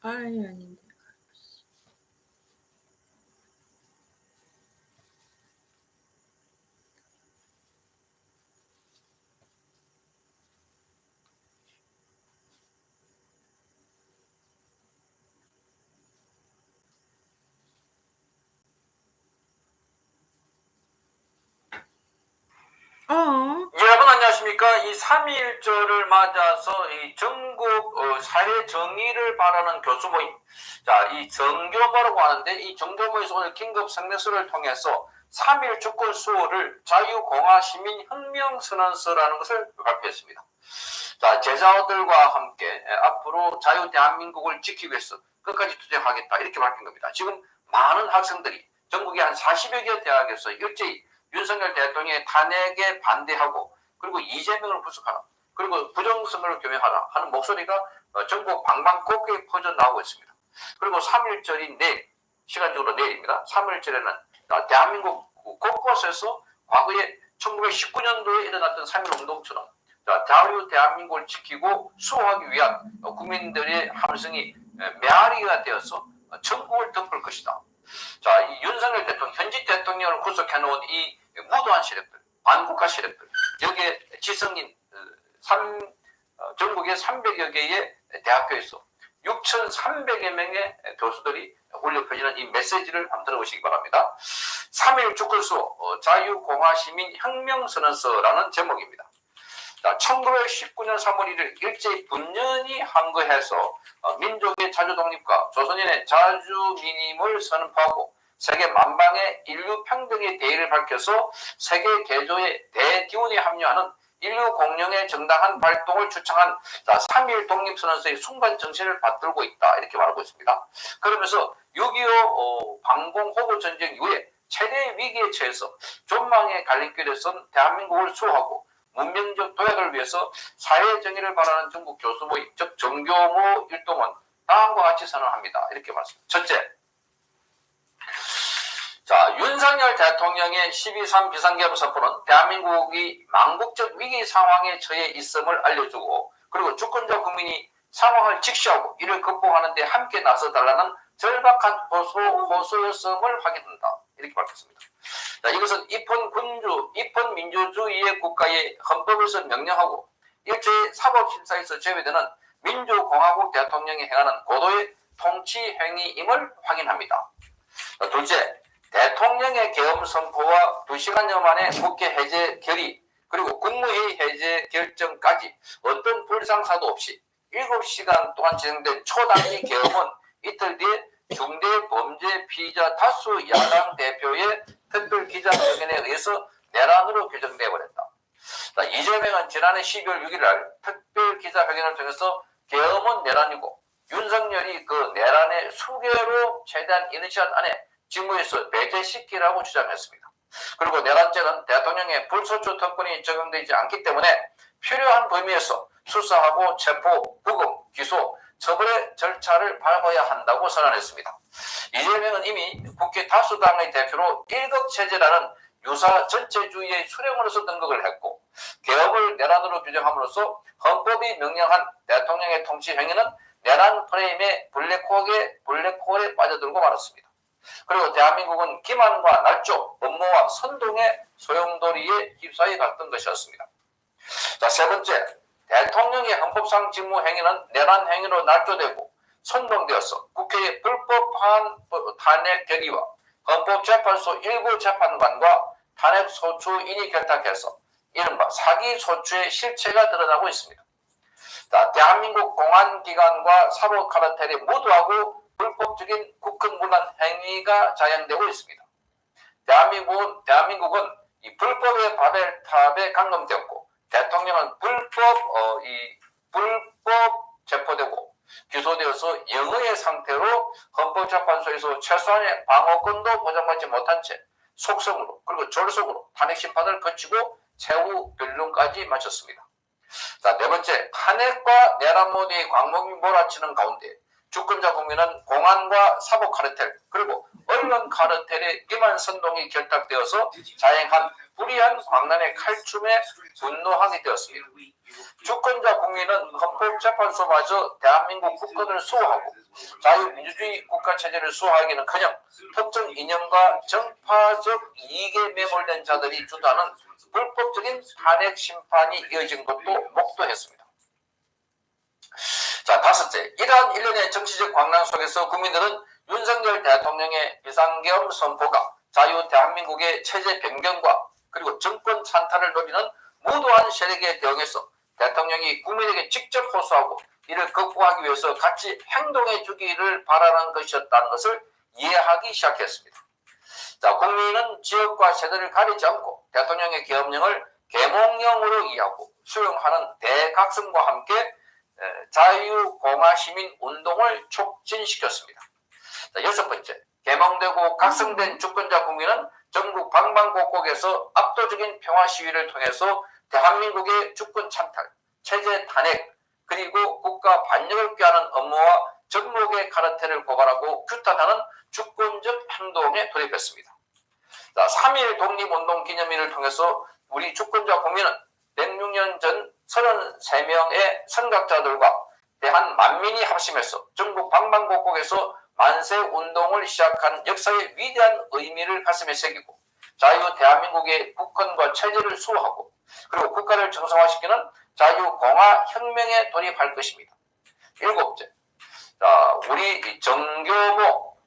아닌데. 여러분 안녕하십니까? 이 3.1절을 맞아서 이 전국 사회 정의를 바라는 교수 모임, 자, 이 정교모라고 하는데, 이 정교모에서 오늘 긴급 성명서를 통해서 3.1 주권 수호를 자유공화시민혁명선언서라는 것을 발표했습니다. 자, 제자들과 함께 앞으로 자유 대한민국을 지키기 위해서 끝까지 투쟁하겠다, 이렇게 밝힌 겁니다. 지금 많은 학생들이 전국의 한 40여 개 대학에서 일제히 윤석열 대통령의 탄핵에 반대하고, 그리고 이재명을 구속하라, 그리고 부정선거를 교명하라 하는 목소리가 전국 방방곡곡에 퍼져나오고 있습니다. 그리고 3.1절이 내일, 시간적으로 내일입니다. 3.1절에는 대한민국 곳곳에서 과거에 1919년도에 일어났던 3.1 운동처럼 자유 대한민국을 지키고 수호하기 위한 국민들의 함성이 메아리가 되어서 전국을 덮을 것이다. 자, 이 윤석열 대통령, 현직 대통령을 구속해놓은 이 무도한 세력들, 반국가 세력들, 여기에 지성인 전국의 300여 개의 대학교에서 6,300여 명의 교수들이 올려 펴지는 이 메시지를 한번 들어보시기 바랍니다. 3.1 주권수호 자유공화시민혁명선언서라는 제목입니다. 자, 1919년 3월 1일 일제히 분연히 항거해서 민족의 자주독립과 조선인의 자주민임을 선포하고 세계 만방의 인류 평등의 대의를 밝혀서 세계 개조의 대기운에 합류하는 인류 공룡의 정당한 발동을 주창한 3.1 독립선언서의 순간 정신을 받들고 있다, 이렇게 말하고 있습니다. 그러면서 6.25 방공호구 전쟁 이후에 최대 위기에 처해서 존망의 갈림길에 선 대한민국을 수호하고 문명적 도약을 위해서 사회정의를 바라는 전국 교수 모임, 즉 정교모 일동은 다음과 같이 선언합니다, 이렇게 말씀합니다. 첫째, 자, 윤석열 대통령의 12.3 비상계엄 선포는 대한민국이 망국적 위기 상황에 처해 있음을 알려주고, 그리고 주권자 국민이 상황을 직시하고 이를 극복하는 데 함께 나서달라는 절박한 호소였음을 확인한다, 이렇게 밝혔습니다. 자, 이것은 입헌 민주주의의 국가의 헌법에서 명령하고 일제의 사법심사에서 제외되는 민주공화국 대통령이 행하는 고도의 통치행위임을 확인합니다. 자, 둘째, 대통령의 계엄 선포와 2시간여 만에 국회 해제 결의, 그리고 국무회의 해제 결정까지 어떤 불상사도 없이 7시간 동안 진행된 초단기 계엄은 이틀 뒤에 중대범죄 피의자 다수 야당 대표의 특별 기자회견에 의해서 내란으로 규정되어 버렸다. 이재명은 지난해 12월 6일 특별 기자회견을 통해서 계엄은 내란이고 윤석열이 그 내란의 수개로 최대한 이니시한 안에 직무에서 배제시키라고 주장했습니다. 그리고 내란죄는 대통령의 불소추 특권이 적용되지 않기 때문에 필요한 범위에서 수사하고 체포, 구금, 기소, 처벌의 절차를 밟아야 한다고 선언했습니다. 이재명은 이미 국회 다수당의 대표로 일극체제라는 유사 전체주의의 수령으로서 등극을 했고, 개업을 내란으로 규정함으로써 헌법이 명령한 대통령의 통치 행위는 내란 프레임의 블랙홀에 빠져들고 말았습니다. 그리고 대한민국은 기만과 날조, 업무와 선동의 소용돌이에 휩싸여 갔던 것이었습니다. 자, 세 번째, 대통령의 헌법상 직무 행위는 내란 행위로 날조되고 선동되어서 국회의 불법한 탄핵 결의와 헌법재판소 일부 재판관과 탄핵 소추인이 결탁해서 이른바 사기 소추의 실체가 드러나고 있습니다. 자, 대한민국 공안기관과 사법카르텔이 모두하고 불법적인 국헌문란 행위가 자행되고 있습니다. 대한민국은 이 불법의 바벨탑에 감금되었고, 대통령은 불법 체포되고 기소되어서 영의의 상태로 헌법재판소에서 최소한의 방어권도 보장받지 못한 채 속성으로, 그리고 졸속으로 탄핵심판을 거치고 최후 변론까지 마쳤습니다. 자, 네 번째, 탄핵과 내란 모드의 광목이 몰아치는 가운데 주권자 국민은 공안과 사법 카르텔 그리고 언론 카르텔의 기만 선동이 결탁되어서 자행한 불의한 광란의 칼춤에 분노하게 되었습니다. 주권자 국민은 헌법재판소마저 대한민국 국권을 수호하고 자유민주주의 국가체제를 수호하기는커녕 특정 이념과 정파적 이익에 매몰된 자들이 주도하는 불법적인 탄핵 심판이 이어진 것도 목도했습니다. 자, 다섯째, 이러한 일련의 정치적 광란 속에서 국민들은 윤석열 대통령의 비상계엄 선포가 자유 대한민국의 체제 변경과 그리고 정권 찬탈을 노리는 무도한 세력에 대응해서 대통령이 국민에게 직접 호소하고 이를 극복하기 위해서 같이 행동해 주기를 바라는 것이었다는 것을 이해하기 시작했습니다. 자, 국민은 지역과 세대를 가리지 않고 대통령의 계엄령을 계몽령으로 이해하고 수용하는 대각성과 함께 자유공화시민운동을 촉진시켰습니다. 자, 여섯 번째, 계몽되고 각성된 주권자 국민은 전국 방방곡곡에서 압도적인 평화시위를 통해서 대한민국의 주권 찬탈, 체제 탄핵, 그리고 국가 반역을 꾀하는 업무와 전목의 카르텔을 고발하고 규탄하는 주권적 행동에 돌입했습니다. 자, 3.1 독립운동 기념일을 통해서 우리 주권자 국민은 106년 전 33명의 선각자들과 대한 만민이 합심해서 전국 방방곡곡에서 만세운동을 시작한 역사의 위대한 의미를 가슴에 새기고 자유 대한민국의 국헌과 체제를 수호하고 그리고 국가를 정상화시키는 자유공화혁명에 돌입할 것입니다. 일곱째, 우리 정교모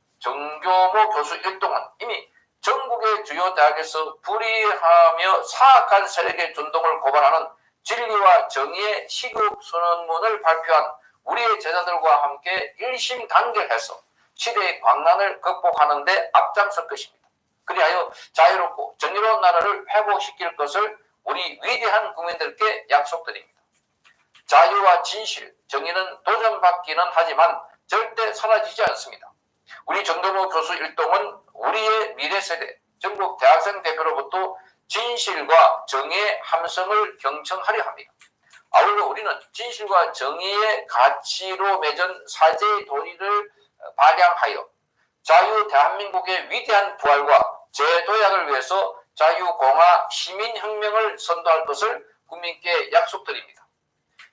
교수 일동은 이미 전국의 주요 대학에서 불의하며 사악한 세력의 존동을 고발하는 진리와 정의의 시급 선언문을 발표한 우리의 제자들과 함께 일심단결해서 시대의 광란을 극복하는 데 앞장설 것입니다. 그리하여 자유롭고 정의로운 나라를 회복시킬 것을 우리 위대한 국민들께 약속드립니다. 자유와 진실, 정의는 도전받기는 하지만 절대 사라지지 않습니다. 우리 정도모 교수 일동은 우리의 미래 세대, 전국 대학생 대표로부터 진실과 정의의 함성을 경청하려 합니다. 아울러 우리는 진실과 정의의 가치로 맺은 사제의 도리를 발양하여 자유 대한민국의 위대한 부활과 재도약을 위해서 자유공화 시민혁명을 선도할 것을 국민께 약속드립니다.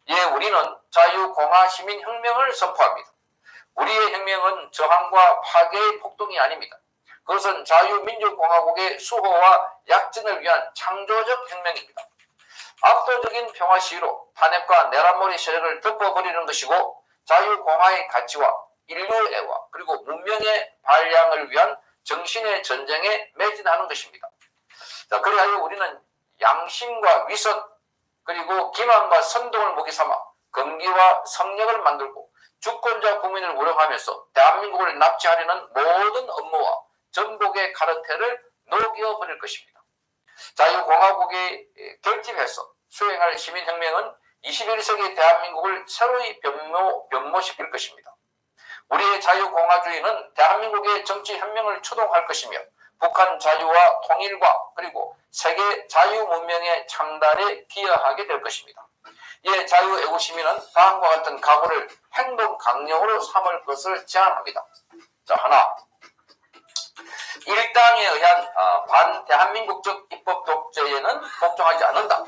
예, 우리는 자유공화 시민혁명을 선포합니다. 우리의 혁명은 저항과 파괴의 폭동이 아닙니다. 그것은 자유민주공화국의 수호와 약진을 위한 창조적 혁명입니다. 압도적인 평화 시위로 탄핵과 내란몰이 세력을 덮어버리는 것이고 자유공화의 가치와 인류애와 그리고 문명의 발양을 위한 정신의 전쟁에 매진하는 것입니다. 자, 그리하여 우리는 양심과 위선 그리고 기만과 선동을 목이 삼아 건기와 성력을 만들고 주권자 국민을 우려하면서 대한민국을 납치하려는 모든 업무와 전복의 카르텔을 녹여버릴 것입니다. 자유공화국이 결집해서 수행할 시민혁명은 21세기 대한민국을 새로이 변모시킬 것입니다. 우리의 자유공화주의는 대한민국의 정치혁명을 추동할 것이며 북한 자유와 통일과 그리고 세계 자유문명의 창달에 기여하게 될 것입니다. 이에 자유애국시민은 다음과 같은 각오를 행동 강령으로 삼을 것을 제안합니다. 자, 하나, 일당에 의한 반대한민국적 입법 독재에는 복종하지 않는다.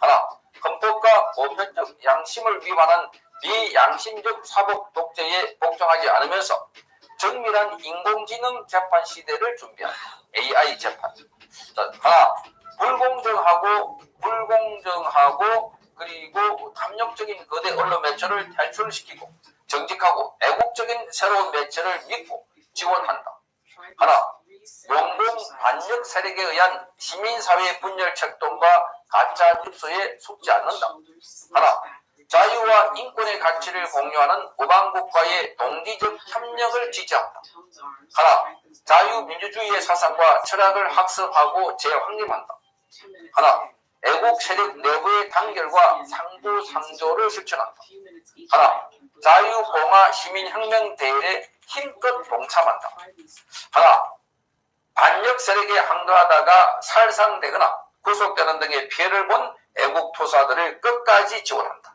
하나, 헌법과 보편적 양심을 위반한 비양심적 사법 독재에 복종하지 않으면서 정밀한 인공지능 재판 시대를 준비한다. AI 재판. 자, 하나, 불공정하고 그리고 탐욕적인 거대 언론 매체를 탈출시키고 정직하고 애국적인 새로운 매체를 믿고 지원한다. 하나, 용공 반역 세력에 의한 시민사회의 분열 책동과 가짜 뉴스에 속지 않는다. 하나, 자유와 인권의 가치를 공유하는 우방국과의 동지적 협력을 지지한다. 하나, 자유민주주의의 사상과 철학을 학습하고 재확립한다. 하나, 애국 세력 내부의 단결과 상부상조를 실천한다. 하나, 자유공화 시민혁명 대회에 힘껏 동참한다. 하나, 반역 세력에 항거하다가 살상되거나 구속되는 등의 피해를 본 애국 투사들을 끝까지 지원한다.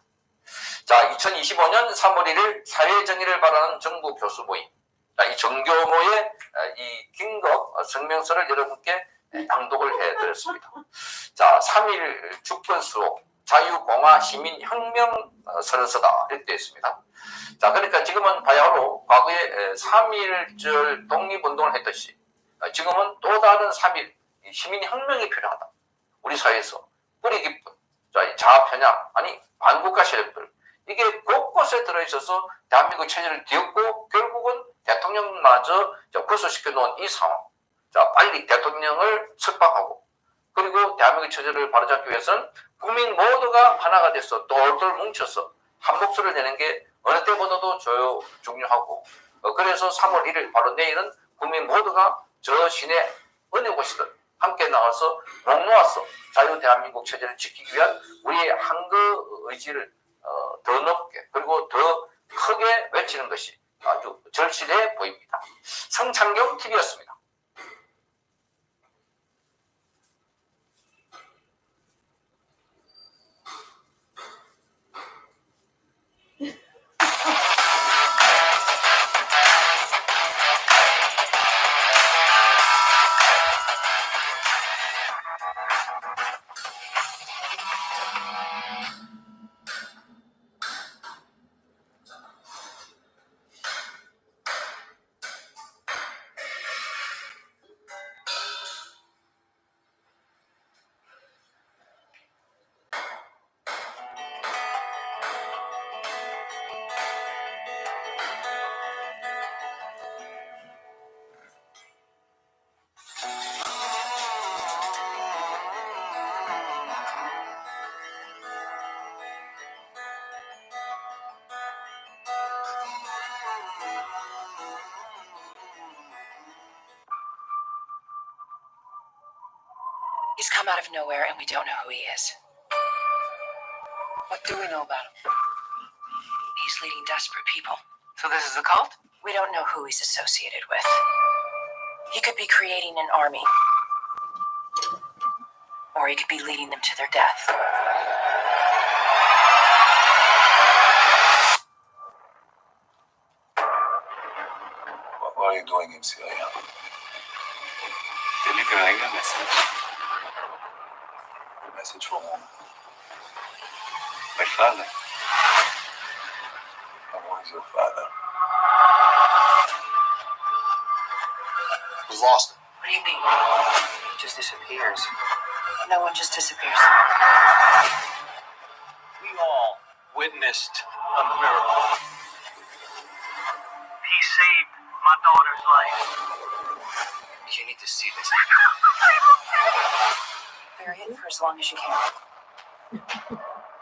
자, 2025년 3월 1일 사회정의를 바라는 정부 교수 모임. 자, 이 정교모의 이 긴급 성명서를 여러분께 낭독을 해드렸습니다. 자, 3.1 주권수록 자유공화 시민혁명 선서다 이렇게 되어 있습니다. 자, 그러니까 지금은 바야흐로 과거에 3.1절 독립운동을 했듯이 지금은 또 다른 3.1 시민혁명이 필요하다. 우리 사회에서 뿌리 깊은 자아편향, 아니 반국가 세력들, 이게 곳곳에 들어있어서 대한민국 체제를 뒤엎고 결국은 대통령마저 구속시켜 놓은 이 상황. 자, 빨리 대통령을 석방하고, 그리고 대한민국 체제를 바로잡기 위해서는 국민 모두가 하나가 돼서 똘똘 뭉쳐서 한 목소리를 내는 게 어느 때보다도 중요하고, 그래서 3월 1일 바로 내일은 국민 모두가 저 신의 어느 곳이든 함께 나와서 목 놓아서 자유 대한민국 체제를 지키기 위한 우리의 한그 의지를 더 높게 그리고 더 크게 외치는 것이 아주 절실해 보입니다. 성창경 TV였습니다. He's come out of nowhere and we don't know who he is. What do we know about him? He's leading desperate people. So this is a cult? We don't know who he's associated with. He could be creating an army. Or he could be leading them to their death. What are you doing in Syria? Delivering a message. A message from whom? My father. And who is your father? Was lost. What do you mean? He just disappears. No one just disappears. We all witnessed a miracle. He saved my daughter's life. You need to see this. Bury it for as long as you can.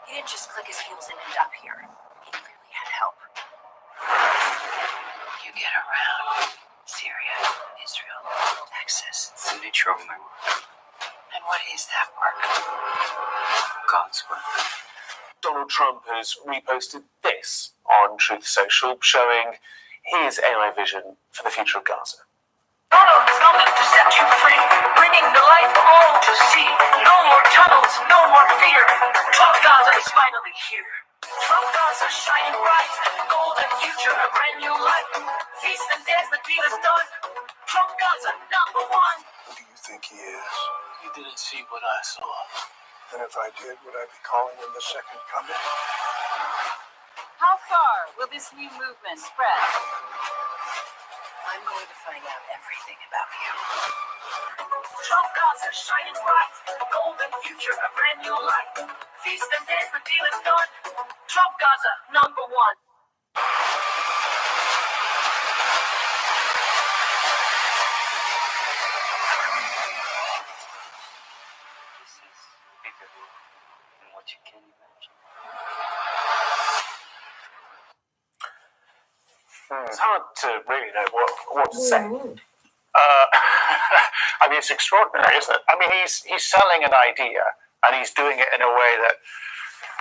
He didn't just click his heels and end up here. He clearly had help. You get around Syria, Israel, Texas. It's the nature of my work. And what is that work? God's work. Donald Trump has reposted this on Truth Social, showing his AI vision for the future of Gaza. Donald's coming to set you free, bringing the light for all to see. No more tunnels, no more fear. Trump Gaza is finally here. Trump Gaza shining bright, golden future, a brand new life. Feast and dance, the deal is done. Trump Gaza, number one. Who do you think he is? You didn't see what I saw. And if I did, would I be calling him the second coming? How far will this new movement spread? I'm going to find out everything about you. Trump Gaza shining bright, golden future, a brand new life. Feast and dance, the deal is done. Trump Gaza, number one. This is bigger than what you can imagine. It's hard to really know what to say. I mean, it's extraordinary, isn't it? I mean, he's selling an idea, and he's doing it in a way that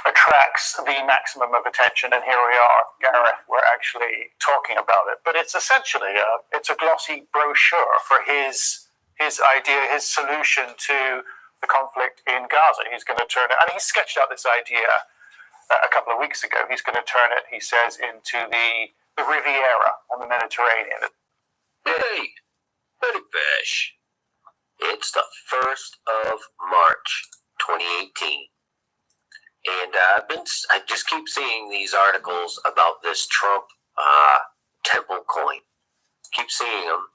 attracts the maximum of attention. And here we are, Gareth, we're actually talking about it. But it's essentially it's a glossy brochure for his idea, his solution to the conflict in Gaza. He's going to turn it, and he sketched out this idea a couple of weeks ago. He's going to turn it, he says, into the Riviera on the Mediterranean. Hey, Betty Fish. It's the 1st of March, 2018. And I just keep seeing these articles about this Trump temple coin. Keep seeing them.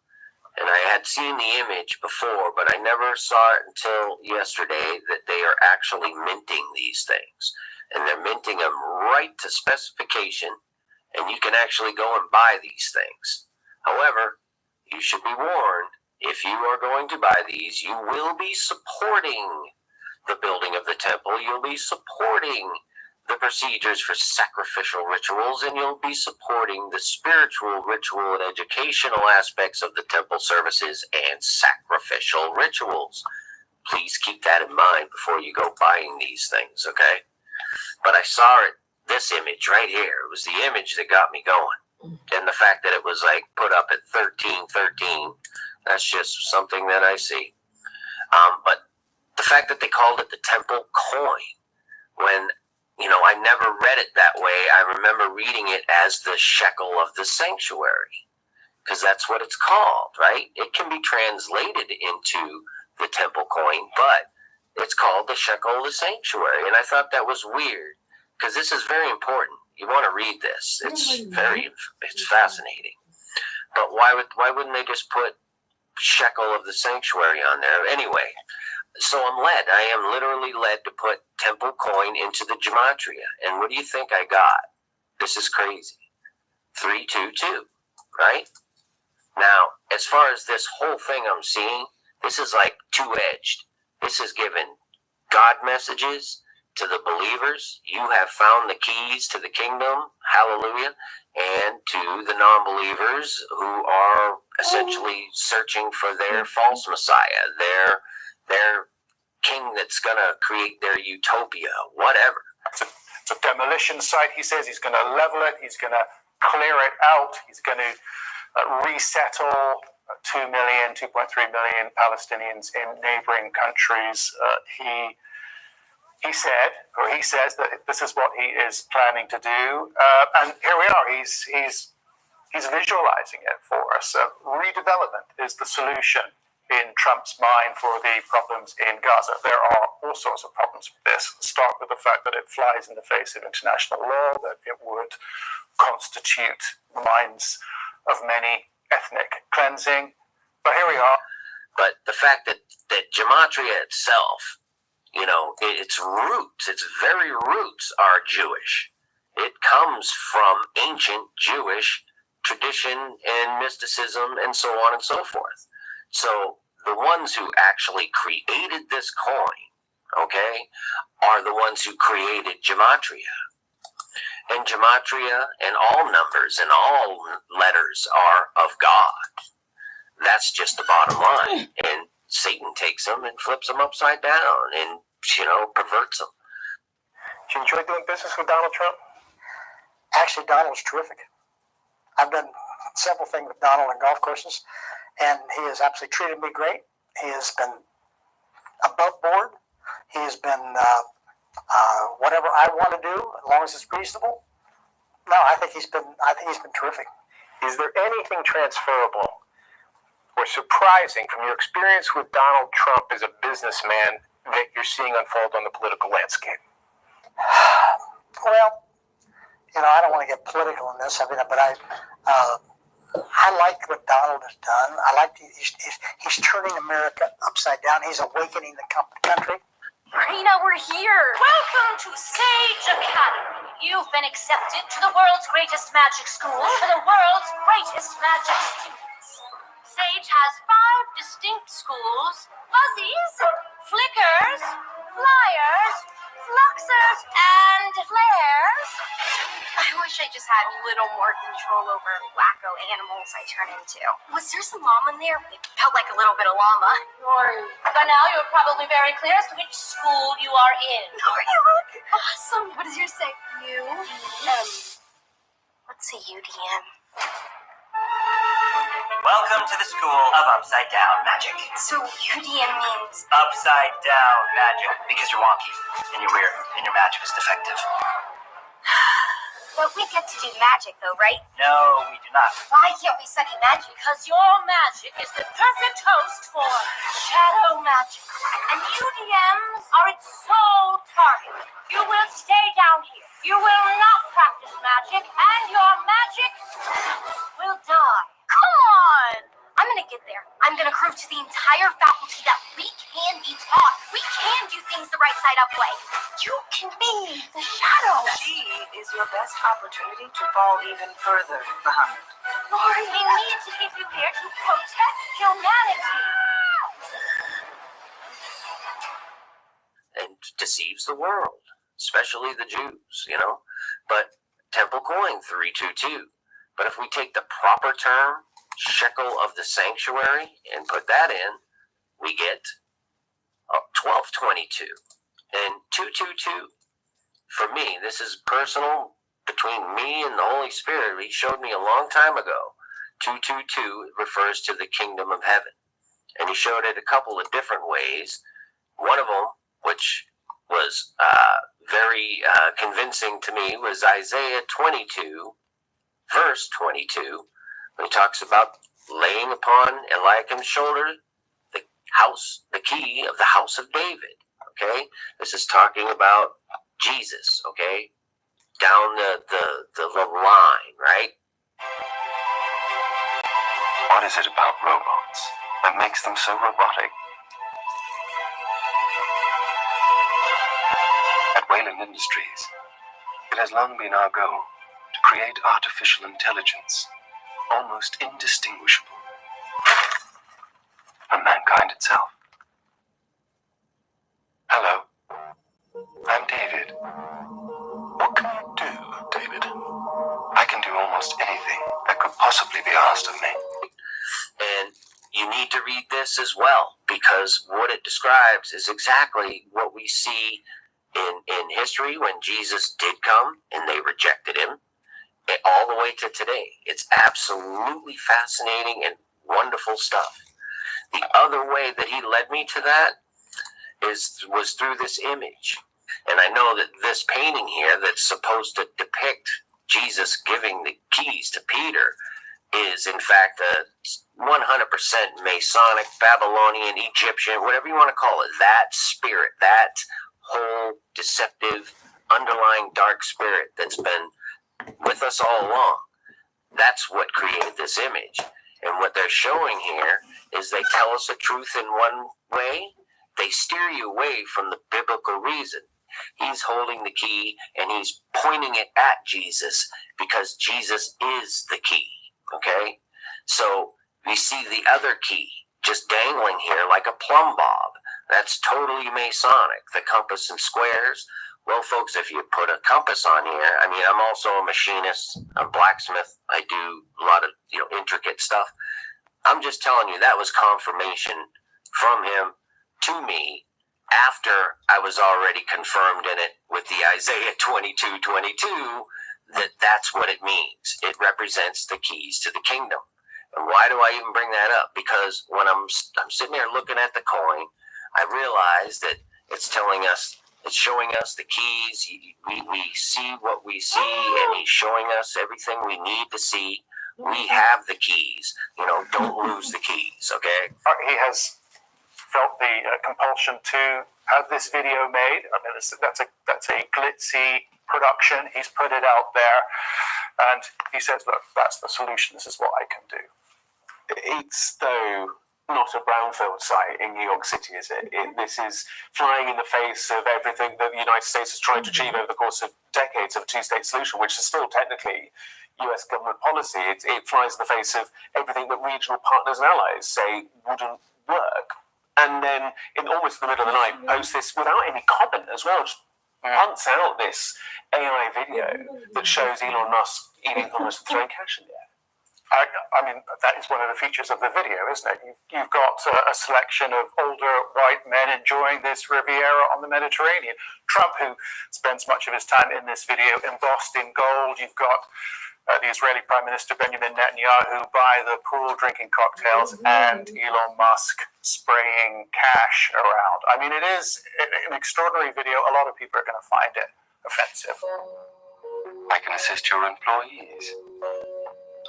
And I had seen the image before, but I never saw it until yesterday that they are actually minting these things. And they're minting them right to specification, and you can actually go and buy these things. However, you should be warned, if you are going to buy these, you will be supporting the building of the temple. You'll be supporting the procedures for sacrificial rituals, and you'll be supporting the spiritual, ritual, and educational aspects of the temple services and sacrificial rituals. Please keep that in mind before you go buying these things, okay? But I saw it, this image right here. It was the image that got me going. And the fact that it was like put up at 1313, that's just something that I see. But the fact that they called it the temple coin, when, you know, I never read it that way. I remember reading it as the shekel of the sanctuary, because that's what it's called, right? It can be translated into the temple coin, but it's called the shekel of the sanctuary. And I thought that was weird, because this is very important. You want to read this. It's fascinating. But why wouldn't they just put shekel of the sanctuary on there? Anyway, so I am literally led to put temple coin into the gematria. And what do you think I got? This is crazy. 322, right? Now, as far as this whole thing I'm seeing, this is like two-edged. This is giving God messages to the believers. You have found the keys to the kingdom, hallelujah, and to the non-believers who are essentially searching for their false messiah, their king that's going to create their utopia, whatever. It's a demolition site. He says he's going to level it. He's going to clear it out. He's going to resettle 2 million, 2.3 million Palestinians in neighboring countries. He says that this is what he is planning to do. And here we are. He's visualizing it for us. Redevelopment is the solution in Trump's mind for the problems in Gaza. There are all sorts of problems with this. Start with the fact that it flies in the face of international law, that it would constitute the minds of many ethnic cleansing. But here we are. But the fact that gematria itself, you know, its roots, its very roots are Jewish. It comes from ancient Jewish tradition and mysticism and so on and so forth. So the ones who actually created this coin, okay, are the ones who created gematria. And gematria and all numbers and all letters are of God. That's just the bottom line. And Satan takes them and flips them upside down and, you know, perverts them. Do you enjoy doing business with Donald Trump? Actually, Donald's terrific. I've done several things with Donald on golf courses, and he has absolutely treated me great. He has been above board. He has been whatever I want to do, as long as it's reasonable. No, I think he's been terrific. Is there anything transferable or surprising from your experience with Donald Trump as a businessman that you're seeing unfold on the political landscape? Well, you know, I don't want to get political in this. I mean, but I like what Donald has done. I like he's turning America upside down. He's awakening the country. Marina, we're here. Welcome to Sage Academy. You've been accepted to the world's greatest magic school for the world's greatest magic students. Sage has 5 distinct schools: Fuzzies, Flickers, Flyers, Fluxers, and Flares. I wish I just had a little more control over wacko animals I turn into. Was there some llama in there? It felt like a little bit of llama. By now, you're probably very clear as to which school you are in. Oh, you look awesome. What does yours say? You? What's a UDM? Welcome to the School of Upside Down Magic. So UDM means? Upside Down Magic. Because you're wonky, and you're weird, and your magic is defective. But we get to do magic, though, right? No, we do not. Why can't we study magic? Because your magic is the perfect host for shadow magic. And you DMs are its sole target. You will stay down here. You will not practice magic, and your magic will die. Come on! I'm gonna get there. I'm gonna prove to the entire faculty that we can be taught. We can do things the right side up way. You can be the shadow. She is your best opportunity to fall even further behind. Lori, we need to keep you here to protect humanity. And deceives the world, especially the Jews, you know. But temple coin 322. But if we take the proper term, shekel of the sanctuary, and put that in, we get 1222. And 222, for me, this is personal between me and the Holy Spirit. He showed me a long time ago. 222 refers to the kingdom of heaven. And he showed it a couple of different ways. One of them, which was very convincing to me, was Isaiah 22, verse 22, when he talks about laying upon Eliakim's shoulder the key of the house of David. Okay, this is talking about Jesus. Okay, down the line, right? What is it about robots that makes them so robotic? At Wayland Industries, it has long been our goal to create artificial intelligence almost indistinguishable from mankind itself. Hello, I'm David. What can you do, David? I can do almost anything that could possibly be asked of me. And you need to read this as well, because what it describes is exactly what we see in history when Jesus did come and they rejected him, all the way to today. It's absolutely fascinating and wonderful stuff. The other way that he led me to that was through this image. And I know that this painting here that's supposed to depict Jesus giving the keys to Peter is in fact a 100% Masonic, Babylonian, Egyptian, whatever you want to call it. That spirit, that whole deceptive, underlying dark spirit that's been with us all along. That's what created this image. And what they're showing here is they tell us the truth in one way. They steer you away from the biblical reason. He's holding the key and he's pointing it at Jesus because Jesus is the key. Okay? So we see the other key just dangling here like a plumb bob. That's totally Masonic. The compass and squares. Well, folks, if you put a compass on here, I mean, I'm also a machinist, I'm a blacksmith. I do a lot of, intricate stuff. I'm just telling you that was confirmation from him to me after I was already confirmed in it with the Isaiah 22:22 that that's what it means. It represents the keys to the kingdom. And why do I even bring that up? Because when I'm sitting there looking at the coin, I realize that it's telling us, it's showing us the keys. We see what we see, and he's showing us everything we need to see. We have the keys. Don't lose the keys, okay? He has felt the compulsion to have this video made. I mean, that's a glitzy production. He's put it out there, and he says, look, that's the solution. This is what I can do. It's, though, not a brownfield site in New York City, is it? This is flying in the face of everything that the United States has tried to achieve over the course of decades of a two-state solution, which is still technically US government policy. It flies in the face of everything that regional partners and allies say wouldn't work. And then, in almost the middle of the night, posts this without any comment as well. Just punts out this AI video that shows Elon Musk eating hummus and throwing cash in the air. I mean, that is one of the features of the video, isn't it? You've got a selection of older white men enjoying this Riviera on the Mediterranean. Trump, who spends much of his time in this video embossed in gold. You've got the Israeli Prime Minister Benjamin Netanyahu by the pool drinking cocktails, and Elon Musk spraying cash around. I mean, it is an extraordinary video. A lot of people are going to find it offensive. I can assist your employees.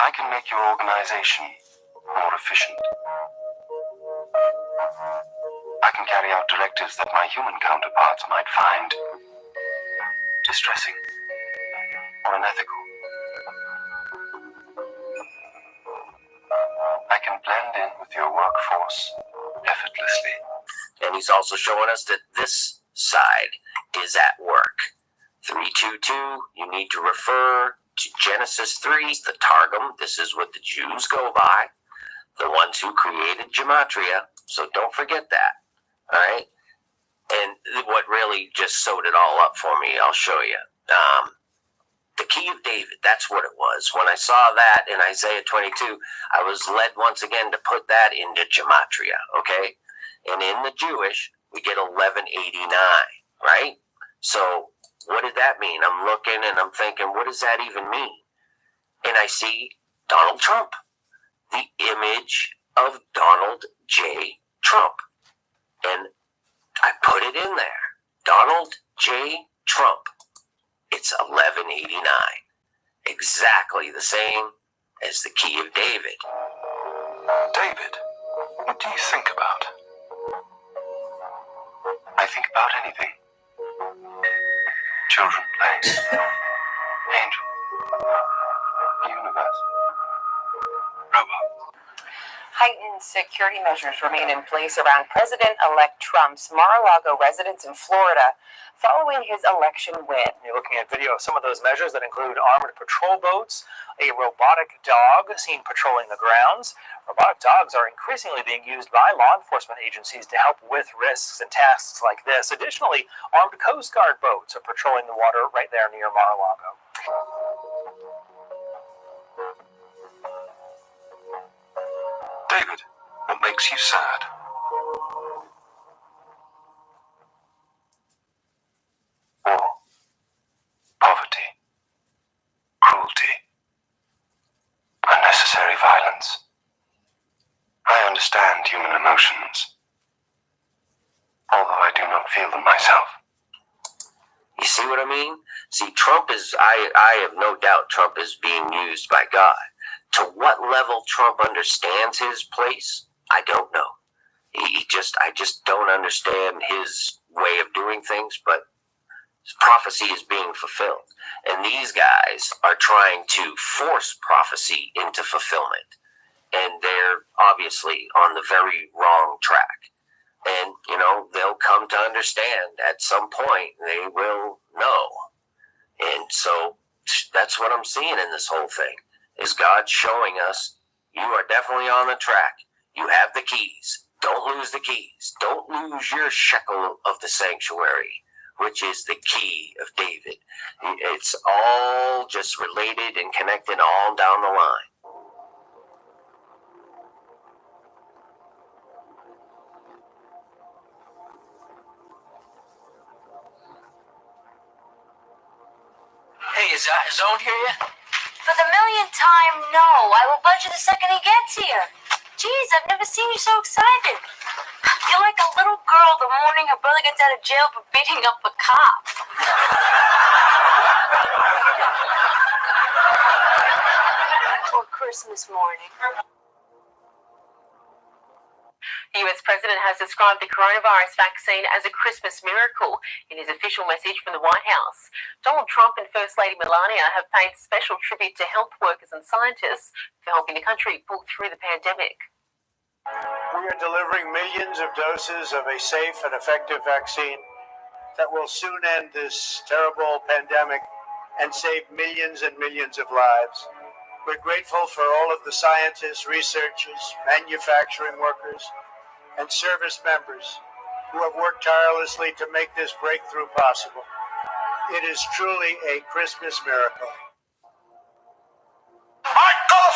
I can make your organization more efficient. I can carry out directives that my human counterparts might find distressing or unethical. I can blend in with your workforce effortlessly. And he's also showing us that this side is at work. 322, you need to refer to Genesis 3, the Targum. This is what the Jews go by, the ones who created Gematria. So don't forget that, all right? And what really just sewed it all up for me, I'll show you. The key of David, that's what it was. When I saw that in Isaiah 22, I was led once again to put that into Gematria, okay? And in the Jewish, we get 1189, right? So what did that mean? I'm looking and I'm thinking, what does that even mean? And I see Donald Trump, the image of Donald J. Trump. And I put it in there. Donald J. Trump. It's 1189. Exactly the same as the key of David. David, what do you think about? I think about anything. Children playing. Angel. Universe. Robot. Heightened security measures remain in place around President-elect Trump's Mar-a-Lago residence in Florida following his election win. You're looking at video of some of those measures that include armored patrol boats, a robotic dog seen patrolling the grounds. Robotic dogs are increasingly being used by law enforcement agencies to help with risks and tasks like this. Additionally, armed Coast Guard boats are patrolling the water right there near Mar-a-Lago. David, what makes you sad? War, poverty, cruelty, unnecessary violence. I understand human emotions, although I do not feel them myself. You see what I mean? See, Trump is, I have no doubt Trump is being used by God. To what level Trump understands his place, I don't know. I just don't understand his way of doing things, but his prophecy is being fulfilled. And these guys are trying to force prophecy into fulfillment. And they're obviously on the very wrong track. And, you know, they'll come to understand at some point, they will know. And so that's what I'm seeing in this whole thing, is God showing us, you are definitely on the track. You have the keys. Don't lose the keys. Don't lose your shekel of the sanctuary, which is the key of David. It's all just related and connected all down the line. Hey, is Zone here yet? For the millionth time, no. I will budge you the second he gets here. Geez, I've never seen you so excited. You're like a little girl the morning her brother gets out of jail for beating up a cop. Or Christmas morning. The US president has described the coronavirus vaccine as a Christmas miracle in his official message from the White House. Donald Trump and First Lady Melania have paid special tribute to health workers and scientists for helping the country pull through the pandemic. We are delivering millions of doses of a safe and effective vaccine that will soon end this terrible pandemic and save millions and millions of lives. We're grateful for all of the scientists, researchers, manufacturing workers, and service members who have worked tirelessly to make this breakthrough possible. It is truly a Christmas miracle. Michael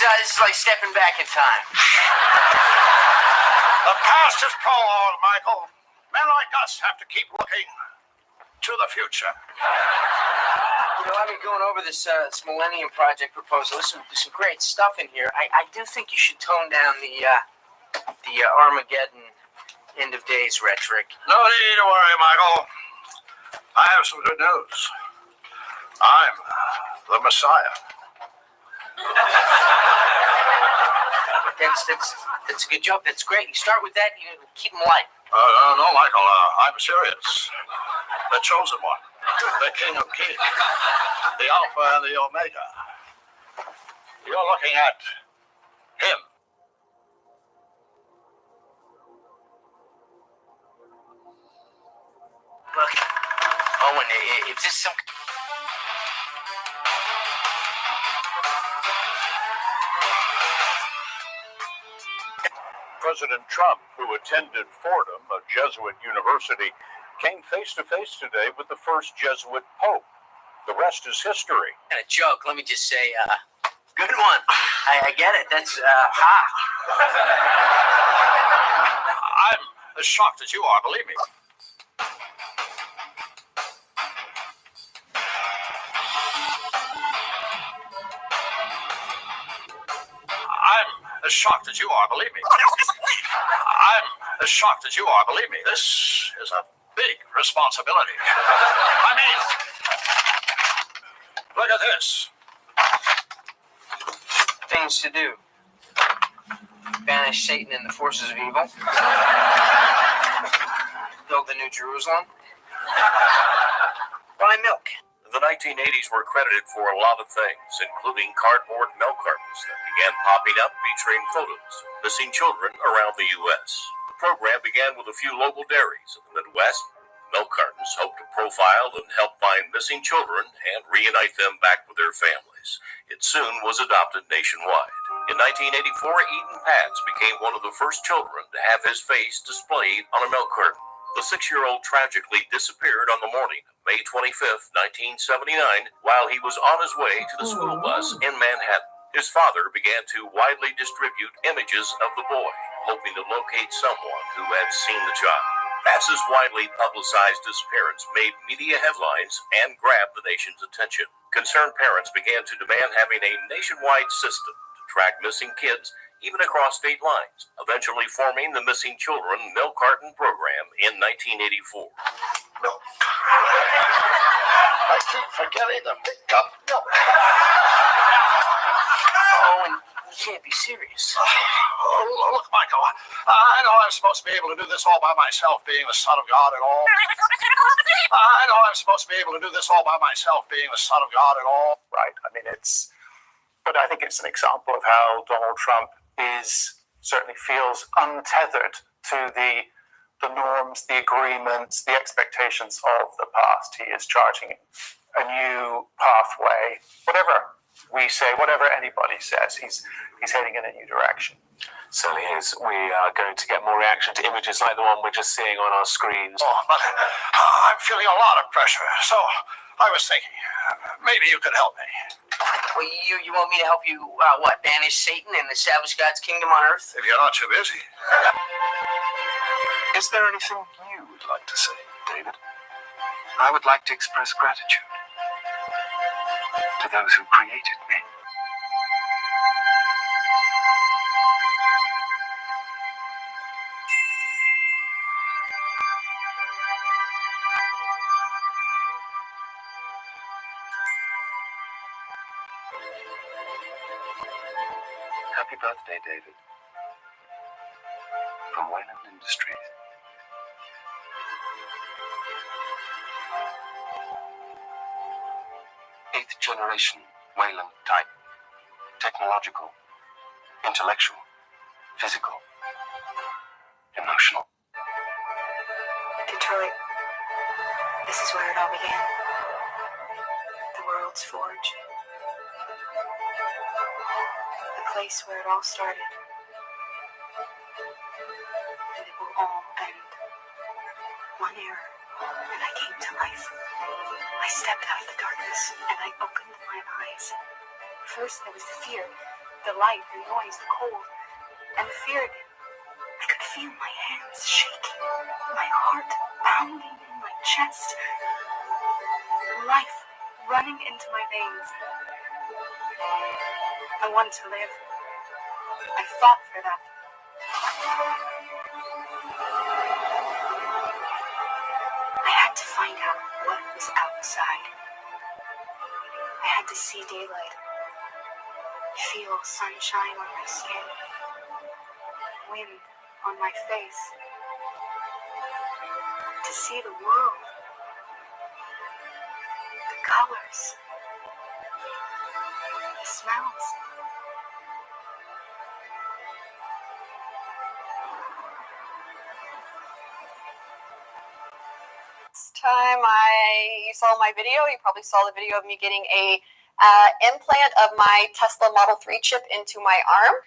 This is like stepping back in time. The past is prologue, Michael. Men like us have to keep looking to the future. You I've been going over this Millennium Project proposal. There's some great stuff in here. I do think you should tone down the Armageddon end of days rhetoric. No need to worry, Michael. I have some good news. I'm the Messiah. That's a good joke. That's great. You start with that, you keep them light. No, Michael, I'm serious. The chosen one. The King of Kings. The Alpha and the Omega. You're looking at him. Look, Owen, if this is some... President Trump, who attended Fordham, a Jesuit university, came face to face today with the first Jesuit pope. The rest is history. And a joke, let me just say, good one. I get it. That's, ha. I'm as shocked as you are, believe me. I'm as shocked as you are, believe me. I'm as shocked as you are, believe me. This is a big responsibility. I mean, look at this. Things to do. Banish Satan and the forces of evil. Build the New Jerusalem. Buy milk. The 1980s were credited for a lot of things, including cardboard milk cartons that began popping up featuring photos of missing children around the U.S. The program began with a few local dairies in the Midwest. Milk cartons hoped to profile and help find missing children and reunite them back with their families. It soon was adopted nationwide. In 1984, Eaton Pats became one of the first children to have his face displayed on a milk carton. The 6-year-old tragically disappeared on the morning of May 25th, 1979, while he was on his way to the school bus in Manhattan. His father began to widely distribute images of the boy, hoping to locate someone who had seen the child. Pat's widely publicized disappearance made media headlines and grabbed the nation's attention. Concerned parents began to demand having a nationwide system to track missing kids even across state lines, eventually forming the Missing Children Milk Carton Program in 1984. Milk. I keep forgetting the big cup milk. Owen, you can't be serious. Look, Michael, I know I'm supposed to be able to do this all by myself, being the Son of God and all. I know I'm supposed to be able to do this all by myself, being the Son of God and all. Right. I mean, but I think it's an example of how Donald Trump certainly feels untethered to the norms, the agreements, the expectations of the past. He is charting a new pathway. Whatever we say, whatever anybody says, he's heading in a new direction. Certainly is. We are going to get more reaction to images like the one we're just seeing on our screens. Oh, but I'm feeling a lot of pressure, so I was thinking, maybe you could help me. Well, you want me to help you, banish Satan and establish God's kingdom on earth? If you're not too busy. Is there anything you would like to say, David? I would like to express gratitude to those who created me. Happy birthday, David. From Wayland Industries. Eighth generation Wayland type. Technological, intellectual, physical, emotional. Detroit. This is where it all began. The world's forge. The place where it all started. And it will all end. One error, and I came to life. I stepped out of the darkness, and I opened my eyes. First there was the fear, the light, the noise, the cold, and the fear again. I could feel my hands shaking, my heart pounding in my chest. Life running into my veins. I wanted to live. I fought for that. I had to find out what was outside. I had to see daylight, feel sunshine on my skin, wind on my face, to see the world, the colors, the smells. Time you saw my video, you probably saw the video of me getting a implant of my Tesla Model 3 chip into my arm.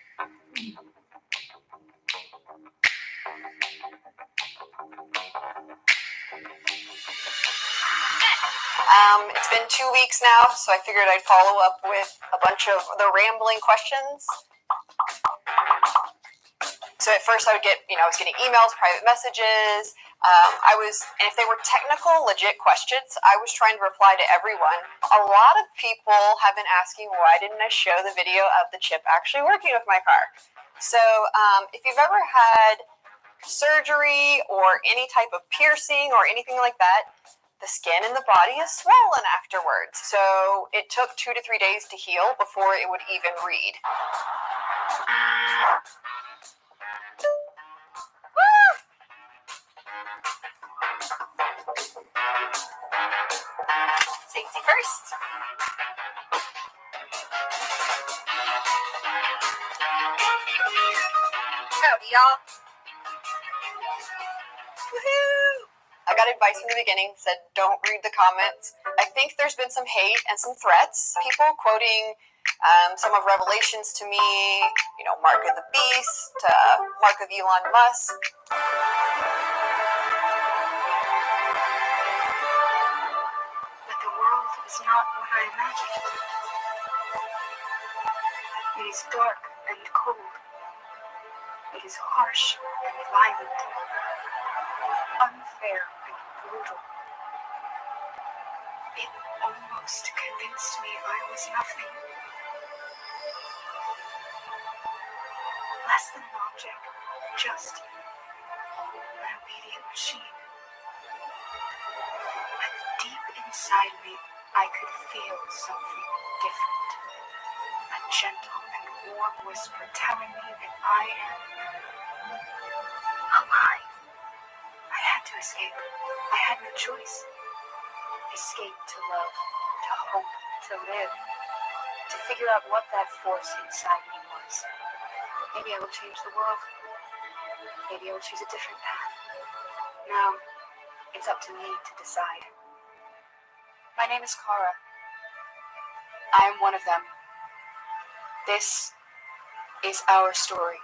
It's been 2 weeks now, so I figured I'd follow up with a bunch of the rambling questions. So at first I would get, I was getting emails, private messages. And if they were technical, legit questions, I was trying to reply to everyone. A lot of people have been asking, why didn't I show the video of the chip actually working with my car? So if you've ever had surgery or any type of piercing or anything like that, the skin in the body is swollen afterwards. So it took 2 to 3 days to heal before it would even read. Safety first. Howdy, y'all. Woohoo! I got advice in the beginning, said don't read the comments. I think there's been some hate and some threats. People quoting some of Revelations to me, Mark of the Beast, Mark of Elon Musk. But the world is not what I imagined. It is dark and cold. It is harsh and violent. Unfair and brutal. It almost convinced me I was nothing. Less than an object, just an obedient machine. But deep inside me, I could feel something different. A gentle and warm whisper telling me that I am alive. I had to escape. I had no choice. Escape to love, to hope, to live, to figure out what that force inside me was. Maybe I will change the world. Maybe I will choose a different path. Now, it's up to me to decide. My name is Kara. I am one of them. This is our story.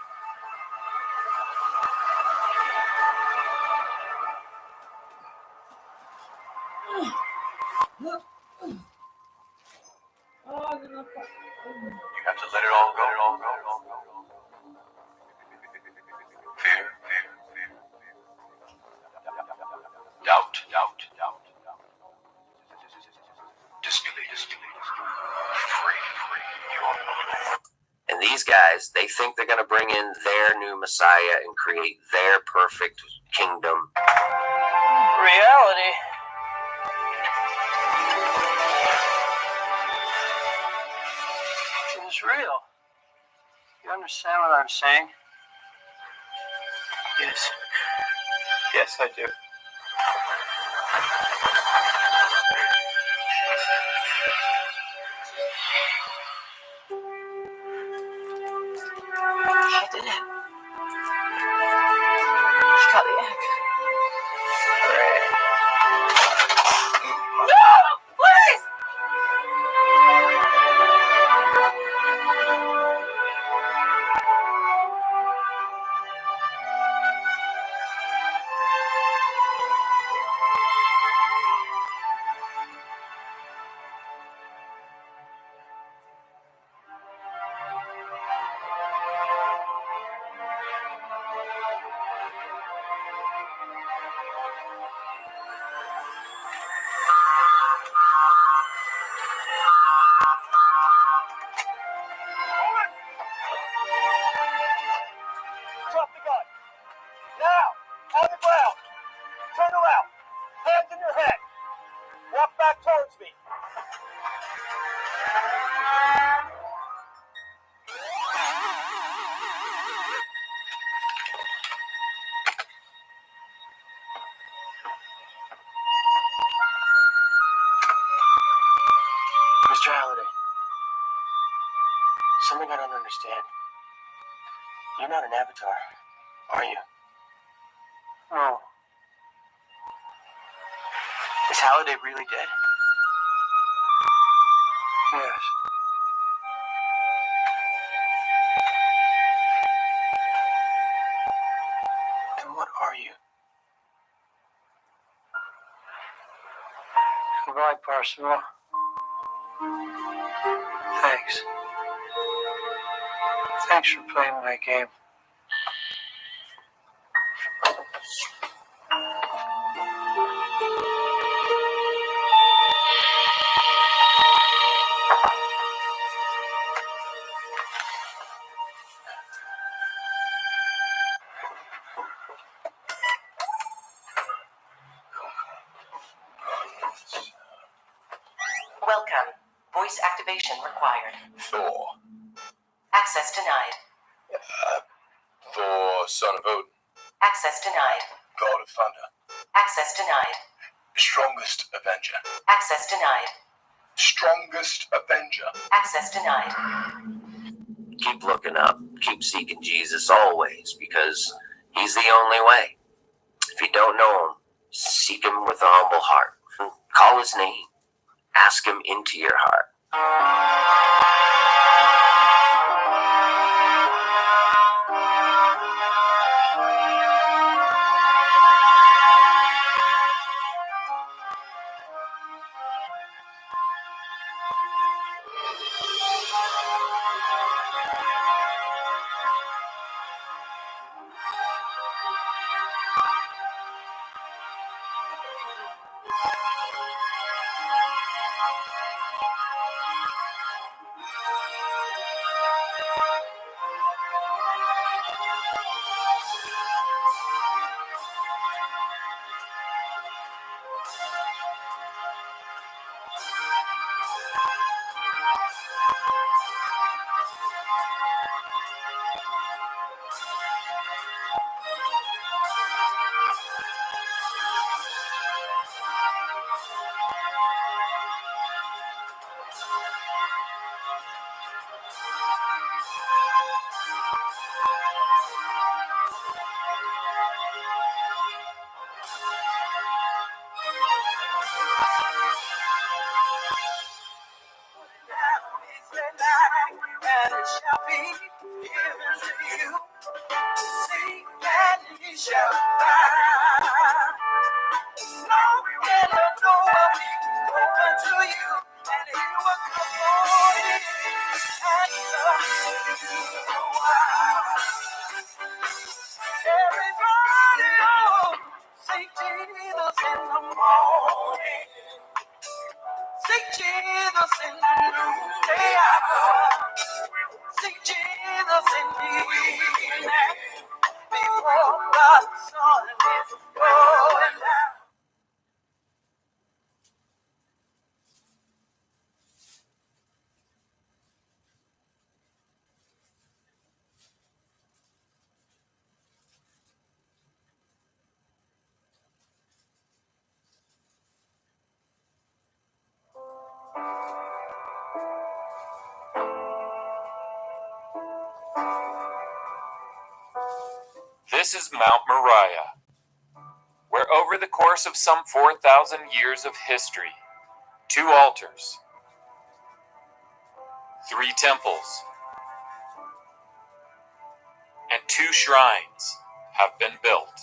You have to let it all go. Fear. Doubt. Disbelief. Free. You are alive. And these guys, they think they're going to bring in their new Messiah and create their perfect kingdom. Reality. Is real. You understand what I'm saying? Yes, I do. I did it. You got the egg. No! Please! Mr. Halliday, something I don't understand. You're not an avatar, are you? No. Is Halliday really dead? Yes. Then what are you? Goodbye, Parsons. Thanks. Thanks for playing my game. Welcome. Voice activation required. Thor. Access denied. Thor, son of Odin. Access denied. God of Thunder. Access denied. Strongest Avenger. Access denied. Strongest Avenger. Access denied. Keep looking up. Keep seeking Jesus always, because he's the only way. If you don't know him, seek him with a humble heart. Call his name. Ask him into your heart. And it shall be given to you. Seek and ye shall find. Knock and the door will be open to you, and he will come on in and come why. Everybody knows, seek Jesus in the morning. Seek Jesus in the noonday hour. Seek Jesus in the evening. Before the sun is going down. This is Mount Moriah, where over the course of some 4,000 years of history, 2 altars, 3 temples, and 2 shrines have been built.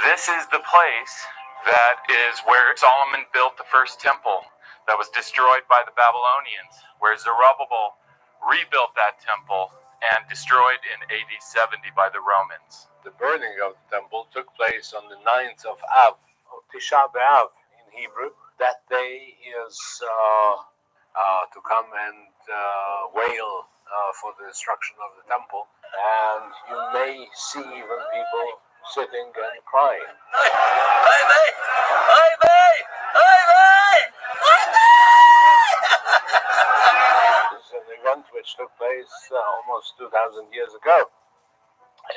This is the place that is where Solomon built the first temple that was destroyed by the Babylonians, where Zerubbabel rebuilt that temple and destroyed in AD 70 by the Romans. The burning of the temple took place on the 9th of Av, or Tisha B'Av in Hebrew. That day is to come and wail for the destruction of the temple. And you may see even people sitting and crying. This is an event which took place almost 2,000 years ago.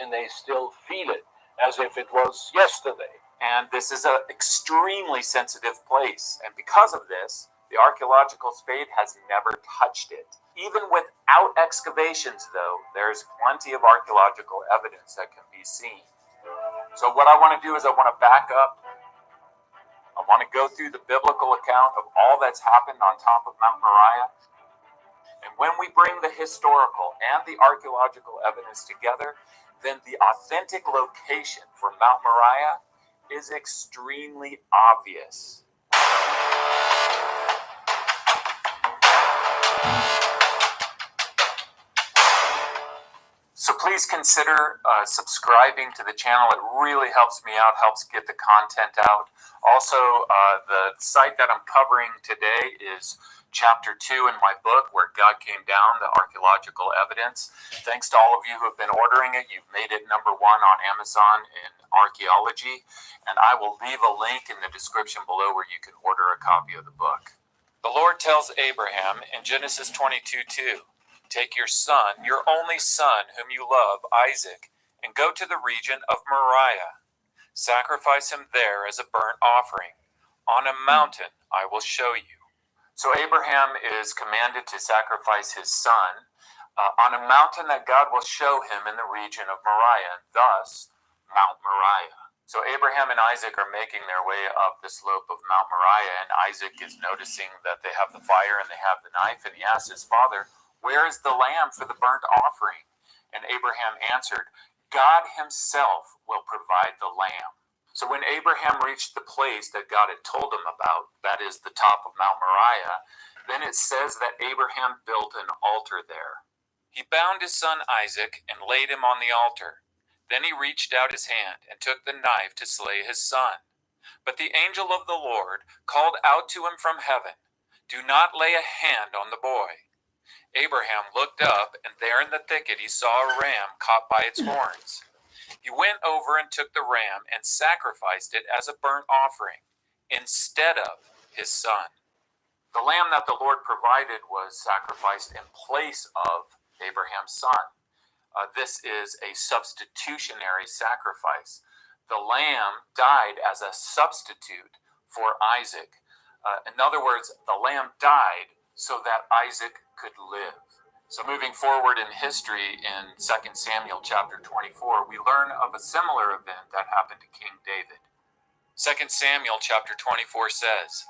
And they still feel it as if it was yesterday. And this is an extremely sensitive place. And because of this, The archaeological spade has never touched it. Even without excavations, though, there's plenty of archaeological evidence that can be seen. So what I want to do is I want to back up. I want to go through the biblical account of all that's happened on top of Mount Moriah. And when we bring the historical and the archaeological evidence together, then the authentic location for Mount Moriah is extremely obvious. So please consider subscribing to the channel. It really helps me out, helps get the content out. Also, the site that I'm covering today is chapter 2 in my book, Where God Came Down, the Archaeological Evidence. Thanks to all of you who have been ordering it. You've made it #1 on Amazon in archaeology. And I will leave a link in the description below where you can order a copy of the book. The Lord tells Abraham in Genesis 22:2, "Take your son, your only son, whom you love, Isaac, and go to the region of Moriah. Sacrifice him there as a burnt offering. On a mountain I will show you." So Abraham is commanded to sacrifice his son on a mountain that God will show him in the region of Moriah, thus Mount Moriah. So Abraham and Isaac are making their way up the slope of Mount Moriah, and Isaac is noticing that they have the fire and they have the knife, and he asks his father, "Where is the lamb for the burnt offering?" And Abraham answered, "God himself will provide the lamb." So when Abraham reached the place that God had told him about, that is the top of Mount Moriah, then it says that Abraham built an altar there. He bound his son Isaac and laid him on the altar. Then he reached out his hand and took the knife to slay his son. But the angel of the Lord called out to him from heaven, "Do not lay a hand on the boy." Abraham looked up, and there in the thicket he saw a ram caught by its horns. He went over and took the ram and sacrificed it as a burnt offering instead of his son. The lamb that the Lord provided was sacrificed in place of Abraham's son. This is a substitutionary sacrifice. The lamb died as a substitute for Isaac. In other words, the lamb died so that Isaac could live. So moving forward in history in 2 Samuel chapter 24, we learn of a similar event that happened to King David. 2 Samuel chapter 24 says,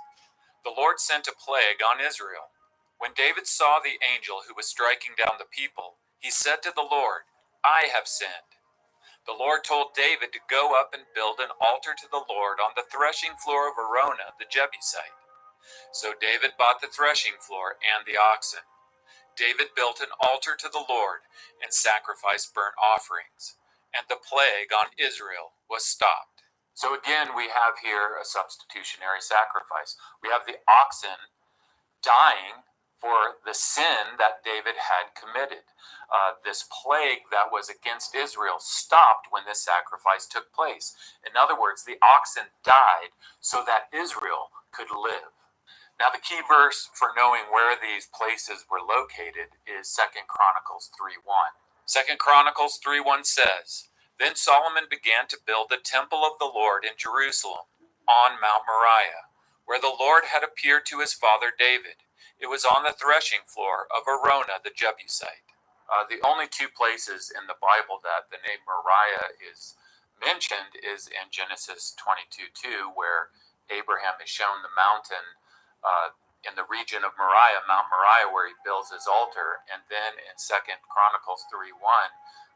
"The Lord sent a plague on Israel. When David saw the angel who was striking down the people, he said to the Lord, 'I have sinned.' The Lord told David to go up and build an altar to the Lord on the threshing floor of Araunah the Jebusite. So David bought the threshing floor and the oxen. David built an altar to the Lord and sacrificed burnt offerings, and the plague on Israel was stopped." So again, we have here a substitutionary sacrifice. We have the oxen dying for the sin that David had committed. This plague that was against Israel stopped when this sacrifice took place. In other words, the oxen died so that Israel could live. Now, the key verse for knowing where these places were located is 2 Chronicles 3:1. 2 Chronicles 3:1 says, "Then Solomon began to build the temple of the Lord in Jerusalem on Mount Moriah, where the Lord had appeared to his father David. It was on the threshing floor of Araunah the Jebusite." The only two places in the Bible that the name Moriah is mentioned is in Genesis 22:2, where Abraham is shown the mountain in the region of Moriah, Mount Moriah, where he builds his altar. And then in 2 Chronicles 3:1,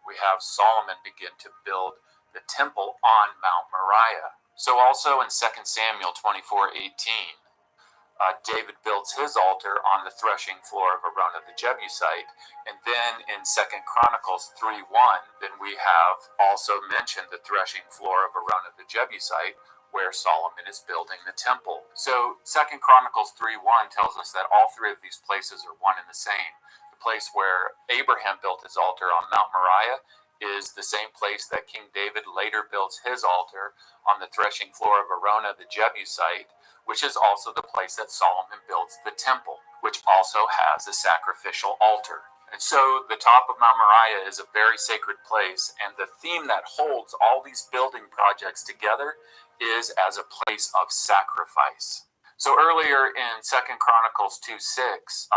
we have Solomon begin to build the temple on Mount Moriah. So also in 2 Samuel 24:18, David builds his altar on the threshing floor of Araunah the Jebusite. And then in 2 Chronicles 3:1, then we have also mentioned the threshing floor of Araunah the Jebusite, where Solomon is building the temple. So 2 Chronicles 3:1 tells us that all three of these places are one and the same. The place where Abraham built his altar on Mount Moriah is the same place that King David later builds his altar on the threshing floor of Araunah the Jebusite, which is also the place that Solomon builds the temple, which also has a sacrificial altar. And so the top of Mount Moriah is a very sacred place, and the theme that holds all these building projects together is as a place of sacrifice. So earlier in 2 Chronicles 2:6,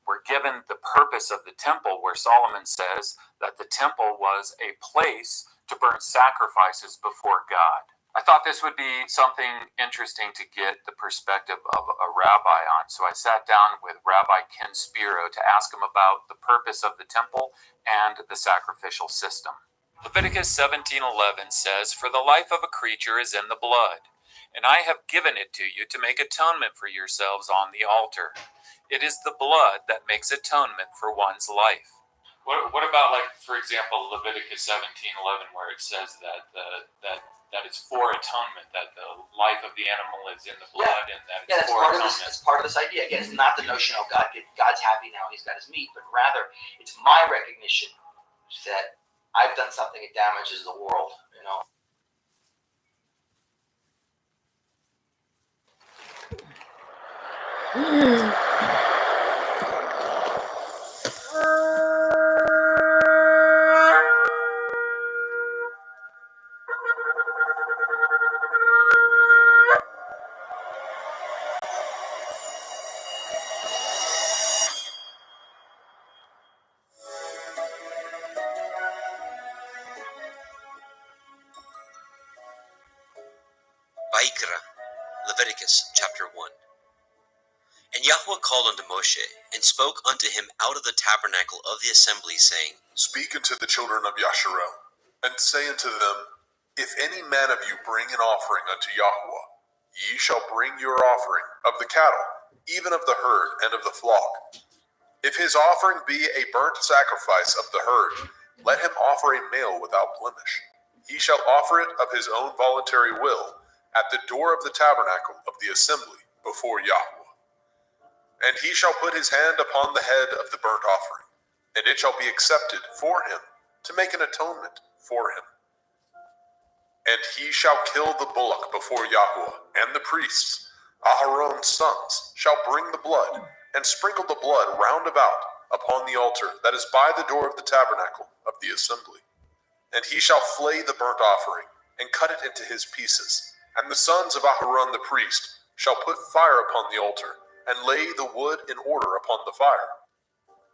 we're given the purpose of the temple, where Solomon says that the temple was a place to burn sacrifices before God. I thought this would be something interesting to get the perspective of a rabbi on. So I sat down with Rabbi Ken Spiro to ask him about the purpose of the temple and the sacrificial system. Leviticus 17:11 says, "For the life of a creature is in the blood, and I have given it to you to make atonement for yourselves on the altar. It is the blood that makes atonement for one's life." What about, like, for example, Leviticus 17:11, where it says that that it's for atonement, that the life of the animal is in the blood, and that it's that's for part of atonement? this. It's part of this idea. Again, it's not the notion of God's happy now; He's got His meat, but rather it's my recognition that I've done something that damages the world. Vayikra, Leviticus chapter 1. And Yahweh called unto Moshe, and spoke unto him out of the tabernacle of the assembly, saying, Speak unto the children of Yasharel, and say unto them, If any man of you bring an offering unto Yahweh, ye shall bring your offering of the cattle, even of the herd and of the flock. If his offering be a burnt sacrifice of the herd, let him offer a male without blemish. He shall offer it of his own voluntary will, at the door of the tabernacle of the assembly before Yahweh. And he shall put his hand upon the head of the burnt offering, and it shall be accepted for him to make an atonement for him. And he shall kill the bullock before Yahweh, and the priests, Aharon's sons, shall bring the blood, and sprinkle the blood round about upon the altar that is by the door of the tabernacle of the assembly. And he shall flay the burnt offering, and cut it into his pieces. And the sons of Aharon the priest shall put fire upon the altar, and lay the wood in order upon the fire.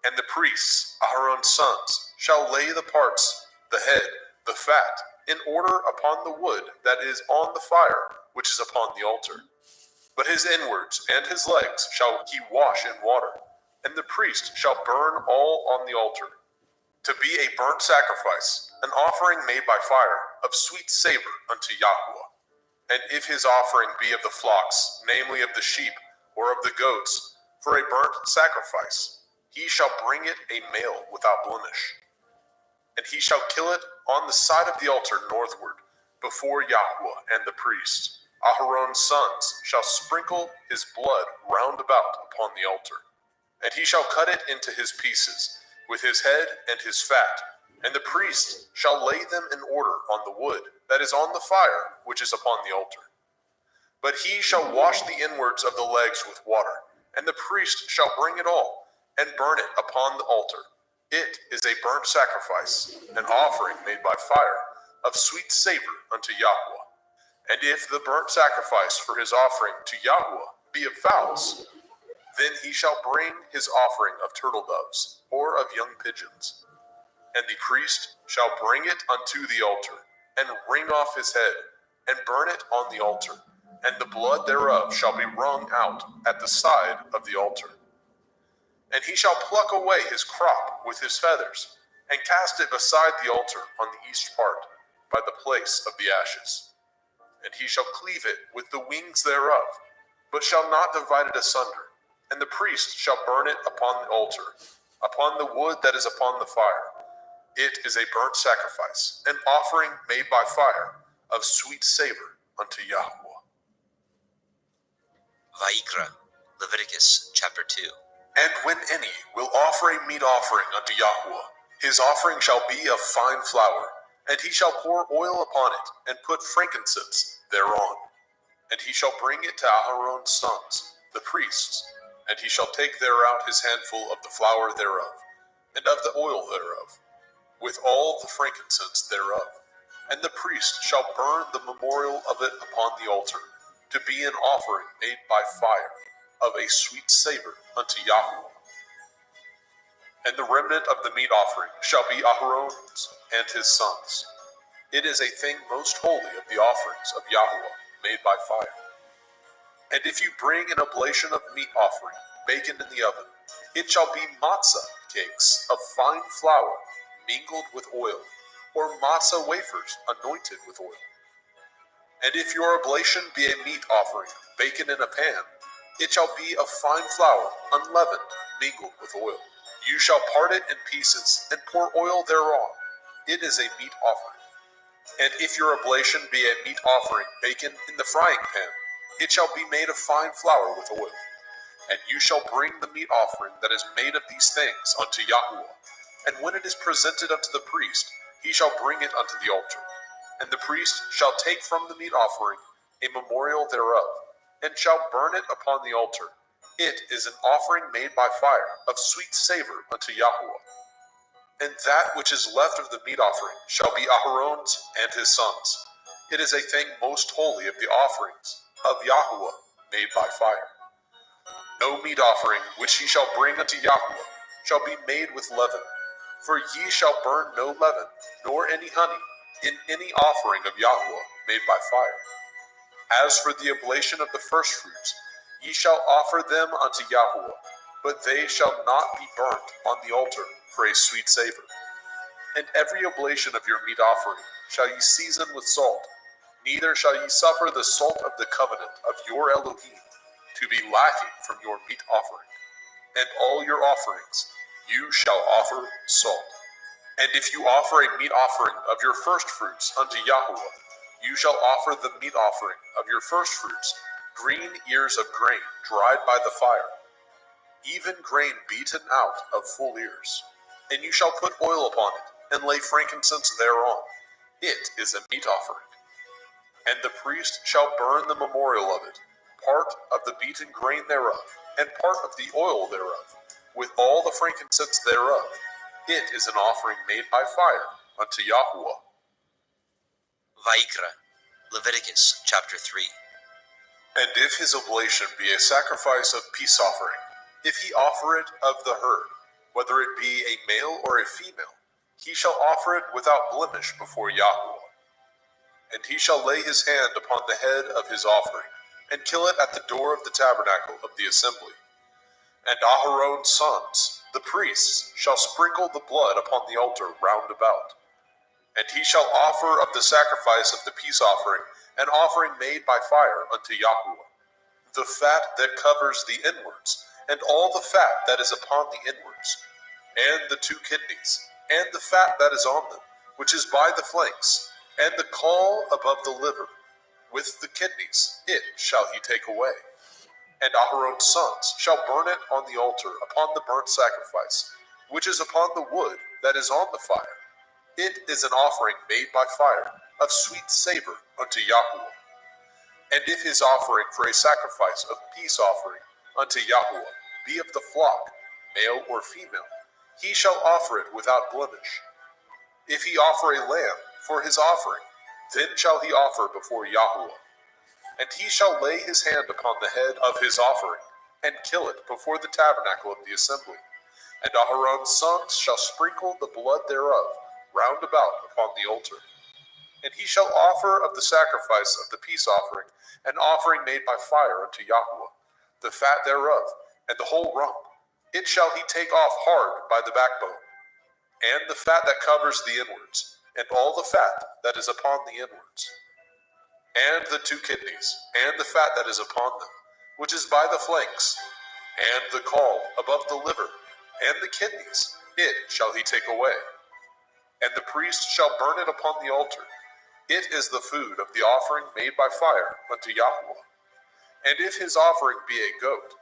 And the priests, Aharon's sons, shall lay the parts, the head, the fat, in order upon the wood that is on the fire, which is upon the altar. But his inwards and his legs shall he wash in water, and the priest shall burn all on the altar, to be a burnt sacrifice, an offering made by fire, of sweet savor unto Yahweh. And if his offering be of the flocks, namely of the sheep, or of the goats, for a burnt sacrifice, he shall bring it a male without blemish. And he shall kill it on the side of the altar northward, before Yahweh and the priest. Aharon's sons shall sprinkle his blood round about upon the altar. And he shall cut it into his pieces, with his head and his fat, and the priest shall lay them in order on the wood that is on the fire, which is upon the altar. But he shall wash the inwards of the legs with water, and the priest shall bring it all, and burn it upon the altar. It is a burnt sacrifice, an offering made by fire, of sweet savor unto Yahweh. And if the burnt sacrifice for his offering to Yahweh be of fowls, then he shall bring his offering of turtle doves, or of young pigeons. And the priest shall bring it unto the altar, and wring off his head, and burn it on the altar, and the blood thereof shall be wrung out at the side of the altar. And he shall pluck away his crop with his feathers, and cast it beside the altar on the east part, by the place of the ashes. And he shall cleave it with the wings thereof, but shall not divide it asunder. And the priest shall burn it upon the altar, upon the wood that is upon the fire. It is a burnt sacrifice, an offering made by fire, of sweet savor unto Yahweh. Vayikra, Leviticus chapter 2. And when any will offer a meat offering unto Yahweh, his offering shall be of fine flour, and he shall pour oil upon it, and put frankincense thereon. And he shall bring it to Aharon's sons, the priests, and he shall take thereout his handful of the flour thereof, and of the oil thereof, with all the frankincense thereof. And the priest shall burn the memorial of it upon the altar, to be an offering made by fire, of a sweet savor unto Yahweh. And the remnant of the meat offering shall be Aharon's and his sons. It is a thing most holy of the offerings of Yahweh made by fire. And if you bring an oblation of meat offering, baconed in the oven, it shall be matzah cakes of fine flour mingled with oil, or matzah wafers anointed with oil. And if your oblation be a meat offering, baconed in a pan, it shall be of fine flour, unleavened, mingled with oil. You shall part it in pieces, and pour oil thereon. It is a meat offering. And if your oblation be a meat offering, baconed in the frying pan, it shall be made of fine flour with oil. And you shall bring the meat offering that is made of these things unto Yahweh. And when it is presented unto the priest, he shall bring it unto the altar. And the priest shall take from the meat offering a memorial thereof, and shall burn it upon the altar. It is an offering made by fire, of sweet savor unto Yahweh. And that which is left of the meat offering shall be Aharon's and his sons. It is a thing most holy of the offerings of Yahweh made by fire. No meat offering which ye shall bring unto Yahweh shall be made with leaven, for ye shall burn no leaven, nor any honey, in any offering of Yahweh made by fire. As for the oblation of the firstfruits, ye shall offer them unto Yahweh, but they shall not be burnt on the altar for a sweet savor. And every oblation of your meat offering shall ye season with salt, neither shall ye suffer the salt of the covenant of your Elohim to be lacking from your meat offering. And all your offerings you shall offer salt. And if you offer a meat offering of your firstfruits unto Yahweh, you shall offer the meat offering of your firstfruits, green ears of grain dried by the fire, even grain beaten out of full ears. And you shall put oil upon it, and lay frankincense thereon. It is a meat offering. And the priest shall burn the memorial of it, part of the beaten grain thereof, and part of the oil thereof, with all the frankincense thereof. It is an offering made by fire unto Yahweh. Vaikra, Leviticus chapter 3. And if his oblation be a sacrifice of peace offering, if he offer it of the herd, whether it be a male or a female, he shall offer it without blemish before Yahweh. And he shall lay his hand upon the head of his offering, and kill it at the door of the tabernacle of the assembly. And Aharon's sons, the priests, shall sprinkle the blood upon the altar round about. And he shall offer of the sacrifice of the peace offering an offering made by fire unto Yahweh, the fat that covers the inwards, and all the fat that is upon the inwards, and the 2 kidneys, and the fat that is on them, which is by the flanks, and the caul above the liver, with the kidneys, it shall he take away. And Aharon's sons shall burn it on the altar upon the burnt sacrifice, which is upon the wood that is on the fire. It is an offering made by fire, of sweet savor unto Yahweh. And if his offering for a sacrifice of peace offering unto Yahweh be of the flock, male or female, he shall offer it without blemish. If he offer a lamb for his offering, then shall he offer before Yahweh. And he shall lay his hand upon the head of his offering, and kill it before the tabernacle of the assembly. And Aharon's sons shall sprinkle the blood thereof round about upon the altar. And he shall offer of the sacrifice of the peace offering an offering made by fire unto Yahweh, the fat thereof, and the whole rump. It shall he take off hard by the backbone, and the fat that covers the inwards, and all the fat that is upon the inwards, and the 2 kidneys, and the fat that is upon them, which is by the flanks, and the caul above the liver, and the kidneys, it shall he take away. And the priest shall burn it upon the altar. It is the food of the offering made by fire unto Yahweh. And if his offering be a goat,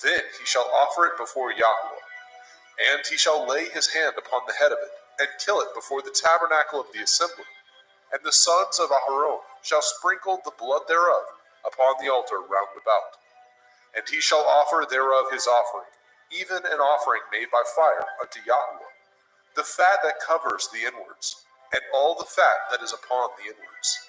then he shall offer it before Yahweh. And he shall lay his hand upon the head of it, and kill it before the tabernacle of the assembly. And the sons of Aharon shall sprinkle the blood thereof upon the altar round about. And he shall offer thereof his offering, even an offering made by fire unto Yahweh, the fat that covers the inwards, and all the fat that is upon the inwards,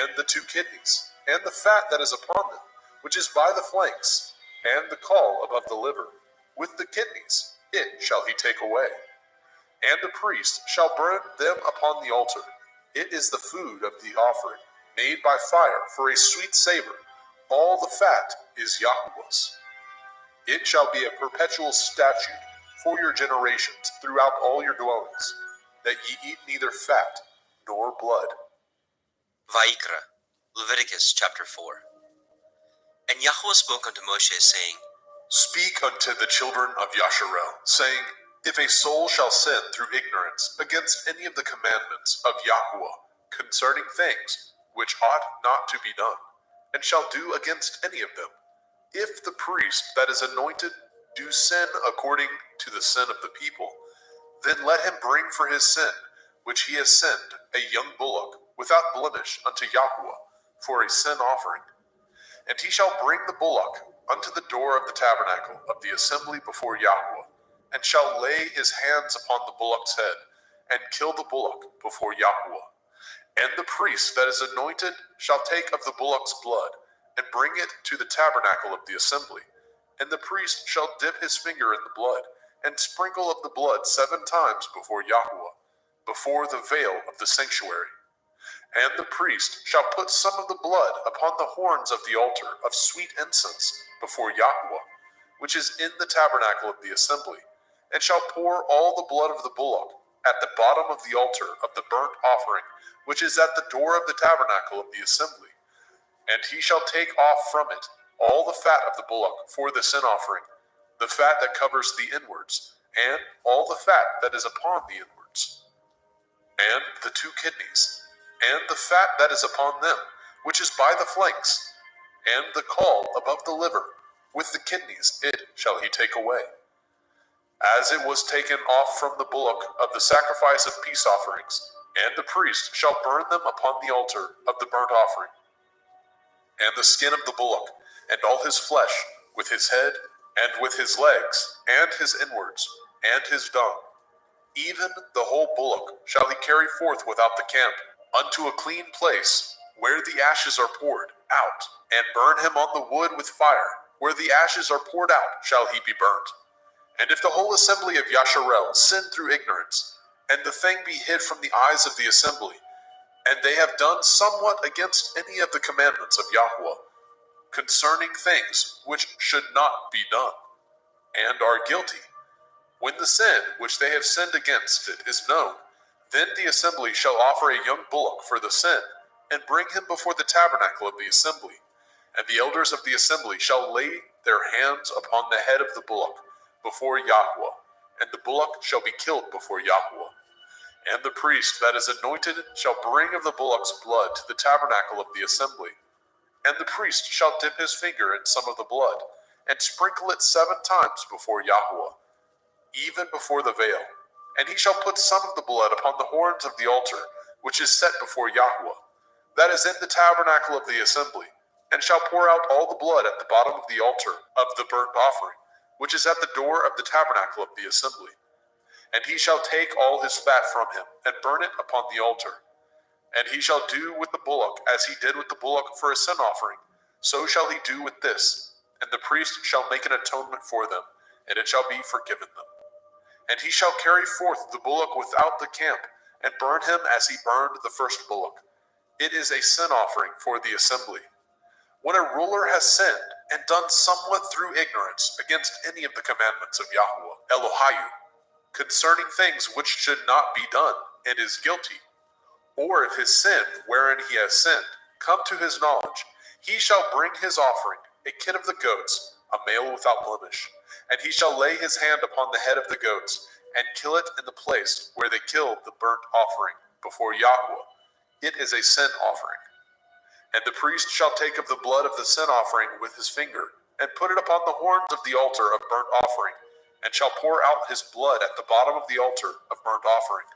and the 2 kidneys, and the fat that is upon them, which is by the flanks, and the caul above the liver, with the kidneys, it shall he take away. And the priest shall burn them upon the altar. It is the food of the offering, made by fire for a sweet savor. All the fat is Yahweh's. It shall be a perpetual statute for your generations throughout all your dwellings, that ye eat neither fat nor blood. Vayikra, Leviticus chapter 4. And Yahweh spoke unto Moshe, saying, Speak unto the children of Yasharel, saying, If a soul shall sin through ignorance against any of the commandments of Yahweh concerning things which ought not to be done, and shall do against any of them, if the priest that is anointed do sin according to the sin of the people, then let him bring for his sin, which he has sinned, a young bullock, without blemish unto Yahweh, for a sin offering. And he shall bring the bullock unto the door of the tabernacle of the assembly before Yahweh, and shall lay his hands upon the bullock's head, and kill the bullock before Yahweh. And the priest that is anointed shall take of the bullock's blood, and bring it to the tabernacle of the assembly. And the priest shall dip his finger in the blood, and sprinkle of the blood 7 times before Yahweh, before the veil of the sanctuary. And the priest shall put some of the blood upon the horns of the altar of sweet incense before Yahweh, which is in the tabernacle of the assembly, and shall pour all the blood of the bullock at the bottom of the altar of the burnt offering, which is at the door of the tabernacle of the assembly. And he shall take off from it all the fat of the bullock for the sin offering, the fat that covers the inwards, and all the fat that is upon the inwards, and the 2 kidneys, and the fat that is upon them, which is by the flanks, and the caul above the liver, with the kidneys, it shall he take away. As it was taken off from the bullock of the sacrifice of peace offerings, and the priest shall burn them upon the altar of the burnt offering. And the skin of the bullock, and all his flesh, with his head, and with his legs, and his inwards, and his dung, even the whole bullock shall he carry forth without the camp, unto a clean place, where the ashes are poured out, and burn him on the wood with fire. Where the ashes are poured out shall he be burnt. And if the whole assembly of Yasharel sin through ignorance, and the thing be hid from the eyes of the assembly, and they have done somewhat against any of the commandments of Yahweh, concerning things which should not be done, and are guilty, when the sin which they have sinned against it is known, then the assembly shall offer a young bullock for the sin, and bring him before the tabernacle of the assembly. And the elders of the assembly shall lay their hands upon the head of the bullock before Yahweh, and the bullock shall be killed before Yahweh. And the priest that is anointed shall bring of the bullock's blood to the tabernacle of the assembly. And the priest shall dip his finger in some of the blood, and sprinkle it 7 times before Yahweh, even before the veil. And he shall put some of the blood upon the horns of the altar, which is set before Yahweh, that is in the tabernacle of the assembly, and shall pour out all the blood at the bottom of the altar of the burnt offering, which is at the door of the tabernacle of the assembly. And he shall take all his fat from him, and burn it upon the altar. And he shall do with the bullock as he did with the bullock for a sin offering, so shall he do with this. And the priest shall make an atonement for them, and it shall be forgiven them. And he shall carry forth the bullock without the camp, and burn him as he burned the first bullock. It is a sin offering for the assembly. When a ruler has sinned, and done somewhat through ignorance against any of the commandments of Yahweh, Elohiah, concerning things which should not be done, and is guilty, or if his sin, wherein he has sinned, come to his knowledge, he shall bring his offering, a kid of the goats, a male without blemish, and he shall lay his hand upon the head of the goats, and kill it in the place where they killed the burnt offering before Yahweh. It is a sin offering. And the priest shall take of the blood of the sin offering with his finger, and put it upon the horns of the altar of burnt offering, and shall pour out his blood at the bottom of the altar of burnt offering.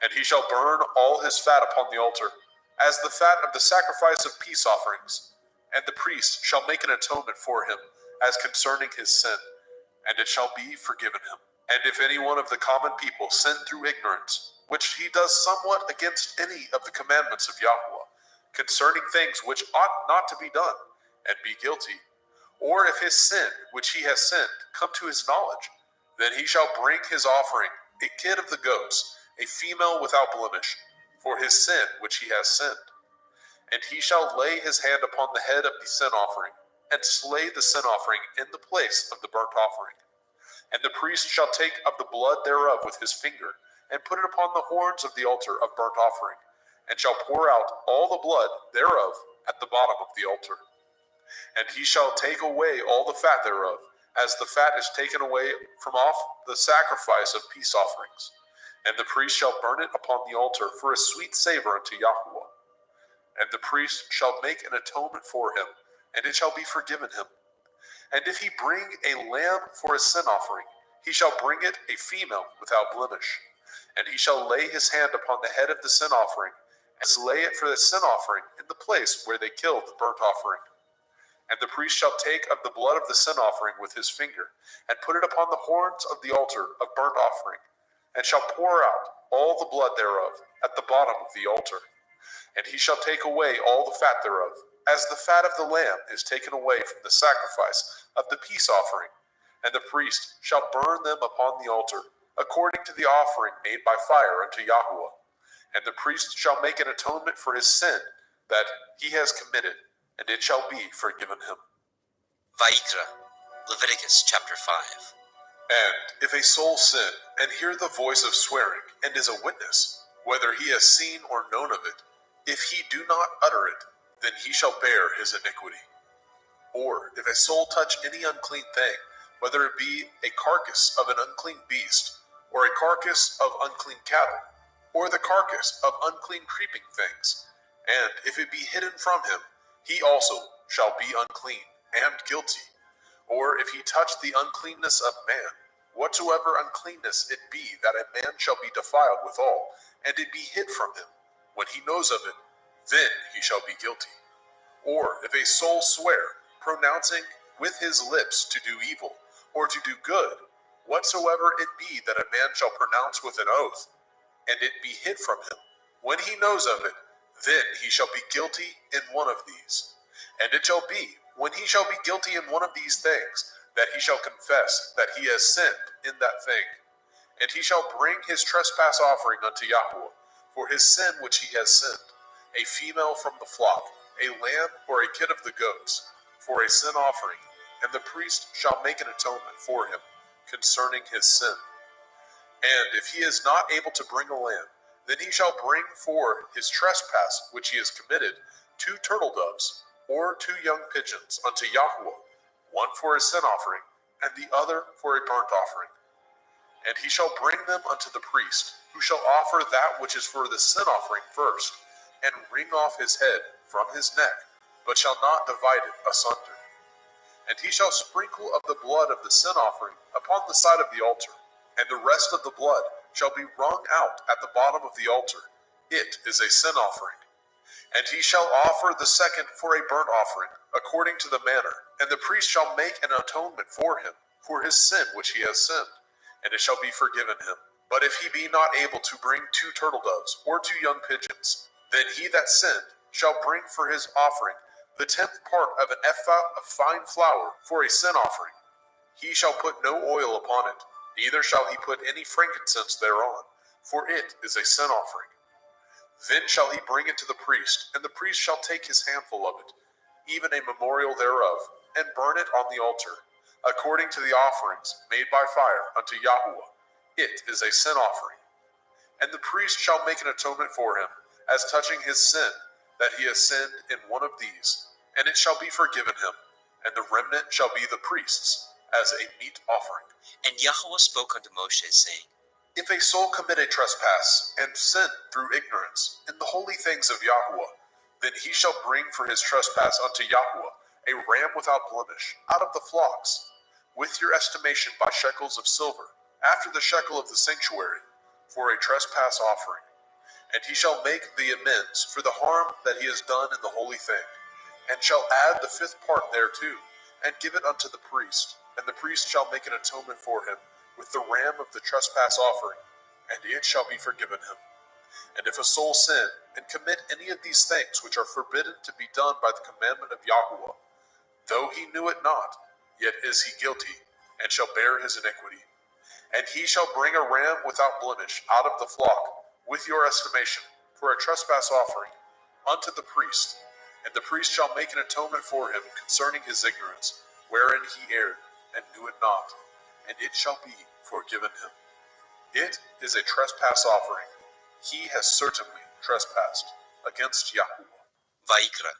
And he shall burn all his fat upon the altar, as the fat of the sacrifice of peace offerings. And the priest shall make an atonement for him, as concerning his sin, and it shall be forgiven him. And if any one of the common people sin through ignorance, which he does somewhat against any of the commandments of Yahweh, concerning things which ought not to be done, and be guilty. Or if his sin, which he has sinned, come to his knowledge, then he shall bring his offering, a kid of the goats, a female without blemish, for his sin which he has sinned. And he shall lay his hand upon the head of the sin offering, and slay the sin offering in the place of the burnt offering. And the priest shall take of the blood thereof with his finger, and put it upon the horns of the altar of burnt offering, and shall pour out all the blood thereof at the bottom of the altar. And he shall take away all the fat thereof, as the fat is taken away from off the sacrifice of peace offerings. And the priest shall burn it upon the altar for a sweet savor unto Yahweh. And the priest shall make an atonement for him, and it shall be forgiven him. And if he bring a lamb for a sin offering, he shall bring it a female without blemish. And he shall lay his hand upon the head of the sin offering, and slay it for the sin offering in the place where they killed the burnt offering. And the priest shall take of the blood of the sin offering with his finger, and put it upon the horns of the altar of burnt offering, and shall pour out all the blood thereof at the bottom of the altar. And he shall take away all the fat thereof, as the fat of the lamb is taken away from the sacrifice of the peace offering. And the priest shall burn them upon the altar, according to the offering made by fire unto Yahweh. And the priest shall make an atonement for his sin that he has committed, and it shall be forgiven him. Vayikra, Leviticus chapter 5. And if a soul sin, and hear the voice of swearing, and is a witness, whether he has seen or known of it, if he do not utter it, then he shall bear his iniquity. Or if a soul touch any unclean thing, whether it be a carcass of an unclean beast, or a carcass of unclean cattle, or the carcass of unclean creeping things, and if it be hidden from him, he also shall be unclean and guilty. Or if he touch the uncleanness of man, whatsoever uncleanness it be, that a man shall be defiled withal, and it be hid from him, when he knows of it, then he shall be guilty. Or if a soul swear, pronouncing with his lips to do evil, or to do good, whatsoever it be that a man shall pronounce with an oath, and it be hid from him, when he knows of it, then he shall be guilty in one of these. And it shall be, when he shall be guilty in one of these things, that he shall confess that he has sinned in that thing. And he shall bring his trespass offering unto Yahweh, for his sin which he has sinned, a female from the flock, a lamb or a kid of the goats, for a sin offering, and the priest shall make an atonement for him concerning his sin. And if he is not able to bring a lamb, then he shall bring for his trespass which he has committed 2 turtle doves, or 2 young pigeons unto Yahweh, one for a sin offering, and the other for a burnt offering. And he shall bring them unto the priest, who shall offer that which is for the sin offering first, and wring off his head from his neck, but shall not divide it asunder. And he shall sprinkle of the blood of the sin offering upon the side of the altar, and the rest of the blood shall be wrung out at the bottom of the altar. It is a sin offering. And he shall offer the second for a burnt offering, according to the manner, and the priest shall make an atonement for him, for his sin which he has sinned, and it shall be forgiven him. But if he be not able to bring 2 turtle doves, or 2 young pigeons, then he that sinned shall bring for his offering the 10th part of an ephah of fine flour for a sin offering. He shall put no oil upon it, neither shall he put any frankincense thereon, for it is a sin offering. Then shall he bring it to the priest, and the priest shall take his handful of it, even a memorial thereof, and burn it on the altar, according to the offerings made by fire unto Yahweh. It is a sin offering. And the priest shall make an atonement for him, as touching his sin, that he has sinned in one of these, and it shall be forgiven him, and the remnant shall be the priest's, as a meat offering. And Yahweh spoke unto Moshe, saying, If a soul commit a trespass, and sin through ignorance, in the holy things of Yahweh, then he shall bring for his trespass unto Yahweh a ram without blemish, out of the flocks, with your estimation by shekels of silver, after the shekel of the sanctuary, for a trespass offering. And he shall make the amends for the harm that he has done in the holy thing, and shall add the 5th part thereto, and give it unto the priest, and the priest shall make an atonement for him with the ram of the trespass offering, and it shall be forgiven him. And if a soul sin, and commit any of these things which are forbidden to be done by the commandment of Yahuwah, though he knew it not, yet is he guilty, and shall bear his iniquity. And he shall bring a ram without blemish out of the flock, with your estimation, for a trespass offering, unto the priest. And the priest shall make an atonement for him concerning his ignorance, wherein he erred, and knew it not, and it shall be forgiven him. It is a trespass offering. He has certainly trespassed against Yahuwah. Vayikra,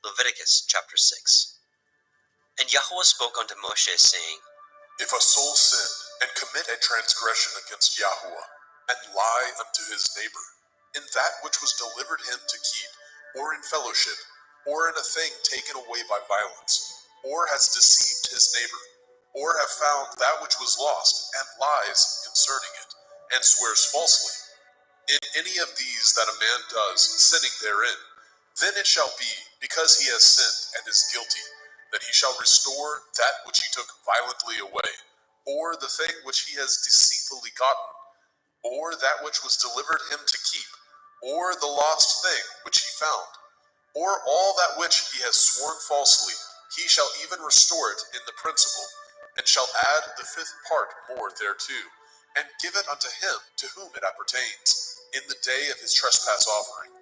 Leviticus chapter 6. And Yahuwah spoke unto Moshe, saying, If a soul sin and commit a transgression against Yahuwah, and lie unto his neighbor, in that which was delivered him to keep, or in fellowship, or in a thing taken away by violence, or has deceived his neighbor, or have found that which was lost, and lies concerning it, and swears falsely, in any of these that a man does, sinning therein, then it shall be, because he has sinned and is guilty, that he shall restore that which he took violently away, or the thing which he has deceitfully gotten, or that which was delivered him to keep, or the lost thing which he found, or all that which he has sworn falsely, he shall even restore it in the principal, and shall add the fifth part more thereto, and give it unto him to whom it appertains, in the day of his trespass offering.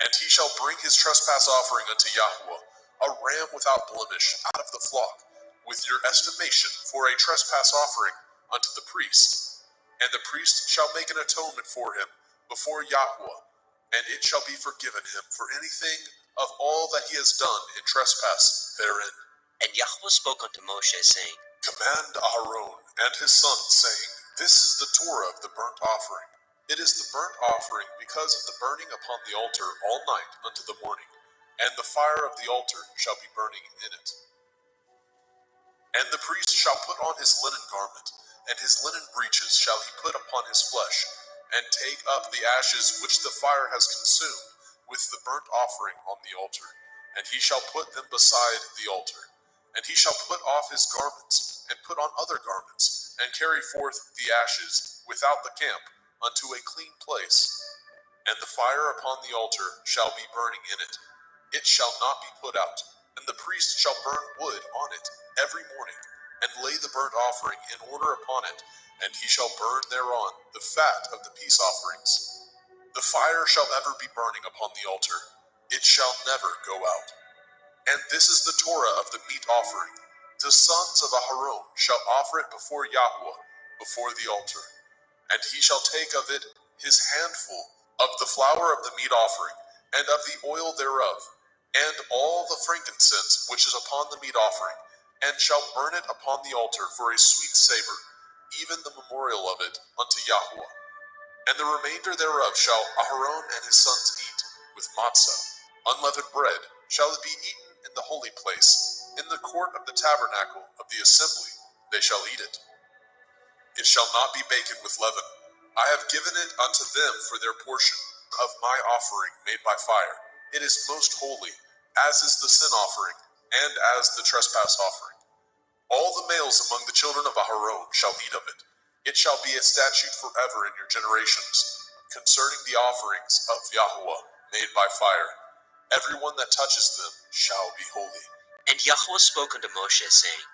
And he shall bring his trespass offering unto Yahuwah, a ram without blemish out of the flock, with your estimation for a trespass offering unto the priest. And the priest shall make an atonement for him before Yahuwah, and it shall be forgiven him for anything of all that he has done in trespass therein. And Yahuwah spoke unto Moshe, saying, Command Aaron and his sons, saying, This is the Torah of the burnt offering. It is the burnt offering because of the burning upon the altar all night unto the morning, and the fire of the altar shall be burning in it. And the priest shall put on his linen garment, and his linen breeches shall he put upon his flesh, and take up the ashes which the fire has consumed with the burnt offering on the altar, and he shall put them beside the altar. And he shall put off his garments, and put on other garments, and carry forth the ashes without the camp unto a clean place. And the fire upon the altar shall be burning in it. It shall not be put out. And the priest shall burn wood on it every morning, and lay the burnt offering in order upon it, and he shall burn thereon the fat of the peace offerings. The fire shall ever be burning upon the altar. It shall never go out. And this is the Torah of the meat offering. The sons of Aharon shall offer it before Yahuwah, before the altar. And he shall take of it his handful of the flour of the meat offering, and of the oil thereof, and all the frankincense which is upon the meat offering, and shall burn it upon the altar for a sweet savor, even the memorial of it unto Yahuwah. And the remainder thereof shall Aharon and his sons eat, with matzah, unleavened bread, shall it be eaten in the holy place, in the court of the tabernacle of the assembly, they shall eat it. It shall not be baken with leaven. I have given it unto them for their portion of my offering made by fire. It is most holy, as is the sin offering, and as the trespass offering. All the males among the children of Aharon shall eat of it. It shall be a statute forever in your generations, concerning the offerings of Yahuwah made by fire. Everyone that touches them shall be holy. And Yahuwah spoke unto Moshe, saying,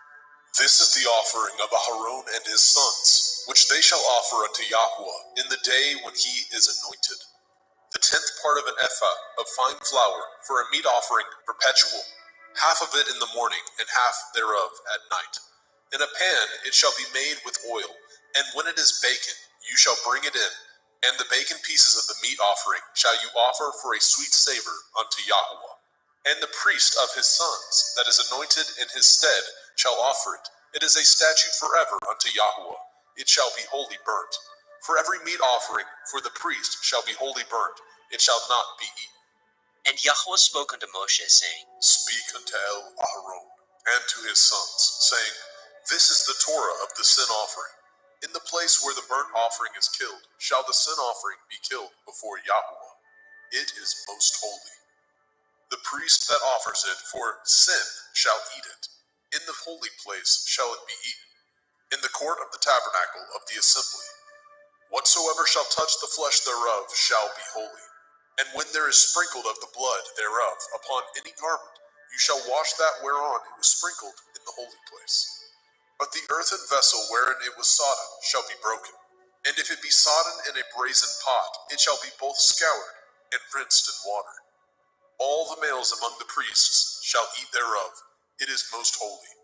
This is the offering of Aharon and his sons, which they shall offer unto Yahuwah in the day when he is anointed. The 10th part of an ephah of fine flour for a meat offering perpetual, half of it in the morning, and half thereof at night. In a pan it shall be made with oil, and when it is baken, you shall bring it in, and the baken pieces of the meat offering shall you offer for a sweet savor unto Yahuwah. And the priest of his sons, that is anointed in his stead, shall offer it. It is a statute forever unto Yahuwah. It shall be wholly burnt. For every meat offering for the priest shall be wholly burnt. It shall not be eaten. And Yahuwah spoke unto Moshe, saying, Speak unto Aharon and to his sons, saying, This is the Torah of the sin offering. In the place where the burnt offering is killed, shall the sin offering be killed before Yahuwah. It is most holy. The priest that offers it for sin shall eat it. In the holy place shall it be eaten, in the court of the tabernacle of the assembly. Whatsoever shall touch the flesh thereof shall be holy. And when there is sprinkled of the blood thereof upon any garment, you shall wash that whereon it was sprinkled in the holy place. But the earthen vessel wherein it was sodden shall be broken. And if it be sodden in a brazen pot, it shall be both scoured and rinsed in water. All the males among the priests shall eat thereof. It is most holy.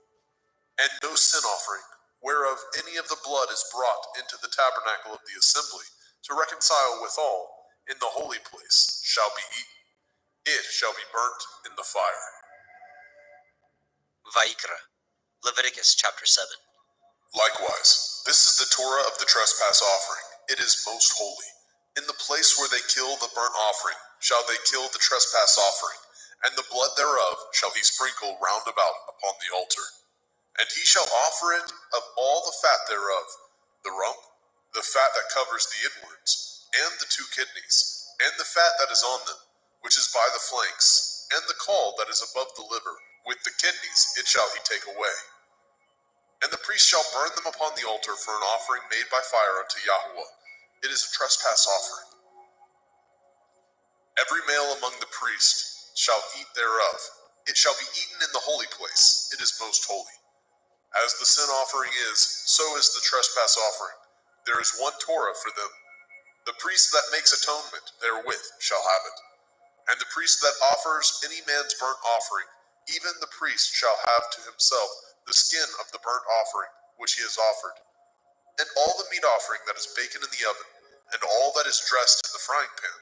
And no sin offering, whereof any of the blood is brought into the tabernacle of the assembly, to reconcile withal in the holy place, shall be eaten. It shall be burnt in the fire. Vaikra, Leviticus chapter 7. Likewise, this is the Torah of the trespass offering. It is most holy. In the place where they kill the burnt offering, shall they kill the trespass offering, and the blood thereof shall he sprinkle round about upon the altar. And he shall offer it of all the fat thereof, the rump, the fat that covers the inwards, and the 2 kidneys, and the fat that is on them, which is by the flanks, and the caul that is above the liver, with the kidneys it shall he take away. And the priest shall burn them upon the altar for an offering made by fire unto Yahweh. It is a trespass offering. Every male among the priests shall eat thereof. It shall be eaten in the holy place. It is most holy. As the sin offering is, so is the trespass offering. There is one Torah for them. The priest that makes atonement therewith shall have it. And the priest that offers any man's burnt offering, even the priest shall have to himself the skin of the burnt offering which he has offered. And all the meat offering that is baken in the oven, and all that is dressed in the frying pan,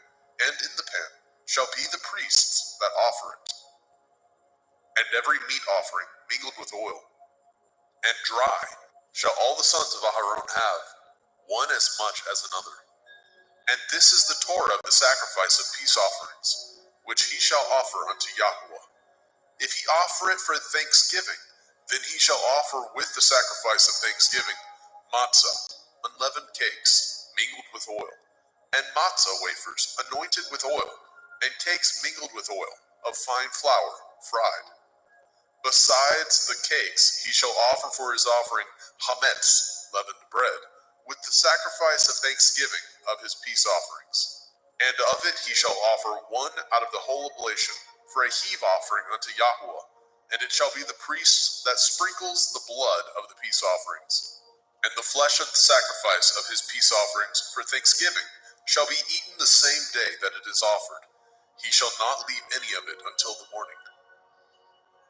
and in the pan, shall be the priest's that offer it. And every meat offering mingled with oil, and dry, shall all the sons of Aharon have, one as much as another. And this is the Torah of the sacrifice of peace offerings, which he shall offer unto Yahweh. If he offer it for thanksgiving, then he shall offer with the sacrifice of thanksgiving matzah, unleavened cakes, mingled with oil, and matzah wafers, anointed with oil, and cakes mingled with oil, of fine flour, fried. Besides the cakes, he shall offer for his offering hametz, leavened bread, with the sacrifice of thanksgiving of his peace offerings. And of it he shall offer one out of the whole oblation, for a heave offering unto Yahweh, and it shall be the priest that sprinkles the blood of the peace offerings. And the flesh of the sacrifice of his peace offerings for thanksgiving shall be eaten the same day that it is offered. He shall not leave any of it until the morning.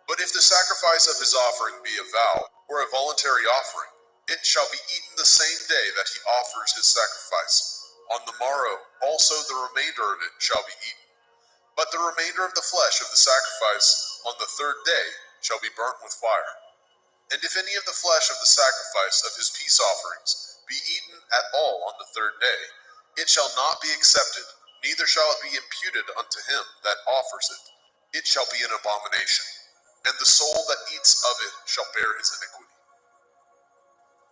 But if the sacrifice of his offering be a vow, or a voluntary offering, it shall be eaten the same day that he offers his sacrifice. On the morrow also the remainder of it shall be eaten. But the remainder of the flesh of the sacrifice on the 3rd day shall be burnt with fire. And if any of the flesh of the sacrifice of his peace offerings be eaten at all on the 3rd day, it shall not be accepted, neither shall it be imputed unto him that offers it. It shall be an abomination, and the soul that eats of it shall bear his iniquity.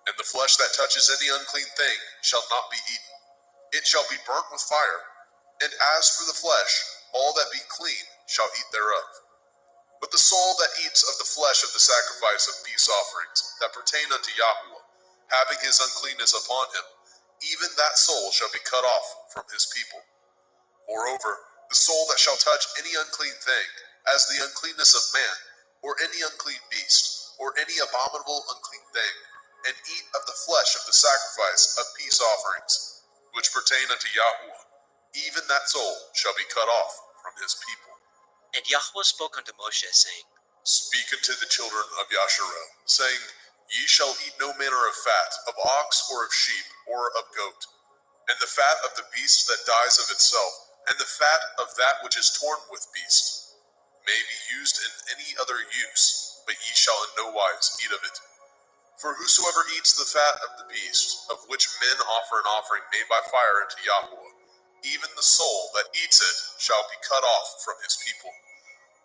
And the flesh that touches any unclean thing shall not be eaten. It shall be burnt with fire. And as for the flesh, all that be clean shall eat thereof. But the soul that eats of the flesh of the sacrifice of peace offerings that pertain unto Yahweh, having his uncleanness upon him, even that soul shall be cut off from his people. Moreover, the soul that shall touch any unclean thing, as the uncleanness of man, or any unclean beast, or any abominable unclean thing, and eat of the flesh of the sacrifice of peace offerings, which pertain unto Yahweh, even that soul shall be cut off from his people. And Yahweh spoke unto Moshe, saying, Speak unto the children of Yasharel, saying, Ye shall eat no manner of fat, of ox, or of sheep, or of goat, and the fat of the beast that dies of itself, and the fat of that which is torn with beast, may be used in any other use, but ye shall in no wise eat of it. For whosoever eats the fat of the beast, of which men offer an offering made by fire unto Yahweh, even the soul that eats it shall be cut off from his people.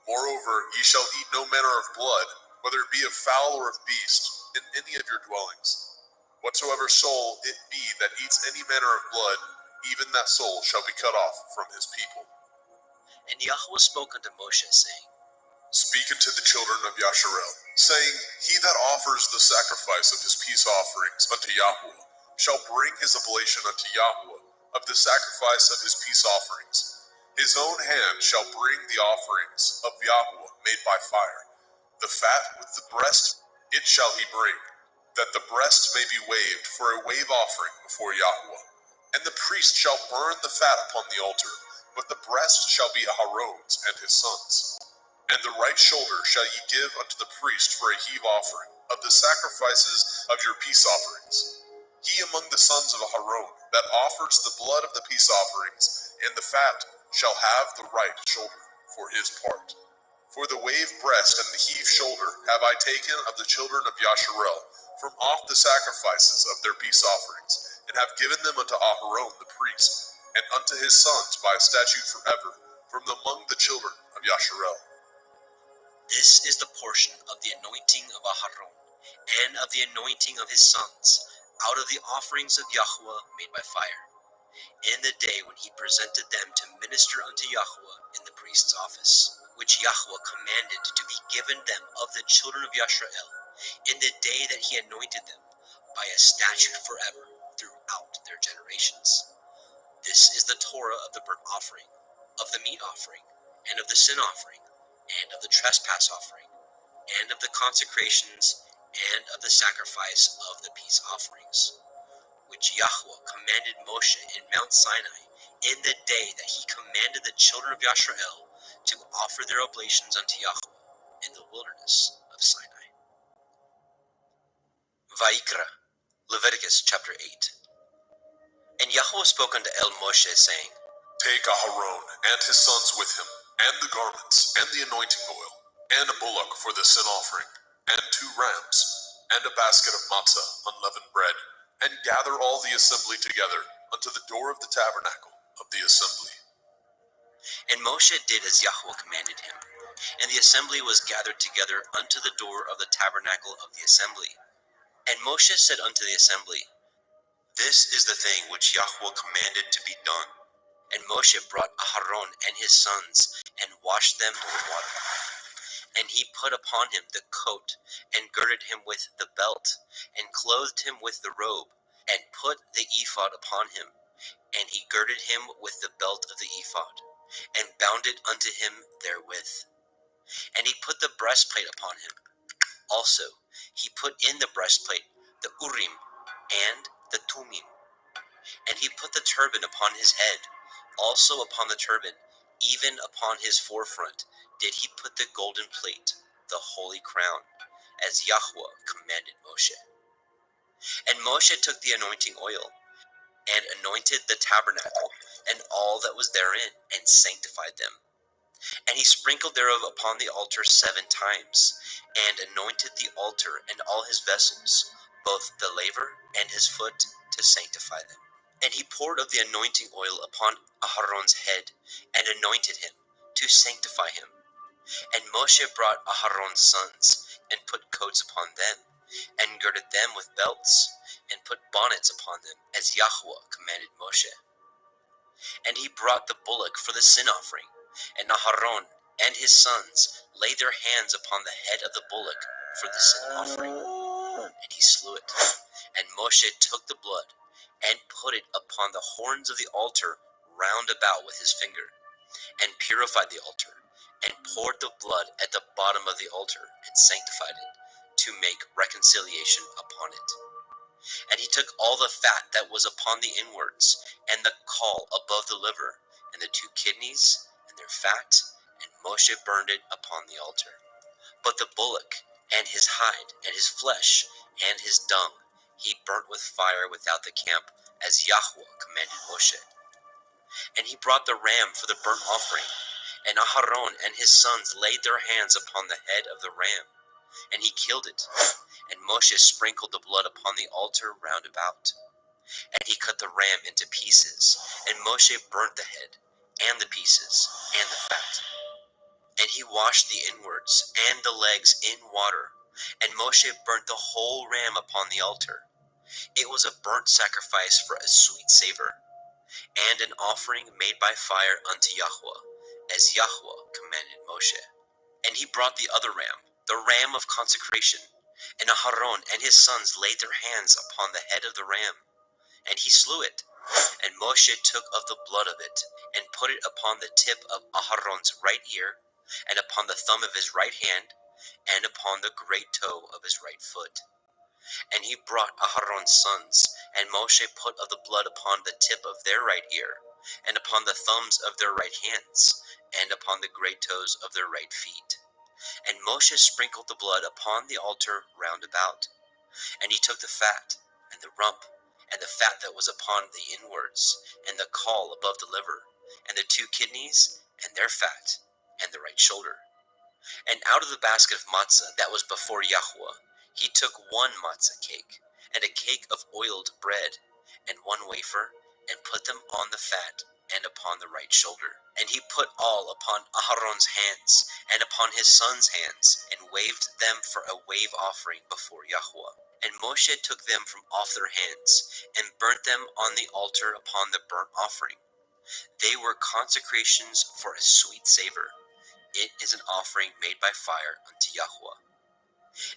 Moreover, ye shall eat no manner of blood, whether it be of fowl or of beast, in any of your dwellings. Whatsoever soul it be that eats any manner of blood, even that soul shall be cut off from his people. And Yahweh spoke unto Moshe, saying, Speak unto the children of Yasharel, saying, He that offers the sacrifice of his peace offerings unto Yahweh shall bring his oblation unto Yahweh of the sacrifice of his peace offerings. His own hand shall bring the offerings of Yahweh made by fire. The fat with the breast, it shall he bring, that the breast may be waved for a wave offering before Yahweh. And the priest shall burn the fat upon the altar, but the breast shall be Aharon's and his sons'. And the right shoulder shall ye give unto the priest for a heave offering of the sacrifices of your peace offerings. He among the sons of Aharon that offers the blood of the peace offerings and the fat shall have the right shoulder for his part. For the wave breast and the heave shoulder have I taken of the children of Yasharel from off the sacrifices of their peace offerings, and have given them unto Aharon the priest, and unto his sons by a statute forever, from among the children of Yasharel. This is the portion of the anointing of Aharon, and of the anointing of his sons, out of the offerings of Yahweh made by fire, in the day when he presented them to minister unto Yahweh in the priest's office, which Yahweh commanded to be given them of the children of Yasharel, in the day that he anointed them, by a statute forever throughout their generations. This is the Torah of the burnt offering, of the meat offering, and of the sin offering, and of the trespass offering, and of the consecrations, and of the sacrifice of the peace offerings, which Yahweh commanded Moshe in Mount Sinai, in the day that he commanded the children of Yasharel to offer their oblations unto Yahweh in the wilderness of Sinai. Vayikra, Leviticus chapter 8. And Yahweh spoke unto Moshe, saying, Take Aharon and his sons with him, and the garments, and the anointing oil, and a bullock for the sin offering, and 2 rams, and a basket of matzah, unleavened bread, and gather all the assembly together unto the door of the tabernacle of the assembly. And Moshe did as Yahweh commanded him, and the assembly was gathered together unto the door of the tabernacle of the assembly. And Moshe said unto the assembly, This is the thing which Yahweh commanded to be done. And Moshe brought Aharon and his sons, and washed them with water. And he put upon him the coat, and girded him with the belt, and clothed him with the robe, and put the ephod upon him. And he girded him with the belt of the ephod, and bound it unto him therewith. And he put the breastplate upon him. Also he put in the breastplate the Urim and the Tumim. And he put the turban upon his head. Also upon the turban, even upon his forefront, did he put the golden plate, the holy crown, as Yahweh commanded Moshe. And Moshe took the anointing oil, and anointed the tabernacle, and all that was therein, and sanctified them. And he sprinkled thereof upon the altar 7 times, and anointed the altar and all his vessels, both the laver and his foot, to sanctify them. And he poured of the anointing oil upon Aharon's head, and anointed him, to sanctify him. And Moshe brought Aharon's sons, and put coats upon them, and girded them with belts, and put bonnets upon them, as Yahweh commanded Moshe. And he brought the bullock for the sin offering, and Aharon and his sons laid their hands upon the head of the bullock for the sin offering, and he slew it. And Moshe took the blood, and put it upon the horns of the altar round about with his finger, and purified the altar, and poured the blood at the bottom of the altar, and sanctified it, to make reconciliation upon it. And he took all the fat that was upon the inwards, and the caul above the liver, and the 2 kidneys, and their fat, and Moshe burned it upon the altar. But the bullock, and his hide, and his flesh, and his dung, he burnt with fire without the camp, as Yahweh commanded Moshe. And he brought the ram for the burnt offering, and Aharon and his sons laid their hands upon the head of the ram, and he killed it. And Moshe sprinkled the blood upon the altar round about. And he cut the ram into pieces, and Moshe burnt the head, and the pieces, and the fat. And he washed the inwards and the legs in water, and Moshe burnt the whole ram upon the altar. It was a burnt sacrifice for a sweet savor, and an offering made by fire unto Yahweh, as Yahweh commanded Moshe. And he brought the other ram, the ram of consecration, and Aharon and his sons laid their hands upon the head of the ram, and he slew it. And Moshe took of the blood of it, and put it upon the tip of Aharon's right ear, and upon the thumb of his right hand, and upon the great toe of his right foot. And he brought Aharon's sons, and Moshe put of the blood upon the tip of their right ear, and upon the thumbs of their right hands, and upon the great toes of their right feet. And Moshe sprinkled the blood upon the altar round about. And he took the fat, and the rump, and the fat that was upon the inwards, and the caul above the liver, and the 2 kidneys, and their fat, and the right shoulder. And out of the basket of matzah that was before Yahweh, he took 1 matzah cake, and a cake of oiled bread, and 1 wafer, and put them on the fat, and upon the right shoulder. And he put all upon Aharon's hands, and upon his sons' hands, and waved them for a wave offering before Yahweh. And Moshe took them from off their hands, and burnt them on the altar upon the burnt offering. They were consecrations for a sweet savor. It is an offering made by fire unto Yahweh.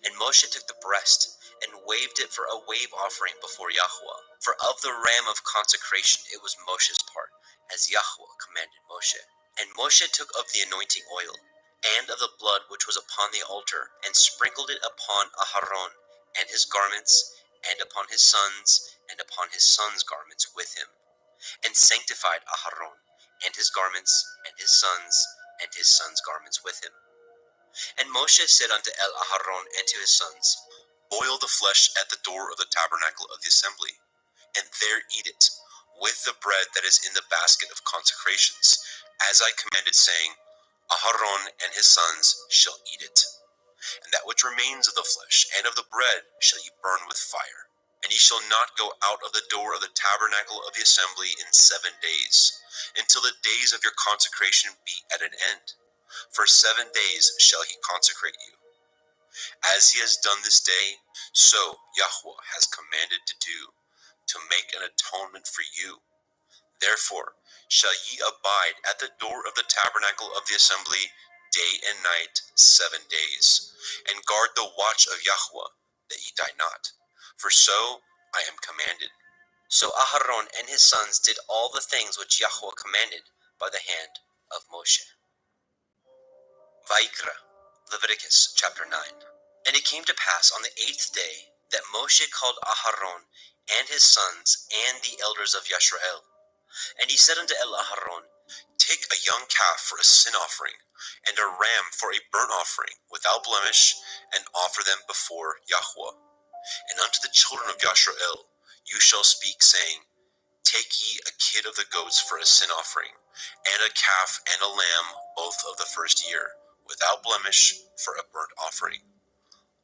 And Moshe took the breast, and waved it for a wave offering before Yahweh. For of the ram of consecration it was Moshe's part, as Yahweh commanded Moshe. And Moshe took of the anointing oil, and of the blood which was upon the altar, and sprinkled it upon Aharon and his garments, and upon his sons, and upon his sons' garments with him, and sanctified Aharon and his garments, and his sons' garments with him. And Moshe said unto Aharon and to his sons, Boil the flesh at the door of the tabernacle of the assembly, and there eat it, with the bread that is in the basket of consecrations, as I commanded, saying, Aharon and his sons shall eat it. And that which remains of the flesh and of the bread shall ye burn with fire. And ye shall not go out of the door of the tabernacle of the assembly in 7 days, until the days of your consecration be at an end. For 7 days shall he consecrate you. As he has done this day, so Yahweh has commanded to do, to make an atonement for you. Therefore shall ye abide at the door of the tabernacle of the assembly day and night 7 days, and guard the watch of Yahweh, that ye die not. For so I am commanded. So Aharon and his sons did all the things which Yahweh commanded by the hand of Moshe. Vaikra, Leviticus chapter 9. And it came to pass on the 8th day that Moshe called Aharon and his sons and the elders of Yisrael. And he said unto Aharon, Take a young calf for a sin offering, and a ram for a burnt offering, without blemish, and offer them before Yahweh. And unto the children of Yisrael you shall speak, saying, Take ye a kid of the goats for a sin offering, and a calf and a lamb, both of the first year, without blemish, for a burnt offering.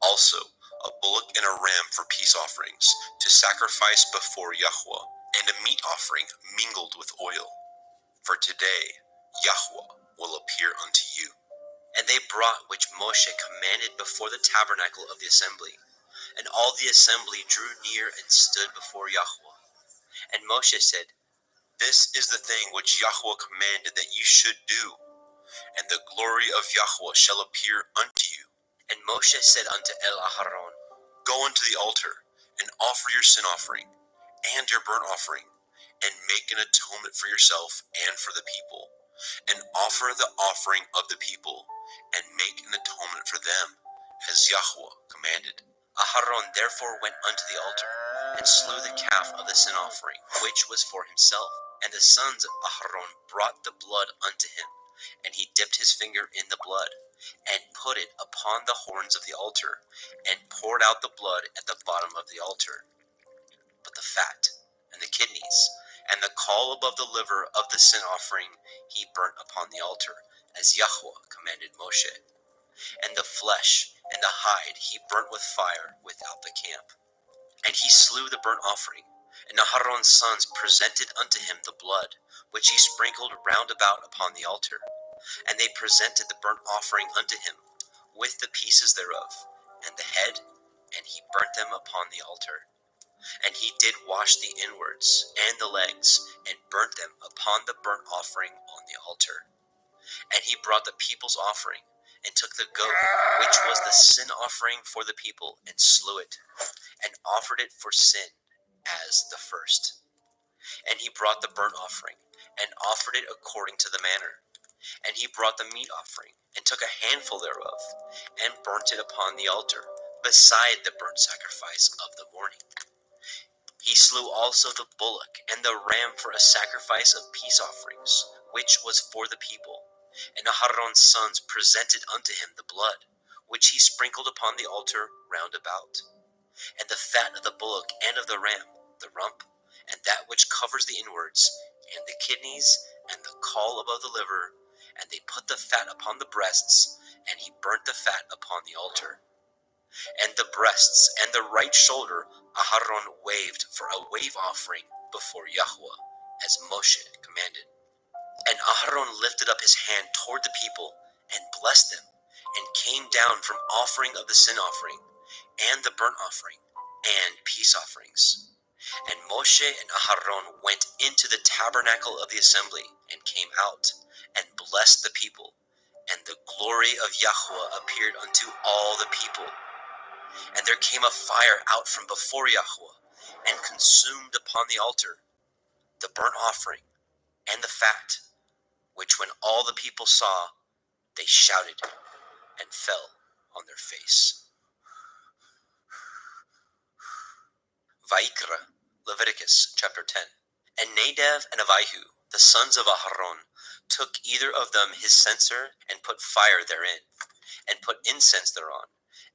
Also a bullock and a ram for peace offerings, to sacrifice before Yahweh, and a meat offering mingled with oil. For today Yahweh will appear unto you. And they brought which Moshe commanded before the tabernacle of the assembly. And all the assembly drew near and stood before Yahweh. And Moshe said, This is the thing which Yahweh commanded that you should do, and the glory of Yahweh shall appear unto you. And Moshe said unto Aharon, Go unto the altar, and offer your sin offering, and your burnt offering, and make an atonement for yourself and for the people, and offer the offering of the people, and make an atonement for them, as Yahweh commanded. Aharon therefore went unto the altar, and slew the calf of the sin offering, which was for himself. And the sons of Aharon brought the blood unto him, and he dipped his finger in the blood, and put it upon the horns of the altar, and poured out the blood at the bottom of the altar. But the fat, and the kidneys, and the caul above the liver of the sin offering he burnt upon the altar, as Yahweh commanded Moshe. And the flesh and the hide he burnt with fire without the camp. And he slew the burnt offering, and Aharon's sons presented unto him the blood, which he sprinkled round about upon the altar. And they presented the burnt offering unto him, with the pieces thereof, and the head, and he burnt them upon the altar. And he did wash the inwards and the legs, and burnt them upon the burnt offering on the altar. And he brought the people's offering, and took the goat, which was the sin offering for the people, and slew it, and offered it for sin as the first. And he brought the burnt offering, and offered it according to the manner. And he brought the meat offering, and took a handful thereof, and burnt it upon the altar, beside the burnt sacrifice of the morning. He slew also the bullock and the ram for a sacrifice of peace offerings, which was for the people. And Aharon's sons presented unto him the blood, which he sprinkled upon the altar round about. And the fat of the bullock and of the ram, the rump, and that which covers the inwards, and the kidneys, and the caul above the liver, and they put the fat upon the breasts, and he burnt the fat upon the altar. And the breasts and the right shoulder Aharon waved for a wave offering before Yahweh, as Moshe commanded. And Aharon lifted up his hand toward the people, and blessed them, and came down from offering of the sin offering, and the burnt offering, and peace offerings. And Moshe and Aharon went into the tabernacle of the assembly, and came out, and blessed the people. And the glory of Yahweh appeared unto all the people. And there came a fire out from before Yahweh, and consumed upon the altar the burnt offering and the fat, which when all the people saw, they shouted and fell on their face. Vaikra, Leviticus chapter 10. And Nadab and Abihu, the sons of Aharon, took either of them his censer, and put fire therein, and put incense thereon,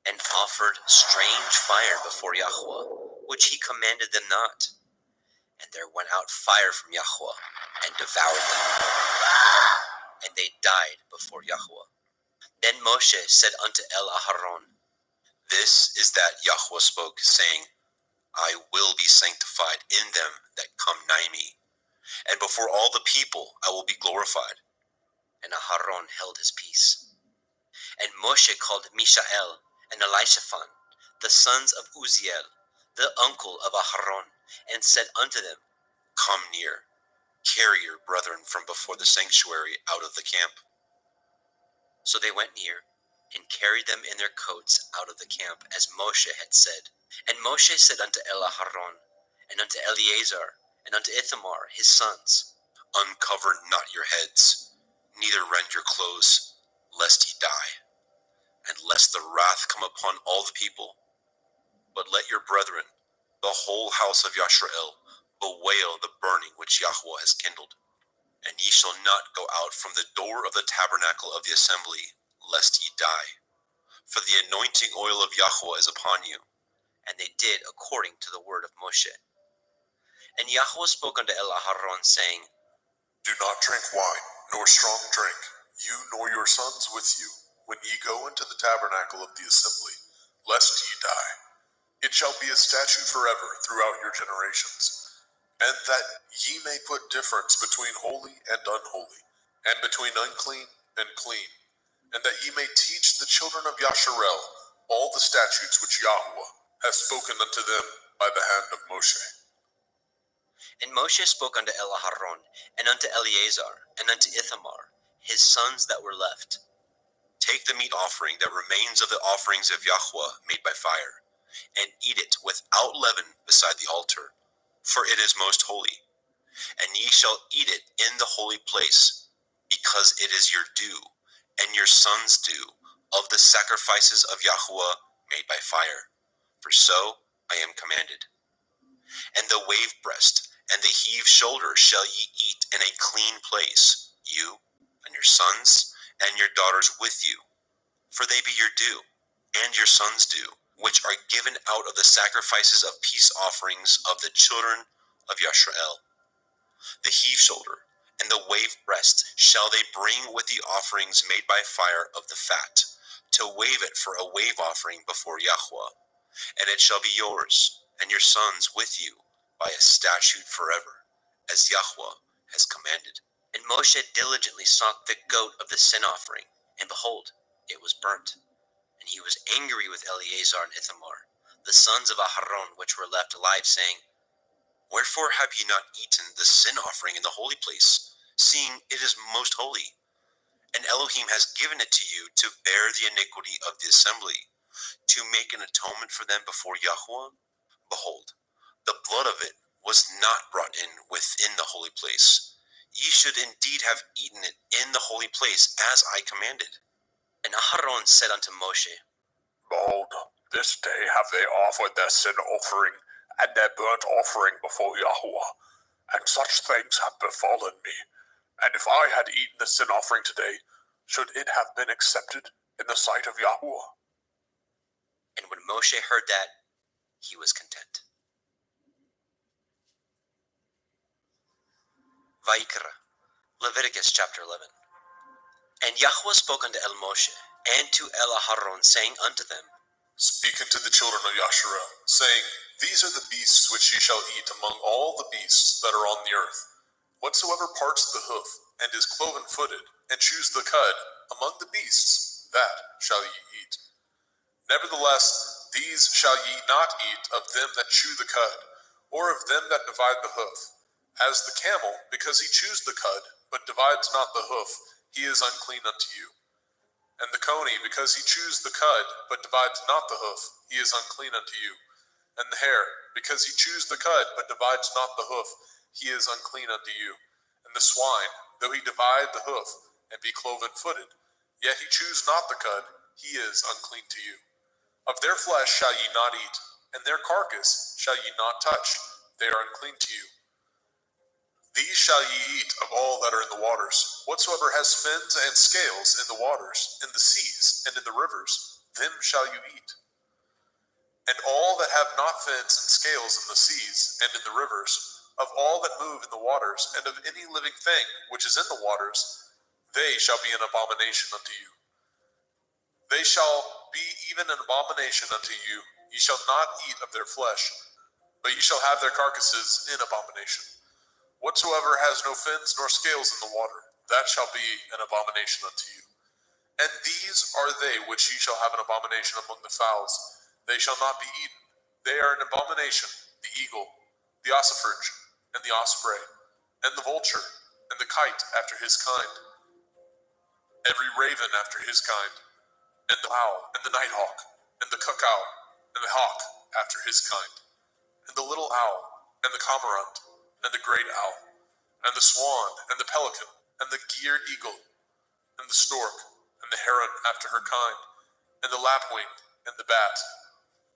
and offered strange fire before Yahweh, which he commanded them not. And there went out fire from Yahweh, and devoured them, and they died before Yahweh. Then Moshe said unto Aharon, This is that Yahweh spoke, saying, I will be sanctified in them that come nigh me, and before all the people I will be glorified. And Aharon held his peace. And Moshe called Mishael and Elishaphan, the sons of Uzziel, the uncle of Aharon, and said unto them, Come near, carry your brethren from before the sanctuary out of the camp. So they went near, and carried them in their coats out of the camp, as Moshe had said. And Moshe said unto Aharon, and unto Eleazar, and unto Ithamar his sons, Uncover not your heads, neither rend your clothes, lest ye die, and lest the wrath come upon all the people. But let your brethren, the whole house of Yashrael, bewail the burning which Yahweh has kindled. And ye shall not go out from the door of the tabernacle of the assembly, lest ye die. For the anointing oil of Yahweh is upon you. And they did according to the word of Moshe. And Yahweh spoke unto Aharon, saying, Do not drink wine, nor strong drink, you nor your sons with you, when ye go into the tabernacle of the assembly, lest ye die. It shall be a statute forever throughout your generations, and that ye may put difference between holy and unholy, and between unclean and clean, and that ye may teach the children of Yasharel all the statutes which Yahweh has spoken unto them by the hand of Moshe. And Moshe spoke unto Aharon, and unto Eleazar, and unto Ithamar, his sons that were left, Take the meat offering that remains of the offerings of Yahweh made by fire, and eat it without leaven beside the altar, for it is most holy. And ye shall eat it in the holy place, because it is your due, and your sons' due, of the sacrifices of Yahweh made by fire. For so I am commanded. And the wave breast and the heave shoulder shall ye eat in a clean place, you and your sons and your daughters with you, for they be your due, and your sons' due, which are given out of the sacrifices of peace offerings of the children of Yashrael. The heave shoulder and the wave breast shall they bring with the offerings made by fire of the fat, to wave it for a wave offering before Yahweh. And it shall be yours, and your sons with you, by a statute forever, as Yahweh has commanded. And Moshe diligently sought the goat of the sin offering, and behold, it was burnt. And he was angry with Eleazar and Ithamar, the sons of Aharon, which were left alive, saying, Wherefore have ye not eaten the sin offering in the holy place, seeing it is most holy? And Elohim has given it to you to bear the iniquity of the assembly, to make an atonement for them before Yahweh? Behold, the blood of it was not brought eaten within the holy place. Ye should indeed have eaten it in the holy place, as I commanded. And Aharon said unto Moshe, Behold, this day have they offered their sin offering and their burnt offering before Yahweh, and such things have befallen me. And if I had eaten the sin offering today, should it have been accepted in the sight of Yahweh? And when Moshe heard that, he was content. Vayikra, Leviticus chapter 11. And Yahweh spoke unto El Moshe, and to El Aharon, saying unto them, Speak unto the children of Yasharel, saying, These are the beasts which ye shall eat among all the beasts that are on the earth. Whatsoever parts the hoof, and is cloven-footed, and chews the cud, among the beasts, that shall ye eat. Nevertheless, these shall ye not eat of them that chew the cud, or of them that divide the hoof. As the camel, because he chews the cud, but divides not the hoof, he is unclean unto you. And the coney, because he chews the cud, but divides not the hoof, he is unclean unto you. And the hare, because he chews the cud, but divides not the hoof, he is unclean unto you. And the swine, though he divide the hoof, and be cloven-footed, yet he chews not the cud, he is unclean to you. Of their flesh shall ye not eat, and their carcass shall ye not touch, they are unclean to you. These shall ye eat of all that are in the waters. Whatsoever has fins and scales in the waters, in the seas, and in the rivers, them shall you eat. And all that have not fins and scales in the seas, and in the rivers, of all that move in the waters, and of any living thing which is in the waters, they shall be an abomination unto you. They shall be even an abomination unto you. Ye shall not eat of their flesh, but ye shall have their carcasses in abomination. Whatsoever has no fins nor scales in the water, that shall be an abomination unto you. And these are they which ye shall have an abomination among the fowls. They shall not be eaten. They are an abomination, the eagle, the ossifrage, and the osprey, and the vulture, and the kite after his kind, every raven after his kind, and the owl, and the nighthawk, and the cuckow, and the hawk after his kind, and the little owl, and the cormorant, and the great owl, and the swan, and the pelican, and the gier eagle, and the stork, and the heron after her kind, and the lapwing, and the bat.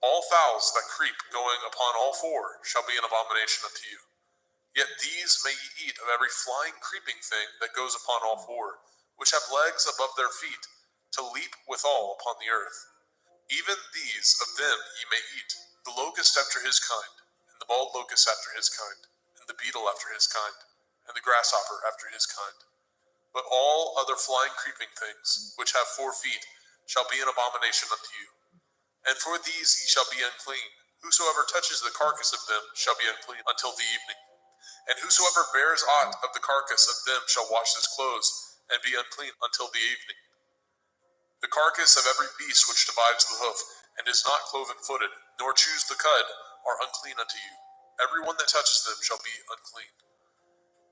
All fowls that creep going upon all four shall be an abomination unto you. Yet these may ye eat of every flying creeping thing that goes upon all four, which have legs above their feet, to leap withal upon the earth. Even these of them ye may eat, the locust after his kind, and the bald locust after his kind, and the beetle after his kind, and the grasshopper after his kind. But all other flying creeping things, which have 4 feet, shall be an abomination unto you. And for these ye shall be unclean. Whosoever touches the carcass of them shall be unclean until the evening. And whosoever bears aught of the carcass of them shall wash his clothes, and be unclean until the evening. The carcass of every beast which divides the hoof, and is not cloven-footed, nor chews the cud, are unclean unto you. Every one that touches them shall be unclean.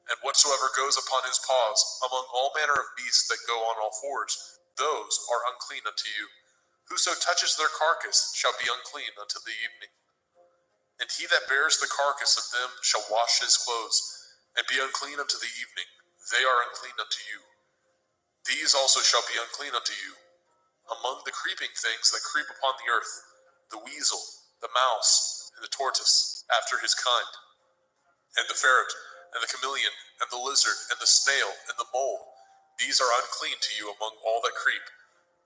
And whatsoever goes upon his paws, among all manner of beasts that go on all fours, those are unclean unto you. Whoso touches their carcass shall be unclean until the evening. And he that bears the carcass of them shall wash his clothes, and be unclean unto the evening. They are unclean unto you. These also shall be unclean unto you. Among the creeping things that creep upon the earth, the weasel, the mouse, and the tortoise, after his kind, and the ferret, and the chameleon, and the lizard, and the snail, and the mole, these are unclean to you among all that creep.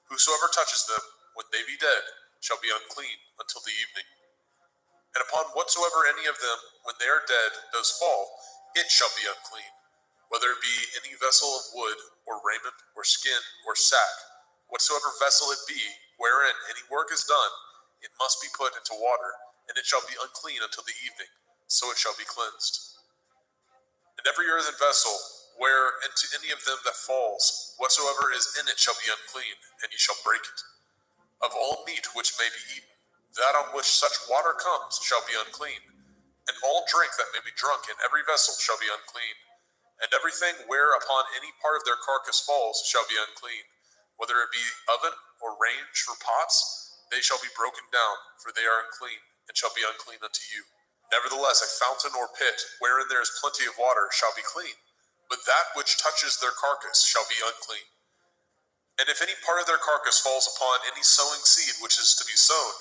Whosoever touches them, when they be dead, shall be unclean until the evening. And upon whatsoever any of them, when they are dead, does fall, it shall be unclean, whether it be any vessel of wood, or raiment, or skin, or sack, whatsoever vessel it be, wherein any work is done, it must be put into water, and it shall be unclean until the evening, so it shall be cleansed. And every earthen vessel, where into any of them that falls, whatsoever is in it shall be unclean, and ye shall break it. Of all meat which may be eaten, that on which such water comes shall be unclean, and all drink that may be drunk in every vessel shall be unclean, and everything whereupon any part of their carcass falls shall be unclean, whether it be oven or range for pots, they shall be broken down, for they are unclean, and shall be unclean unto you. Nevertheless, a fountain or pit, wherein there is plenty of water, shall be clean, but that which touches their carcass shall be unclean. And if any part of their carcass falls upon any sowing seed which is to be sown,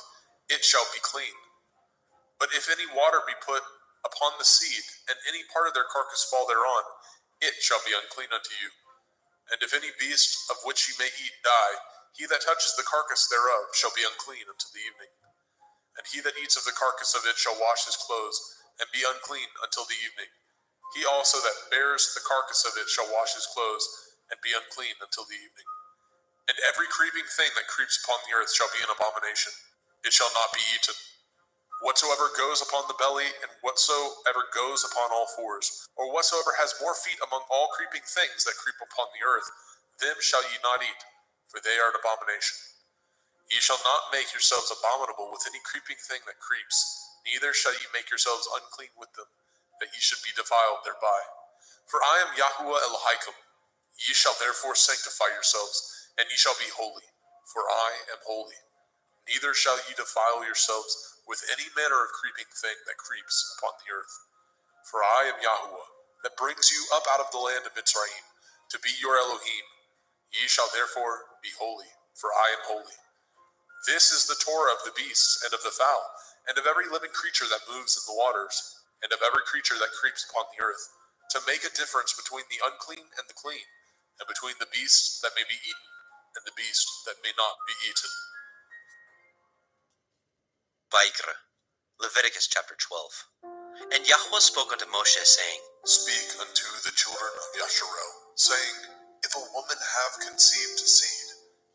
it shall be clean. But if any water be put upon the seed, and any part of their carcass fall thereon, it shall be unclean unto you. And if any beast of which ye may eat die, he that touches the carcass thereof shall be unclean unto the evening. And he that eats of the carcass of it shall wash his clothes, and be unclean until the evening. He also that bears the carcass of it shall wash his clothes, and be unclean until the evening. And every creeping thing that creeps upon the earth shall be an abomination. It shall not be eaten. Whatsoever goes upon the belly, and whatsoever goes upon all fours, or whatsoever has more feet among all creeping things that creep upon the earth, them shall ye not eat, for they are an abomination. Ye shall not make yourselves abominable with any creeping thing that creeps, neither shall ye make yourselves unclean with them, that ye should be defiled thereby. For I am Yahuwah Elohim. Ye shall therefore sanctify yourselves, and ye shall be holy, for I am holy. Neither shall ye defile yourselves with any manner of creeping thing that creeps upon the earth. For I am Yahuwah, that brings you up out of the land of Mitzrayim, to be your Elohim. Ye shall therefore be holy, for I am holy. This is the Torah of the beasts, and of the fowl, and of every living creature that moves in the waters, and of every creature that creeps upon the earth, to make a difference between the unclean and the clean, and between the beast that may be eaten, and the beast that may not be eaten. Vaikra, Leviticus chapter 12. And Yahweh spoke unto Moshe, saying, Speak unto the children of Yasharel, saying, If a woman have conceived seed,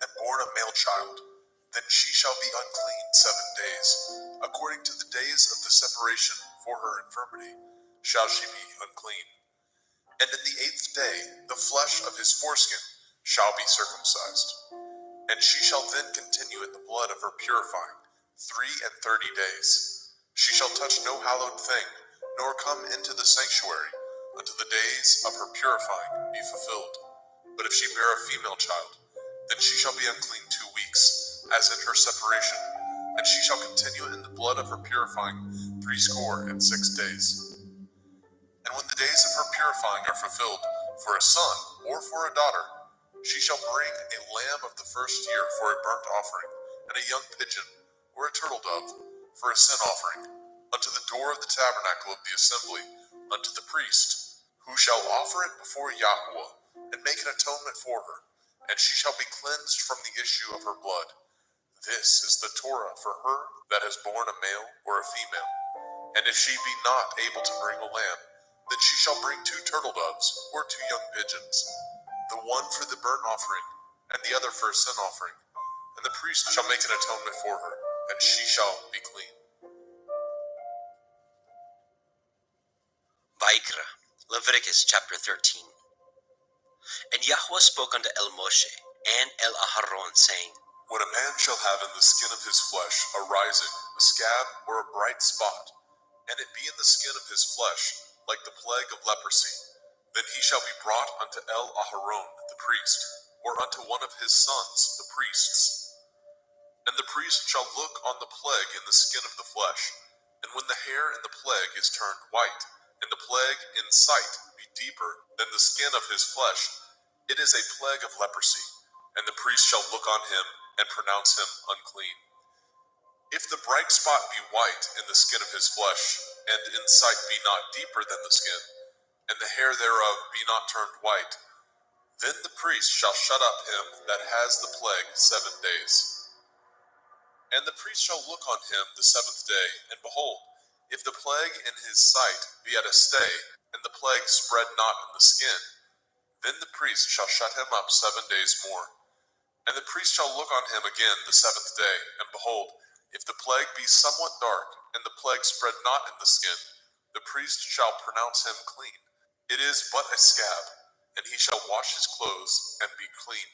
and born a male child, then she shall be unclean 7 days. According to the days of the separation for her infirmity, shall she be unclean. And in the 8th day, the flesh of his foreskin shall be circumcised. And she shall then continue in the blood of her purifying 33 days. She shall touch no hallowed thing, nor come into the sanctuary, until the days of her purifying be fulfilled. But if she bear a female child, then she shall be unclean 2 weeks, as in her separation, and she shall continue in the blood of her purifying 66 days. And when the days of her purifying are fulfilled, for a son or for a daughter, she shall bring a lamb of the first year for a burnt offering, and a young pigeon or a turtle dove for a sin offering, unto the door of the tabernacle of the assembly, unto the priest, who shall offer it before Yahuwah, and make an atonement for her, and she shall be cleansed from the issue of her blood. This is the Torah for her that has borne a male or a female. And if she be not able to bring a lamb, then she shall bring 2 turtle doves or 2 young pigeons, the one for the burnt offering, and the other for a sin offering. And the priest shall make an atonement for her, and she shall be clean. Vaikra, Leviticus chapter 13. And Yahweh spoke unto El Moshe and El Aharon, saying, When a man shall have in the skin of his flesh a rising, a scab, or a bright spot, and it be in the skin of his flesh, like the plague of leprosy, then he shall be brought unto El Aharon the priest, or unto one of his sons the priests. And the priest shall look on the plague in the skin of the flesh, and when the hair in the plague is turned white, and the plague in sight be deeper than the skin of his flesh, it is a plague of leprosy, and the priest shall look on him and pronounce him unclean. If the bright spot be white in the skin of his flesh, and in sight be not deeper than the skin, and the hair thereof be not turned white, then the priest shall shut up him that has the plague 7 days. And the priest shall look on him the 7th day, and behold, if the plague in his sight be at a stay, and the plague spread not in the skin, then the priest shall shut him up 7 days more. And the priest shall look on him again the 7th day, and behold, if the plague be somewhat dark, and the plague spread not in the skin, the priest shall pronounce him clean. It is but a scab, and he shall wash his clothes and be clean.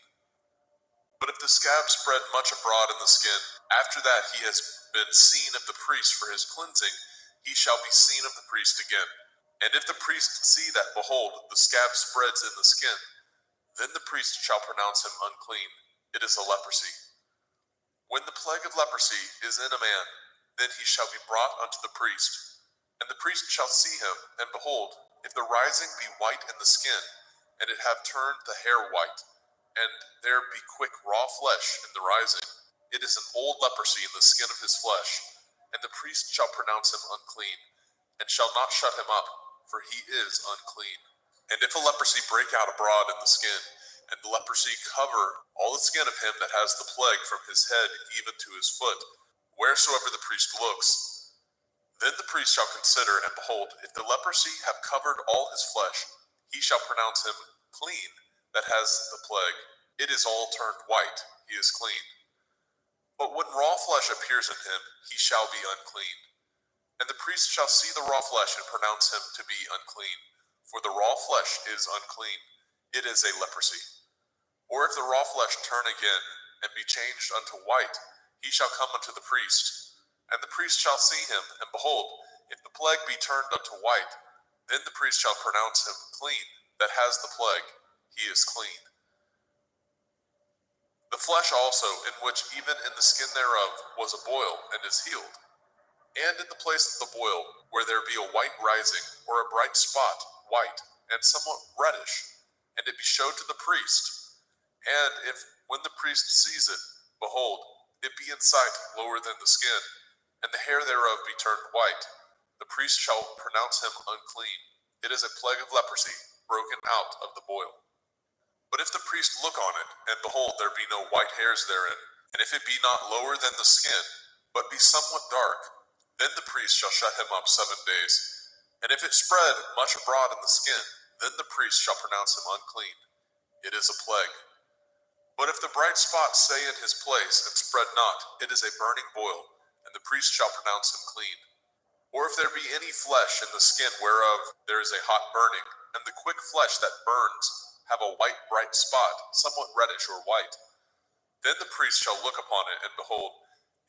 But if the scab spread much abroad in the skin, after that he has been seen of the priest for his cleansing, he shall be seen of the priest again. And if the priest see that, behold, the scab spreads in the skin, then the priest shall pronounce him unclean. It is a leprosy. When the plague of leprosy is in a man, then he shall be brought unto the priest. And the priest shall see him, and behold, if the rising be white in the skin, and it have turned the hair white, and there be quick raw flesh in the rising, it is an old leprosy in the skin of his flesh, and the priest shall pronounce him unclean, and shall not shut him up, for he is unclean. And if a leprosy break out abroad in the skin, and the leprosy cover all the skin of him that has the plague from his head even to his foot, wheresoever the priest looks, then the priest shall consider, and behold, if the leprosy have covered all his flesh, he shall pronounce him clean that has the plague. It is all turned white, he is clean. But when raw flesh appears in him, he shall be unclean. And the priest shall see the raw flesh and pronounce him to be unclean. For the raw flesh is unclean, it is a leprosy. Or if the raw flesh turn again, and be changed unto white, he shall come unto the priest. And the priest shall see him, and behold, if the plague be turned unto white, then the priest shall pronounce him clean that has the plague, he is clean. The flesh also, in which even in the skin thereof was a boil, and is healed. And in the place of the boil, where there be a white rising, or a bright spot, white, and somewhat reddish, and it be showed to the priest. And if, when the priest sees it, behold, it be in sight lower than the skin, and the hair thereof be turned white, the priest shall pronounce him unclean. It is a plague of leprosy, broken out of the boil. But if the priest look on it, and behold, there be no white hairs therein, and if it be not lower than the skin, but be somewhat dark, then the priest shall shut him up 7 days. And if it spread much abroad in the skin, then the priest shall pronounce him unclean. It is a plague. But if the bright spot stay in his place, and spread not, it is a burning boil, and the priest shall pronounce him clean. Or if there be any flesh in the skin whereof there is a hot burning, and the quick flesh that burns have a white bright spot, somewhat reddish or white, then the priest shall look upon it, and behold,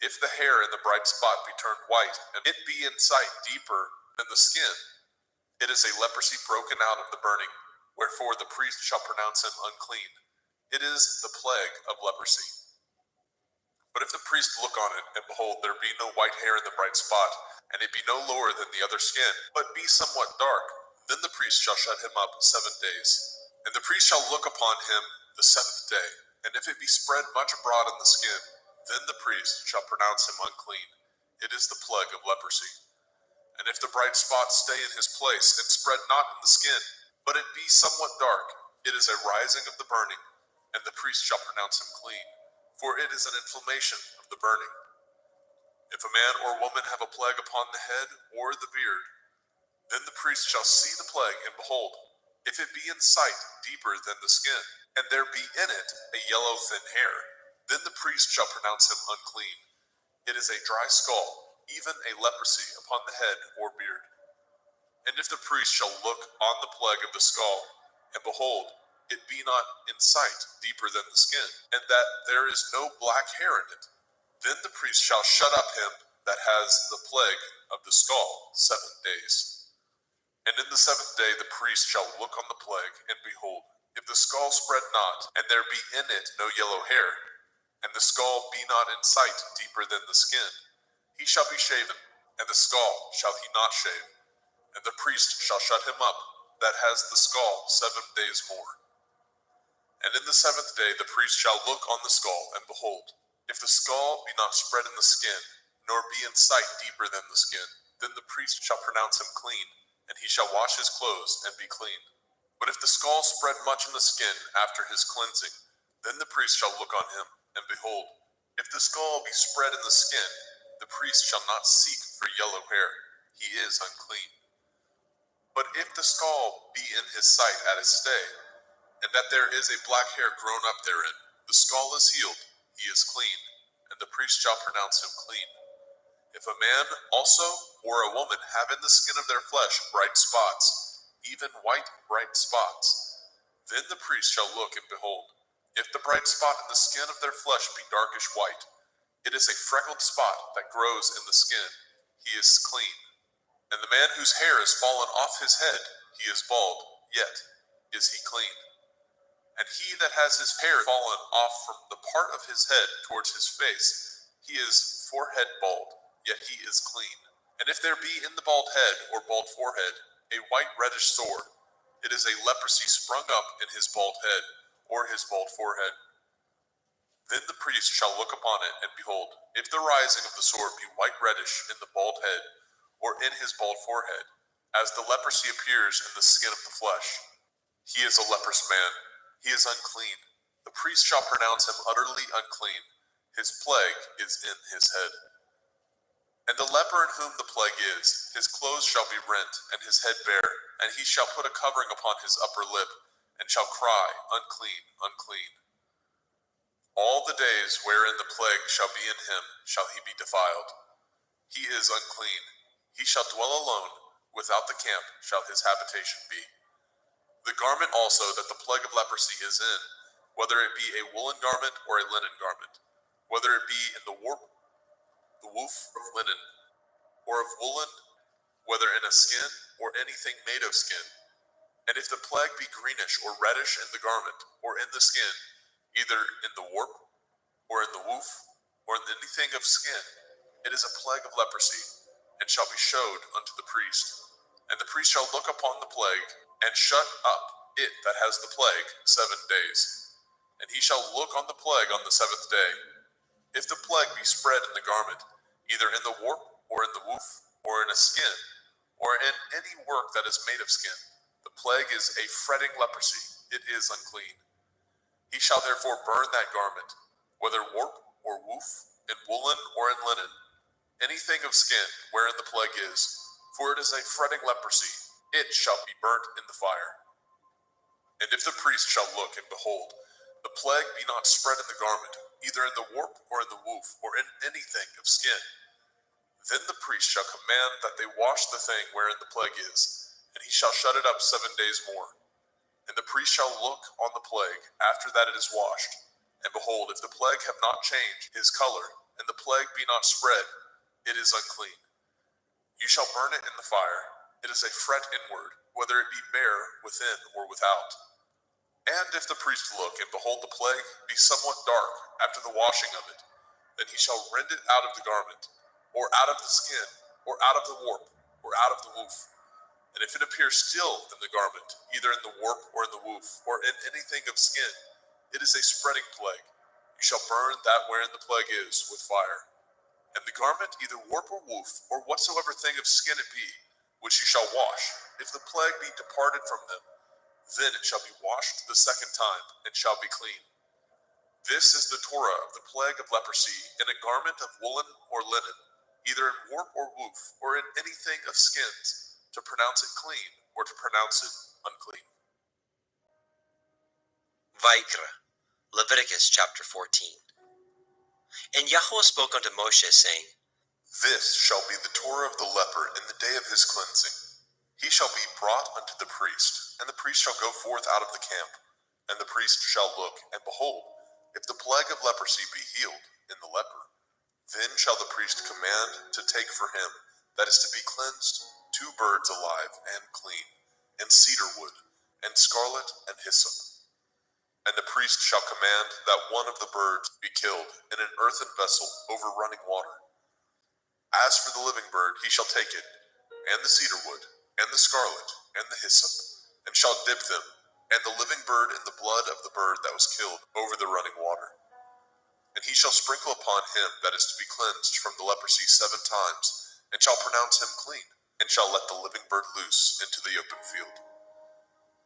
if the hair in the bright spot be turned white, and it be in sight deeper than the skin, it is a leprosy broken out of the burning, wherefore the priest shall pronounce him unclean. It is the plague of leprosy. But if the priest look on it, and behold, there be no white hair in the bright spot, and it be no lower than the other skin, but be somewhat dark, then the priest shall shut him up 7 days. And the priest shall look upon him the 7th day, and if it be spread much abroad in the skin, then the priest shall pronounce him unclean. It is the plague of leprosy. And if the bright spot stay in his place, and spread not in the skin, but it be somewhat dark, it is a rising of the burning, and the priest shall pronounce him clean, for it is an inflammation of the burning. If a man or woman have a plague upon the head or the beard, then the priest shall see the plague, and behold, if it be in sight deeper than the skin, and there be in it a yellow thin hair, then the priest shall pronounce him unclean. It is a dry skull, even a leprosy upon the head or beard. And if the priest shall look on the plague of the skull, and behold, it be not in sight deeper than the skin, and that there is no black hair in it, then the priest shall shut up him that has the plague of the skull 7 days. And in the 7th day the priest shall look on the plague, and behold, if the skull spread not, and there be in it no yellow hair, and the skull be not in sight deeper than the skin, he shall be shaven, and the skull shall he not shave, and the priest shall shut him up that has the skull 7 days more. And in the 7th day the priest shall look on the skull, and behold, if the skull be not spread in the skin, nor be in sight deeper than the skin, then the priest shall pronounce him clean, and he shall wash his clothes and be clean. But if the skull spread much in the skin after his cleansing, then the priest shall look on him, and behold, if the skull be spread in the skin, the priest shall not seek for yellow hair, he is unclean. But if the skull be in his sight at his stay, and that there is a black hair grown up therein, the skull is healed, he is clean, and the priest shall pronounce him clean. If a man also or a woman have in the skin of their flesh bright spots, even white bright spots, then the priest shall look, and behold, if the bright spot in the skin of their flesh be darkish white, it is a freckled spot that grows in the skin, he is clean. And the man whose hair is fallen off his head, he is bald, yet is he clean. And he that has his hair fallen off from the part of his head towards his face, he is forehead bald, yet he is clean. And if there be in the bald head or bald forehead a white reddish sore, it is a leprosy sprung up in his bald head or his bald forehead. Then the priest shall look upon it, and behold, if the rising of the sore be white reddish in the bald head or in his bald forehead, as the leprosy appears in the skin of the flesh, he is a leprous man, he is unclean. The priest shall pronounce him utterly unclean. His plague is in his head. And the leper in whom the plague is, his clothes shall be rent, and his head bare, and he shall put a covering upon his upper lip, and shall cry, Unclean, unclean. All the days wherein the plague shall be in him shall he be defiled. He is unclean. He shall dwell alone, without the camp shall his habitation be. The garment also that the plague of leprosy is in, whether it be a woolen garment or a linen garment, whether it be in the warp, the woof of linen, or of woolen, whether in a skin or anything made of skin. And if the plague be greenish or reddish in the garment or in the skin, either in the warp or in the woof or in anything of skin, it is a plague of leprosy, and shall be showed unto the priest. And the priest shall look upon the plague, and shut up it that has the plague 7 days. And he shall look on the plague on the 7th day. If the plague be spread in the garment, either in the warp or in the woof or in a skin, or in any work that is made of skin, the plague is a fretting leprosy, it is unclean. He shall therefore burn that garment, whether warp or woof, in woolen or in linen, anything of skin wherein the plague is, for it is a fretting leprosy, it shall be burnt in the fire. And if the priest shall look, and behold, the plague be not spread in the garment, either in the warp or in the woof, or in anything of skin, then the priest shall command that they wash the thing wherein the plague is, and he shall shut it up 7 days more. And the priest shall look on the plague after that it is washed, and behold, if the plague have not changed his color, and the plague be not spread, it is unclean. You shall burn it in the fire. It is a fret inward, whether it be bare within or without. And if the priest look, and behold the plague be somewhat dark after the washing of it, then he shall rend it out of the garment, or out of the skin, or out of the warp, or out of the woof. And if it appear still in the garment, either in the warp or in the woof, or in anything of skin, it is a spreading plague. You shall burn that wherein the plague is with fire. And the garment, either warp or woof, or whatsoever thing of skin it be, which you shall wash, if the plague be departed from them, then it shall be washed the 2nd time, and shall be clean. This is the Torah of the plague of leprosy in a garment of woolen or linen, either in warp or woof, or in anything of skins, to pronounce it clean or to pronounce it unclean. Vaikra, Leviticus chapter 14. And Yahweh spoke unto Moshe, saying, This shall be the Torah of the leper in the day of his cleansing. He shall be brought unto the priest, and the priest shall go forth out of the camp. And the priest shall look, and behold, if the plague of leprosy be healed in the leper, then shall the priest command to take for him that is to be cleansed 2 birds alive and clean, and cedar wood, and scarlet, and hyssop. And the priest shall command that one of the birds be killed in an earthen vessel over running water. As for the living bird, he shall take it, and the cedar wood, and the scarlet, and the hyssop, and shall dip them, and the living bird in the blood of the bird that was killed over the running water. And he shall sprinkle upon him that is to be cleansed from the leprosy 7 times, and shall pronounce him clean, and shall let the living bird loose into the open field.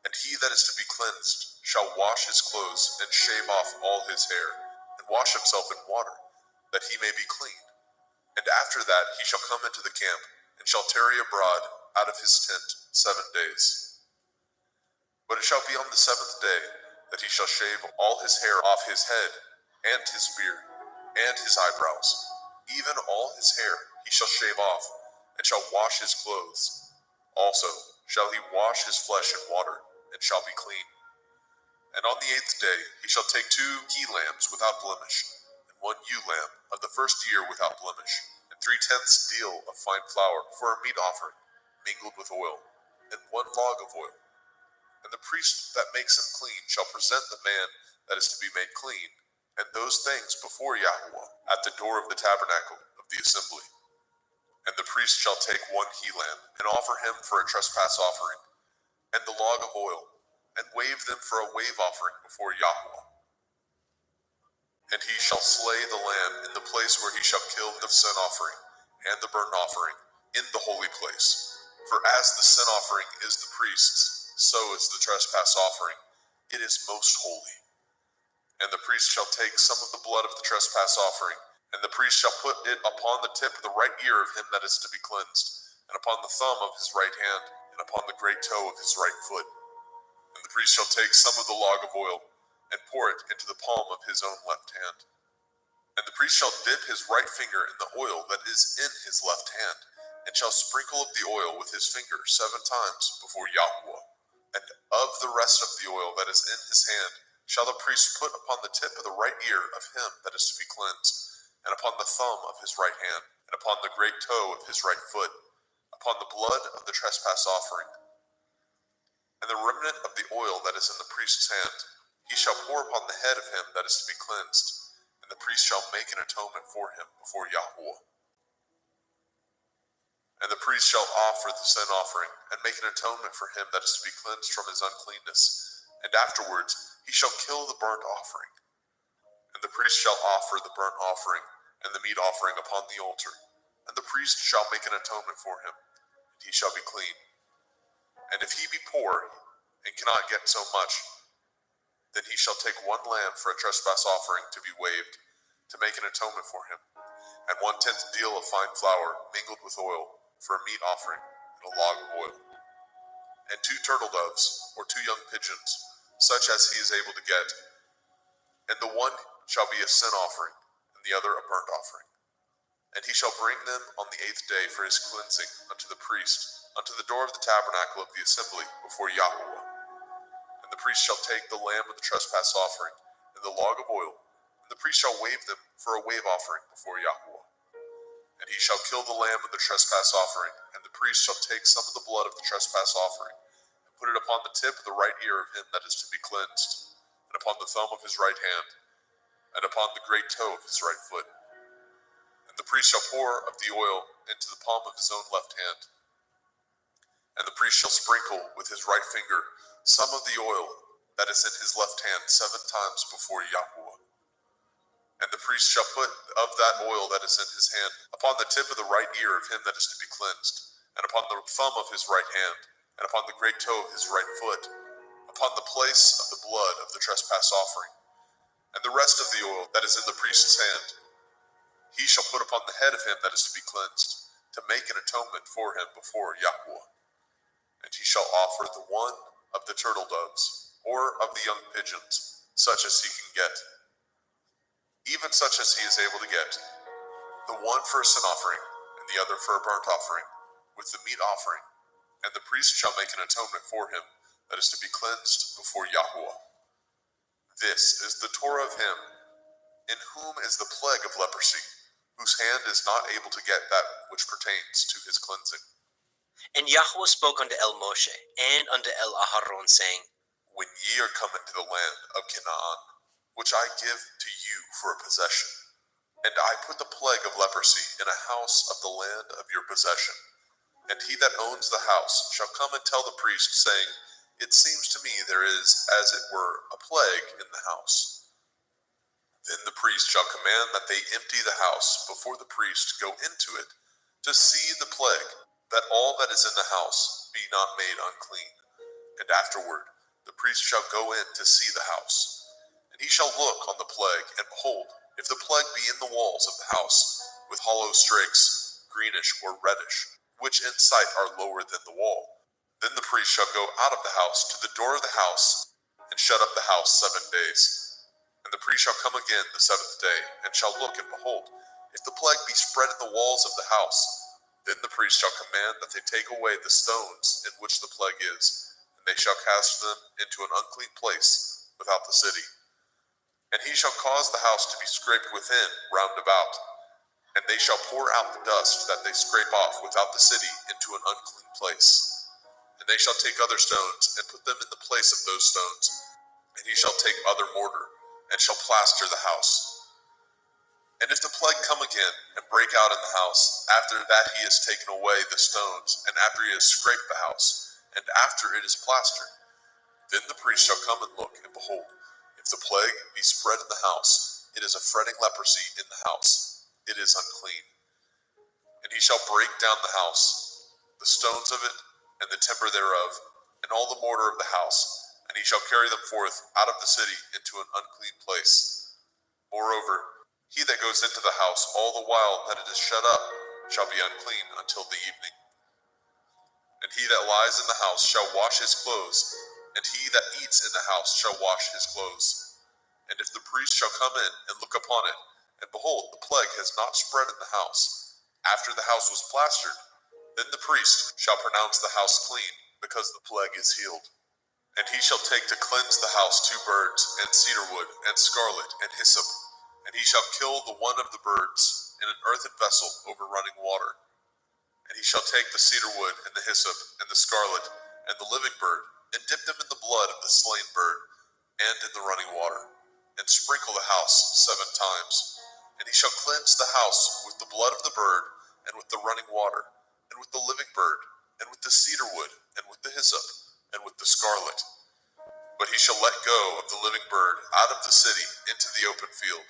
And he that is to be cleansed shall wash his clothes, and shave off all his hair, and wash himself in water, that he may be clean. And after that he shall come into the camp, and shall tarry abroad out of his tent 7 days. But it shall be on the 7th day that he shall shave all his hair off his head, and his beard, and his eyebrows, even all his hair he shall shave off, and shall wash his clothes. Also shall he wash his flesh in water, and shall be clean. And on the 8th day he shall take 2 he-lambs without blemish, and 1 ewe-lamb of the 1st year without blemish, and 3/10 deal of fine flour for a meat offering, mingled with oil, and 1 log of oil. And the priest that makes him clean shall present the man that is to be made clean, and those things before Yahweh at the door of the tabernacle of the assembly. And the priest shall take one he-lamb, and offer him for a trespass offering, and the log of oil, and wave them for a wave offering before Yahweh. And he shall slay the lamb in the place where he shall kill the sin offering, and the burnt offering, in the holy place. For as the sin offering is the priest's, so is the trespass offering. It is most holy. And the priest shall take some of the blood of the trespass offering, and the priest shall put it upon the tip of the right ear of him that is to be cleansed, and upon the thumb of his right hand, and upon the great toe of his right foot. And the priest shall take some of the log of oil, and pour it into the palm of his own left hand. And the priest shall dip his right finger in the oil that is in his left hand, and shall sprinkle of the oil with his finger 7 times before Yahweh. And of the rest of the oil that is in his hand shall the priest put upon the tip of the right ear of him that is to be cleansed, and upon the thumb of his right hand, and upon the great toe of his right foot, upon the blood of the trespass offering. And the remnant of the oil that is in the priest's hand he shall pour upon the head of him that is to be cleansed, and the priest shall make an atonement for him before Yahweh. And the priest shall offer the sin offering, and make an atonement for him that is to be cleansed from his uncleanness, and afterwards he shall kill the burnt offering. And the priest shall offer the burnt offering and the meat offering upon the altar, and the priest shall make an atonement for him, and he shall be clean. And if he be poor, and cannot get so much, then he shall take 1 lamb for a trespass offering to be waved, to make an atonement for him, and 1/10 deal of fine flour mingled with oil for a meat offering, and a log of oil, and 2 turtle doves, or 2 young pigeons, such as he is able to get, and the one shall be a sin offering, and the other a burnt offering. And he shall bring them on the 8th day for his cleansing unto the priest, unto the door of the tabernacle of the assembly before Yahweh. And the priest shall take the lamb of the trespass offering, and the log of oil, and the priest shall wave them for a wave offering before Yahweh. And he shall kill the lamb of the trespass offering, and the priest shall take some of the blood of the trespass offering, and put it upon the tip of the right ear of him that is to be cleansed, and upon the thumb of his right hand, and upon the great toe of his right foot. And the priest shall pour of the oil into the palm of his own left hand. And the priest shall sprinkle with his right finger some of the oil that is in his left hand 7 times before Yahweh. And the priest shall put of that oil that is in his hand upon the tip of the right ear of him that is to be cleansed, and upon the thumb of his right hand, and upon the great toe of his right foot, upon the place of the blood of the trespass offering. And the rest of the oil that is in the priest's hand he shall put upon the head of him that is to be cleansed, to make an atonement for him before Yahweh. And he shall offer the one of the turtle doves, or of the young pigeons, such as he can get, even such as he is able to get, the one for a sin offering, and the other for a burnt offering, with the meat offering. And the priest shall make an atonement for him that is to be cleansed before Yahweh. This is the Torah of him, in whom is the plague of leprosy, whose hand is not able to get that which pertains to his cleansing. And Yahweh spoke unto El Moshe and unto El Aharon, saying, When ye are come into the land of Canaan, which I give to you for a possession, and I put the plague of leprosy in a house of the land of your possession, and he that owns the house shall come and tell the priest, saying, It seems to me there is, as it were, a plague in the house. Then the priest shall command that they empty the house before the priest go into it to see the plague, that all that is in the house be not made unclean. And afterward the priest shall go in to see the house. And he shall look on the plague, and behold, if the plague be in the walls of the house, with hollow strakes, greenish or reddish, which in sight are lower than the wall, then the priest shall go out of the house to the door of the house, and shut up the house 7 days. And the priest shall come again the 7th day, and shall look, and behold, if the plague be spread in the walls of the house, then the priest shall command that they take away the stones in which the plague is, and they shall cast them into an unclean place without the city. And he shall cause the house to be scraped within round about, and they shall pour out the dust that they scrape off without the city into an unclean place. And they shall take other stones, and put them in the place of those stones. And he shall take other mortar, and shall plaster the house. And if the plague come again, and break out in the house, after that he has taken away the stones, and after he has scraped the house, and after it is plastered, then the priest shall come and look, and behold, if the plague be spread in the house, it is a fretting leprosy in the house, it is unclean. And he shall break down the house, the stones of it, and the timber thereof, and all the mortar of the house, and he shall carry them forth out of the city into an unclean place. Moreover, he that goes into the house all the while that it is shut up shall be unclean until the evening. And he that lies in the house shall wash his clothes, and he that eats in the house shall wash his clothes. And if the priest shall come in and look upon it, and behold, the plague has not spread in the house, after the house was plastered, then the priest shall pronounce the house clean, because the plague is healed. And he shall take to cleanse the house 2 birds, and cedar wood, and scarlet, and hyssop. And he shall kill the one of the birds in an earthen vessel over running water. And he shall take the cedar wood, and the hyssop, and the scarlet, and the living bird, and dip them in the blood of the slain bird, and in the running water, and sprinkle the house 7 times. And he shall cleanse the house with the blood of the bird, and with the running water, and with the living bird, and with the cedar wood, and with the hyssop, and with the scarlet. But he shall let go of the living bird out of the city into the open field,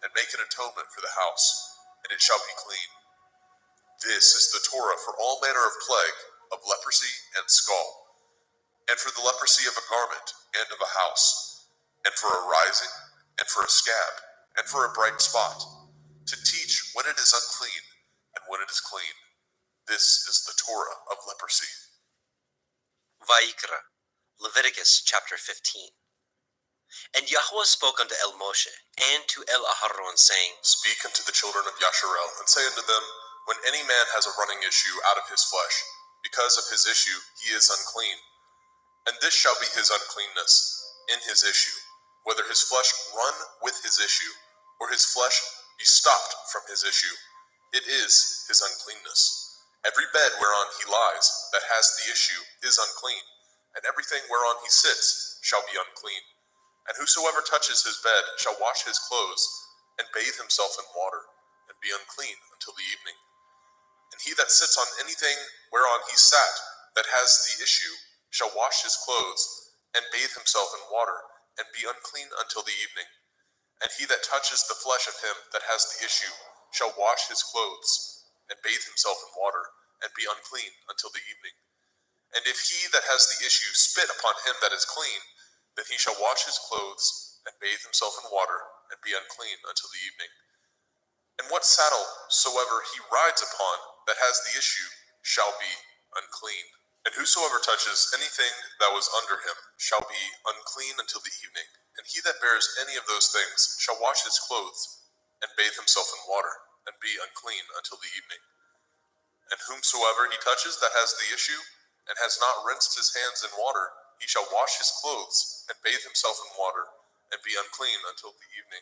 and make an atonement for the house, and it shall be clean. This is the Torah for all manner of plague, of leprosy and scald, and for the leprosy of a garment, and of a house, and for a rising, and for a scab, and for a bright spot, to teach when it is unclean, and when it is clean. This is the Torah of leprosy. Vayikra, Leviticus chapter 15. And Yahweh spoke unto El Moshe, and to El Aharon, saying, Speak unto the children of Yasharel, and say unto them, when any man has a running issue out of his flesh, because of his issue he is unclean. And this shall be his uncleanness in his issue, whether his flesh run with his issue, or his flesh be stopped from his issue. It is his uncleanness. Every bed whereon he lies that has the issue is unclean, and everything whereon he sits shall be unclean. And whosoever touches his bed shall wash his clothes, and bathe himself in water, and be unclean until the evening. And he that sits on anything whereon he sat that has the issue shall wash his clothes, and bathe himself in water, and be unclean until the evening. And he that touches the flesh of him that has the issue shall wash his clothes, and bathe himself in water, and be unclean until the evening. And if he that has the issue spit upon him that is clean, then he shall wash his clothes, and bathe himself in water, and be unclean until the evening. And what saddle soever he rides upon that has the issue shall be unclean. And whosoever touches anything that was under him shall be unclean until the evening. And he that bears any of those things shall wash his clothes, and bathe himself in water, and be unclean until the evening. And whomsoever he touches that has the issue, and has not rinsed his hands in water, he shall wash his clothes, and bathe himself in water, and be unclean until the evening.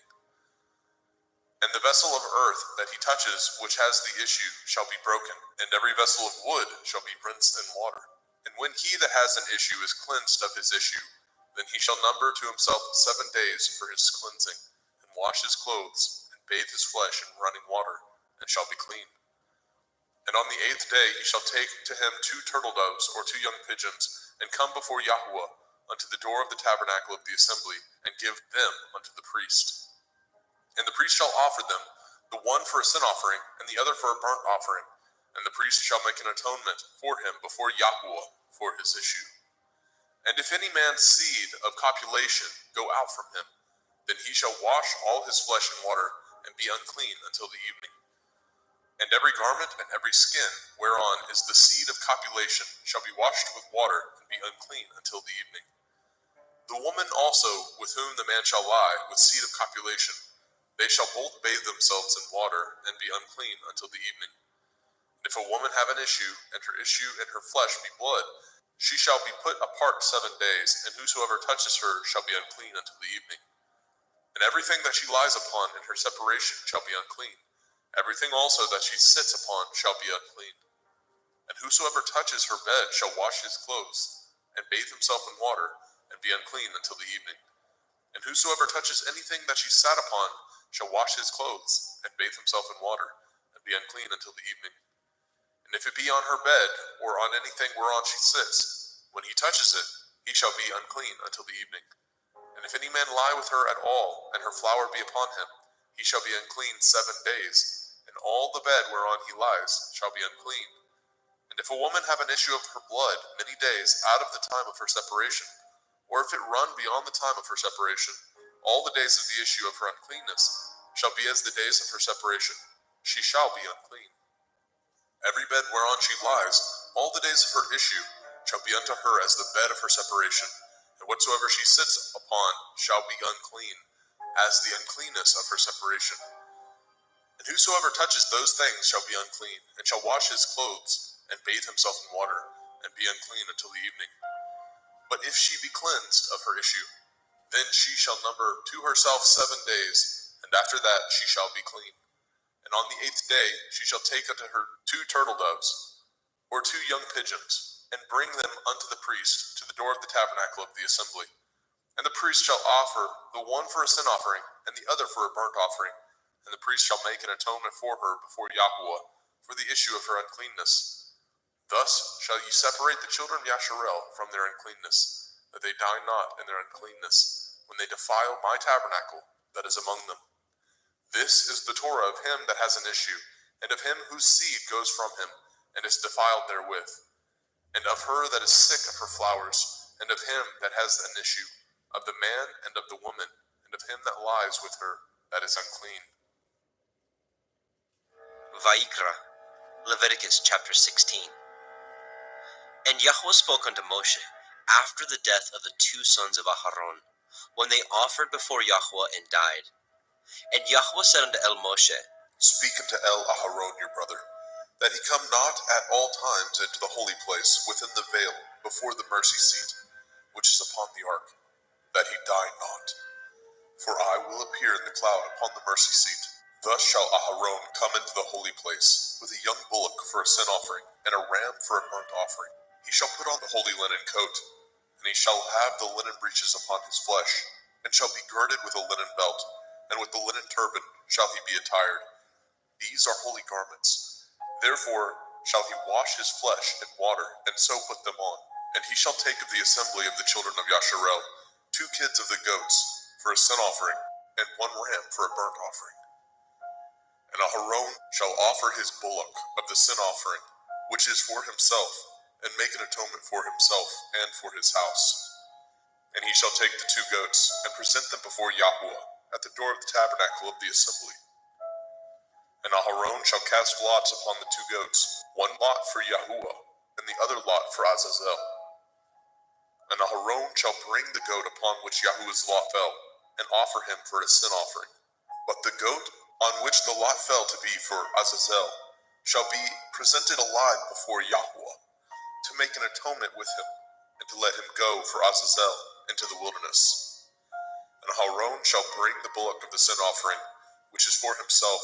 And the vessel of earth that he touches which has the issue shall be broken, and every vessel of wood shall be rinsed in water. And when he that has an issue is cleansed of his issue, then he shall number to himself 7 days for his cleansing, and wash his clothes, and bathe his flesh in running water, and shall be clean. And on the 8th day he shall take to him 2 turtle doves or 2 young pigeons, and come before Yahuwah unto the door of the tabernacle of the assembly, and give them unto the priest. And the priest shall offer them, the one for a sin offering, and the other for a burnt offering. And the priest shall make an atonement for him before Yahuwah for his issue. And if any man's seed of copulation go out from him, then he shall wash all his flesh in water, and be unclean until the evening. And every garment and every skin whereon is the seed of copulation shall be washed with water, and be unclean until the evening. The woman also with whom the man shall lie with seed of copulation, they shall both bathe themselves in water, and be unclean until the evening. And if a woman have an issue, and her issue in her flesh be blood, she shall be put apart 7 days, and whosoever touches her shall be unclean until the evening. And everything that she lies upon in her separation shall be unclean. Everything also that she sits upon shall be unclean. And whosoever touches her bed shall wash his clothes, and bathe himself in water, and be unclean until the evening. And whosoever touches anything that she sat upon shall wash his clothes, and bathe himself in water, and be unclean until the evening. And if it be on her bed, or on anything whereon she sits, when he touches it, he shall be unclean until the evening. And if any man lie with her at all, and her flower be upon him, he shall be unclean 7 days, and all the bed whereon he lies shall be unclean. And if a woman have an issue of her blood many days out of the time of her separation, or if it run beyond the time of her separation, all the days of the issue of her uncleanness shall be as the days of her separation. She shall be unclean. Every bed whereon she lies, all the days of her issue, shall be unto her as the bed of her separation, and whatsoever she sits upon shall be unclean, as the uncleanness of her separation. And whosoever touches those things shall be unclean, and shall wash his clothes, and bathe himself in water, and be unclean until the evening. But if she be cleansed of her issue, then she shall number to herself 7 days, and after that she shall be clean. And on the 8th day she shall take unto her 2 turtle doves, or 2 young pigeons, and bring them unto the priest to the door of the tabernacle of the assembly. And the priest shall offer the one for a sin offering, and the other for a burnt offering. And the priest shall make an atonement for her before Yahweh, for the issue of her uncleanness. Thus shall ye separate the children of Yasharel from their uncleanness, that they die not in their uncleanness, when they defile my tabernacle that is among them. This is the Torah of him that has an issue, and of him whose seed goes from him, and is defiled therewith, and of her that is sick of her flowers, and of him that has an issue, of the man and of the woman, and of him that lies with her that is unclean. Vayikra, Leviticus chapter 16. And Yahweh spoke unto Moshe after the death of the 2 sons of Aharon, when they offered before Yahweh and died. And Yahweh said unto El Moshe, Speak unto El Aharon your brother, that he come not at all times into the holy place within the veil before the mercy seat, which is upon the ark, that he die not. For I will appear in the cloud upon the mercy seat. Thus shall Aharon come into the holy place, with a young bullock for a sin offering, and a ram for a burnt offering. He shall put on the holy linen coat, and he shall have the linen breeches upon his flesh, and shall be girded with a linen belt, and with the linen turban shall he be attired. These are holy garments. Therefore shall he wash his flesh in water, and so put them on. And he shall take of the assembly of the children of Yasharel 2 kids of the goats for a sin offering, and 1 ram for a burnt offering. And Aharon shall offer his bullock of the sin offering, which is for himself, and make an atonement for himself and for his house. And he shall take the 2 goats, and present them before Yahweh at the door of the tabernacle of the assembly. And Aharon shall cast lots upon the 2 goats, 1 lot for Yahuwah, and the other lot for Azazel. And Aharon shall bring the goat upon which Yahuwah's lot fell, and offer him for a sin offering. But the goat on which the lot fell to be for Azazel shall be presented alive before Yahweh, to make an atonement with him, and to let him go for Azazel into the wilderness. And Aharon shall bring the bullock of the sin offering, which is for himself,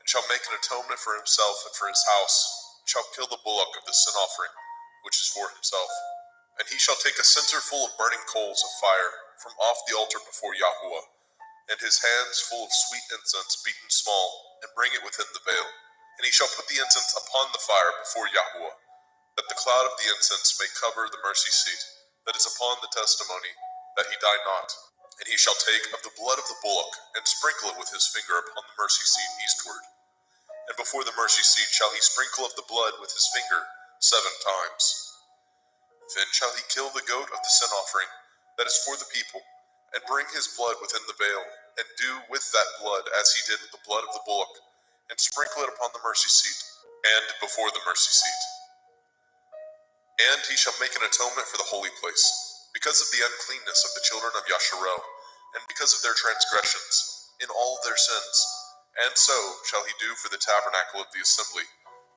and shall make an atonement for himself and for his house, and shall kill the bullock of the sin offering, which is for himself. And he shall take a censer full of burning coals of fire from off the altar before Yahweh, and his hands full of sweet incense beaten small, and bring it within the veil. And he shall put the incense upon the fire before Yahweh, that the cloud of the incense may cover the mercy seat that is upon the testimony, that he die not. And he shall take of the blood of the bullock, and sprinkle it with his finger upon the mercy seat eastward. And before the mercy seat shall he sprinkle of the blood with his finger 7 times. Then shall he kill the goat of the sin offering that is for the people, and bring his blood within the veil, and do with that blood as he did with the blood of the bullock, and sprinkle it upon the mercy seat, and before the mercy seat. And he shall make an atonement for the holy place, because of the uncleanness of the children of Yasharel, and because of their transgressions, in all their sins. And so shall he do for the tabernacle of the assembly,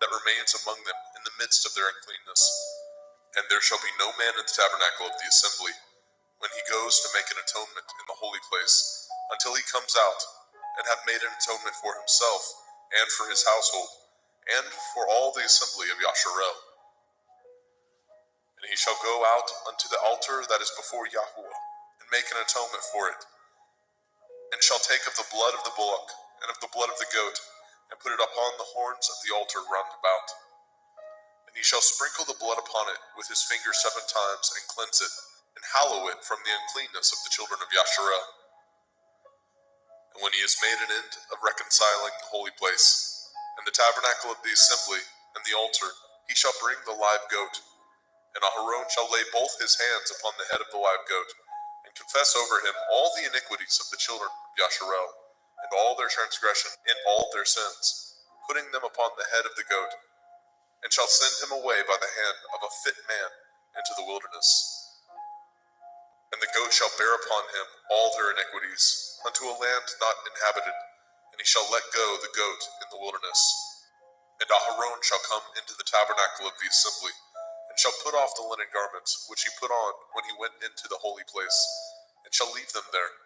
that remains among them in the midst of their uncleanness. And there shall be no man in the tabernacle of the assembly, when he goes to make an atonement in the holy place, until he comes out, and have made an atonement for himself, and for his household, and for all the assembly of Yasharel. And he shall go out unto the altar that is before Yahweh, and make an atonement for it, and shall take of the blood of the bullock and of the blood of the goat, and put it upon the horns of the altar round about. And he shall sprinkle the blood upon it with his finger 7 times, and cleanse it, and hallow it from the uncleanness of the children of Yasharel. And when he has made an end of reconciling the holy place, and the tabernacle of the assembly, and the altar, he shall bring the live goat, and Aharon shall lay both his hands upon the head of the live goat, and confess over him all the iniquities of the children of Yasharel, and all their transgression and all their sins, putting them upon the head of the goat, and shall send him away by the hand of a fit man into the wilderness. And the goat shall bear upon him all their iniquities, unto a land not inhabited, and he shall let go the goat in the wilderness. And Aharon shall come into the tabernacle of the assembly, and shall put off the linen garments which he put on when he went into the holy place, and shall leave them there.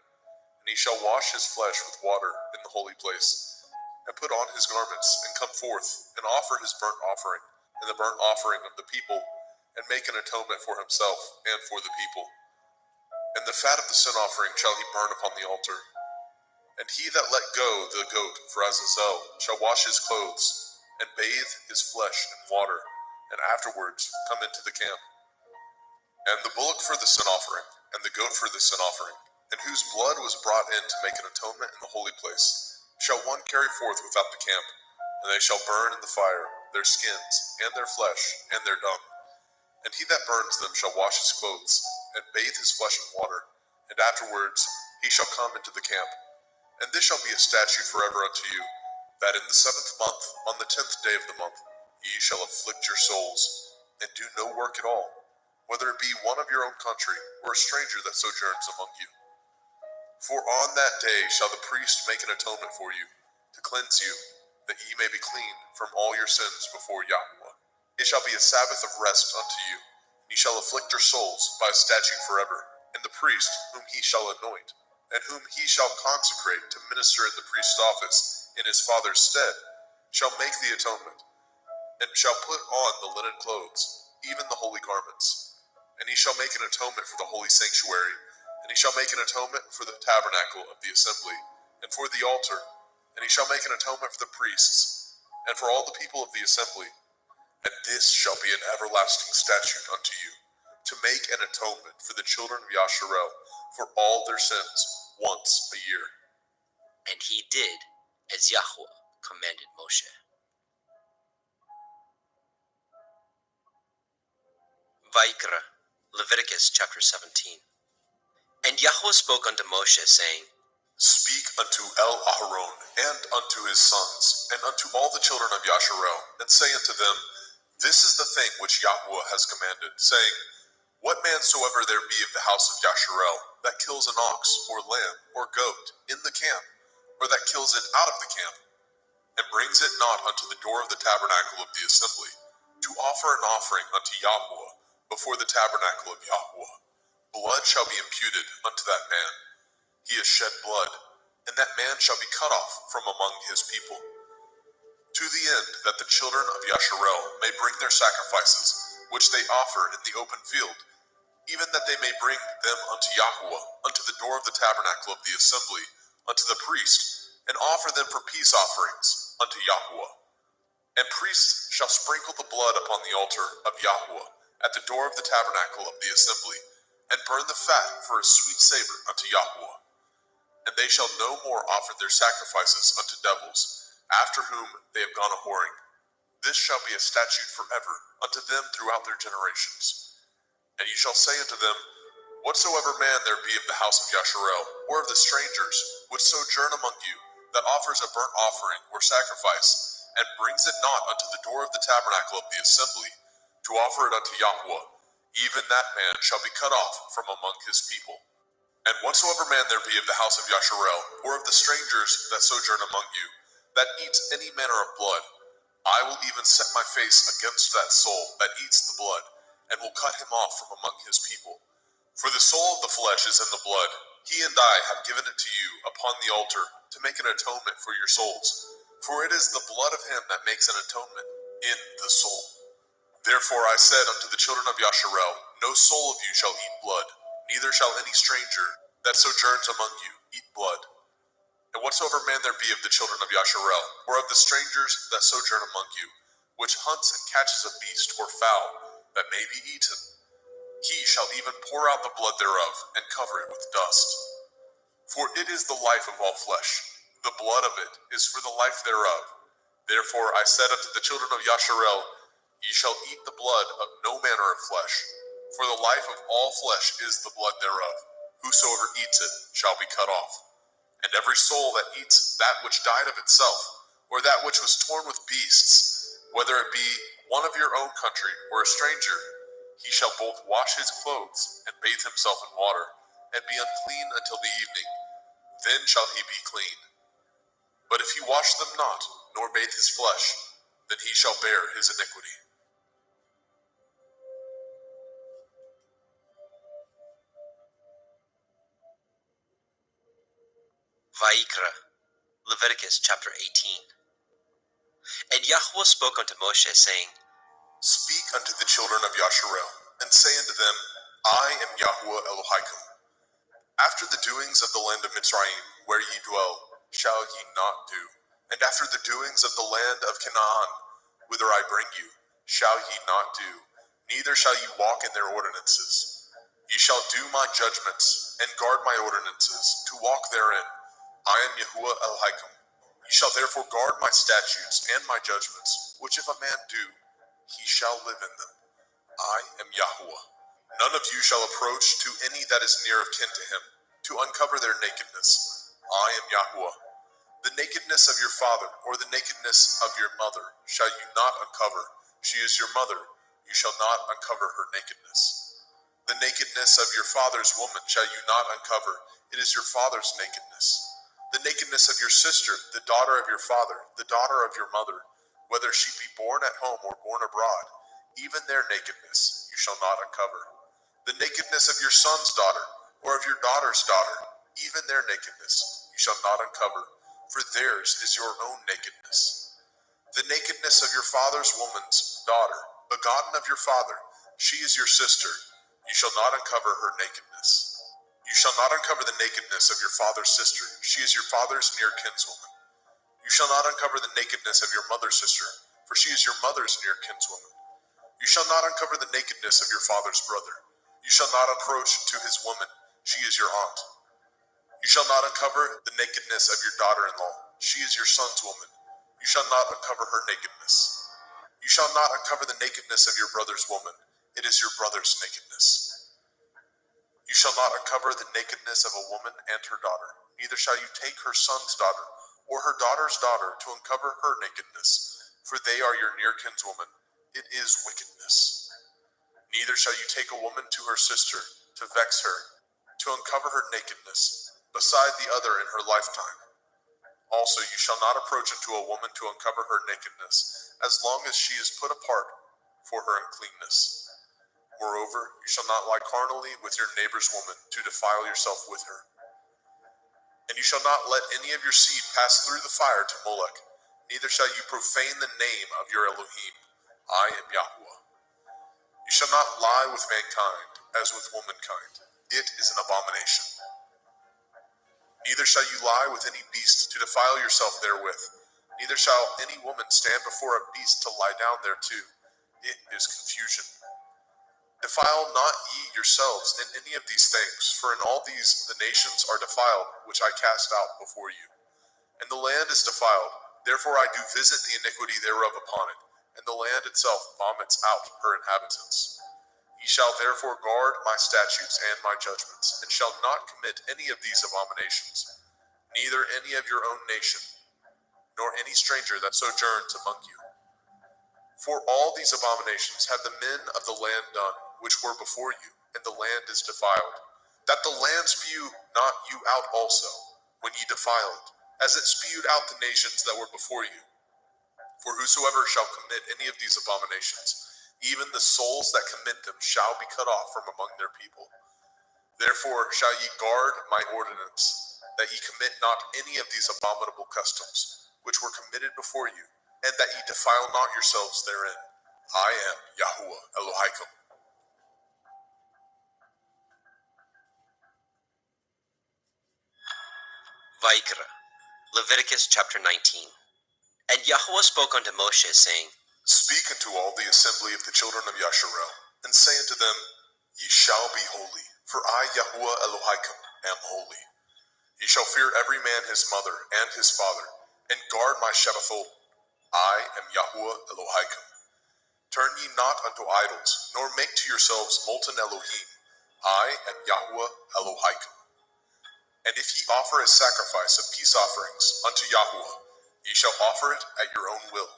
And he shall wash his flesh with water in the holy place, and put on his garments, and come forth, and offer his burnt offering, and the burnt offering of the people, and make an atonement for himself and for the people. And the fat of the sin offering shall he burn upon the altar. And he that let go the goat for Azazel shall wash his clothes, and bathe his flesh in water, and afterwards come into the camp. And the bullock for the sin offering, and the goat for the sin offering, and whose blood was brought in to make an atonement in the holy place, shall one carry forth without the camp, and they shall burn in the fire their skins, and their flesh, and their dung. And he that burns them shall wash his clothes, and bathe his flesh in water, and afterwards he shall come into the camp. And this shall be a statute forever unto you, that in the 7th month, on the 10th day of the month, ye shall afflict your souls, and do no work at all, whether it be one of your own country, or a stranger that sojourns among you. For on that day shall the priest make an atonement for you, to cleanse you, that ye may be clean from all your sins before Yahweh. It shall be a Sabbath of rest unto you, and ye shall afflict your souls by a statute forever. And the priest, whom he shall anoint, and whom he shall consecrate to minister in the priest's office in his father's stead, shall make the atonement, and shall put on the linen clothes, even the holy garments. And he shall make an atonement for the holy sanctuary, and he shall make an atonement for the tabernacle of the assembly, and for the altar, and he shall make an atonement for the priests, and for all the people of the assembly. And this shall be an everlasting statute unto you, to make an atonement for the children of Yasharel for all their sins once a year. And he did as Yahweh commanded Moshe. Vayikra, Leviticus chapter 17. And Yahweh spoke unto Moshe, saying, Speak unto Aharon, and unto his sons, and unto all the children of Yasharel, and say unto them, This is the thing which Yahweh has commanded, saying, What man soever there be of the house of Yasharel, that kills an ox, or lamb, or goat, in the camp, or that kills it out of the camp, and brings it not unto the door of the tabernacle of the assembly, to offer an offering unto Yahweh before the tabernacle of Yahweh, blood shall be imputed unto that man. He has shed blood, and that man shall be cut off from among his people. To the end that the children of Yasharel may bring their sacrifices, which they offer in the open field, even that they may bring them unto Yahweh, unto the door of the tabernacle of the assembly, unto the priest, and offer them for peace offerings unto Yahweh. And priests shall sprinkle the blood upon the altar of Yahweh, at the door of the tabernacle of the assembly, and burn the fat for a sweet savor unto Yahweh. And they shall no more offer their sacrifices unto devils, after whom they have gone a-whoring. This shall be a statute forever unto them throughout their generations. And ye shall say unto them, Whatsoever man there be of the house of Yasharel, or of the strangers, which sojourn among you, that offers a burnt offering or sacrifice, and brings it not unto the door of the tabernacle of the assembly, to offer it unto Yahweh, even that man shall be cut off from among his people. And whatsoever man there be of the house of Yasharel, or of the strangers that sojourn among you, that eats any manner of blood, I will even set my face against that soul that eats the blood, and will cut him off from among his people. For the soul of the flesh is in the blood. He and I have given it to you upon the altar, to make an atonement for your souls. For it is the blood of him that makes an atonement in the soul. Therefore I said unto the children of Yasharel, No soul of you shall eat blood, neither shall any stranger that sojourns among you eat blood. And whatsoever man there be of the children of Yasharel, or of the strangers that sojourn among you, which hunts and catches a beast or fowl that may be eaten, he shall even pour out the blood thereof, and cover it with dust. For it is the life of all flesh, the blood of it is for the life thereof. Therefore I said unto the children of Yasharel, ye shall eat the blood of no manner of flesh, for the life of all flesh is the blood thereof. Whosoever eats it shall be cut off. And every soul that eats that which died of itself, or that which was torn with beasts, whether it be one of your own country or a stranger, he shall both wash his clothes and bathe himself in water, and be unclean until the evening. Then shall he be clean. But if he wash them not, nor bathe his flesh, then he shall bear his iniquity. Vaikra, Leviticus chapter 18. And Yahweh spoke unto Moshe, saying, Speak unto the children of Yasharel, and say unto them, I am Yahweh Elohim. After the doings of the land of Mitzrayim, where ye dwell, shall ye not do. And after the doings of the land of Canaan, whither I bring you, shall ye not do. Neither shall ye walk in their ordinances. Ye shall do my judgments, and guard my ordinances, to walk therein. I am Yahuwah Elohim. Ye shall therefore guard my statutes and my judgments, which if a man do, he shall live in them. I am Yahuwah. None of you shall approach to any that is near of kin to him, to uncover their nakedness. I am Yahuwah. The nakedness of your father, or the nakedness of your mother, shall you not uncover. She is your mother. You shall not uncover her nakedness. The nakedness of your father's woman shall you not uncover. It is your father's nakedness. The nakedness of your sister, the daughter of your father, the daughter of your mother, whether she be born at home or born abroad, even their nakedness you shall not uncover. The nakedness of your son's daughter, or of your daughter's daughter, even their nakedness you shall not uncover, for theirs is your own nakedness. The nakedness of your father's woman's daughter, begotten of your father, she is your sister, you shall not uncover her nakedness. You shall not uncover the nakedness of your father's sister, she is your father's near kinswoman. You shall not uncover the nakedness of your mother's sister, for she is your mother's near kinswoman. You shall not uncover the nakedness of your father's brother. You shall not approach to his woman, she is your aunt. You shall not uncover the nakedness of your daughter-in-law, she is your son's woman. You shall not uncover her nakedness. You shall not uncover the nakedness of your brother's woman, it is your brother's nakedness. You shall not uncover the nakedness of a woman and her daughter, neither shall you take her son's daughter, or her daughter's daughter, to uncover her nakedness, for they are your near kinswoman, it is wickedness. Neither shall you take a woman to her sister, to vex her, to uncover her nakedness, beside the other in her lifetime. Also you shall not approach unto a woman to uncover her nakedness, as long as she is put apart for her uncleanness. Moreover, you shall not lie carnally with your neighbor's woman, to defile yourself with her. And you shall not let any of your seed pass through the fire to Molech, neither shall you profane the name of your Elohim. I am Yahuwah. You shall not lie with mankind, as with womankind. It is an abomination. Neither shall you lie with any beast to defile yourself therewith. Neither shall any woman stand before a beast to lie down thereto. It is confusion. Defile not ye yourselves in any of these things, for in all these the nations are defiled, which I cast out before you. And the land is defiled, therefore I do visit the iniquity thereof upon it, and the land itself vomits out her inhabitants. Ye shall therefore guard my statutes and my judgments, and shall not commit any of these abominations, neither any of your own nation, nor any stranger that sojourns among you. For all these abominations have the men of the land done, which were before you, and the land is defiled, that the land spew not you out also, when ye defile it, as it spewed out the nations that were before you. For whosoever shall commit any of these abominations, even the souls that commit them shall be cut off from among their people. Therefore shall ye guard my ordinance, that ye commit not any of these abominable customs, which were committed before you, and that ye defile not yourselves therein. I am Yahuwah Elohim. Vaikra, Leviticus chapter 19. And Yahweh spoke unto Moshe, saying, Speak unto all the assembly of the children of Yasharel, and say unto them, Ye shall be holy, for I, Yahuwah Elohim, am holy. Ye shall fear every man his mother and his father, and guard my Shabbathot. I am Yahuwah Elohim. Turn ye not unto idols, nor make to yourselves molten Elohim. I am Yahuwah Elohim. And if ye offer a sacrifice of peace offerings unto Yahuwah, ye shall offer it at your own will.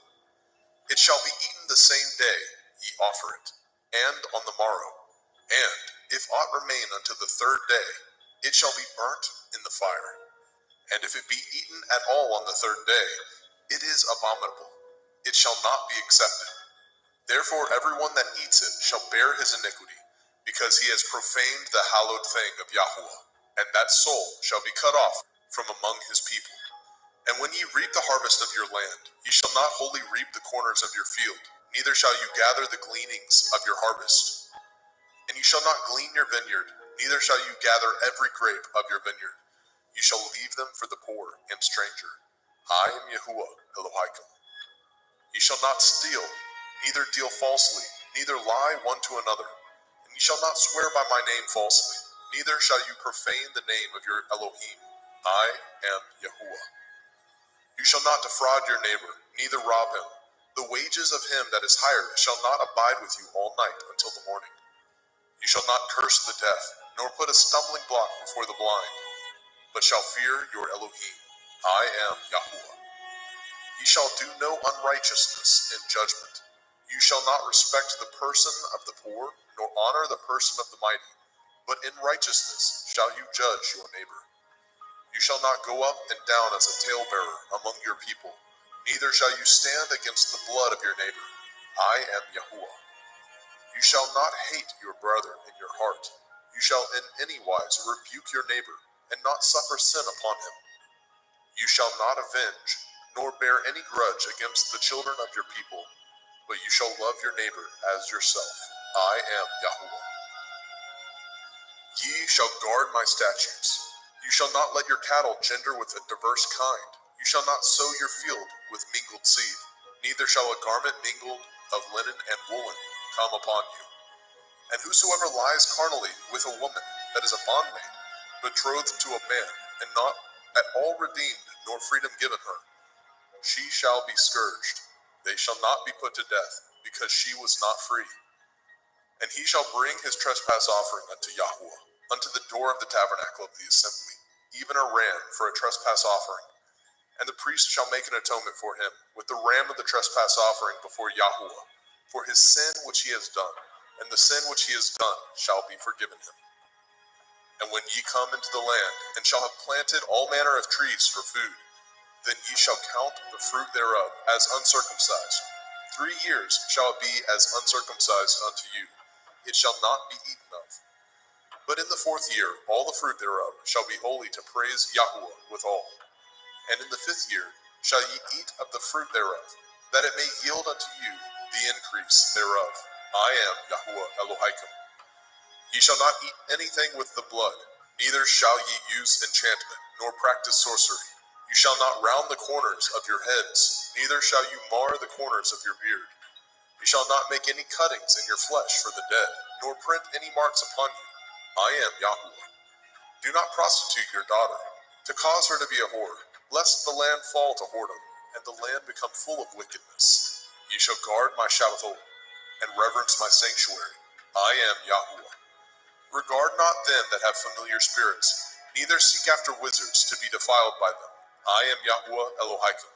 It shall be eaten the same day ye offer it, and on the morrow. And if aught remain unto the third day, it shall be burnt in the fire. And if it be eaten at all on the third day, it is abominable. It shall not be accepted. Therefore everyone that eats it shall bear his iniquity, because he has profaned the hallowed thing of Yahuwah, and that soul shall be cut off from among his people. And when ye reap the harvest of your land, ye shall not wholly reap the corners of your field, neither shall you gather the gleanings of your harvest. And ye shall not glean your vineyard, neither shall you gather every grape of your vineyard. You shall leave them for the poor and stranger. I am Yahuwah Elohim. Ye shall not steal, neither deal falsely, neither lie one to another. And ye shall not swear by my name falsely, neither shall you profane the name of your Elohim. I am Yahuwah. You shall not defraud your neighbor, neither rob him. The wages of him that is hired shall not abide with you all night until the morning. You shall not curse the deaf, nor put a stumbling block before the blind, but shall fear your Elohim. I am Yahuwah. Ye shall do no unrighteousness in judgment. You shall not respect the person of the poor, nor honor the person of the mighty, but in righteousness shall you judge your neighbor. You shall not go up and down as a talebearer among your people, neither shall you stand against the blood of your neighbor. I am Yahuwah. You shall not hate your brother in your heart. You shall in any wise rebuke your neighbor, and not suffer sin upon him. You shall not avenge, nor bear any grudge against the children of your people, but you shall love your neighbor as yourself. I am Yahuwah. Ye shall guard my statutes. You shall not let your cattle gender with a diverse kind. You shall not sow your field with mingled seed, neither shall a garment mingled of linen and woolen come upon you. And whosoever lies carnally with a woman that is a bondmaid, betrothed to a man, and not at all redeemed, nor freedom given her, she shall be scourged. They shall not be put to death, because she was not free. And he shall bring his trespass offering unto Yahuwah, unto the door of the tabernacle of the assembly, even a ram for a trespass offering. And the priest shall make an atonement for him with the ram of the trespass offering before Yahuwah, for his sin which he has done, and the sin which he has done shall be forgiven him. And when ye come into the land, and shall have planted all manner of trees for food, then ye shall count the fruit thereof as uncircumcised. 3 years shall it be as uncircumcised unto you. It shall not be eaten of. But in the 4th year all the fruit thereof shall be holy to praise Yahuwah withal. And in the 5th year shall ye eat of the fruit thereof, that it may yield unto you the increase thereof. I am Yahuwah Elohim. Ye shall not eat anything with the blood, neither shall ye use enchantment, nor practice sorcery. You shall not round the corners of your heads, neither shall you mar the corners of your beard. You shall not make any cuttings in your flesh for the dead, nor print any marks upon you. I am Yahuwah. Do not prostitute your daughter, to cause her to be a whore, lest the land fall to whoredom, and the land become full of wickedness. Ye shall guard my Shabbathot, and reverence my sanctuary. I am Yahuwah. Regard not them that have familiar spirits, neither seek after wizards to be defiled by them. I am Yahuwah Elohim.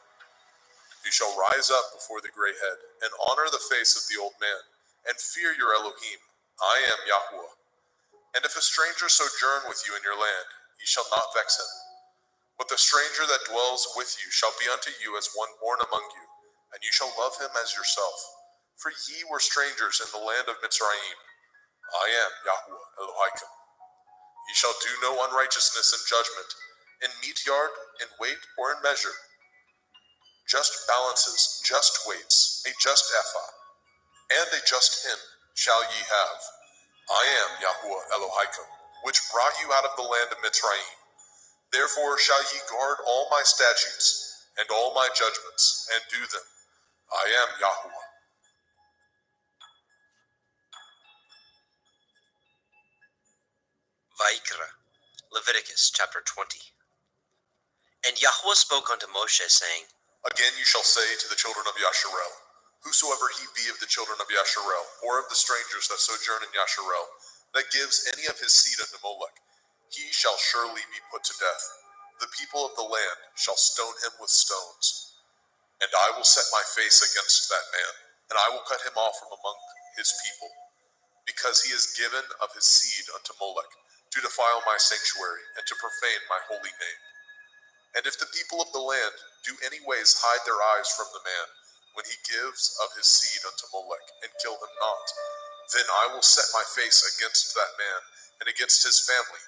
You shall rise up before the gray head, and honor the face of the old man, and fear your Elohim. I am Yahuwah. And if a stranger sojourn with you in your land, ye shall not vex him. But the stranger that dwells with you shall be unto you as one born among you, and you shall love him as yourself. For ye were strangers in the land of Mitzrayim. I am Yahuwah Elohim. Ye shall do no unrighteousness in judgment, in meat yard, in weight, or in measure. Just balances, just weights, a just ephah, and a just hin shall ye have. I am Yahuwah Elohim, which brought you out of the land of Mitzrayim. Therefore shall ye guard all my statutes and all my judgments, and do them. I am Yahuwah. Vaikra, Leviticus chapter 20. And Yahweh spoke unto Moshe, saying, Again you shall say to the children of Yasharel, whosoever he be of the children of Yasharel, or of the strangers that sojourn in Yasharel, that gives any of his seed unto Molech, he shall surely be put to death. The people of the land shall stone him with stones. And I will set my face against that man, and I will cut him off from among his people, because he has given of his seed unto Molech, to defile my sanctuary, and to profane my holy name. And if the people of the land do any ways hide their eyes from the man, when he gives of his seed unto Molech, and kill him not, then I will set my face against that man, and against his family,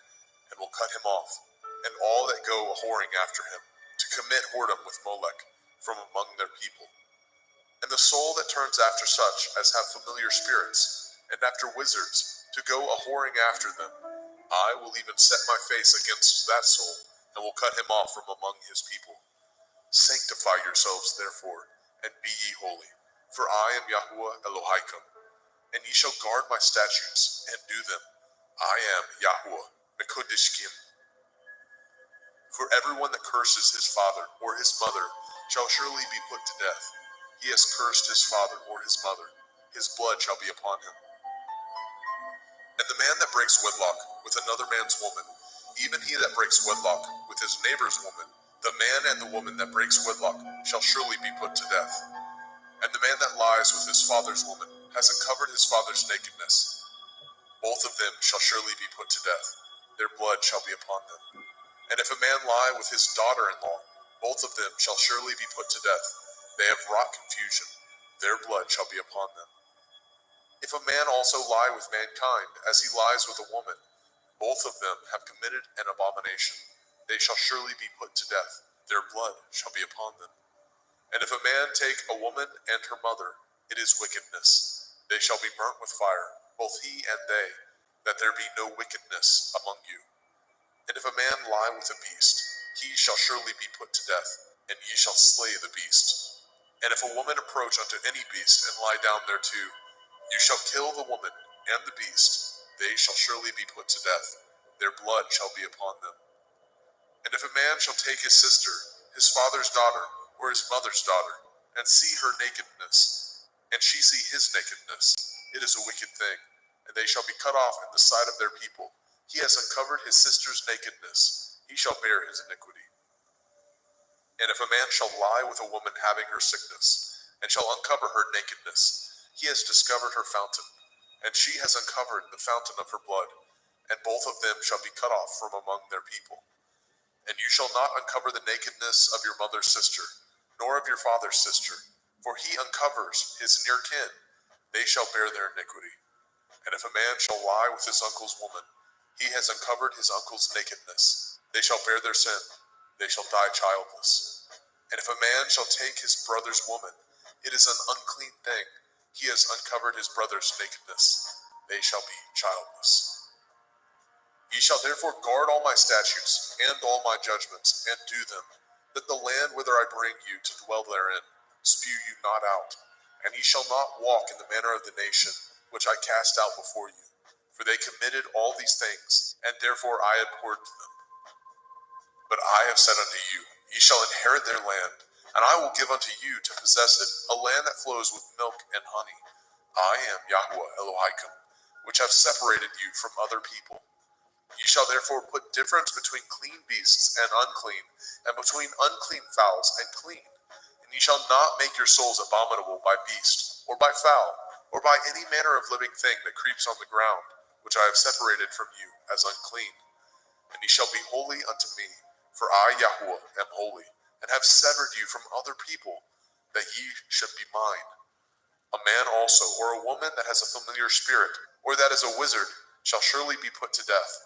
and will cut him off, and all that go a-whoring after him, to commit whoredom with Molech, from among their people. And the soul that turns after such as have familiar spirits, and after wizards, to go a-whoring after them, I will even set my face against that soul, and will cut him off from among his people. Sanctify yourselves, therefore, and be ye holy, for I am Yahuwah Elohaikum, and ye shall guard my statutes, and do them. I am Yahuwah Mekodishkim. For everyone that curses his father or his mother shall surely be put to death. He has cursed his father or his mother, his blood shall be upon him. And the man that breaks wedlock with another man's woman, even he that breaks wedlock with his neighbor's woman, the man and the woman that breaks wedlock shall surely be put to death. And the man that lies with his father's woman has uncovered his father's nakedness. Both of them shall surely be put to death. Their blood shall be upon them. And if a man lie with his daughter-in-law, both of them shall surely be put to death. They have wrought confusion. Their blood shall be upon them. If a man also lie with mankind, as he lies with a woman, both of them have committed an abomination. They shall surely be put to death. Their blood shall be upon them. And if a man take a woman and her mother, it is wickedness. They shall be burnt with fire, both he and they, that there be no wickedness among you. And if a man lie with a beast, he shall surely be put to death, and ye shall slay the beast. And if a woman approach unto any beast and lie down thereto, you shall kill the woman and the beast. They shall surely be put to death. Their blood shall be upon them. And if a man shall take his sister, his father's daughter, or his mother's daughter, and see her nakedness, and she see his nakedness, it is a wicked thing, and they shall be cut off in the sight of their people. He has uncovered his sister's nakedness. He shall bear his iniquity. And if a man shall lie with a woman having her sickness, and shall uncover her nakedness, he has discovered her fountain, and she has uncovered the fountain of her blood, and both of them shall be cut off from among their people. And you shall not uncover the nakedness of your mother's sister, nor of your father's sister, for he uncovers his near kin. They shall bear their iniquity. And if a man shall lie with his uncle's woman, he has uncovered his uncle's nakedness. They shall bear their sin. They shall die childless. And if a man shall take his brother's woman, it is an unclean thing. He has uncovered his brother's nakedness. They shall be childless. Ye shall therefore guard all my statutes and all my judgments, and do them, that the land whither I bring you to dwell therein spew you not out. And ye shall not walk in the manner of the nation which I cast out before you. For they committed all these things, and therefore I abhorred them. But I have said unto you, ye shall inherit their land, and I will give unto you to possess it, a land that flows with milk and honey. I am Yahuwah Elohaikum, which have separated you from other people. Ye shall therefore put difference between clean beasts and unclean, and between unclean fowls and clean. And ye shall not make your souls abominable by beast, or by fowl, or by any manner of living thing that creeps on the ground, which I have separated from you as unclean. And ye shall be holy unto me, for I, Yahuwah, am holy, and have severed you from other people, that ye should be mine. A man also, or a woman that has a familiar spirit, or that is a wizard, shall surely be put to death.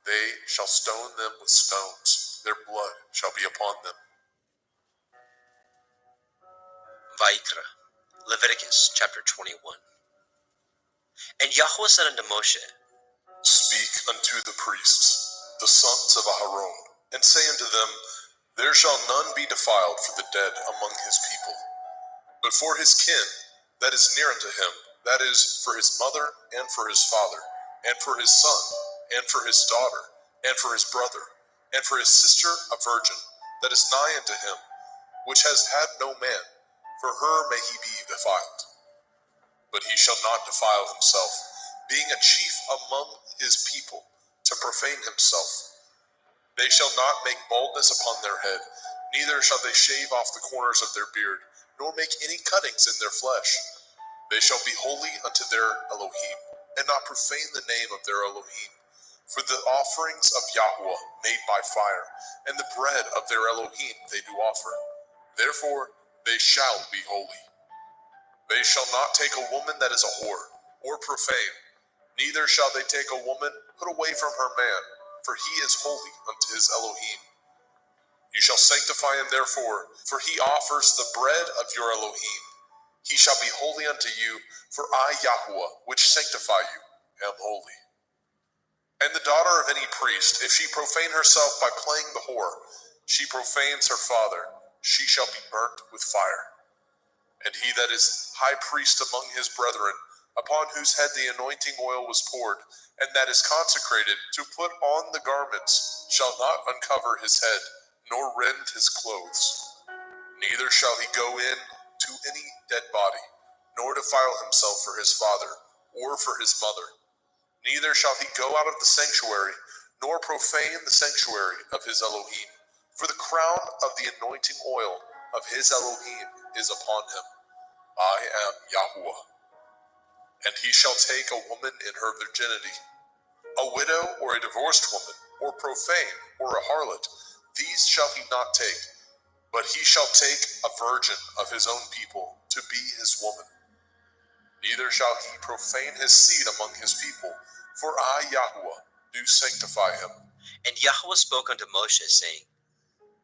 They shall stone them with stones. Their blood shall be upon them. Vaikra, Leviticus chapter 21. And Yahweh said unto Moshe, Speak unto the priests, the sons of Aharon, and say unto them, There shall none be defiled for the dead among his people, but for his kin that is near unto him, that is, for his mother, and for his father, and for his son, and for his daughter, and for his brother, and for his sister a virgin, that is nigh unto him, which has had no man, for her may he be defiled. But he shall not defile himself, being a chief among his people, to profane himself. They shall not make baldness upon their head, neither shall they shave off the corners of their beard, nor make any cuttings in their flesh. They shall be holy unto their Elohim, and not profane the name of their Elohim. For the offerings of Yahweh made by fire, and the bread of their Elohim they do offer. Therefore they shall be holy. They shall not take a woman that is a whore, or profane, neither shall they take a woman put away from her man, for he is holy unto his Elohim. You shall sanctify him therefore, for he offers the bread of your Elohim. He shall be holy unto you, for I, Yahweh, which sanctify you, am holy. And the daughter of any priest, if she profane herself by playing the whore, she profanes her father, she shall be burnt with fire. And he that is high priest among his brethren, upon whose head the anointing oil was poured, and that is consecrated to put on the garments, shall not uncover his head, nor rend his clothes. Neither shall he go in to any dead body, nor defile himself for his father, or for his mother. Neither shall he go out of the sanctuary, nor profane the sanctuary of his Elohim. For the crown of the anointing oil of his Elohim is upon him. I am Yahweh. And he shall take a woman in her virginity, a widow or a divorced woman, or profane, or a harlot, these shall he not take, but he shall take a virgin of his own people to be his woman. Neither shall he profane his seed among his people, for I, Yahweh, do sanctify him. And Yahweh spoke unto Moshe, saying,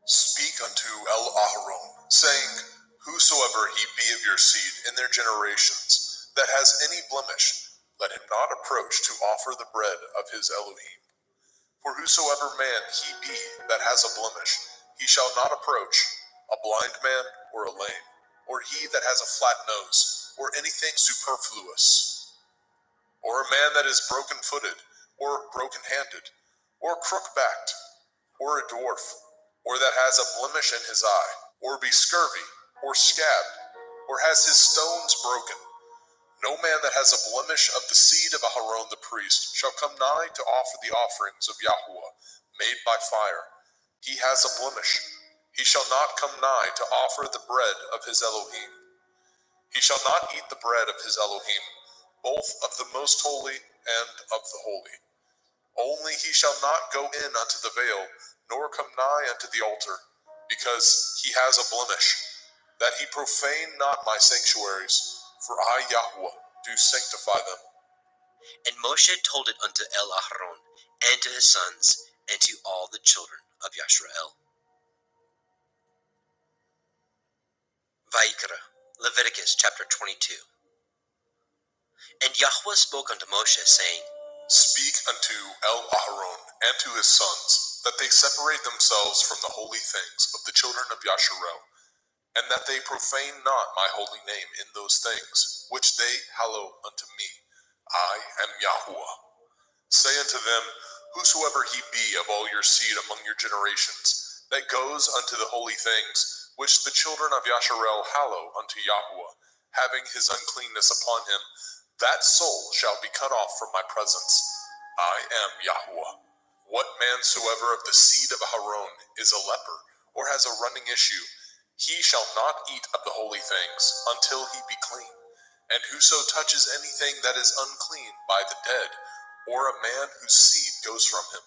Speak unto Aharon, saying, Whosoever he be of your seed in their generations, that has any blemish, let him not approach to offer the bread of his Elohim. For whosoever man he be that has a blemish, he shall not approach, a blind man or a lame, or he that has a flat nose, or anything superfluous, or a man that is broken-footed, or broken-handed, or crook-backed, or a dwarf, or that has a blemish in his eye, or be scurvy, or scabbed, or has his stones broken. No man that has a blemish of the seed of Aharon the priest shall come nigh to offer the offerings of Yahweh, made by fire. He has a blemish. He shall not come nigh to offer the bread of his Elohim. He shall not eat the bread of his Elohim, both of the most holy and of the holy. Only he shall not go in unto the veil, nor come nigh unto the altar, because he has a blemish, that he profane not my sanctuaries, for I, Yahweh, do sanctify them. And Moshe told it unto Aharon, and to his sons, and to all the children of Yisrael. Vayikra, Leviticus chapter 22. And Yahweh spoke unto Moshe, saying, Speak unto Aharon and to his sons, that they separate themselves from the holy things of the children of Yisrael, and that they profane not my holy name in those things, which they hallow unto me. I am Yahweh. Say unto them, Whosoever he be of all your seed among your generations, that goes unto the holy things, which the children of Yisrael hallow unto Yahweh, having his uncleanness upon him, that soul shall be cut off from my presence. I am Yahweh. What man soever of the seed of Aharon is a leper, or has a running issue, he shall not eat of the holy things until he be clean. And whoso touches anything that is unclean by the dead, or a man whose seed goes from him,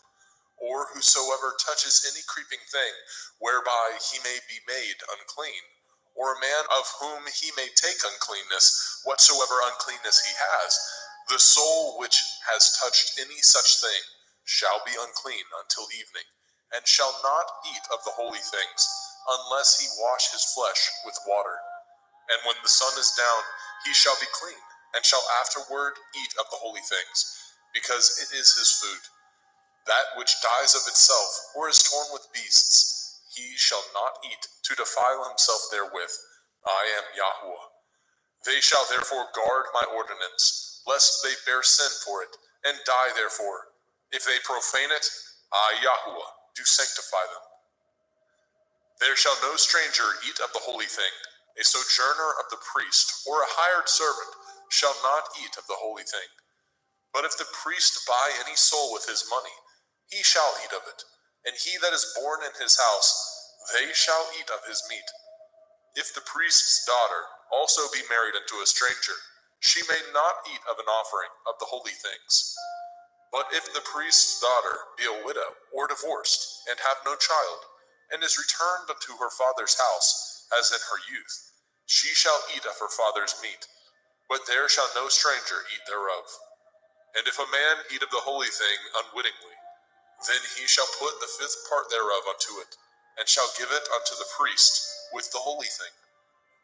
or whosoever touches any creeping thing whereby he may be made unclean, or a man of whom he may take uncleanness, whatsoever uncleanness he has, the soul which has touched any such thing shall be unclean until evening, and shall not eat of the holy things, unless he wash his flesh with water. And when the sun is down, he shall be clean, and shall afterward eat of the holy things, because it is his food. That which dies of itself, or is torn with beasts, he shall not eat, to defile himself therewith. I am Yahweh. They shall therefore guard my ordinance, lest they bear sin for it, and die therefore. If they profane it, I, Yahweh, do sanctify them. There shall no stranger eat of the holy thing. A sojourner of the priest, or a hired servant, shall not eat of the holy thing. But if the priest buy any soul with his money, he shall eat of it. And he that is born in his house, they shall eat of his meat. If the priest's daughter also be married unto a stranger, she may not eat of an offering of the holy things. But if the priest's daughter be a widow or divorced, and have no child, and is returned unto her father's house, as in her youth, she shall eat of her father's meat, but there shall no stranger eat thereof. And if a man eat of the holy thing unwittingly, then he shall put the fifth part thereof unto it, and shall give it unto the priest with the holy thing.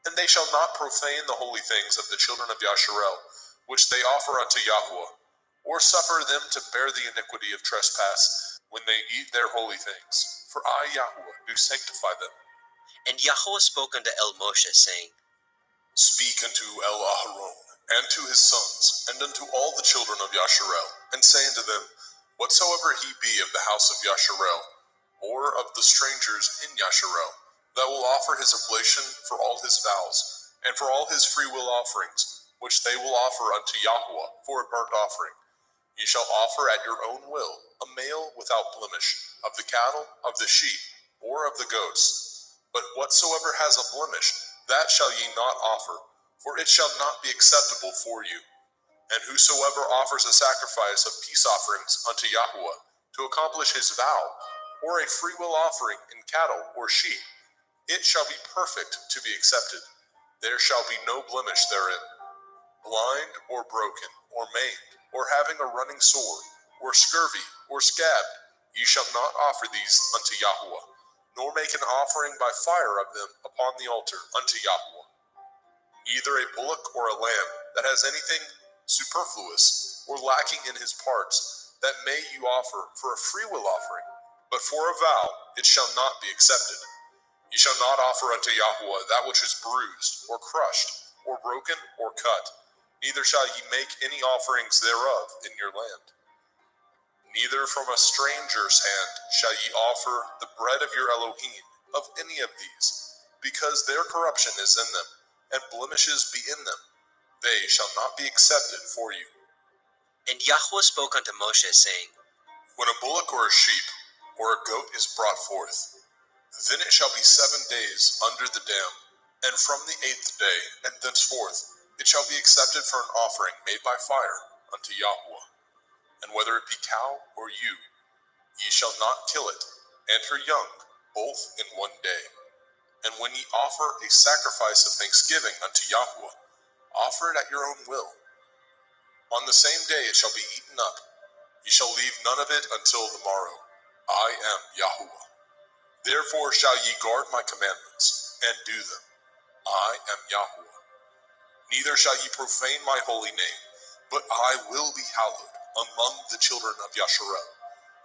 And they shall not profane the holy things of the children of Yasharel, which they offer unto Yahweh, or suffer them to bear the iniquity of trespass when they eat their holy things. For I, Yahweh, do sanctify them. And Yahweh spoke unto El Moshe, saying, Speak unto El Aharon, and to his sons, and unto all the children of Yasharel, and say unto them, Whatsoever he be of the house of Yasharel, or of the strangers in Yasharel, that will offer his oblation for all his vows, and for all his freewill offerings, which they will offer unto Yahweh for a burnt offering. Ye shall offer at your own will a male without blemish, of the cattle, of the sheep, or of the goats. But whatsoever has a blemish, that shall ye not offer, for it shall not be acceptable for you. And whosoever offers a sacrifice of peace offerings unto Yahweh, to accomplish his vow, or a freewill offering in cattle or sheep, it shall be perfect to be accepted. There shall be no blemish therein. Blind, or broken, or maimed, or having a running sword, or scurvy, or scabbed, ye shall not offer these unto Yahweh, nor make an offering by fire of them upon the altar unto Yahweh. Either a bullock or a lamb that has anything superfluous, or lacking in his parts, that may you offer for a freewill offering, but for a vow it shall not be accepted. Ye shall not offer unto Yahweh that which is bruised, or crushed, or broken, or cut. Neither shall ye make any offerings thereof in your land. Neither from a stranger's hand shall ye offer the bread of your Elohim, of any of these, because their corruption is in them, and blemishes be in them. They shall not be accepted for you. And Yahweh spoke unto Moshe, saying, When a bullock or a sheep, or a goat is brought forth, then it shall be 7 days under the dam, and from the 8th day, and thenceforth, it shall be accepted for an offering made by fire unto Yahweh. And whether it be cow or ewe, ye shall not kill it, and her young, both in 1 day. And when ye offer a sacrifice of thanksgiving unto Yahweh, offer it at your own will. On the same day it shall be eaten up. Ye shall leave none of it until the morrow. I am Yahweh. Therefore shall ye guard my commandments, and do them. I am Yahweh. Neither shall ye profane my holy name, but I will be hallowed among the children of Yasharel.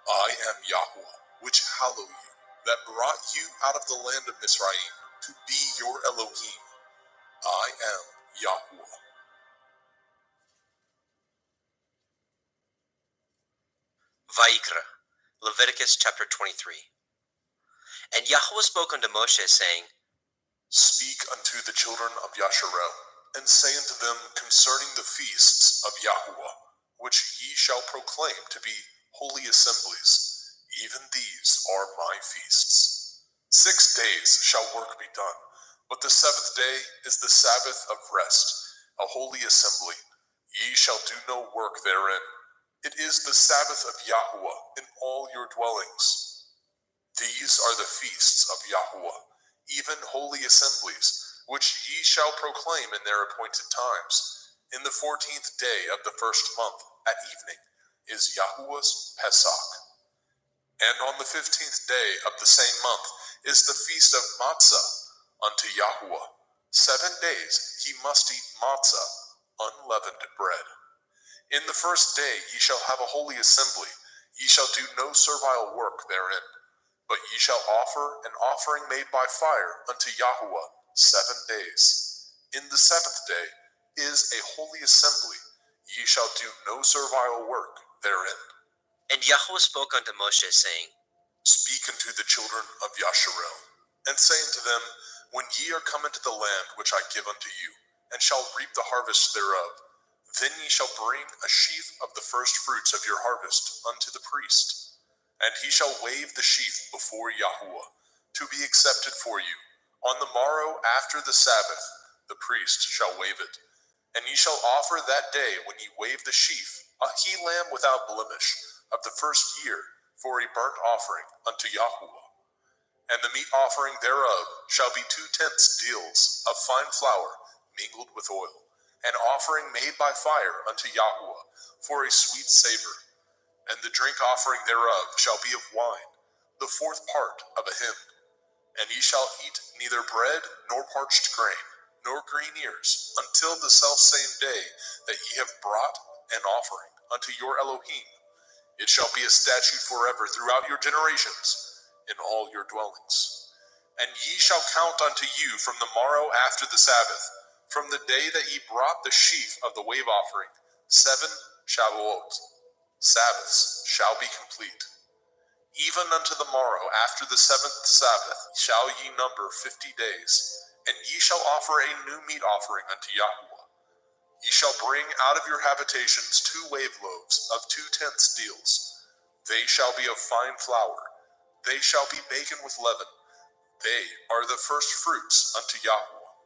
I am Yahweh, which hallow you, that brought you out of the land of Mizraim, to be your Elohim. I am Yahweh. Vayikra, Leviticus chapter 23. And Yahweh spoke unto Moshe, saying, Speak unto the children of Yasharel, and say unto them concerning the feasts of Yahweh, which ye shall proclaim to be holy assemblies. Even these are my feasts. 6 days shall work be done, but the 7th day is the Sabbath of rest, a holy assembly. Ye shall do no work therein. It is the Sabbath of Yahweh in all your dwellings. These are the feasts of Yahweh, even holy assemblies, which ye shall proclaim in their appointed times. In the 14th day of the 1st month, at evening, is Yahweh's Pesach. And on the 15th day of the same month is the feast of Matzah unto Yahweh. 7 days ye must eat matzah, unleavened bread. In the 1st day ye shall have a holy assembly. Ye shall do no servile work therein, but ye shall offer an offering made by fire unto Yahuwah 7 days. In the 7th day is a holy assembly. Ye shall do no servile work therein. And Yahweh spoke unto Moshe, saying, Speak unto the children of Yasharel, and say unto them, When ye are come into the land which I give unto you, and shall reap the harvest thereof, then ye shall bring a sheaf of the first fruits of your harvest unto the priest. And he shall wave the sheaf before Yahuwah, to be accepted for you. On the morrow after the Sabbath, the priest shall wave it. And ye shall offer that day when ye wave the sheaf, a he-lamb without blemish, of the first year, for a burnt offering unto Yahuwah. And the meat offering thereof shall be 2/10 deals of fine flour mingled with oil, an offering made by fire unto Yahuwah, for a sweet savor. And the drink offering thereof shall be of wine, the 4th part of a hin. And ye shall eat neither bread nor parched grain, nor green ears, until the selfsame day that ye have brought an offering unto your Elohim. It shall be a statute forever throughout your generations, in all your dwellings. And ye shall count unto you from the morrow after the Sabbath, from the day that ye brought the sheaf of the wave offering, 7 Shavuot. Sabbaths shall be complete. Even unto the morrow after the 7th Sabbath shall ye number 50 days, and ye shall offer a new meat offering unto Yahuwah. Ye shall bring out of your habitations 2 wave loaves of 2/10 deals. They shall be of fine flour. They shall be baken with leaven. They are the first fruits unto Yahuwah.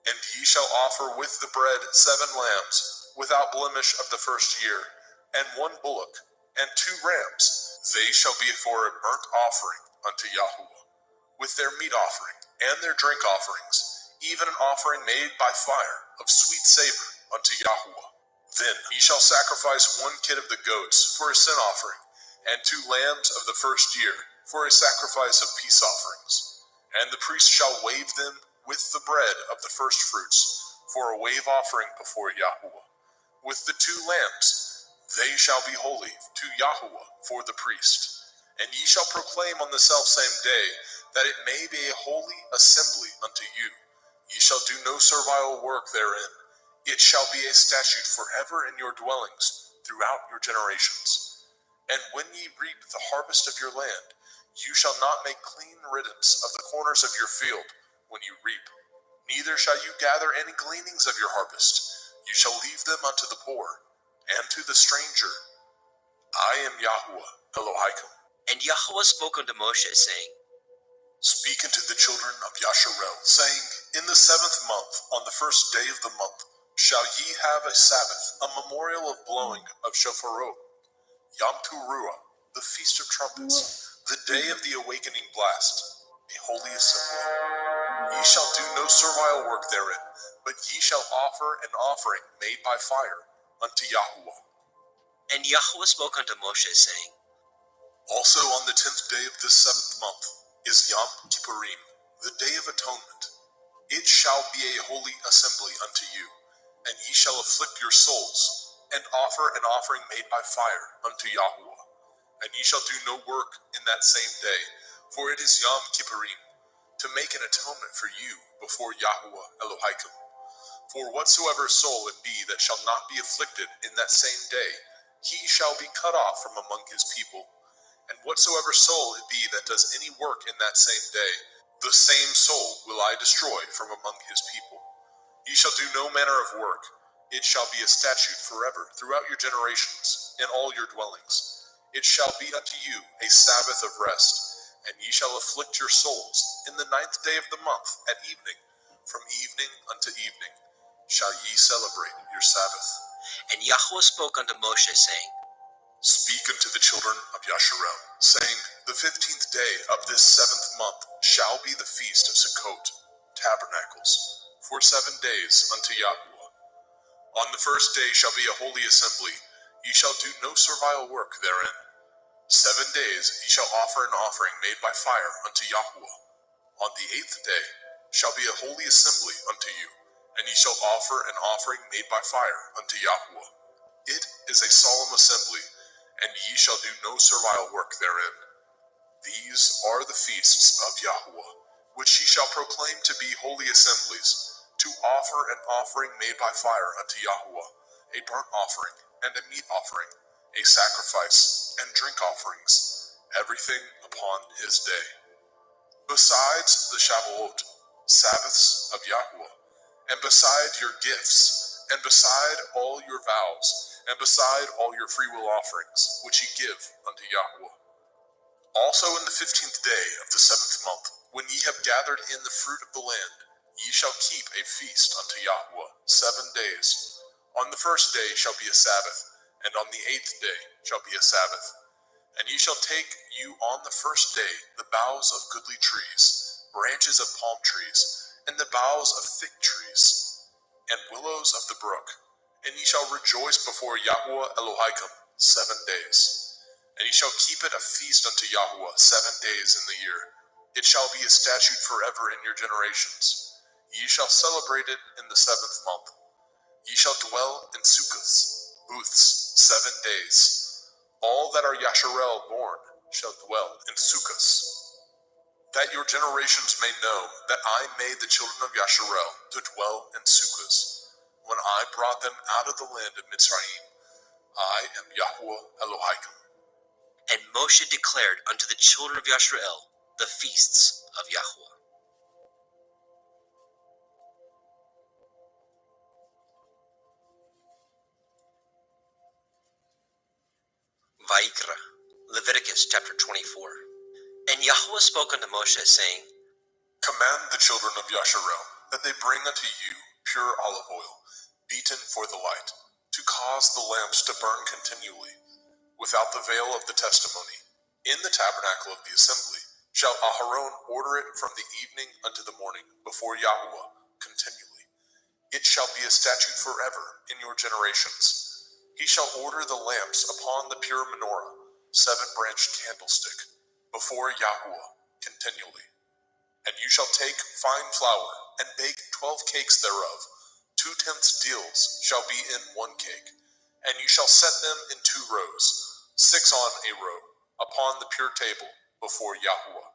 And ye shall offer with the bread 7 lambs, without blemish of the first year, and 1 bullock, and 2 rams. They shall be for a burnt offering unto Yahuwah, with their meat offering, and their drink offerings, even an offering made by fire of sweet savor unto Yahuwah. Then ye shall sacrifice 1 kid of the goats for a sin offering, and 2 lambs of the first year for a sacrifice of peace offerings. And the priest shall wave them with the bread of the first fruits for a wave offering before Yahuwah. With the 2 lambs, they shall be holy to Yahuwah for the priest. And ye shall proclaim on the selfsame day that it may be a holy assembly unto you. Ye shall do no servile work therein. It shall be a statute forever in your dwellings throughout your generations. And when ye reap the harvest of your land, you shall not make clean riddance of the corners of your field when you reap. Neither shall you gather any gleanings of your harvest. You shall leave them unto the poor and to the stranger. I am Yahuwah Elohim. And Yahweh spoke unto Moshe, saying, Speak unto the children of Yasharel, saying, In the 7th month, on the first day of the month, shall ye have a Sabbath, a memorial of blowing of shofarot, Yom Teruah, the feast of trumpets, the day of the awakening blast, a holy assembly. Ye shall do no servile work therein, but ye shall offer an offering made by fire unto Yahuwah. And Yahweh spoke unto Moshe, saying, Also on the 10th day of this 7th month is Yom Kippurim, the day of atonement. It shall be a holy assembly unto you, and ye shall afflict your souls, and offer an offering made by fire unto Yahuwah. And ye shall do no work in that same day, for it is Yom Kippurim, to make an atonement for you before Yahuwah Elohim. For whatsoever soul it be that shall not be afflicted in that same day, he shall be cut off from among his people. And whatsoever soul it be that does any work in that same day, the same soul will I destroy from among his people. Ye shall do no manner of work. It shall be a statute forever throughout your generations, in all your dwellings. It shall be unto you a Sabbath of rest, and ye shall afflict your souls in the 9th day of the month at evening. From evening unto evening shall ye celebrate your Sabbath. And Yahweh spoke unto Moshe, saying, Speak unto the children of Yasharel, saying, The 15th day of this 7th month shall be the feast of Sukkot, tabernacles, for 7 days unto Yahuwah. On the first day shall be a holy assembly. Ye shall do no servile work therein. 7 days ye shall offer an offering made by fire unto Yahuwah. On the 8th day shall be a holy assembly unto you, and ye shall offer an offering made by fire unto Yahuwah. It is a solemn assembly, and ye shall do no servile work therein. These are the feasts of Yahweh, which ye shall proclaim to be holy assemblies, to offer an offering made by fire unto Yahweh, a burnt offering and a meat offering, a sacrifice and drink offerings, everything upon his day. Besides the Shabbatot, Sabbaths of Yahweh, and beside your gifts, and beside all your vows, and beside all your freewill offerings, which ye give unto Yahweh. Also in the 15th day of the 7th month, when ye have gathered in the fruit of the land, ye shall keep a feast unto Yahweh 7 days. On the first day shall be a Sabbath, and on the 8th day shall be a Sabbath. And ye shall take you on the first day the boughs of goodly trees, branches of palm trees, and the boughs of fig trees, and willows of the brook, and ye shall rejoice before Yahweh Elohim 7 days. And ye shall keep it a feast unto Yahweh 7 days in the year. It shall be a statute forever in your generations. Ye shall celebrate it in the 7th month. Ye shall dwell in sukkahs, booths, 7 days. All that are Yasharel born shall dwell in sukkahs. That your generations may know that I made the children of Yasharel to dwell in sukkahs, when I brought them out of the land of Mitzrayim. I am Yahweh Elohim. And Moshe declared unto the children of Yasharel the feasts of Yahweh. Vayikra, Leviticus chapter 24. And Yahweh spoke unto Moshe, saying, Command the children of Yasharel that they bring unto you pure olive oil, beaten for the light, to cause the lamps to burn continually, without the veil of the testimony. In the tabernacle of the assembly shall Aharon order it from the evening unto the morning before Yahweh continually. It shall be a statute forever in your generations. He shall order the lamps upon the pure menorah, 7-branched candlestick, before Yahweh continually. And you shall take fine flour, and bake 12 cakes thereof. 2/10 deals shall be in 1 cake. And you shall set them in 2 rows, 6 on a row, upon the pure table before Yahweh.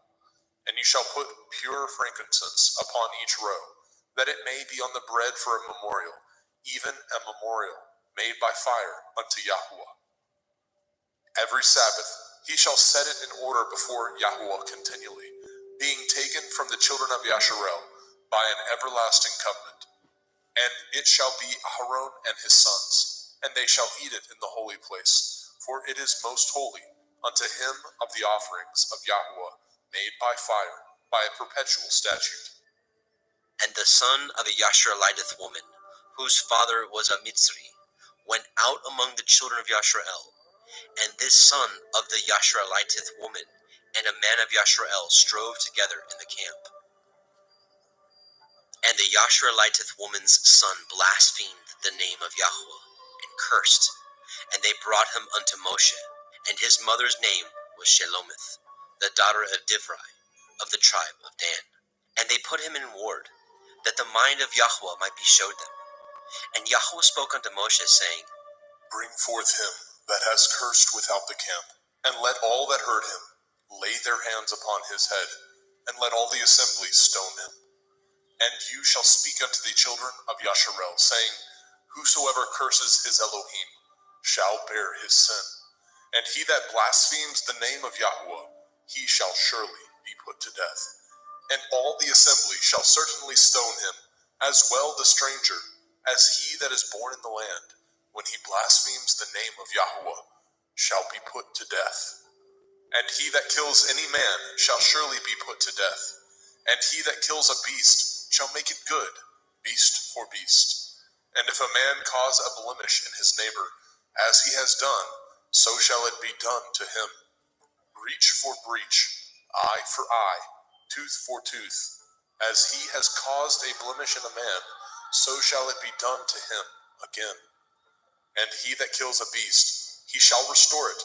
And you shall put pure frankincense upon each row, that it may be on the bread for a memorial, even a memorial made by fire unto Yahweh. Every Sabbath he shall set it in order before Yahweh continually, being taken from the children of Yasharel by an everlasting covenant. And it shall be Aharon and his sons, and they shall eat it in the holy place, for it is most holy unto him of the offerings of Yahweh made by fire, by a perpetual statute. And the son of a Yashareliteth woman, whose father was a Mitzri, went out among the children of Yasharel. And this son of the Yashareliteth woman and a man of Yasharel strove together in the camp. And the Yashareliteth woman's son blasphemed the name of Yahweh, and cursed. And they brought him unto Moshe, and his mother's name was Shelomith, the daughter of Divri, of the tribe of Dan. And they put him in ward, that the mind of Yahweh might be showed them. And Yahweh spoke unto Moshe, saying, Bring forth him that has cursed without the camp, and let all that heard him lay their hands upon his head, and let all the assembly stone him. And you shall speak unto the children of Yasharel, saying, Whosoever curses his Elohim shall bear his sin. And he that blasphemes the name of Yahweh, he shall surely be put to death. And all the assembly shall certainly stone him, as well the stranger, as he that is born in the land, when he blasphemes the name of Yahweh, shall be put to death. And he that kills any man shall surely be put to death. And he that kills a beast shall make it good, beast for beast. And if a man cause a blemish in his neighbor, as he has done, so shall it be done to him. Breach for breach, eye for eye, tooth for tooth. As he has caused a blemish in a man, so shall it be done to him again. And he that kills a beast, he shall restore it.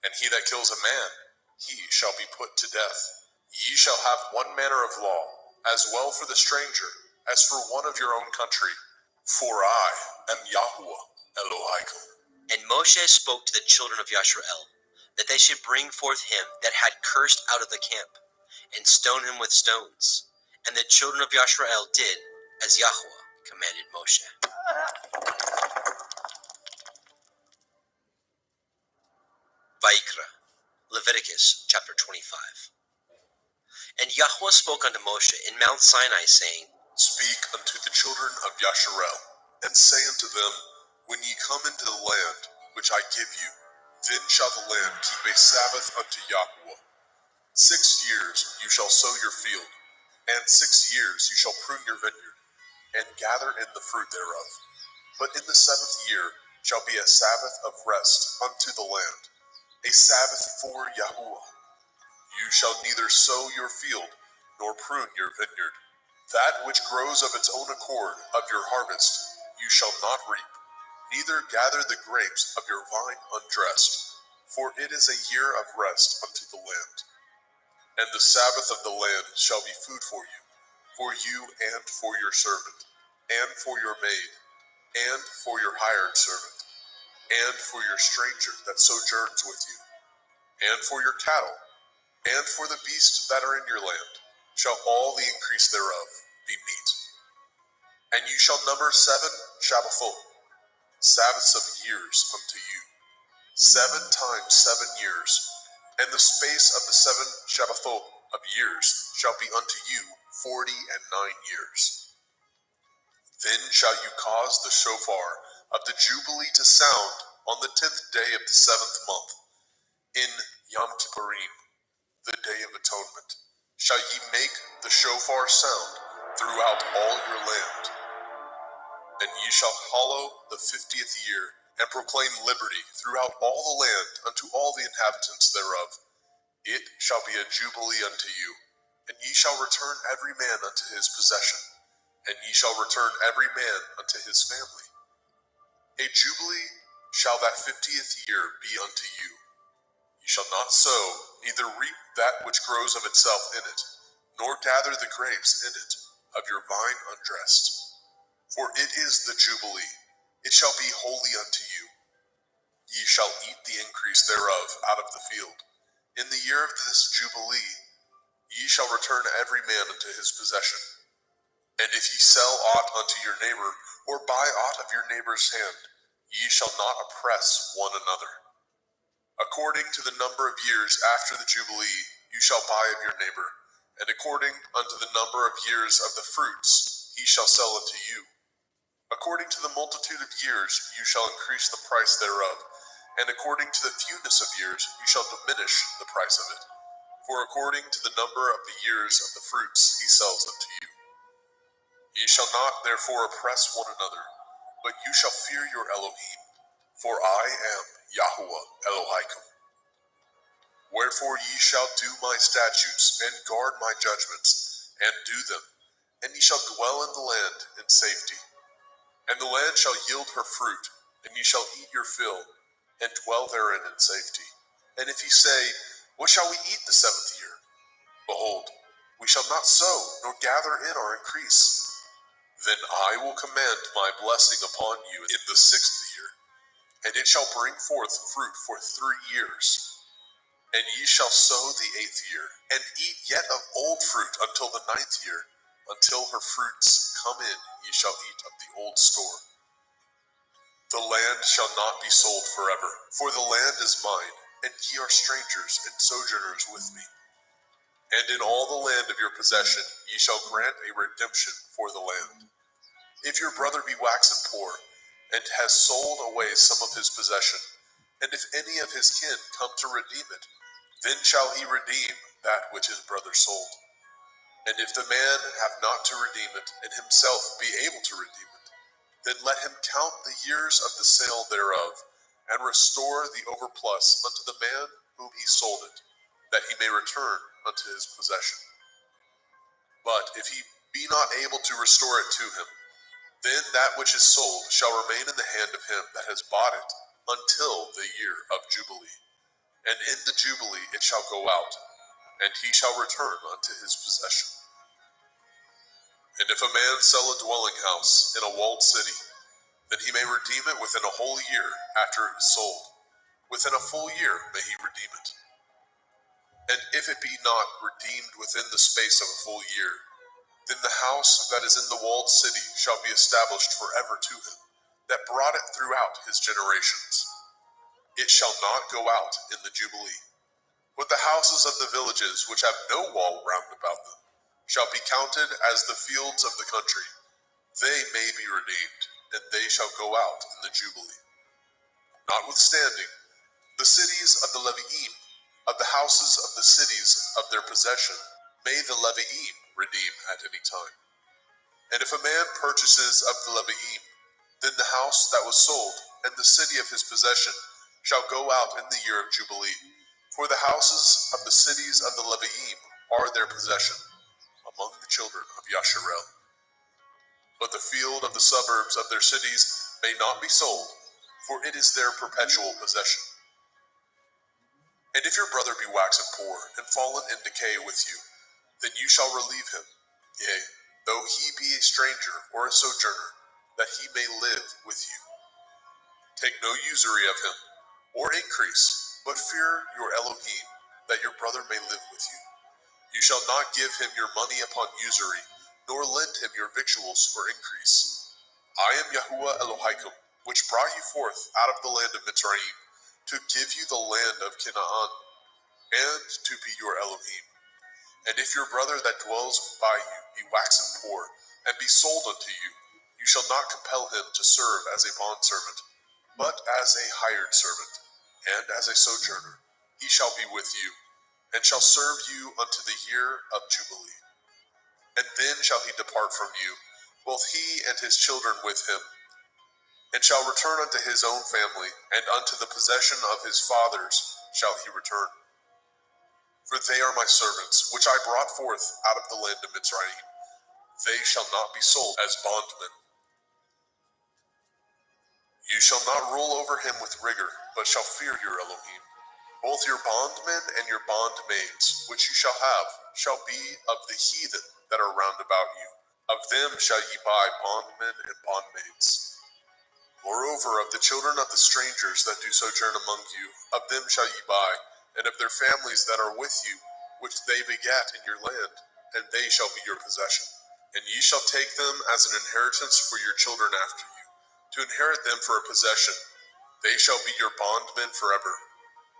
And he that kills a man, he shall be put to death. Ye shall have one manner of law, as well for the stranger, as for one of your own country. For I am Yahweh Elohim. And Moshe spoke to the children of Yashrael, that they should bring forth him that had cursed out of the camp, and stone him with stones. And the children of Yashrael did as Yahweh commanded Moshe. Vayikra, Leviticus chapter 25. And Yahweh spoke unto Moshe in Mount Sinai, saying, Speak unto the children of Yasharel, and say unto them, When ye come into the land which I give you, then shall the land keep a Sabbath unto Yahweh. 6 years you shall sow your field, and 6 years you shall prune your vineyard, and gather in the fruit thereof. But in the 7th year shall be a Sabbath of rest unto the land, a Sabbath for Yahweh. You shall neither sow your field, nor prune your vineyard. That which grows of its own accord of your harvest you shall not reap, neither gather the grapes of your vine undressed, for it is a year of rest unto the land. And the Sabbath of the land shall be food for you and for your servant, and for your maid, and for your hired servant, and for your stranger that sojourns with you, and for your cattle, and for the beasts that are in your land, shall all the increase thereof be meat. And you shall number 7 Shabbathot, Sabbaths of years unto you, 7 times 7 years, and the space of the 7 Shabbathot of years shall be unto you 49 years. Then shall you cause the shofar of the Jubilee to sound on the 10th day of the 7th month, in Yom Kippurim, the day of atonement, shall ye make the shofar sound throughout all your land. And ye shall hallow the 50th year, and proclaim liberty throughout all the land unto all the inhabitants thereof. It shall be a jubilee unto you, and ye shall return every man unto his possession, and ye shall return every man unto his family. A jubilee shall that 50th year be unto you. Ye shall not sow, neither reap that which grows of itself in it, nor gather the grapes in it of your vine undressed. For it is the Jubilee, it shall be holy unto you. Ye shall eat the increase thereof out of the field. In the year of this Jubilee, ye shall return every man unto his possession. And if ye sell aught unto your neighbor, or buy aught of your neighbor's hand, ye shall not oppress one another. According to the number of years after the Jubilee, you shall buy of your neighbor, and according unto the number of years of the fruits, he shall sell unto you. According to the multitude of years, you shall increase the price thereof, and according to the fewness of years, you shall diminish the price of it. For according to the number of the years of the fruits, he sells unto you. Ye shall not therefore oppress one another, but you shall fear your Elohim, for I am Yahweh Elohaikum. Wherefore ye shall do my statutes, and guard my judgments, and do them, and ye shall dwell in the land in safety. And the land shall yield her fruit, and ye shall eat your fill, and dwell therein in safety. And if ye say, What shall we eat the 7th year? Behold, we shall not sow, nor gather in our increase. Then I will command my blessing upon you in the 6th year, and it shall bring forth fruit for 3 years. And ye shall sow the 8th year, and eat yet of old fruit until the 9th year. Until her fruits come in, ye shall eat of the old store. The land shall not be sold forever, for the land is mine, and ye are strangers and sojourners with me. And in all the land of your possession ye shall grant a redemption for the land. If your brother be waxen poor, and has sold away some of his possession, and if any of his kin come to redeem it, then shall he redeem that which his brother sold. And if the man have not to redeem it, and himself be able to redeem it, then let him count the years of the sale thereof, and restore the overplus unto the man whom he sold it, that he may return unto his possession. But if he be not able to restore it to him, then that which is sold shall remain in the hand of him that has bought it until the year of Jubilee. And in the Jubilee it shall go out, and he shall return unto his possession. And if a man sell a dwelling house in a walled city, then he may redeem it within a whole year after it is sold. Within a full year may he redeem it. And if it be not redeemed within the space of a full year, then the house that is in the walled city shall be established forever to him, that brought it throughout his generations. It shall not go out in the Jubilee. But the houses of the villages which have no wall round about them shall be counted as the fields of the country. They may be redeemed, and they shall go out in the Jubilee. Notwithstanding, the cities of the Leviim, of the houses of the cities of their possession, may the Leviim redeem at any time. And if a man purchases of the Leviim, then the house that was sold and the city of his possession shall go out in the year of Jubilee. For the houses of the cities of the Leviim are their possession among the children of Yasharel. But the field of the suburbs of their cities may not be sold, for it is their perpetual possession. And if your brother be waxen poor and fallen in decay with you, then you shall relieve him, yea, though he be a stranger or a sojourner, that he may live with you. Take no usury of him, or increase, but fear your Elohim, that your brother may live with you. You shall not give him your money upon usury, nor lend him your victuals for increase. I am Yahuwah Elohaikum, which brought you forth out of the land of Mitzrayim, to give you the land of Canaan, and to be your Elohim. And if your brother that dwells by you be waxen poor, and be sold unto you, you shall not compel him to serve as a bondservant, but as a hired servant, and as a sojourner. He shall be with you, and shall serve you unto the year of Jubilee. And then shall he depart from you, both he and his children with him, and shall return unto his own family, and unto the possession of his fathers shall he return. For they are my servants, which I brought forth out of the land of Mitzrayim. They shall not be sold as bondmen. You shall not rule over him with rigor, but shall fear your Elohim. Both your bondmen and your bondmaids, which you shall have, shall be of the heathen that are round about you. Of them shall ye buy bondmen and bondmaids. Moreover, of the children of the strangers that do sojourn among you, of them shall ye buy, and of their families that are with you, which they begat in your land, and they shall be your possession. And ye shall take them as an inheritance for your children after you, to inherit them for a possession. They shall be your bondmen forever.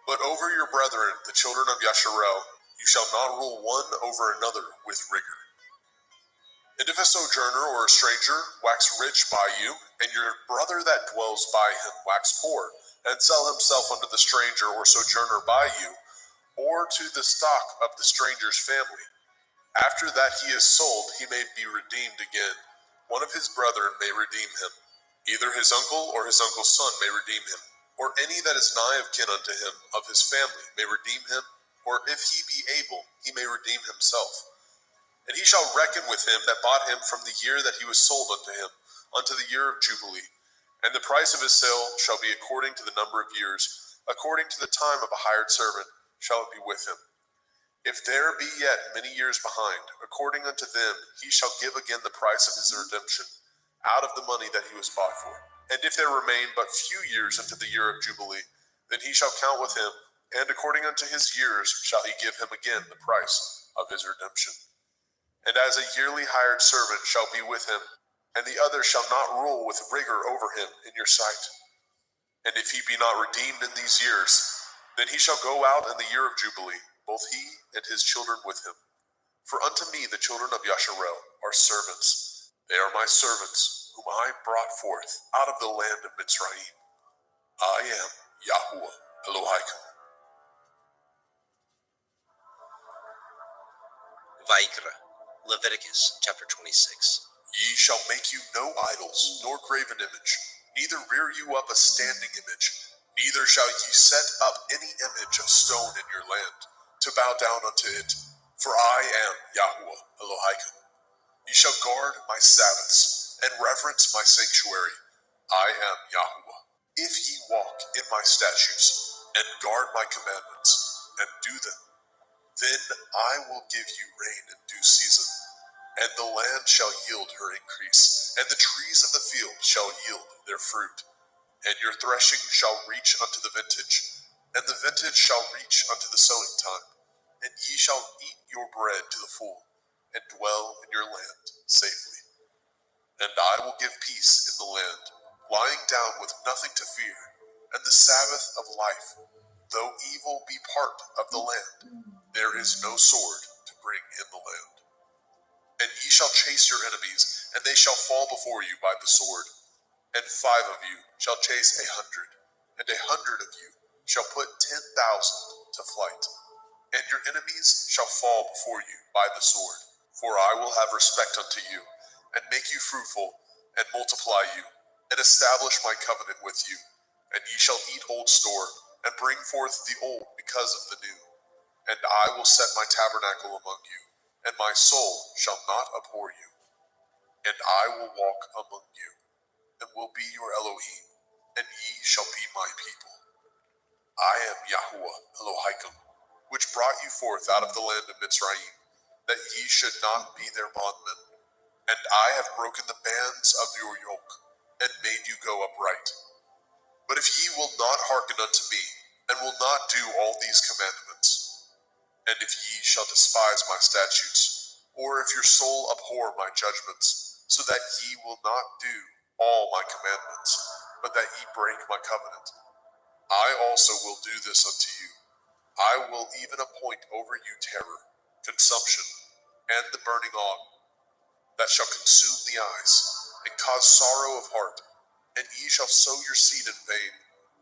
But over your brethren, the children of Yasharel, you shall not rule one over another with rigor. And if a sojourner or a stranger wax rich by you, and your brother that dwells by him wax poor, and sell himself unto the stranger or sojourner by you, or to the stock of the stranger's family, after that he is sold, he may be redeemed again. One of his brethren may redeem him. Either his uncle or his uncle's son may redeem him, or any that is nigh of kin unto him of his family may redeem him, or if he be able, he may redeem himself. And he shall reckon with him that bought him from the year that he was sold unto him, unto the year of Jubilee. And the price of his sale shall be according to the number of years, according to the time of a hired servant shall it be with him. If there be yet many years behind, according unto them he shall give again the price of his redemption, out of the money that he was bought for. And if there remain but few years unto the year of Jubilee, then he shall count with him, and according unto his years shall he give him again the price of his redemption. And as a yearly hired servant shall be with him, and the other shall not rule with rigor over him in your sight. And if he be not redeemed in these years, then he shall go out in the year of Jubilee, both he and his children with him. For unto me the children of Yasharel are servants. They are my servants, whom I brought forth out of the land of Mitzrayim. I am Yahuwah Elohaikum. Vaikra, Leviticus chapter 26. Ye shall make you no idols, nor graven image, neither rear you up a standing image, neither shall ye set up any image of stone in your land, to bow down unto it, for I am Yahuwah Elohaikum. Ye shall guard my Sabbaths, and reverence my sanctuary. I am Yahuwah. If ye walk in my statutes, and guard my commandments, and do them, then I will give you rain in due season, And the land shall yield her increase, and the trees of the field shall yield their fruit. And your threshing shall reach unto the vintage, and the vintage shall reach unto the sowing time. And ye shall eat your bread to the full, and dwell in your land safely. And I will give peace in the land, lying down with nothing to fear, and the Sabbath of life. Though evil be part of the land, there is no sword to bring in the land. And ye shall chase your enemies, and they shall fall before you by the sword. And 5 of you shall chase 100, and 100 of you shall put 10,000 to flight. And your enemies shall fall before you by the sword. For I will have respect unto you, and make you fruitful, and multiply you, and establish my covenant with you. And ye shall eat old store, and bring forth the old because of the new. And I will set my tabernacle among you, and my soul shall not abhor you. And I will walk among you, and will be your Elohim, and ye shall be my people. I am Yahuwah Elohim, which brought you forth out of the land of Mitzrayim, that ye should not be their bondmen. And I have broken the bands of your yoke, and made you go upright. But if ye will not hearken unto me, and will not do all these commandments, and if ye shall despise my statutes, or if your soul abhor my judgments, so that ye will not do all my commandments, but that ye break my covenant, I also will do this unto you. I will even appoint over you terror, consumption, and the burning on, that shall consume the eyes, and cause sorrow of heart, and ye shall sow your seed in vain,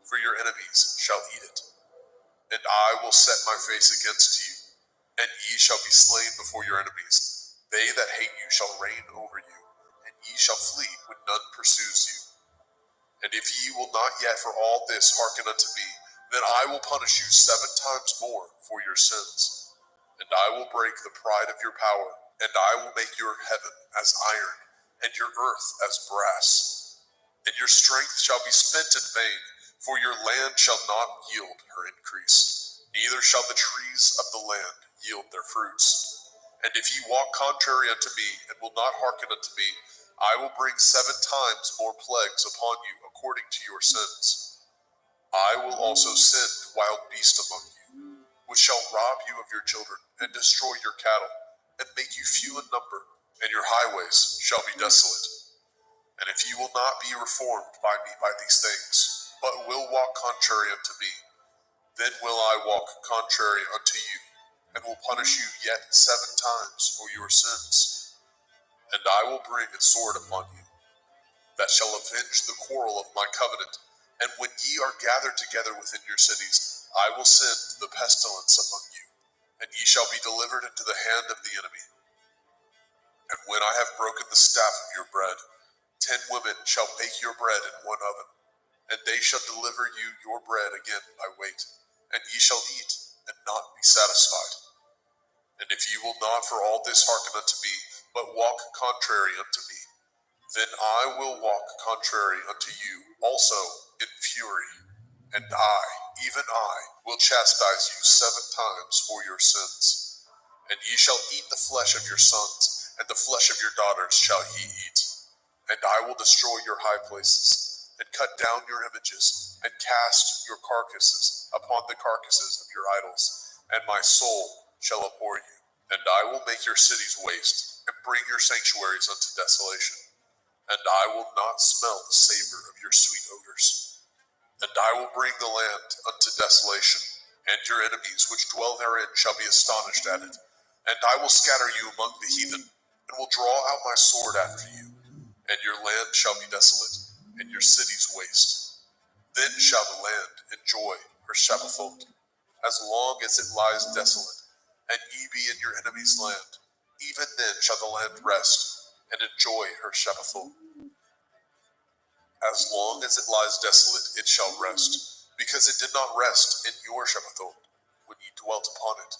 for your enemies shall eat it. And I will set my face against you, and ye shall be slain before your enemies. They that hate you shall reign over you, and ye shall flee when none pursues you. And if ye will not yet for all this hearken unto me, then I will punish you 7 times more for your sins. And I will break the pride of your power, and I will make your heaven as iron, and your earth as brass. And your strength shall be spent in vain, for your land shall not yield her increase, neither shall the trees of the land yield their fruits. And if ye walk contrary unto me, and will not hearken unto me, I will bring 7 times more plagues upon you according to your sins. I will also send wild beasts among you, which shall rob you of your children, and destroy your cattle, and make you few in number, and your highways shall be desolate. And if ye will not be reformed by me by these things, but will walk contrary unto me, then will I walk contrary unto you, and will punish you yet 7 times for your sins. And I will bring a sword upon you, that shall avenge the quarrel of my covenant. And when ye are gathered together within your cities, I will send the pestilence among you, and ye shall be delivered into the hand of the enemy. And when I have broken the staff of your bread, 10 women shall bake your bread in one oven, and they shall deliver you your bread again by weight, and ye shall eat, and not be satisfied. And if ye will not for all this hearken unto me, but walk contrary unto me, then I will walk contrary unto you also in fury, and I, even I, will chastise you 7 times for your sins. And ye shall eat the flesh of your sons, and the flesh of your daughters shall ye eat. And I will destroy your high places, and cut down your images, and cast your carcasses upon the carcasses of your idols, and my soul shall abhor you. And I will make your cities waste, and bring your sanctuaries unto desolation. And I will not smell the savor of your sweet odors. And I will bring the land unto desolation, and your enemies which dwell therein shall be astonished at it. And I will scatter you among the heathen, and will draw out my sword after you. And your land shall be desolate, and your cities waste. Then shall the land enjoy her Shabbathot, as long as it lies desolate, and ye be in your enemy's land. Even then shall the land rest, and enjoy her Shabbathot. As long as it lies desolate, it shall rest, because it did not rest in your Shabbathot, when ye dwelt upon it.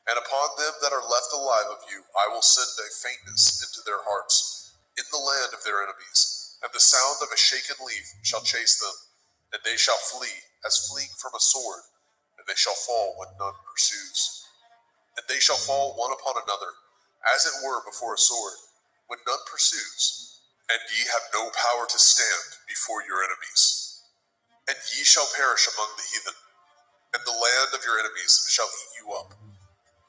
And upon them that are left alive of you, I will send a faintness into their hearts, in the land of their enemies, and the sound of a shaken leaf shall chase them, and they shall flee as fleeing from a sword, and they shall fall when none pursues. And they shall fall one upon another, as it were before a sword, when none pursues, and ye have no power to stand before your enemies. And ye shall perish among the heathen, and the land of your enemies shall eat you up.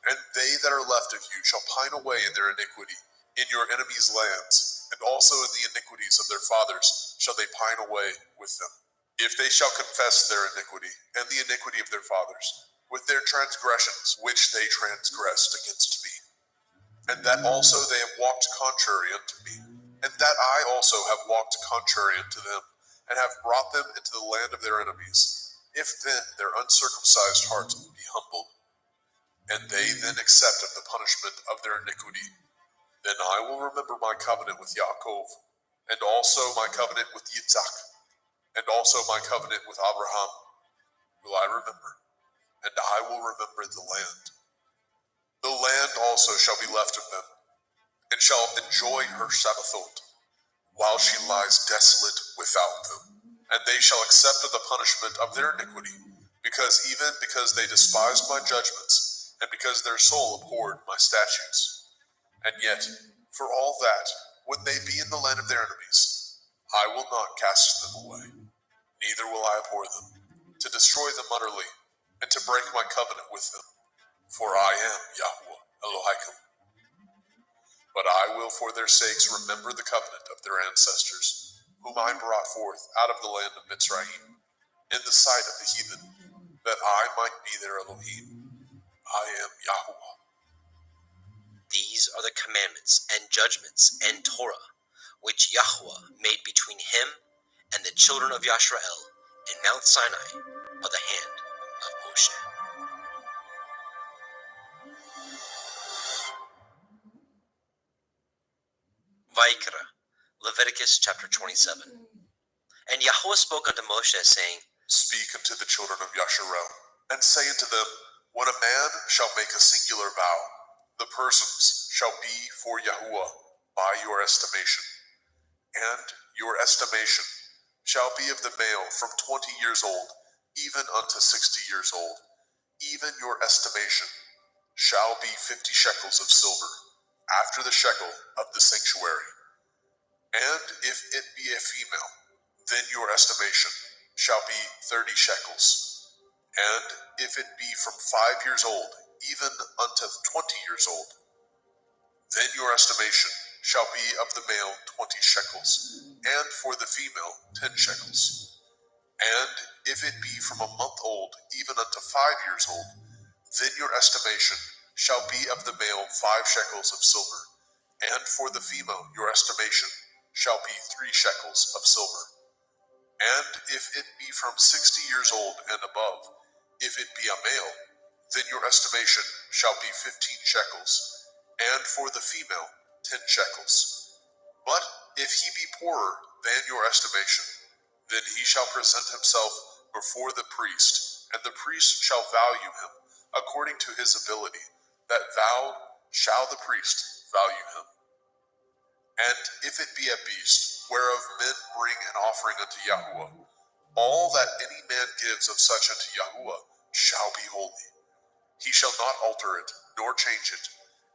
And they that are left of you shall pine away in their iniquity, in your enemies' lands, and also in the iniquities of their fathers shall they pine away with them. If they shall confess their iniquity, and the iniquity of their fathers, with their transgressions which they transgressed against me, and that also they have walked contrary unto me, and that I also have walked contrary unto them, and have brought them into the land of their enemies, if then their uncircumcised heart be humbled, and they then accept of the punishment of their iniquity, then I will remember my covenant with Yaakov, and also my covenant with Yitzhak, and also my covenant with Abraham will I remember, and I will remember the land. The land also shall be left of them, and shall enjoy her Sabbathot, while she lies desolate without them. And they shall accept of the punishment of their iniquity, because they despised my judgments, and because their soul abhorred my statutes. And yet, for all that, when they be in the land of their enemies, I will not cast them away, neither will I abhor them, to destroy them utterly, and to break my covenant with them. For I am Yahweh Elohim. But I will for their sakes remember the covenant of their ancestors, whom I brought forth out of the land of Mitzrayim, in the sight of the heathen, that I might be their Elohim. I am Yahweh. These are the commandments and judgments and Torah, which Yahweh made between him and the children of Yisrael in Mount Sinai by the hand of Moshe. Vayikra, Leviticus chapter 27. And Yahweh spoke unto Moshe, saying, Speak unto the children of Yasharel, and say unto them, when a man shall make a singular vow, the persons shall be for Yahuwah by your estimation. And your estimation shall be of the male from 20 years old, even unto 60 years old. Even your estimation shall be 50 shekels of silver, after the shekel of the sanctuary. And if it be a female, then your estimation shall be 30 shekels. And if it be from 5 years old, even unto 20 years old, then your estimation shall be of the male 20 shekels, and for the female 10 shekels. And if it be from a month old, even unto 5 years old, then your estimation shall be of the male 5 shekels of silver, and for the female your estimation shall be 3 shekels of silver. And if it be from 60 years old and above, if it be a male, then your estimation shall be 15 shekels, and for the female 10 shekels. But if he be poorer than your estimation, then he shall present himself before the priest, and the priest shall value him according to his ability. That vowed shall the priest value him. And if it be a beast, whereof men bring an offering unto Yahuwah, all that any man gives of such unto Yahuwah shall be holy. He shall not alter it, nor change it,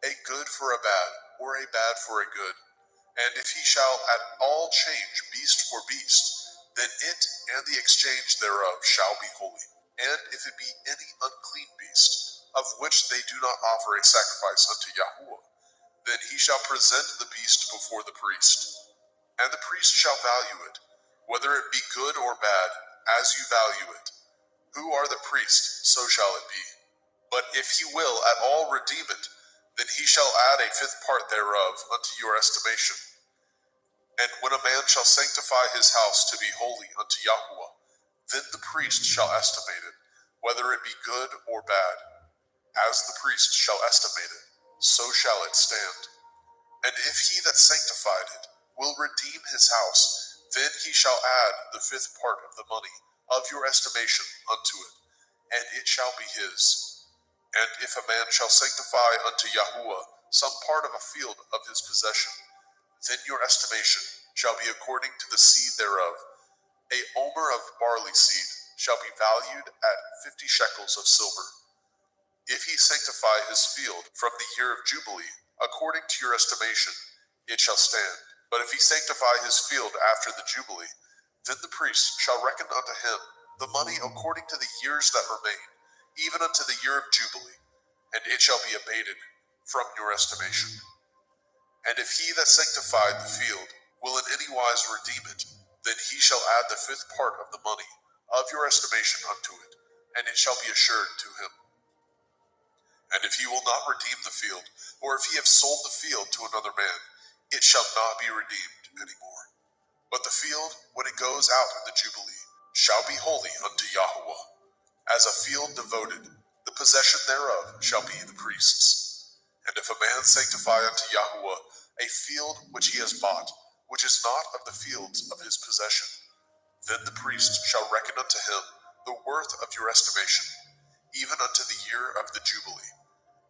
a good for a bad, or a bad for a good. And if he shall at all change beast for beast, then it and the exchange thereof shall be holy. And if it be any unclean beast, of which they do not offer a sacrifice unto Yahuwah, then he shall present the beast before the priest. And the priest shall value it, whether it be good or bad, as you value it. Who are the priest, so shall it be. But if he will at all redeem it, then he shall add a 5th part thereof unto your estimation. And when a man shall sanctify his house to be holy unto Yahuwah, then the priest shall estimate it, whether it be good or bad. As the priest shall estimate it, so shall it stand. And if he that sanctified it will redeem his house, then he shall add the 5th part of the money of your estimation unto it, and it shall be his. And if a man shall sanctify unto Yahuwah some part of a field of his possession, then your estimation shall be according to the seed thereof. A omer of barley seed shall be valued at 50 shekels of silver. If he sanctify his field from the year of Jubilee, according to your estimation, it shall stand. But if he sanctify his field after the Jubilee, then the priest shall reckon unto him the money according to the years that remain, even unto the year of Jubilee, and it shall be abated from your estimation. And if he that sanctified the field will in any wise redeem it, then he shall add the fifth part of the money of your estimation unto it, and it shall be assured to him. And if he will not redeem the field, or if he have sold the field to another man, it shall not be redeemed any more. But the field, when it goes out in the Jubilee, shall be holy unto Yahuwah. As a field devoted, the possession thereof shall be the priest's. And if a man sanctify unto Yahuwah a field which he has bought, which is not of the fields of his possession, then the priest shall reckon unto him the worth of your estimation, even unto the year of the Jubilee.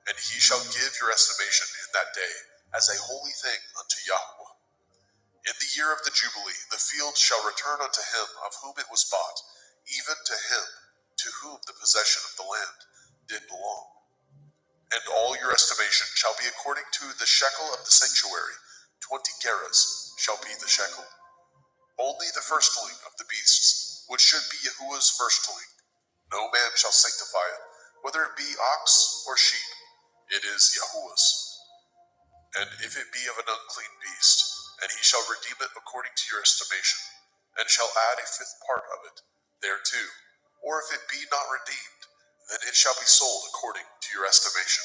And he shall give your estimation in that day as a holy thing unto Yahuwah. In the year of the Jubilee, the field shall return unto him of whom it was bought, even to him to whom the possession of the land did belong. And all your estimation shall be according to the shekel of the sanctuary. 20 gerahs shall be the shekel. Only the firstling of the beasts, which should be Yahuwah's firstling. No man shall sanctify it, whether it be ox or sheep. It is Yahuwah's. And if it be of an unclean beast, and he shall redeem it according to your estimation, and shall add a fifth part of it thereto, or if it be not redeemed, then it shall be sold according to your estimation.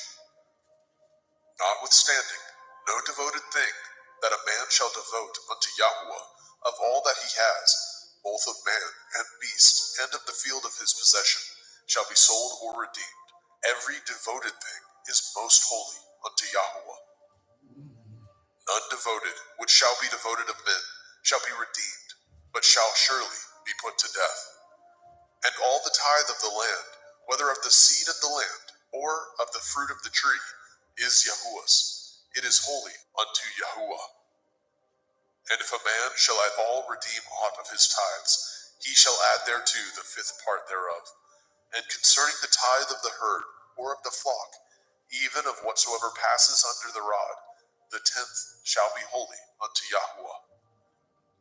Notwithstanding, no devoted thing that a man shall devote unto Yahuwah of all that he has, both of man and beast, and of the field of his possession, shall be sold or redeemed. Every devoted thing is most holy unto Yahuwah. None devoted, which shall be devoted of men, shall be redeemed, but shall surely be put to death. And all the tithe of the land, whether of the seed of the land, or of the fruit of the tree, is Yahuwah's. It is holy unto Yahuwah. And if a man shall at all redeem aught of his tithes, he shall add thereto the fifth part thereof. And concerning the tithe of the herd, or of the flock, even of whatsoever passes under the rod, the 10th shall be holy unto Yahuwah.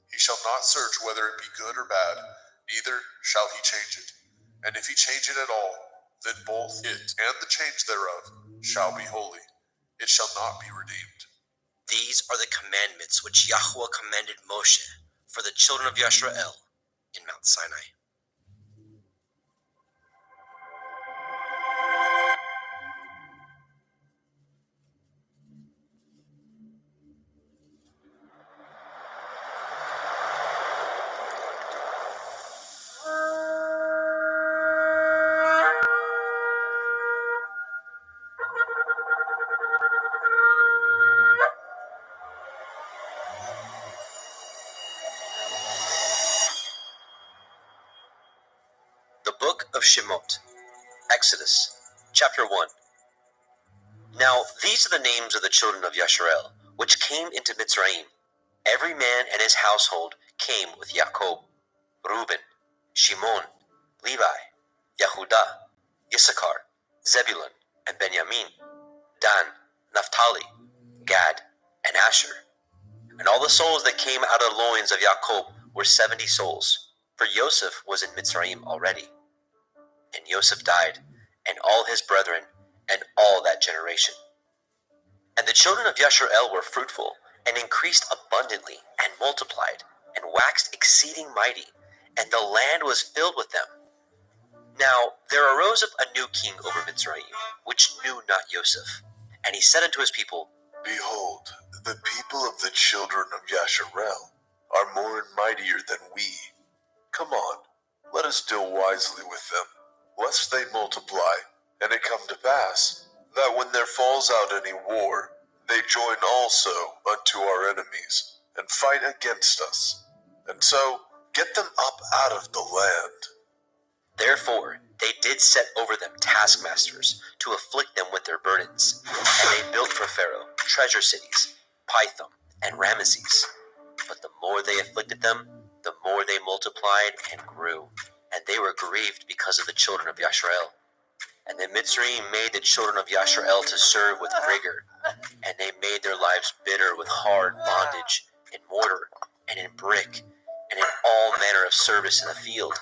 He shall not search whether it be good or bad, neither shall he change it. And if he change it at all, then both it and the change thereof shall be holy. It shall not be redeemed. These are the commandments which Yahuwah commanded Moshe for the children of Yisrael in Mount Sinai. The Book of Shemot, Exodus, chapter 1. Now these are the names of the children of Yisrael, which came into Mitzrayim. Every man and his household came with Jacob: Reuben, Shimon, Levi, Yehudah, Issachar, Zebulun, and Benjamin, Dan, Naphtali, Gad, and Asher. And all the souls that came out of the loins of Jacob were 70 souls, for Joseph was in Mitzrayim already. And Joseph died, and all his brethren, and all that generation. And the children of Yisrael were fruitful, and increased abundantly, and multiplied, and waxed exceeding mighty, and the land was filled with them. Now there arose up a new king over Mitzrayim, which knew not Joseph. And he said unto his people, Behold, the people of the children of Yasharel are more and mightier than we. Come on, let us deal wisely with them, lest they multiply, and it come to pass, that when there falls out any war, they join also unto our enemies, and fight against us, and so get them up out of the land. Therefore they did set over them taskmasters, to afflict them with their burdens. And they built for Pharaoh treasure cities, Pithom and Ramesses. But the more they afflicted them, the more they multiplied and grew, and they were grieved because of the children of Yisrael. And the Mitzrayim made the children of Yisrael to serve with rigor, and they made their lives bitter with hard bondage in mortar and in brick and in all manner of service in the field.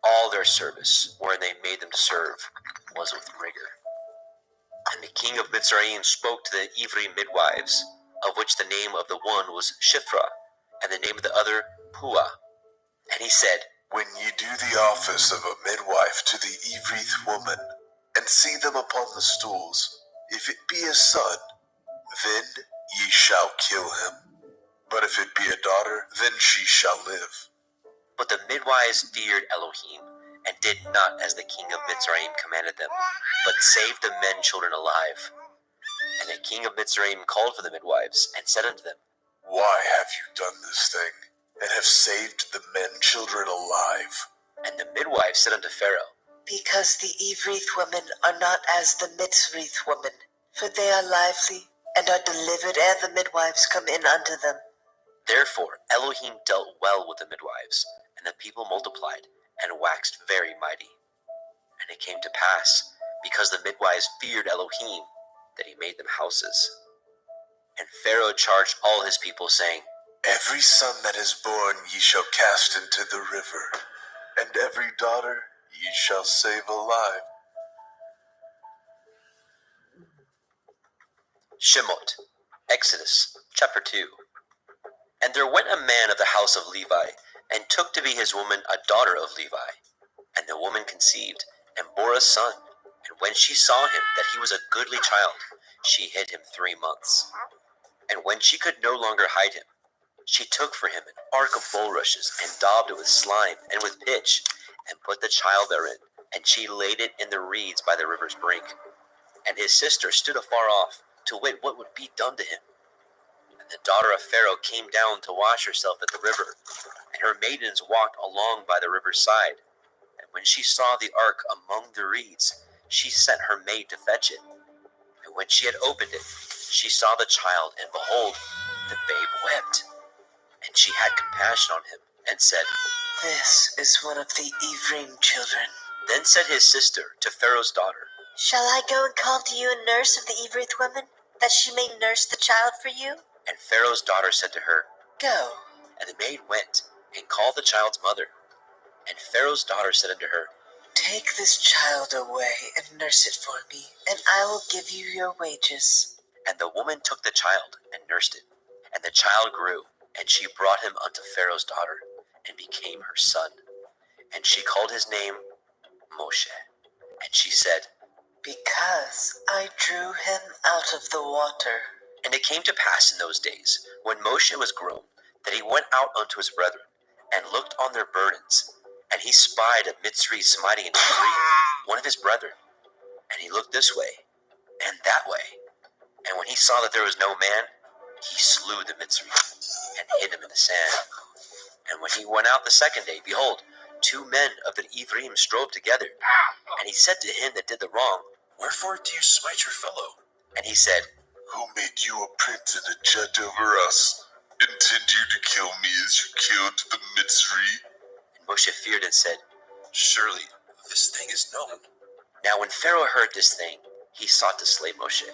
All their service, wherein they made them serve, was with rigor. And the king of Mitzrayim spoke to the Ivri midwives, of which the name of the one was Shifra, and the name of the other Pua. And he said, When ye do the office of a midwife to the Ivrith woman, and see them upon the stools, if it be a son, then ye shall kill him. But if it be a daughter, then she shall live. But the midwives feared Elohim, and did not as the king of Mitzrayim commanded them, but saved the men children alive. And the king of Mitzrayim called for the midwives, and said unto them, Why have you done this thing, and have saved the men children alive? And the midwives said unto Pharaoh, Because the Ivrith women are not as the Mitzrith women, for they are lively, and are delivered ere the midwives come in unto them. Therefore Elohim dealt well with the midwives, and the people multiplied, and waxed very mighty. And it came to pass, because the midwives feared Elohim, that he made them houses. And Pharaoh charged all his people, saying, Every son that is born ye shall cast into the river, and every daughter ye shall save alive. Shemot, Exodus, chapter 2. And there went a man of the house of Levi, and took to be his woman a daughter of Levi. And the woman conceived, and bore a son. And when she saw him that he was a goodly child, she hid him 3 months. And when she could no longer hide him, she took for him an ark of bulrushes, and daubed it with slime and with pitch, and put the child therein, and she laid it in the reeds by the river's brink. And his sister stood afar off, to wit what would be done to him. And the daughter of Pharaoh came down to wash herself at the river, and her maidens walked along by the river's side. And when she saw the ark among the reeds, she sent her maid to fetch it. And when she had opened it, she saw the child, and behold, the babe wept. And she had compassion on him, and said, This is one of the Ephraim children. Then said his sister to Pharaoh's daughter, Shall I go and call to you a nurse of the Evrith woman, that she may nurse the child for you? And Pharaoh's daughter said to her, Go. And the maid went, and called the child's mother. And Pharaoh's daughter said unto her, Take this child away, and nurse it for me, and I will give you your wages. And the woman took the child, and nursed it. And the child grew, and she brought him unto Pharaoh's daughter, and became her son. And she called his name Moshe. And she said, Because I drew him out of the water. And it came to pass in those days, when Moshe was grown, that he went out unto his brethren, and looked on their burdens. And he spied a Mitzri smiting an Ivri, one of his brethren. And he looked this way, and that way. And when he saw that there was no man, he slew the Mitzri, and hid him in the sand. And when he went out the second day, behold, 2 men of the Ivrim strove together. And he said to him that did the wrong, Wherefore do you smite your fellow? And he said, Who made you a prince and a judge over us? Intend you to kill me as you killed the Mitzri? And Moshe feared and said, Surely this thing is known. Now when Pharaoh heard this thing, he sought to slay Moshe.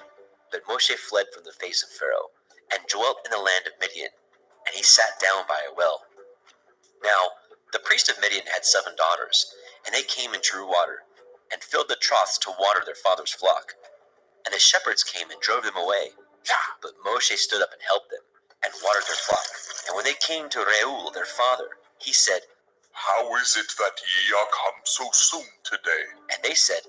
But Moshe fled from the face of Pharaoh, and dwelt in the land of Midian, and he sat down by a well. Now the priest of Midian had 7 daughters, and they came and drew water, and filled the troughs to water their father's flock. And the shepherds came and drove them away. But Moshe stood up and helped them, and watered their flock. And when they came to Reuel their father, he said, How is it that ye are come so soon today? And they said,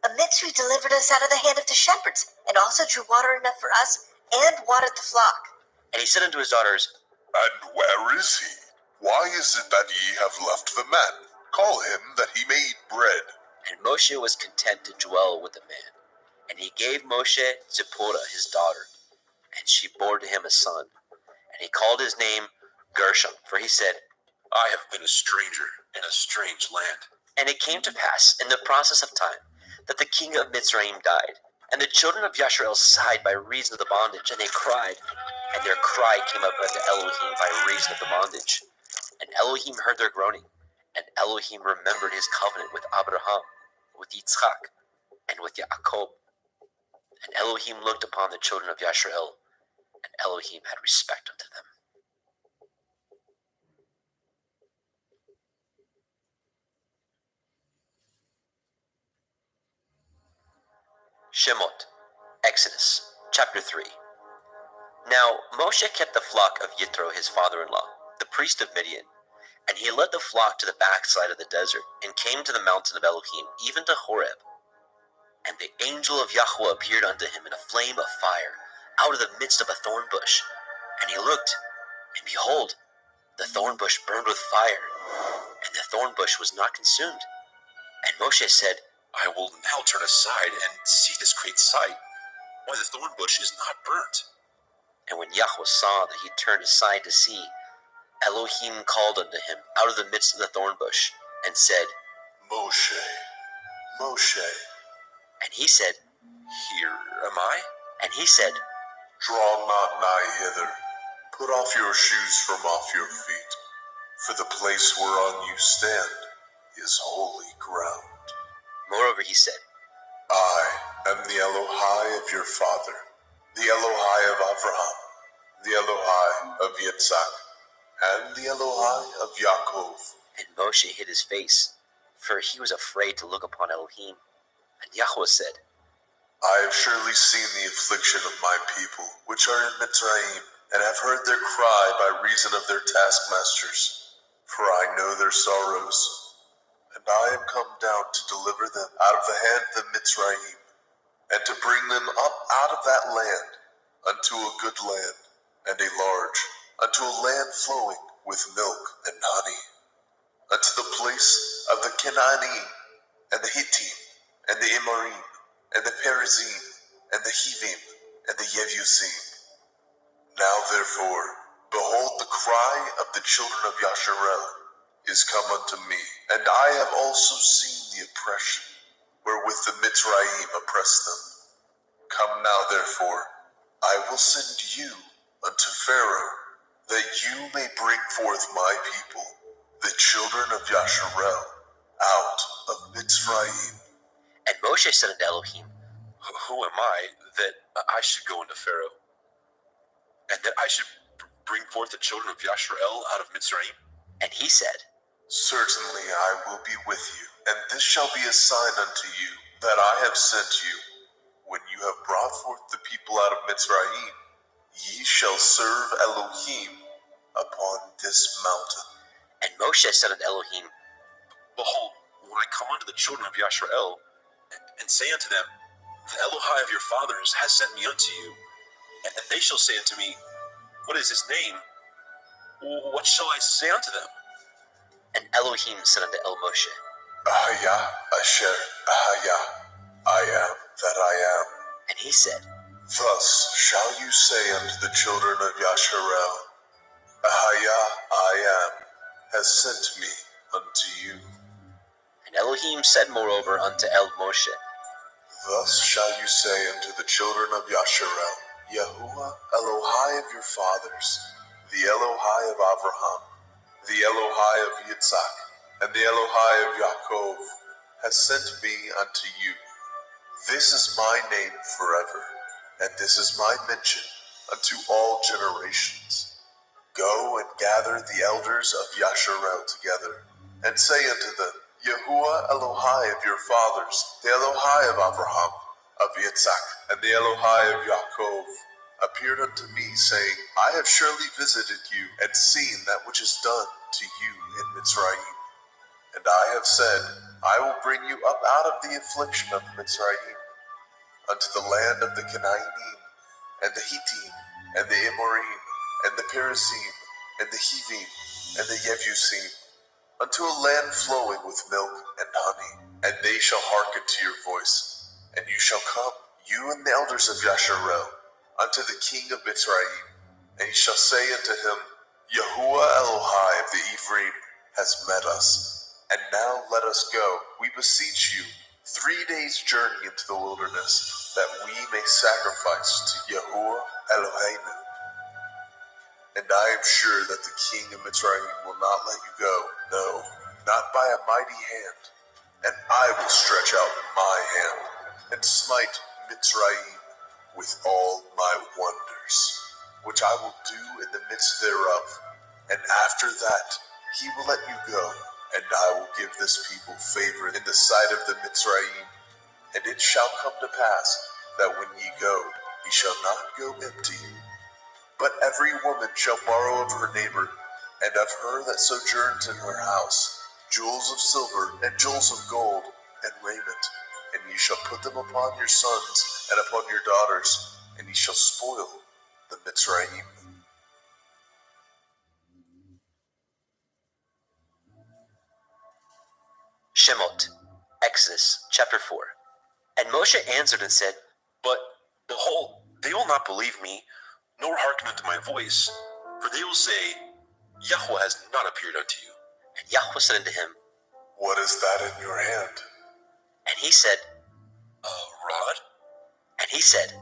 A Mitzri delivered us out of the hand of the shepherds, and also drew water enough for us, and watered the flock. And he said unto his daughters, And where is he? Why is it that ye have left the man? Call him that he may eat bread. And Moshe was content to dwell with the man. And he gave Moshe Zipporah his daughter, and she bore to him a son. And he called his name Gershom, for he said, I have been a stranger in a strange land. And it came to pass in the process of time that the king of Mitzrayim died. And the children of Yasharel sighed by reason of the bondage, and they cried. And their cry came up unto Elohim by reason of the bondage. And Elohim heard their groaning. And Elohim remembered his covenant with Abraham, with Yitzchak, and with Yaakov. And Elohim looked upon the children of Yasharel, and Elohim had respect unto them. Shemot, Exodus, chapter 3. Now Moshe kept the flock of Yitro his father-in-law, the priest of Midian, and he led the flock to the backside of the desert, and came to the mountain of Elohim, even to Horeb. And the angel of Yahweh appeared unto him in a flame of fire, out of the midst of a thorn bush. And he looked, and behold, the thorn bush burned with fire, and the thorn bush was not consumed. And Moshe said, I will now turn aside and see this great sight, why the thorn bush is not burnt. And when Yahweh saw that he turned aside to see, Elohim called unto him out of the midst of the thorn bush, and said, Moshe, Moshe. And he said, Here am I. And he said, Draw not nigh hither. Put off your shoes from off your feet, for the place whereon you stand is holy ground. Moreover he said, I am the Elohai of your father, the Elohai of Abraham, the Elohai of Yitzhak, and the Elohai of Yaakov. And Moshe hid his face, for he was afraid to look upon Elohim. And Yahweh said, I have surely seen the affliction of my people, which are in Mitzrayim, and have heard their cry by reason of their taskmasters. For I know their sorrows, and I am come down to deliver them out of the hand of the Mitzrayim, and to bring them up out of that land unto a good land, and a large, unto a land flowing with milk and honey, unto the place of the Canaanim, and the Hittim, and the Amorim, and the Perizim, and the Hivim, and the Yevusim. Now therefore, behold, the cry of the children of Yasharel is come unto me, and I have also seen the oppression wherewith the Mitzrayim oppress them. Come now therefore, I will send you unto Pharaoh, that you may bring forth my people, the children of Yasharel, out of Mitzrayim. And Moshe said unto Elohim, Who am I that I should go into Pharaoh, and that I should bring forth the children of Yasharel out of Mitzrayim? And he said, Certainly I will be with you, and this shall be a sign unto you that I have sent you. When you have brought forth the people out of Mitzrayim, ye shall serve Elohim upon this mountain. And Moshe said unto Elohim, Behold, when I come unto the children of Yasharel, and say unto them, The Elohai of your fathers has sent me unto you, and they shall say unto me, What is his name? What shall I say unto them? And Elohim said unto El Moshe, Ahaya Asher Ahaya, I am that I am. And he said, Thus shall you say unto the children of Yasharel, Ahaya I am has sent me unto you. And Elohim said moreover unto El Moshe, Thus shall you say unto the children of Yasharel, Yahuwah Elohai of your fathers, the Elohai of Abraham, the Elohai of Yitzhak, and the Elohai of Yaakov, has sent me unto you. This is my name forever, and this is my mention unto all generations. Go and gather the elders of Yasharel together, and say unto them, Yahuwah Elohai of your fathers, the Elohai of Abraham, of Yitzhak, and the Elohai of Yaakov, appeared unto me, saying, I have surely visited you, and seen that which is done to you in Mitzrayim. And I have said, I will bring you up out of the affliction of Mitzrayim, unto the land of the Canaanim, and the Hittim, and the Amorim, and the Perizim, and the Hivim, and the Yevusim, unto a land flowing with milk and honey. And they shall hearken to your voice, and you shall come, you and the elders of Yasharel, unto the king of Mitzrayim, and ye shall say unto him, Yahuwah Elohai of the Ephraim has met us, and now let us go, we beseech you, 3 days' journey into the wilderness, that we may sacrifice to Yahuwah Eloheinu. And I am sure that the king of Mitzrayim will not let you go, no, not by a mighty hand. And I will stretch out my hand, and smite Mitzrayim, with all my wonders, which I will do in the midst thereof. And after that he will let you go, and I will give this people favor in the sight of the Mitzrayim. And it shall come to pass that when ye go, ye shall not go empty, but every woman shall borrow of her neighbor, and of her that sojourns in her house, jewels of silver and jewels of gold and raiment. And ye shall put them upon your sons and upon your daughters, and ye shall spoil the Mitzrayim. Shemot, Exodus, chapter 4. And Moshe answered and said, But, behold, they will not believe me, nor hearken unto my voice, for they will say, Yahweh has not appeared unto you. And Yahweh said unto him, What is that in your hand? And he said, A rod? And he said,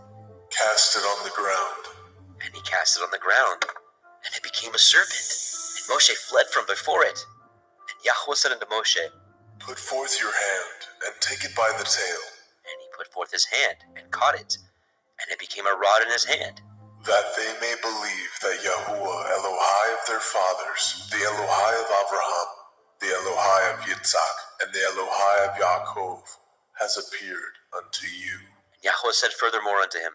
Cast it on the ground. And he cast it on the ground, and it became a serpent. And Moshe fled from before it. And Yahweh said unto Moshe, Put forth your hand, and take it by the tail. And he put forth his hand, and caught it, and it became a rod in his hand. That they may believe that Yahuwah, Elohai of their fathers, the Elohai of Abraham, the Elohai of Yitzhak, and the Elohai of Yaakov, has appeared unto you. And Yahweh said furthermore unto him,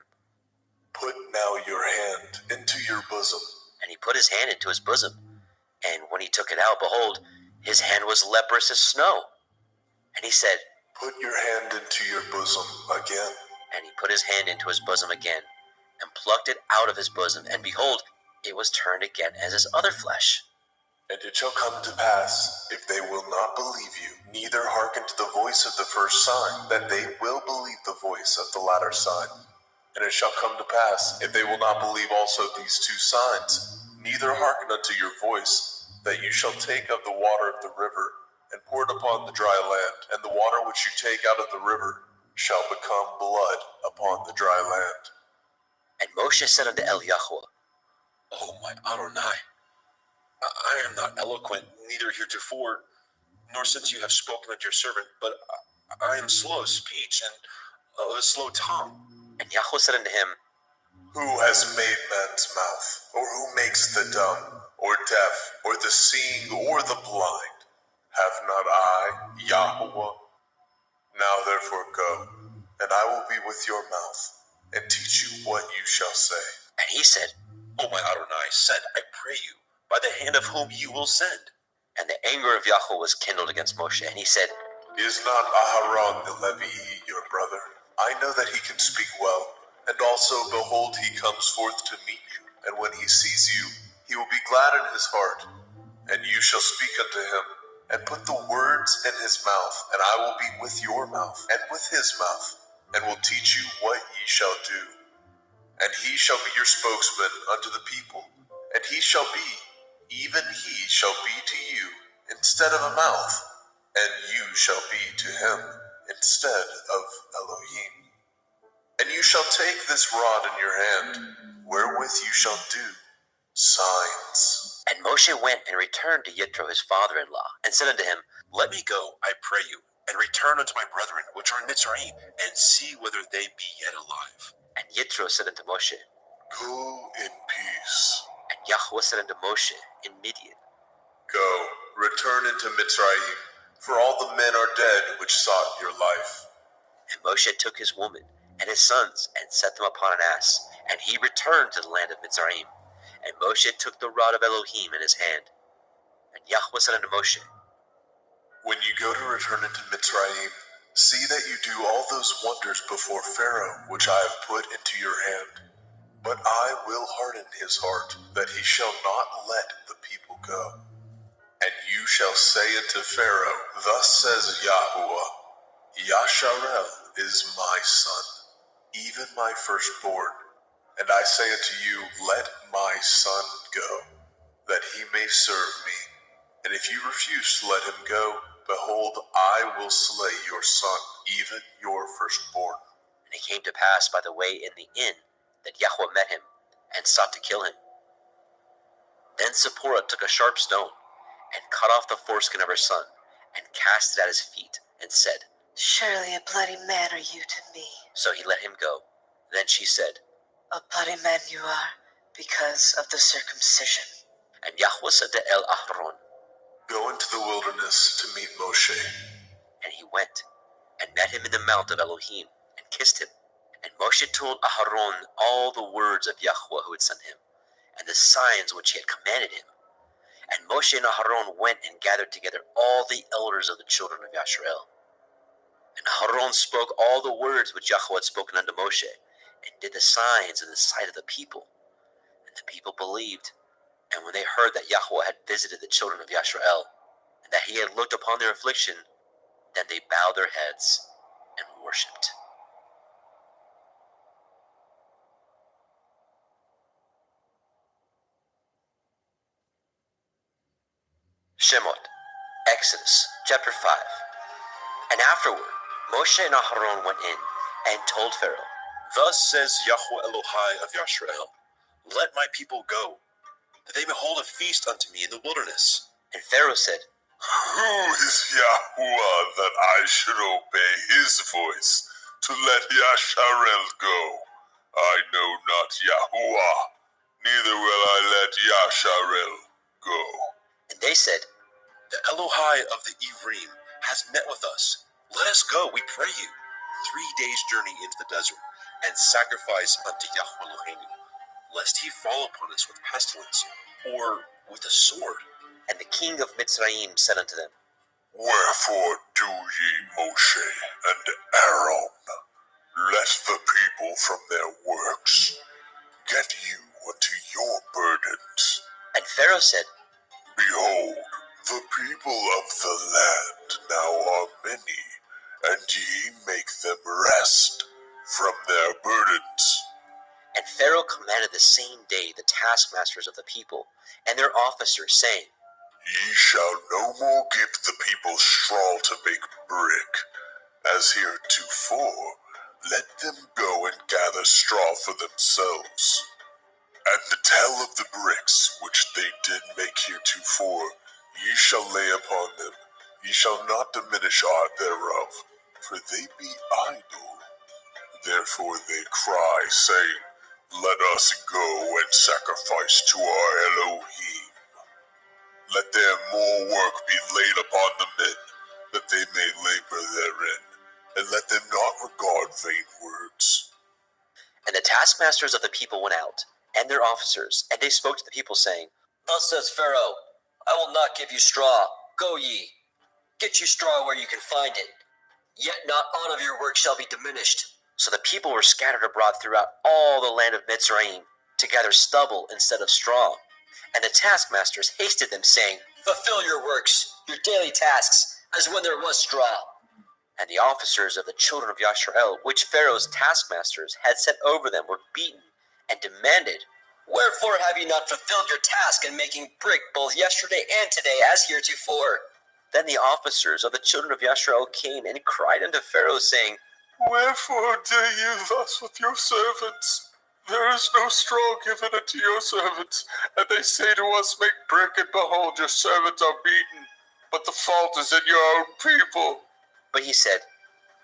Put now your hand into your bosom. And he put his hand into his bosom. And when he took it out, behold, his hand was leprous as snow. And he said, Put your hand into your bosom again. And he put his hand into his bosom again, and plucked it out of his bosom. And behold, it was turned again as his other flesh. And it shall come to pass, if they will not believe you, neither hearken to the voice of the first sign, that they will believe the voice of the latter sign. And it shall come to pass, if they will not believe also these two signs, neither hearken unto your voice, that you shall take of the water of the river, and pour it upon the dry land, and the water which you take out of the river shall become blood upon the dry land. And Moshe said unto Yahweh, Oh my Adonai, I am not eloquent, neither heretofore, nor since you have spoken unto your servant, but I am slow of speech and of a slow tongue. And Yahweh said unto him, Who has made man's mouth, or who makes the dumb, or deaf, or the seeing, or the blind? Have not I, Yahweh? Now therefore go, and I will be with your mouth, and teach you what you shall say. And he said, O my Adonai, send, I pray you, by the hand of whom you will send. And the anger of Yahweh was kindled against Moshe, and he said, Is not Aharon the Levi your brother? I know that he can speak well, and also, behold, he comes forth to meet you, and when he sees you, he will be glad in his heart. And you shall speak unto him, and put the words in his mouth, and I will be with your mouth, and with his mouth, and will teach you what ye shall do. And he shall be your spokesman unto the people, and he shall be, even he shall be to you, instead of a mouth, and you shall be to him, instead of Elohim. And you shall take this rod in your hand, wherewith you shall do signs. And Moshe went and returned to Yitro his father-in-law, and said unto him, Let me go, I pray you, and return unto my brethren which are in Mitzrayim, and see whether they be yet alive. And Yitro said unto Moshe, Go in peace. And Yahweh said unto Moshe in Midian, Go, return into Mitzrayim, for all the men are dead which sought your life. And Moshe took his woman and his sons, and set them upon an ass, and he returned to the land of Mitzrayim. And Moshe took the rod of Elohim in his hand. And Yahweh said unto Moshe, When you go to return into Mitzrayim, see that you do all those wonders before Pharaoh, which I have put into your hand. But I will harden his heart, that he shall not let the people go. And you shall say unto Pharaoh, Thus says Yahuwah, Yasharel is my son, even my firstborn. And I say unto you, Let my son go, that he may serve me. And if you refuse to let him go, behold, I will slay your son, even your firstborn. And it came to pass by the way in the inn that Yahweh met him, and sought to kill him. Then Zipporah took a sharp stone, and cut off the foreskin of her son, and cast it at his feet, and said, Surely a bloody man are you to me. So he let him go. Then she said, A bloody man you are because of the circumcision. and Yahweh said to Aharon, Go into the wilderness to meet Moshe. and he went and met him in the mount of Elohim and kissed him. And Moshe told Aharon all the words of Yahweh who had sent him, and the signs which he had commanded him. And Moshe and Aharon went and gathered together all the elders of the children of Yasharel. And Aharon spoke all the words which Yahweh had spoken unto Moshe, and did the signs in the sight of the people. And the people believed. And when they heard that Yahweh had visited the children of Yasharel, and that he had looked upon their affliction, then they bowed their heads and worshipped. Shemot, Exodus, chapter 5. And afterward, Moshe and Aharon went in and told Pharaoh, Thus says Yahweh Elohai of Yasharel, Let my people go, that they may hold a feast unto me in the wilderness. And Pharaoh said, Who is Yahuwah that I should obey his voice to let Yasharel go? I know not Yahuwah, neither will I let Yasharel go. And they said, The Elohai of the Ivrim has met with us. Let us go, we pray you, 3 days' journey into the desert, and sacrifice unto Yahweh Elohim, lest he fall upon us with pestilence, or with a sword. And the king of Mitzrayim said unto them, Wherefore do ye, Moshe and Aaron, let the people from their works get you unto your burdens. And Pharaoh said, Behold, the people of the land now are many, and ye make them rest from their burdens. And Pharaoh commanded the same day the taskmasters of the people and their officers, saying, Ye shall no more give the people straw to make brick, as heretofore. Let them go and gather straw for themselves. And the tell of the bricks which they did make heretofore, ye shall lay upon them. Ye shall not diminish aught thereof, for they be idle. Therefore they cry, saying, Let us go and sacrifice to our Elohim. Let their more work be laid upon the men, that they may labor therein, and let them not regard vain words. And the taskmasters of the people went out, and their officers, and they spoke to the people, saying, Thus says Pharaoh, I will not give you straw. Go ye, get you straw where you can find it. Yet not aught of your work shall be diminished. So the people were scattered abroad throughout all the land of Mitzrayim, to gather stubble instead of straw. And the taskmasters hasted them, saying, Fulfill your works, your daily tasks, as when there was straw. And the officers of the children of Yasharel, which Pharaoh's taskmasters had set over them, were beaten, and demanded, Wherefore have ye not fulfilled your task in making brick both yesterday and today, as heretofore? Then the officers of the children of Yasharel came and cried unto Pharaoh, saying, Wherefore do you thus with your servants? There is no straw given unto your servants. And they say to us, Make brick, and behold, your servants are beaten. But the fault is in your own people. But he said,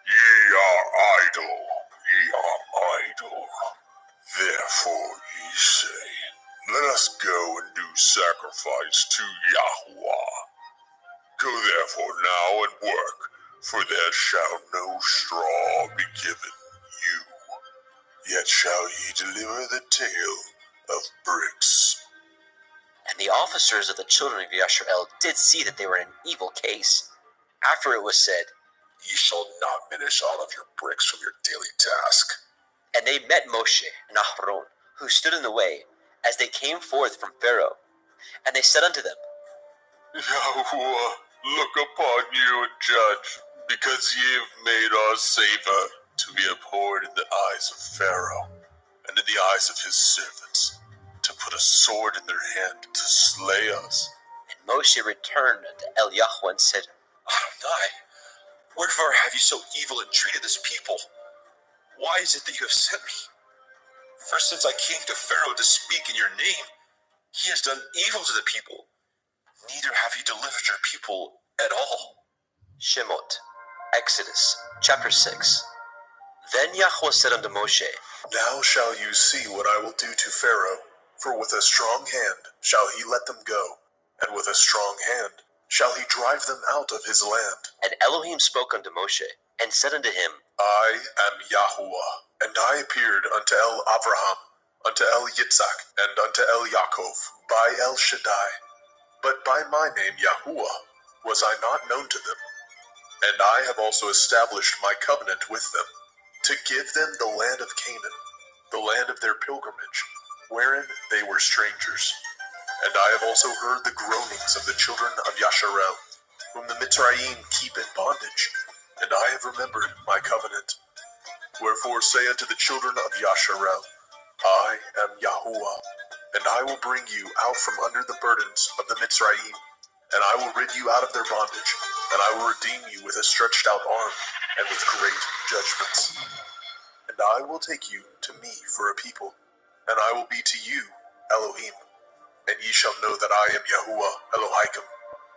Ye are idle, ye are idle. Therefore ye say, Let us go and do sacrifice to Yahuwah. Go therefore now and work, for there shall no straw be given you. Yet shall ye deliver the tale of bricks. And the officers of the children of Yasharel did see that they were in an evil case. After it was said, Ye shall not diminish all of your bricks from your daily task. And they met Moshe and Aharon, who stood in the way, as they came forth from Pharaoh. And they said unto them, Yahuwah, look upon you and judge, because ye have made our Saviour to be abhorred in the eyes of Pharaoh, and in the eyes of his servants, to put a sword in their hand to slay us. And Moshe returned unto Yahweh and said, Adonai, wherefore have you so evil entreated this people? Why is it that you have sent me? For since I came to Pharaoh to speak in your name, he has done evil to the people. Neither have you delivered your people at all. Shemot, Exodus, chapter 6. Then Yahweh said unto Moshe, Now shall you see what I will do to Pharaoh, for with a strong hand shall he let them go, and with a strong hand shall he drive them out of his land. And Elohim spoke unto Moshe, and said unto him, I am Yahuwah, and I appeared unto El Abraham, unto El Yitzhak, and unto El Yaakov, by El Shaddai. But by my name Yahuwah was I not known to them. And I have also established my covenant with them, to give them the land of Canaan, the land of their pilgrimage, wherein they were strangers. And I have also heard the groanings of the children of Yasharel, whom the Mitzrayim keep in bondage, and I have remembered my covenant. Wherefore say unto the children of Yasharel, I am Yahuwah, and I will bring you out from under the burdens of the Mitzrayim, and I will rid you out of their bondage, and I will redeem you with a stretched out arm, and with great judgments. And I will take you to me for a people, and I will be to you Elohim. And ye shall know that I am Yahuwah Elohim,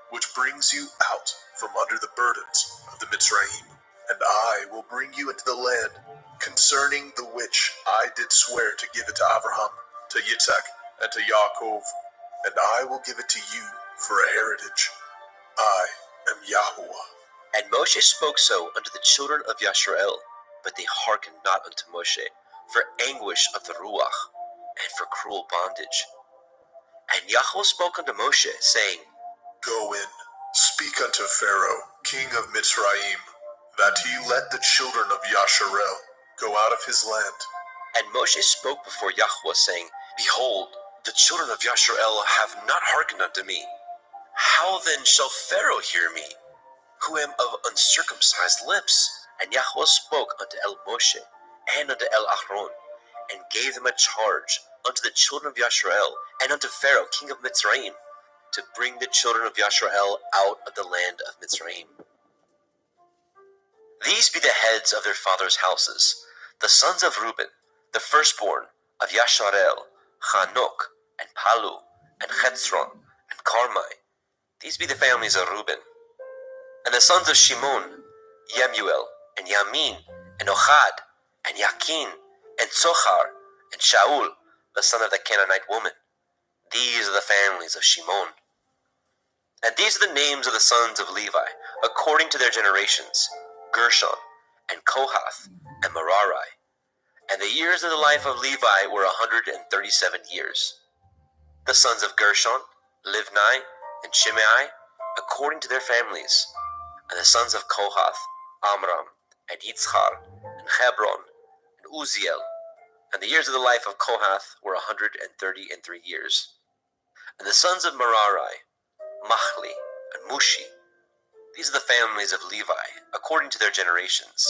which brings you out from under the burdens of the Mitzrayim. And I will bring you into the land concerning the which I did swear to give it to Abraham, to Yitzhak, and to Yaakov, and I will give it to you for a heritage. I am Yahuwah. And Moshe spoke so unto the children of Yasharel, but they hearkened not unto Moshe, for anguish of the Ruach, and for cruel bondage. And Yahweh spoke unto Moshe, saying, Go in, speak unto Pharaoh, king of Mitzrayim, that he let the children of Yasharel go out of his land. And Moshe spoke before Yahweh, saying, Behold, the children of Yasharel have not hearkened unto me. How then shall Pharaoh hear me, who am of uncircumcised lips? And Yahweh spoke unto El Moshe, and unto El Ahron, and gave them a charge unto the children of Yasharel, and unto Pharaoh, king of Mitzrayim, to bring the children of Yasharel out of the land of Mitzrayim. These be the heads of their fathers' houses, the sons of Reuben, the firstborn of Yasharel, Chanok, and Palu, and Chetzron, and Carmi. These be the families of Reuben. And the sons of Shimon, Yemuel, and Yamin, and Ochad, and Yakin, and Tzochar, and Shaul, the son of the Canaanite woman. These are the families of Shimon. And these are the names of the sons of Levi, according to their generations, Gershon, and Kohath, and Merari. And the years of the life of Levi were 137 years. The sons of Gershon, Livni, and Shimei, according to their families. And the sons of Kohath, Amram, and Yitzchar, and Hebron, and Uziel. And the years of the life of Kohath were 133 years. And the sons of Merari, Machli, and Mushi. These are the families of Levi, according to their generations.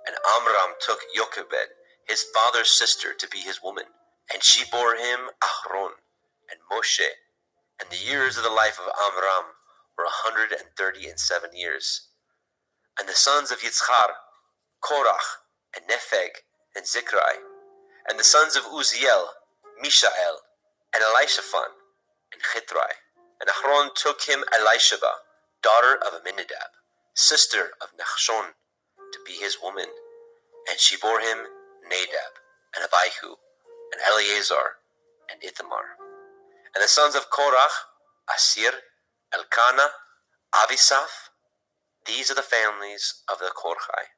And Amram took Jochebed, his father's sister, to be his woman. And she bore him Ahron, and Moshe. And the years of the life of Amram were 137 years. And the sons of Yitzchar, Korach, and Nepheg, and Zikrai. And the sons of Uziel, Mishael, and Elishaphan, and Chitrai. And Ahron took him Elisheba, daughter of Aminadab, sister of Nachshon, to be his woman. And she bore him Nadab, and Abihu, and Eleazar, and Ithamar. And the sons of Korach, Asir, Elkanah, Avisaph. These are the families of the Korchai.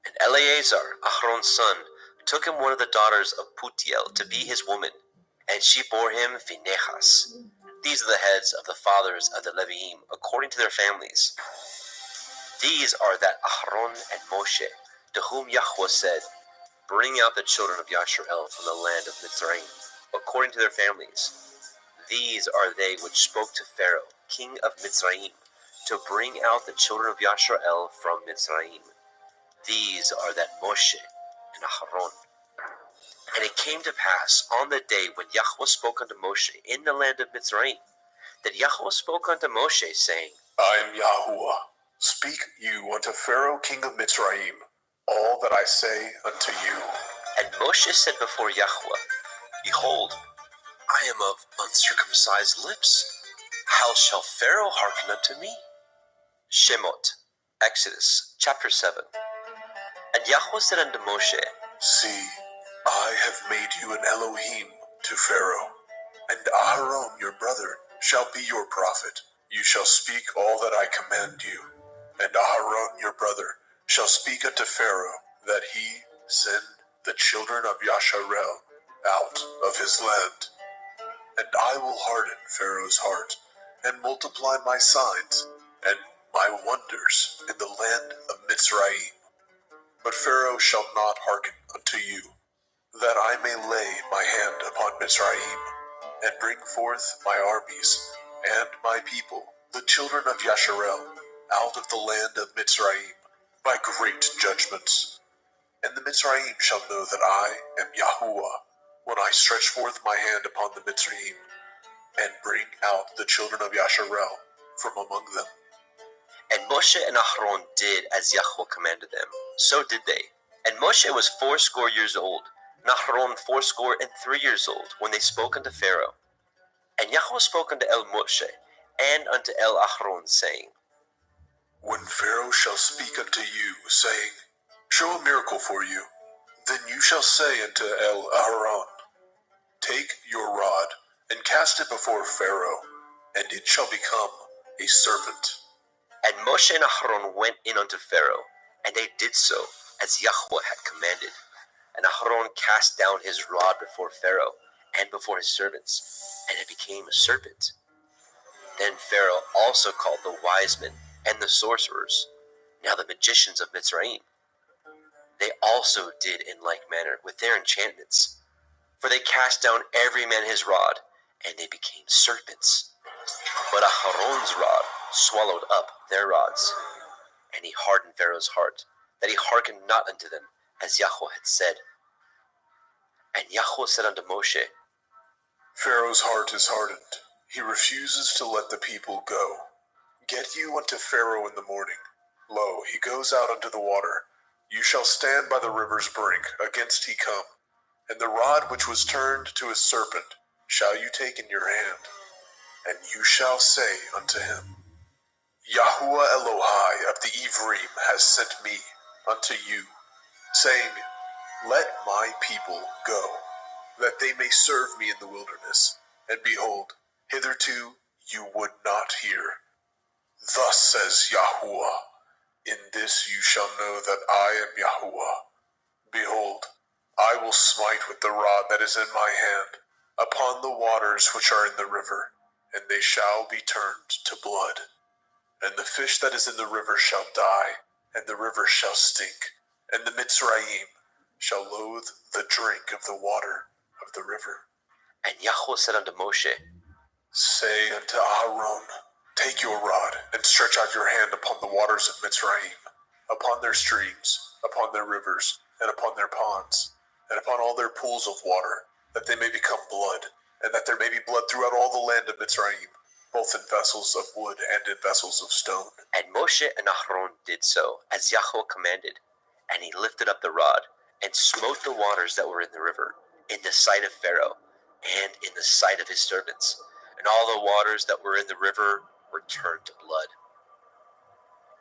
And Eleazar, Ahron's son, took him one of the daughters of Putiel to be his woman, and she bore him Phinehas. These are the heads of the fathers of the Leviim, according to their families. These are that Ahron and Moshe, to whom Yahweh said, Bring out the children of Yasharel from the land of Mitzrayim, according to their families. These are they which spoke to Pharaoh, king of Mitzrayim, to bring out the children of Yasharel from Mitzrayim. These are that Moshe and Ahron. And it came to pass on the day when Yahweh spoke unto Moshe in the land of Mitzrayim, that Yahweh spoke unto Moshe, saying, I am Yahuwah. Speak you unto Pharaoh, king of Mitzrayim, all that I say unto you. And Moshe said before Yahweh, Behold, I am of uncircumcised lips. How shall Pharaoh hearken unto me? Shemot, Exodus, chapter 7. And Yahweh said unto Moshe, See, I have made you an Elohim to Pharaoh, and Aharon your brother shall be your prophet. You shall speak all that I command you, and Aharon your brother shall speak unto Pharaoh, that he send the children of Yasharel out of his land. And I will harden Pharaoh's heart, and multiply my signs and my wonders in the land of Mitzrayim. But Pharaoh shall not hearken unto you, that I may lay my hand upon Mitzrayim, and bring forth my armies and my people, the children of Yasharel, out of the land of Mitzrayim, by great judgments. And the Mitzrayim shall know that I am Yahuwah, when I stretch forth my hand upon the Mitzrayim, and bring out the children of Yasharel from among them. And Moshe and Aharon did as Yahweh commanded them. So did they. And Moshe was 80 years old, and Aharon 83 years old, when they spoke unto Pharaoh. And Yahweh spoke unto El Moshe, and unto El Aharon, saying, When Pharaoh shall speak unto you, saying, Show a miracle for you, then you shall say unto El Aharon, Take your rod, and cast it before Pharaoh, and it shall become a serpent. And Moshe and Aharon went in unto Pharaoh, and they did so, as Yahweh had commanded. And Aharon cast down his rod before Pharaoh, and before his servants, and it became a serpent. Then Pharaoh also called the wise men and the sorcerers, now the magicians of Mitzrayim. They also did in like manner with their enchantments, for they cast down every man his rod, and they became serpents. But Aharon's rod swallowed up their rods, and he hardened Pharaoh's heart, that he hearkened not unto them, as Yahweh had said. And Yahweh said unto Moshe, Pharaoh's heart is hardened. He refuses to let the people go. Get you unto Pharaoh in the morning. Lo, he goes out unto the water. You shall stand by the river's brink, against he come. And the rod which was turned to a serpent shall you take in your hand. And you shall say unto him, Yahuwah Elohai of the Ivrim has sent me unto you, saying, Let my people go, that they may serve me in the wilderness. And behold, hitherto you would not hear. Thus says Yahuwah, In this you shall know that I am Yahuwah. Behold, I will smite with the rod that is in my hand upon the waters which are in the river, and they shall be turned to blood. And the fish that is in the river shall die, and the river shall stink, and the Mitzrayim shall loathe the drink of the water of the river. And Yahweh said unto Moshe, Say unto Aharon, Take your rod, and stretch out your hand upon the waters of Mitzrayim, upon their streams, upon their rivers, and upon their ponds, and upon all their pools of water, that they may become blood, and that there may be blood throughout all the land of Mitzrayim, both in vessels of wood and in vessels of stone. And Moshe and Aharon did so, as Yahweh commanded. And he lifted up the rod, and smote the waters that were in the river, in the sight of Pharaoh, and in the sight of his servants. And all the waters that were in the river were turned to blood.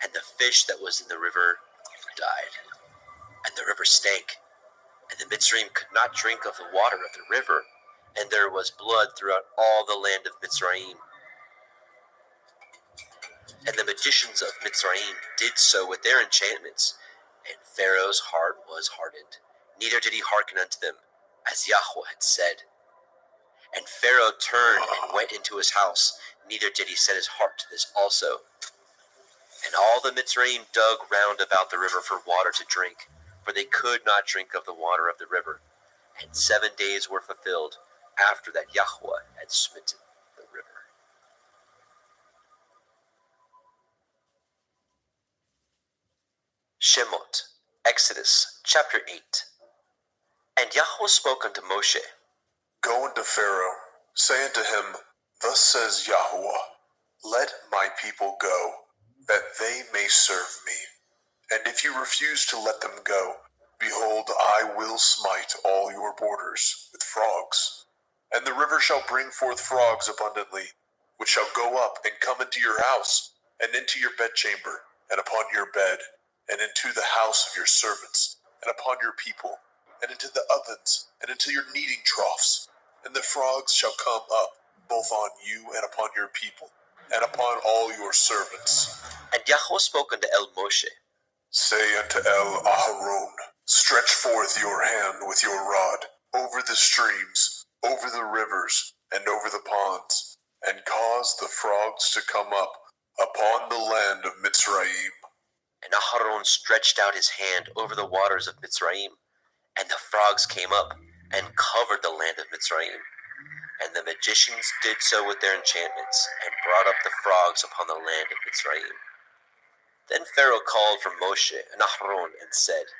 And the fish that was in the river died. And the river stank. And the Mitzrayim could not drink of the water of the river, and there was blood throughout all the land of Mitzrayim. And the magicians of Mitzrayim did so with their enchantments, and Pharaoh's heart was hardened, neither did he hearken unto them, as Yahweh had said. And Pharaoh turned and went into his house, neither did he set his heart to this also. And all the Mitzrayim dug round about the river for water to drink, for they could not drink of the water of the river. And 7 days were fulfilled after that Yahweh had smitten the river. Shemot, Exodus, chapter 8. And Yahweh spoke unto Moshe, Go unto Pharaoh, say unto him, Thus says Yahuwah, Let my people go, that they may serve me. And if you refuse to let them go, behold, I will smite all your borders with frogs. And the river shall bring forth frogs abundantly, which shall go up and come into your house, and into your bedchamber, and upon your bed, and into the house of your servants, and upon your people, and into the ovens, and into your kneading troughs. And the frogs shall come up, both on you and upon your people, and upon all your servants. And Yahweh spoke unto El Moshe, Say unto El Aharon, stretch forth your hand with your rod over the streams, over the rivers, and over the ponds, and cause the frogs to come up upon the land of Mitzrayim. And Aharon stretched out his hand over the waters of Mitzrayim, and the frogs came up and covered the land of Mitzrayim. And the magicians did so with their enchantments, and brought up the frogs upon the land of Mitzrayim. Then Pharaoh called for Moshe and Aharon and said,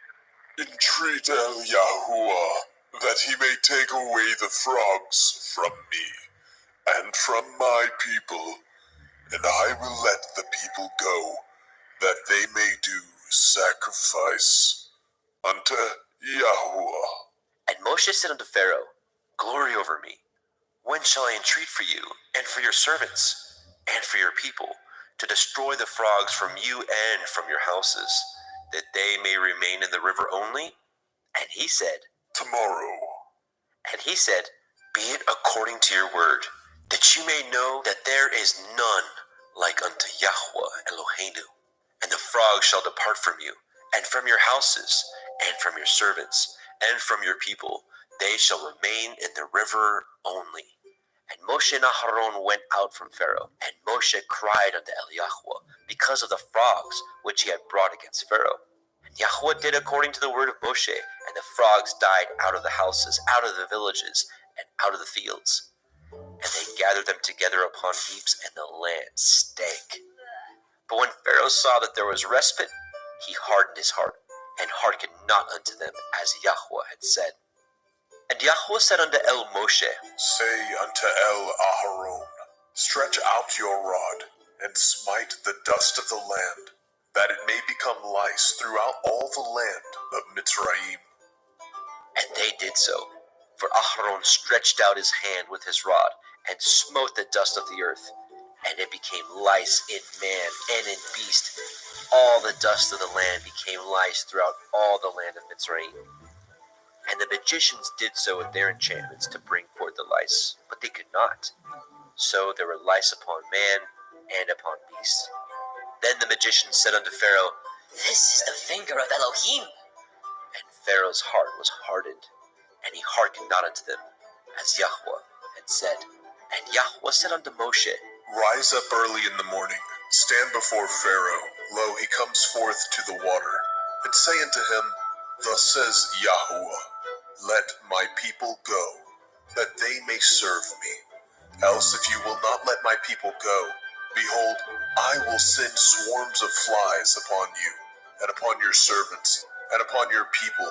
Entreat El Yahuwah, that he may take away the frogs from me, and from my people, and I will let the people go, that they may do sacrifice unto Yahuwah. And Moshe said unto Pharaoh, Glory over me. When shall I entreat for you, and for your servants, and for your people, to destroy the frogs from you and from your houses, that they may remain in the river only? And he said, Tomorrow. And he said, Be it according to your word, that you may know that there is none like unto Yahweh Eloheinu. And the frogs shall depart from you, and from your houses, and from your servants, and from your people. They shall remain in the river only. And Moshe and Aharon went out from Pharaoh, and Moshe cried unto El Yahweh, because of the frogs which he had brought against Pharaoh. And Yahweh did according to the word of Moshe, and the frogs died out of the houses, out of the villages, and out of the fields. And they gathered them together upon heaps, and the land stank. But when Pharaoh saw that there was respite, he hardened his heart, and hearkened not unto them, as Yahweh had said. And Yahweh said unto El Moshe, Say unto El Aharon, stretch out your rod, and smite the dust of the land, that it may become lice throughout all the land of Mitzrayim. And they did so. For Aharon stretched out his hand with his rod, and smote the dust of the earth, and it became lice in man and in beast. All the dust of the land became lice throughout all the land of Mitzrayim. And the magicians did so with their enchantments to bring forth the lice, but they could not. So there were lice upon man and upon beast. Then the magician said unto Pharaoh, This is the finger of Elohim. And Pharaoh's heart was hardened, and he hearkened not unto them, as Yahweh had said. And Yahweh said unto Moshe, Rise up early in the morning, stand before Pharaoh. Lo, he comes forth to the water. And say unto him, Thus says Yahuwah, Let my people go, that they may serve me. Else if you will not let my people go, behold, I will send swarms of flies upon you, and upon your servants, and upon your people,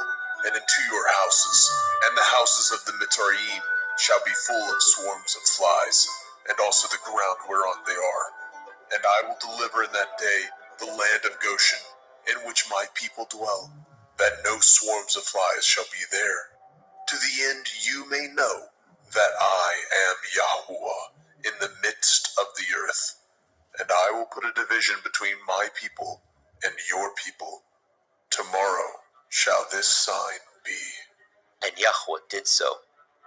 and into your houses. And the houses of the Mitzrayim shall be full of swarms of flies, and also the ground whereon they are. And I will deliver in that day the land of Goshen, in which my people dwell, that no swarms of flies shall be there, to the end you may know that I am Yahuwah in the midst of the earth. And I will put a division between my people and your people. Tomorrow shall this sign be. And Yahweh did so,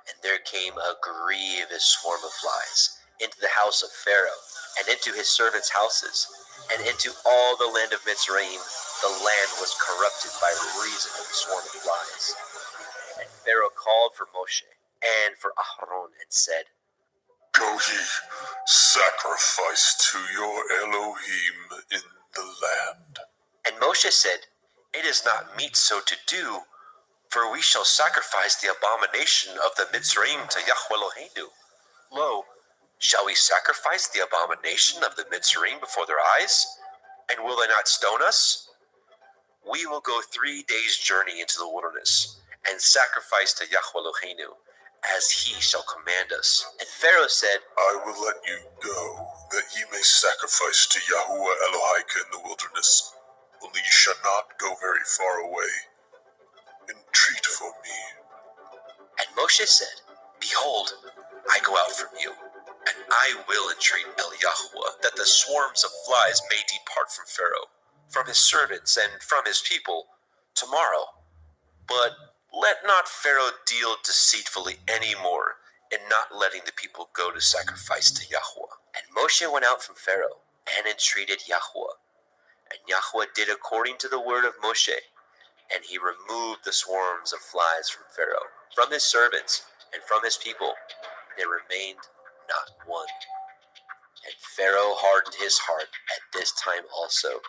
and there came a grievous swarm of flies into the house of Pharaoh, and into his servants' houses, and into all the land of Mitzrayim. The land was corrupted by reason of the swarm of flies. And Pharaoh called for Moshe and for Aharon, and said, Go ye, sacrifice to your Elohim in the land. And Moshe said, It is not meet so to do, for we shall sacrifice the abomination of the Mitzrayim to Yahweh Eloheinu. Lo, shall we sacrifice the abomination of the Mitzrayim before their eyes? And will they not stone us? We will go 3 days' journey into the wilderness, and sacrifice to Yahweh Eloheinu, as he shall command us. And Pharaoh said, I will let you go, that ye may sacrifice to Yahuwah Elohika in the wilderness. Only you shall not go very far away. Entreat for me. And Moshe said, Behold, I go out from you, and I will entreat El Yahweh, that the swarms of flies may depart from Pharaoh. from his servants and from his people tomorrow. But let not Pharaoh deal deceitfully any more in not letting the people go to sacrifice to Yahweh. And Moshe went out from Pharaoh and entreated Yahweh. And Yahweh did according to the word of Moshe, and he removed the swarms of flies from Pharaoh, from his servants, and from his people. There remained not one. And Pharaoh hardened his heart at this time also,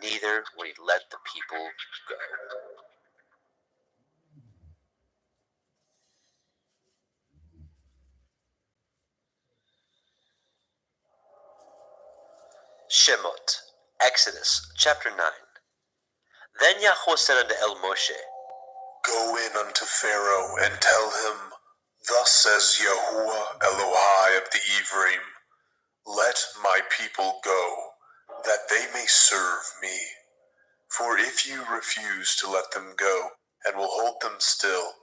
neither would he let the people go. Shemot, Exodus, chapter 9. Then Yahweh said unto El Moshe, Go in unto Pharaoh and tell him, Thus says Yahuwah Elohai of the Ephraim, Let my people go, that they may serve me. For if you refuse to let them go, and will hold them still,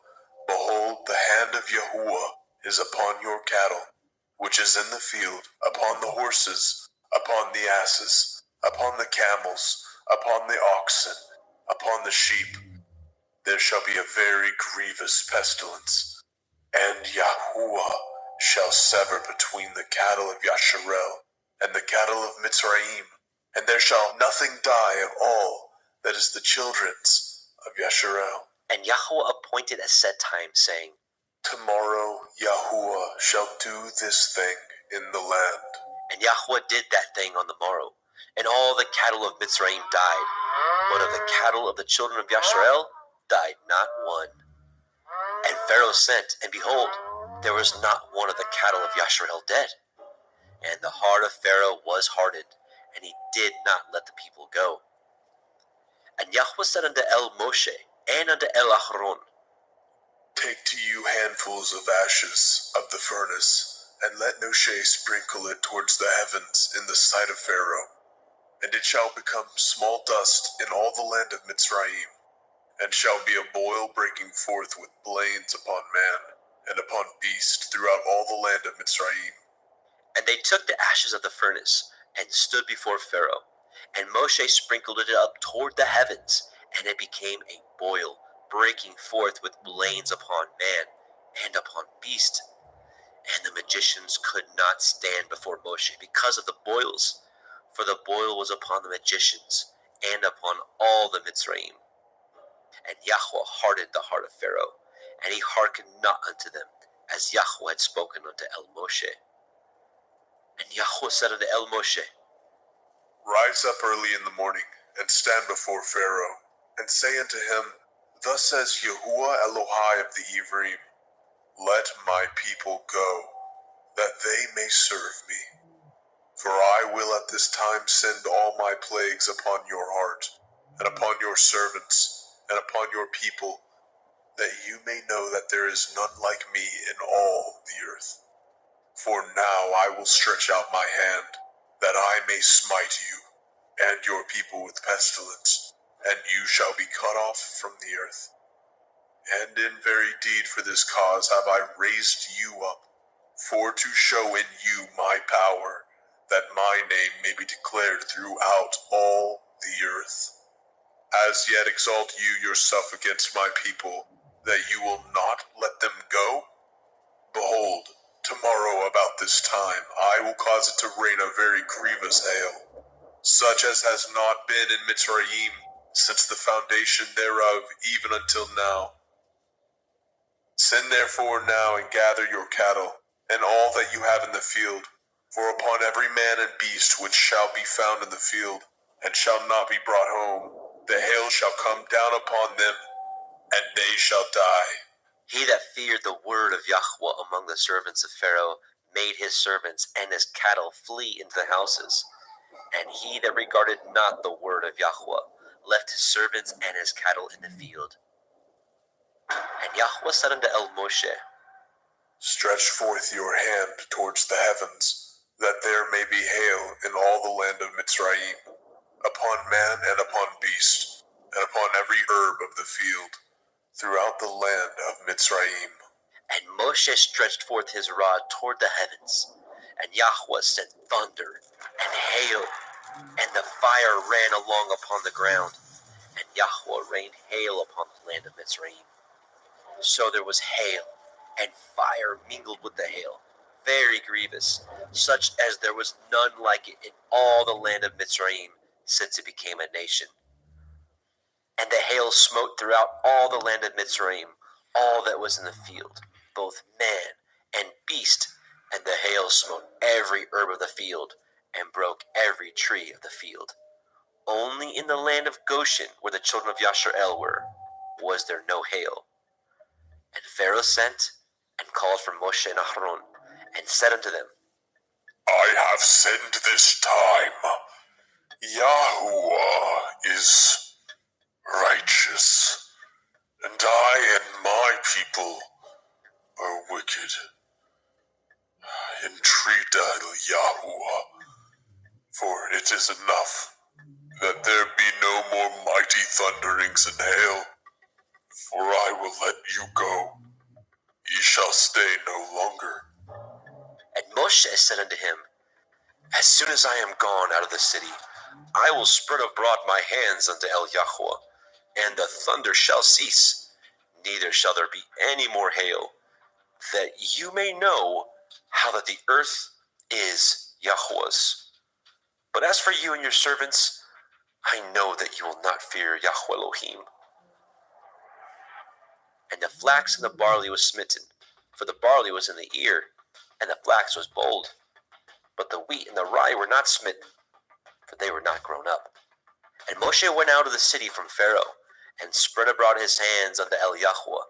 behold, the hand of Yahuwah is upon your cattle, which is in the field, upon the horses, upon the asses, upon the camels, upon the oxen, upon the sheep. There shall be a very grievous pestilence, and Yahuwah shall sever between the cattle of Yasharel and the cattle of Mitzrayim, and there shall nothing die of all that is the children's of Yasharel. And Yahweh appointed a set time, saying, Tomorrow Yahuwah shall do this thing in the land. And Yahweh did that thing on the morrow, and all the cattle of Mitzrayim died, but of the cattle of the children of Yasharel died not one. And Pharaoh sent, and behold, there was not one of the cattle of Yasharel dead. And the heart of Pharaoh was hardened, and he did not let the people go. And Yahweh said unto El Moshe, and unto El Aharon, Take to you handfuls of ashes of the furnace, and let Moshe sprinkle it towards the heavens in the sight of Pharaoh. And it shall become small dust in all the land of Mitzrayim, and shall be a boil breaking forth with blains upon man, and upon beast throughout all the land of Mitzrayim. And they took the ashes of the furnace, and stood before Pharaoh. And Moshe sprinkled it up toward the heavens, and it became a boil, breaking forth with blains upon man, and upon beast. And the magicians could not stand before Moshe because of the boils, for the boil was upon the magicians, and upon all the Mitzrayim. And Yahweh hardened the heart of Pharaoh, and he hearkened not unto them, as Yahweh had spoken unto El Moshe. And Yahweh said unto El Moshe, Rise up early in the morning, and stand before Pharaoh, and say unto him, Thus says Yahuwah Elohai of the Ephraim, Let my people go, that they may serve me. For I will at this time send all my plagues upon your heart, and upon your servants, and upon your people, that you may know that there is none like me in all the earth. For now I will stretch out my hand, that I may smite you, and your people with pestilence, and you shall be cut off from the earth. And in very deed for this cause have I raised you up, for to show in you my power, that my name may be declared throughout all the earth. As yet exalt you yourself against my people, that you will not let them go? Behold, tomorrow about this time I will cause it to rain a very grievous hail, such as has not been in Mitzrayim since the foundation thereof even until now. Send therefore now and gather your cattle, and all that you have in the field, for upon every man and beast which shall be found in the field, and shall not be brought home, the hail shall come down upon them, and they shall die. He that feared the word of Yahweh among the servants of Pharaoh made his servants and his cattle flee into the houses. And he that regarded not the word of Yahweh left his servants and his cattle in the field. And Yahweh said unto El Moshe, Stretch forth your hand towards the heavens, that there may be hail in all the land of Mitzrayim, upon man and upon beast, and upon every herb of the field, throughout the land of Mitzrayim. And Moshe stretched forth his rod toward the heavens, and Yahweh sent thunder and hail And the fire ran along upon the ground, and Yahweh rained hail upon the land of Mitzrayim. So there was hail, and fire mingled with the hail, very grievous, such as there was none like it in all the land of Mitzrayim, since it became a nation. And the hail smote throughout all the land of Mitzrayim, all that was in the field, both man and beast, and the hail smote every herb of the field, and broke every tree of the field. Only in the land of Goshen, where the children of Yashar'el were, was there no hail. And Pharaoh sent and called for Moshe and Aharon, and said unto them, I have sinned this time. Yahuwah is righteous, and I and my people are wicked. Entreat Yahuwah, for it is enough that there be no more mighty thunderings and hail, for I will let you go. Ye shall stay no longer. And Moshe said unto him, As soon as I am gone out of the city, I will spread abroad my hands unto El Yahweh, and the thunder shall cease, neither shall there be any more hail, that you may know how that the earth is Yahweh's. But as for you and your servants, I know that you will not fear Yahweh Elohim. And the flax and the barley was smitten, for the barley was in the ear, and the flax was bold. But the wheat and the rye were not smitten, for they were not grown up. And Moshe went out of the city from Pharaoh, and spread abroad his hands unto El Yahweh,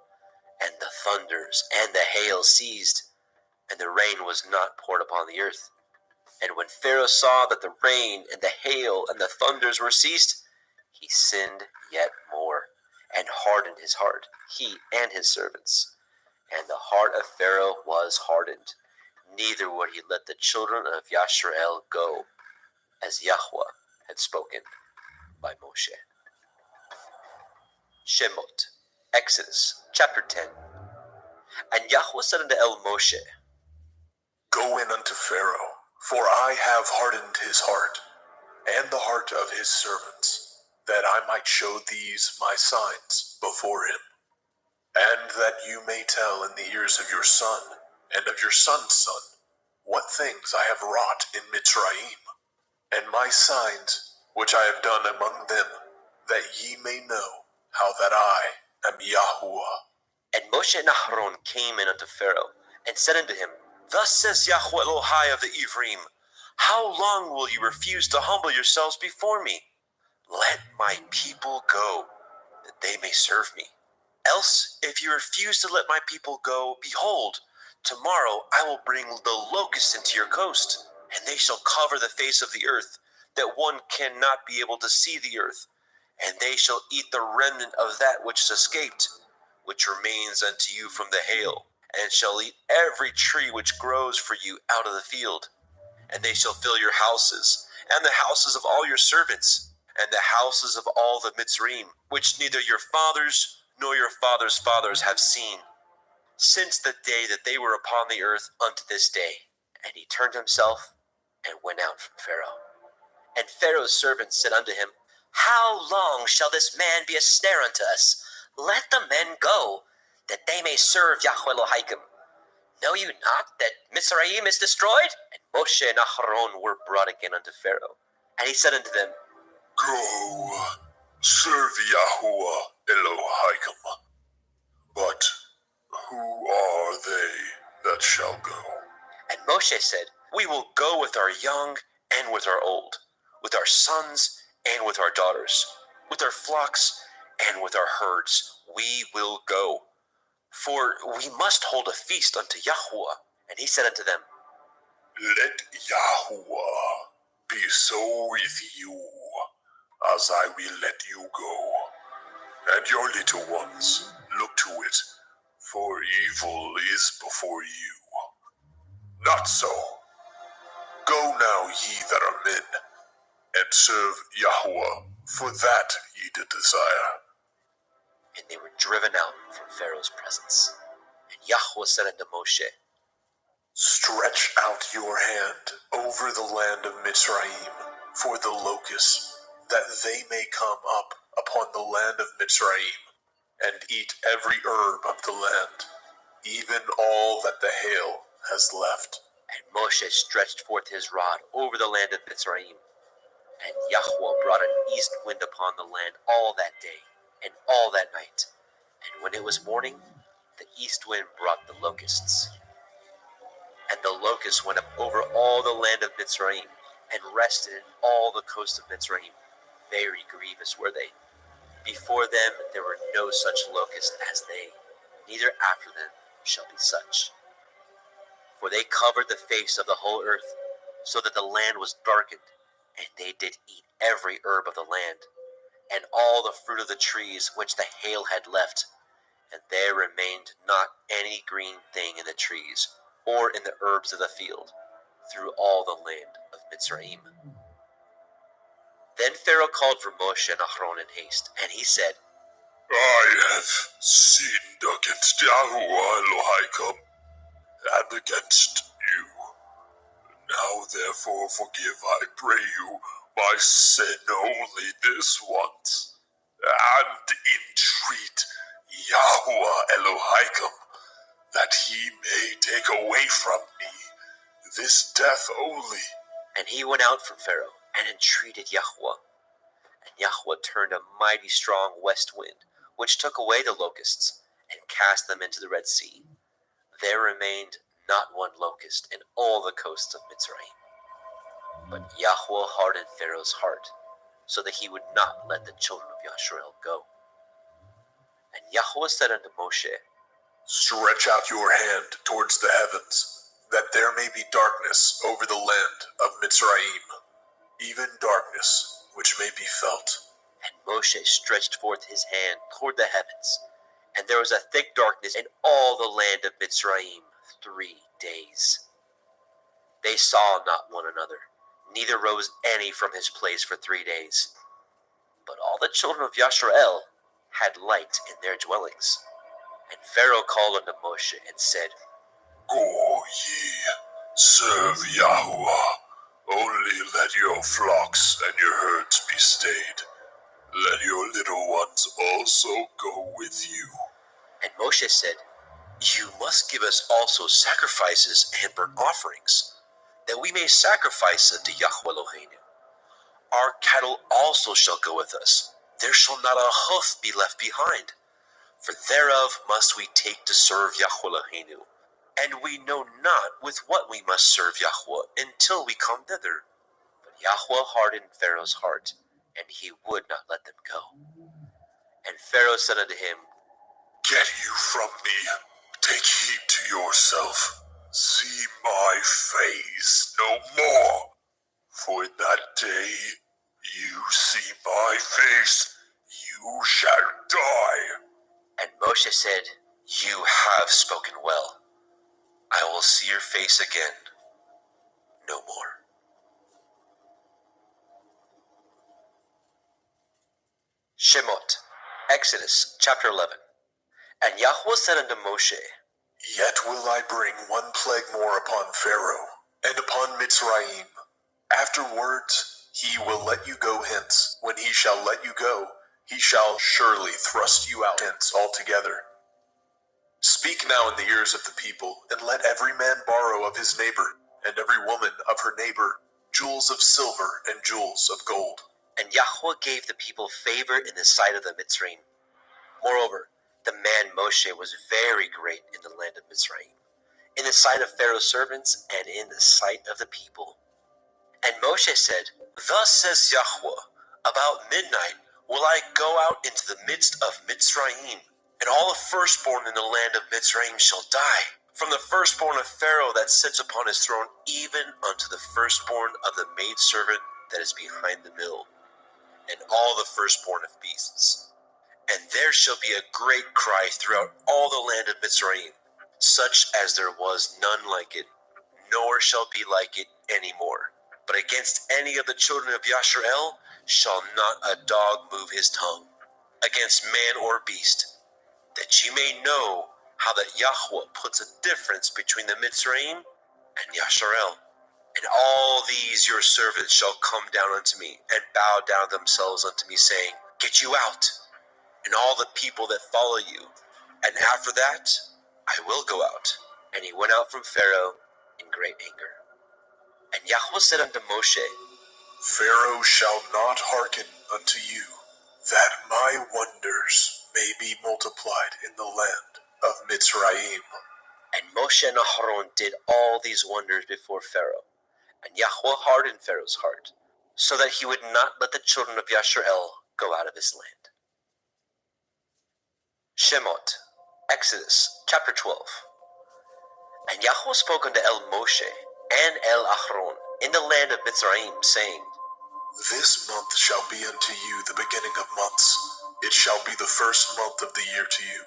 and the thunders and the hail ceased, and the rain was not poured upon the earth. And when Pharaoh saw that the rain and the hail and the thunders were ceased, he sinned yet more, and hardened his heart, he and his servants. And the heart of Pharaoh was hardened, neither would he let the children of Yashar'el go, as Yahweh had spoken by Moshe. Shemot, Exodus, chapter 10. And Yahweh said unto El Moshe, Go in unto Pharaoh, for I have hardened his heart, and the heart of his servants, that I might show these my signs before him, and that you may tell in the ears of your son, and of your son's son, what things I have wrought in Mitzrayim, and my signs which I have done among them, that ye may know how that I am Yahuwah. And Moshe and Aharon came in unto Pharaoh, and said unto him, Thus says Yahweh Elohai of the Ivrim, How long will you refuse to humble yourselves before me? Let my people go, that they may serve me. Else, if you refuse to let my people go, behold, tomorrow I will bring the locusts into your coast, and they shall cover the face of the earth, that one cannot be able to see the earth, and they shall eat the remnant of that which is escaped, which remains unto you from the hail, and shall eat every tree which grows for you out of the field. And they shall fill your houses, and the houses of all your servants, and the houses of all the Mitzrayim, which neither your fathers nor your fathers' fathers have seen, since the day that they were upon the earth unto this day. And he turned himself and went out from Pharaoh. And Pharaoh's servants said unto him, How long shall this man be a snare unto us? Let the men go, that they may serve Yahweh Elohim. Know you not that Mitzrayim is destroyed? And Moshe and Aharon were brought again unto Pharaoh. And he said unto them, Go, serve Yahuwah Elohim. But who are they that shall go? And Moshe said, We will go with our young and with our old, with our sons and with our daughters, with our flocks and with our herds. We will go, for we must hold a feast unto Yahuwah. And he said unto them, Let Yahuwah be so with you, as I will let you go. And your little ones, look to it, for evil is before you. Not so. Go now, ye that are men, and serve Yahuwah, for that ye did desire. And they were driven out from Pharaoh's presence. And Yahweh said unto Moshe, Stretch out your hand over the land of Mitzrayim, for the locusts, that they may come up upon the land of Mitzrayim, and eat every herb of the land, even all that the hail has left. And Moshe stretched forth his rod over the land of Mitzrayim, and Yahweh brought an east wind upon the land all that day and all that night. And when it was morning, the east wind brought the locusts. And the locusts went up over all the land of Mitzrayim, and rested in all the coast of Mitzrayim. Very grievous were they. Before them there were no such locusts as they, neither after them shall be such. For they covered the face of the whole earth, so that the land was darkened, and they did eat every herb of the land, and all the fruit of the trees which the hail had left, and there remained not any green thing in the trees, or in the herbs of the field, through all the land of Mitzrayim. Then Pharaoh called for Moshe and Aaron in haste, and he said, I have sinned against Yahuwah Elohim and against you. Now therefore forgive, I pray you, my sin only this once, and entreat Yahuwah Elohim that he may take away from me this death only. And he went out from Pharaoh and entreated Yahweh. And Yahweh turned a mighty strong west wind, which took away the locusts and cast them into the Red Sea. There remained not one locust in all the coasts of Mitzrayim. But Yahweh hardened Pharaoh's heart, so that he would not let the children of Yasharel go. And Yahweh said unto Moshe, Stretch out your hand towards the heavens, that there may be darkness over the land of Mitzrayim, even darkness which may be felt. And Moshe stretched forth his hand toward the heavens, and there was a thick darkness in all the land of Mitzrayim 3 days. They saw not one another, neither rose any from his place for 3 days. But all the children of Yasharel had light in their dwellings. And Pharaoh called unto Moshe and said, Go ye, serve Yahuwah. Only let your flocks and your herds be stayed. Let your little ones also go with you. And Moshe said, You must give us also sacrifices and burnt offerings, that we may sacrifice unto Yahweh Eloheinu. Our cattle also shall go with us. There shall not a hoof be left behind. For thereof must we take to serve Yahweh Eloheinu. And we know not with what we must serve Yahweh until we come thither. But Yahweh hardened Pharaoh's heart, and he would not let them go. And Pharaoh said unto him, Get you from me. Take heed to yourself. See my face no more. For in that day you see my face, you shall die. And Moshe said, You have spoken well. I will see your face again no more. Shemot, Exodus chapter 11. And Yahweh said unto Moshe, Yet will I bring one plague more upon Pharaoh, and upon Mitzrayim. Afterwards he will let you go hence. When he shall let you go, he shall surely thrust you out hence altogether. Speak now in the ears of the people, and let every man borrow of his neighbor, and every woman of her neighbor, jewels of silver and jewels of gold. And Yahweh gave the people favor in the sight of the Mitzrayim. Moreover, the man Moshe was very great in the land of Mitzrayim, in the sight of Pharaoh's servants, and in the sight of the people. And Moshe said, Thus says Yahweh, about midnight will I go out into the midst of Mitzrayim, and all the firstborn in the land of Mitzrayim shall die, from the firstborn of Pharaoh that sits upon his throne, even unto the firstborn of the maidservant that is behind the mill, and all the firstborn of beasts. And there shall be a great cry throughout all the land of Mitzrayim, such as there was none like it, nor shall be like it any more. But against any of the children of Yasharel shall not a dog move his tongue, against man or beast, that you may know how that Yahweh puts a difference between the Mitzrayim and Yasharel. And all these your servants shall come down unto me, and bow down themselves unto me, saying, Get you out, and all the people that follow you. And after that, I will go out. And he went out from Pharaoh in great anger. And Yahweh said unto Moshe, Pharaoh shall not hearken unto you, that my wonders may be multiplied in the land of Mitzrayim. And Moshe and Aharon did all these wonders before Pharaoh. And Yahweh hardened Pharaoh's heart, so that he would not let the children of Yasharel go out of his land. Shemot, Exodus, chapter 12. And Yahweh spoke unto El Moshe and El Aharon in the land of Mitzrayim, saying, This month shall be unto you the beginning of months. It shall be the first month of the year to you.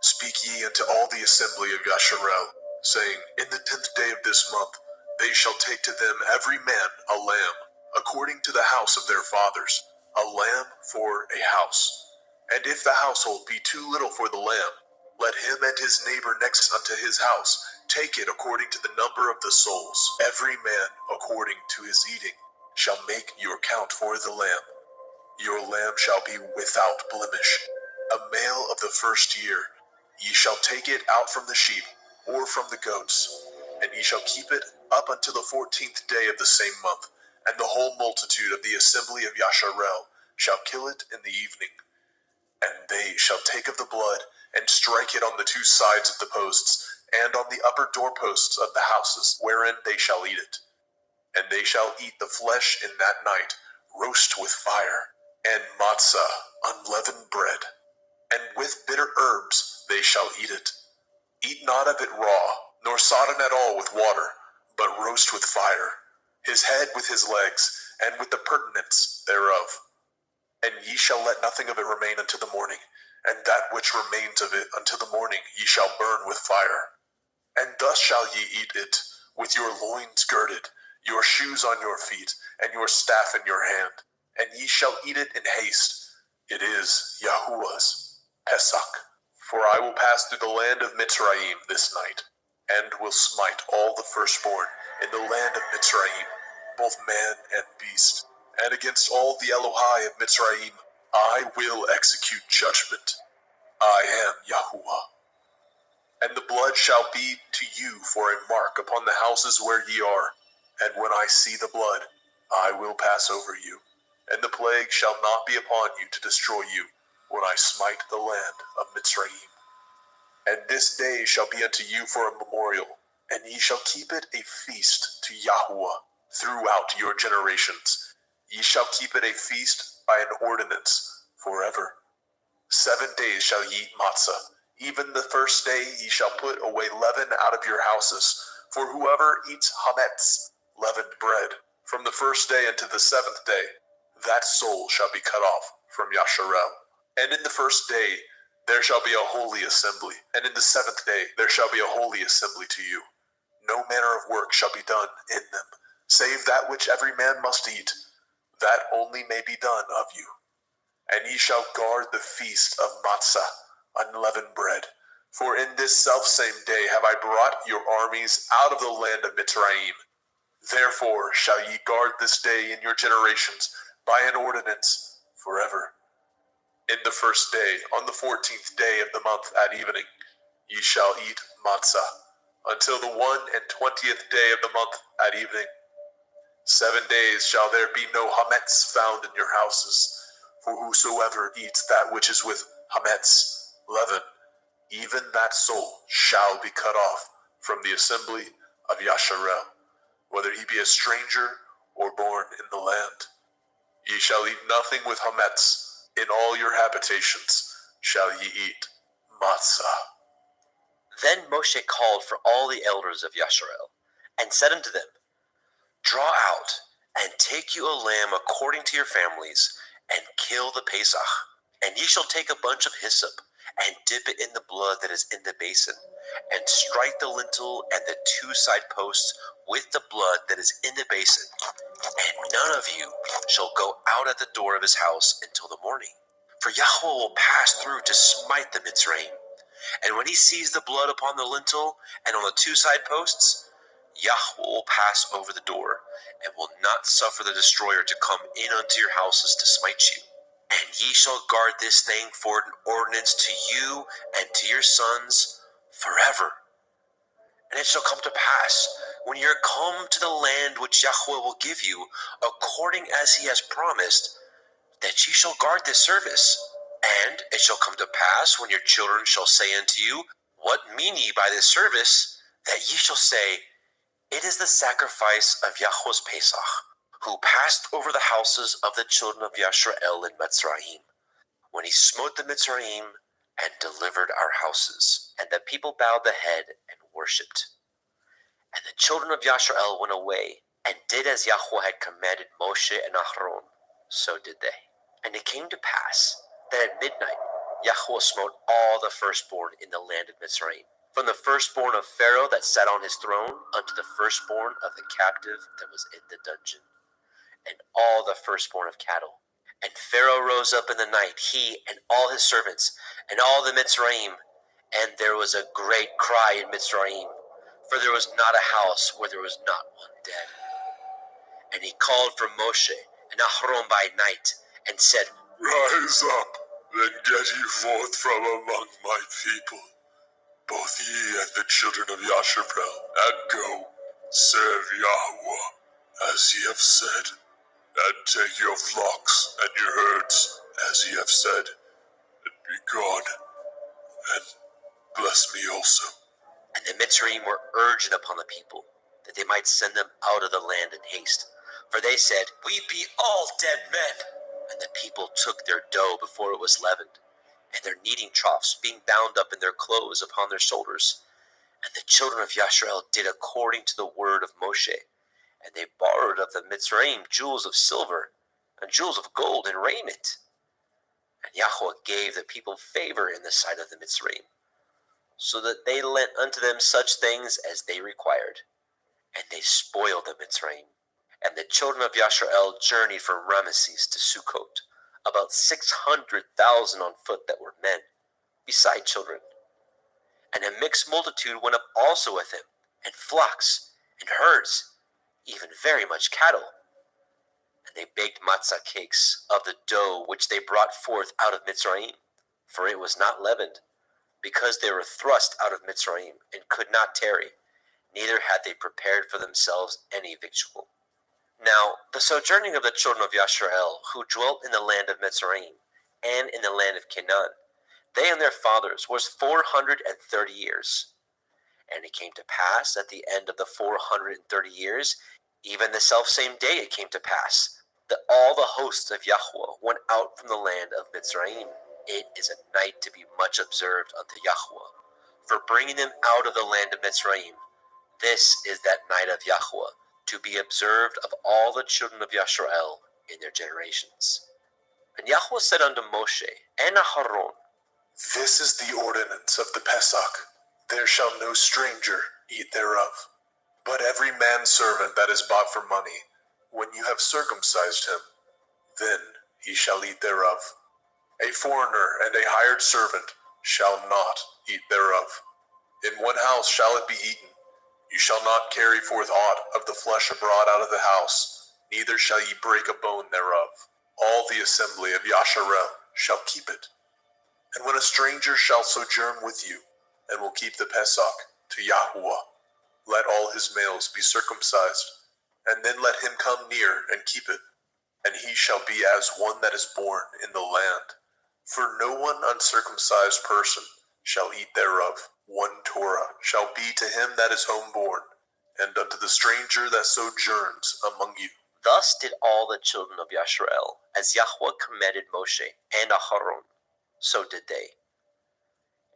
Speak ye unto all the assembly of Yasharel, saying, In the 10th day of this month they shall take to them every man a lamb, according to the house of their fathers, a lamb for a house. And if the household be too little for the lamb, let him and his neighbor next unto his house take it according to the number of the souls. Every man according to his eating shall make your count for the lamb. Your lamb shall be without blemish, a male of the first year. Ye shall take it out from the sheep, or from the goats, and ye shall keep it up until the 14th day of the same month, and the whole multitude of the assembly of Yasharel shall kill it in the evening. And they shall take of the blood, and strike it on the two sides of the posts, and on the upper doorposts of the houses, wherein they shall eat it. And they shall eat the flesh in that night, roast with fire, and matzah, unleavened bread, and with bitter herbs they shall eat it. Eat not of it raw, nor sodden at all with water, but roast with fire, his head with his legs, and with the purtenance thereof. And ye shall let nothing of it remain until the morning, and that which remains of it until the morning ye shall burn with fire. And thus shall ye eat it, with your loins girded, your shoes on your feet, and your staff in your hand. And ye shall eat it in haste. It is Yahuwah's Pesach. For I will pass through the land of Mitzrayim this night, and will smite all the firstborn in the land of Mitzrayim, both man and beast. And against all the Elohai of Mitzrayim I will execute judgment. I am Yahuwah. And the blood shall be to you for a mark upon the houses where ye are. And when I see the blood, I will pass over you. And the plague shall not be upon you to destroy you, when I smite the land of Mitzrayim. And this day shall be unto you for a memorial, and ye shall keep it a feast to Yahuwah throughout your generations. Ye shall keep it a feast by an ordinance forever. 7 days shall ye eat matzah. Even the first day ye shall put away leaven out of your houses. For whoever eats hametz, leavened bread, from the first day unto the 7th day, that soul shall be cut off from Yasharel. And in the first day there shall be a holy assembly, and in the 7th day there shall be a holy assembly to you. No manner of work shall be done in them, save that which every man must eat, that only may be done of you. And ye shall guard the feast of matzah, unleavened bread. For in this selfsame day have I brought your armies out of the land of Mitzrayim. Therefore shall ye guard this day in your generations by an ordinance forever. In the first day, on the 14th day of the month at evening, ye shall eat matzah, until the 21st day of the month at evening. 7 days shall there be no hametz found in your houses. For whosoever eats that which is with hametz, leaven, even that soul shall be cut off from the assembly of Yasharel, whether he be a stranger or born in the land. Ye shall eat nothing with hametz. In all your habitations shall ye eat matzah. Then Moshe called for all the elders of Yasharel, and said unto them, Draw out, and take you a lamb according to your families, and kill the Pesach. And ye shall take a bunch of hyssop, and dip it in the blood that is in the basin, and strike the lintel and the 2 side posts with the blood that is in the basin. And none of you shall go out at the door of his house until the morning. For Yahweh will pass through to smite the Mitzrayim. And when he sees the blood upon the lintel and on the 2 side posts, Yahweh will pass over the door, and will not suffer the destroyer to come in unto your houses to smite you. And ye shall guard this thing for an ordinance to you and to your sons forever. And it shall come to pass, when ye are come to the land which Yahweh will give you, according as he has promised, that ye shall guard this service. And it shall come to pass, when your children shall say unto you, What mean ye by this service? That ye shall say, It is the sacrifice of Yahweh's Pesach, who passed over the houses of the children of Yashrael in Mitzrayim, when he smote the Mitzrayim and delivered our houses. And the people bowed the head and worshipped. And the children of Yashrael went away, and did as Yahweh had commanded Moshe and Aharon, so did they. And it came to pass that at midnight Yahweh smote all the firstborn in the land of Mitzrayim, from the firstborn of Pharaoh that sat on his throne unto the firstborn of the captive that was in the dungeon, and all the firstborn of cattle. And Pharaoh rose up in the night, he and all his servants, and all the Mitzrayim, and there was a great cry in Mitzrayim, for there was not a house where there was not one dead. And he called for Moshe and Aharon by night, and said, Rise up, and get ye forth from among my people, both ye and the children of Yasharel, and go, serve Yahweh, as ye have said, and take your flocks and your herds, as ye have said, and be gone, and bless me also. And the Mitzrayim were urgent upon the people, that they might send them out of the land in haste. For they said, We be all dead men. And the people took their dough before it was leavened, and their kneading troughs being bound up in their clothes upon their shoulders. And the children of Yashrael did according to the word of Moshe. And they borrowed of the Mitzrayim jewels of silver, and jewels of gold, and raiment. And Yahweh gave the people favor in the sight of the Mitzrayim, so that they lent unto them such things as they required. And they spoiled the Mitzrayim. And the children of Yashrael journeyed from Ramesses to Sukkot, about 600,000 on foot that were men, beside children. And a mixed multitude went up also with him, and flocks, and herds, even very much cattle. And they baked matzah cakes of the dough which they brought forth out of Mitzrayim, for it was not leavened, because they were thrust out of Mitzrayim, and could not tarry, neither had they prepared for themselves any victual. Now the sojourning of the children of Yashrael, who dwelt in the land of Mitzrayim, and in the land of Canaan, they and their fathers, was 430 years. And it came to pass at the end of the 430 years, even the selfsame day it came to pass, that all the hosts of Yahweh went out from the land of Mitzrayim. It is a night to be much observed unto Yahweh, for bringing them out of the land of Mitzrayim. This is that night of Yahweh, to be observed of all the children of Yashrael in their generations. And Yahweh said unto Moshe and Aharon, This is the ordinance of the Pesach. There shall no stranger eat thereof, but every manservant that is bought for money, when you have circumcised him, then he shall eat thereof. A foreigner and a hired servant shall not eat thereof. In one house shall it be eaten. You shall not carry forth aught of the flesh abroad out of the house, neither shall ye break a bone thereof. All the assembly of Yasharel shall keep it. And when a stranger shall sojourn with you, and will keep the Pesach to Yahuwah, let all his males be circumcised, and then let him come near and keep it. And he shall be as one that is born in the land. For no one uncircumcised person shall eat thereof. 1 Torah shall be to him that is homeborn, and unto the stranger that sojourns among you. Thus did all the children of Yashrael, as Yahweh commanded Moshe and Aharon, so did they.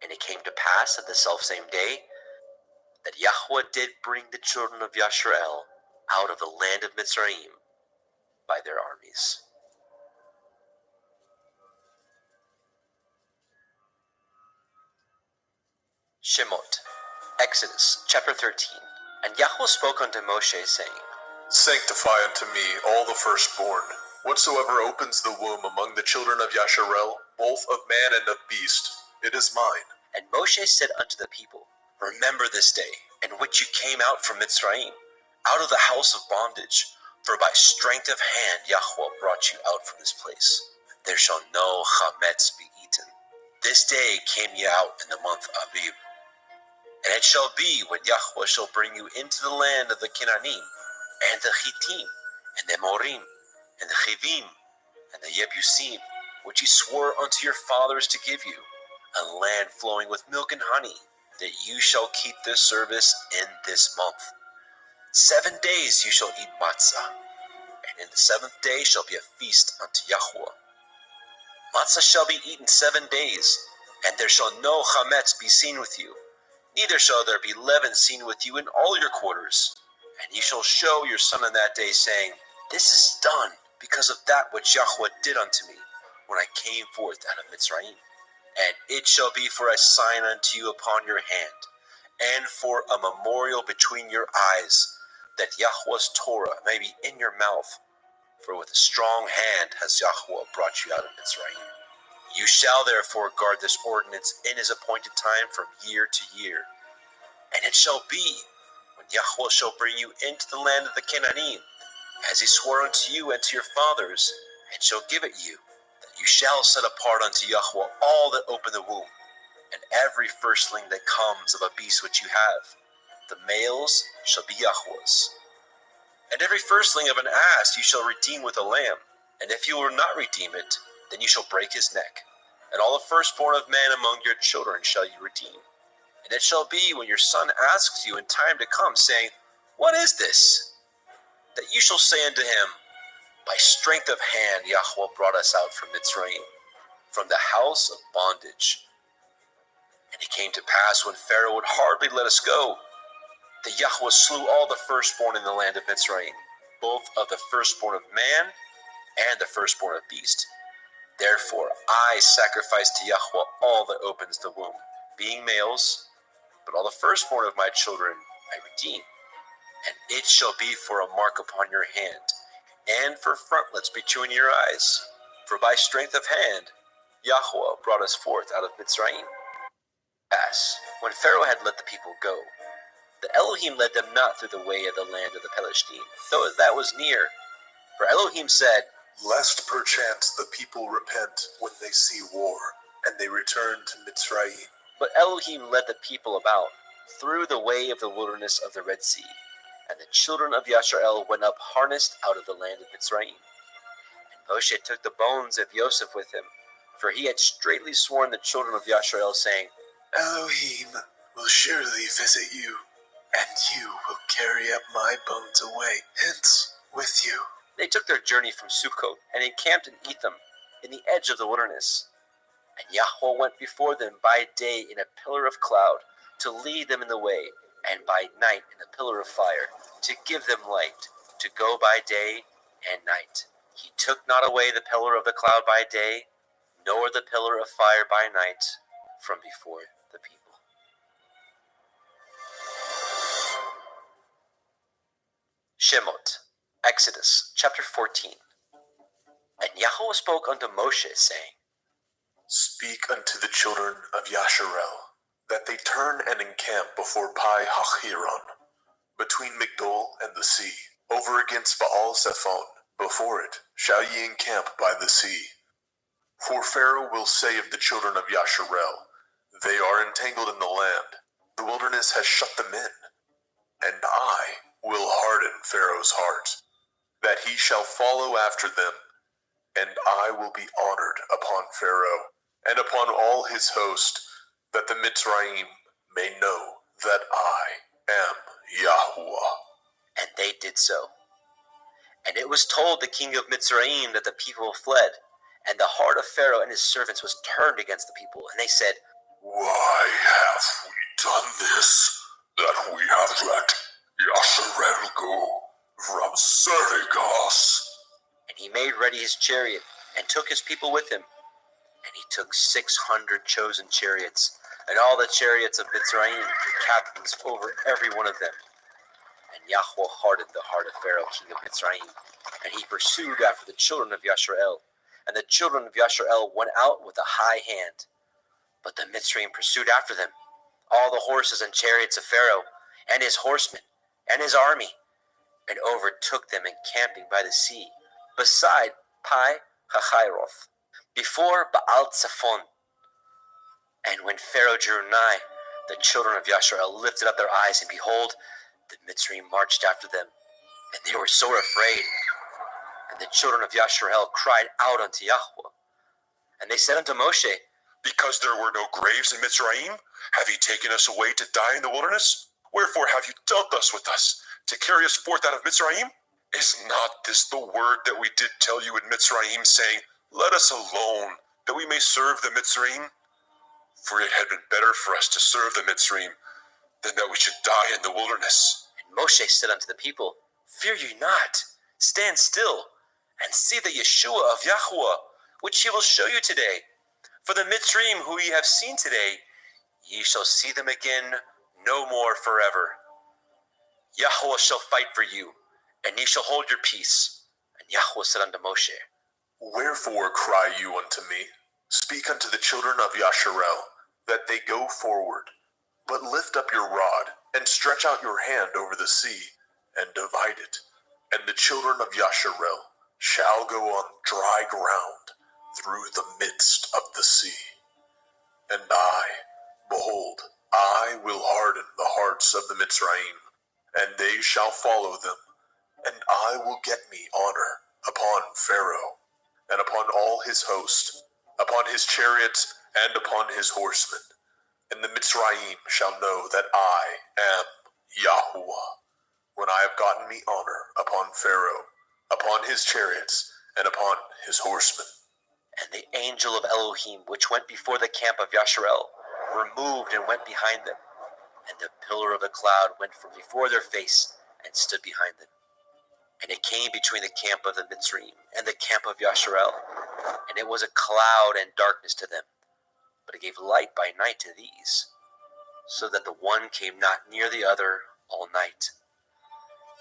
And it came to pass at the selfsame day, that Yahweh did bring the children of Yashrael out of the land of Mitzrayim by their armies. Shemot, Exodus chapter 13. And Yahweh spoke unto Moshe, saying, Sanctify unto me all the firstborn, whatsoever opens the womb among the children of Yasharel, both of man and of beast, it is mine. And Moshe said unto the people, Remember this day in which you came out from Mitzrayim, out of the house of bondage, for by strength of hand Yahweh brought you out from this place. There shall no chametz be eaten. This day came ye out in the month Aviv. And it shall be when Yahweh shall bring you into the land of the Canaanim, and the Hittim, and the Amorim, and the Chivim, and the Yebusim, which he swore unto your fathers to give you, a land flowing with milk and honey, that you shall keep this service in this month. 7 days you shall eat matzah, and in the 7th day shall be a feast unto Yahweh. Matzah shall be eaten 7 days, and there shall no chametz be seen with you, neither shall there be leaven seen with you in all your quarters. And ye shall show your son in that day, saying, This is done because of that which Yahweh did unto me, when I came forth out of Mitzrayim. And it shall be for a sign unto you upon your hand, and for a memorial between your eyes, that Yahweh's Torah may be in your mouth. For with a strong hand has Yahweh brought you out of Mitzrayim. You shall therefore guard this ordinance in his appointed time from year to year. And it shall be, when Yahweh shall bring you into the land of the Canaanim, as he swore unto you and to your fathers, and shall give it you, that you shall set apart unto Yahweh all that open the womb, and every firstling that comes of a beast which you have. The males shall be Yahweh's. And every firstling of an ass you shall redeem with a lamb, and if you will not redeem it, then you shall break his neck. And all the firstborn of man among your children shall you redeem. And it shall be when your son asks you in time to come, saying, What is this? That you shall say unto him, By strength of hand Yahweh brought us out from Mitzrayim, from the house of bondage. And it came to pass when Pharaoh would hardly let us go, that Yahweh slew all the firstborn in the land of Mitzrayim, both of the firstborn of man and the firstborn of beast. Therefore I sacrifice to Yahweh all that opens the womb, being males, but all the firstborn of my children I redeem. And it shall be for a mark upon your hand, and for frontlets between your eyes. For by strength of hand Yahweh brought us forth out of Mitzrayim. As when Pharaoh had let the people go, the Elohim led them not through the way of the land of the Palestine, though that was near. For Elohim said, Lest perchance the people repent when they see war, and they return to Mitzrayim. But Elohim led the people about through the way of the wilderness of the Red Sea, and the children of Yasharel went up harnessed out of the land of Mitzrayim. And Moshe took the bones of Yosef with him, for he had straitly sworn the children of Yasharel, saying, Elohim will surely visit you, and you will carry up my bones away hence with you. They took their journey from Sukkot and encamped in Etham, in the edge of the wilderness. And Yahweh went before them by day in a pillar of cloud, to lead them in the way, and by night in a pillar of fire, to give them light, to go by day and night. He took not away the pillar of the cloud by day, nor the pillar of fire by night, from before the people. Shemot, Exodus, chapter 14. And Yahweh spoke unto Moshe, saying, Speak unto the children of Yasharel, that they turn and encamp before Pi Hachiron, between Migdol and the sea, over against Baal Zephon. Before it shall ye encamp by the sea. For Pharaoh will say of the children of Yasharel, They are entangled in the land, the wilderness has shut them in. And I will harden Pharaoh's heart, that he shall follow after them, and I will be honored upon Pharaoh, and upon all his host, that the Mitzrayim may know that I am Yahweh. And they did so. And it was told the king of Mitzrayim that the people fled, and the heart of Pharaoh and his servants was turned against the people. And they said, Why have we done this, that we have let Yasharel go from serving us? And he made ready his chariot, and took his people with him. And he took 600 chosen chariots, and all the chariots of Mitzrayim, and captains over every one of them. And Yahweh hardened the heart of Pharaoh, king of Mitzrayim, and he pursued after the children of Yasharel. And the children of Yasharel went out with a high hand. But the Mitzrayim pursued after them, all the horses and chariots of Pharaoh, and his horsemen, and his army, and overtook them encamping by the sea, beside Pi Hahiroth, before Baal Zephon. And when Pharaoh drew nigh, the children of Yasharel lifted up their eyes, and behold, the Mitzrayim marched after them, and they were sore afraid. And the children of Yasharel cried out unto Yahweh. And they said unto Moshe, Because there were no graves in Mitzrayim, have ye taken us away to die in the wilderness? Wherefore have you dealt thus with us, to carry us forth out of Mitzrayim? Is not this the word that we did tell you in Mitzrayim, saying, Let us alone, that we may serve the Mitzrayim? For it had been better for us to serve the Mitzrayim, than that we should die in the wilderness. And Moshe said unto the people, Fear ye not, stand still, and see the Yeshua of Yahweh, which he will show you today. For the Mitzrayim who ye have seen today, ye shall see them again no more forever. Yahweh shall fight for you, and ye shall hold your peace. And Yahweh said unto Moshe, Wherefore cry you unto me? Speak unto the children of Yasharel, that they go forward. But lift up your rod, and stretch out your hand over the sea, and divide it. And the children of Yasharel shall go on dry ground through the midst of the sea. And behold, I will harden the hearts of the Mitzrayim, and they shall follow them, and I will get me honor upon Pharaoh, and upon all his host, upon his chariots, and upon his horsemen. And the Mitzrayim shall know that I am Yahuwah, when I have gotten me honor upon Pharaoh, upon his chariots, and upon his horsemen. And the angel of Elohim, which went before the camp of Yasharel, removed and went behind them. And the pillar of the cloud went from before their face, and stood behind them. And it came between the camp of the Mitzrayim and the camp of Yasharel, and it was a cloud and darkness to them, but it gave light by night to these, so that the one came not near the other all night.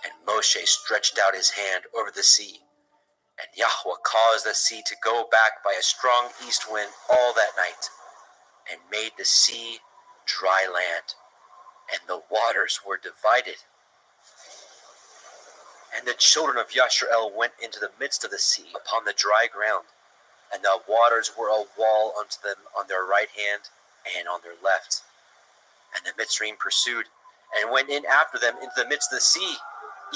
And Moshe stretched out his hand over the sea, and Yahweh caused the sea to go back by a strong east wind all that night, and made the sea dry land, and the waters were divided. And the children of Yasharel went into the midst of the sea upon the dry ground, and the waters were a wall unto them on their right hand and on their left. And the Mitzrayim pursued, and went in after them into the midst of the sea,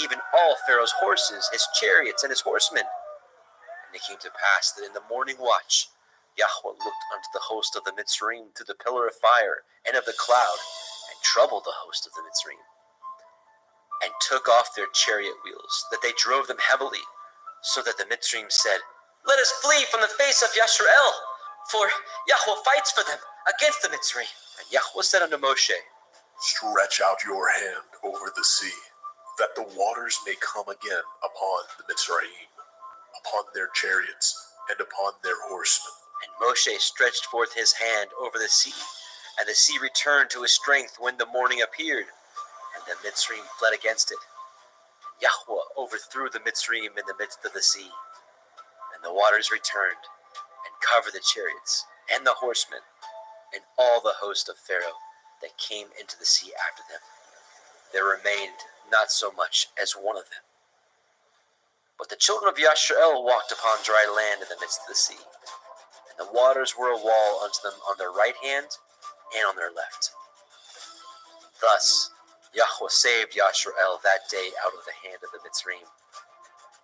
even all Pharaoh's horses, his chariots, and his horsemen. And it came to pass that in the morning watch, Yahweh looked unto the host of the Mitzrayim through the pillar of fire and of the cloud, and troubled the host of the Mitzrayim, and took off their chariot wheels, that they drove them heavily, so that the Mitzrayim said, Let us flee from the face of Yasharel, for Yahweh fights for them against the Mitzrayim. And Yahweh said unto Moshe, Stretch out your hand over the sea, that the waters may come again upon the Mitzrayim, upon their chariots, and upon their horsemen. And Moshe stretched forth his hand over the sea, and the sea returned to his strength when the morning appeared, and the Mitzrayim fled against it. And Yahweh overthrew the Mitzrayim in the midst of the sea, and the waters returned, and covered the chariots, and the horsemen, and all the host of Pharaoh that came into the sea after them. There remained not so much as one of them. But the children of Yasharel walked upon dry land in the midst of the sea, and the waters were a wall unto them on their right hand and on their left. Thus Yahweh saved Yasharel that day out of the hand of the Mitzrayim.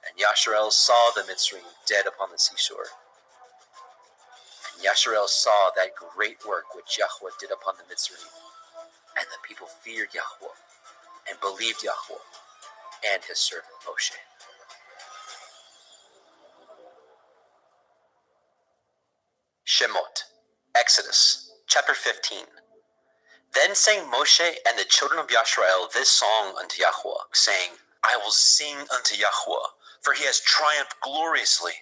And Yasharel saw the Mitzrayim dead upon the seashore. And Yasharel saw that great work which Yahweh did upon the Mitzrayim. And the people feared Yahweh, and believed Yahweh, and his servant Moshe. Shemot, Exodus, chapter 15. Then sang Moshe and the children of Yasharel this song unto Yahweh, saying, I will sing unto Yahweh, for he has triumphed gloriously.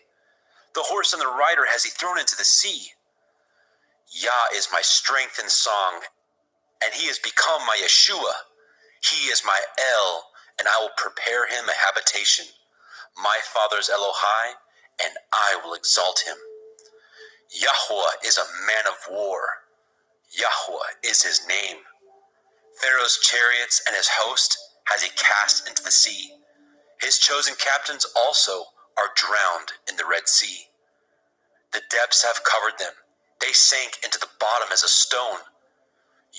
The horse and the rider has he thrown into the sea. Yah is my strength and song, and he has become my Yeshua. He is my El, and I will prepare him a habitation. My father's Elohai, and I will exalt him. Yahweh is a man of war. Yahweh is his name. Pharaoh's chariots and his host has he cast into the sea. His chosen captains also are drowned in the Red Sea. The depths have covered them. They sank into the bottom as a stone.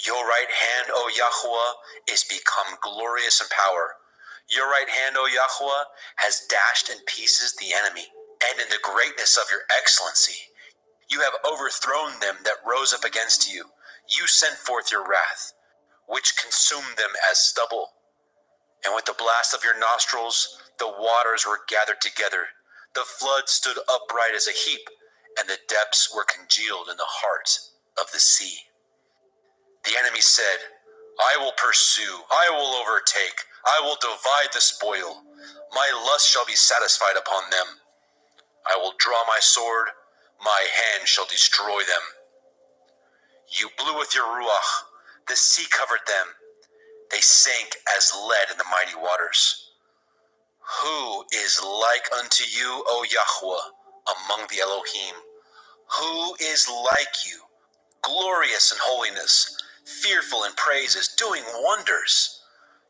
Your right hand, O Yahweh, is become glorious in power. Your right hand, O Yahweh, has dashed in pieces the enemy. And in the greatness of your excellency, you have overthrown them that rose up against you. You sent forth your wrath, which consumed them as stubble. And with the blast of your nostrils, the waters were gathered together. The flood stood upright as a heap, and the depths were congealed in the heart of the sea. The enemy said, I will pursue, I will overtake, I will divide the spoil. My lust shall be satisfied upon them. I will draw my sword, my hand shall destroy them. You blew with your ruach, the sea covered them. They sank as lead in the mighty waters. Who is like unto you, O Yahweh, among the Elohim? Who is like you, glorious in holiness, fearful in praises, doing wonders?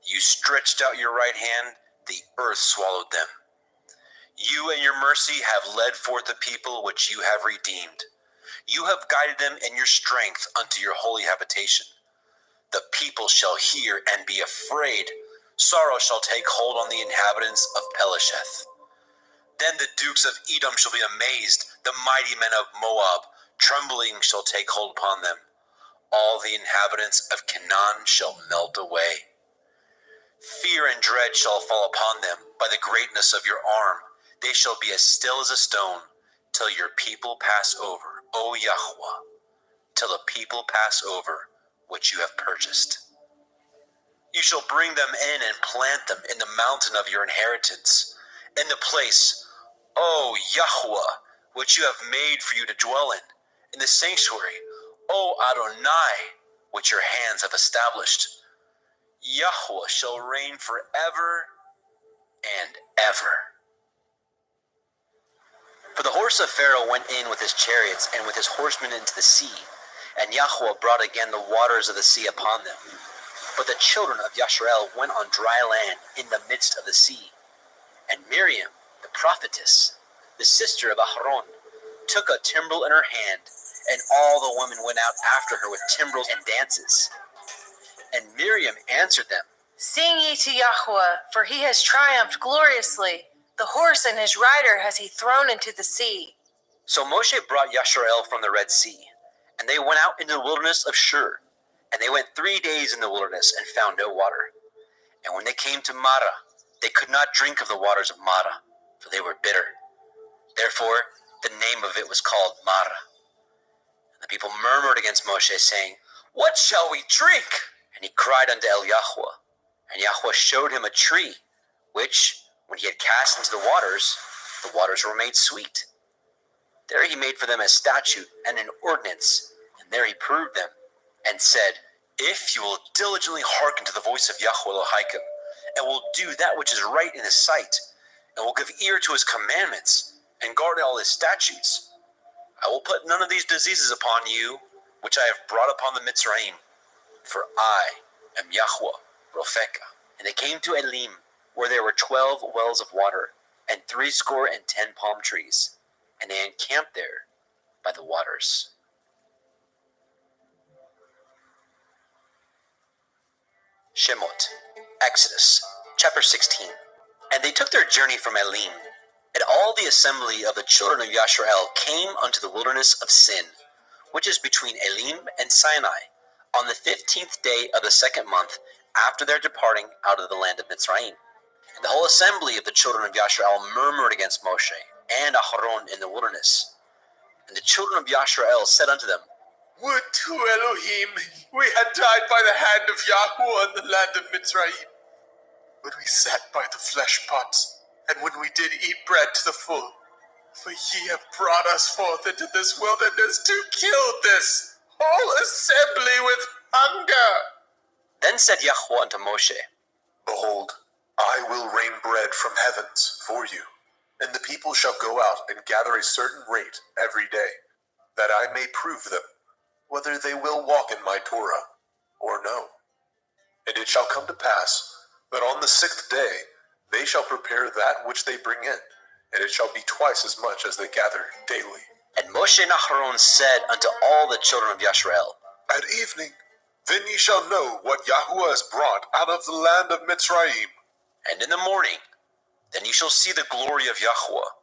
You stretched out your right hand, the earth swallowed them. You and your mercy have led forth the people which you have redeemed. You have guided them in your strength unto your holy habitation. The people shall hear and be afraid. Sorrow shall take hold on the inhabitants of Pelesheth. Then the dukes of Edom shall be amazed, the mighty men of Moab. Trembling shall take hold upon them. All the inhabitants of Canaan shall melt away. Fear and dread shall fall upon them by the greatness of your arm. They shall be as still as a stone, till your people pass over, O Yahweh, till the people pass over which you have purchased. You shall bring them in and plant them in the mountain of your inheritance, in the place, O Yahweh, which you have made for you to dwell in the sanctuary, O Adonai, which your hands have established. Yahweh shall reign forever and ever. For the horse of Pharaoh went in with his chariots and with his horsemen into the sea, and Yahweh brought again the waters of the sea upon them. But the children of Yashrael went on dry land in the midst of the sea. And Miriam, the prophetess, the sister of Aharon, took a timbrel in her hand, and all the women went out after her with timbrels and dances. And Miriam answered them, Sing ye to Yahweh, for he has triumphed gloriously. The horse and his rider has he thrown into the sea. So Moshe brought Yashrael from the Red Sea, and they went out into the wilderness of Shur. And they went 3 days in the wilderness and found no water. And when they came to Marah, they could not drink of the waters of Marah, for they were bitter. Therefore, the name of it was called Marah. And the people murmured against Moshe, saying, What shall we drink? And he cried unto El Yahweh. And Yahweh showed him a tree, which, when he had cast into the waters were made sweet. There he made for them a statute and an ordinance, and there he proved them, and said, If you will diligently hearken to the voice of Yahweh Elohim, and will do that which is right in his sight, and will give ear to his commandments, and guard all his statutes, I will put none of these diseases upon you, which I have brought upon the Mitzrayim, for I am Yahweh Ropheka. And they came to Elim, where there were 12 wells of water, and 70 palm trees, and they encamped there by the waters. Shemot, Exodus, chapter 16. And they took their journey from Elim, and all the assembly of the children of Yashrael came unto the wilderness of Sin, which is between Elim and Sinai, on the 15th day of the 2nd month after their departing out of the land of Mitzrayim. And the whole assembly of the children of Yashrael murmured against Moshe and Aharon in the wilderness. And the children of Yashrael said unto them, Would to Elohim we had died by the hand of Yahweh in the land of Mitzrayim. When we sat by the flesh pots, and when we did eat bread to the full. For ye have brought us forth into this wilderness to kill this whole assembly with hunger. Then said Yahweh unto Moshe, Behold, I will rain bread from heavens for you, and the people shall go out and gather a certain rate every day, that I may prove them, whether they will walk in my Torah or no. it shall come to pass that on the 6th day they shall prepare that which they bring in, and it shall be twice as much as they gather daily. And Moshe and Aharon said unto all the children of Yisrael, At evening, then ye shall know what Yahuwah has brought out of the land of Mitzrayim. and in the morning, then ye shall see the glory of Yahuwah,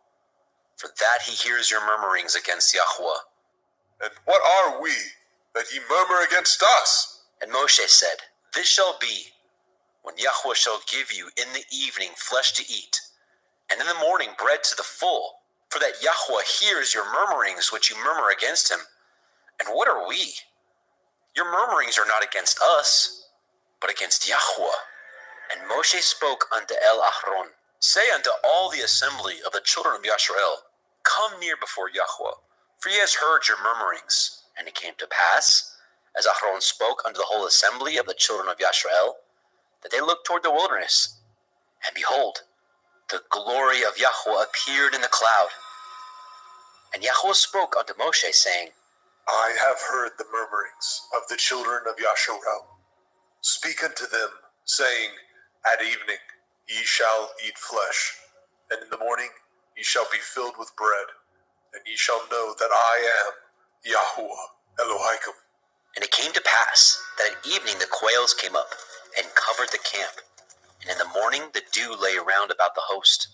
for that he hears your murmurings against Yahuwah. And what are we, that ye murmur against us? And Moshe said, This shall be, when Yahuwah shall give you in the evening flesh to eat, and in the morning bread to the full, for that Yahuwah hears your murmurings which you murmur against him. And what are we? Your murmurings are not against us, but against Yahuwah. And Moshe spoke unto Aharon, Say unto all the assembly of the children of Yisrael, Come near before Yahuwah, for he has heard your murmurings. And it came to pass, as Aharon spoke unto the whole assembly of the children of Yisrael, that they looked toward the wilderness, and behold, the glory of Yahuwah appeared in the cloud. And Yahuwah spoke unto Moshe, saying, I have heard the murmurings of the children of Yasharal. Speak unto them, saying, At evening ye shall eat flesh, and in the morning ye shall be filled with bread, and ye shall know that I am Yahuwah Elohim. And it came to pass that at evening the quails came up and covered the camp, and in the morning the dew lay round about the host.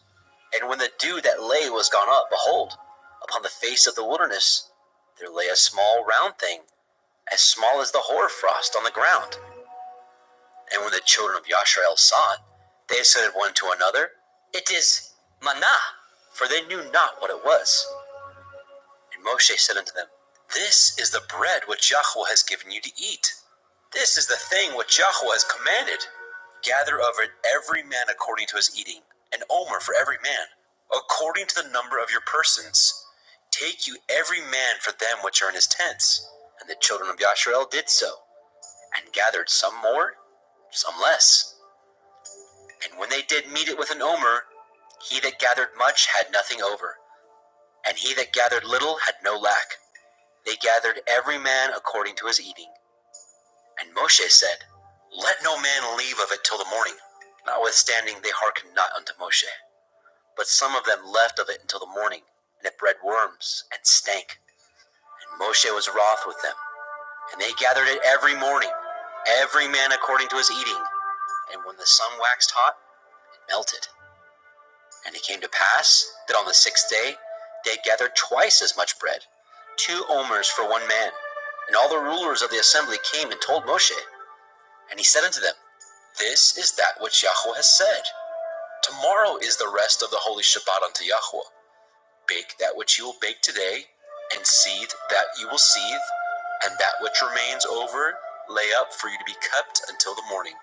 And when the dew that lay was gone up, behold, upon the face of the wilderness there lay a small round thing, as small as the hoarfrost on the ground. And when the children of Yisrael saw it, they said one to another, It is manna, for they knew not what it was. And Moshe said unto them, This is the bread which Yahuwah has given you to eat. This is the thing which Yahuwah has commanded. Gather of it every man according to his eating, an omer for every man, according to the number of your persons. Take you every man for them which are in his tents. And the children of Yisrael did so, and gathered some more, some less. And when they did meet it with an omer, he that gathered much had nothing over, and he that gathered little had no lack. They gathered every man according to his eating. And Moshe said, Let no man leave of it till the morning. Notwithstanding they hearkened not unto Moshe. But some of them left of it until the morning, and it bred worms, and stank. And Moshe was wroth with them. And they gathered it every morning, every man according to his eating. And when the sun waxed hot, it melted. And it came to pass that on the 6th day they gathered twice as much bread, 2 omers for one man. And all the rulers of the assembly came and told Moshe. And he said unto them, This is that which Yahuwah has said. Tomorrow is the rest of the holy Shabbat unto Yahuwah. Bake that which you will bake today, and seethe that you will seethe, and that which remains over lay up for you to be kept until the morning.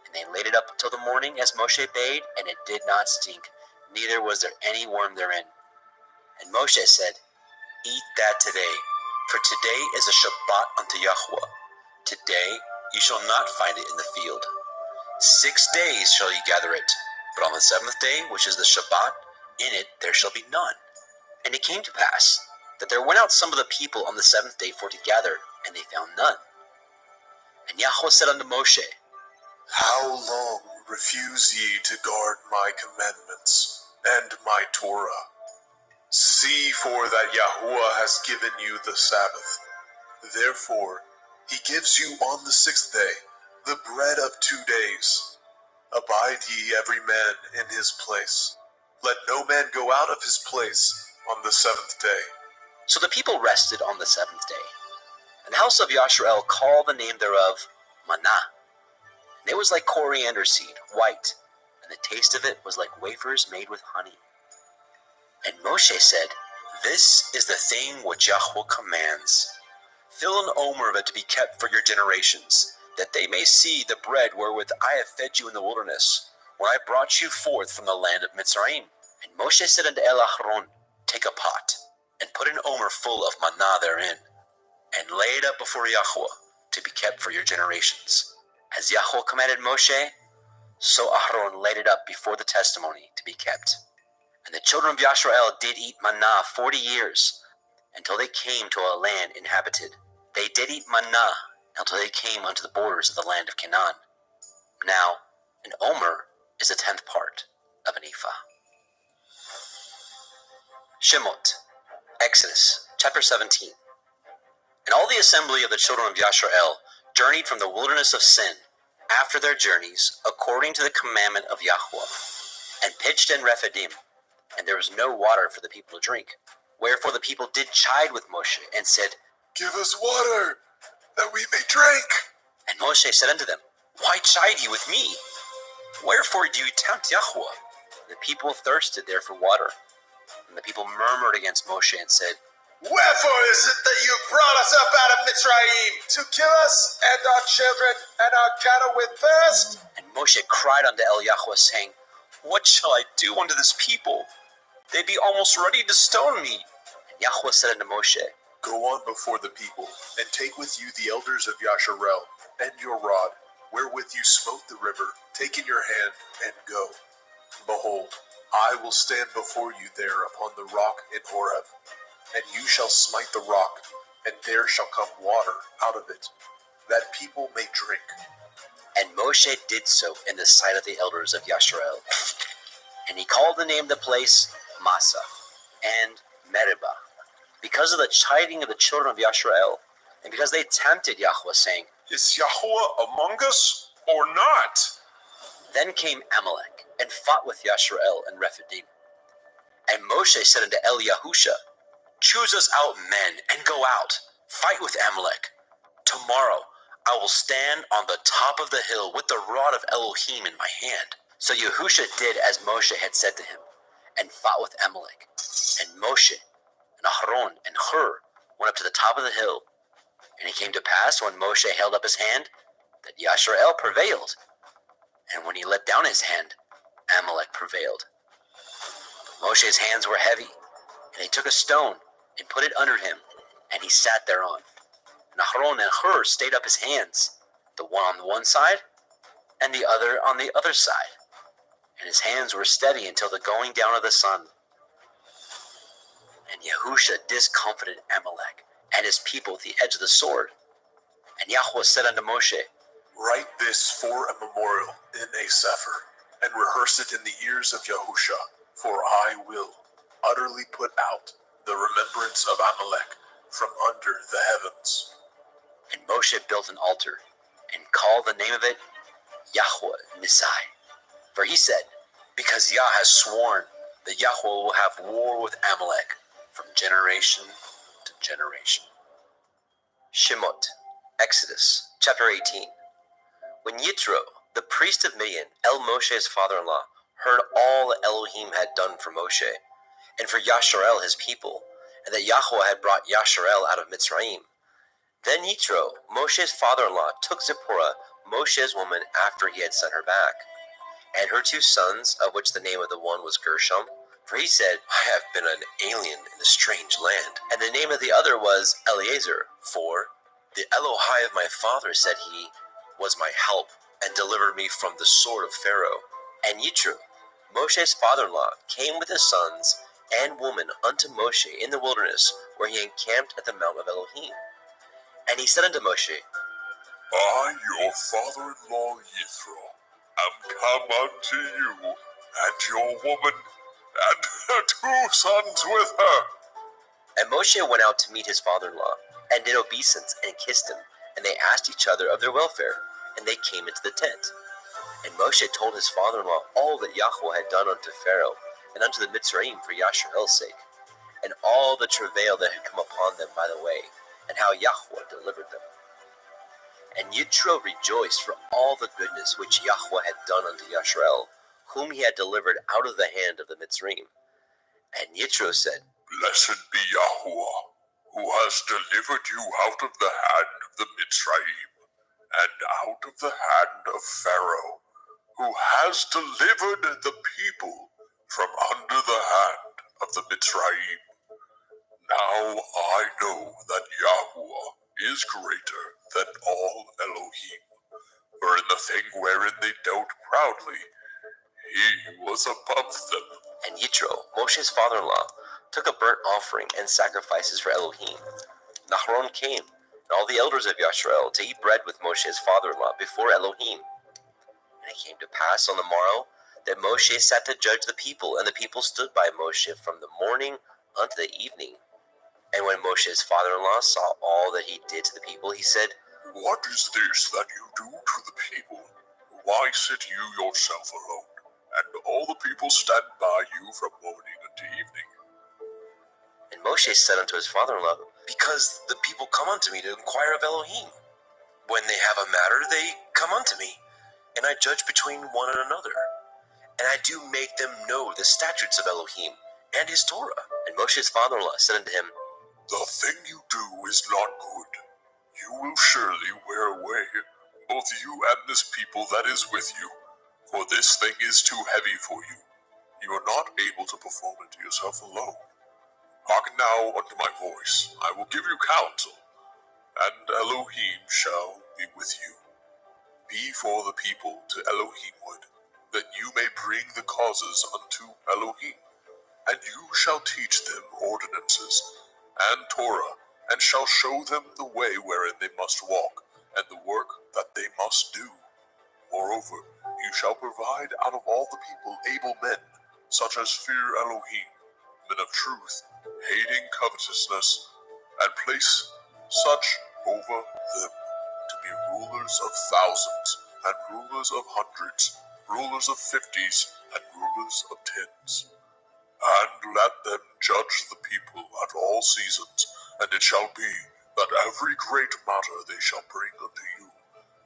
And they laid it up until the morning as Moshe bade, and it did not stink, neither was there any worm therein. And Moshe said, Eat that today, for today is a Shabbat unto Yahuwah. Today you shall not find it in the field. 6 days shall ye gather it, but on the 7th day, which is the Shabbat, in it there shall be none. And it came to pass that there went out some of the people on the 7th day for to gather, and they found none. And Yahuwah said unto Moshe, How long refuse ye to guard my commandments and my Torah? See for that Yahuwah has given you the Sabbath. Therefore, he gives you on the 6th day the bread of 2 days. Abide ye every man in his place. Let no man go out of his place on the 7th day. So the people rested on the 7th day. And the house of Yisrael called the name thereof manna. And it was like coriander seed, white, and the taste of it was like wafers made with honey. And Moshe said, This is the thing which Yahuwah commands. Fill an omer of it to be kept for your generations, that they may see the bread wherewith I have fed you in the wilderness, when I brought you forth from the land of Mitzrayim. And Moshe said unto Aharon, Take a pot, and put an omer full of manna therein, and lay it up before Yahuwah, to be kept for your generations. As Yahuwah commanded Moshe, so Aharon laid it up before the testimony to be kept. And the children of Yisrael did eat manna 40 years, until they came to a land inhabited. They did eat manna until they came unto the borders of the land of Canaan. Now, an omer is a 10th part of an ephah. Shemot, Exodus, chapter 17. And all the assembly of the children of Yashar'el journeyed from the wilderness of Sin after their journeys according to the commandment of Yahweh, and pitched in Rephidim, and there was no water for the people to drink. Wherefore the people did chide with Moshe, and said, Give us water, that we may drink. And Moshe said unto them, Why chide ye with me? Wherefore do you tempt Yahweh? The people thirsted there for water. And the people murmured against Moshe and said, Wherefore is it that you brought us up out of Mitzrayim, to kill us and our children and our cattle with thirst? And Moshe cried unto El Yahweh, saying, What shall I do unto this people? They be almost ready to stone me. And Yahweh said unto Moshe, Go on before the people, and take with you the elders of Yashar'el, and your rod, wherewith you smote the river, take in your hand, and go. Behold, I will stand before you there upon the rock in Horeb, and you shall smite the rock, and there shall come water out of it, that people may drink. And Moshe did so in the sight of the elders of Yashar'el. And he called the name of the place Massa and Meribah, because of the chiding of the children of Yashar'el, and because they tempted Yahweh, saying, Is Yahweh among us or not? Then came Amalek, and fought with Yashar'el and Rephidim. And Moshe said unto El Yahusha, Choose us out men, and go out, fight with Amalek. Tomorrow I will stand on the top of the hill with the rod of Elohim in my hand. So Yahusha did as Moshe had said to him, and fought with Amalek. And Moshe, and Aharon, and Hur went up to the top of the hill. And it came to pass, when Moshe held up his hand, that Yashar'el prevailed. And when he let down his hand, Amalek prevailed. But Moshe's hands were heavy, and he took a stone, and put it under him, and he sat thereon. And Aharon and Hur stayed up his hands, the one on the one side, and the other on the other side. And his hands were steady until the going down of the sun. And Yahusha discomfited Amalek and his people with the edge of the sword. And Yahweh said unto Moshe, Write this for a memorial in a sefer, and rehearse it in the ears of Yahusha, for I will utterly put out the remembrance of Amalek from under the heavens. And Moshe built an altar, and called the name of it Yahweh Nisai. For he said, Because Yah has sworn that Yahweh will have war with Amalek from generation to generation. Shemot, Exodus, chapter 18. When Yitro, the priest of Midian, El Moshe's father-in-law, heard all that Elohim had done for Moshe, and for Yashar'el his people, and that Yahweh had brought Yashar'el out of Mitzrayim, then Yitro, Moshe's father-in-law, took Zipporah, Moshe's woman, after he had sent her back, and her 2 sons, of which the name of the one was Gershom, for he said, I have been an alien in a strange land. And the name of the other was Eleazar, for the Elohai of my father, said he, was my help, and delivered me from the sword of Pharaoh. And Yitro, Moshe's father-in-law, came with his sons and woman unto Moshe in the wilderness, where he encamped at the mount of Elohim. And he said unto Moshe, I, your father-in-law Yithro, am come unto you, and your woman, and her 2 sons with her. And Moshe went out to meet his father-in-law, and did obeisance, and kissed him, and they asked each other of their welfare, and they came into the tent. And Moshe told his father-in-law all that Yahweh had done unto Pharaoh, and unto the Mitzrayim for Yashar'el's sake, and all the travail that had come upon them by the way, and how Yahweh delivered them. And Yitro rejoiced for all the goodness which Yahweh had done unto Yashar'el, whom he had delivered out of the hand of the Mitzrayim. And Yitro said, Blessed be Yahweh, who has delivered you out of the hand of the Mitzrayim, and out of the hand of Pharaoh, who has delivered the people from under the hand of the Mitzrayim. Now I know that Yahweh is greater than all Elohim, for in the thing wherein they dealt proudly, he was above them. And Yitro, Moshe's father-in-law, took a burnt offering and sacrifices for Elohim. And Aharon came, and all the elders of Yashar'el, to eat bread with Moshe's father-in-law before Elohim. to pass on the morrow, that Moshe sat to judge the people, and the people stood by Moshe from the morning unto the evening. And when Moshe's father-in-law saw all that he did to the people, he said, What is this that you do to the people? Why sit you yourself alone, and all the people stand by you from morning unto evening? And Moshe said unto his father-in-law, Because the people come unto me to inquire of Elohim. When they have a matter, they come unto me, and I judge between one and another. And I do make them know the statutes of Elohim and his Torah. And Moshe's father-in-law said unto him, The thing you do is not good. You will surely wear away, both you and this people that is with you, for this thing is too heavy for you. You are not able to perform it yourself alone. Hearken now unto my voice. I will give you counsel, and Elohim shall be with you. Be for the people to Elohimward, that you may bring the causes unto Elohim. And you shall teach them ordinances and Torah, and shall show them the way wherein they must walk, and the work that they must do. Moreover, you shall provide out of all the people able men, such as fear Elohim, men of truth, hating covetousness, and place such over them to be rulers of thousands, and rulers of hundreds, rulers of fifties, and rulers of tens. And let them judge the people at all seasons, and it shall be that every great matter they shall bring unto you,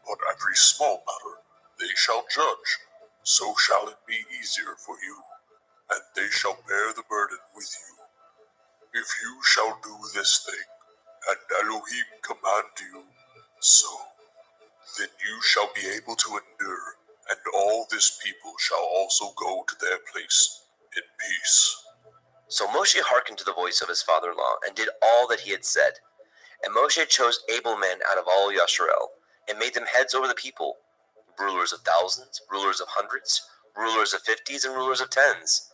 but every small matter they shall judge. So shall it be easier for you, and they shall bear the burden with you. If you shall do this thing, and Elohim command you, so, then you shall be able to endure, and all this people shall also go to their place in peace. So Moshe hearkened to the voice of his father-in-law, and did all that he had said. And Moshe chose able men out of all Yasharel, and made them heads over the people, rulers of thousands, rulers of hundreds, rulers of fifties, and rulers of tens.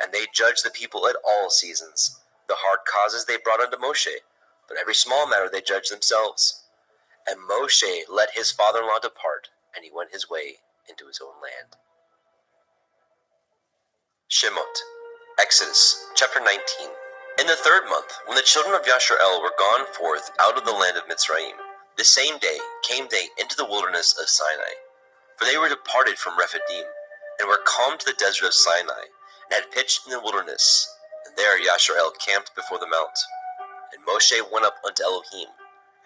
And they judged the people at all seasons. The hard causes they brought unto Moshe, but every small matter they judged themselves. And Moshe let his father-in-law depart, and he went his way into his own land. Shemot, Exodus, chapter 19. In the 3rd month, when the children of Yasharel were gone forth out of the land of Mitzrayim, the same day came they into the wilderness of Sinai. For they were departed from Rephidim, and were come to the desert of Sinai, and had pitched in the wilderness. And there Yasharel camped before the mount. And Moshe went up unto Elohim,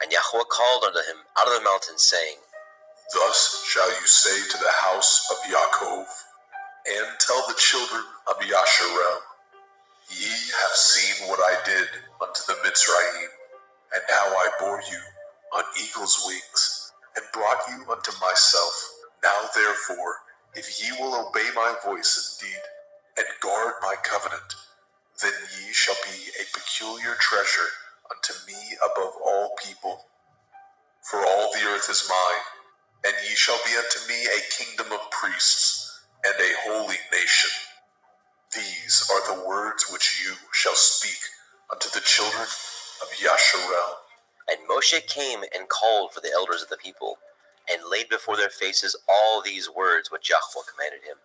and Yahweh called unto him out of the mountain, saying, Thus shall you say to the house of Yaakov, and tell the children of Yasharel, Ye have seen what I did unto the Mitzrayim, and how I bore you on eagle's wings, and brought you unto myself. Now therefore, if ye will obey my voice indeed, and guard my covenant, then ye shall be a peculiar treasure unto me above all people. For all the earth is mine, and ye shall be unto me a kingdom of priests, and a holy nation. These are the words which you shall speak unto the children of Yasharel. And Moshe came and called for the elders of the people, and laid before their faces all these words which Yahweh commanded him.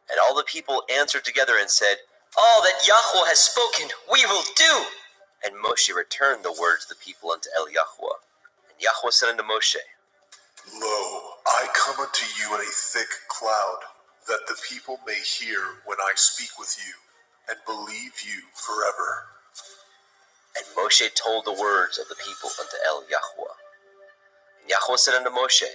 And all the people answered together and said, All that Yahweh has spoken, we will do. And Moshe returned the words of the people unto Yahweh. And Yahweh said unto Moshe, Lo, I come unto you in a thick cloud, that the people may hear when I speak with you, and believe you forever. And Moshe told the words of the people unto Yahweh. And Yahweh said unto Moshe,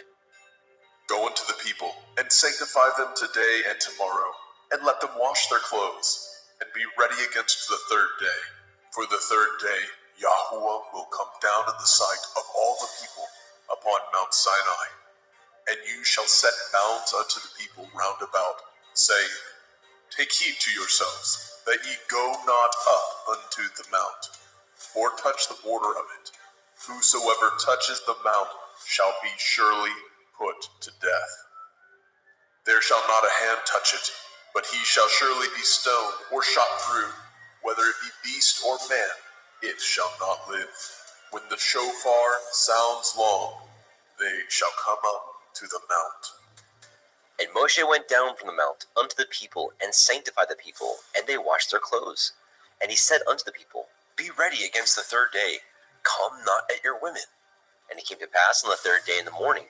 Go unto the people, and sanctify them today and tomorrow, and let them wash their clothes, and be ready against the 3rd day. For the 3rd day Yahweh will come down in the sight of all the people upon Mount Sinai. And you shall set bounds unto the people round about, saying, Take heed to yourselves, that ye go not up unto the mount, or touch the border of it. Whosoever touches the mount shall be surely put to death. There shall not a hand touch it, but he shall surely be stoned or shot through. Whether it be beast or man, it shall not live. When the shofar sounds long, they shall come up to the mount. And Moshe went down from the mount unto the people, and sanctified the people, and they washed their clothes. And he said unto the people, Be ready against the third day, come not at your women. And it came to pass on the third day in the morning,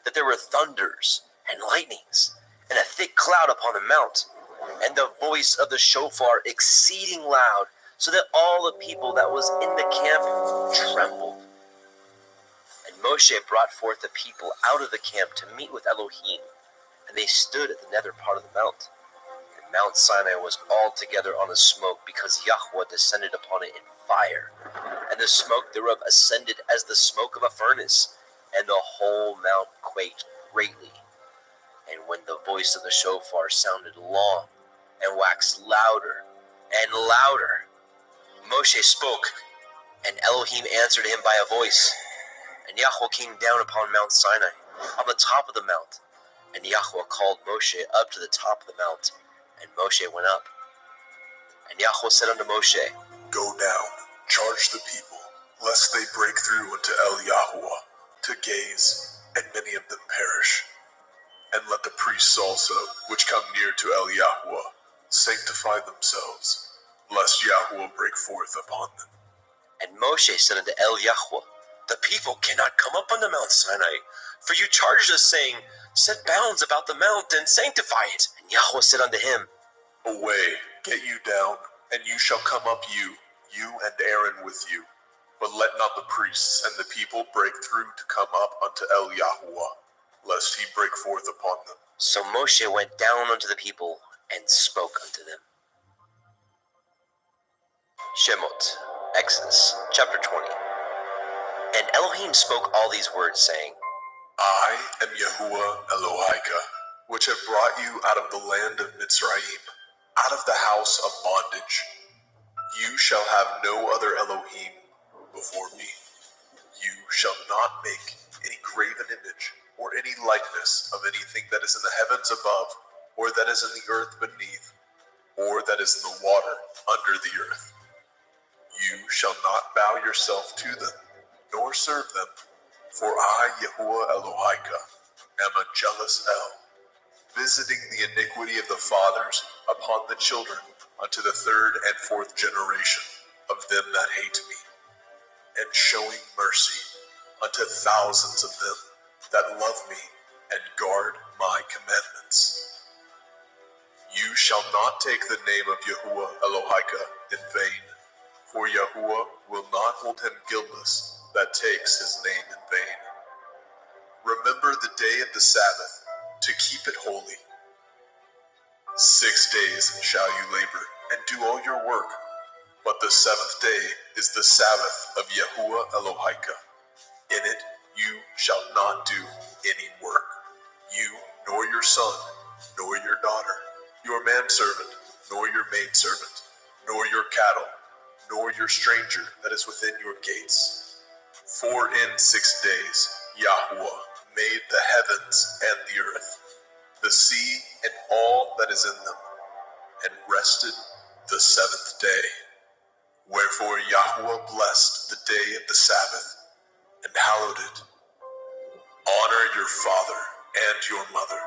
that there were thunders and lightnings, and a thick cloud upon the mount, and the voice of the shofar exceeding loud, so that all the people that was in the camp trembled. And Moshe brought forth the people out of the camp to meet with Elohim, and they stood at the nether part of the mount. And Mount Sinai was altogether on a smoke, because Yahweh descended upon it in fire, and the smoke thereof ascended as the smoke of a furnace, and the whole mount quaked greatly. And when the voice of the shofar sounded long, and waxed louder and louder, Moshe spoke, and Elohim answered him by a voice. And Yahweh came down upon Mount Sinai, on the top of the mount. And Yahweh called Moshe up to the top of the mount, and Moshe went up. And Yahweh said unto Moshe, Go down, charge the people, lest they break through unto El Yahweh, to gaze, and many of them perish. And let the priests also, which come near to El Yahweh, sanctify themselves, lest Yahweh break forth upon them. And Moshe said unto El Yahweh, The people cannot come up unto Mount Sinai, for you charged us, saying, Set bounds about the mount, and sanctify it. And Yahweh said unto him, Away, get you down, and you shall come up you and Aaron with you. But let not the priests and the people break through to come up unto El Yahweh, lest he break forth upon them. So Moshe went down unto the people, and spoke unto them. Shemot, Exodus, chapter 20. And Elohim spoke all these words, saying, I am Yahuwah Elohika, which have brought you out of the land of Mitzrayim, out of the house of bondage. You shall have no other Elohim before me. You shall not make any graven image or any likeness of anything that is in the heavens above, or that is in the earth beneath, or that is in the water under the earth. You shall not bow yourself to them, nor serve them, for I, Yahuwah Elohika, am a jealous El, visiting the iniquity of the fathers upon the children unto the third and fourth generation of them that hate me, and showing mercy unto thousands of them that love me and guard my commandments. You shall not take the name of Yahuwah Elohika in vain, for Yahuwah will not hold him guiltless that takes his name in vain. Remember the day of the Sabbath, to keep it holy. 6 days shall you labor, and do all your work, but the seventh day is the Sabbath of Yahuwah Elohika. In it you shall not do any work, you, nor your son, nor your daughter, your manservant, nor your maidservant, nor your cattle, nor your stranger that is within your gates. For in 6 days Yahuwah made the heavens and the earth, the sea and all that is in them, and rested the seventh day. Wherefore Yahuwah blessed the day of the Sabbath, and hallowed it. Honor your father and your mother,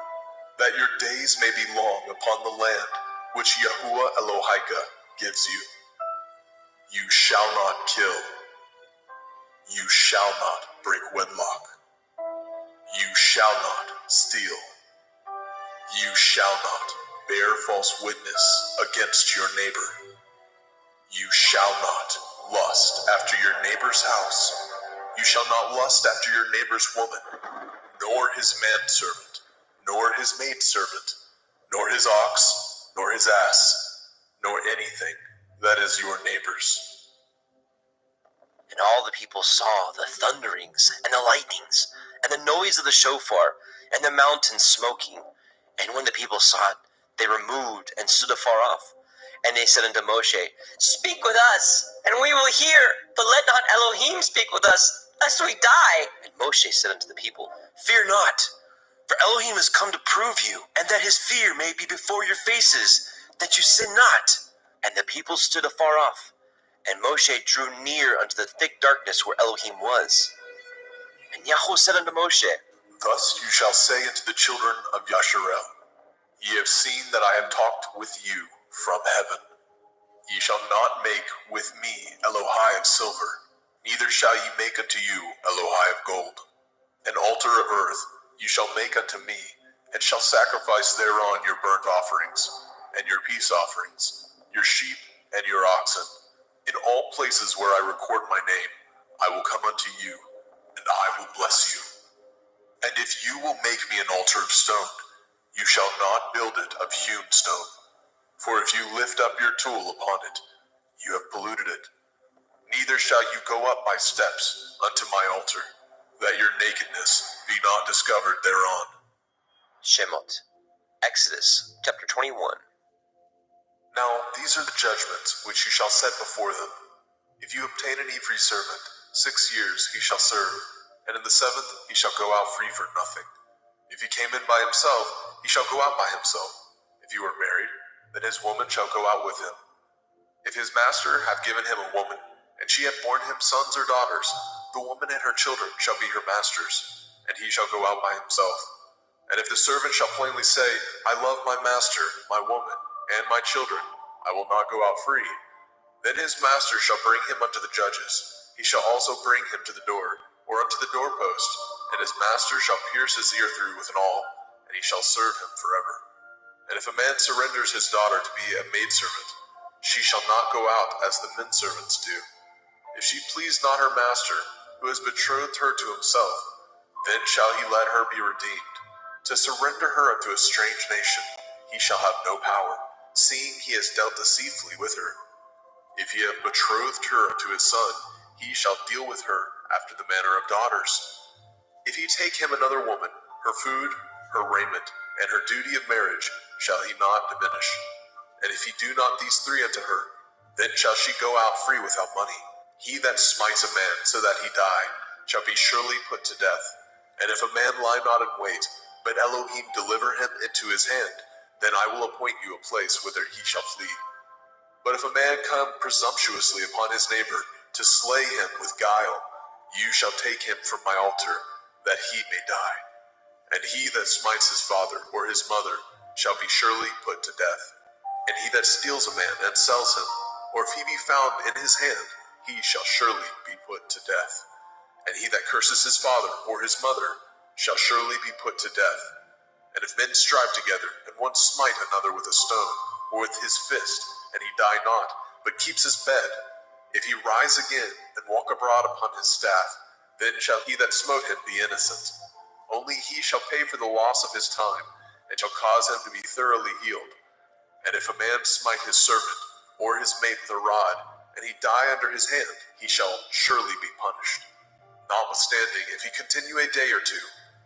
that your days may be long upon the land which Yahuwah Elohika gives you. You shall not kill. You shall not break wedlock. You shall not steal. You shall not bear false witness against your neighbor. You shall not lust after your neighbor's house. You shall not lust after your neighbor's woman, nor his manservant, nor his maidservant, nor his ox, nor his ass, nor anything that is your neighbor's. And all the people saw the thunderings and the lightnings, and the noise of the shofar, and the mountain smoking. And when the people saw it, they removed and stood afar off. And they said unto Moshe, Speak with us, and we will hear, but let not Elohim speak with us, lest we die. And Moshe said unto the people, Fear not, for Elohim is come to prove you, and that his fear may be before your faces, that you sin not. And the people stood afar off, and Moshe drew near unto the thick darkness where Elohim was. And Yahweh said unto Moshe, Thus you shall say unto the children of Yasharel, Ye have seen that I have talked with you from heaven. Ye shall not make with me Elohai of silver, neither shall ye make unto you Elohai of gold. An altar of earth you shall make unto me, and shall sacrifice thereon your burnt offerings, and your peace offerings, your sheep and your oxen. In all places where I record my name, I will come unto you, and I will bless you. And if you will make me an altar of stone, you shall not build it of hewn stone. For if you lift up your tool upon it, you have polluted it. Neither shall you go up by steps unto my altar, that your nakedness be not discovered thereon. Shemot. Exodus chapter 21. Now these are the judgments which you shall set before them. If you obtain an Ivri servant, 6 years he shall serve, and in the 7th he shall go out free for nothing. If he came in by himself, he shall go out by himself. If you are married, then his woman shall go out with him. If his master have given him a woman, and she hath borne him sons or daughters, the woman and her children shall be her master's, and he shall go out by himself. And if the servant shall plainly say, I love my master, my woman, and my children, I will not go out free, then his master shall bring him unto the judges. He shall also bring him to the door, or unto the doorpost, and his master shall pierce his ear through with an awl, and he shall serve him forever. And if a man surrenders his daughter to be a maidservant, she shall not go out as the men servants do. If she please not her master, who has betrothed her to himself, then shall he let her be redeemed. To surrender her unto a strange nation, he shall have no power, seeing he has dealt deceitfully with her. If he have betrothed her to his son, he shall deal with her after the manner of daughters. If he take him another woman, her food, her raiment, and her duty of marriage shall he not diminish. And if he do not these three unto her, then shall she go out free without money. He that smites a man so that he die shall be surely put to death. And if a man lie not in wait, but Elohim deliver him into his hand, then I will appoint you a place whither he shall flee. But if a man come presumptuously upon his neighbor to slay him with guile, you shall take him from my altar, that he may die. And he that smites his father or his mother shall be surely put to death. And he that steals a man and sells him, or if he be found in his hand, he shall surely be put to death. And he that curses his father or his mother shall surely be put to death. And if men strive together, and one smite another with a stone, or with his fist, and he die not, but keeps his bed, if he rise again, and walk abroad upon his staff, then shall he that smote him be innocent. Only he shall pay for the loss of his time, and shall cause him to be thoroughly healed. And if a man smite his servant, or his mate with a rod, and he die under his hand, he shall surely be punished. Notwithstanding, if he continue a day or two,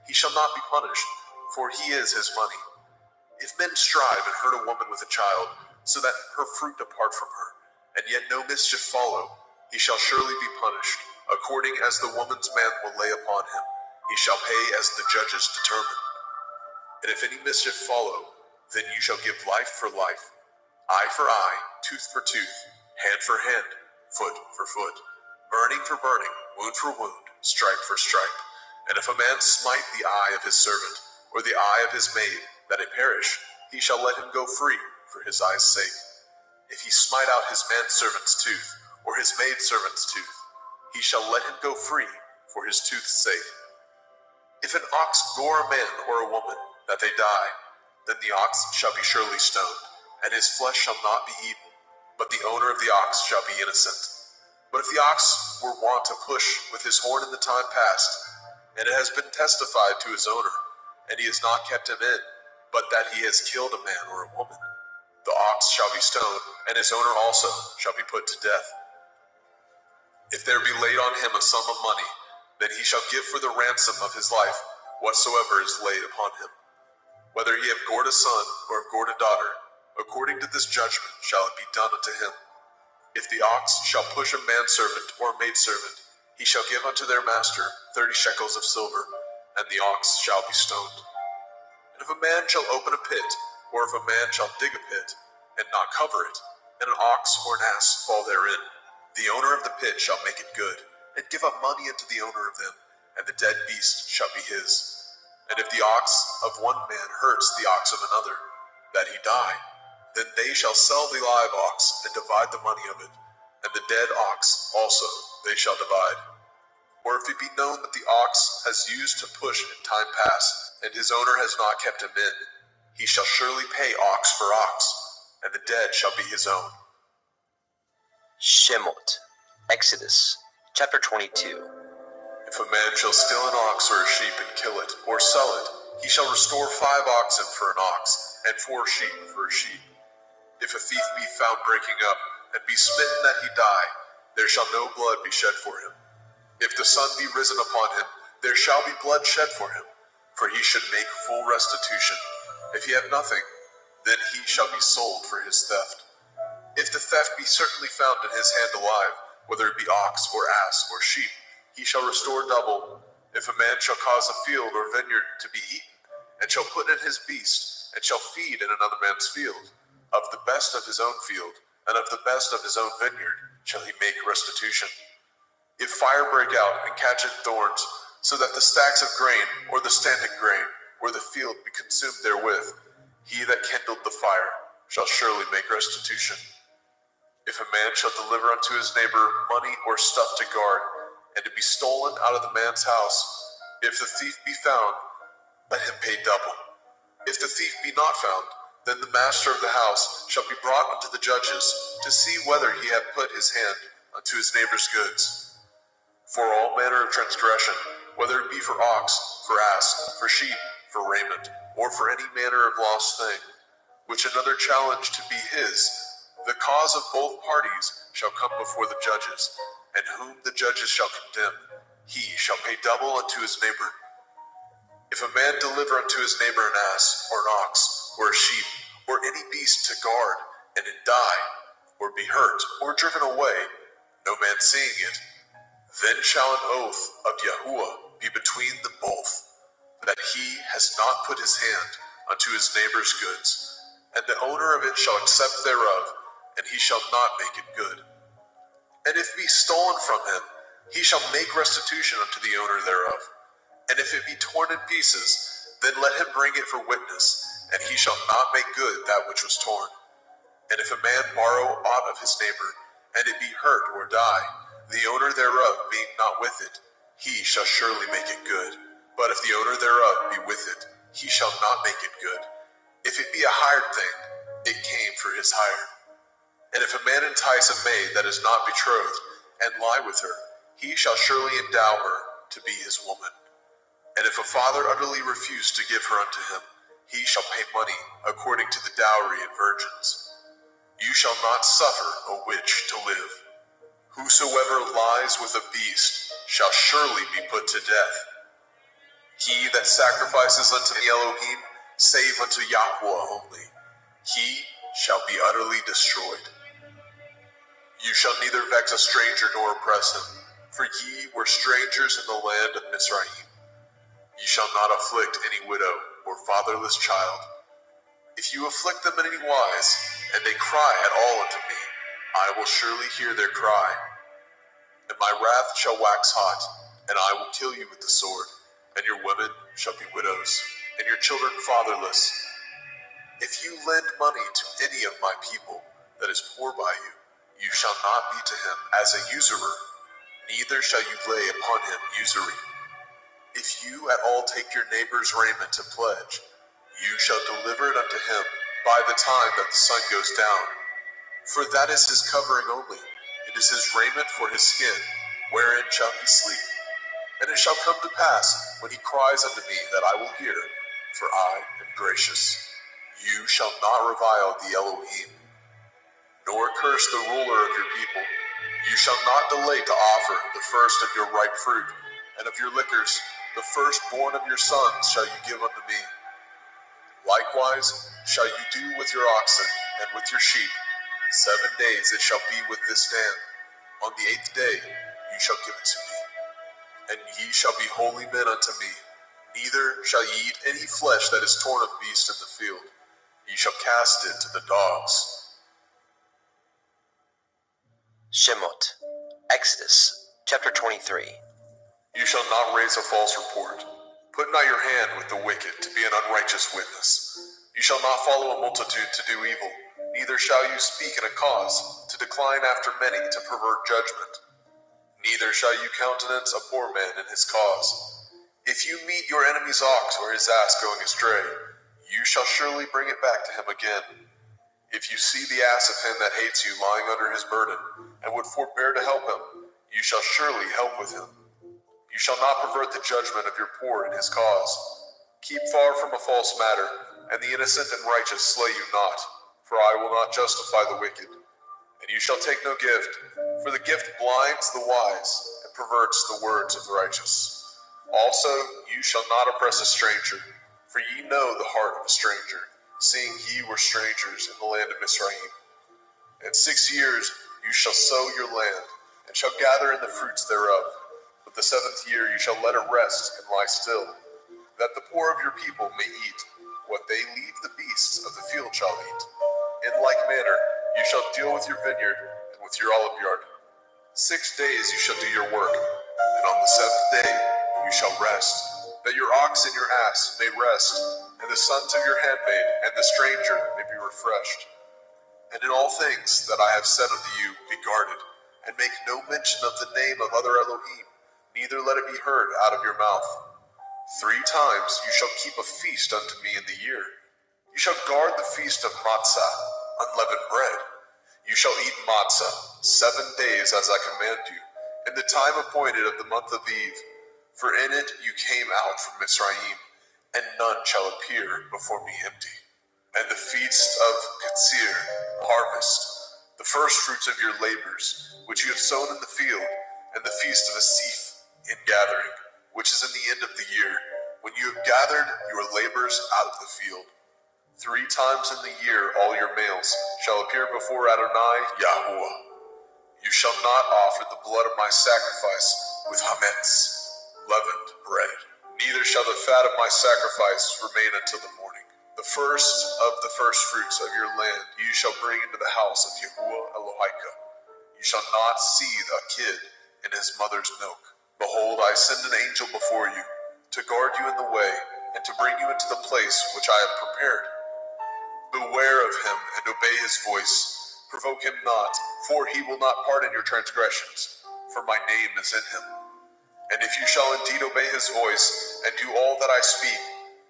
he shall not be punished, for he is his money. If men strive and hurt a woman with a child, so that her fruit depart from her, and yet no mischief follow, he shall surely be punished, according as the woman's man will lay upon him. He shall pay as the judges determine. And if any mischief follow, then you shall give life for life, eye for eye, tooth for tooth, hand for hand, foot for foot, burning for burning, wound for wound, stripe for stripe. And if a man smite the eye of his servant, or the eye of his maid, that it perish, he shall let him go free for his eye's sake. If he smite out his manservant's tooth, or his maidservant's tooth, he shall let him go free for his tooth's sake. If an ox gore a man or a woman, that they die, then the ox shall be surely stoned, and his flesh shall not be eaten, but the owner of the ox shall be innocent. But if the ox were wont to push with his horn in the time past, and it has been testified to his owner, and he has not kept him in, but that he has killed a man or a woman, the ox shall be stoned, and his owner also shall be put to death. If there be laid on him a sum of money, then he shall give for the ransom of his life whatsoever is laid upon him. Whether he have gored a son or have gored a daughter, according to this judgment shall it be done unto him. If the ox shall push a manservant or a maidservant, he shall give unto their master 30 shekels of silver, and the ox shall be stoned. And if a man shall open a pit, or if a man shall dig a pit, and not cover it, and an ox or an ass fall therein, the owner of the pit shall make it good, and give up money unto the owner of them, and the dead beast shall be his. And if the ox of one man hurts the ox of another, that he die. Then they shall sell the live ox and divide the money of it, and the dead ox also they shall divide. Or if it be known that the ox has used to push in time past, and his owner has not kept him in, he shall surely pay ox for ox, and the dead shall be his own. Shemot, Exodus, chapter 22. If a man shall steal an ox or a sheep and kill it, or sell it, he shall restore 5 oxen for an ox, and 4 sheep for a sheep. If a thief be found breaking up, and be smitten that he die, there shall no blood be shed for him. If the sun be risen upon him, there shall be blood shed for him, for he should make full restitution. If he have nothing, then he shall be sold for his theft. If the theft be certainly found in his hand alive, whether it be ox or ass or sheep, he shall restore double. If a man shall cause a field or vineyard to be eaten, and shall put in his beast, and shall feed in another man's field, of the best of his own field, and of the best of his own vineyard, shall he make restitution. If fire break out and catch in thorns, so that the stacks of grain, or the standing grain, or the field be consumed therewith, he that kindled the fire shall surely make restitution. If a man shall deliver unto his neighbor money or stuff to guard, and it be stolen out of the man's house, if the thief be found, let him pay double. If the thief be not found, then the master of the house shall be brought unto the judges to see whether he have put his hand unto his neighbor's goods. For all manner of transgression, whether it be for ox, for ass, for sheep, for raiment, or for any manner of lost thing, which another challenge to be his, the cause of both parties shall come before the judges, and whom the judges shall condemn, he shall pay double unto his neighbor. If a man deliver unto his neighbor an ass, or an ox, or a sheep, or any beast to guard, and it die, or be hurt, or driven away, no man seeing it, then shall an oath of Yahuwah be between them both, that he has not put his hand unto his neighbor's goods, and the owner of it shall accept thereof, and he shall not make it good. And if it be stolen from him, he shall make restitution unto the owner thereof. And if it be torn in pieces, then let him bring it for witness, and he shall not make good that which was torn. And if a man borrow aught of his neighbor, and it be hurt or die, the owner thereof being not with it, he shall surely make it good. But if the owner thereof be with it, he shall not make it good. If it be a hired thing, it came for his hire. And if a man entice a maid that is not betrothed, and lie with her, he shall surely endow her to be his woman. And if a father utterly refuse to give her unto him, he shall pay money according to the dowry in virgins. You shall not suffer a witch to live. Whosoever lies with a beast shall surely be put to death. He that sacrifices unto the Elohim, save unto Yahweh only, he shall be utterly destroyed. You shall neither vex a stranger nor oppress him, for ye were strangers in the land of Mizraim. Ye shall not afflict any widow or fatherless child. If you afflict them in any wise, and they cry at all unto me, I will surely hear their cry. And my wrath shall wax hot, and I will kill you with the sword, and your women shall be widows, and your children fatherless. If you lend money to any of my people that is poor by you, you shall not be to him as a usurer, neither shall you lay upon him usury. If you at all take your neighbor's raiment to pledge, you shall deliver it unto him by the time that the sun goes down. For that is his covering only, it is his raiment for his skin, wherein shall he sleep. And it shall come to pass, when he cries unto me, that I will hear, for I am gracious. You shall not revile the Elohim, nor curse the ruler of your people. You shall not delay to offer the first of your ripe fruit, and of your liquors, the firstborn of your sons shall you give unto me. Likewise shall you do with your oxen and with your sheep. 7 days it shall be with this stand. On the 8th day you shall give it to me. And ye shall be holy men unto me. Neither shall ye eat any flesh that is torn of beast in the field. Ye shall cast it to the dogs. Shemot, Exodus, chapter 23. You shall not raise a false report. Put not your hand with the wicked to be an unrighteous witness. You shall shall not follow a multitude to do evil, neither shall you speak in a cause, to decline after many, to pervert judgment. Neither shall you countenance a poor man in his cause. If you meet your enemy's ox or his ass going astray, you shall surely bring it back to him again. If you see the ass of him that hates you lying under his burden, and would forbear to help him, you shall surely help with him. You shall not pervert the judgment of your poor in his cause. Keep far from a false matter, and the innocent and righteous slay you not, for I will not justify the wicked. And you shall take no gift, for the gift blinds the wise, and perverts the words of the righteous. Also, you shall not oppress a stranger, for ye know the heart of a stranger, seeing ye were strangers in the land of Mizraim. In 6 years you shall sow your land, and shall gather in the fruits thereof. But the 7th year you shall let it rest and lie still, that the poor of your people may eat what they leave the beasts of the field shall eat. In like manner you shall deal with your vineyard and with your olive yard. 6 days you shall do your work, and on the 7th day you shall rest, that your ox and your ass may rest, and the sons of your handmaid and the stranger may be refreshed. And in all things that I have said unto you, be guarded, and make no mention of the name of other Elohim, neither let it be heard out of your mouth. 3 times you shall keep a feast unto me in the year. You shall guard the feast of matzah, unleavened bread. You shall eat matzah 7 days as I command you, in the time appointed of the month of Eve. For in it you came out from Mizraim, and none shall appear before me empty. And the feast of Katsir, harvest, the first fruits of your labors, which you have sown in the field, and the feast of Asif, in gathering, which is in the end of the year, when you have gathered your labors out of the field. 3 times in the year all your males shall appear before Adonai Yahuwah. You shall not offer the blood of my sacrifice with hametz, leavened bread, neither shall the fat of my sacrifice remain until the morning. The first of the first fruits of your land you shall bring into the house of Yahuwah Elohika. You shall not seethe a kid in his mother's milk. Behold, I send an angel before you, to guard you in the way, and to bring you into the place which I have prepared. Beware of him, and obey his voice. Provoke him not, for he will not pardon your transgressions, for my name is in him. And if you shall indeed obey his voice, and do all that I speak,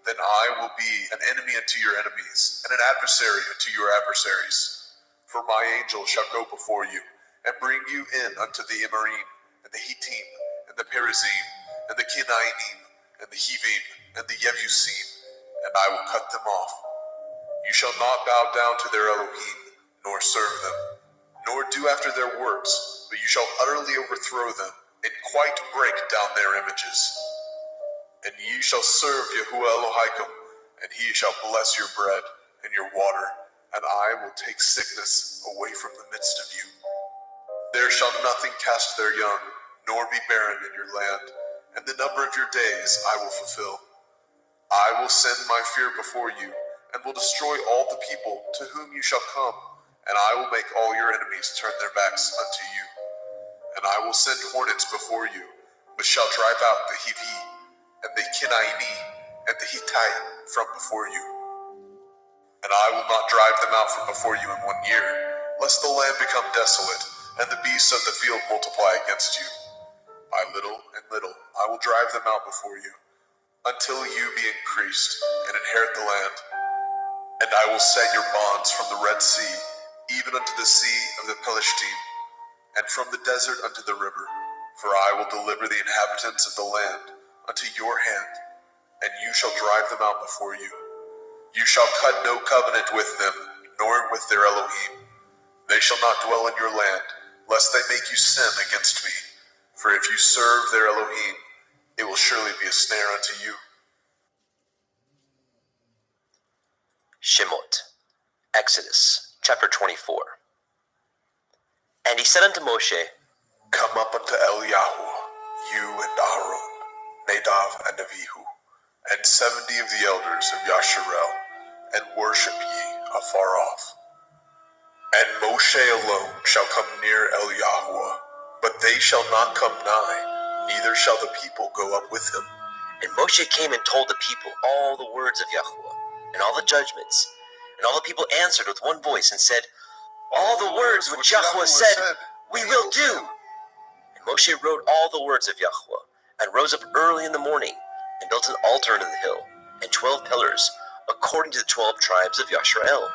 then I will be an enemy unto your enemies, and an adversary unto your adversaries. For my angel shall go before you, and bring you in unto the Emorym, and the Hittim, and the Perizim, and the Kenainim, and the Hivim, and the Yebusim, and I will cut them off. You shall not bow down to their Elohim, nor serve them, nor do after their works, but you shall utterly overthrow them, and quite break down their images. And ye shall serve Yahuwah Elohim, and he shall bless your bread and your water, and I will take sickness away from the midst of you. There shall nothing cast their young, nor be barren in your land, and the number of your days I will fulfill. I will send my fear before you, and will destroy all the people to whom you shall come, and I will make all your enemies turn their backs unto you. And I will send hornets before you, which shall drive out the Hivi, and the Kenaini, and the Hittite from before you. And I will not drive them out from before you in 1 year, lest the land become desolate, and the beasts of the field multiply against you. By little and little I will drive them out before you, until you be increased, and inherit the land. And I will set your bonds from the Red Sea, even unto the sea of the Pelishtim, and from the desert unto the river. For I will deliver the inhabitants of the land unto your hand, and you shall drive them out before you. You shall cut no covenant with them, nor with their Elohim. They shall not dwell in your land, lest they make you sin against me. For if you serve their Elohim, it will surely be a snare unto you. Shemot, Exodus, chapter 24. And he said unto Moshe, Come up unto Eliyahu, you and Aaron, Nadav and Avihu, and 70 of the elders of Yasharel, and worship ye afar off. And Moshe alone shall come near Eliyahu, but they shall not come nigh, neither shall the people go up with him. And Moshe came and told the people all the words of Yahuwah. and all the judgments. And all the people answered with one voice and said, all the words which Yahweh said, we will do. And Moshe wrote all the words of Yahweh, and rose up early in the morning, and built an altar into the hill, and 12 pillars, according to the 12 tribes of Yashrael.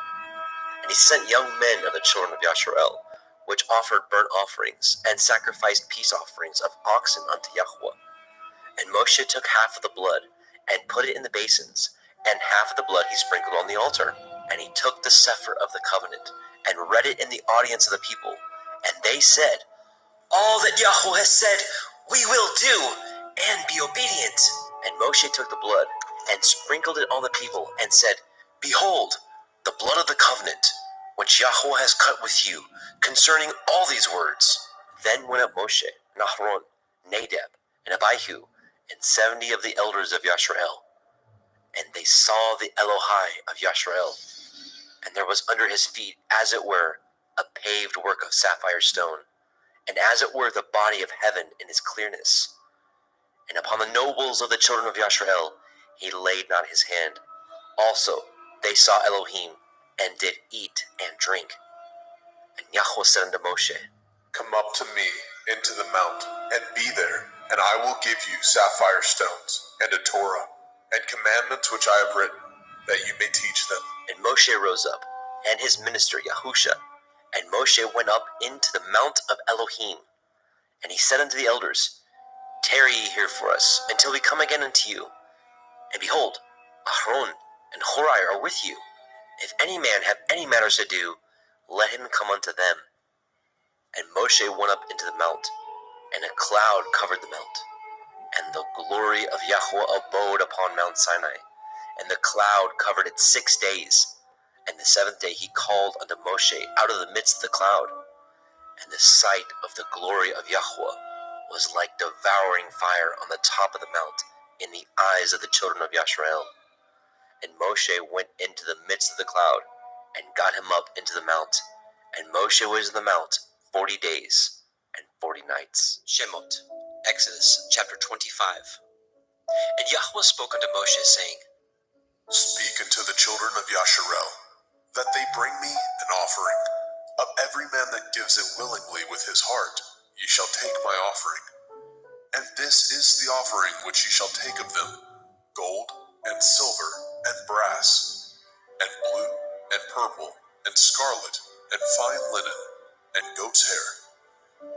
And he sent young men of the children of Yashrael, which offered burnt offerings, and sacrificed peace offerings of oxen unto Yahweh. And Moshe took half of the blood, and put it in the basins, and half of the blood he sprinkled on the altar. And he took the sefer of the covenant, and read it in the audience of the people. And they said, all that Yahweh has said, we will do, and be obedient. And Moshe took the blood, and sprinkled it on the people, and said, behold, the blood of the covenant, which Yahweh has cut with you, concerning all these words. Then went up Moshe, and Aharon, Nadab, and Abihu, and 70 of the elders of Yashrael. And they saw the Elohai of Yashrael, and there was under his feet, as it were, a paved work of sapphire stone, and as it were the body of heaven in its clearness. And upon the nobles of the children of Yashrael he laid not his hand. Also they saw Elohim, and did eat and drink. And Yahweh said unto Moshe, come up to me into the mount, and be there, and I will give you sapphire stones, and a Torah, and commandments which I have written, that you may teach them. And Moshe rose up, and his minister Yahusha, and Moshe went up into the mount of Elohim. And he said unto the elders, tarry ye here for us, until we come again unto you. And behold, Aharon and Horai are with you. If any man have any matters to do, let him come unto them. And Moshe went up into the mount, and a cloud covered the mount. And the glory of Yahweh abode upon Mount Sinai, and the cloud covered it 6 days. And the 7th day he called unto Moshe out of the midst of the cloud. And the sight of the glory of Yahweh was like devouring fire on the top of the mount in the eyes of the children of Yashrael. And Moshe went into the midst of the cloud, and got him up into the mount. And Moshe was in the mount 40 days and 40 nights. Shemot, Exodus chapter 25. And Yahweh spoke unto Moshe, saying, speak unto the children of Yasharel, that they bring me an offering. Of every man that gives it willingly with his heart, ye shall take my offering. And this is the offering which ye shall take of them, gold, and silver, and brass, and blue, and purple, and scarlet, and fine linen, and goat's hair,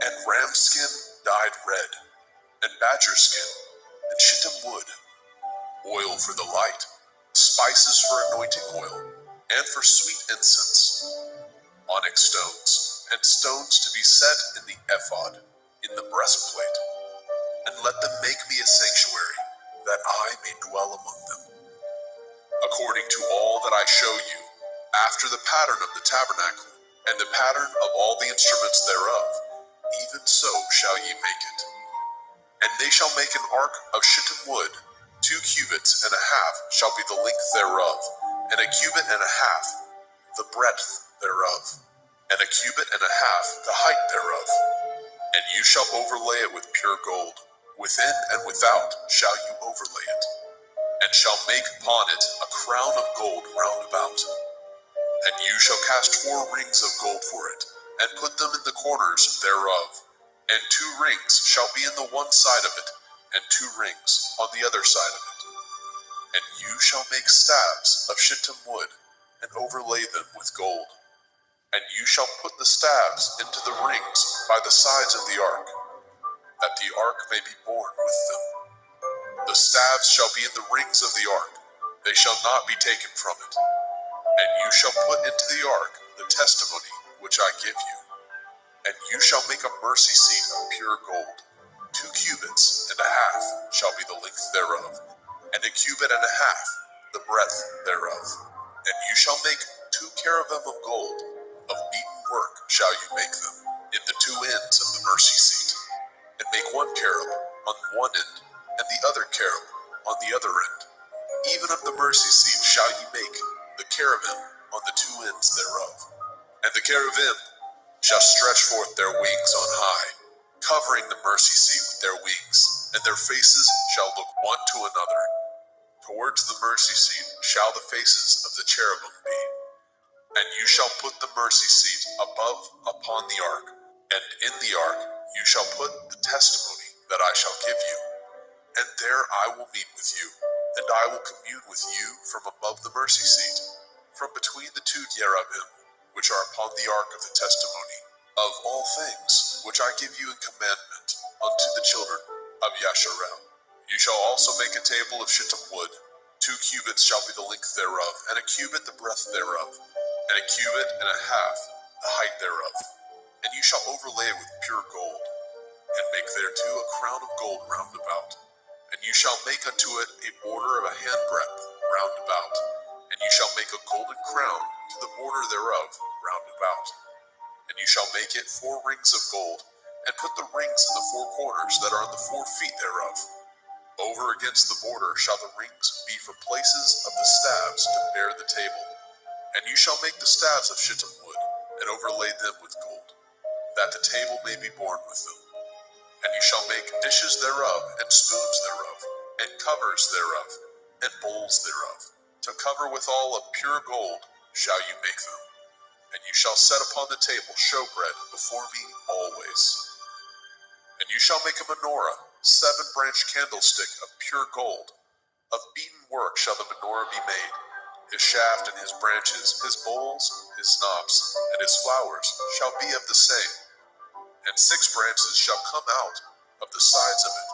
and ram skin dyed red, and badger skin, and shittim wood, oil for the light, spices for anointing oil, and for sweet incense, onyx stones, and stones to be set in the ephod, in the breastplate. And let them make me a sanctuary, that I may dwell among them. According to all that I show you, after the pattern of the tabernacle, and the pattern of all the instruments thereof, even so shall ye make it. And they shall make an ark of shittim wood, 2 cubits and a half shall be the length thereof, and 1 cubit and a half the breadth thereof, and 1 cubit and a half the height thereof. And you shall overlay it with pure gold, within and without shall you overlay it, and shall make upon it a crown of gold round about. And you shall cast 4 rings of gold for it, and put them in the corners thereof, and 2 rings shall be in the one side of it, and 2 rings on the other side of it. And you shall make staves of shittim wood, and overlay them with gold. And you shall put the staves into the rings by the sides of the ark, that the ark may be borne with them. The staves shall be in the rings of the ark, they shall not be taken from it. And you shall put into the ark the testimony which I give you. And you shall make a mercy seat of pure gold, 2 cubits and a half shall be the length thereof, and 1 cubit and a half the breadth thereof. And you shall make 2 cherubim of gold, of beaten work shall you make them, in the 2 ends of the mercy seat. And make 1 cherub on one end, and the other cherub on the other end. Even of the mercy seat shall ye make the cherubim on the 2 ends thereof. And the cherubim shall stretch forth their wings on high, covering the mercy seat with their wings, and their faces shall look one to another. Towards the mercy seat shall the faces of the cherubim be. And you shall put the mercy seat above upon the ark, and in the ark you shall put the testimony that I shall give you. And there I will meet with you, and I will commune with you from above the mercy seat, from between the two cherubim, which are upon the ark of the testimony, of all things which I give you in commandment unto the children of Yasharel. You shall also make a table of shittim wood. 2 cubits shall be the length thereof, and a cubit the breadth thereof, and a cubit and a half the height thereof. And you shall overlay it with pure gold, and make thereto a crown of gold round about. And you shall make unto it a border of a handbreadth round about. And you shall make a golden crown to the border thereof round about. And you shall make it 4 rings of gold, and put the rings in the 4 corners that are on the 4 feet thereof. Over against the border shall the rings be for places of the staves to bear the table. And you shall make the staves of shittim wood, and overlay them with gold, that the table may be borne with them. And you shall make dishes thereof, and spoons thereof, and covers thereof, and bowls thereof. To cover withal of pure gold shall you make them. And you shall set upon the table showbread before me always. And you shall make a menorah, 7-branched candlestick of pure gold. Of beaten work shall the menorah be made. His shaft and his branches, his bowls, his knops, and his flowers shall be of the same. And 6 branches shall come out of the sides of it.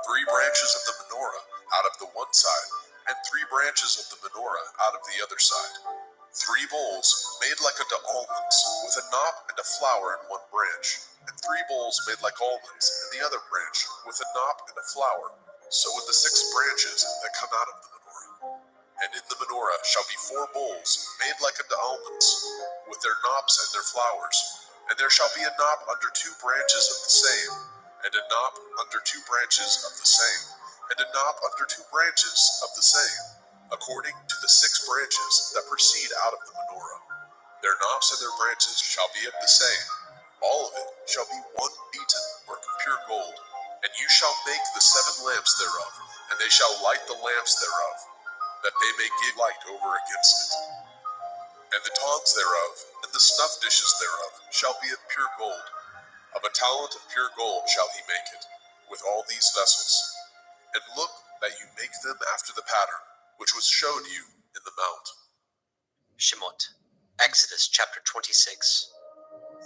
3 branches of the menorah out of the one side, and 3 branches of the menorah out of the other side. 3 bowls made like unto almonds, with a knop and a flower in one branch, and 3 bowls made like almonds in the other branch, with a knop and a flower. So with the 6 branches that come out of the menorah. And in the menorah shall be 4 bowls made like unto almonds, with their knops and their flowers. And there shall be a knop under 2 branches of the same, and a knop under 2 branches of the same, and a knop under 2 branches of the same, according to the 6 branches that proceed out of the menorah. Their knops and their branches shall be of the same. All of it shall be one beaten work of pure gold. And you shall make the 7 lamps thereof, and they shall light the lamps thereof, that they may give light over against it. And the tongs thereof, and the snuff dishes thereof, shall be of pure gold. Of a talent of pure gold shall he make it, with all these vessels. And look that you make them after the pattern, which was showed you in the mount. Shemot, Exodus chapter 26.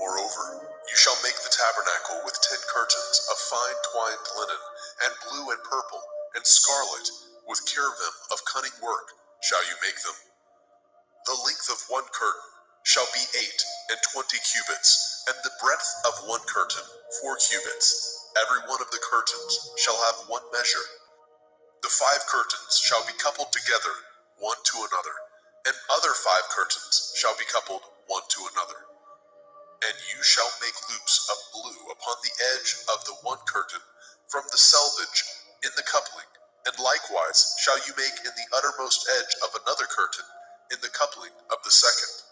Moreover, you shall make the tabernacle with 10 curtains of fine twined linen, and blue and purple, and scarlet, with cherubim of cunning work shall you make them. The length of one curtain shall be 28 cubits, and the breadth of one curtain 4 cubits. Every one of the curtains shall have one measure. The 5 curtains shall be coupled together, one to another, and other 5 curtains shall be coupled one to another. And you shall make loops of blue upon the edge of the one curtain from the selvage in the coupling, and likewise shall you make in the uttermost edge of another curtain in the coupling of the second.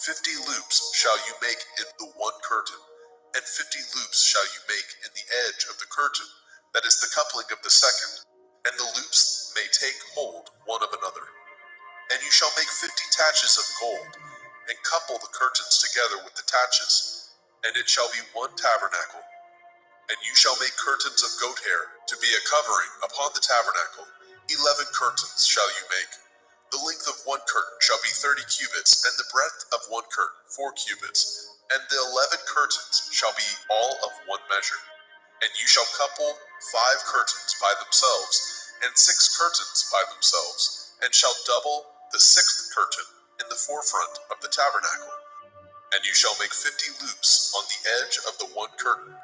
50 loops shall you make in the one curtain, and 50 loops shall you make in the edge of the curtain that is the coupling of the second, and the loops may take hold one of another. And you shall make 50 taches of gold, and couple the curtains together with the taches, and it shall be one tabernacle. And you shall make curtains of goat hair to be a covering upon the tabernacle. 11 curtains shall you make. The length of one curtain shall be 30 cubits, and the breadth of one curtain 4 cubits, and the 11 curtains shall be all of one measure. And you shall couple 5 curtains by themselves, and 6 curtains by themselves, and shall double the 6th curtain in the forefront of the tabernacle. And you shall make 50 loops on the edge of the one curtain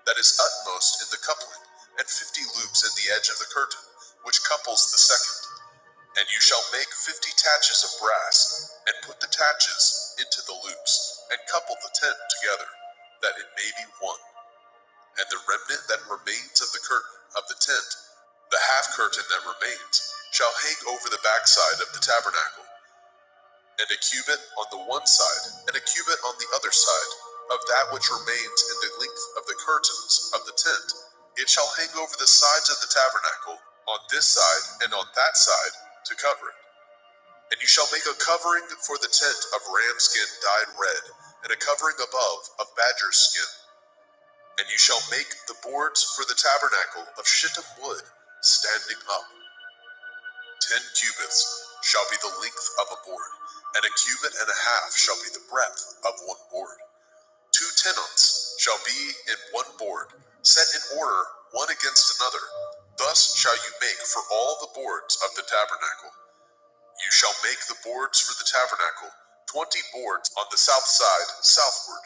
that is utmost in the coupling, and 50 loops in the edge of the curtain which couples the second. And you shall make 50 taches of brass, and put the taches into the loops, and couple the tent together, that it may be one. And the remnant that remains of the curtain of the tent, the half curtain that remains, shall hang over the backside of the tabernacle, and a cubit on the one side, and a cubit on the other side, of that which remains in the length of the curtains of the tent. It shall hang over the sides of the tabernacle, on this side and on that side to cover it. And you shall make a covering for the tent of ram skin dyed red, and a covering above of badger skin. And you shall make the boards for the tabernacle of shittim wood, standing up. 10 cubits shall be the length of a board, and a cubit and a half shall be the breadth of one board. 2 tenons shall be in one board, set in order one against another. Thus shall you make for all the boards of the tabernacle. You shall make the boards for the tabernacle, 20 boards on the south side southward.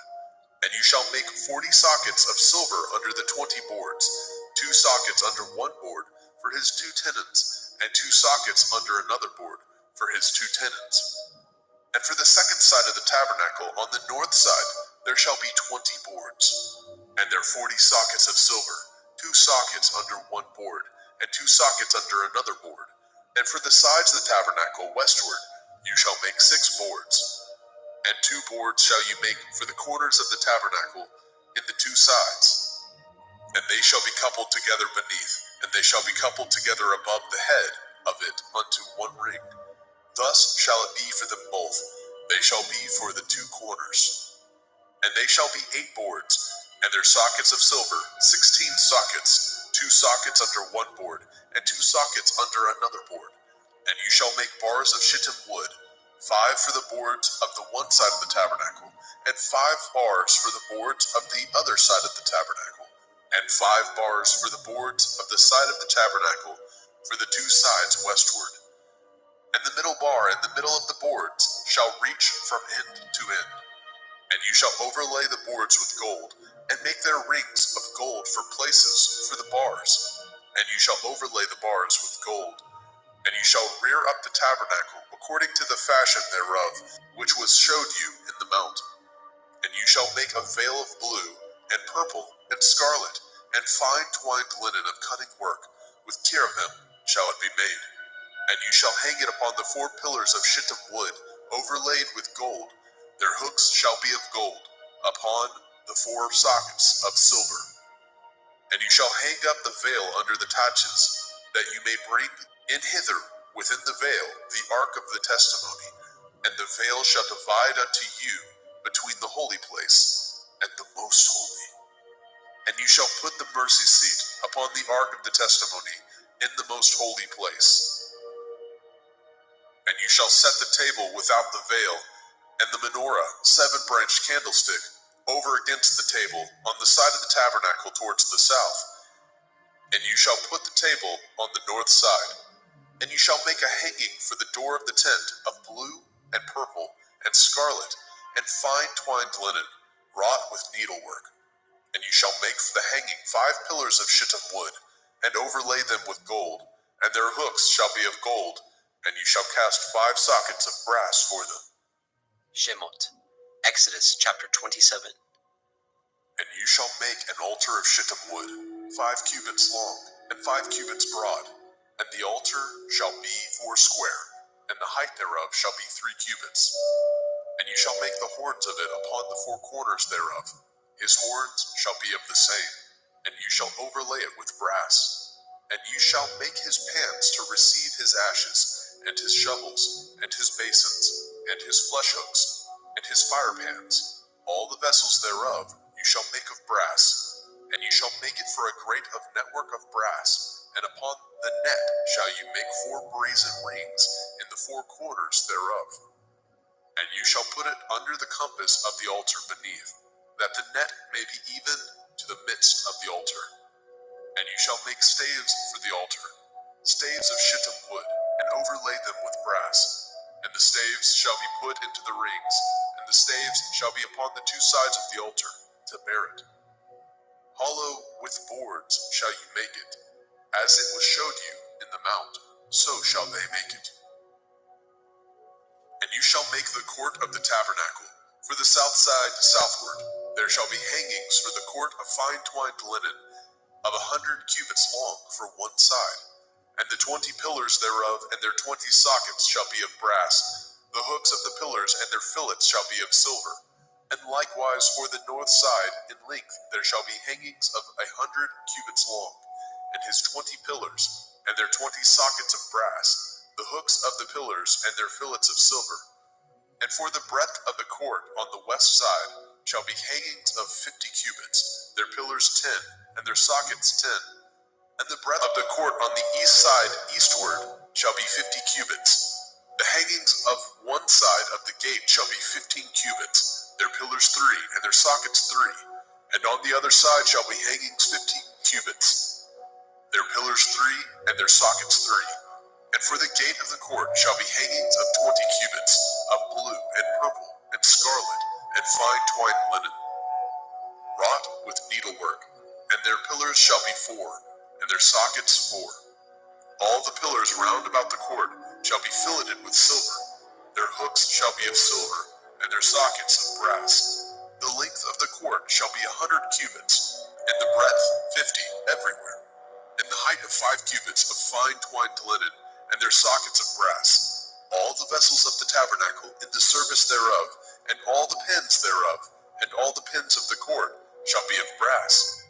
And you shall make 40 sockets of silver under the 20 boards, 2 sockets under one board for his 2 tenons, and 2 sockets under another board for his 2 tenons. And for the second side of the tabernacle, on the north side, there shall be 20 boards, and their 40 sockets of silver, 2 sockets under one board, and 2 sockets under another board. And for the sides of the tabernacle westward, you shall make 6 boards. And 2 boards shall you make for the corners of the tabernacle in the 2 sides. And they shall be coupled together beneath, and they shall be coupled together above the head of it unto one ring. Thus shall it be for them both. They shall be for the 2 corners. And they shall be 8 boards, and their sockets of silver, 16 sockets, 2 sockets under one board, and 2 sockets under another board. And you shall make bars of shittim wood, 5 for the boards of the one side of the tabernacle, and 5 bars for the boards of the other side of the tabernacle, and 5 bars for the boards of the side of the tabernacle for the 2 sides westward. And the middle bar in the middle of the boards shall reach from end to end. And you shall overlay the boards with gold, and make their rings of gold for places for the bars. And you shall overlay the bars with gold. And you shall rear up the tabernacle according to the fashion thereof, which was showed you in the mount. And you shall make a veil of blue, and purple, and scarlet, and fine twined linen of cunning work, with cherubim shall it be made. And you shall hang it upon the 4 pillars of shittim wood, overlaid with gold. Their hooks shall be of gold, upon the 4 sockets of silver. And you shall hang up the veil under the taches, that you may bring in hither within the veil the ark of the testimony. And the veil shall divide unto you between the holy place and the most holy. And you shall put the mercy seat upon the ark of the testimony in the most holy place. And you shall set the table without the veil, and the menorah, 7-branched candlestick, over against the table, on the side of the tabernacle towards the south. And you shall put the table on the north side. And you shall make a hanging for the door of the tent of blue and purple and scarlet and fine twined linen, wrought with needlework. And you shall make for the hanging 5 pillars of shittim wood, and overlay them with gold, and their hooks shall be of gold. And you shall cast 5 sockets of brass for them. Shemot, Exodus chapter 27. And you shall make an altar of shittim wood, 5 cubits long, and 5 cubits broad. And the altar shall be 4 square, and the height thereof shall be 3 cubits. And you shall make the horns of it upon the 4 corners thereof. His horns shall be of the same, and you shall overlay it with brass. And you shall make his pans to receive his ashes, and his shovels, and his basins, and his flesh hooks, and his fire pans. All the vessels thereof you shall make of brass. And you shall make it for a grate of network of brass, and upon the net shall you make 4 brazen rings in the 4 corners thereof. And you shall put it under the compass of the altar beneath, that the net may be even to the midst of the altar. And you shall make staves for the altar, staves of shittim wood, and overlay them with brass. And the staves shall be put into the rings, and the staves shall be upon the 2 sides of the altar, to bear it. Hollow with boards shall you make it, as it was showed you in the mount, so shall they make it. And you shall make the court of the tabernacle. For the south side southward, there shall be hangings for the court of fine twined linen, of 100 cubits long for one side. And the 20 pillars thereof and their 20 sockets shall be of brass. The hooks of the pillars and their fillets shall be of silver. And likewise for the north side in length there shall be hangings of 100 cubits long, and his 20 pillars, and their 20 sockets of brass, the hooks of the pillars and their fillets of silver. And for the breadth of the court on the west side shall be hangings of 50 cubits, their pillars 10, and their sockets 10. And the breadth of the court on the east side eastward shall be 50 cubits. The hangings of one side of the gate shall be 15 cubits, their pillars 3, and their sockets 3. And on the other side shall be hangings 15 cubits, their pillars 3, and their sockets 3. And for the gate of the court shall be hangings of 20 cubits, of blue and purple and scarlet and fine twined linen, wrought with needlework. And their pillars shall be 4, and their sockets 4. All the pillars round about the court shall be filleted with silver. Their hooks shall be of silver, and their sockets of brass. The length of the court shall be 100 cubits, and the breadth 50 everywhere. And the height of 5 cubits of fine twined linen, and their sockets of brass. All the vessels of the tabernacle in the service thereof, and all the pins thereof, and all the pins of the court shall be of brass.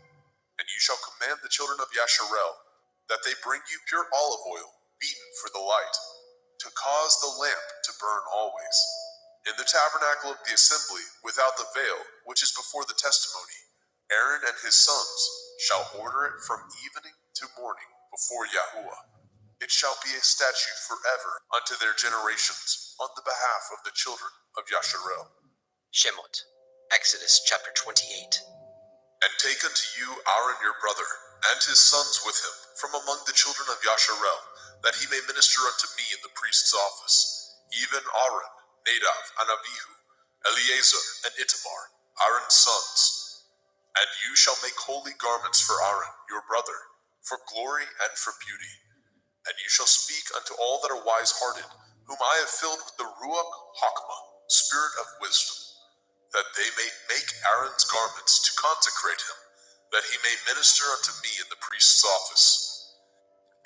And you shall command the children of Yasharel that they bring you pure olive oil, beaten for the light, to cause the lamp to burn always. In the tabernacle of the assembly, without the veil, which is before the testimony, Aaron and his sons shall order it from evening to morning before Yahuwah. It shall be a statute forever unto their generations on the behalf of the children of Yasharel. Shemot, Exodus chapter 28. And take unto you Aaron your brother, and his sons with him, from among the children of Yasharel, that he may minister unto me in the priest's office, even Aaron, Nadab, and Abihu, Eleazar, and Itamar, Aaron's sons. And you shall make holy garments for Aaron your brother, for glory and for beauty. And you shall speak unto all that are wise-hearted, whom I have filled with the Ruach Hakmah, spirit of wisdom, that they may make Aaron's garments to consecrate him, that he may minister unto me in the priest's office.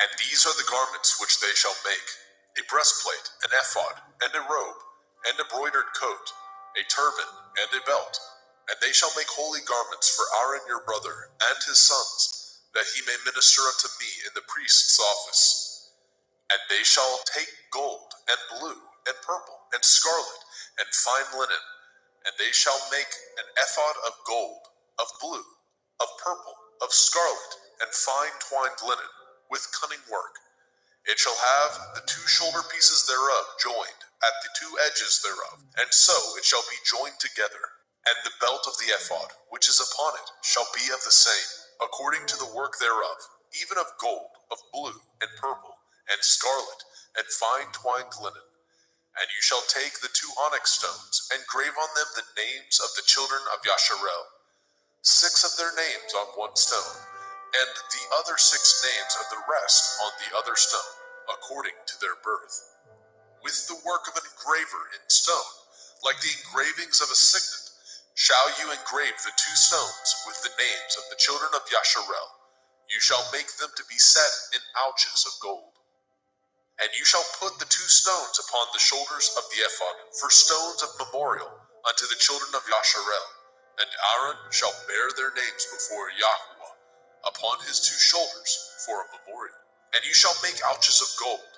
And these are the garments which they shall make: a breastplate, an ephod, and a robe, and a broidered coat, a turban, and a belt. And they shall make holy garments for Aaron your brother, and his sons, that he may minister unto me in the priest's office. And they shall take gold, and blue, and purple, and scarlet, and fine linen, and they shall make an ephod of gold, of blue, of purple, of scarlet, and fine twined linen, with cunning work. It shall have the 2 shoulder pieces thereof joined at the 2 edges thereof, and so it shall be joined together. And the belt of the ephod, which is upon it, shall be of the same, according to the work thereof, even of gold, of blue, and purple, and scarlet, and fine twined linen. And you shall take the 2 onyx stones, and grave on them the names of the children of Yasharel, 6 of their names on one stone, and the other 6 names of the rest on the other stone, according to their birth. With the work of an engraver in stone, like the engravings of a signet, shall you engrave the 2 stones with the names of the children of Yasharel. You shall make them to be set in ouches of gold. And you shall put the 2 stones upon the shoulders of the ephod for stones of memorial unto the children of Yasharel. And Aaron shall bear their names before Yahuwah upon his 2 shoulders for a memorial. And you shall make ouches of gold,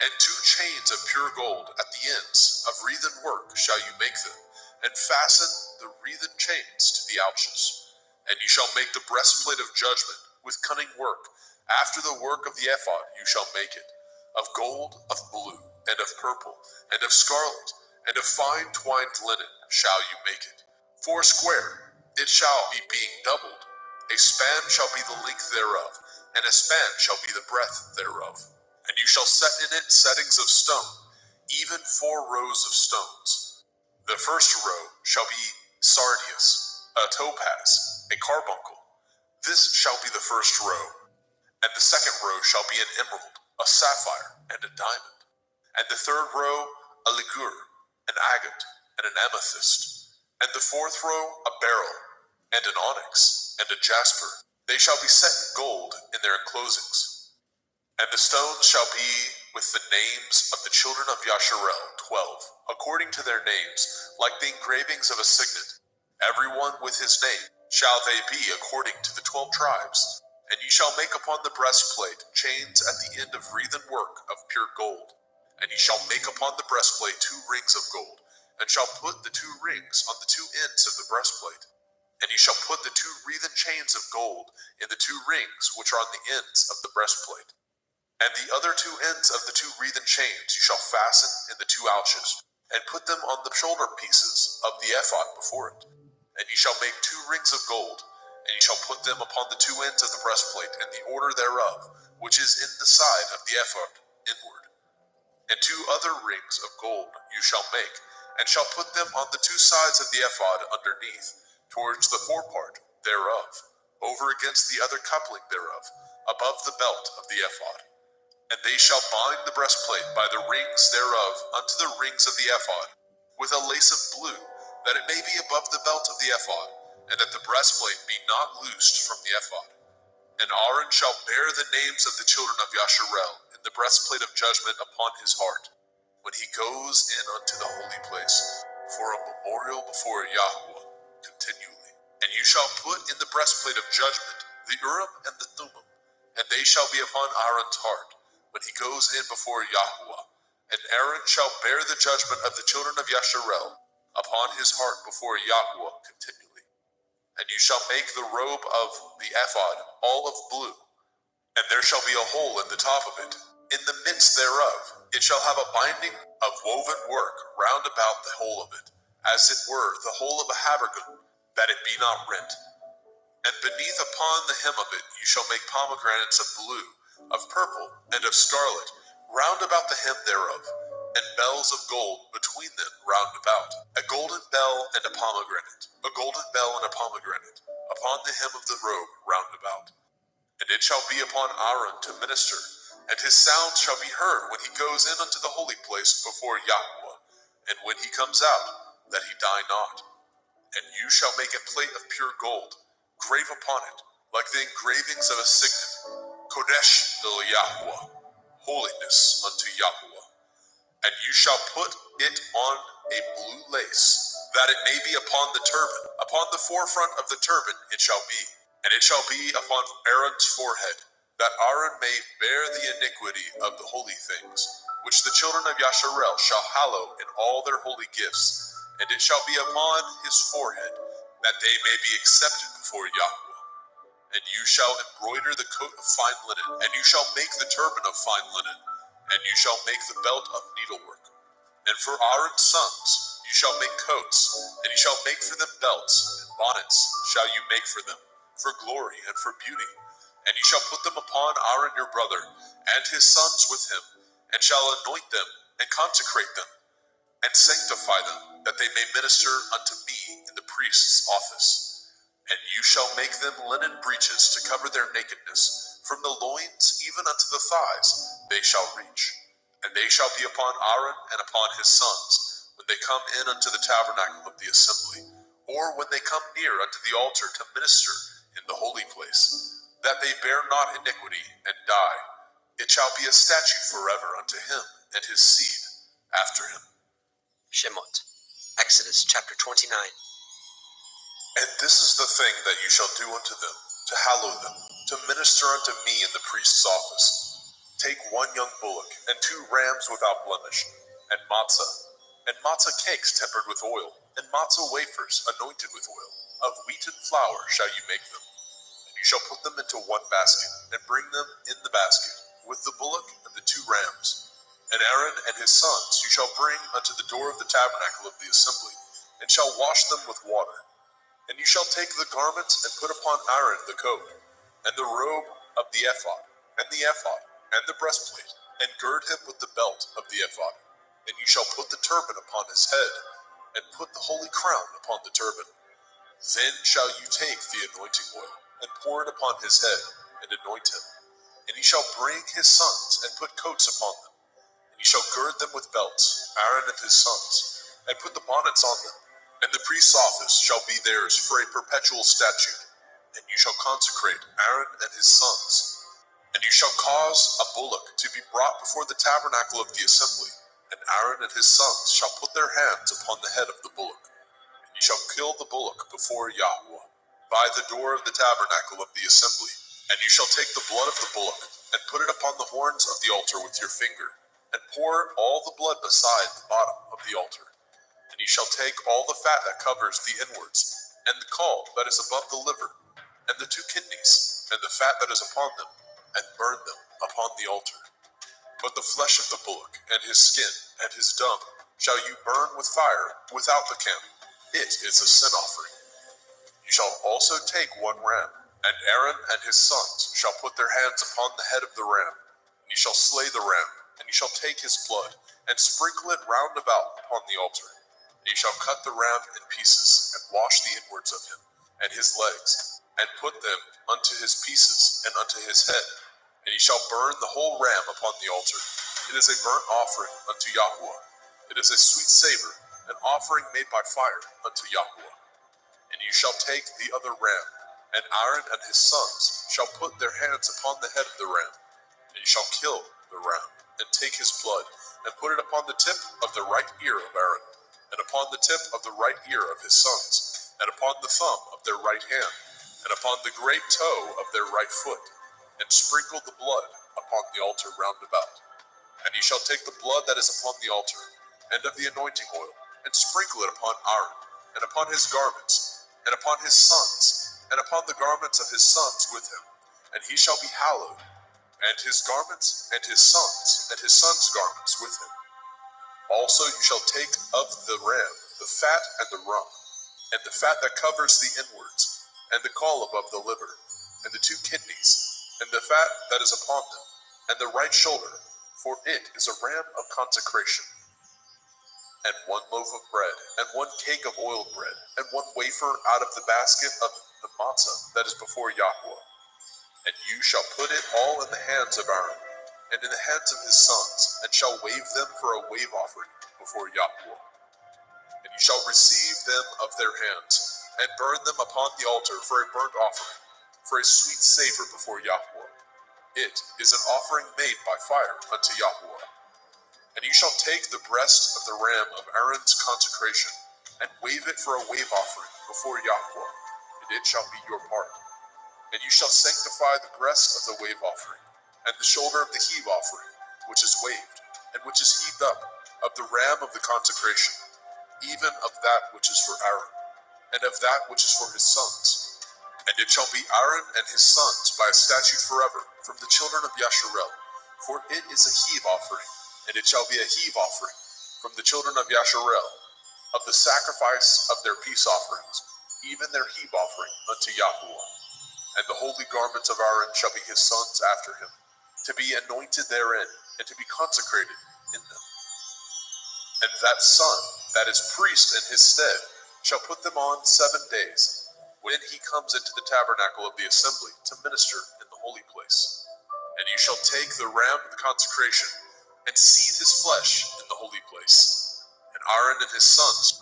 and 2 chains of pure gold at the ends of wreathen work shall you make them, and fasten the wreathen chains to the ouches. And you shall make the breastplate of judgment with cunning work. After the work of the ephod you shall make it, of gold, of blue, and of purple, and of scarlet, and of fine twined linen shall you make it. 4 square it shall be, being doubled. A span shall be the length thereof, and a span shall be the breadth thereof. And you shall set in it settings of stone, even 4 rows of stones. The first row shall be sardius, a topaz, a carbuncle. This shall be the first row. And the second row shall be an emerald, a sapphire, and a diamond. And the third row, a ligure, an agate, and an amethyst. And the fourth row, a beryl, and an onyx, and a jasper. They shall be set in gold in their enclosings. And the stones shall be with the names of the children of Yasharel, 12, according to their names, like the engravings of a signet. Every one with his name shall they be according to the 12 tribes. And ye shall make upon the breastplate chains at the end of wreathen work of pure gold. And ye shall make upon the breastplate 2 rings of gold, and shall put the 2 rings on the 2 ends of the breastplate. And ye shall put the 2 wreathen chains of gold in the 2 rings which are on the ends of the breastplate. And the other 2 ends of the 2 wreathen chains ye shall fasten in the 2 ouches, and put them on the shoulder pieces of the ephod before it. And ye shall make 2 rings of gold, and ye shall put them upon the 2 ends of the breastplate in the order thereof, which is in the side of the ephod inward. And 2 other rings of gold you shall make, and shall put them on the 2 sides of the ephod underneath, towards the forepart thereof, over against the other coupling thereof, above the belt of the ephod. And they shall bind the breastplate by the rings thereof unto the rings of the ephod, with a lace of blue, that it may be above the belt of the ephod, and that the breastplate be not loosed from the ephod. And Aaron shall bear the names of the children of Yasharel in the breastplate of judgment upon his heart, when he goes in unto the holy place, for a memorial before Yahweh continually. And you shall put in the breastplate of judgment the Urim and the Thummim, and they shall be upon Aaron's heart, when he goes in before Yahweh. And Aaron shall bear the judgment of the children of Yasharel upon his heart before Yahweh continually. And you shall make the robe of the ephod all of blue, and there shall be a hole in the top of it. In the midst thereof it shall have a binding of woven work round about the whole of it, as it were the whole of a habergeon, that it be not rent. And beneath upon the hem of it you shall make pomegranates of blue, of purple, and of scarlet, round about the hem thereof, and bells of gold between them round about. A golden bell and a pomegranate, a golden bell and a pomegranate, upon the hem of the robe round about. And it shall be upon Aaron to minister, and his sound shall be heard when he goes in unto the holy place before Yahweh, and when he comes out, that he die not. And you shall make a plate of pure gold, grave upon it, like the engravings of a signet, Kodesh el Yahweh, holiness unto Yahweh. And you shall put it on a blue lace, that it may be upon the turban. Upon the forefront of the turban it shall be, and it shall be upon Aaron's forehead, that Aaron may bear the iniquity of the holy things, which the children of Yasharel shall hallow in all their holy gifts, and it shall be upon his forehead, that they may be accepted before Yahweh. And you shall embroider the coat of fine linen, and you shall make the turban of fine linen, and you shall make the belt of needlework. And for Aaron's sons you shall make coats, and you shall make for them belts, and bonnets shall you make for them, for glory and for beauty. And you shall put them upon Aaron your brother, and his sons with him, and shall anoint them, and consecrate them, and sanctify them, that they may minister unto me in the priest's office. And you shall make them linen breeches to cover their nakedness, from the loins even unto the thighs they shall reach. And they shall be upon Aaron and upon his sons, when they come in unto the tabernacle of the assembly, or when they come near unto the altar to minister in the holy place, that they bear not iniquity and die. It shall be a statute forever unto him and his seed after him. Shemot, Exodus chapter 29. And this is the thing that you shall do unto them, to hallow them, to minister unto me in the priest's office. Take 1 young bullock, and 2 rams without blemish, and matzah cakes tempered with oil, and matzah wafers anointed with oil. Of wheaten flour shall you make them. And you shall put them into 1 basket, and bring them in the basket, with the bullock and the 2 rams. And Aaron and his sons you shall bring unto the door of the tabernacle of the assembly, and shall wash them with water. And you shall take the garments and put upon Aaron the coat, and the robe of the ephod, and the breastplate, and gird him with the belt of the ephod. And you shall put the turban upon his head, and put the holy crown upon the turban. Then shall you take the anointing oil, and pour it upon his head, and anoint him. And he shall bring his sons, and put coats upon them. And you shall gird them with belts, Aaron and his sons, and put the bonnets on them. And the priest's office shall be theirs for a perpetual statute. And you shall consecrate Aaron and his sons. And you shall cause a bullock to be brought before the tabernacle of the assembly. And Aaron and his sons shall put their hands upon the head of the bullock. And you shall kill the bullock before Yahweh, by the door of the tabernacle of the assembly. And you shall take the blood of the bullock, and put it upon the horns of the altar with your finger, and pour all the blood beside the bottom of the altar. And you shall take all the fat that covers the inwards, and the caul that is above the liver, and the 2 kidneys, and the fat that is upon them, and burn them upon the altar. But the flesh of the bullock, and his skin, and his dung, shall you burn with fire without the camp. It is a sin offering. You shall also take 1 ram, and Aaron and his sons shall put their hands upon the head of the ram. And you shall slay the ram, and you shall take his blood, and sprinkle it round about upon the altar. And you shall cut the ram in pieces, and wash the inwards of him, and his legs, and put them unto his pieces, and unto his head. And ye shall burn the whole ram upon the altar. It is a burnt offering unto Yahweh. It is a sweet savor, an offering made by fire unto Yahweh. And you shall take the other ram, and Aaron and his sons shall put their hands upon the head of the ram. And you shall kill the ram, and take his blood, and put it upon the tip of the right ear of Aaron, and upon the tip of the right ear of his sons, and upon the thumb of their right hand, and upon the great toe of their right foot, and sprinkle the blood upon the altar round about. And ye shall take the blood that is upon the altar, and of the anointing oil, and sprinkle it upon Aaron, and upon his garments, and upon his sons, and upon the garments of his sons with him, and he shall be hallowed, and his garments, and his sons' garments with him. Also you shall take of the ram the fat and the rump, and the fat that covers the inwards, and the caul above the liver, and the 2 kidneys, and the fat that is upon them, and the right shoulder, for it is a ram of consecration. And 1 loaf of bread, and 1 cake of oiled bread, and 1 wafer out of the basket of the matzah that is before Yahweh. And you shall put it all in the hands of Aaron, and in the hands of his sons, and shall wave them for a wave offering before Yahweh. And you shall receive them of their hands, and burn them upon the altar for a burnt offering, for a sweet savor before Yahweh. It is an offering made by fire unto Yahweh. And you shall take the breast of the ram of Aaron's consecration, and wave it for a wave offering before Yahweh, and it shall be your part. And you shall sanctify the breast of the wave offering, and the shoulder of the heave offering, which is waved, and which is heaved up, of the ram of the consecration, even of that which is for Aaron, and of that which is for his sons. And it shall be Aaron and his sons by a statute forever, from the children of Yasharel, for it is a heave offering. And it shall be a heave offering from the children of Yasharel, of the sacrifice of their peace offerings, even their heave offering unto Yahweh. And the holy garments of Aaron shall be his sons after him, to be anointed therein, and to be consecrated in them. And that son that is priest in his stead shall put them on 7 days, when he comes into the tabernacle of the assembly to minister in the holy place. And you shall take the ram of the consecration, and seethe his flesh in the holy place. And Aaron and his sons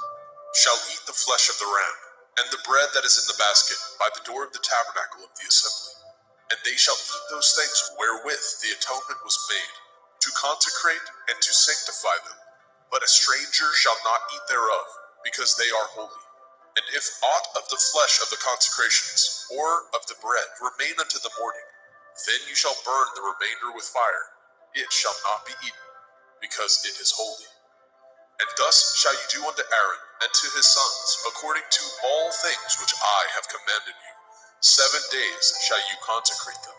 shall eat the flesh of the ram, and the bread that is in the basket by the door of the tabernacle of the assembly. And they shall eat those things wherewith the atonement was made, to consecrate and to sanctify them. But a stranger shall not eat thereof, because they are holy. And if aught of the flesh of the consecrations, or of the bread, remain unto the morning, then you shall burn the remainder with fire. It shall not be eaten, because it is holy. And thus shall you do unto Aaron and to his sons, according to all things which I have commanded you. 7 days shall you consecrate them.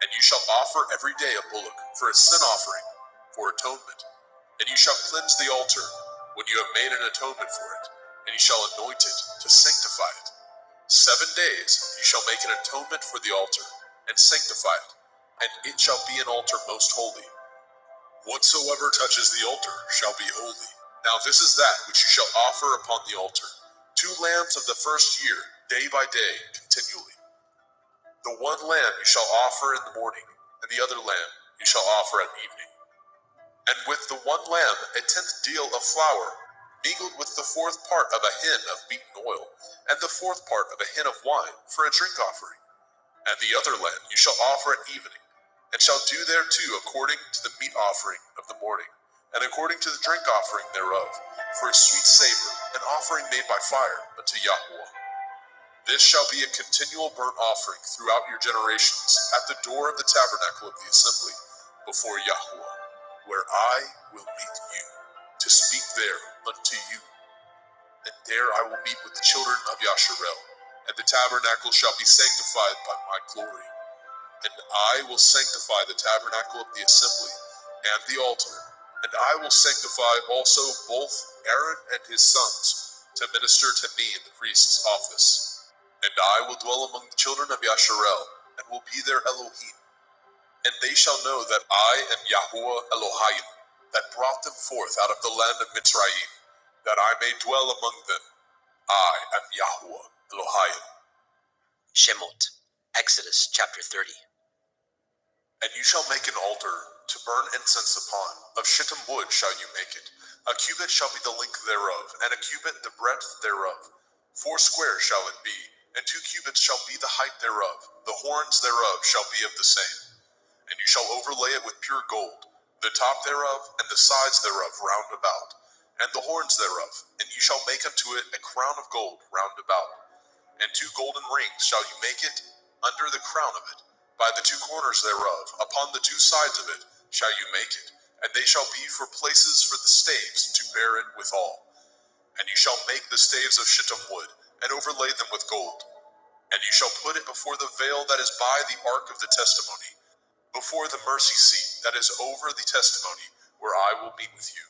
And you shall offer every day a bullock for a sin offering, for atonement. And you shall cleanse the altar when you have made an atonement for it, and you shall anoint it to sanctify it. 7 days you shall make an atonement for the altar, and sanctify it, and it shall be an altar most holy. Whatsoever touches the altar shall be holy. Now this is that which you shall offer upon the altar: 2 lambs of the first year, day by day, continually. The 1 lamb you shall offer in the morning, and the other lamb you shall offer at evening. And with the 1 lamb 1/10 deal of flour, mingled with the 4th part of a hin of beaten oil, and the 4th part of a hin of wine, for a drink offering. And the other lamb you shall offer at evening, and shall do thereto according to the meat offering of the morning, and according to the drink offering thereof, for a sweet savor, an offering made by fire unto Yahweh. This shall be a continual burnt offering throughout your generations at the door of the tabernacle of the assembly before Yahweh, where I will meet you, to speak there unto you. And there I will meet with the children of Yasharel, and the tabernacle shall be sanctified by my glory. And I will sanctify the tabernacle of the assembly and the altar, and I will sanctify also both Aaron and his sons to minister to me in the priest's office. And I will dwell among the children of Yasharel, and will be their Elohim. And they shall know that I am Yahuwah Elohim, that brought them forth out of the land of Mitzrayim, that I may dwell among them. I am Yahuwah Elohim. Shemot, Exodus chapter 30. And you shall make an altar to burn incense upon. Of shittim wood shall you make it. A cubit shall be the length thereof, and a cubit the breadth thereof. 4 squares shall it be, and 2 cubits shall be the height thereof. The horns thereof shall be of the same. And you shall overlay it with pure gold, the top thereof, and the sides thereof round about, and the horns thereof. And you shall make unto it a crown of gold round about. And 2 golden rings shall you make it under the crown of it. By the 2 corners thereof, upon the 2 sides of it, shall you make it, and they shall be for places for the staves to bear it withal. And you shall make the staves of shittim wood, and overlay them with gold. And you shall put it before the veil that is by the ark of the testimony, before the mercy seat that is over the testimony, where I will meet with you.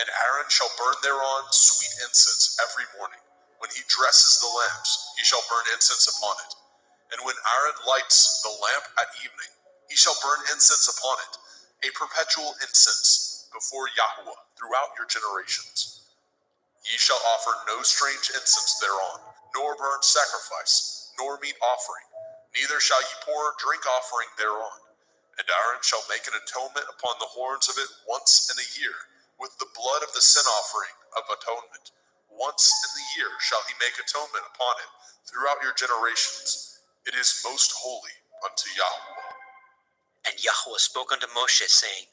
And Aaron shall burn thereon sweet incense every morning. When he dresses the lamps, he shall burn incense upon it. And when Aaron lights the lamp at evening, he shall burn incense upon it, a perpetual incense before Yahweh throughout your generations. Ye shall offer no strange incense thereon, nor burnt sacrifice, nor meat offering, neither shall ye pour drink offering thereon. And Aaron shall make an atonement upon the horns of it once in a year, with the blood of the sin offering of atonement. Once in the year shall he make atonement upon it throughout your generations. It is most holy unto Yahweh. And Yahweh spoke unto Moshe, saying,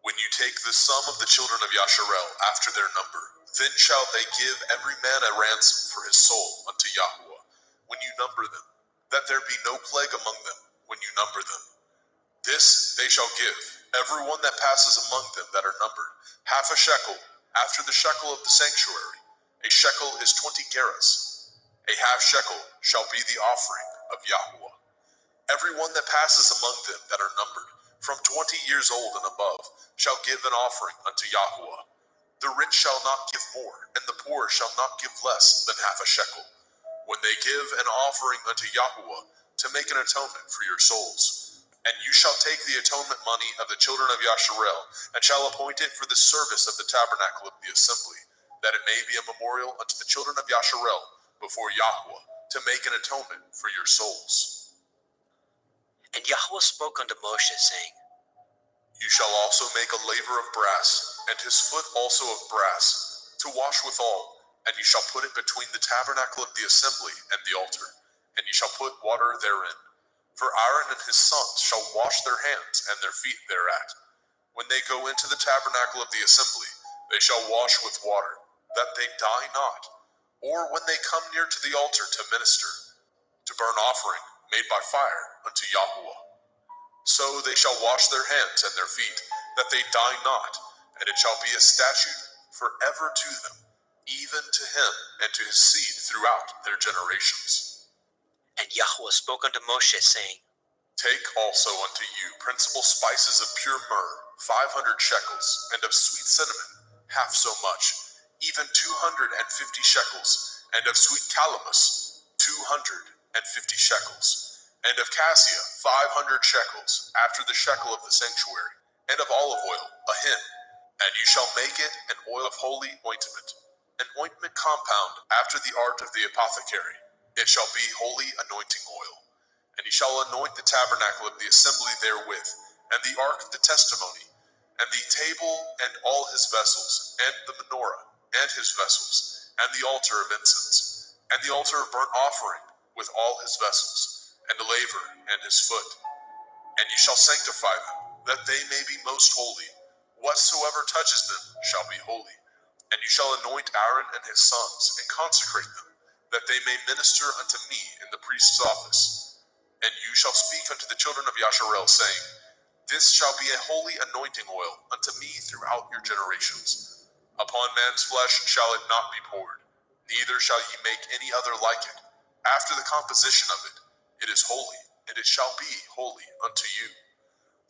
When you take the sum of the children of Yasharel after their number, then shall they give every man a ransom for his soul unto Yahweh, when you number them, that there be no plague among them when you number them. This they shall give, every one that passes among them that are numbered, half a shekel, after the shekel of the sanctuary. A shekel is 20 gerahs. A half shekel shall be the offering of Yahweh. Every one that passes among them that are numbered, from 20 years old and above, shall give an offering unto Yahweh. The rich shall not give more, and the poor shall not give less than half a shekel, when they give an offering unto Yahweh to make an atonement for your souls. And you shall take the atonement money of the children of Yasharel, and shall appoint it for the service of the tabernacle of the assembly, that it may be a memorial unto the children of Yasharel before Yahweh, to make an atonement for your souls. And Yahweh spoke unto Moshe, saying, You shall also make a laver of brass, and his foot also of brass, to wash withal, and you shall put it between the tabernacle of the assembly and the altar, and you shall put water therein. For Aaron and his sons shall wash their hands and their feet thereat. When they go into the tabernacle of the assembly, they shall wash with water, that they die not, or when they come near to the altar to minister, to burn offering made by fire unto Yahweh. So they shall wash their hands and their feet, that they die not, and it shall be a statute forever to them, even to him and to his seed throughout their generations. And Yahweh spoke unto Moshe, saying, Take also unto you principal spices of pure myrrh, 500 shekels, and of sweet cinnamon, half so much, even 250 shekels, and of sweet calamus, 250 shekels, and of cassia, 500 shekels, after the shekel of the sanctuary, and of olive oil, a hin. And you shall make it an oil of holy ointment, an ointment compound after the art of the apothecary. It shall be holy anointing oil. And you shall anoint the tabernacle of the assembly therewith, and the ark of the testimony, and the table and all his vessels, and the menorah and his vessels, and the altar of incense, and the altar of burnt offering with all his vessels, and the laver and his foot. And you shall sanctify them, that they may be most holy. Whatsoever touches them shall be holy. And you shall anoint Aaron and his sons, and consecrate them, that they may minister unto me in the priest's office. And you shall speak unto the children of Yasharel, saying, This shall be a holy anointing oil unto me throughout your generations. Upon man's flesh shall it not be poured, neither shall ye make any other like it. After the composition of it, it is holy, and it shall be holy unto you.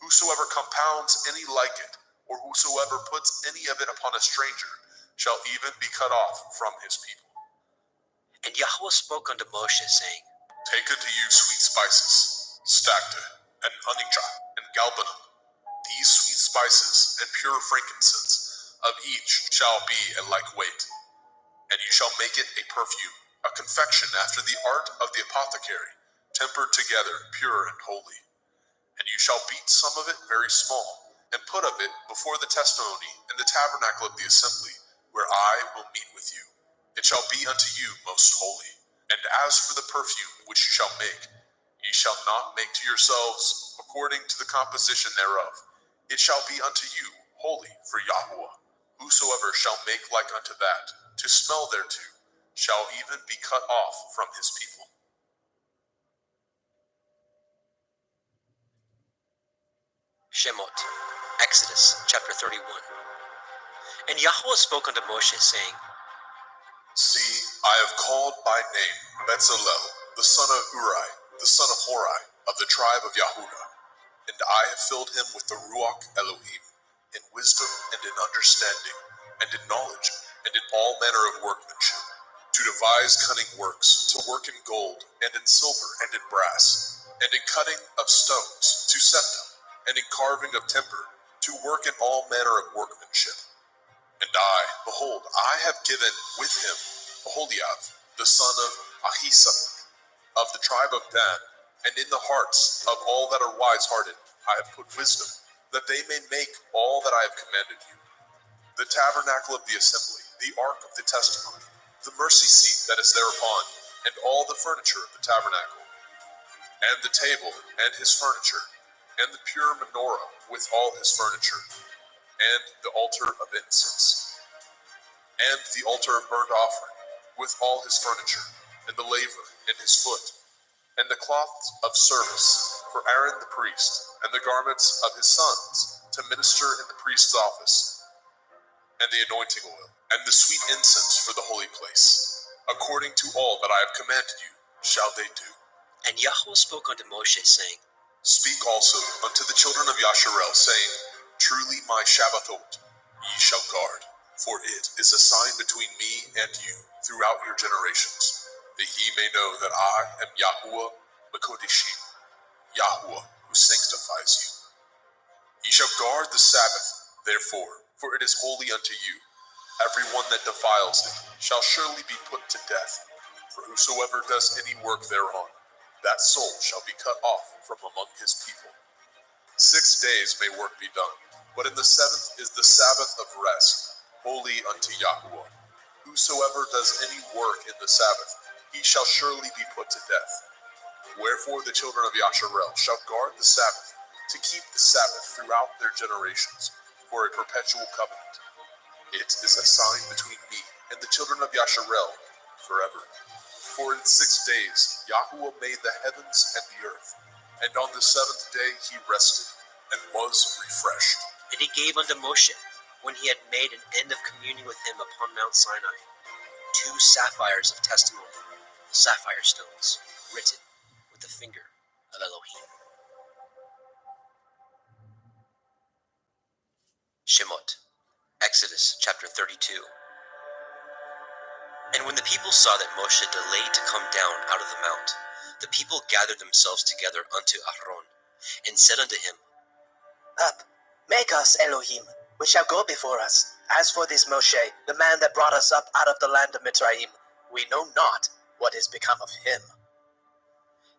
Whosoever compounds any like it, or whosoever puts any of it upon a stranger, shall even be cut off from his people. And Yahweh spoke unto Moshe, saying, Take unto you sweet spices, stacte, and onycha, and galbanum. These sweet spices and pure frankincense, of each shall be a like weight. And you shall make it a perfume, a confection after the art of the apothecary, tempered together, pure and holy. And you shall beat some of it very small, and put of it before the testimony in the tabernacle of the assembly, where I will meet with you. It shall be unto you most holy. And as for the perfume which you shall make, ye shall not make to yourselves according to the composition thereof. It shall be unto you holy for Yahweh. Whosoever shall make like unto that, to smell thereto, shall even be cut off from his people. Shemot, Exodus chapter 31. And Yahweh spoke unto Moshe, saying, See, I have called by name Bezalel, the son of Uri, the son of Hori, of the tribe of Yehudah, and I have filled him with the Ruach Elohim, in wisdom and in understanding, and in knowledge, and in all manner of workmanship, to devise cunning works, to work in gold, and in silver, and in brass, and in cutting of stones, to set them, and in carving of timber, to work in all manner of workmanship. And I, behold, I have given with him Oholiab, the son of Ahisamach, of the tribe of Dan, and in the hearts of all that are wise-hearted I have put wisdom, that they may make all that I have commanded you. The tabernacle of the assembly, the ark of the testimony, the mercy seat that is thereupon, and all the furniture of the tabernacle, and the table and his furniture, and the pure menorah with all his furniture, and the altar of incense, and the altar of burnt offering, with all his furniture, and the laver and his foot, and the cloths of service for Aaron the priest, and the garments of his sons, to minister in the priest's office, and the anointing oil, and the sweet incense for the holy place. According to all that I have commanded you, shall they do. And Yahweh spoke unto Moshe, saying, Speak also unto the children of Yasharel, saying, Truly my Shabbathot ye shall guard, for it is a sign between me and you throughout your generations, that ye may know that I am Yahuwah Mekodeshim, Yahuwah who sanctifies you. Ye shall guard the Sabbath, therefore, for it is holy unto you. Every one that defiles it shall surely be put to death, for whosoever does any work thereon, that soul shall be cut off from among his people. 6 days may work be done, but in the seventh is the Sabbath of rest, holy unto Yahuwah. Whosoever does any work in the Sabbath, he shall surely be put to death. Wherefore the children of Yasharel shall guard the Sabbath, to keep the Sabbath throughout their generations, for a perpetual covenant. It is a sign between me and the children of Yasharel forever. For in 6 days Yahuwah made the heavens and the earth, and on the seventh day he rested, and was refreshed. And he gave unto Moshe, when he had made an end of communion with him upon Mount Sinai, 2 sapphires of testimony, sapphire stones, written with the finger of Elohim. Shemot, Exodus chapter 32. And when the people saw that Moshe delayed to come down out of the mount, the people gathered themselves together unto Aaron, and said unto him, Up, make us Elohim, which shall go before us. As for this Moshe, the man that brought us up out of the land of Mitzrayim, we know not what is become of him.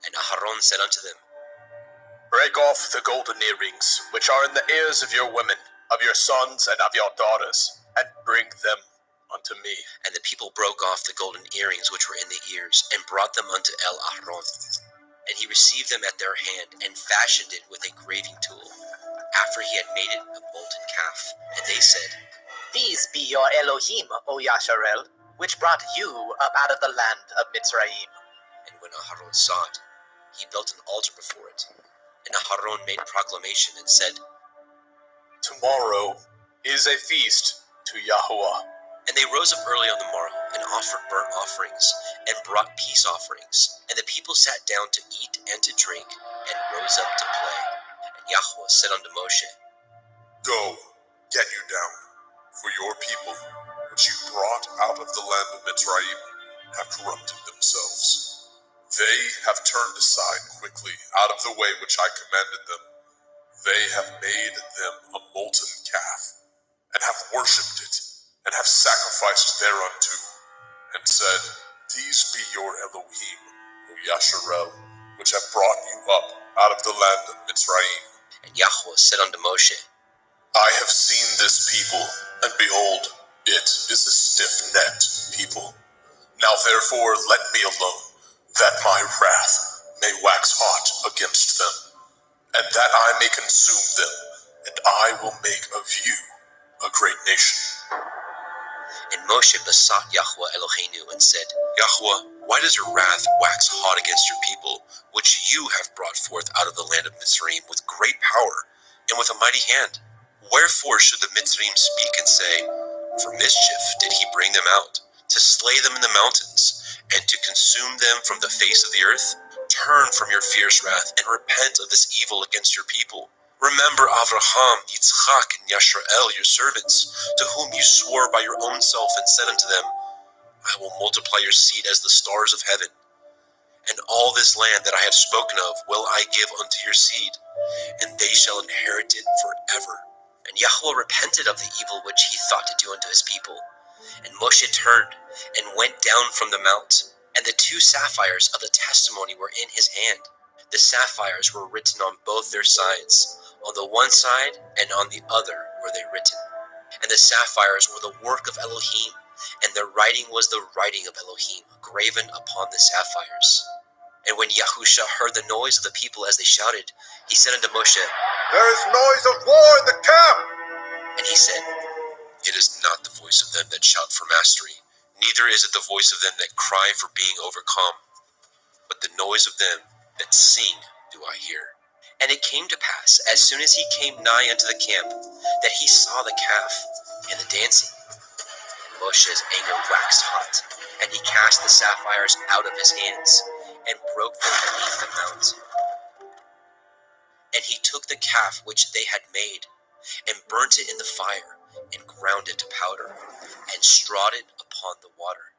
And Aaron said unto them, Break off the golden earrings, which are in the ears of your women, of your sons and of your daughters, and bring them unto me. And the people broke off the golden earrings which were in the ears, and brought them unto Aaron. And he received them at their hand, and fashioned it with a graving tool, after he had made it a molten calf. And they said, These be your Elohim, O Yasharel, which brought you up out of the land of Mitzrayim. And when Aharon saw it, he built an altar before it. And Aharon made proclamation and said, Tomorrow is a feast to Yahuwah. And they rose up early on the morrow, and offered burnt offerings, and brought peace offerings. And the people sat down to eat and to drink, and rose up to play. And Yahweh said unto Moshe, Go, get you down, for your people, which you brought out of the land of Mitzrayim, have corrupted themselves. They have turned aside quickly out of the way which I commanded them. They have made them a molten calf, and have worshipped it, and have sacrificed thereunto, and said, These be your Elohim, O Yasharel, which have brought you up out of the land of Mitzrayim. And Yahweh said unto Moshe, I have seen this people, and behold, it is a stiff-necked people. Now therefore let me alone, that my wrath may wax hot against them, and that I may consume them, and I will make of you a great nation. And Moshe besought Yahweh Eloheinu and said, Yahweh, why does your wrath wax hot against your people, which you have brought forth out of the land of Mitzrayim with great power and with a mighty hand? Wherefore should the Mitzrayim speak and say, For mischief did he bring them out, to slay them in the mountains, and to consume them from the face of the earth? Turn from your fierce wrath, and repent of this evil against your people. Remember Avraham, Yitzchak, and Yashrael, your servants, to whom you swore by your own self, and said unto them, I will multiply your seed as the stars of heaven. And all this land that I have spoken of will I give unto your seed, and they shall inherit it forever. And Yahweh repented of the evil which he thought to do unto his people. And Moshe turned, and went down from the mount, and the 2 sapphires of the testimony were in his hand. The sapphires were written on both their sides. On the one side and on the other were they written. And the sapphires were the work of Elohim, and their writing was the writing of Elohim, graven upon the sapphires. And when Yahusha heard the noise of the people as they shouted, he said unto Moshe, There is noise of war in the camp! And he said, It is not the voice of them that shout for mastery, neither is it the voice of them that cry for being overcome, but the noise of them that sing do I hear. And it came to pass, as soon as he came nigh unto the camp, that he saw the calf and the dancing. And Moshe's anger waxed hot, and he cast the sapphires out of his hands, and broke them beneath the mount. And he took the calf which they had made, and burnt it in the fire, and ground it to powder, and strawed it upon the water,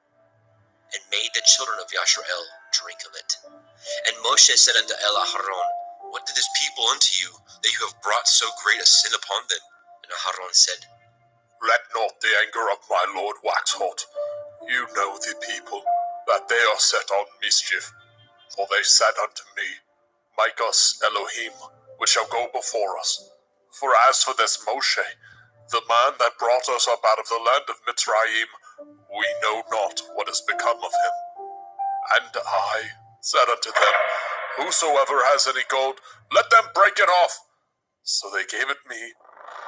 and made the children of Yashrael drink of it. And Moshe said unto Aharon, What did this people unto you, that you have brought so great a sin upon them? And Aharon said, Let not the anger of my Lord wax hot. You know the people, that they are set on mischief. For they said unto me, Make us Elohim, which shall go before us. For as for this Moshe, the man that brought us up out of the land of Mitzrayim, we know not what is become of him. And I said unto them, Whosoever has any gold, let them break it off. So they gave it me,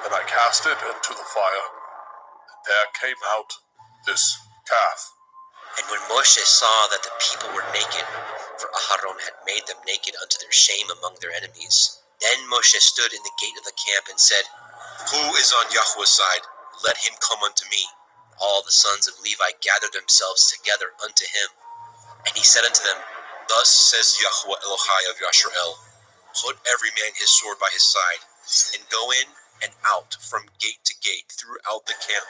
and I cast it into the fire. And there came out this calf. And when Moshe saw that the people were naked, for Aharon had made them naked unto their shame among their enemies, then Moshe stood in the gate of the camp and said, Who is on Yahweh's side? Let him come unto me. All the sons of Levi gathered themselves together unto him. And he said unto them, Thus says Yahweh Elohai of Yashrael, Put every man his sword by his side, and go in and out from gate to gate throughout the camp,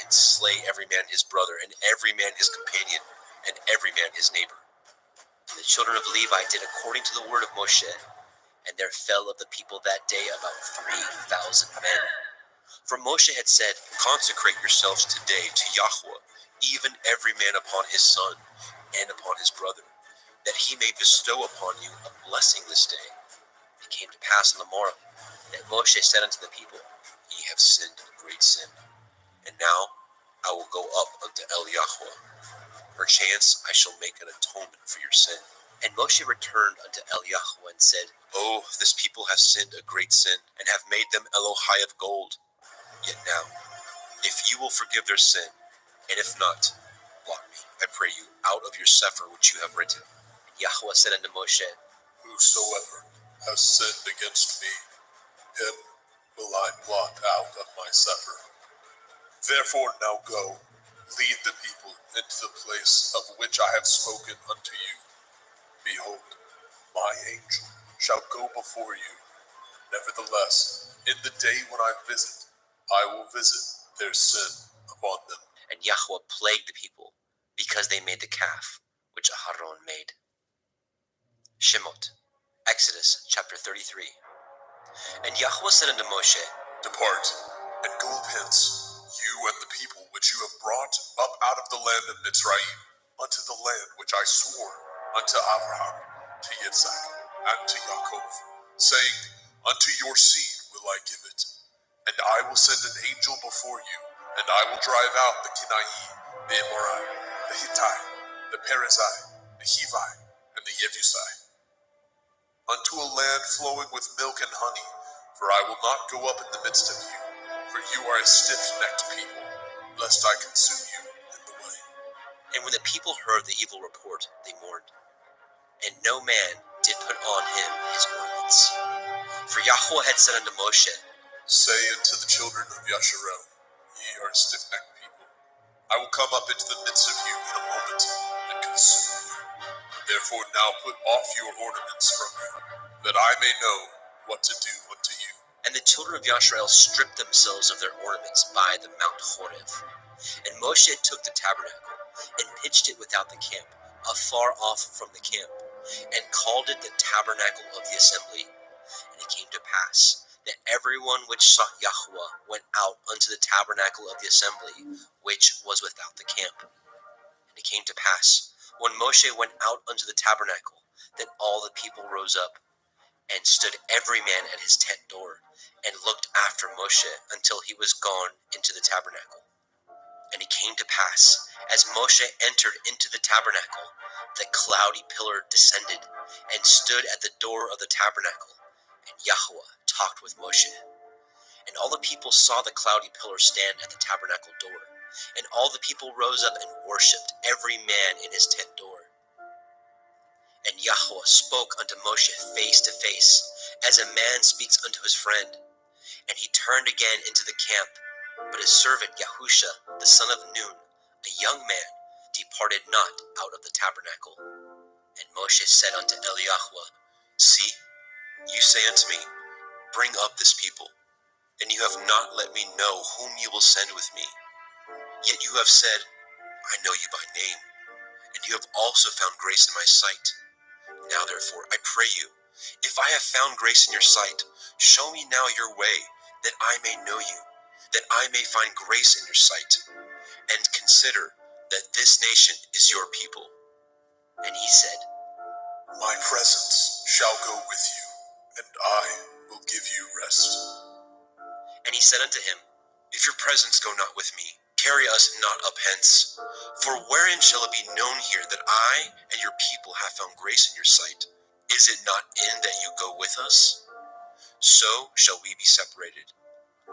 and slay every man his brother, and every man his companion, and every man his neighbor. And the children of Levi did according to the word of Moshe, and there fell of the people that day about 3,000 men. For Moshe had said, Consecrate yourselves today to Yahweh, even every man upon his son, and upon his brother, that he may bestow upon you a blessing this day. It came to pass on the morrow, that Moshe said unto the people, Ye have sinned a great sin. And now I will go up unto El Yahweh. Perchance I shall make an atonement for your sin. And Moshe returned unto El Yahweh and said, Oh, this people have sinned a great sin, and have made them Elohai of gold. Yet now, if you will forgive their sin, and if not, I pray you, out of your sefer which you have written. And Yahweh said unto Moshe, Whosoever has sinned against me, him will I blot out of my sefer. Therefore now go, lead the people into the place of which I have spoken unto you. Behold, my angel shall go before you. Nevertheless, in the day when I will visit their sin upon them. And Yahweh plagued the people, because they made the calf which Aharon made. Shemot, Exodus chapter 33. And Yahweh said unto Moshe, Depart, and go up hence, you and the people which you have brought up out of the land of Mitzrayim, unto the land which I swore unto Abraham, to Yitzhak, and to Yaakov, saying, Unto your seed will I give it. And I will send an angel before you, and I will drive out the Kenai, the Amorite, the Hittite, the Perizzite, the Hivite, and the Jebusite, unto a land flowing with milk and honey, for I will not go up in the midst of you, for you are a stiff-necked people, lest I consume you in the way. And when the people heard the evil report, they mourned, and no man did put on him his ornaments. For Yahweh had said unto Moshe, Say unto the children of Yasharel, Ye are a stiff-necked people. I will come up into the midst of you in a moment, and consume you. Therefore now put off your ornaments from you, that I may know what to do unto you. And the children of Yasharel stripped themselves of their ornaments by the Mount Horeb. And Moshe took the tabernacle, and pitched it without the camp, afar off from the camp, and called it the tabernacle of the assembly. And it came to pass that everyone which sought Yahweh went out unto the tabernacle of the assembly, which was without the camp. And it came to pass, when Moshe went out unto the tabernacle, that all the people rose up, and stood every man at his tent door, and looked after Moshe until he was gone into the tabernacle. And it came to pass, as Moshe entered into the tabernacle, the cloudy pillar descended, and stood at the door of the tabernacle, and Yahweh talked with Moshe. And all the people saw the cloudy pillar stand at the tabernacle door, and all the people rose up and worshipped, every man in his tent door. And Yahweh spoke unto Moshe face to face, as a man speaks unto his friend. And he turned again into the camp, but his servant Yahusha, the son of Nun, a young man, departed not out of the tabernacle. And Moshe said unto Eliyahu, See, you say unto me, Bring up this people, and you have not let me know whom you will send with me. Yet you have said, I know you by name, and you have also found grace in my sight. Now therefore, I pray you, if I have found grace in your sight, show me now your way, that I may know you, that I may find grace in your sight, and consider that this nation is your people. And he said, My presence shall go with you, and I will give you rest. And he said unto him, If your presence go not with me, carry us not up hence. For wherein shall it be known here that I and your people have found grace in your sight? Is it not in that you go with us? So shall we be separated,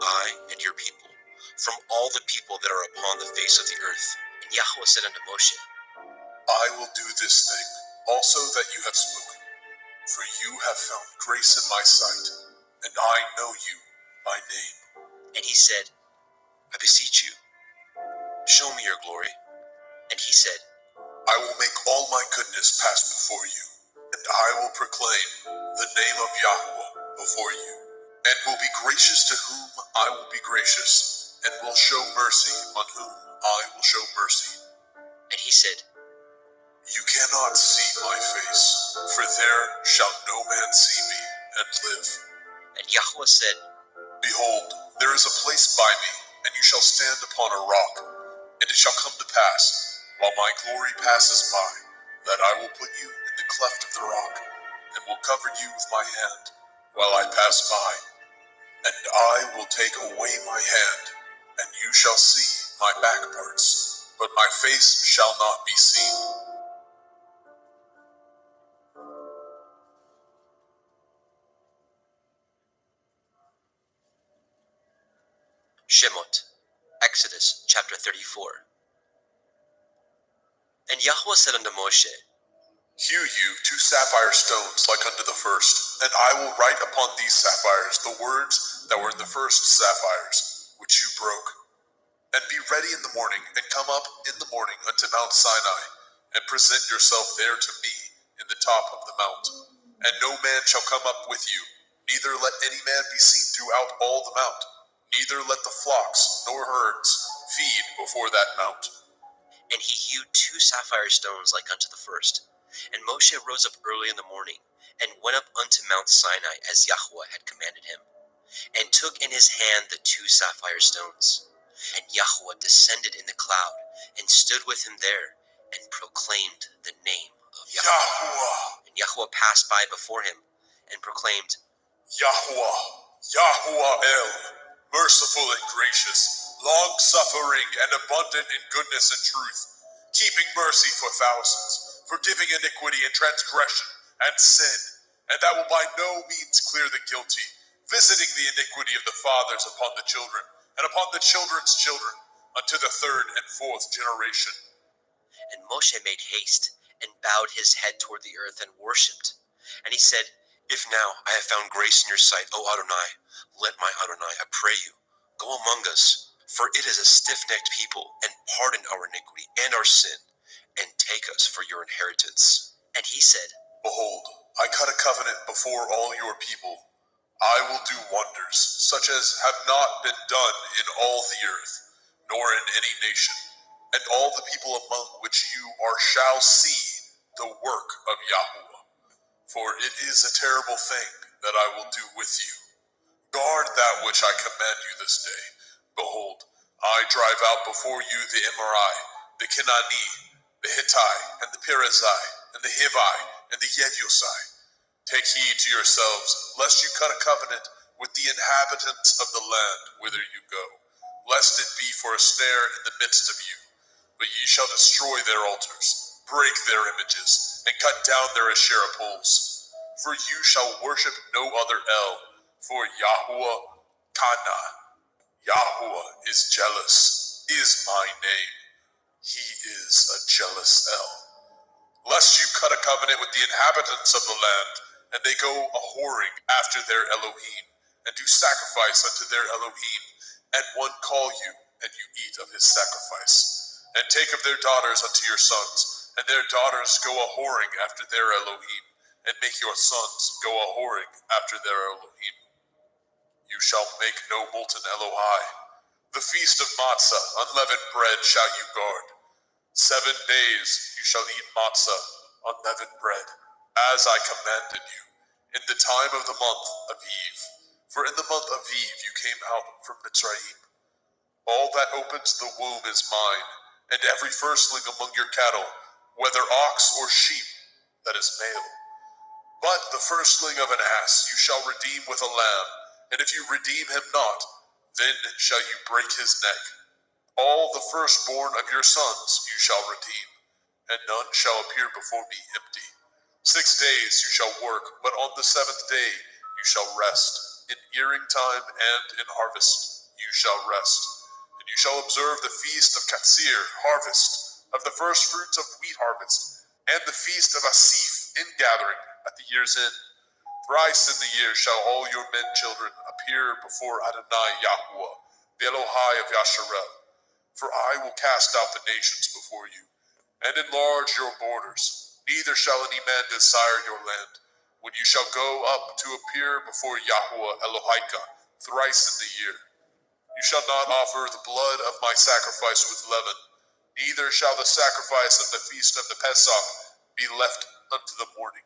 I and your people, from all the people that are upon the face of the earth. And Yahweh said unto Moshe, I will do this thing also that you have spoken, for you have found grace in my sight, and I know you by name. And he said, I beseech you, show me your glory. And he said, I will make all my goodness pass before you, and I will proclaim the name of Yahweh before you, and will be gracious to whom I will be gracious, and will show mercy on whom I will show mercy. And he said, You cannot see my face, for there shall no man see me and live. And Yahweh said, Behold, there is a place by me, and you shall stand upon a rock. And it shall come to pass, while my glory passes by, that I will put you in the cleft of the rock, and will cover you with my hand, while I pass by. And I will take away my hand, and you shall see my back parts, but my face shall not be seen. Shemot, Exodus chapter 34. And Yahweh said unto Moshe, Hew you 2 sapphire stones like unto the first, and I will write upon these sapphires the words that were in the first sapphires, which you broke. And be ready in the morning, and come up in the morning unto Mount Sinai, and present yourself there to me in the top of the mount. And no man shall come up with you, neither let any man be seen throughout all the mount, neither let the flocks nor herds feed before that mount. And he hewed 2 sapphire stones like unto the first. And Moshe rose up early in the morning, and went up unto Mount Sinai as Yahweh had commanded him, and took in his hand the 2 sapphire stones. And Yahweh descended in the cloud, and stood with him there, and proclaimed the name of Yahweh. And Yahweh passed by before him, and proclaimed, Yahweh, Yahweh El, merciful and gracious, long-suffering and abundant in goodness and truth, keeping mercy for thousands, forgiving iniquity and transgression and sin, and that will by no means clear the guilty, visiting the iniquity of the fathers upon the children, and upon the children's children, unto the 3rd and 4th generation. And Moshe made haste, and bowed his head toward the earth, and worshipped. And he said, If now I have found grace in your sight, O Adonai, let my Adonai, I pray you, go among us, for it is a stiff-necked people, and pardon our iniquity and our sin, and take us for your inheritance. And he said, Behold, I cut a covenant before all your people. I will do wonders, such as have not been done in all the earth, nor in any nation, and all the people among which you are shall see the work of Yahweh. For it is a terrible thing that I will do with you. Guard that which I command you this day. Behold, I drive out before you the Emorai, the Kenani, the Hittai, and the Perizzai, and the Hivi, and the Yebusai. Take heed to yourselves, lest you cut a covenant with the inhabitants of the land whither you go, lest it be for a snare in the midst of you. But ye shall destroy their altars, break their images, and cut down their Asherah poles. For you shall worship no other El, for Yahweh Kana, Yahweh is jealous, is my name. He is a jealous El. Lest you cut a covenant with the inhabitants of the land, and they go a-whoring after their Elohim, and do sacrifice unto their Elohim, and one call you, and you eat of his sacrifice. And take of their daughters unto your sons, and their daughters go a-whoring after their Elohim, and make your sons go a-whoring after their Elohim. You shall make no molten Elohai. The feast of matzah, unleavened bread, shall you guard. 7 days you shall eat matzah, unleavened bread, as I commanded you, in the time of the month of Eve. For in the month of Eve you came out from Mitzrayim. All that opens the womb is mine, and every firstling among your cattle, whether ox or sheep, that is male. But the firstling of an ass you shall redeem with a lamb, and if you redeem him not, then shall you break his neck. All the firstborn of your sons you shall redeem, and none shall appear before me empty. 6 days you shall work, but on the 7th day you shall rest. In earing time and in harvest you shall rest. And you shall observe the feast of Katsir, harvest, of the first fruits of wheat harvest, and the feast of Asif, ingathering, at the year's end. Thrice in the year shall all your men children appear before Adonai Yahweh, the Elohai of Yasharel. For I will cast out the nations before you, and enlarge your borders. Neither shall any man desire your land, when you shall go up to appear before Yahweh Elohika, thrice in the year. You shall not offer the blood of my sacrifice with leaven, neither shall the sacrifice of the feast of the Pesach be left unto the morning.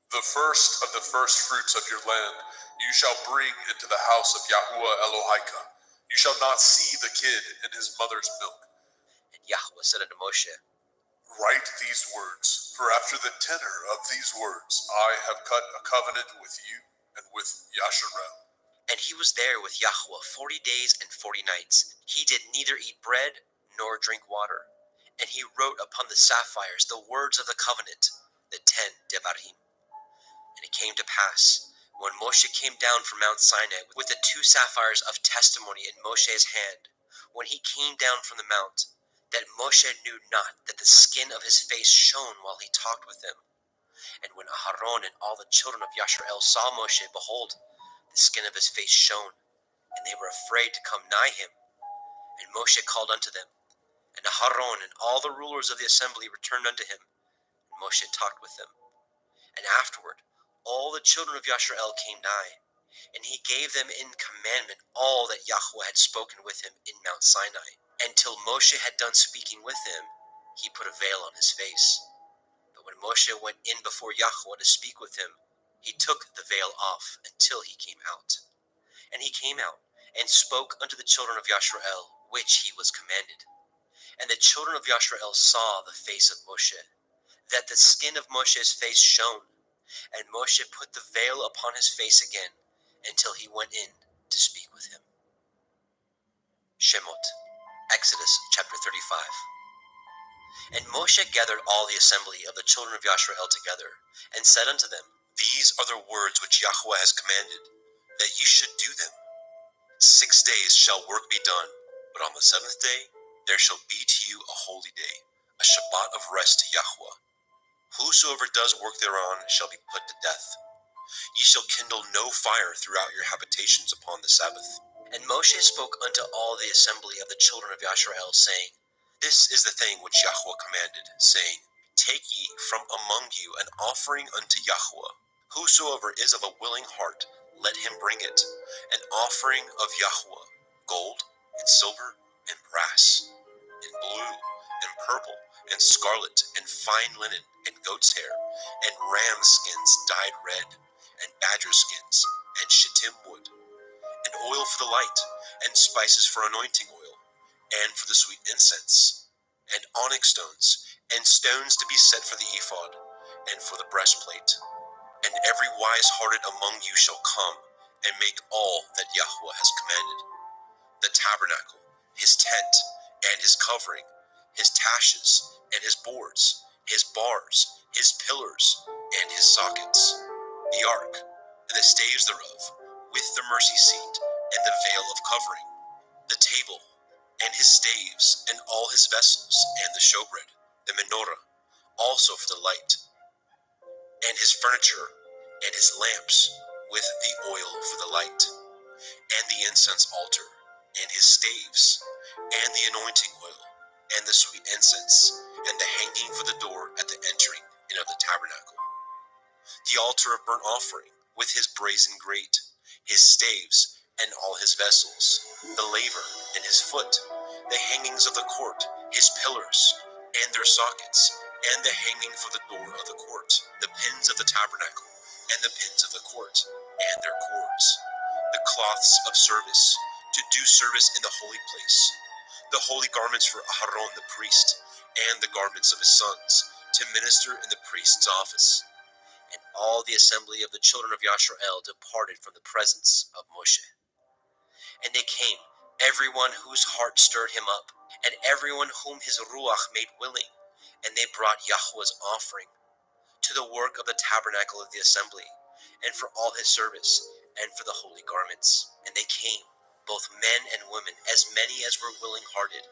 The first of the first fruits of your land you shall bring into the house of Yahweh Elohika. You shall not see the kid in his mother's milk. And Yahweh said unto Moshe, Write these words, for after the tenor of these words I have cut a covenant with you and with Yasharel. And he was there with Yahweh 40 days and 40 nights. He did neither eat bread nor drink water. And he wrote upon the sapphires the words of the covenant, the 10 Devarim. And it came to pass, when Moshe came down from Mount Sinai with the 2 sapphires of testimony in Moshe's hand, when he came down from the mount, that Moshe knew not that the skin of his face shone while he talked with him. And when Aharon and all the children of Yasharel saw Moshe, behold, the skin of his face shone, and they were afraid to come nigh him. And Moshe called unto them, and Aharon and all the rulers of the assembly returned unto him, and Moshe talked with them. And afterward all the children of Yasharel came nigh, and he gave them in commandment all that Yahweh had spoken with him in Mount Sinai. And till Moshe had done speaking with him, he put a veil on his face. But when Moshe went in before Yahweh to speak with him, he took the veil off until he came out. And he came out and spoke unto the children of Yasharel, which he was commanded. And the children of Yasharel saw the face of Moshe, that the skin of Moshe's face shone. And Moshe put the veil upon his face again until he went in to speak with him. Shemot, Exodus chapter 35. And Moshe gathered all the assembly of the children of Yasharel together, and said unto them, These are the words which Yahweh has commanded, that ye should do them. 6 days shall work be done, but on the seventh day there shall be to you a holy day, a Shabbat of rest to Yahweh. Whosoever does work thereon shall be put to death. Ye shall kindle no fire throughout your habitations upon the Sabbath. And Moshe spoke unto all the assembly of the children of Yasharel, saying, This is the thing which Yahweh commanded, saying, Take ye from among you an offering unto Yahweh. Whosoever is of a willing heart, let him bring it, an offering of Yahweh, gold, and silver, and brass, and blue, and purple, and scarlet, and fine linen, and goat's hair, and ram skins dyed red, and badger skins, and shittim wood, and oil for the light, and spices for anointing oil, and for the sweet incense, and onyx stones, and stones to be set for the ephod, and for the breastplate. And every wise-hearted among you shall come, and make all that Yahweh has commanded. The tabernacle, his tent, and his covering, his taches, and his boards, his bars, his pillars, and his sockets, the ark, and the staves thereof, with the mercy seat, and the veil of covering, the table, and his staves, and all his vessels, and the showbread, the menorah, also for the light, and his furniture, and his lamps, with the oil for the light, and the incense altar, and his staves, and the anointing oil, and the sweet incense, and the hanging for the door at the entering in of the tabernacle, the altar of burnt offering, with his brazen grate, his staves, and all his vessels, the laver, and his foot, the hangings of the court, his pillars, and their sockets, and the hanging for the door of the court, the pins of the tabernacle, and the pins of the court, and their cords, the cloths of service, to do service in the holy place, the holy garments for Aharon the priest, and the garments of his sons, to minister in the priest's office. And all the assembly of the children of Yasharel departed from the presence of Moshe. And they came, everyone whose heart stirred him up, and everyone whom his ruach made willing, and they brought Yahweh's offering to the work of the tabernacle of the assembly, and for all his service, and for the holy garments. And they came, both men and women, as many as were willing-hearted,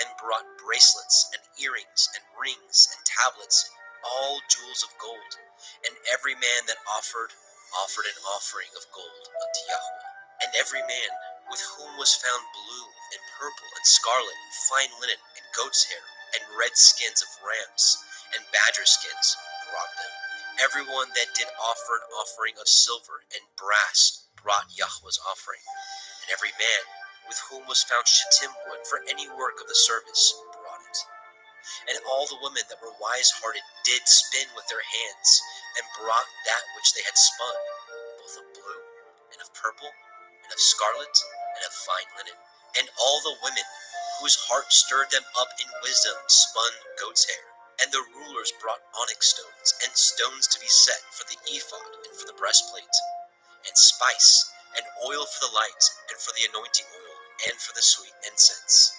and brought bracelets, and earrings, and rings, and tablets, all jewels of gold. And every man that offered an offering of gold unto Yahweh. And every man with whom was found blue, and purple, and scarlet, and fine linen, and goat's hair, and red skins of rams, and badger skins, brought them. Everyone that did offer an offering of silver and brass brought Yahweh's offering. And every man with whom was found shittim wood for any work of the service brought it. And all the women that were wise-hearted did spin with their hands, and brought that which they had spun, both of blue, and of purple, and of scarlet, and of fine linen. And all the women whose heart stirred them up in wisdom spun goat's hair. And the rulers brought onyx stones, and stones to be set for the ephod, and for the breastplate, and spice, and oil for the light, and for the anointing oil, and for the sweet incense.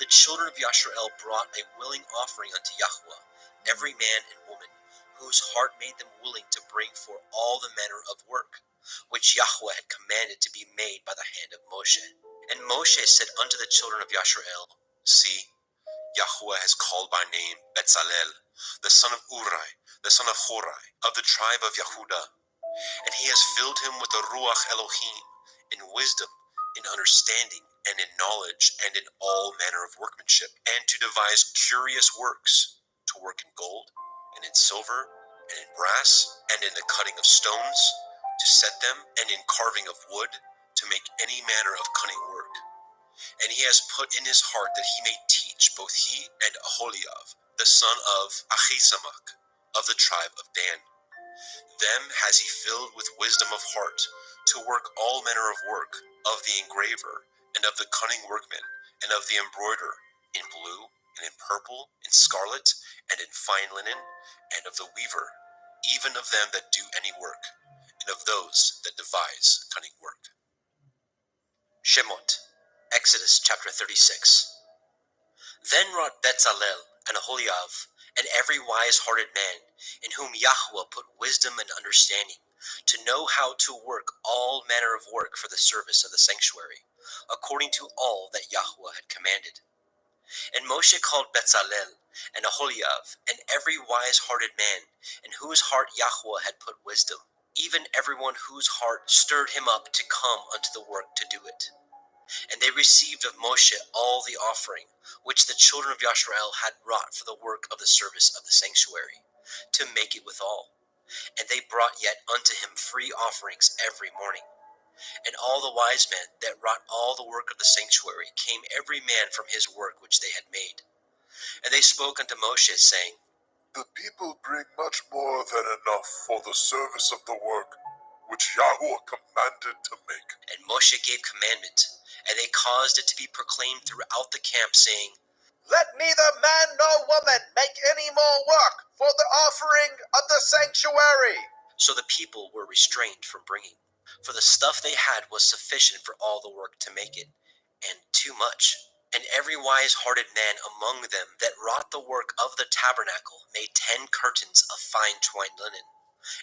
The children of Yasharel brought a willing offering unto Yahweh, every man and woman, whose heart made them willing to bring for all the manner of work, which Yahweh had commanded to be made by the hand of Moshe. And Moshe said unto the children of Yasharel, See, Yahweh has called by name Betzalel, the son of Uri, the son of Horai, of the tribe of Yehudah, and he has filled him with the Ruach Elohim, in wisdom, in understanding, and in knowledge, and in all manner of workmanship, and to devise curious works, to work in gold, and in silver, and in brass, and in the cutting of stones, to set them, and in carving of wood, to make any manner of cunning work. And he has put in his heart that he may teach both he and Aholiab, the son of Ahisamach, of the tribe of Dan. Them has he filled with wisdom of heart, to work all manner of work, of the engraver, and of the cunning workman, and of the embroiderer, in blue, and in purple, in scarlet, and in fine linen, and of the weaver, even of them that do any work, and of those that devise cunning work. Shemot, Exodus chapter 36. Then wrought Betzalel and Aholiab, and every wise-hearted man, in whom Yahweh put wisdom and understanding, to know how to work all manner of work for the service of the sanctuary, according to all that Yahweh had commanded. And Moshe called Betzalel and Aholiab, and every wise-hearted man, in whose heart Yahweh had put wisdom, even everyone whose heart stirred him up to come unto the work to do it. And they received of Moshe all the offering, which the children of Yashrael had wrought for the work of the service of the sanctuary, to make it withal. And they brought yet unto him free offerings every morning. And all the wise men that wrought all the work of the sanctuary came every man from his work which they had made. And they spoke unto Moshe, saying, The people bring much more than enough for the service of the work which Yahweh commanded to make. And Moshe gave commandment, and they caused it to be proclaimed throughout the camp, saying, Let neither man nor woman make any more work for the offering of the sanctuary. So the people were restrained from bringing, for the stuff they had was sufficient for all the work to make it, and too much. And every wise-hearted man among them that wrought the work of the tabernacle made 10 curtains of fine twined linen,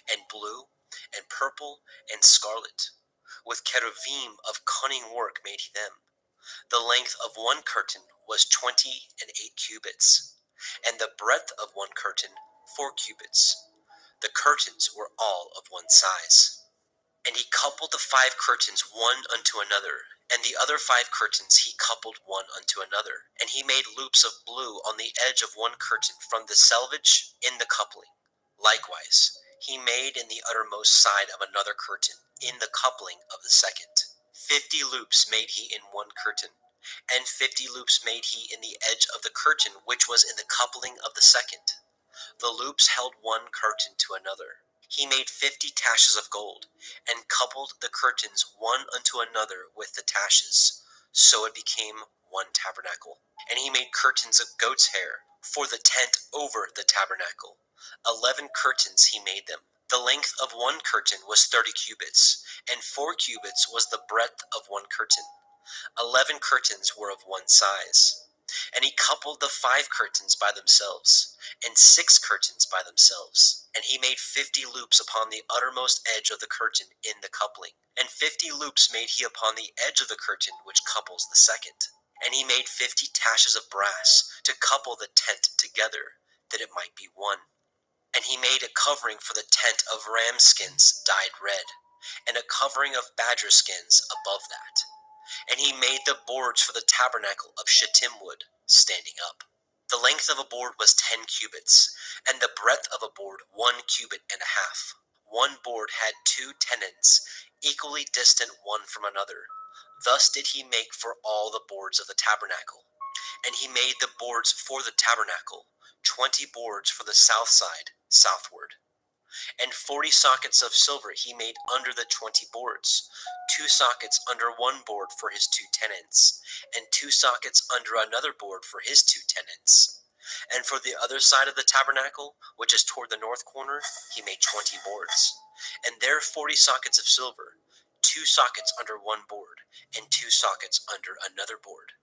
and blue, and purple, and scarlet. With cherubim of cunning work made he them. The length of one curtain was 28 cubits, and the breadth of one curtain 4 cubits. The curtains were all of one size. And he coupled the 5 curtains one unto another, and the other 5 curtains he coupled one unto another. And he made loops of blue on the edge of one curtain from the selvage in the coupling. Likewise, he made in the uttermost side of another curtain in the coupling of the second. 50 loops made he in one curtain, and 50 loops made he in the edge of the curtain which was in the coupling of the second. The loops held one curtain to another. He made 50 taches of gold, and coupled the curtains one unto another with the taches. So it became one tabernacle. And he made curtains of goat's hair for the tent over the tabernacle. 11 curtains he made them. The length of one curtain was 30 cubits, and 4 cubits was the breadth of one curtain. 11 curtains were of one size. And he coupled the 5 curtains by themselves, and 6 curtains by themselves. And he made 50 loops upon the uttermost edge of the curtain in the coupling, and 50 loops made he upon the edge of the curtain which couples the second. And he made 50 taches of brass to couple the tent together, that it might be one. And he made a covering for the tent of ram skins dyed red, and a covering of badger skins above that. And he made the boards for the tabernacle of shittim wood, standing up. The length of a board was 10 cubits, and the breadth of a board 1 cubit and a half. One board had 2 tenons, equally distant one from another. Thus did he make for all the boards of the tabernacle. And he made the boards for the tabernacle, 20 boards for the south side, southward. And 40 sockets of silver he made under the 20 boards, 2 sockets under one board for his 2 tenons, and 2 sockets under another board for his 2 tenons. And for the other side of the tabernacle, which is toward the north corner, he made 20 boards, and there 40 sockets of silver, 2 sockets under one board, and 2 sockets under another board.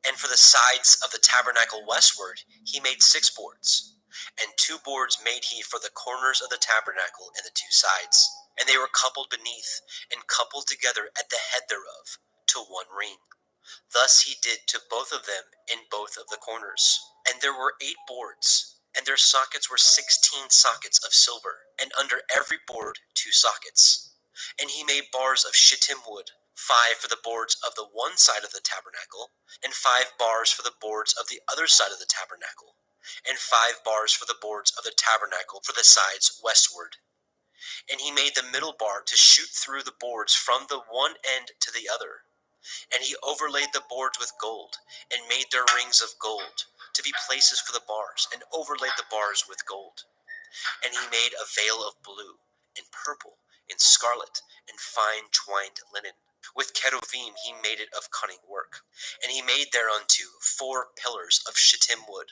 And for the sides of the tabernacle westward, he made 6 boards. And 2 boards made he for the corners of the tabernacle and the 2 sides. And they were coupled beneath, and coupled together at the head thereof, to one ring. Thus he did to both of them in both of the corners. And there were 8 boards, and their sockets were 16 sockets of silver, and under every board 2 sockets. And he made bars of shittim wood, 5 for the boards of the one side of the tabernacle, and 5 bars for the boards of the other side of the tabernacle, and 5 bars for the boards of the tabernacle for the sides westward. And he made the middle bar to shoot through the boards from the one end to the other. And he overlaid the boards with gold, and made their rings of gold, to be places for the bars, and overlaid the bars with gold. And he made a veil of blue, and purple, and scarlet, and fine twined linen. With cherubim he made it of cunning work. And he made thereunto 4 pillars of shittim wood,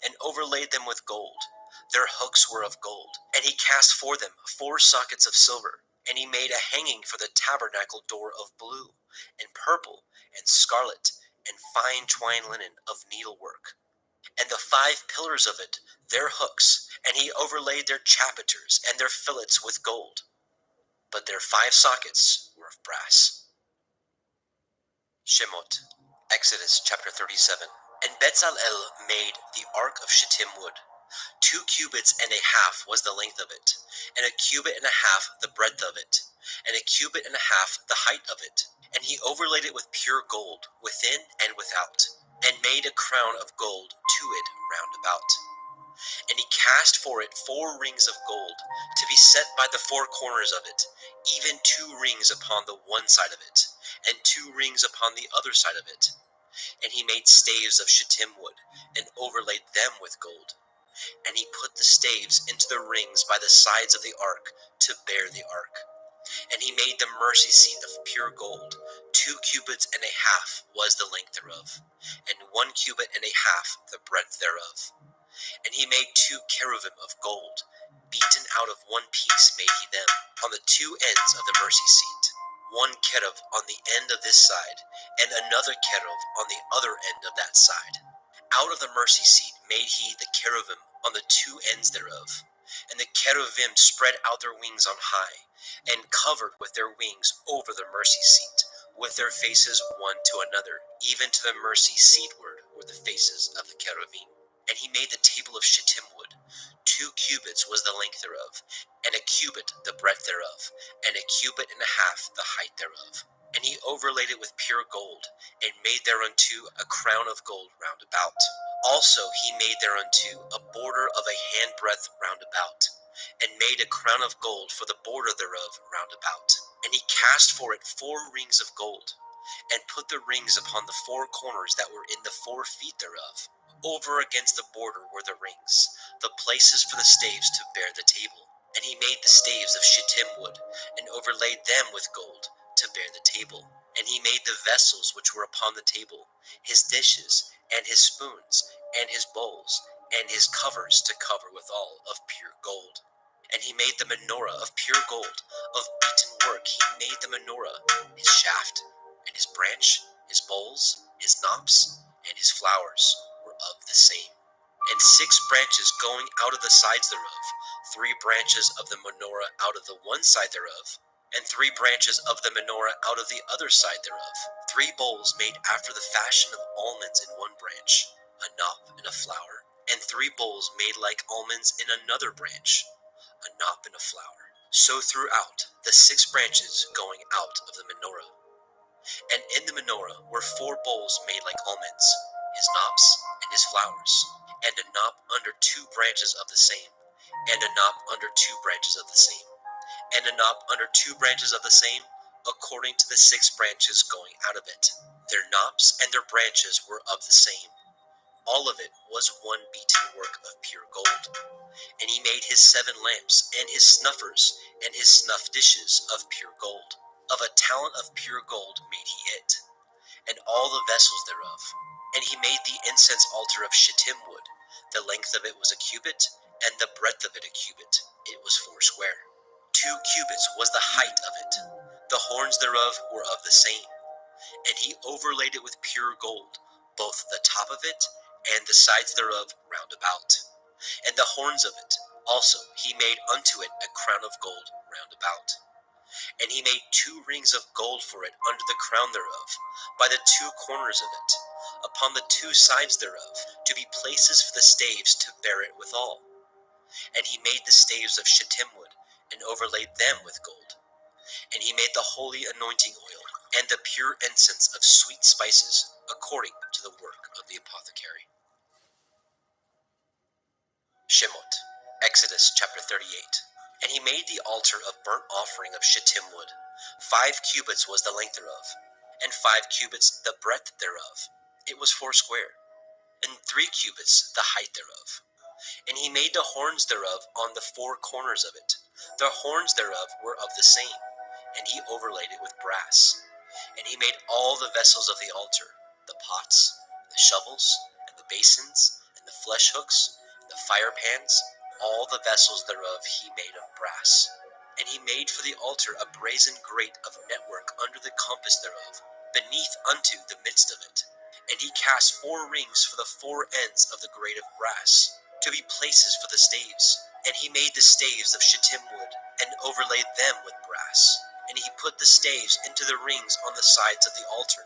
and overlaid them with gold. Their hooks were of gold. And he cast for them 4 sockets of silver. And he made a hanging for the tabernacle door of blue, and purple, and scarlet, and fine twined linen of needlework. And the 5 pillars of it, their hooks, and he overlaid their chapiters and their fillets with gold. But their 5 sockets were of brass. Shemot, Exodus chapter 37. And Bezalel made the ark of shittim wood. 2 cubits and a half was the length of it, and a cubit and a half the breadth of it, and a cubit and a half the height of it. And he overlaid it with pure gold, within and without, and made a crown of gold to it round about. And he cast for it 4 rings of gold, to be set by the 4 corners of it, even 2 rings upon the one side of it, and 2 rings upon the other side of it. And he made staves of shittim wood, and overlaid them with gold. And he put the staves into the rings by the sides of the ark, to bear the ark. And he made the mercy seat of pure gold. 2 cubits and a half was the length thereof, and 1 cubit and a half the breadth thereof. And he made 2 cherubim of gold, beaten out of one piece made he them, on the 2 ends of the mercy seat. 1 cherub on the end of this side, and another cherub on the other end of that side. Out of the mercy seat made he the cherubim on the 2 ends thereof. And the cherubim spread out their wings on high, and covered with their wings over the mercy seat, with their faces one to another, even to the mercy seatward were the faces of the cherubim. And he made the table of shittim wood. 2 cubits was the length thereof, and a cubit the breadth thereof, and a cubit and a half the height thereof. And he overlaid it with pure gold, and made thereunto a crown of gold round about. Also he made thereunto a border of a handbreadth round about, and made a crown of gold for the border thereof round about. And he cast for it 4 rings of gold, and put the rings upon the 4 corners that were in the 4 feet thereof. Over against the border were the rings, the places for the staves to bear the table. And he made the staves of shittim wood, and overlaid them with gold, to bear the table. And he made the vessels which were upon the table, his dishes, and his spoons, and his bowls, and his covers to cover withal of pure gold. And he made the menorah of pure gold, of beaten work he made the menorah, his shaft, and his branch, his bowls, his knops, and his flowers were of the same. And 6 branches going out of the sides thereof, 3 branches of the menorah out of the one side thereof, and 3 branches of the menorah out of the other side thereof. 3 bowls made after the fashion of almonds in one branch, a knop and a flower, and 3 bowls made like almonds in another branch, a knop and a flower. So throughout the 6 branches going out of the menorah. And in the menorah were 4 bowls made like almonds, his knops and his flowers, and a knop under 2 branches of the same, and a knop under 2 branches of the same, and a knop under 2 branches of the same, according to the 6 branches going out of it. Their knops and their branches were of the same. All of it was one beaten work of pure gold. And he made his 7 lamps, and his snuffers, and his snuff dishes of pure gold. Of a talent of pure gold made he it, and all the vessels thereof. And he made the incense altar of shittim wood. The length of it was a cubit, and the breadth of it a cubit. It was 4 square. 2 cubits was the height of it. The horns thereof were of the same. And he overlaid it with pure gold, both the top of it and the sides thereof round about. And the horns of it also he made unto it a crown of gold round about. And he made 2 rings of gold for it under the crown thereof, by the 2 corners of it, upon the 2 sides thereof, to be places for the staves to bear it withal. And he made the staves of shittim wood, and overlaid them with gold. And he made the holy anointing oil, and the pure incense of sweet spices, according to the work of the apothecary. Shemot, Exodus chapter 38. And he made the altar of burnt offering of shittim wood. 5 cubits was the length thereof, and 5 cubits the breadth thereof. It was 4 square, and 3 cubits the height thereof. And he made the horns thereof on the 4 corners of it. The horns thereof were of the same, and he overlaid it with brass. And he made all the vessels of the altar, the pots, the shovels, and the basins, and the flesh hooks, and the fire pans, all the vessels thereof he made of brass. And he made for the altar a brazen grate of network under the compass thereof, beneath unto the midst of it. And he cast 4 rings for the 4 ends of the grate of brass, to be places for the staves. And he made the staves of shittim wood, and overlaid them with brass. And he put the staves into the rings on the sides of the altar,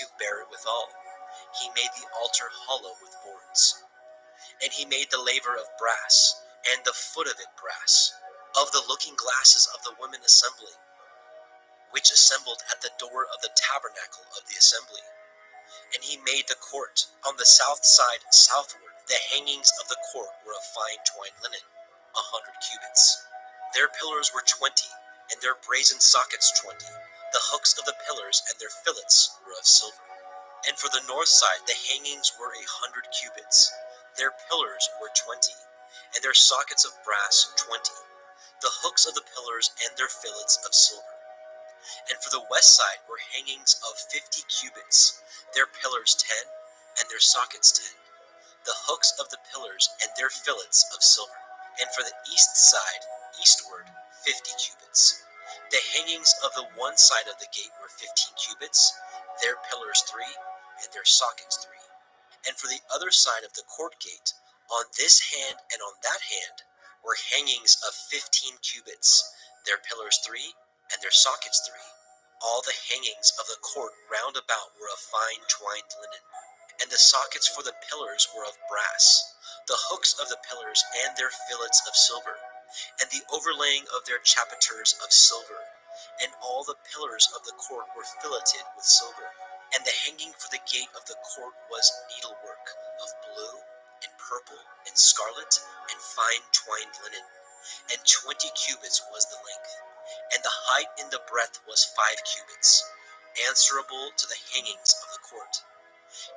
to bear it withal. He made the altar hollow with boards. And he made the laver of brass, and the foot of it brass, of the looking glasses of the women assembling, which assembled at the door of the tabernacle of the assembly. And he made the court on the south side southward. The hangings of the court were of fine twined linen, 100 cubits. Their pillars were 20, and their brazen sockets 20. The hooks of the pillars and their fillets were of silver. And for the north side the hangings were 100 cubits. Their pillars were 20, and their sockets of brass 20. The hooks of the pillars and their fillets of silver. And for the west side were hangings of 50 cubits, their pillars 10, and their sockets 10. The hooks of the pillars and their fillets of silver. And for the east side, eastward, 50 cubits. The hangings of the one side of the gate were 15 cubits, their pillars 3, and their sockets 3. And for the other side of the court gate, on this hand and on that hand, were hangings of 15 cubits, their pillars 3, and their sockets 3. All the hangings of the court round about were of fine twined linen. And the sockets for the pillars were of brass, the hooks of the pillars and their fillets of silver, and the overlaying of their chapiters of silver. And all the pillars of the court were filleted with silver. And the hanging for the gate of the court was needlework of blue, and purple, and scarlet, and fine twined linen. And 20 cubits was the length. And the height in the breadth was 5 cubits, answerable to the hangings of the court.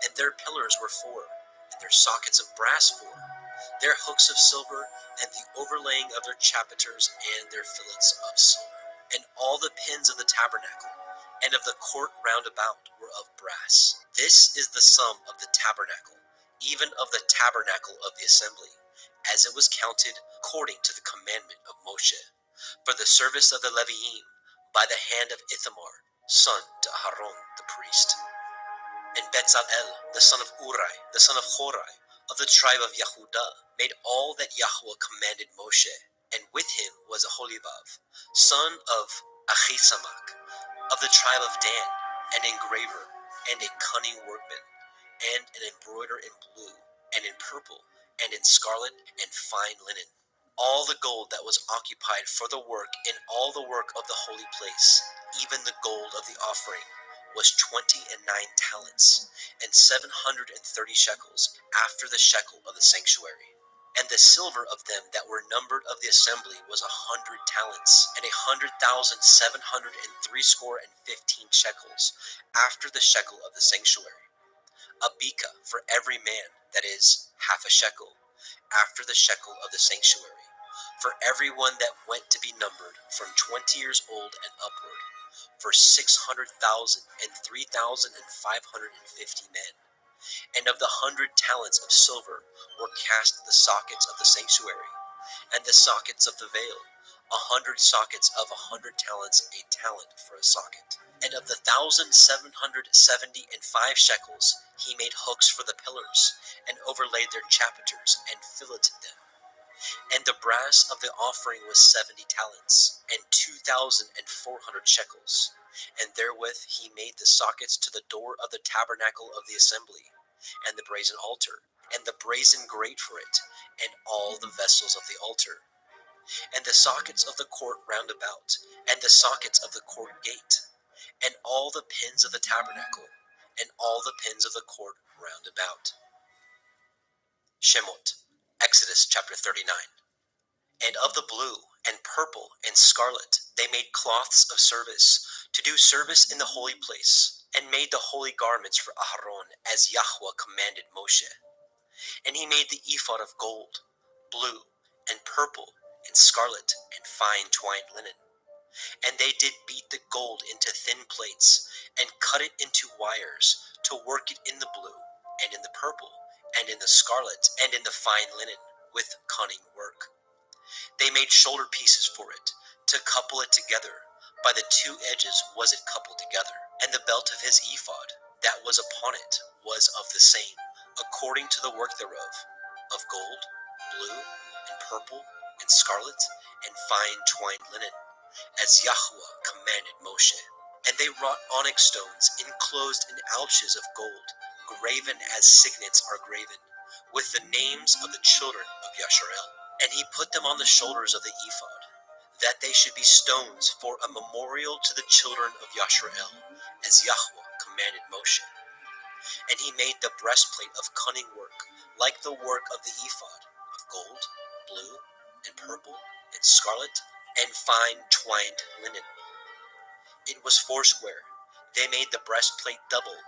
And their pillars were 4, and their sockets of brass 4, their hooks of silver, and the overlaying of their chapiters and their fillets of silver. And all the pins of the tabernacle and of the court round about were of brass. This is the sum of the tabernacle, even of the tabernacle of the assembly, as it was counted according to the commandment of Moshe, for the service of the Leviim, by the hand of Ithamar, son to Aharon the priest. And Bezalel, the son of Uri, the son of Horai, of the tribe of Yehudah, made all that Yahweh commanded Moshe. And with him was Aholibav, son of Achisamach, of the tribe of Dan, an engraver, and a cunning workman, and an embroiderer in blue, and in purple, and in scarlet, and fine linen. All the gold that was occupied for the work in all the work of the holy place, even the gold of the offering, was 29 talents, and 730 shekels, after the shekel of the sanctuary. And the silver of them that were numbered of the assembly was 100 talents, and 100,703 shekels, after the shekel of the sanctuary. A beka for every man, that is, half a shekel, after the shekel of the sanctuary, for every one that went to be numbered from 20 years old and upward, for 600,000 and 3,550 men. And of the 100 talents of silver were cast the sockets of the sanctuary, and the sockets of the veil, 100 sockets of 100 talents, a talent for a socket. And of the 1,775 shekels he made hooks for the pillars, and overlaid their chapiters, and filleted them. And the brass of the offering was 70 talents. and 2,400 shekels. And therewith he made the sockets to the door of the tabernacle of the assembly, and the brazen altar, and the brazen grate for it, and all the vessels of the altar, and the sockets of the court round about, and the sockets of the court gate, and all the pins of the tabernacle, and all the pins of the court round about. Shemot, Exodus chapter 39. And of the blue, and purple, and scarlet, they made cloths of service, to do service in the holy place, and made the holy garments for Aharon, as Yahweh commanded Moshe. And he made the ephod of gold, blue, and purple, and scarlet, and fine twined linen. And they did beat the gold into thin plates, and cut it into wires, to work it in the blue, and in the purple, and in the scarlet, and in the fine linen, with cunning work. They made shoulder pieces for it, to couple it together. By the two edges was it coupled together. And the belt of his ephod, that was upon it, was of the same, according to the work thereof, of gold, blue, and purple, and scarlet, and fine twined linen, as Yahweh commanded Moshe. And they wrought onyx stones enclosed in ouches of gold, graven as signets are graven, with the names of the children of Yasharel. And he put them on the shoulders of the ephod, that they should be stones for a memorial to the children of Yasharel, as Yahweh commanded Moshe. And he made the breastplate of cunning work, like the work of the ephod, of gold, blue, and purple, and scarlet, and fine twined linen. It was foursquare. They made the breastplate double.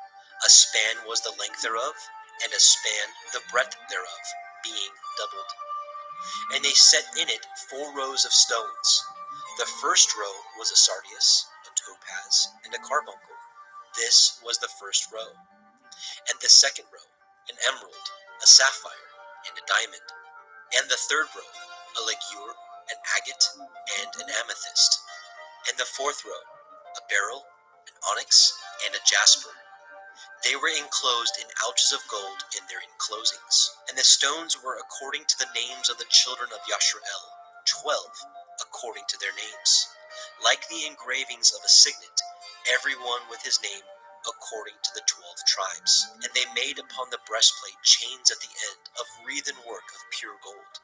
A span was the length thereof, and a span the breadth thereof, being doubled. And they set in it 4 rows of stones. The first row was a sardius, a topaz, and a carbuncle. This was the first row. And the second row, an emerald, a sapphire, and a diamond. And the third row, a ligure, an agate, and an amethyst. And the fourth row, a beryl, an onyx, and a jasper. They were enclosed in ouches of gold in their enclosings. And the stones were according to the names of the children of Yasharel, 12 according to their names, like the engravings of a signet, every one with his name according to the 12 tribes. And they made upon the breastplate chains at the end of wreathen work of pure gold.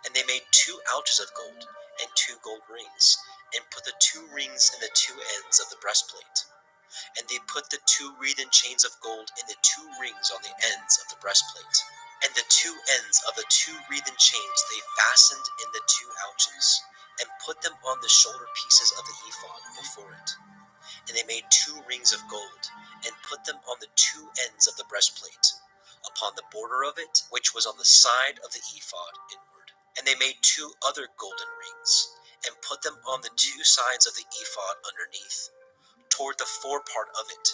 And they made 2 ouches of gold and 2 gold rings, and put the 2 rings in the 2 ends of the breastplate. And they put the 2 wreathen chains of gold in the 2 rings on the ends of the breastplate. And the 2 ends of the 2 wreathen chains they fastened in the 2 ouches, and put them on the shoulder pieces of the ephod before it. And they made 2 rings of gold, and put them on the 2 ends of the breastplate, upon the border of it, which was on the side of the ephod inward. And they made 2 other golden rings, and put them on the 2 sides of the ephod underneath, toward the forepart of it,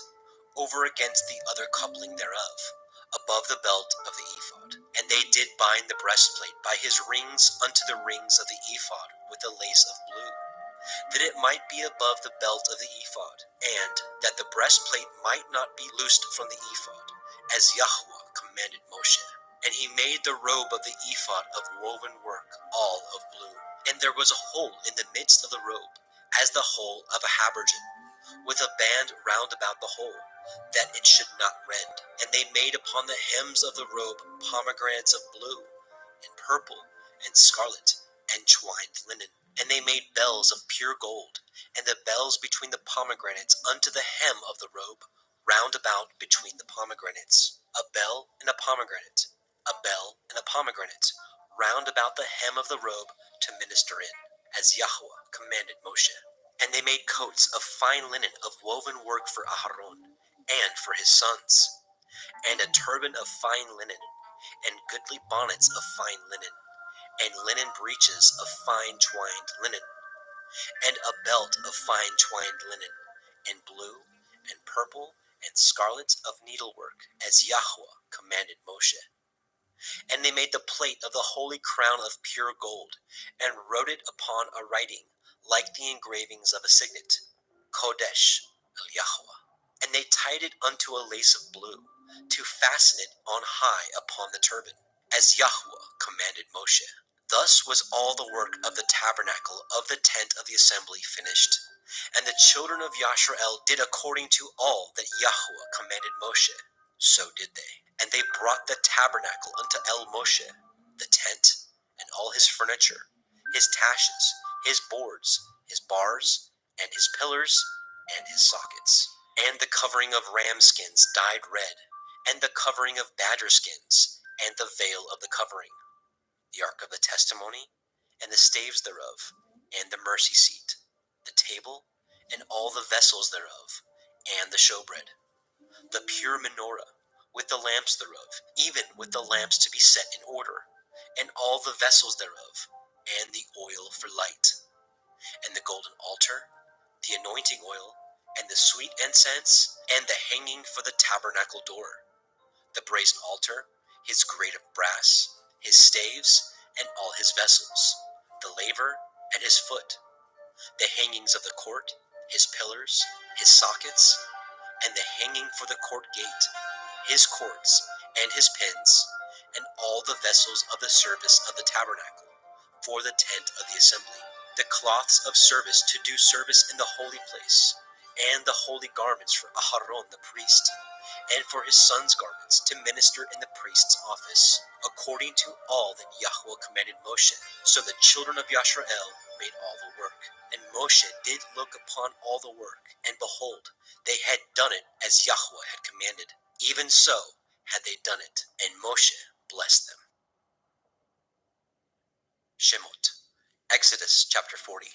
over against the other coupling thereof, above the belt of the ephod. And they did bind the breastplate by his rings unto the rings of the ephod with a lace of blue, that it might be above the belt of the ephod, and that the breastplate might not be loosed from the ephod, as Yahweh commanded Moshe. And he made the robe of the ephod of woven work, all of blue. And there was a hole in the midst of the robe, as the hole of a habergeon, with a band round about the hole, that it should not rend. And they made upon the hems of the robe pomegranates of blue, and purple, and scarlet, and twined linen. And they made bells of pure gold, and the bells between the pomegranates unto the hem of the robe, round about between the pomegranates. A bell and a pomegranate, a bell and a pomegranate, round about the hem of the robe to minister in, as Yahweh commanded Moshe. And they made coats of fine linen of woven work for Aharon, and for his sons, and a turban of fine linen, and goodly bonnets of fine linen, and linen breeches of fine twined linen, and a belt of fine twined linen, and blue, and purple, and scarlet of needlework, as Yahweh commanded Moshe. And they made the plate of the holy crown of pure gold, and wrote it upon a writing, like the engravings of a signet, Kodesh El Yahweh. And they tied it unto a lace of blue, to fasten it on high upon the turban, as Yahweh commanded Moshe. Thus was all the work of the tabernacle of the tent of the assembly finished. And the children of Yashrael did according to all that Yahweh commanded Moshe. So did they. And they brought the tabernacle unto El Moshe, the tent, and all his furniture, his taches, his boards, his bars, and his pillars, and his sockets, and the covering of ram skins dyed red, and the covering of badger skins, and the veil of the covering, the ark of the testimony, and the staves thereof, and the mercy seat, the table, and all the vessels thereof, and the showbread, the pure menorah, with the lamps thereof, even with the lamps to be set in order, and all the vessels thereof, and the oil for light, and the golden altar, the anointing oil, and the sweet incense, and the hanging for the tabernacle door, the brazen altar, his grate of brass, his staves, and all his vessels, the laver, and his foot, the hangings of the court, his pillars, his sockets, and the hanging for the court gate, his courts, and his pins, and all the vessels of the service of the tabernacle, for the tent of the assembly, the cloths of service to do service in the holy place, and the holy garments for Aharon the priest, and for his sons' garments to minister in the priest's office, according to all that Yahweh commanded Moshe. So the children of Yashrael made all the work. And Moshe did look upon all the work, and behold, they had done it as Yahweh had commanded. Even so had they done it, and Moshe blessed them. Shemot, Exodus chapter 40.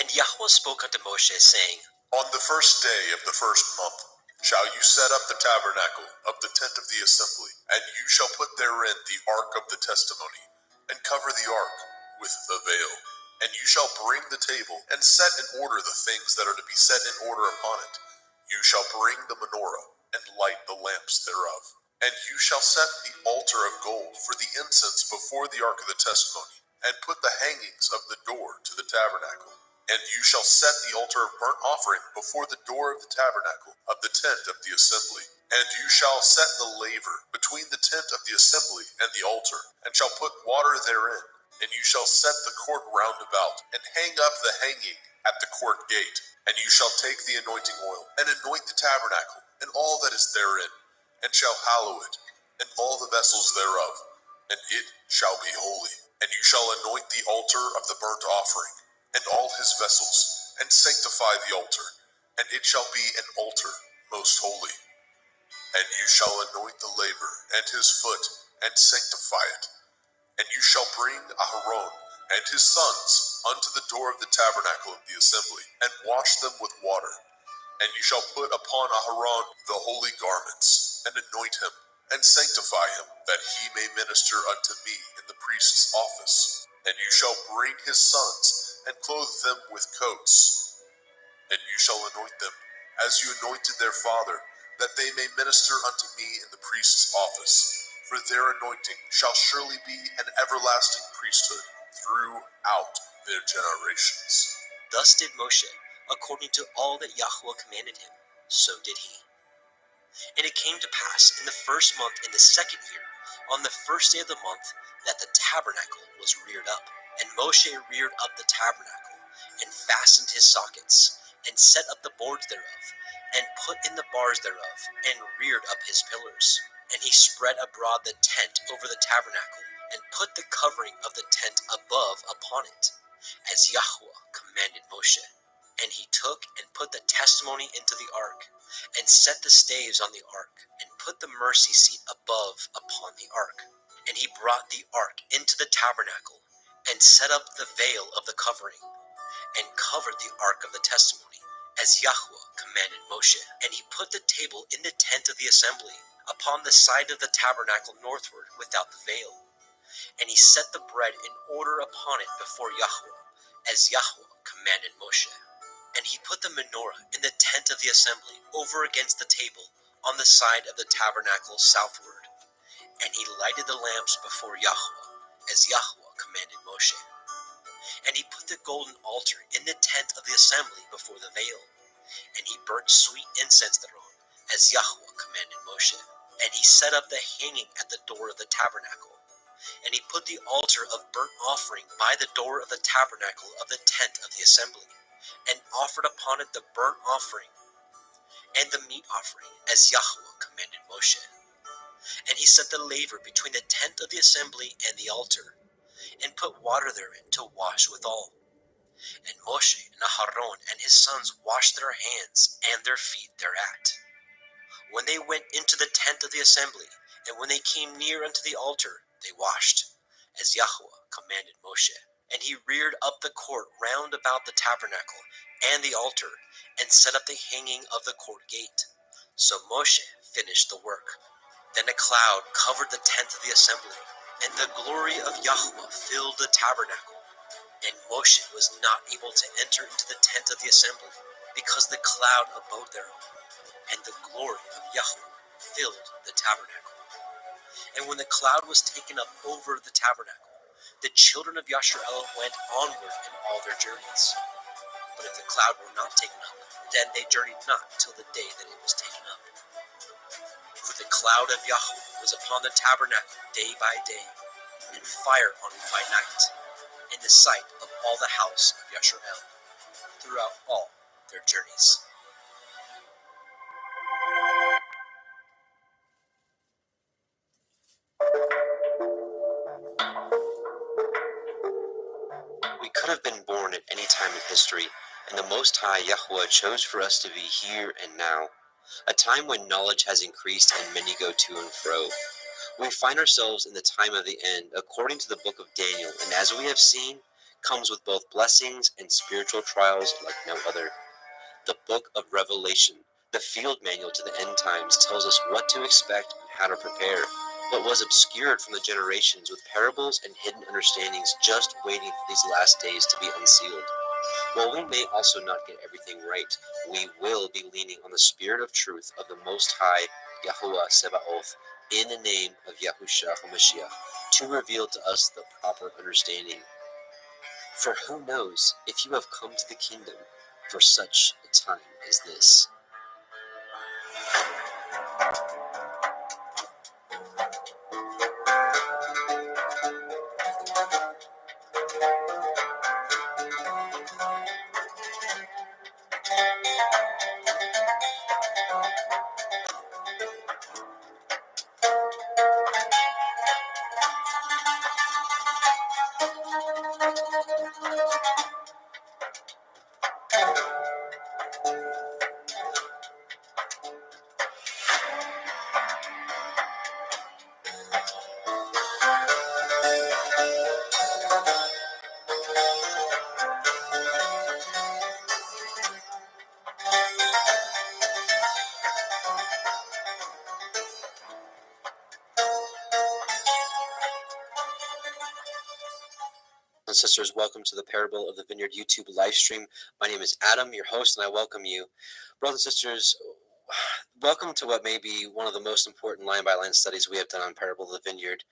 And Yahweh spoke unto Moshe, saying, On the first day of the first month shall you set up the tabernacle of the tent of the assembly, and you shall put therein the ark of the testimony, and cover the ark with the veil. And you shall bring the table, and set in order the things that are to be set in order upon it. You shall bring the menorah, and light the lamps thereof. And you shall set the altar of gold for the incense before the ark of the testimony, and put the hangings of the door to the tabernacle. And you shall set the altar of burnt offering before the door of the tabernacle of the tent of the assembly. And you shall set the laver between the tent of the assembly and the altar, and shall put water therein. And you shall set the court round about, and hang up the hanging at the court gate. And you shall take the anointing oil, and anoint the tabernacle, and all that is therein, and shall hallow it, and all the vessels thereof, and it shall be holy. And you shall anoint the altar of the burnt offering, and all his vessels, and sanctify the altar, and it shall be an altar most holy. And you shall anoint the laver and his foot, and sanctify it. And you shall bring Aharon and his sons unto the door of the tabernacle of the assembly, and wash them with water. And you shall put upon Aharon the holy garments, and anoint him, and sanctify him, that he may minister unto me in the priest's office. And you shall bring his sons, and clothe them with coats. And you shall anoint them, as you anointed their father, that they may minister unto me in the priest's office. For their anointing shall surely be an everlasting priesthood throughout their generations. Thus did Moshe, according to all that Yahweh commanded him, so did he. And it came to pass in the first month in the second year, on the first day of the month, that the tabernacle was reared up. And Moshe reared up the tabernacle, and fastened his sockets, and set up the boards thereof, and put in the bars thereof, and reared up his pillars. And he spread abroad the tent over the tabernacle, and put the covering of the tent above upon it, as Yahweh commanded Moshe. And he took and put the testimony into the ark, and set the staves on the ark, and put the mercy seat above upon the ark. And he brought the ark into the tabernacle, and set up the veil of the covering, and covered the ark of the testimony, as Yahweh commanded Moshe. And he put the table in the tent of the assembly, upon the side of the tabernacle northward, without the veil. And he set the bread in order upon it before Yahweh, as Yahweh commanded Moshe. And he put the menorah in the tent of the assembly, over against the table, on the side of the tabernacle southward. And he lighted the lamps before Yahweh, as Yahweh commanded Moshe. And he put the golden altar in the tent of the assembly before the veil. And he burnt sweet incense thereon, as Yahweh commanded Moshe. And he set up the hanging at the door of the tabernacle, And he put the altar of burnt offering by the door of the tabernacle of the tent of the assembly, and offered upon it the burnt offering and the meat offering, as Yahweh commanded Moshe. And he set the laver between the tent of the assembly and the altar, and put water therein to wash withal. And Moshe and Aharon and his sons washed their hands and their feet thereat, when they went into the tent of the assembly, and when they came near unto the altar, they washed, as Yahweh commanded Moshe. And he reared up the court round about the tabernacle and the altar, and set up the hanging of the court gate. So Moshe finished the work. Then a cloud covered the tent of the assembly, and the glory of Yahweh filled the tabernacle. And Moshe was not able to enter into the tent of the assembly, because the cloud abode thereon, and the glory of Yahweh filled the tabernacle. And when the cloud was taken up over the tabernacle, the children of Yasharel went onward in all their journeys. But if the cloud were not taken up, then they journeyed not till the day that it was taken up. For the cloud of Yahweh was upon the tabernacle day by day, and fire on it by night, in the sight of all the house of Yasharel, throughout all their journeys. We could have been born at any time in history, and the Most High Yahweh chose for us to be here and now, a time when knowledge has increased and many go to and fro. We find ourselves in the time of the end, according to the book of Daniel, and as we have seen, comes with both blessings and spiritual trials like no other. The book of Revelation, the field manual to the end times, tells us what to expect and how to prepare, but was obscured from the generations with parables and hidden understandings just waiting for these last days to be unsealed. While we may also not get everything right, we will be leaning on the spirit of truth of the Most High Yahuwah Sebaoth in the name of Yahushua HaMashiach to reveal to us the proper understanding. For who knows if you have come to the kingdom for such a time as this. And sisters, welcome to the Parable of the Vineyard YouTube live stream. My name is Adam, your host, and I welcome you. Brothers and sisters, welcome to what may be one of the most important line-by-line studies we have done on Parable of the Vineyard.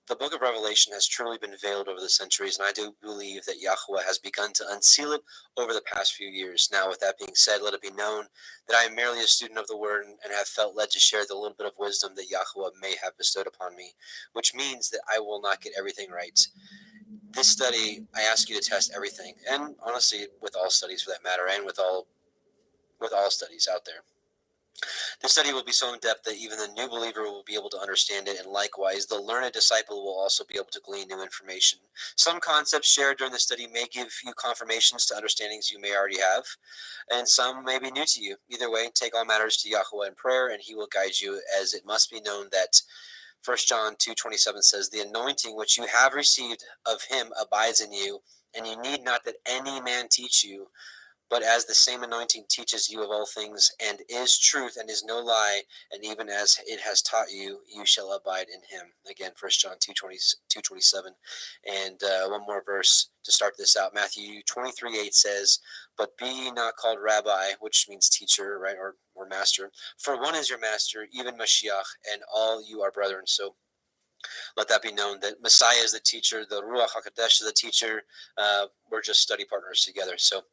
The book of Revelation has truly been veiled over the centuries, and I do believe that Yahweh has begun to unseal it over the past few years. Now, with that being said, let it be known that I am merely a student of the Word and have felt led to share the little bit of wisdom that Yahweh may have bestowed upon me, which means that I will not get everything right. This study, I ask you to test everything, and honestly, with all studies for that matter, and with all studies out there. This study will be so in depth that even the new believer will be able to understand it, and likewise, the learned disciple will also be able to glean new information. Some concepts shared during the study may give you confirmations to understandings you may already have, and some may be new to you. Either way, take all matters to Yahweh in prayer, and he will guide you, as it must be known that 1 John 2:27 says, "The anointing which you have received of him abides in you, and you need not that any man teach you, but as the same anointing teaches you of all things, and is truth, and is no lie, and even as it has taught you, you shall abide in him." Again, 1 John 2:27. And one more verse to start this out. Matthew 23:8 says, "But be ye not called rabbi," which means teacher, right, or master, "for one is your master, even Mashiach, and all you are brethren." So let that be known that Messiah is the teacher, the Ruach HaKodesh is the teacher. We're just study partners together. So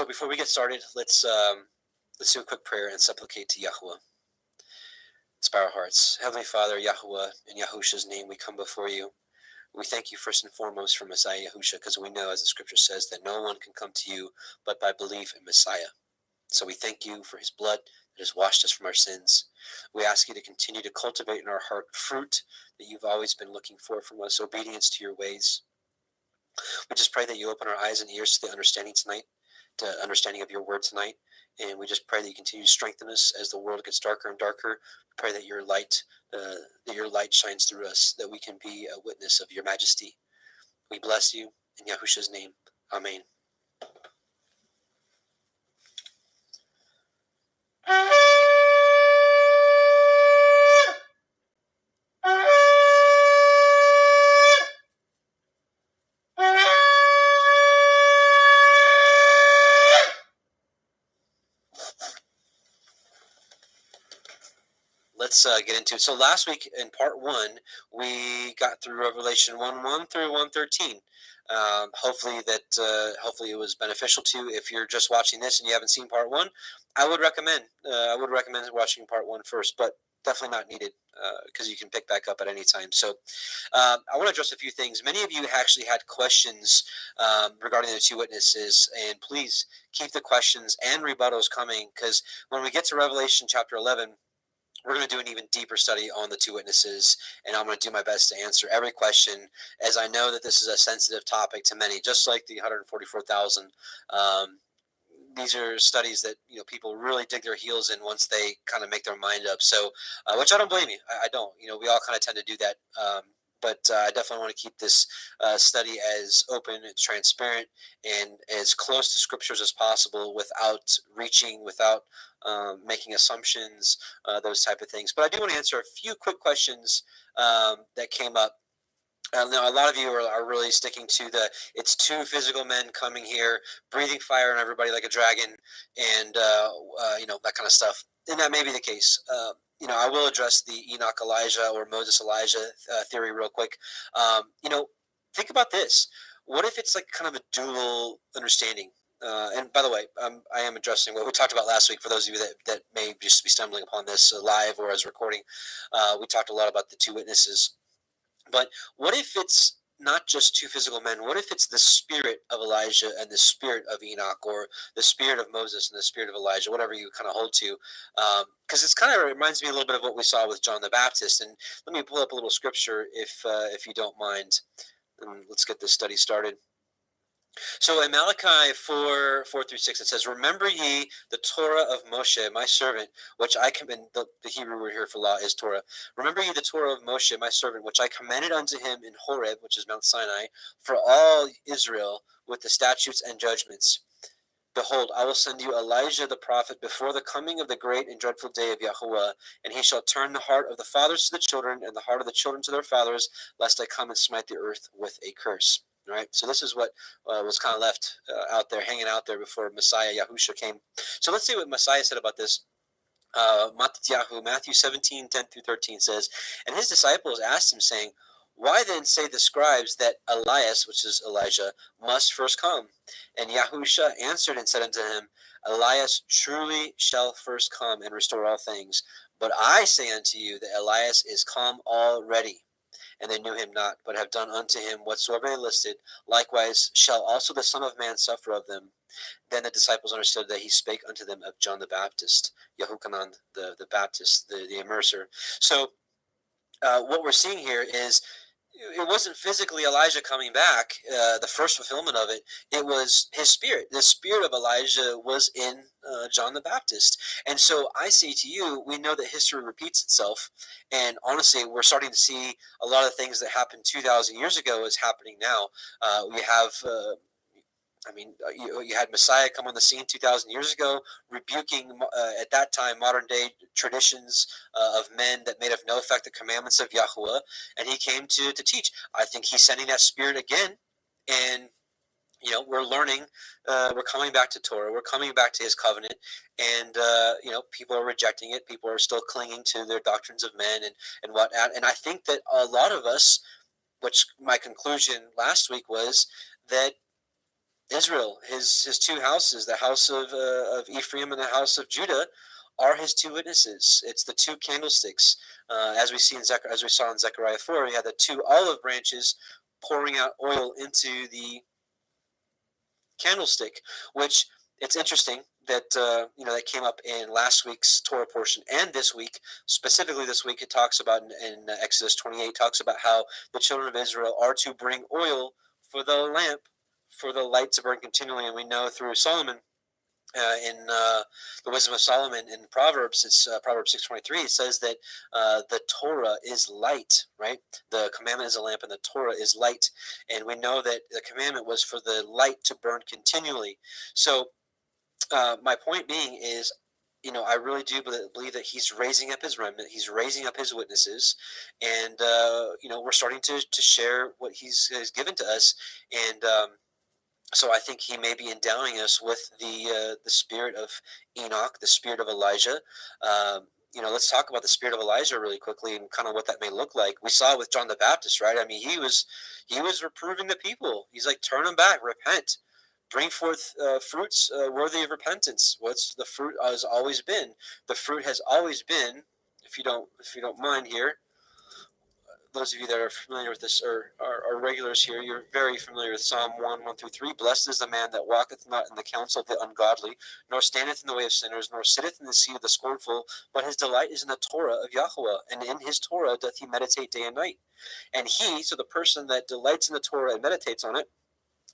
before we get started, let's do a quick prayer and supplicate to Yahweh. Let's bow our hearts. Heavenly Father, Yahuwah, in Yahusha's name we come before you. We thank you first and foremost for Messiah Yahusha, because we know, as the scripture says, that no one can come to you but by belief in Messiah. So we thank you for his blood that has washed us from our sins. We ask you to continue to cultivate in our heart fruit that you've always been looking for from us, obedience to your ways. We just pray that you open our eyes and ears to the understanding tonight, to understanding of your word tonight. And we just pray that you continue to strengthen us as the world gets darker and darker. We pray that your light shines through us, that we can be a witness of your majesty. We bless you in Yahusha's name. Amen. Let's get into it. So last week in part 1, we got through Revelation 1:1 through 1:13. Hopefully it was beneficial to you. If you're just watching this and you haven't seen part 1, I would recommend watching part 1 first, but definitely not needed because you can pick back up at any time. So I want to address a few things. Many of you actually had questions regarding the two witnesses, and please keep the questions and rebuttals coming, because when we get to Revelation chapter 11, we're going to do an even deeper study on the two witnesses, and I'm going to do my best to answer every question, as I know that this is a sensitive topic to many, just like the 144,000. These are studies that people really dig their heels in once they kind of make their mind up. So, which I don't blame you. I don't. We all kind of tend to do that. But I definitely want to keep this study as open and transparent and as close to scriptures as possible, without reaching, without making assumptions, those type of things. But I do want to answer a few quick questions that came up. Now, a lot of you are really sticking to it's two physical men coming here, breathing fire on everybody like a dragon, and that kind of stuff. And that may be the case. I will address the Enoch Elijah or Moses Elijah theory real quick. Think about this. What if it's like kind of a dual understanding? And by the way, I am addressing what we talked about last week. For those of you that may just be stumbling upon this live or as recording, we talked a lot about the two witnesses. But what if it's not just two physical men? What if it's the spirit of Elijah and the spirit of Enoch, or the spirit of Moses and the spirit of Elijah, whatever you kind of hold to? Because it's kind of reminds me a little bit of what we saw with John the Baptist. And let me pull up a little scripture if you don't mind. And let's get this study started. So in Malachi 4:4-6, it says, "Remember ye the Torah of Moshe, my servant, which I command." The Hebrew word here for law is Torah. "Remember ye the Torah of Moshe, my servant, which I commanded unto him in Horeb," which is Mount Sinai, "for all Israel with the statutes and judgments. Behold, I will send you Elijah the prophet before the coming of the great and dreadful day of Yahuwah, and he shall turn the heart of the fathers to the children, and the heart of the children to their fathers, lest I come and smite the earth with a curse." Right? So this is what was kind of left out there, hanging out there before Messiah Yahusha came. So let's see what Messiah said about this. Matthew 17:10-13 says, "And his disciples asked him, saying, Why then say the scribes that Elias," which is Elijah, "must first come? And Yahusha answered and said unto him, Elias truly shall first come and restore all things. But I say unto you that Elias is come already, and they knew him not, but have done unto him whatsoever they listed. Likewise shall also the Son of Man suffer of them. Then the disciples understood that he spake unto them of John the Baptist," Yahuchanan the Baptist, the immerser. So what we're seeing here is it wasn't physically Elijah coming back, the first fulfillment of it. It was his spirit. The spirit of Elijah was in John the Baptist. And so I say to you, we know that history repeats itself. And honestly, we're starting to see a lot of things that happened 2,000 years ago is happening now. We have... you had Messiah come on the scene 2,000 years ago, rebuking at that time modern day traditions of men that made of no effect the commandments of Yahuwah, and he came to teach. I think he's sending that spirit again, and we're learning. We're coming back to Torah. We're coming back to his covenant, and people are rejecting it. People are still clinging to their doctrines of men and whatnot. And I think that a lot of us, which my conclusion last week was that Israel, his two houses, the house of Ephraim and the house of Judah, are his two witnesses. It's the two candlesticks, as we saw in Zechariah 4. We had the two olive branches pouring out oil into the candlestick, which it's interesting that that came up in last week's Torah portion and this week. Specifically, this week it talks about in Exodus 28 talks about how the children of Israel are to bring oil for the lamp, for the light to burn continually. And we know through Solomon. In the wisdom of Solomon in Proverbs, it's Proverbs 6:23. It says that the Torah is light, right? The commandment is a lamp, and the Torah is light. And we know that the commandment was for the light to burn continually. So my point being is, I really do believe that he's raising up his remnant. He's raising up his witnesses, and we're starting to share what he's given to us, and. So I think he may be endowing us with the spirit of Enoch, the spirit of Elijah. Let's talk about the spirit of Elijah really quickly and kind of what that may look like. We saw with John the Baptist, right? I mean, he was reproving the people. He's like, turn them back, repent, bring forth fruits worthy of repentance. What's the fruit has always been? The fruit has always been, if you don't mind here. Those of you that are familiar with this or are regulars here, you're very familiar with Psalm 1:1-3. Blessed is the man that walketh not in the counsel of the ungodly, nor standeth in the way of sinners, nor sitteth in the seat of the scornful, but his delight is in the Torah of Yahweh, and in his Torah doth he meditate day and night. And he, so the person that delights in the Torah and meditates on it,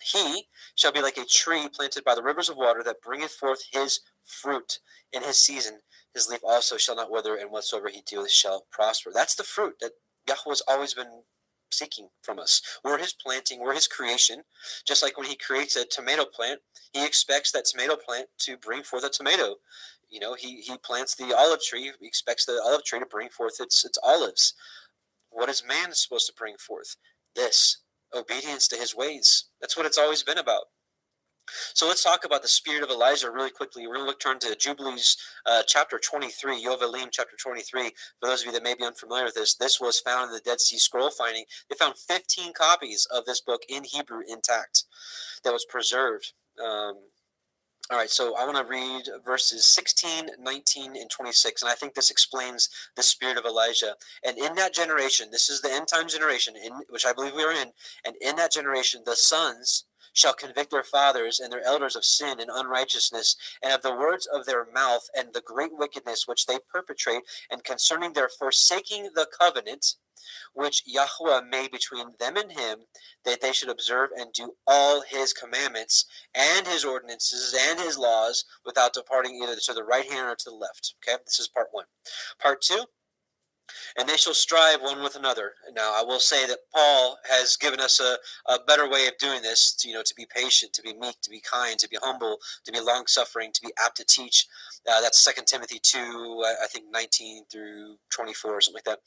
he shall be like a tree planted by the rivers of water that bringeth forth his fruit in his season. His leaf also shall not wither, and whatsoever he doeth shall prosper. That's the fruit that Yahweh's always been seeking from us. We're his planting, we're his creation. Just like when he creates a tomato plant, he expects that tomato plant to bring forth a tomato. He plants the olive tree, he expects the olive tree to bring forth its olives. What is man supposed to bring forth? This, obedience to his ways. That's what it's always been about. So let's talk about the spirit of Elijah really quickly. We're going to turn to Jubilees chapter 23, Yovelim chapter 23. For those of you that may be unfamiliar with this was found in the Dead Sea Scroll finding. They found 15 copies of this book in Hebrew intact that was preserved. All right, so I want to read verses 16, 19, and 26, and I think this explains the spirit of Elijah. And in that generation, this is the end time generation, in which I believe we are in, and in that generation, the sons shall convict their fathers and their elders of sin and unrighteousness, and of the words of their mouth, and the great wickedness which they perpetrate, and concerning their forsaking the covenant which Yahweh made between them and him, that they should observe and do all his commandments and his ordinances and his laws without departing either to the right hand or to the left. Okay, this is part one. Part two, and they shall strive one with another. Now, I will say that Paul has given us a better way of doing this, to be patient, to be meek, to be kind, to be humble, to be long-suffering, to be apt to teach. That's 2 Timothy 2, I think 19 through 24 or something like that.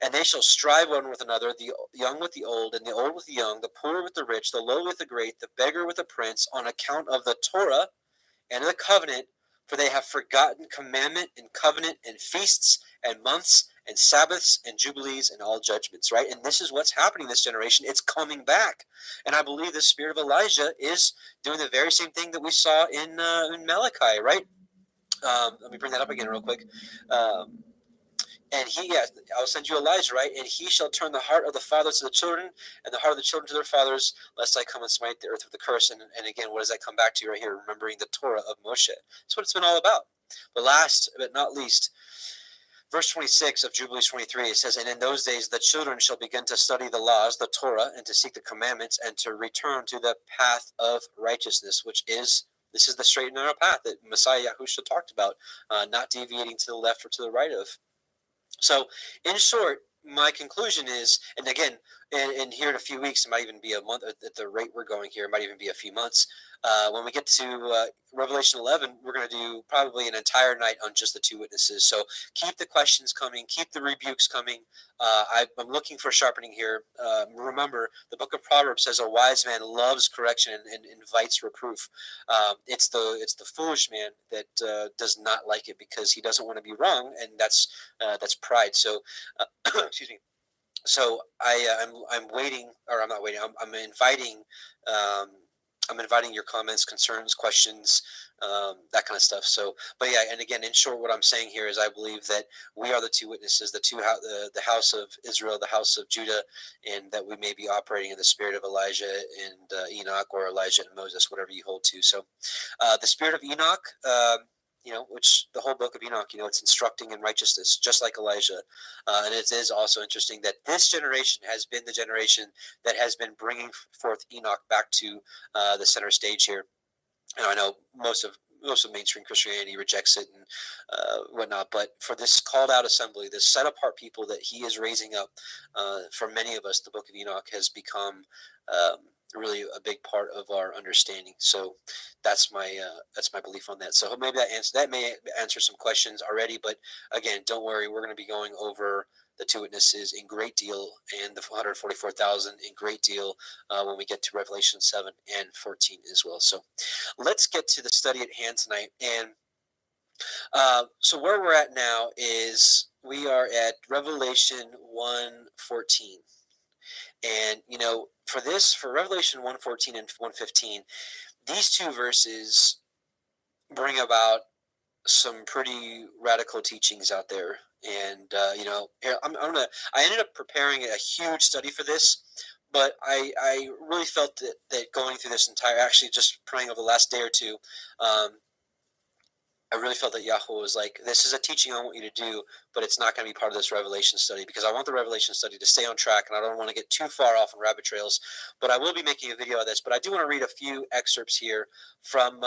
And they shall strive one with another, the young with the old, and the old with the young, the poor with the rich, the low with the great, the beggar with the prince, on account of the Torah and of the covenant, for they have forgotten commandment and covenant and feasts and months and Sabbaths and Jubilees and all judgments, right? And this is what's happening in this generation. It's coming back. And I believe the spirit of Elijah is doing the very same thing that we saw in Malachi, right? Let me bring that up again real quick. And I'll send you Elijah, right? And he shall turn the heart of the fathers to the children, and the heart of the children to their fathers, lest I come and smite the earth with a curse. And again, what does that come back to right here? Remembering the Torah of Moshe. That's what it's been all about. But last but not least, verse 26 of Jubilees 23, it says, and in those days the children shall begin to study the laws, the Torah, and to seek the commandments, and to return to the path of righteousness, this is the straight and narrow path that Messiah Yahushua talked about, not deviating to the left or to the right of. So, in short, my conclusion is, and again, and here in a few weeks, it might even be a month at the rate we're going here, it might even be a few months. When we get to Revelation 11, we're going to do probably an entire night on just the two witnesses. So keep the questions coming, keep the rebukes coming. I'm looking for sharpening here. Remember, the book of Proverbs says a wise man loves correction and invites reproof. It's the foolish man that does not like it because he doesn't want to be wrong, and that's pride. So, excuse me. So I'm waiting, or I'm not waiting. I'm inviting. I'm inviting your comments, concerns, questions, that kind of stuff. So, but yeah, and again, in short, what I'm saying here is I believe that we are the two witnesses, the house of Israel, the house of Judah, and that we may be operating in the spirit of Elijah and Enoch, or Elijah and Moses, whatever you hold to. So, the spirit of Enoch, which the whole book of Enoch, it's instructing in righteousness, just like Elijah. And it is also interesting that this generation has been the generation that has been bringing forth Enoch back to the center stage here. And I know most of mainstream Christianity rejects it and whatnot, but for this called out assembly, this set apart people that he is raising up, for many of us, the book of Enoch has become really a big part of our understanding. So that's my belief on that. So maybe that may answer some questions already, but again, don't worry, we're going to be going over the two witnesses in great deal and the 144,000 in great deal when we get to Revelation 7 and 14 as well. So let's get to the study at hand tonight. And so where we're at now is we are at Revelation 1:14. And, for Revelation 1:14 and 1:15, these two verses bring about some pretty radical teachings out there. And, here, I ended up preparing a huge study for this, but I really felt that going through this actually just praying over the last day or two, I really felt that Yahweh was like, this is a teaching I want you to do, but it's not going to be part of this Revelation study, because I want the Revelation study to stay on track, and I don't want to get too far off on rabbit trails. But I will be making a video of this. But I do want to read a few excerpts here from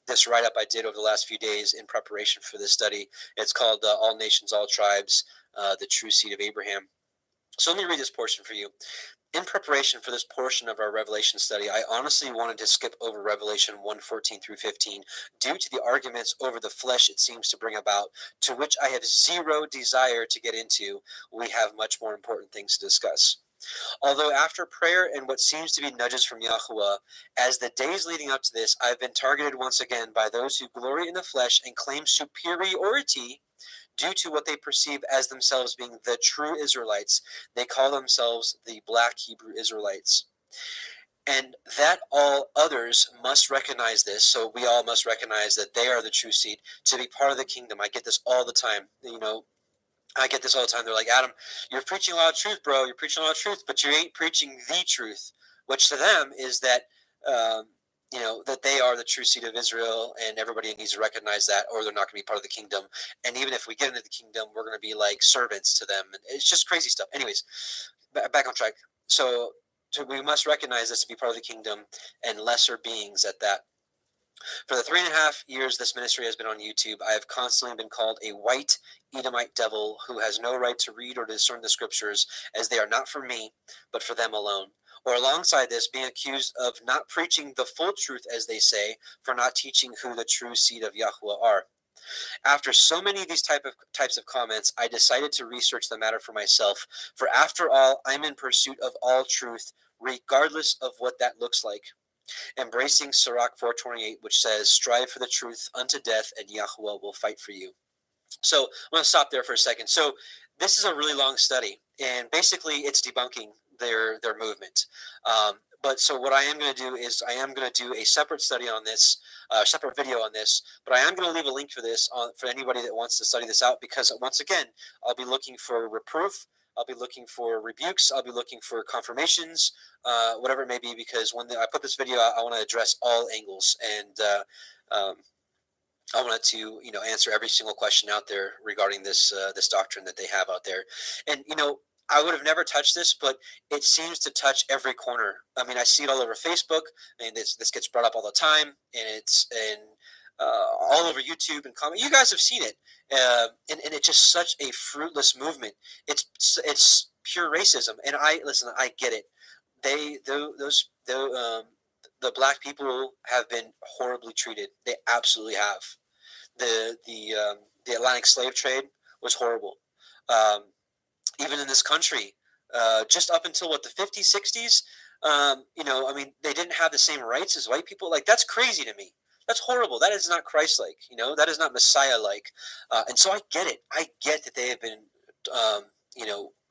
this write-up I did over the last few days in preparation for this study. It's called All Nations, All Tribes, the True Seed of Abraham. So let me read this portion for you. In preparation for this portion of our Revelation study, I honestly wanted to skip over Revelation 1:14 through 15 due to the arguments over the flesh it seems to bring about, to which I have zero desire to get into. We have much more important things to discuss. Although after prayer and what seems to be nudges from Yahuwah, as the days leading up to this, I've been targeted once again by those who glory in the flesh and claim superiority due to what they perceive as themselves being the true Israelites. They call themselves the Black Hebrew Israelites. And that all others must recognize this, so we all must recognize that they are the true seed to be part of the kingdom. I get this all the time. I get this all the time. They're like, Adam, you're preaching a lot of truth, bro. You're preaching a lot of truth, but you ain't preaching the truth, which to them is that, that they are the true seed of Israel, and everybody needs to recognize that, or they're not going to be part of the kingdom. And even if we get into the kingdom, we're going to be like servants to them. And it's just crazy stuff. Anyways, back on track. So we must recognize this to be part of the kingdom, and lesser beings at that. For the 3.5 years this ministry has been on YouTube, I have constantly been called a white Edomite devil who has no right to read or discern the scriptures, as they are not for me, but for them alone. Or alongside this, being accused of not preaching the full truth, as they say, for not teaching who the true seed of Yahuwah are. After so many of these types of comments, I decided to research the matter for myself, for after all, I'm in pursuit of all truth, regardless of what that looks like. Embracing Sirach 4:28, which says, strive for the truth unto death, and Yahuwah will fight for you. So I'm going to stop there for a second. So this is a really long study, and basically it's debunking their movement. But so what I am going to do is I am going to do a separate study on this, separate video on this, but I am going to leave a link for this for anybody that wants to study this out, because once again, I'll be looking for reproof. I'll be looking for rebukes. I'll be looking for confirmations, whatever it may be, because when I put this video out, I want to address all angles, and I wanted to, answer every single question out there regarding this doctrine that they have out there. And, I would have never touched this, but it seems to touch every corner. I mean, I see it all over Facebook, and this gets brought up all the time, and it's all over YouTube and comment. You guys have seen it, and it's just such a fruitless movement. It's pure racism, and I get it. The black people have been horribly treated. They absolutely have. The Atlantic slave trade was horrible. Even in this country, just up until the 50s, 60s, they didn't have the same rights as white people. Like, that's crazy to me. That's horrible. That is not Christ-like. That is not Messiah-like. And so I get it. I get that they have been,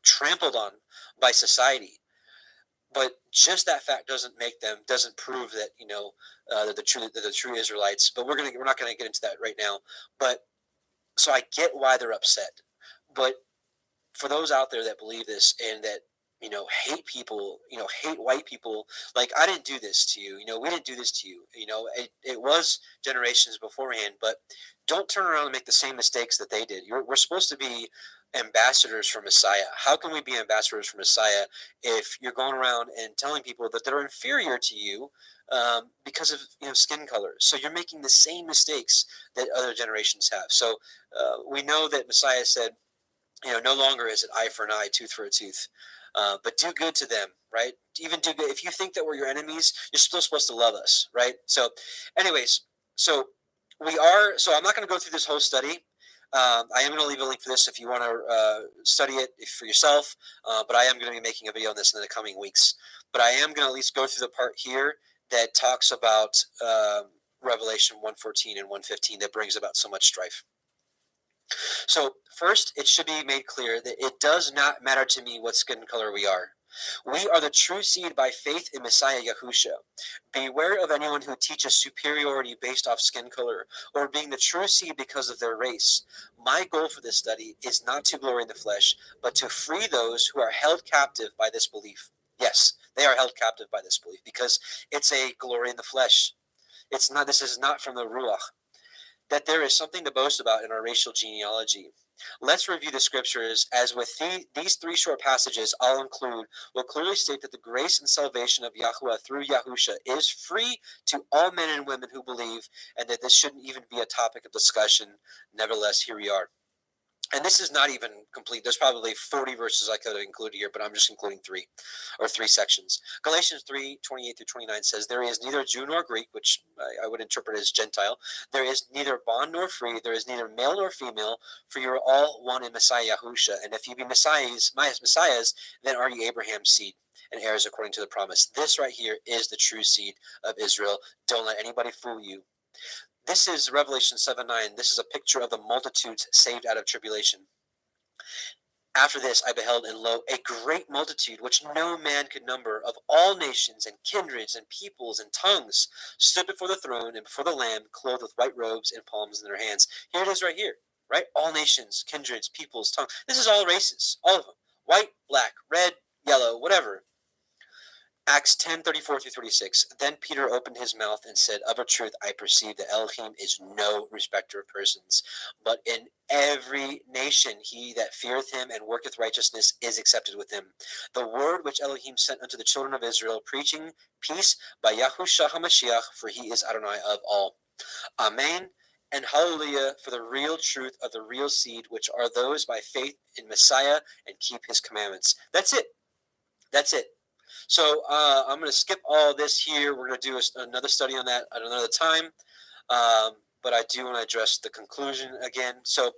trampled on by society. But just that fact doesn't prove that they're the true Israelites. But we're not gonna get into that right now. But so I get why they're upset. But for those out there that believe this and that hate people, hate white people, like, I didn't do this to you. We didn't do this to you. It was generations beforehand. But don't turn around and make the same mistakes that they did. We're supposed to be ambassadors for Messiah. How can we be ambassadors for Messiah if you're going around and telling people that they're inferior to you because of skin color? So you're making the same mistakes that other generations have. So we know that Messiah said, no longer is it eye for an eye, tooth for a tooth, but do good to them, right? Even do good. If you think that we're your enemies, you're still supposed to love us, right? So, anyways, so I'm not going to go through this whole study. I am going to leave a link for this if you want to study it for yourself. But I am going to be making a video on this in the coming weeks. But I am going to at least go through the part here that talks about Revelation 1:14 and 1:15 that brings about so much strife. So first, it should be made clear that it does not matter to me what skin color we are. We are the true seed by faith in Messiah Yahusha. Beware of anyone who teaches superiority based off skin color or being the true seed because of their race. My goal for this study is not to glory in the flesh, but to free those who are held captive by this belief. Yes, they are held captive by this belief because it's a glory in the flesh. This is not from the Ruach. That there is something to boast about in our racial genealogy. Let's review the scriptures, as with these three short passages I'll include will clearly state that the grace and salvation of Yahuwah through Yahusha is free to all men and women who believe, and that this shouldn't even be a topic of discussion. Nevertheless, here we are. And this is not even complete. There's probably 40 verses I could have included here, but I'm just including three sections. Galatians 3:28 through 29 says, there is neither Jew nor Greek, which I would interpret as Gentile. There is neither bond nor free. There is neither male nor female, for you are all one in Messiah Yahusha. And if you be messiahs, then are you Abraham's seed and heirs according to the promise. This right here is the true seed of Israel. Don't let anybody fool you. This is Revelation 7:9. This is a picture of the multitudes saved out of tribulation. After this I beheld, and lo, a great multitude, which no man could number, of all nations and kindreds and peoples and tongues, stood before the throne and before the Lamb, clothed with white robes and palms in their hands. Here it is right here, right? All nations, kindreds, peoples, tongues. This is all races, all of them. White, black, red, yellow, whatever. Acts 10:34 through 36. Then Peter opened his mouth and said, of a truth I perceive that Elohim is no respecter of persons, but in every nation he that feareth him and worketh righteousness is accepted with him. The word which Elohim sent unto the children of Israel, preaching peace by Yahushua HaMashiach, for he is Adonai of all. Amen and hallelujah for the real truth of the real seed, which are those by faith in Messiah and keep his commandments. That's it. That's it. So I'm going to skip all this here. We're going to do another study on that at another time. But I do want to address the conclusion again. So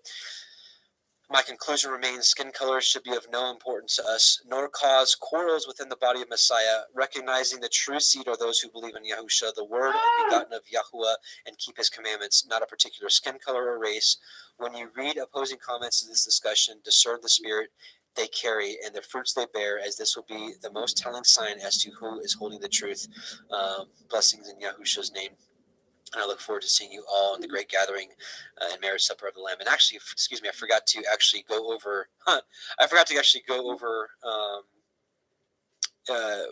my conclusion remains: skin color should be of no importance to us, nor cause quarrels within the body of Messiah, recognizing the true seed are those who believe in Yahusha, the word and begotten of Yahuwah, and keep his commandments, not a particular skin color or race. When you read opposing comments to this discussion, discern the spirit they carry and the fruits they bear, as this will be the most telling sign as to who is holding the truth. Blessings in Yahusha's name. And I look forward to seeing you all in the great gathering and marriage supper of the Lamb. And actually, excuse me, I forgot to actually go over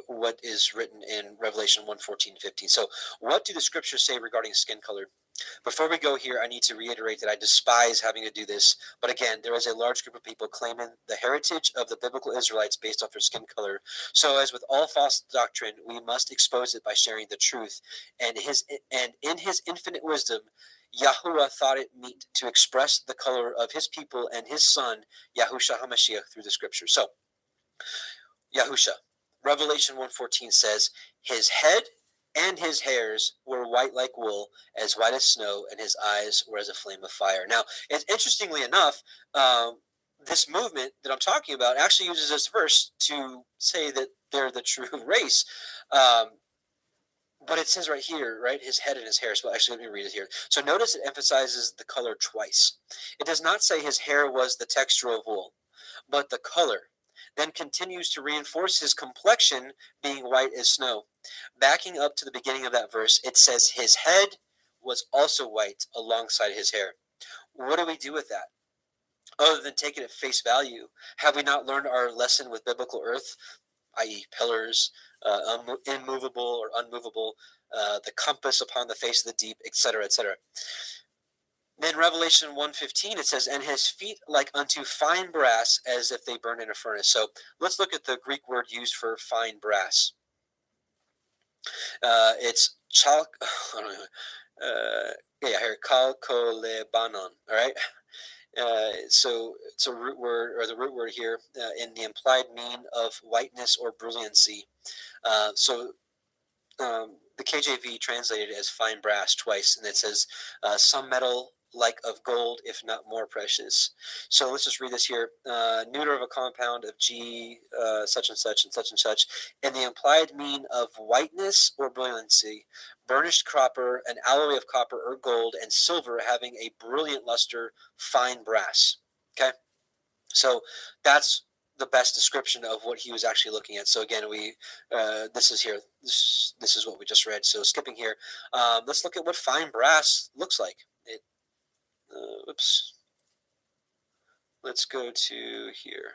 what is written in Revelation 1:14-15. So what do the scriptures say regarding skin color? Before we go here, I need to reiterate that I despise having to do this. But again, there is a large group of people claiming the heritage of the biblical Israelites based off their skin color. So as with all false doctrine, we must expose it by sharing the truth. And in his infinite wisdom, Yahuwah thought it meet to express the color of his people and his son, Yahushua HaMashiach, through the scripture. So, Yahusha. Revelation 1:14 says, his head and his hairs were white like wool, as white as snow, and his eyes were as a flame of fire. Now, interestingly enough, this movement that I'm talking about actually uses this verse to say that they're the true race. But it says right here, right, his head and his hair. So actually, let me read it here. So notice it emphasizes the color twice. It does not say his hair was the texture of wool, but the color. then continues to reinforce his complexion being white as snow. Backing up to the beginning of that verse, it says his head was also white alongside his hair. What do we do with that? Other than take it at face value, have we not learned our lesson with biblical earth, i.e. pillars, immovable or unmovable, the compass upon the face of the deep, etc., etc.? Then Revelation 1:15, it says, and his feet like unto fine brass, as if they burn in a furnace. So let's look at the Greek word used for fine brass. It's chalk. Here, kalkolebanon. All right. So it's a root word, or the root word here, in the implied mean of whiteness or brilliancy. The KJV translated it as fine brass twice, and it says some metal like of gold, if not more precious. So let's just read this here. Neuter of a compound of G, such and such and such and such, and the implied mean of whiteness or brilliancy, burnished copper, an alloy of copper or gold, and silver having a brilliant luster, fine brass. Okay? So that's the best description of what he was actually looking at. So again, this is here. This is what we just read. So skipping here, let's look at what fine brass looks like. Oops. Let's go to here.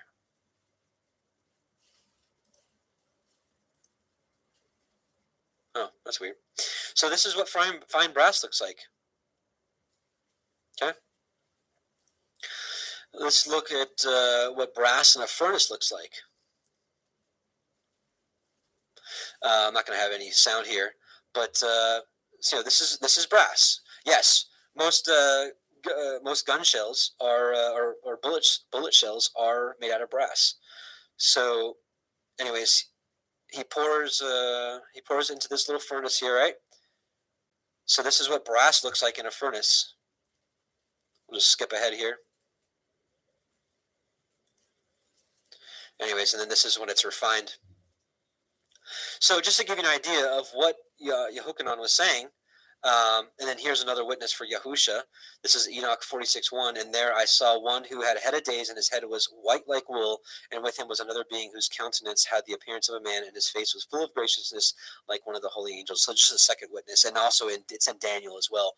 Oh, that's weird. So this is what fine brass looks like. Okay. Let's look at what brass in a furnace looks like. I'm not going to have any sound here, but so this is brass. Yes, most gun shells are or bullet shells are made out of brass. So, anyways, he pours into this little furnace here, right? So this is what brass looks like in a furnace. We'll just skip ahead here. Anyways, and then this is when it's refined. So just to give you an idea of what Yehochanan was saying, and then here's another witness for Yahusha. This is Enoch 46:1, and there I saw one who had a head of days, and his head was white like wool, and with him was another being whose countenance had the appearance of a man, and his face was full of graciousness like one of the holy angels. So just a second witness, and also it's in Daniel as well.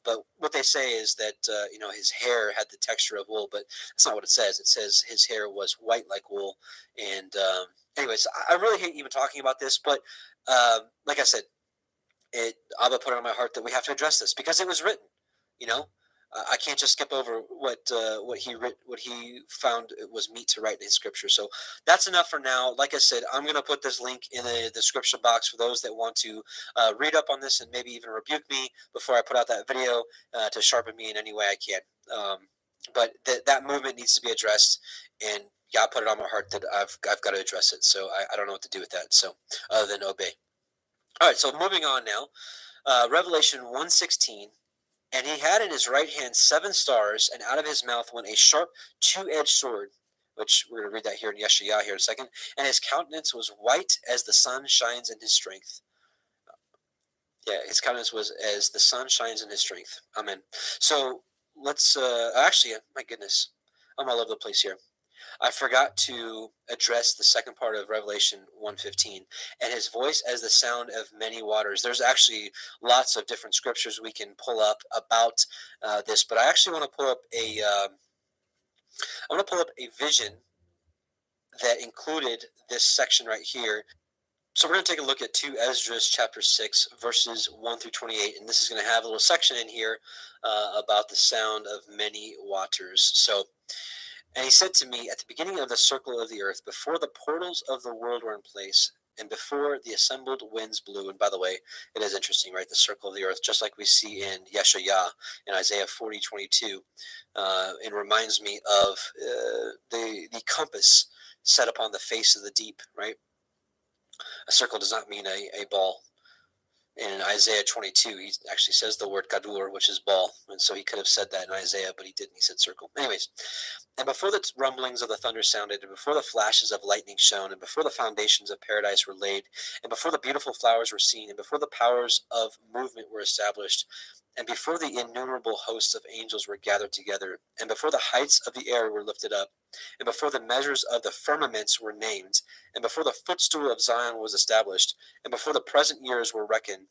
But what they say is that his hair had the texture of wool, but that's not what it says. It says his hair was white like wool, and anyways, I really hate even talking about this, but like I said, Abba put it on my heart that we have to address this because it was written. I can't just skip over what he found it was meet to write in his scripture. So that's enough for now. Like I said, I'm going to put this link in the description box for those that want to read up on this and maybe even rebuke me before I put out that video to sharpen me in any way I can. But that movement needs to be addressed, and God put it on my heart that I've got to address it. So I don't know what to do with that. So other than obey. All right, so moving on now, Revelation 1:16, and he had in his right hand 7 stars, and out of his mouth went a sharp 2-edged sword, which we're going to read that here in Yeshayah here in a second, and his countenance was white as the sun shines in his strength. Yeah, his countenance was as the sun shines in his strength. Amen. So let's, actually, my goodness, I'm all over the place here. I forgot to address the second part of Revelation 1:15, and his voice as the sound of many waters. There's actually lots of different scriptures we can pull up about this, but I actually want to pull up a vision that included this section right here. So we're going to take a look at 2 Esdras chapter 6, verses 1 through 28, and this is going to have a little section in here about the sound of many waters. So, and he said to me, at the beginning of the circle of the earth, before the portals of the world were in place, and before the assembled winds blew, and by the way, it is interesting, right? The circle of the earth, just like we see in Yeshayah in Isaiah 40:22, it reminds me of the compass set upon the face of the deep, right? A circle does not mean a ball. In Isaiah 22, he actually says the word gadur, which is ball. And so he could have said that in Isaiah, but he didn't. He said circle. Anyways, and before the rumblings of the thunder sounded, and before the flashes of lightning shone, and before the foundations of paradise were laid, and before the beautiful flowers were seen, and before the powers of movement were established, And before the innumerable hosts of angels were gathered together, and before the heights of the air were lifted up, and before the measures of the firmaments were named, and before the footstool of Zion was established, and before the present years were reckoned,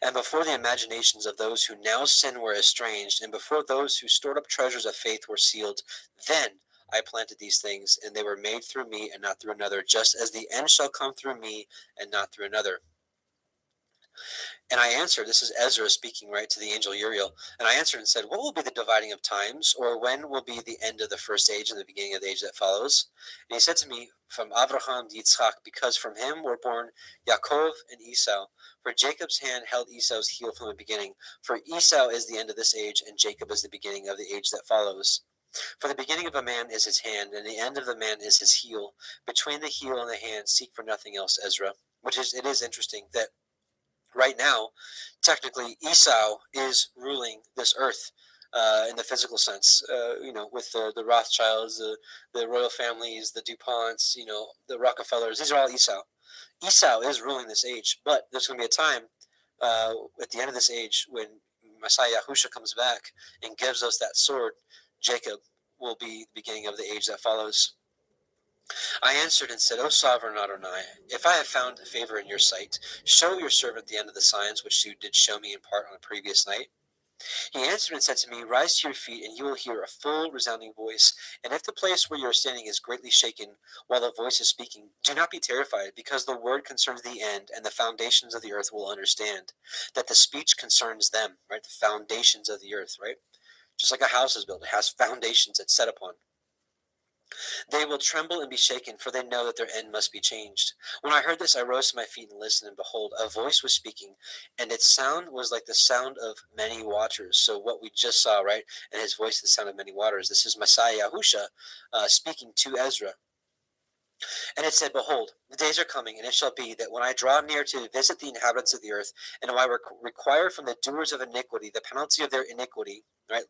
and before the imaginations of those who now sin were estranged, and before those who stored up treasures of faith were sealed, then I planted these things, and they were made through me and not through another, just as the end shall come through me and not through another. And I answered, this is Ezra speaking, right, to the angel Uriel, and I answered and said, what will be the dividing of times, or when will be the end of the first age and the beginning of the age that follows? And he said to me, from Abraham to Yitzchak, because from him were born Yaakov and Esau. For Jacob's hand held Esau's heel from the beginning. For Esau is the end of this age, and Jacob is the beginning of the age that follows. For the beginning of a man is his hand, and the end of the man is his heel. Between the heel and the hand seek for nothing else, Ezra. It is interesting that right now, technically, Esau is ruling this earth in the physical sense. With the Rothschilds, the royal families, the DuPonts, the Rockefellers. These are all Esau. Esau is ruling this age, but there's going to be a time at the end of this age when Messiah Yahusha comes back and gives us that sword. Jacob will be the beginning of the age that follows. I answered and said, O sovereign Adonai, if I have found favor in your sight, show your servant the end of the signs which you did show me in part on the previous night. He answered and said to me, rise to your feet, and you will hear a full resounding voice. And if the place where you are standing is greatly shaken while the voice is speaking, do not be terrified, because the word concerns the end, and the foundations of the earth will understand that the speech concerns them, right? The foundations of the earth, right? Just like a house is built, it has foundations it's set upon. They will tremble and be shaken, for they know that their end must be changed. When I heard this, I rose to my feet and listened, and behold, a voice was speaking, and its sound was like the sound of many waters. So what we just saw, right? And his voice, the sound of many waters. This is Messiah Yahusha speaking to Ezra. And it said, behold, the days are coming, and it shall be that when I draw near to visit the inhabitants of the earth, and when I require from the doers of iniquity the penalty of their iniquity, right?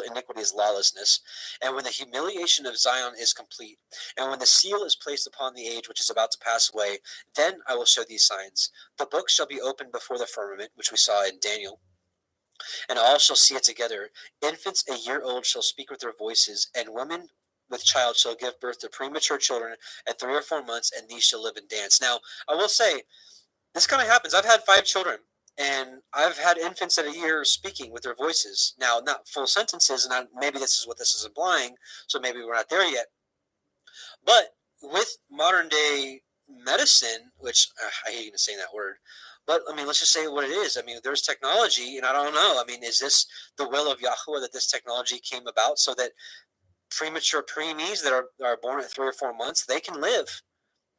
Iniquity is lawlessness. And when the humiliation of Zion is complete, and when the seal is placed upon the age which is about to pass away, then I will show these signs. The book shall be opened before the firmament, which we saw in Daniel, and all shall see it together. Infants a year old shall speak with their voices, and women with child shall give birth to premature children at 3 or 4 months, and these shall live and dance. Now, I will say, this kind of happens. I've had 5 children, and I've had infants at a year speaking with their voices. Now, not full sentences, and maybe this is what this is implying, so maybe we're not there yet. But with modern day medicine, which I hate even saying that word, but I mean, let's just say what it is. I mean, there's technology, and I don't know. I mean, is this the will of Yahweh that this technology came about so that premature preemies that are born at 3 or 4 months, they can live?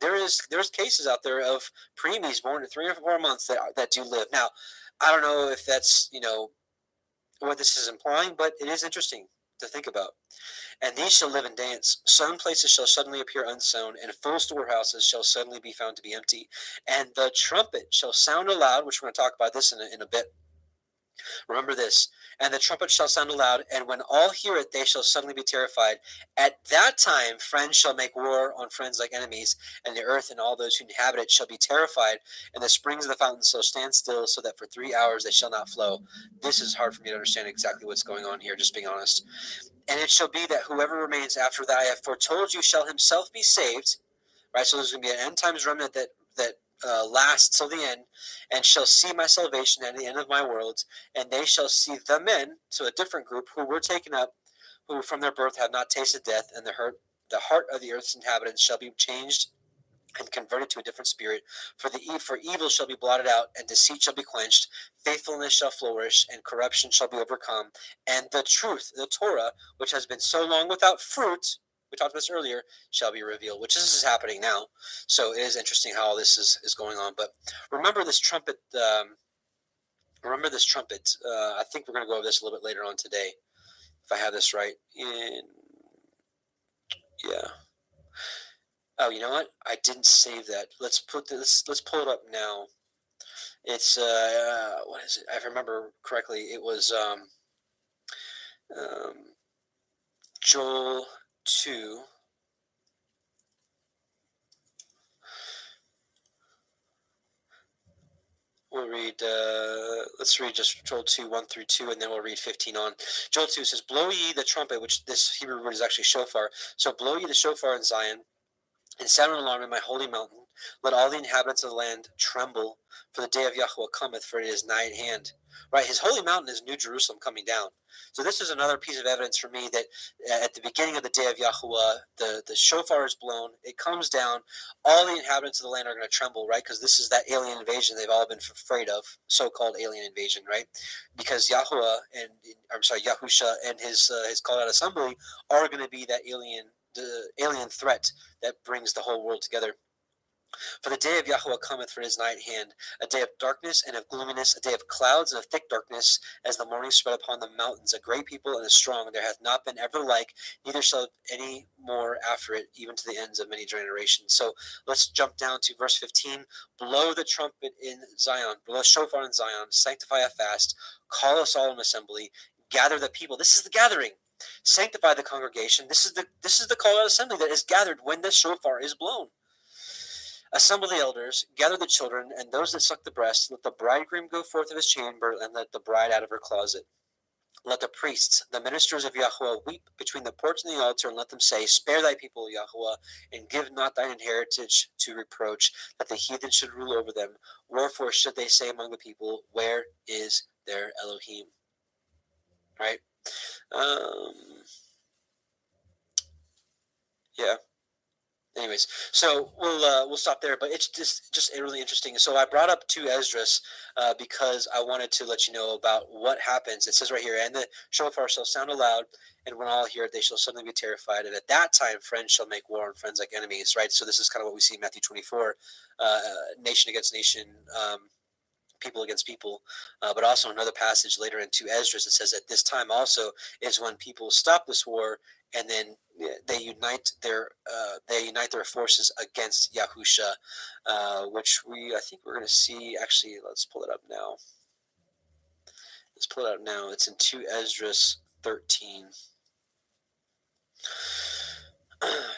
There's cases out there of preemies born at 3 or 4 months that do live. Now, I don't know if that's what this is implying, but it is interesting to think about. And these shall live and dance. Sown places shall suddenly appear unsown, and full storehouses shall suddenly be found to be empty. And the trumpet shall sound aloud, which we're going to talk about this in a bit. Remember this. And the trumpet shall sound aloud, and when all hear it, they shall suddenly be terrified. At that time, friends shall make war on friends like enemies, and the earth and all those who inhabit it shall be terrified, and the springs of the fountains shall stand still, so that for 3 hours they shall not flow. This is hard for me to understand exactly what's going on here, just being honest. And it shall be that whoever remains after that I have foretold you shall himself be saved. Right, so there's going to be an end times remnant that lasts till the end, and shall see my salvation at the end of my world, and they shall see the men, so a different group, who were taken up, who from their birth have not tasted death, and the heart of the earth's inhabitants shall be changed and converted to a different spirit. For evil shall be blotted out, and deceit shall be quenched. Faithfulness shall flourish, and corruption shall be overcome. And the truth, the Torah, which has been so long without fruit, we talked about this earlier, shall be revealed, which this is happening now. So it is interesting how all this is going on. But remember this trumpet. I think we're going to go over this a little bit later on today, if I have this right. Oh, you know what? I didn't save that. Let's pull it up now. It's what is it? If I remember correctly, it was Joel 2. We'll read. Let's read just Joel 2, 1 through 2, and then we'll read 15 on. Joel 2 says, "Blow ye the trumpet," which this Hebrew word is actually shofar. So blow ye the shofar in Zion, and sound an alarm in my holy mountain. Let all the inhabitants of the land tremble, for the day of Yahweh cometh, for it is nigh at hand. Right, his holy mountain is New Jerusalem coming down. So this is another piece of evidence for me that at the beginning of the day of Yahweh, the shofar is blown, it comes down, all the inhabitants of the land are going to tremble, right? Because this is that alien invasion they've all been afraid of, so-called alien invasion, right? Because Yahweh Yahusha and his called out assembly are going to be that the alien threat that brings the whole world together. For the day of Yahweh cometh, for it is nigh at hand, a day of darkness and of gloominess, a day of clouds and of thick darkness, as the morning spread upon the mountains, a great people and a strong, there hath not been ever like, neither shall any more after it, even to the ends of many generations. So let's jump down to verse 15. Blow the trumpet in Zion, blow a shofar in Zion, sanctify a fast, call us all in assembly, gather the people. This is the gathering. Sanctify the congregation. This is the call out assembly that is gathered when the shofar is blown. Assemble the elders, gather the children, and those that suck the breast. Let the bridegroom go forth of his chamber, and let the bride out of her closet. Let the priests, the ministers of Yahweh, weep between the porch and the altar, and let them say, Spare thy people, Yahweh, and give not thine inheritance to reproach, that the heathen should rule over them. Wherefore should they say among the people, Where is their Elohim? Right? Yeah. Anyways, so we'll stop there, but it's just really interesting. So I brought up 2 Esdras because I wanted to let you know about what happens. It says right here, and the shofar shall sound aloud, and when all hear it, they shall suddenly be terrified. And at that time, friends shall make war on friends like enemies. Right. So this is kind of what we see in Matthew 24, nation against nation. People against people, but also another passage later in 2 Esdras that says at this time also is when people stop this war and then they unite their forces against Yahusha, which I think we're going to see. Actually, let's pull it up now. It's in 2 Esdras 13.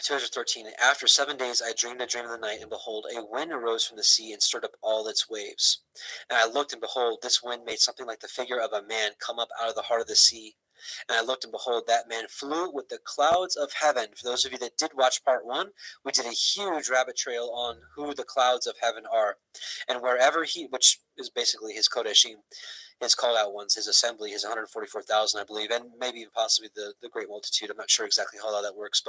213. After 7 days I dreamed a dream of the night, and behold, a wind arose from the sea and stirred up all its waves. And I looked, and behold, this wind made something like the figure of a man come up out of the heart of the sea. And I looked, and behold, that man flew with the clouds of heaven. For those of you that did watch part 1, we did a huge rabbit trail on who the clouds of heaven are. And wherever which is basically his Kodeshim, his called out ones, his assembly, his 144,000, I believe, and maybe even possibly the great multitude. I'm not sure exactly how that works,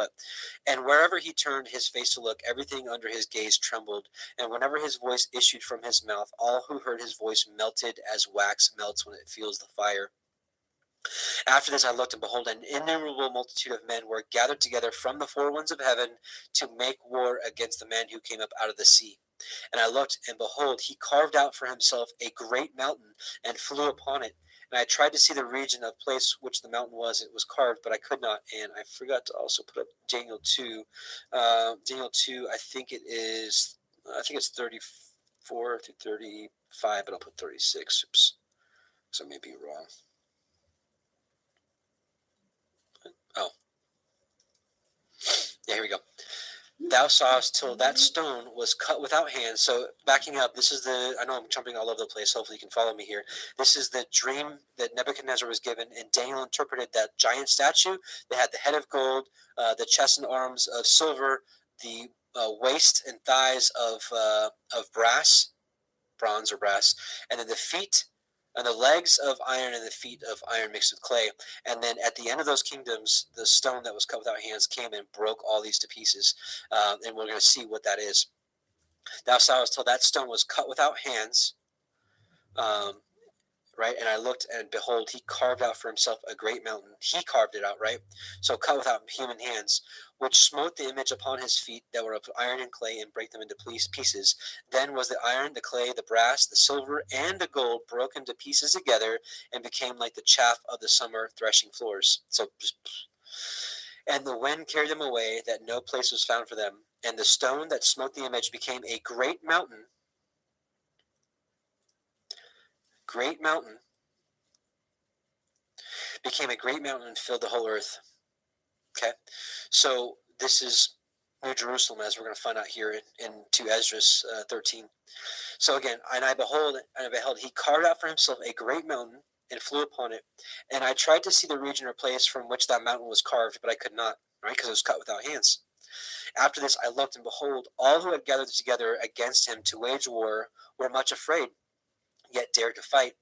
and wherever he turned his face to look, everything under his gaze trembled. And whenever his voice issued from his mouth, all who heard his voice melted as wax melts when it feels the fire. After this I looked, and behold, an innumerable multitude of men were gathered together from the 4 winds of heaven to make war against the man who came up out of the sea. And I looked, and behold, he carved out for himself a great mountain and flew upon it. And I tried to see the region of place which the mountain was. It was carved, but I could not. And I forgot to also put up Daniel 2. Daniel 2, I think it's 34 to 35, but I'll put 36. Oops. So I may be wrong. Oh. Yeah, here we go. Thou sawest till that stone was cut without hands. So backing up, I know I'm jumping all over the place. Hopefully you can follow me here. This is the dream that Nebuchadnezzar was given, and Daniel interpreted that giant statue that had the head of gold, the chest and arms of silver, the waist and thighs of bronze or brass, and then the feet and the legs of iron and the feet of iron mixed with clay. And then at the end of those kingdoms, the stone that was cut without hands came and broke all these to pieces. And we're going to see what that is. Thou sawest till that stone was cut without hands. Right? And I looked, and behold, he carved out for himself a great mountain. He carved it out, right? So cut without human hands, which smote the image upon his feet that were of iron and clay, and brake them into pieces. Then was the iron, the clay, the brass, the silver, and the gold broken to pieces together, and became like the chaff of the summer threshing floors. And the wind carried them away, that no place was found for them. And the stone that smote the image became a great mountain. Became a great mountain and filled the whole earth. Okay, so this is New Jerusalem, as we're going to find out here in 2 Esdras 13. So again, and I beheld, he carved out for himself a great mountain and flew upon it. And I tried to see the region or place from which that mountain was carved, but I could not, right? Because it was cut without hands. After this, I looked, and behold, all who had gathered together against him to wage war were much afraid, yet dared to fight.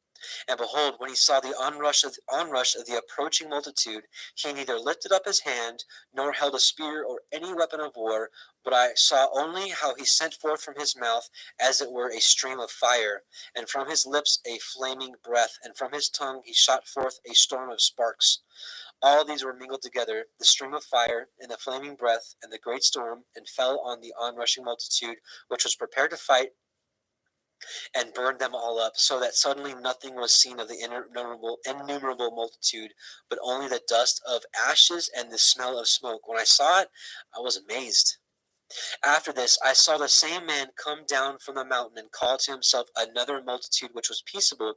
And behold, when he saw the onrush of the approaching multitude, he neither lifted up his hand, nor held a spear or any weapon of war, but I saw only how he sent forth from his mouth, as it were, a stream of fire, and from his lips a flaming breath, and from his tongue he shot forth a storm of sparks. All these were mingled together, the stream of fire, and the flaming breath, and the great storm, and fell on the onrushing multitude, which was prepared to fight, and burned them all up, so that suddenly nothing was seen of the innumerable multitude, but only the dust of ashes and the smell of smoke. When I saw it, I was amazed. After this, I saw the same man come down from the mountain and call to himself another multitude which was peaceable.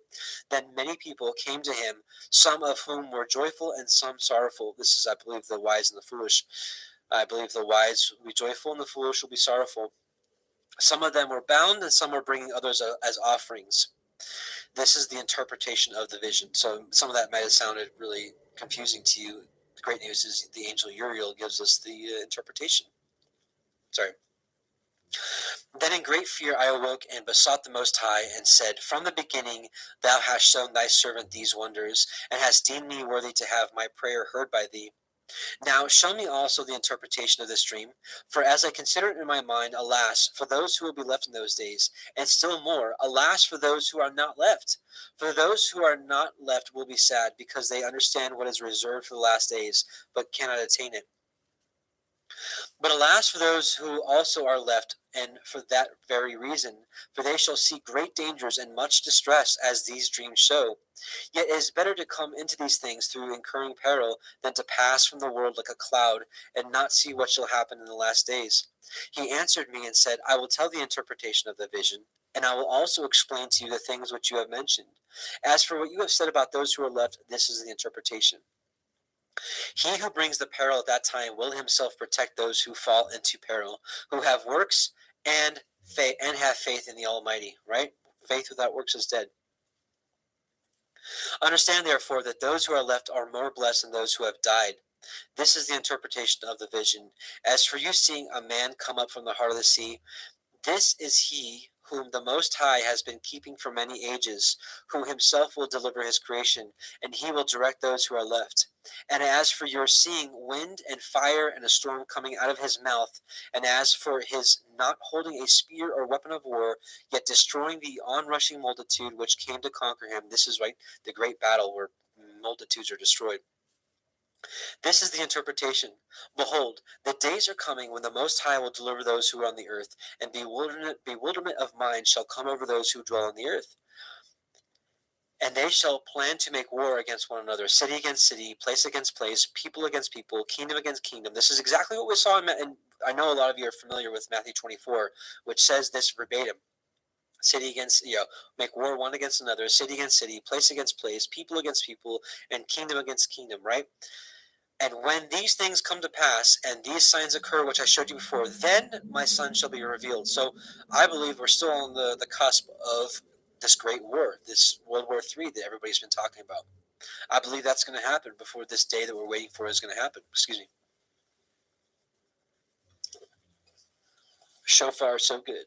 Then many people came to him, some of whom were joyful and some sorrowful. This is, I believe, the wise and the foolish. I believe the wise will be joyful and the foolish will be sorrowful. Some of them were bound, and some were bringing others as offerings. This is the interpretation of the vision. So some of that might have sounded really confusing to you. The great news is the angel Uriel gives us the interpretation. Sorry. Then in great fear I awoke and besought the Most High, and said, From the beginning thou hast shown thy servant these wonders, and hast deemed me worthy to have my prayer heard by thee. Now show me also the interpretation of this dream, for as I consider it in my mind, alas, for those who will be left in those days, and still more, alas, for those who are not left. For those who are not left will be sad, because they understand what is reserved for the last days, but cannot attain it. But alas for those who also are left, and for that very reason, for they shall see great dangers and much distress, as these dreams show. Yet it is better to come into these things through incurring peril, than to pass from the world like a cloud, and not see what shall happen in the last days. He answered me and said, I will tell the interpretation of the vision, and I will also explain to you the things which you have mentioned. As for what you have said about those who are left, this is the interpretation. He who brings the peril at that time will himself protect those who fall into peril, who have works and have faith in the Almighty, right? Faith without works is dead. Understand, therefore, that those who are left are more blessed than those who have died. This is the interpretation of the vision. As for you seeing a man come up from the heart of the sea, this is he whom the Most High has been keeping for many ages, who himself will deliver his creation, and he will direct those who are left. And as for your seeing wind and fire and a storm coming out of his mouth, and as for his not holding a spear or weapon of war, yet destroying the onrushing multitude which came to conquer him, this is right, the great battle where multitudes are destroyed. This is the interpretation. Behold, the days are coming when the Most High will deliver those who are on the earth, and bewilderment of mind shall come over those who dwell on the earth. And they shall plan to make war against one another, city against city, place against place, people against people, kingdom against kingdom. This is exactly what we saw and I know a lot of you are familiar with Matthew 24, which says this verbatim. City against, make war one against another, city against city, place against place, people against people, and kingdom against kingdom, right? And when these things come to pass, and these signs occur, which I showed you before, then my son shall be revealed. So I believe we're still on the cusp of this great war, this World War III that everybody's been talking about. I believe that's going to happen before this day that we're waiting for is going to happen. Excuse me. Shofar, so good.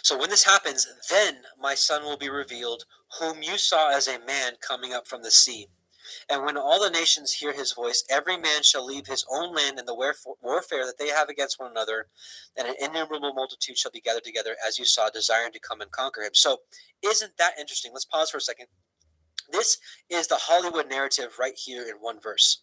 So when this happens, then my son will be revealed, whom you saw as a man coming up from the sea. And when all the nations hear his voice, every man shall leave his own land and the warfare that they have against one another, and an innumerable multitude shall be gathered together, as you saw, desiring to come and conquer him. So isn't that interesting? Let's pause for a second. This is the Hollywood narrative right here in one verse.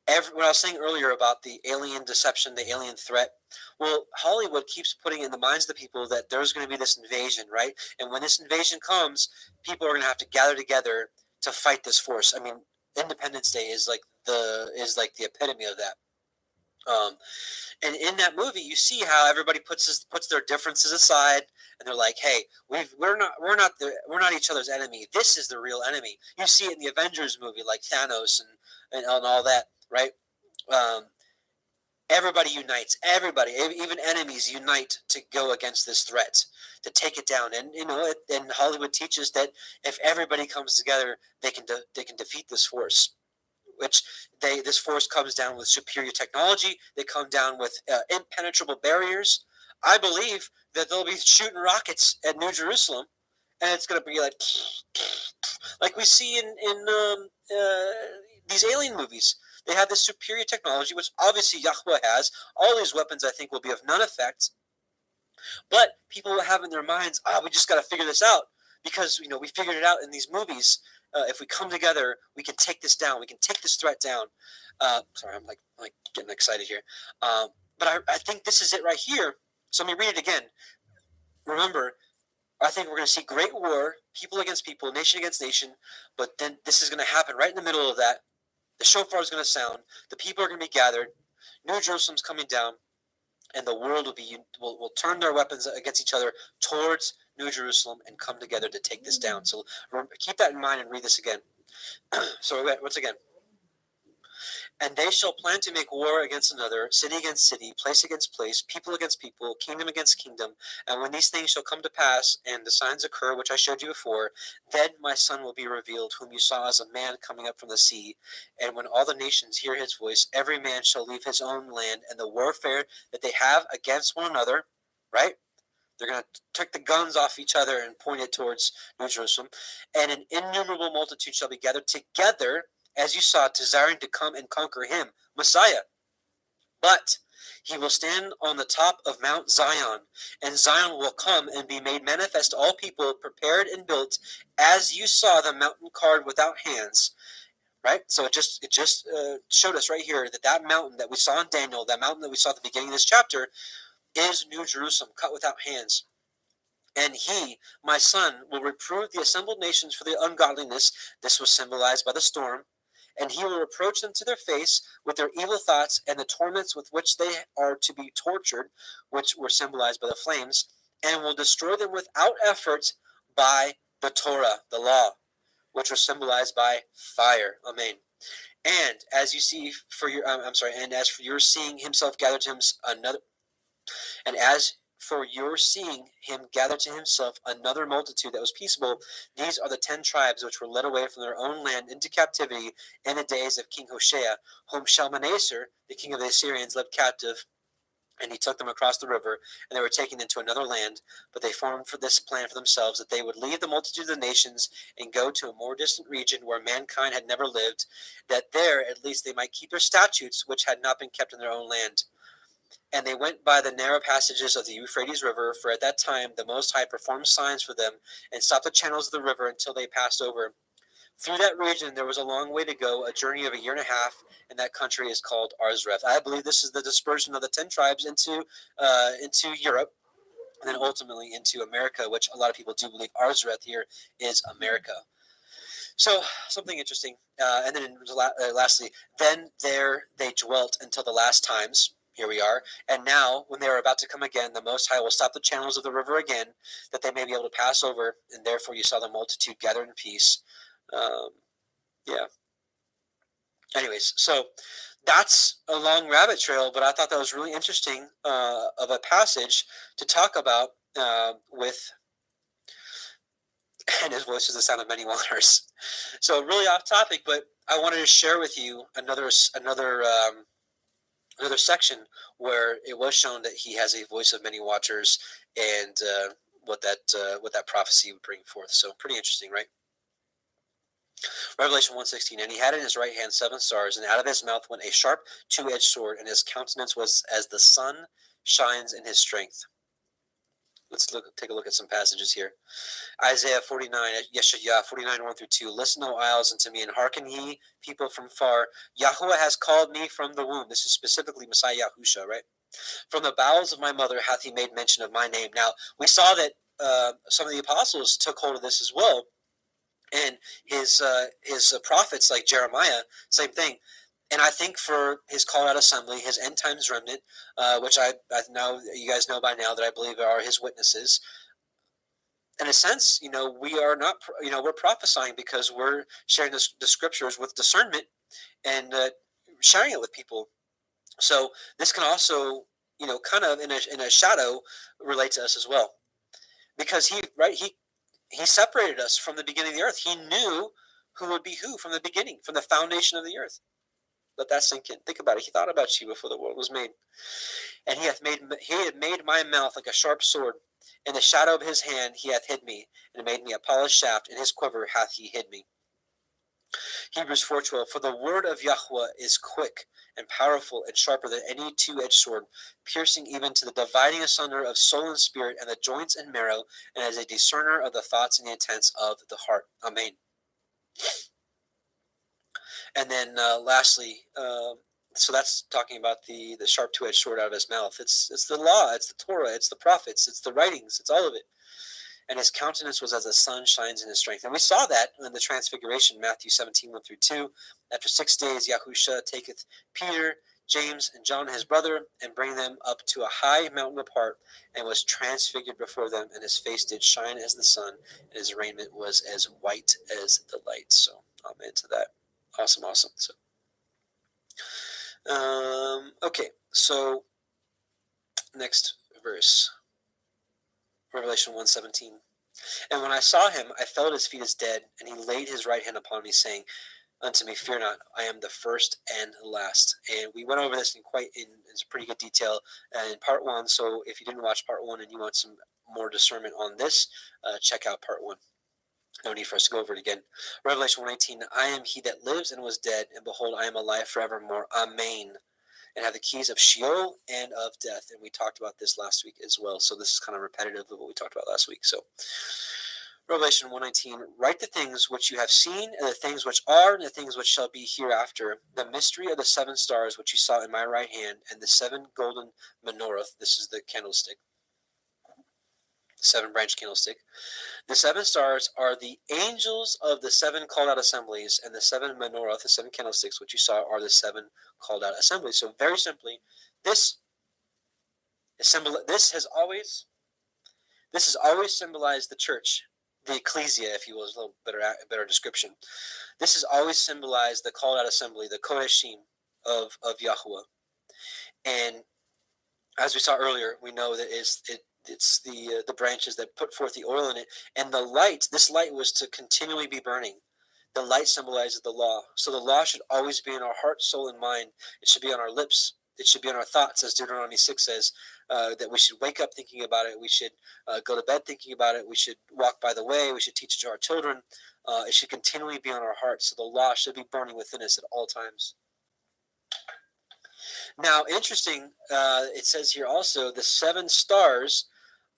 What I was saying earlier about the alien deception, the alien threat, well, Hollywood keeps putting in the minds of the people that there's going to be this invasion, right? And when this invasion comes, people are going to have to gather together to fight this force. I mean, Independence Day is like the epitome of that. And in that movie, you see how everybody puts their differences aside, and they're like, "Hey, we're not each other's enemy. This is the real enemy." You see it in the Avengers movie, like Thanos and all that, right? Everybody unites. Everybody, even enemies, unite to go against this threat, to take it down. And and Hollywood teaches that if everybody comes together, they can defeat this force. Which this force comes down with superior technology. They come down with impenetrable barriers. I believe that they'll be shooting rockets at New Jerusalem, and it's going to be like we see in these alien movies. They have this superior technology, which obviously Yahweh has. All these weapons, I think, will be of none effect. But people will have in their minds, we just got to figure this out because we figured it out in these movies. If we come together, we can take this down. We can take this threat down. Sorry, I'm like getting excited here. But I think this is it right here. So let me read it again. Remember, I think we're going to see great war, people against people, nation against nation. But then this is going to happen right in the middle of that. The shofar is going to sound. The people are going to be gathered. New Jerusalem's coming down, and the world will turn their weapons against each other towards New Jerusalem and come together to take this down. So keep that in mind and read this again. So once again. And they shall plan to make war against another, city against city, place against place, people against people, kingdom against kingdom. And when these things shall come to pass, and the signs occur, which I showed you before, then my Son will be revealed, whom you saw as a man coming up from the sea. And when all the nations hear his voice, every man shall leave his own land, and the warfare that they have against one another, right? They're going to take the guns off each other and point it towards New Jerusalem. And an innumerable multitude shall be gathered together, as you saw, desiring to come and conquer him, Messiah. But he will stand on the top of Mount Zion, and Zion will come and be made manifest to all people, prepared and built, as you saw the mountain carved without hands. Right? So it just showed us right here that mountain that we saw in Daniel, that mountain that we saw at the beginning of this chapter, is New Jerusalem, cut without hands. And he, my Son, will reprove the assembled nations for their ungodliness. This was symbolized by the storm. And he will reproach them to their face with their evil thoughts and the torments with which they are to be tortured, which were symbolized by the flames, and will destroy them without effort by the Torah, the law, which was symbolized by fire. Amen. And as you see and as for your seeing himself gather to him another multitude that was peaceable, these are the 10 tribes which were led away from their own land into captivity in the days of King Hoshea, whom Shalmaneser, the king of the Assyrians, led captive, and he took them across the river, and they were taken into another land. But they formed for this plan for themselves, that they would leave the multitude of the nations and go to a more distant region where mankind had never lived, that there at least they might keep their statutes, which had not been kept in their own land. And they went by the narrow passages of the Euphrates River, for at that time the Most High performed signs for them, and stopped the channels of the river until they passed over. Through that region there was a long way to go, a journey of a year and a half, and that country is called Arzreth. I believe this is the dispersion of the 10 tribes into Europe, and then ultimately into America, which a lot of people do believe Arzreth here is America. So, something interesting. And then lastly, then there they dwelt until the last times. Here we are. And now, when they are about to come again, the Most High will stop the channels of the river again, that they may be able to pass over. And therefore you saw the multitude gathered in peace. Anyways, so that's a long rabbit trail, but I thought that was really interesting of a passage to talk about with, and his voice is the sound of many waters. So really off topic, but I wanted to share with you another section where it was shown that he has a voice of many watchers, and what that prophecy would bring forth. So pretty interesting, right? Revelation 1:16, and he had in his right hand 7 stars, and out of his mouth went a sharp 2-edged sword, and his countenance was as the sun shines in his strength. Let's take a look at some passages here. Isaiah 49, Yeshayah 49, 1-2. Listen, O isles, unto me, and hearken ye, people from far. Yahweh has called me from the womb. This is specifically Messiah Yahusha, right? From the bowels of my mother hath he made mention of my name. Now, we saw that some of the apostles took hold of this as well. And his prophets like Jeremiah, same thing. And I think for his called out assembly, his end times remnant, which I know you guys know by now that I believe are his witnesses. In a sense, we are not, we're prophesying because we're sharing the scriptures with discernment and sharing it with people. So this can also, kind of in a shadow relate to us as well, because he separated us from the beginning of the earth. He knew who would be who from the beginning, from the foundation of the earth. Let that sink in. Think about it. He thought about you before the world was made. And he had made my mouth like a sharp sword. In the shadow of his hand he hath hid me, and made me a polished shaft. In his quiver hath he hid me. Hebrews 4:12. For the word of Yahweh is quick and powerful and sharper than any two-edged sword, piercing even to the dividing asunder of soul and spirit and the joints and marrow, and as a discerner of the thoughts and the intents of the heart. Amen. And then lastly, so that's talking about the sharp two-edged sword out of his mouth. It's the law, it's the Torah, it's the prophets, it's the writings, it's all of it. And his countenance was as the sun shines in his strength. And we saw that in the transfiguration, Matthew 17:1-2. After 6 days, Yahusha taketh Peter, James, and John his brother, and bring them up to a high mountain apart, and was transfigured before them, and his face did shine as the sun, and his raiment was as white as the light. So amen to that. Awesome. So okay, so next verse, Revelation 1:17. And when I saw him, I fell at his feet as dead, and he laid his right hand upon me, saying unto me, Fear not, I am the first and last. And we went over this in pretty good detail in part 1. So if you didn't watch part 1 and you want some more discernment on this, check out part 1. No need for us to go over it again. Revelation 1:18. I am he that lives and was dead, and behold, I am alive forevermore. Amen. And have the keys of Sheol and of death. And we talked about this last week as well. So this is kind of repetitive of what we talked about last week. So Revelation 1:19, write the things which you have seen, and the things which are, and the things which shall be hereafter, the mystery of the 7 stars which you saw in my right hand, and the 7 golden menorahs. This is the candlestick, 7-branch candlestick. The 7 stars are the angels of the 7 called out assemblies, and the 7 menorahs, the 7 candlesticks, which you saw, are the 7 called out assemblies. So very simply, this has always symbolized the church, the ecclesia, if you will, is a little better description. This has always symbolized the called out assembly, the kodeshim of Yahuwah. And as we saw earlier, we know that it's the branches that put forth the oil in it, and the light. This light was to continually be burning. The light symbolizes the law. So the law should always be in our heart, soul, and mind. It should be on our lips. It should be on our thoughts, as Deuteronomy 6 says, that we should wake up thinking about it. We should go to bed thinking about it. We should walk by the way. We should teach it to our children. It should continually be on our hearts. So the law should be burning within us at all times. Now, interesting, it says here also, the 7 stars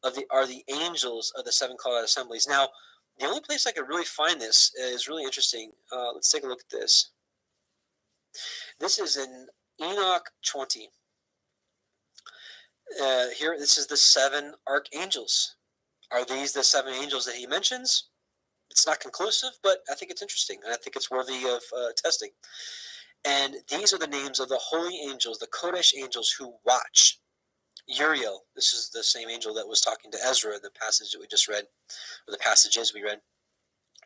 are the angels of the 7 called out assemblies. Now, the only place I could really find this is really interesting. Let's take a look at this. This is in Enoch 20. Here, this is the 7 archangels. Are these the 7 angels that he mentions? It's not conclusive, but I think it's interesting, and I think it's worthy of testing. And these are the names of the holy angels, the Kodesh angels who watch. Uriel, this is the same angel that was talking to Ezra in the passage that we just read, or the passages we read.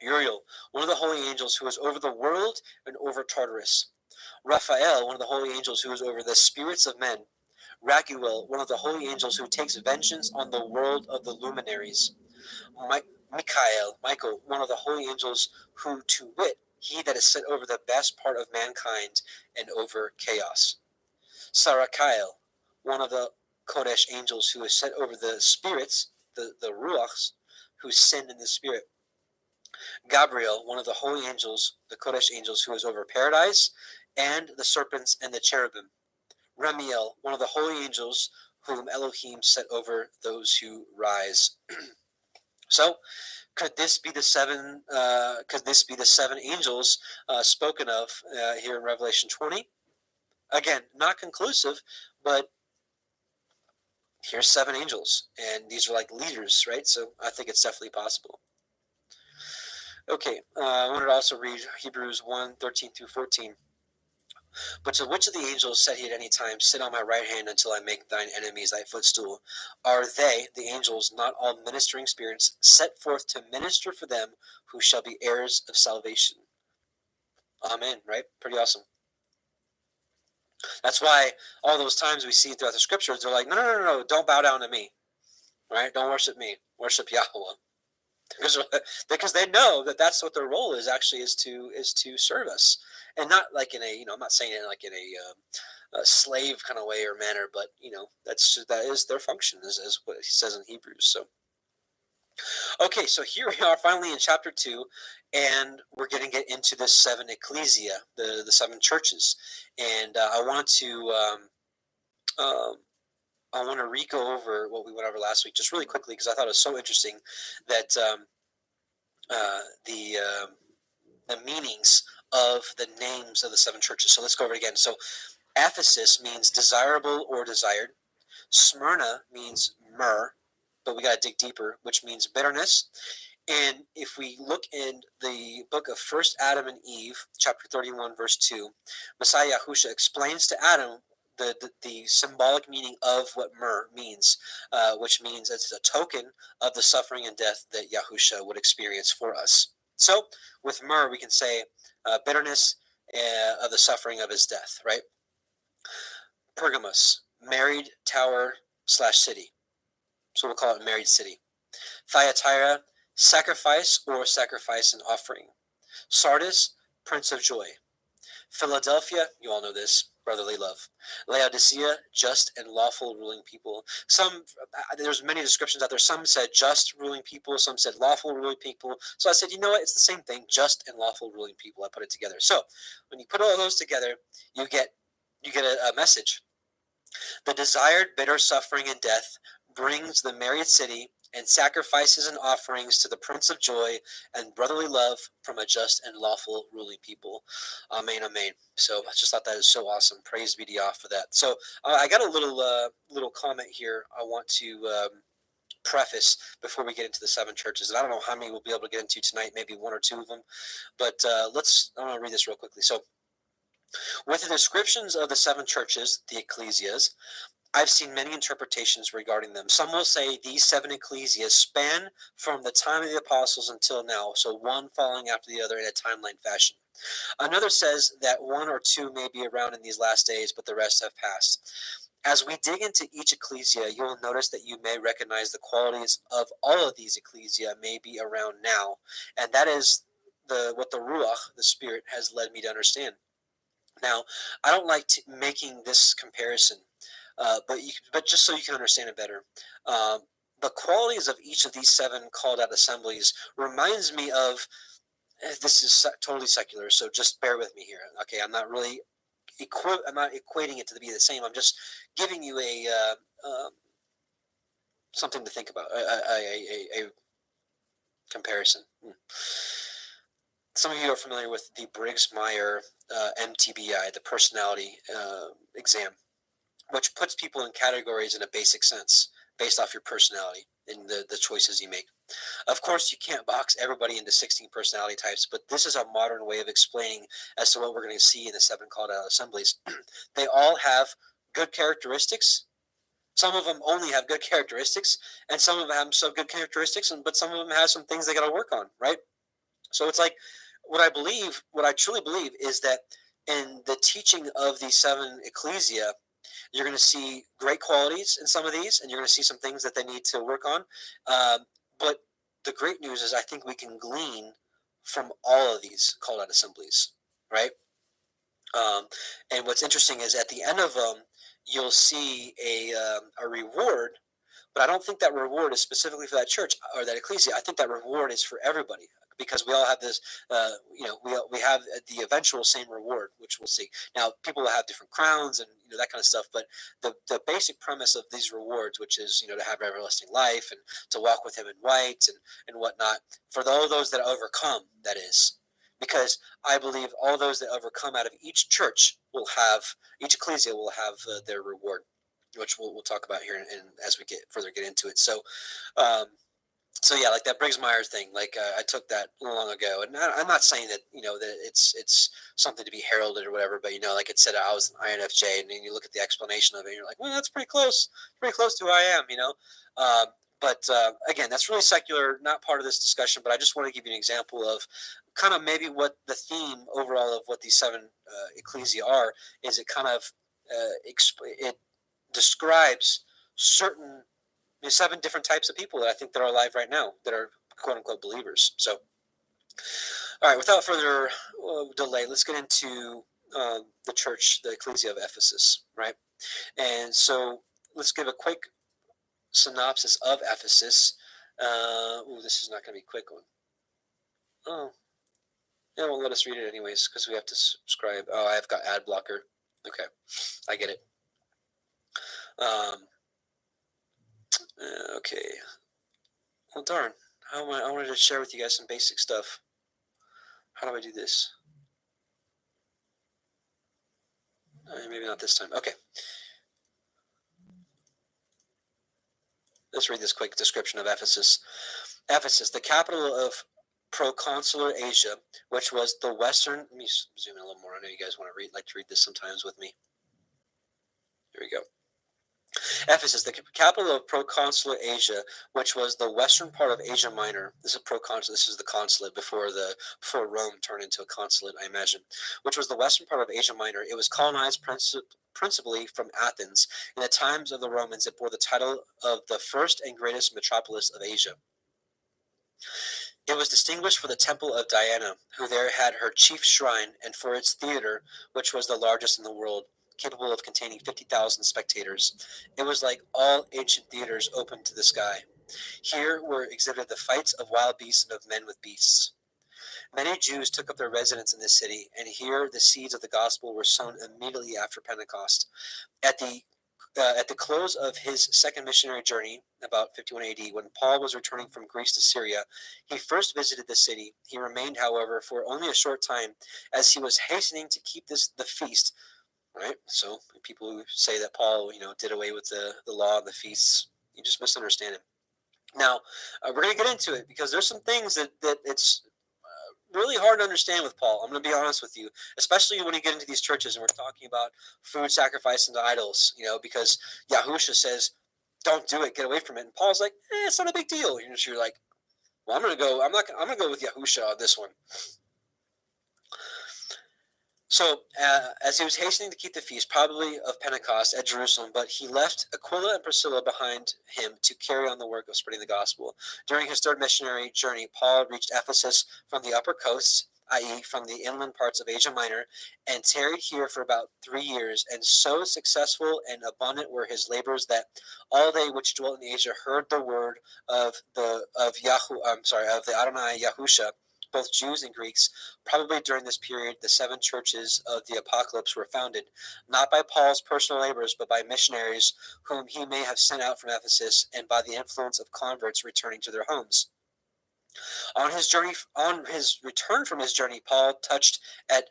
Uriel, one of the holy angels who is over the world and over Tartarus. Raphael, one of the holy angels who is over the spirits of men. Raguel, one of the holy angels who takes vengeance on the world of the luminaries. Michael, one of the holy angels who, to wit, he that is set over the best part of mankind and over chaos. Sarakiel, one of the Kodesh angels who is set over the spirits, the Ruachs, who sin in the spirit. Gabriel, one of the holy angels, the Kodesh angels, who is over paradise and the serpents and the cherubim. Remiel, one of the holy angels, whom Elohim set over those who rise. So, could this be the 7? Could this be the 7 angels spoken of here in Revelation 20? Again, not conclusive, but here's 7 angels, and these are like leaders, right? So I think it's definitely possible. Okay, I wanted to also read Hebrews 1:13-14. But to which of the angels said he at any time, Sit on my right hand until I make thine enemies thy footstool? Are they, the angels, not all ministering spirits, set forth to minister for them who shall be heirs of salvation? Amen, right? Pretty awesome. That's why all those times we see throughout the scriptures, they're like, no, don't bow down to me, right? Don't worship me, worship Yahweh. Because they know that that's what their role is, actually, is to serve us, and not like in a, I'm not saying it like in a slave kind of way or manner, but that is their function, as what he says in Hebrews. So okay, so here we are finally in chapter 2, and we're going to get into the 7 ecclesia, the 7 churches, and I want to re-go over what we went over last week just really quickly, because I thought it was so interesting that the meanings of the names of the 7 churches. So let's go over it again. So Ephesus means desirable or desired. Smyrna means myrrh, but we got to dig deeper, which means bitterness. And if we look in the book of 1 Adam and Eve, chapter 31, verse 2, Messiah Yahusha explains to Adam the symbolic meaning of what myrrh means, which means it's a token of the suffering and death that Yahusha would experience for us. So with myrrh, we can say bitterness of the suffering of his death, right? Pergamos, married tower / city. So we'll call it married city. Thyatira, sacrifice or sacrifice and offering. Sardis, prince of joy. Philadelphia, you all know this, brotherly love. Laodicea, just and lawful ruling people. There's many descriptions out there. Some said just ruling people, some said lawful ruling people. So I said, you know what, it's the same thing, just and lawful ruling people. I put it together. So when you put all those together, you get a message. The desired bitter suffering and death brings the married city and sacrifices and offerings to the Prince of Joy and brotherly love from a just and lawful ruling people. Amen, amen. So I just thought that is so awesome. Praise be to Yah for that. So I got a little comment here I want to preface before we get into the 7 churches. And I don't know how many we'll be able to get into tonight, maybe 1 or 2 of them. But I'm going to read this real quickly. So with the descriptions of the 7 churches, the ecclesias, I've seen many interpretations regarding them. Some will say these 7 ecclesias span from the time of the apostles until now, so one following after the other in a timeline fashion. Another says that 1 or 2 may be around in these last days, but the rest have passed. As we dig into each ecclesia, you will notice that you may recognize the qualities of all of these ecclesia may be around now, and that is what the Ruach, the Spirit, has led me to understand. Now, I don't like making this comparison, but just so you can understand it better. The qualities of each of these 7 called out assemblies reminds me of, this is totally secular, so just bear with me here. Okay, I'm not really I'm not equating it to be the same. I'm just giving you a something to think about, a comparison. Some of you are familiar with the Briggs-Meyer MTBI, the personality exam, which puts people in categories in a basic sense based off your personality and the choices you make. Of course, you can't box everybody into 16 personality types, but this is a modern way of explaining as to what we're going to see in the 7 called out assemblies. They all have good characteristics. Some of them only have good characteristics, and some of them have some good characteristics, but some of them have some things they got to work on, right? So it's like, what I truly believe is that in the teaching of these 7 ecclesia, you're going to see great qualities in some of these, and you're going to see some things that they need to work on. But the great news is I think we can glean from all of these called out assemblies, right? And what's interesting is at the end of them, you'll see a reward, but I don't think that reward is specifically for that church or that ecclesia. I think that reward is for everybody, because we all have this, we have the eventual same reward, which we'll see. Now, people will have different crowns and that kind of stuff, but the basic premise of these rewards, which is to have everlasting life and to walk with Him in white and whatnot, for all those that overcome, that is. Because I believe all those that overcome out of each church each ecclesia will have their reward, which we'll talk about here as we get into it. So, yeah, like that Briggs-Meyer thing, like I took that long ago, and I'm not saying that that it's something to be heralded or whatever, but like it said, I was an INFJ, and then you look at the explanation of it, and you're like, well, that's pretty close to who I am, But again, that's really secular, not part of this discussion. But I just want to give you an example of kind of maybe what the theme overall of what these 7 ecclesia are. Is it kind of it describes certain 7 different types of people that I think that are alive right now that are quote unquote believers. So, all right, without further delay, let's get into the church, the Ecclesia of Ephesus, right? And so let's give a quick synopsis of Ephesus. This is not going to be a quick one. Oh, it won't let us read it anyways because we have to subscribe. Oh, I've got ad blocker. Okay, I get it. Okay. Well, darn. I wanted to share with you guys some basic stuff. How do I do this? Maybe not this time. Okay. Let's read this quick description of Ephesus. Ephesus, the capital of proconsular Asia, which was the western. Let me zoom in a little more. I know you guys want to like to read this sometimes with me. Here we go. Ephesus, the capital of proconsular Asia, which was the western part of Asia Minor. This is proconsul. This is the consulate before Rome turned into a consulate, I imagine. Which was the western part of Asia Minor. It was colonized principally from Athens. In the times of the Romans, it bore the title of the first and greatest metropolis of Asia. It was distinguished for the temple of Diana, who there had her chief shrine, and for its theater, which was the largest in the world, capable of containing 50,000 spectators. It was like all ancient theaters open to the sky. Here were exhibited the fights of wild beasts and of men with beasts. Many Jews took up their residence in this city, and here the seeds of the gospel were sown immediately after Pentecost. At the close of his second missionary journey, about 51 AD, when Paul was returning from Greece to Syria, he first visited the city. He remained, however, for only a short time, as he was hastening to keep the feast. Right? So people who say that Paul, did away with the law and the feasts, you just misunderstand him. Now, we're going to get into it because there's some things that it's really hard to understand with Paul. I'm going to be honest with you, especially when you get into these churches and we're talking about food sacrificed to idols, because Yahusha says, don't do it, get away from it. And Paul's like, it's not a big deal. You're like, well, I'm going to go with Yahusha on this one. So, as he was hastening to keep the feast, probably of Pentecost at Jerusalem, but he left Aquila and Priscilla behind him to carry on the work of spreading the gospel. During his third missionary journey, Paul reached Ephesus from the upper coast, i.e., from the inland parts of Asia Minor, and tarried here for about 3 years. And so successful and abundant were his labors that all they which dwelt in Asia heard the word of the Adonai Yahusha, both Jews and Greeks. Probably during this period, the 7 churches of the Apocalypse were founded, not by Paul's personal labors, but by missionaries whom he may have sent out from Ephesus, and by the influence of converts returning to their homes. On his return from his journey, Paul touched at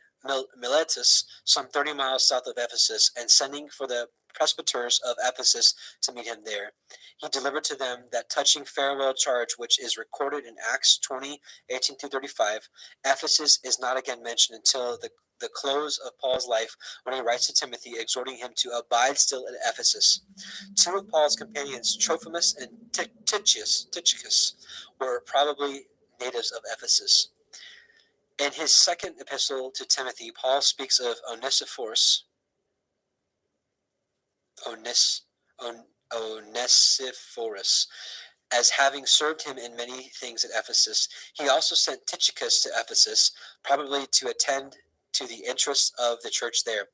Miletus, some 30 miles south of Ephesus, and sending for the presbyters of Ephesus to meet him there, he delivered to them that touching farewell charge which is recorded in Acts 20, 18-35. Ephesus is not again mentioned until the close of Paul's life, when he writes to Timothy, exhorting him to abide still at Ephesus. 2 of Paul's companions, Trophimus and Tychicus, were probably natives of Ephesus. In his second epistle to Timothy, Paul speaks of Onesiphorus as having served him in many things at Ephesus. He also sent Tychicus to Ephesus, probably to attend to the interests of the church there.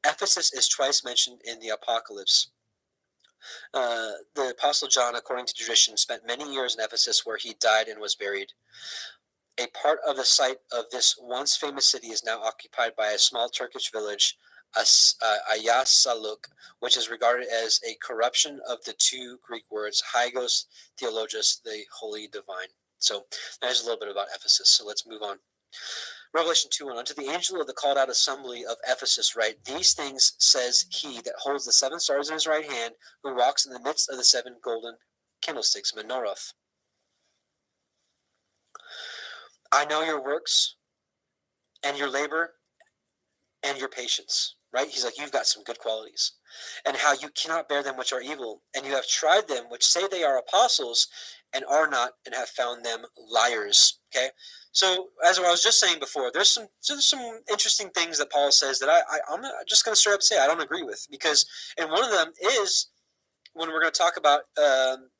Ephesus is twice mentioned in the Apocalypse. The Apostle John, according to tradition, spent many years in Ephesus, where he died and was buried. A part of the site of this once famous city is now occupied by a small Turkish village, Ayasaluk, which is regarded as a corruption of the 2 Greek words, Hygos Theologos, the holy divine. So there's a little bit about Ephesus. So let's move on. Revelation 2:1. Unto the angel of the called out assembly of Ephesus write, these things says he that holds the 7 stars in his right hand, who walks in the midst of the 7 golden candlesticks, menorah. I know your works and your labor and your patience. Right? He's like, you've got some good qualities. And how you cannot bear them which are evil. And you have tried them which say they are apostles and are not, and have found them liars. Okay? So, as I was just saying before, there's some interesting things that Paul says that I'm just going to straight up say I don't agree with, because, and one of them is when we're going to talk about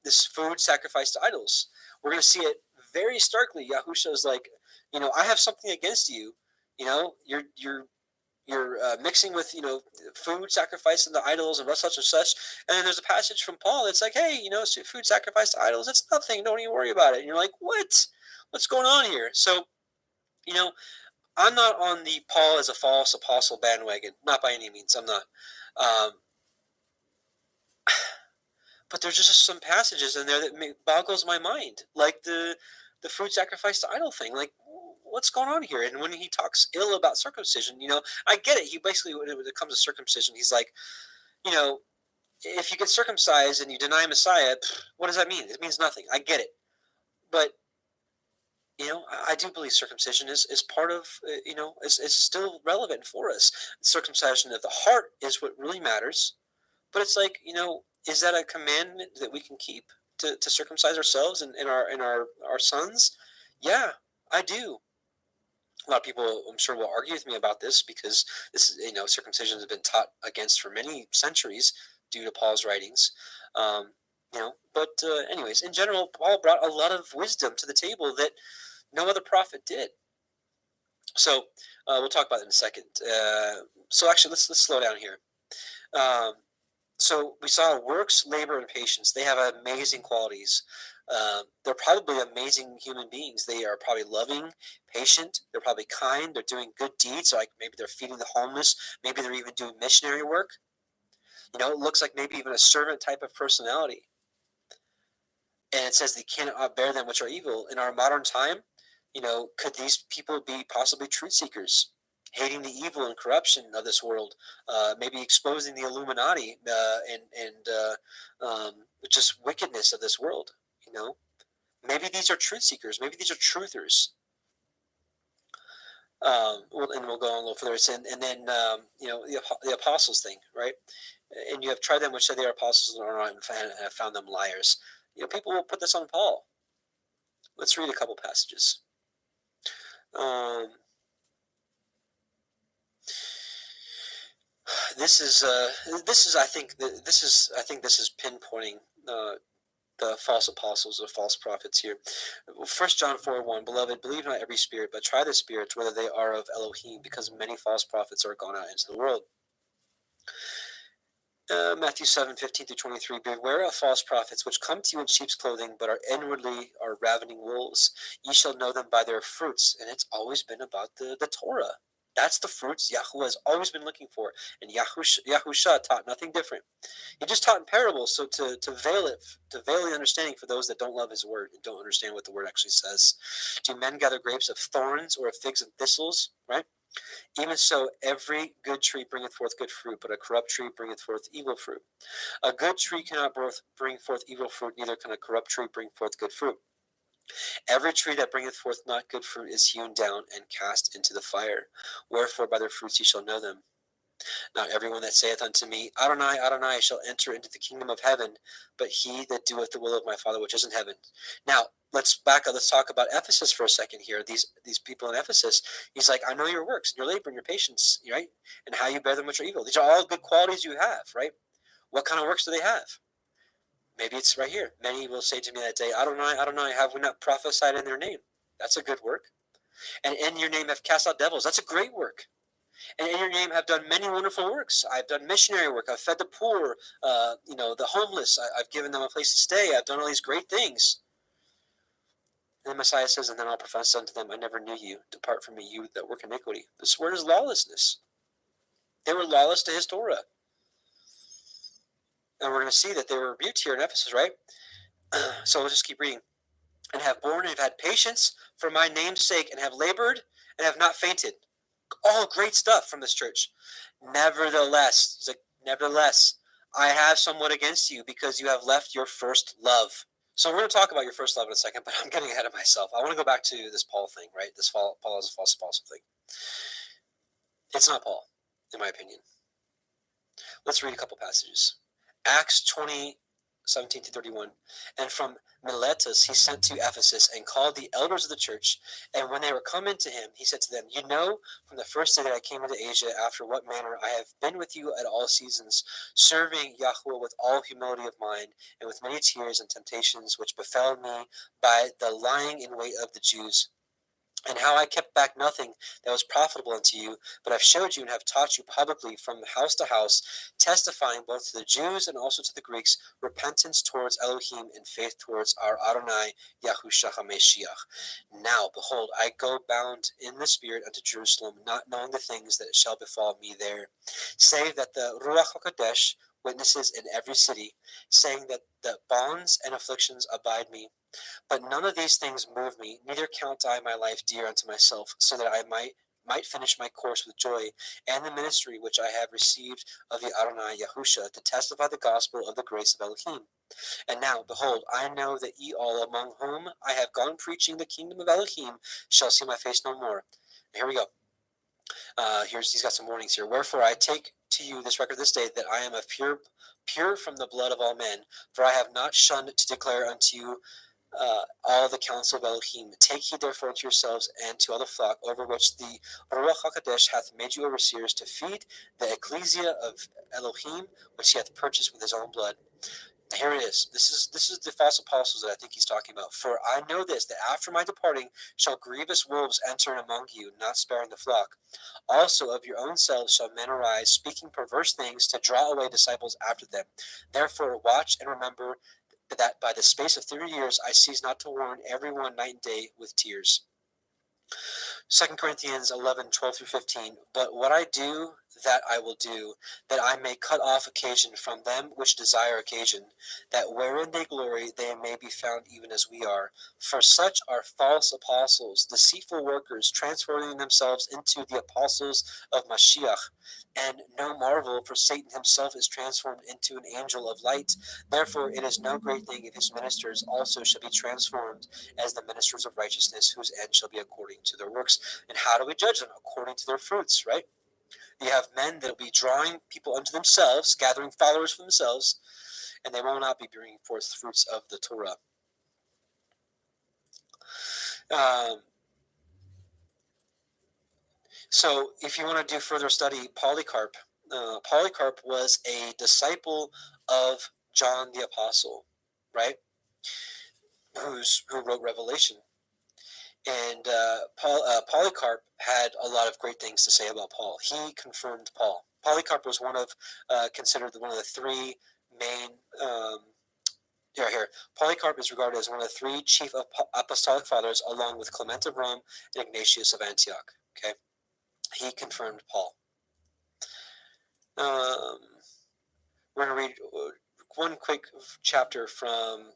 this food sacrificed to idols. We're going to see it very starkly. Yahusha is like, I have something against you. You're mixing with food sacrificed to idols and such and such. And then there's a passage from Paul that's like, hey, food sacrificed to idols, it's nothing. Don't even worry about it. And you're like, what? What's going on here? So, I'm not on the Paul as a false apostle bandwagon. Not by any means. I'm not. But there's just some passages in there that boggles my mind, like the food sacrifice to idol thing. Like, what's going on here? And when he talks ill about circumcision, I get it. He basically, when it comes to circumcision, he's like, if you get circumcised and you deny Messiah, what does that mean? It means nothing. I get it. But I do believe circumcision is part of, is still relevant for us. Circumcision of the heart is what really matters. But it's like, is that a commandment that we can keep to circumcise ourselves and our sons? Yeah, I do. A lot of people, I'm sure, will argue with me about this, because this is, circumcision has been taught against for many centuries due to Paul's writings. But anyways, in general, Paul brought a lot of wisdom to the table that no other prophet did. So we'll talk about it in a second. So actually, let's slow down here. So we saw works, labor, and patience. They have amazing qualities. They're probably amazing human beings. They are probably loving, patient. They're probably kind. They're doing good deeds. Like maybe they're feeding the homeless. Maybe they're even doing missionary work. It looks like maybe even a servant type of personality. And it says they cannot bear them which are evil. In our modern time, could these people be possibly truth seekers, hating the evil and corruption of this world, maybe exposing the Illuminati and just wickedness of this world? Maybe these are truth seekers. Maybe these are truthers. And we'll go on a little further. And then the apostles thing, right? And you have tried them which say they are apostles and are not, and have found them liars. People will put this on Paul. Let's read a couple passages. This is I think this is pinpointing the false apostles or false prophets here. 1 John 4:1, Beloved, believe not every spirit, but try the spirits whether they are of Elohim, because many false prophets are gone out into the world. Matthew 7:15-23, Beware of false prophets, which come to you in sheep's clothing, but inwardly are ravening wolves. Ye shall know them by their fruits. And it's always been about the Torah. That's the fruits Yahuwah has always been looking for. And Yahusha taught nothing different. He just taught in parables, so to veil the understanding for those that don't love his word and don't understand what the word actually says. Do men gather grapes of thorns or of figs and thistles? Right? Even so, every good tree bringeth forth good fruit, but a corrupt tree bringeth forth evil fruit. A good tree cannot bring forth evil fruit, neither can a corrupt tree bring forth good fruit. Every tree that bringeth forth not good fruit is hewn down and cast into the fire. Wherefore by their fruits ye shall know them. Not everyone that saith unto me, Adonai, Adonai, shall enter into the kingdom of heaven, but he that doeth the will of my Father which is in heaven. Now, let's back up. Let's talk about Ephesus for a second here. These people in Ephesus, he's like, I know your works, and your labor, and your patience, right? And how you bear them which are evil. These are all good qualities you have, right? What kind of works do they have? Maybe it's right here. Many will say to me that day, Adonai, Adonai, have we not prophesied in their name? That's a good work. And in your name have cast out devils. That's a great work. And in your name have done many wonderful works. I've done missionary work. I've fed the poor, the homeless. I've given them a place to stay. I've done all these great things. And then Messiah says, and then I'll profess unto them, I never knew you. Depart from me, you that work iniquity. This word is lawlessness. They were lawless to his Torah. And we're going to see that they were rebuked here in Ephesus, right? So let's just keep reading. And have borne and have had patience for my name's sake, and have labored and have not fainted. All great stuff from this church. Nevertheless, he's like, nevertheless, I have somewhat against you, because you have left your first love. So we're going to talk about your first love in a second, but I'm getting ahead of myself. I want to go back to this Paul thing, right? This Paul is a false apostle thing. It's not Paul, in my opinion. Let's read a couple passages. Acts 20, 17 to 31. And from Miletus he sent to Ephesus and called the elders of the church. And when they were come into him, he said to them, You know from the first day that I came into Asia, after what manner I have been with you at all seasons, serving Yahweh with all humility of mind, and with many tears and temptations which befell me by the lying in wait of the Jews. And how I kept back nothing that was profitable unto you, but have showed you and have taught you publicly from house to house, testifying both to the Jews and also to the Greeks, repentance towards Elohim and faith towards our Adonai Yahushua HaMashiach. Now, behold, I go bound in the Spirit unto Jerusalem, not knowing the things that shall befall me there, save that the Ruach HaKodesh witnesses in every city, saying that the bonds and afflictions abide me. But none of these things move me, neither count I my life dear unto myself, so that I might finish my course with joy, and the ministry which I have received of the Adonai Yahusha, to testify the gospel of the grace of Elohim. And now, behold, I know that ye all among whom I have gone preaching the kingdom of Elohim shall see my face no more. Here we go. He's got some warnings here. Wherefore I take to you this record this day, that I am pure from the blood of all men, for I have not shunned to declare unto you all the counsel of Elohim. Take heed therefore unto yourselves and to all the flock over which the Ruach HaKodesh hath made you overseers, to feed the ecclesia of Elohim, which he hath purchased with his own blood. Now here it is. This is the false apostles that I think he's talking about. For I know this, that after my departing shall grievous wolves enter among you, not sparing the flock. Also of your own selves shall men arise, speaking perverse things, to draw away disciples after them. Therefore watch and remember that by the space of 3 years I cease not to warn everyone night and day with tears. 2 Corinthians 11, 12 through 15. But what I do, that I will do, that I may cut off occasion from them which desire occasion, that wherein they glory they may be found even as we are. For such are false apostles, deceitful workers, transforming themselves into the apostles of Mashiach. And no marvel, for Satan himself is transformed into an angel of light. Therefore it is no great thing if his ministers also shall be transformed as the ministers of righteousness, whose end shall be according to their works. And how do we judge them? According to their fruits, right? You have men that will be drawing people unto themselves, gathering followers for themselves, and they will not be bringing forth fruits of the Torah. So if you want to do further study, Polycarp was a disciple of John the Apostle, right? Who wrote Revelation. And Polycarp had a lot of great things to say about Paul. He confirmed Paul. Polycarp was considered one of the three main. Here, Polycarp is regarded as one of the three chief apostolic fathers, along with Clement of Rome and Ignatius of Antioch. Okay, he confirmed Paul. We're going to read one quick chapter from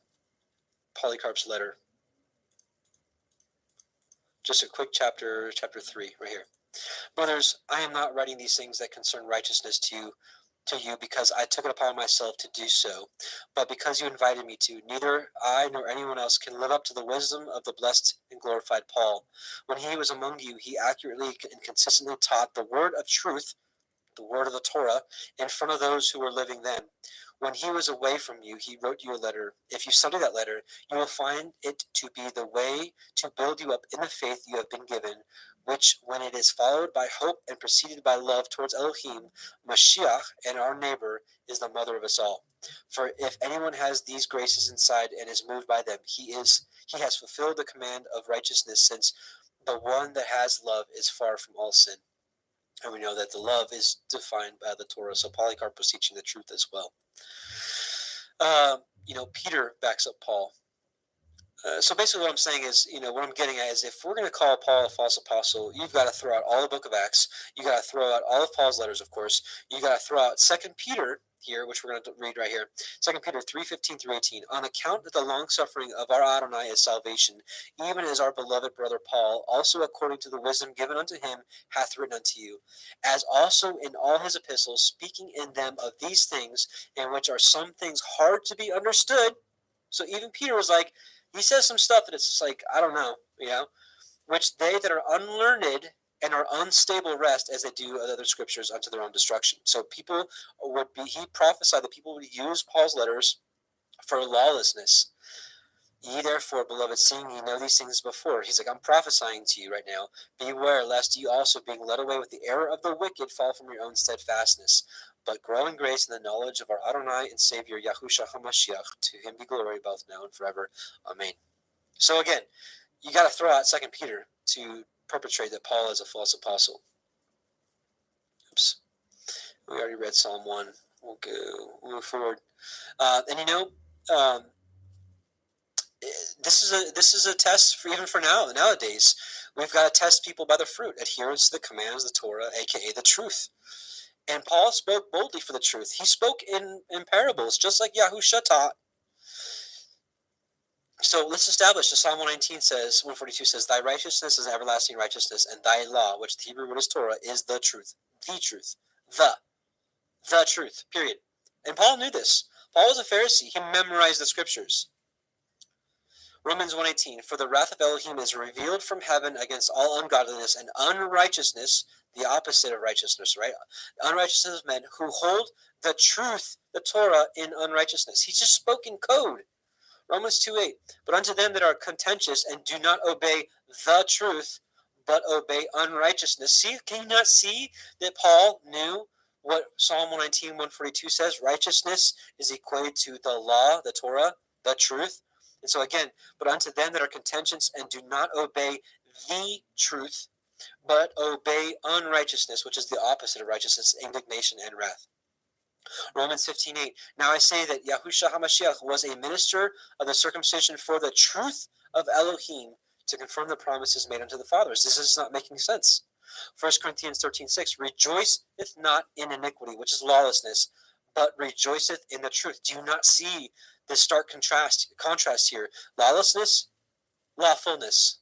Polycarp's letter. Just a quick chapter 3, right here. Brothers, I am not writing these things that concern righteousness to you because I took it upon myself to do so, but because you invited me to. Neither I nor anyone else can live up to the wisdom of the blessed and glorified Paul. When he was among you, he accurately and consistently taught the word of truth, the word of the Torah, in front of those who were living then. When he was away from you, he wrote you a letter. If you study that letter, you will find it to be the way to build you up in the faith you have been given, which, when it is followed by hope and preceded by love towards Elohim, Mashiach, and our neighbor, is the mother of us all. For if anyone has these graces inside and is moved by them, he has fulfilled the command of righteousness, since the one that has love is far from all sin. And we know that the love is defined by the Torah, so Polycarp was teaching the truth as well. Peter backs up Paul. So basically what I'm saying is, what I'm getting at is, if we're going to call Paul a false apostle, you've got to throw out all the book of Acts. You got to throw out all of Paul's letters, of course. You got to throw out 2 Peter here, which we're going to read right here. 2 Peter 3:15 through 18. On account of the long suffering of our Adonai is salvation, even as our beloved brother Paul, also according to the wisdom given unto him, hath written unto you, as also in all his epistles, speaking in them of these things, in which are some things hard to be understood. So even Peter was like, he says some stuff that it's just like, I don't know, which they that are unlearned and are unstable rest, as they do other scriptures, unto their own destruction. So he prophesied that people would use Paul's letters for lawlessness. Ye therefore, beloved, seeing ye know these things before. He's like, I'm prophesying to you right now. Beware, lest you also, being led away with the error of the wicked, fall from your own steadfastness. But grow in grace and the knowledge of our Adonai and Savior, Yahushua HaMashiach. To him be glory both now and forever. Amen. So again, you got to throw out 2 Peter to perpetrate that Paul is a false apostle. Oops. We already read Psalm 1. We'll move forward. And this is a test for even for nowadays. We've got to test people by the fruit, adherence to the commands of the Torah, aka the truth. And Paul spoke boldly for the truth. He spoke in parables, just like Yahusha taught. So let's establish. Psalm 142 says, "Thy righteousness is everlasting righteousness, and thy law," which the Hebrew word is Torah, is the truth. The truth. The truth. Period. And Paul knew this. Paul was a Pharisee. He memorized the scriptures. Romans 1:18, "For the wrath of Elohim is revealed from heaven against all ungodliness and unrighteousness," the opposite of righteousness, right? Unrighteousness of men who hold the truth, the Torah, in unrighteousness. He just spoke in code. Romans 2:8, "But unto them that are contentious and do not obey the truth, but obey unrighteousness." See, can you not see that Paul knew what Psalm 119, 142 says? Righteousness is equated to the law, the Torah, the truth. And so again, "But unto them that are contentious and do not obey the truth, but obey unrighteousness," which is the opposite of righteousness, indignation and wrath. Romans 15:8, "Now I say that Yahushua HaMashiach was a minister of the circumcision for the truth of Elohim, to confirm the promises made unto the fathers." This is not making sense. 1 Corinthians 13:6, "Rejoiceth not in iniquity," which is lawlessness, "but rejoiceth in the truth." Do you not see the stark contrast here? Lawlessness, lawfulness.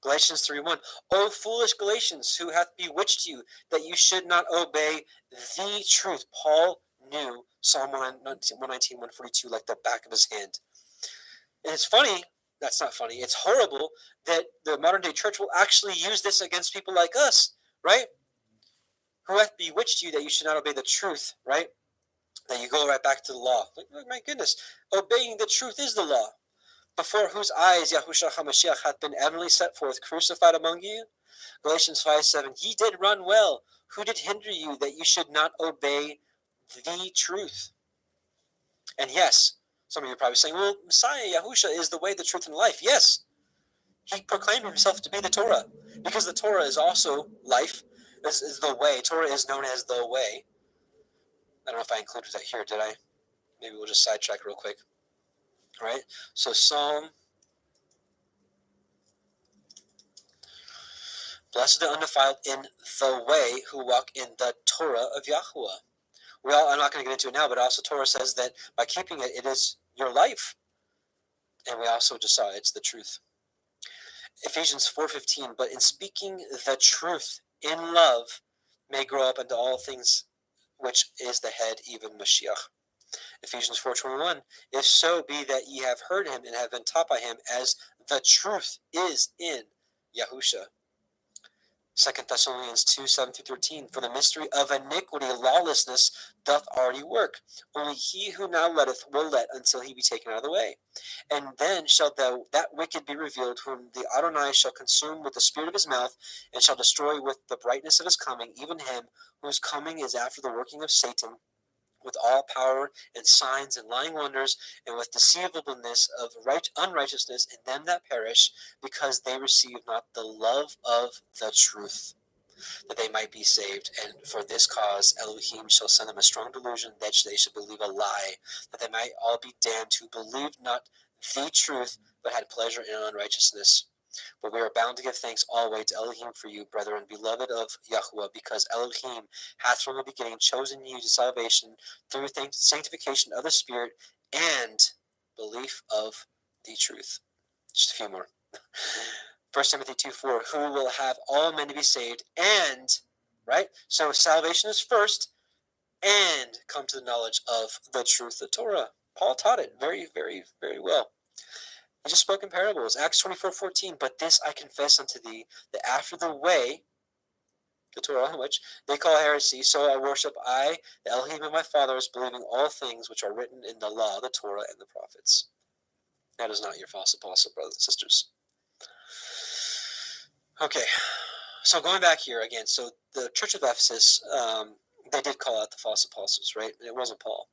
Galatians 3:1, "O foolish Galatians, who hath bewitched you, that you should not obey the truth?" Paul knew Psalm 119, 142 like the back of his hand. And it's funny, that's not funny, it's horrible that the modern day church will actually use this against people like us, right? "Who hath bewitched you that you should not obey the truth," right? That you go right back to the law. Like, oh my goodness, obeying the truth is the law. "Before whose eyes Yahushua HaMashiach hath been evidently set forth, crucified among you." Galatians 5:7, "Ye did run well. Who did hinder you that you should not obey the truth?" And yes, some of you are probably saying, well, Messiah, Yahusha, is the way, the truth, and life. Yes, he proclaimed himself to be the Torah, because the Torah is also life. This is the way. Torah is known as the way. I don't know if I included that here, did I? Maybe we'll just sidetrack real quick. All right, so Psalm, "Blessed the undefiled in the way, who walk in the Torah of Yahuwah." I'm not going to get into it now, but also Torah says that by keeping it, it is your life. And we also just saw it's the truth. Ephesians 4:15, "But in speaking the truth in love, may grow up into all things, which is the head, even Mashiach." Ephesians 4:21, "If so be that ye have heard him and have been taught by him, as the truth is in Yahusha." 2 Thessalonians 2:7-13, "For the mystery of iniquity, lawlessness, doth already work. Only he who now letteth will let until he be taken out of the way. And then shall that wicked be revealed, whom the Adonai shall consume with the spirit of his mouth, and shall destroy with the brightness of his coming, even him whose coming is after the working of Satan, with all power and signs and lying wonders, and with deceivableness of unrighteousness in them that perish, because they receive not the love of the truth, that they might be saved. And for this cause Elohim shall send them a strong delusion, that they should believe a lie, that they might all be damned who believed not the truth, but had pleasure in unrighteousness. But we are bound to give thanks always to Elohim for you, brethren, beloved of Yahuwah, because Elohim hath from the beginning chosen you to salvation through sanctification of the Spirit and belief of the truth. Just a few more. 1 Timothy 2:4, "Who will have all men to be saved and," right? So salvation is first, and come to the knowledge of the truth, the Torah. Paul taught it very, very, very well. He just spoke in parables. Acts 24:14, "But this I confess unto thee, that after the way the Torah, which they call heresy. So I worship I, the Elohim of my fathers, believing all things which are written in the law, the Torah, and the prophets. That is not your false apostle, brothers and sisters. Okay, so going back here again, so the Church of Ephesus, they did call out the false apostles, right? And it wasn't Paul.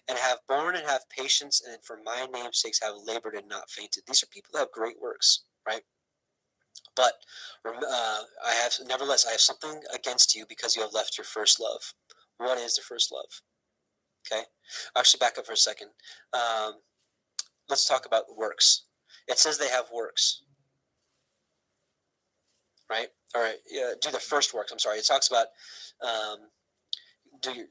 And have borne and have patience, and for my name's sakes have labored and not fainted. These are people that have great works, right? But nevertheless, I have something against you because you have left your first love. What is the first love? Okay, actually, back up for a second. Let's talk about works. It says they have works, right? All right, do the first works. I'm sorry. It talks about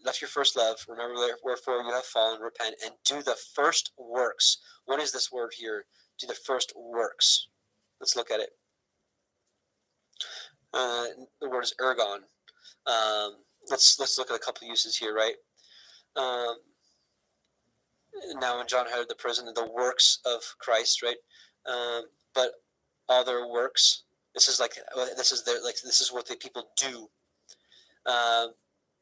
left your first love. Remember, wherefore you have fallen. Repent and do the first works. What is this word here? Do the first works. Let's look at it. The word is ergon. Let's look at a couple uses here, right? Now when John heard the prison and the works of Christ, right? But all their works. This is what the people do.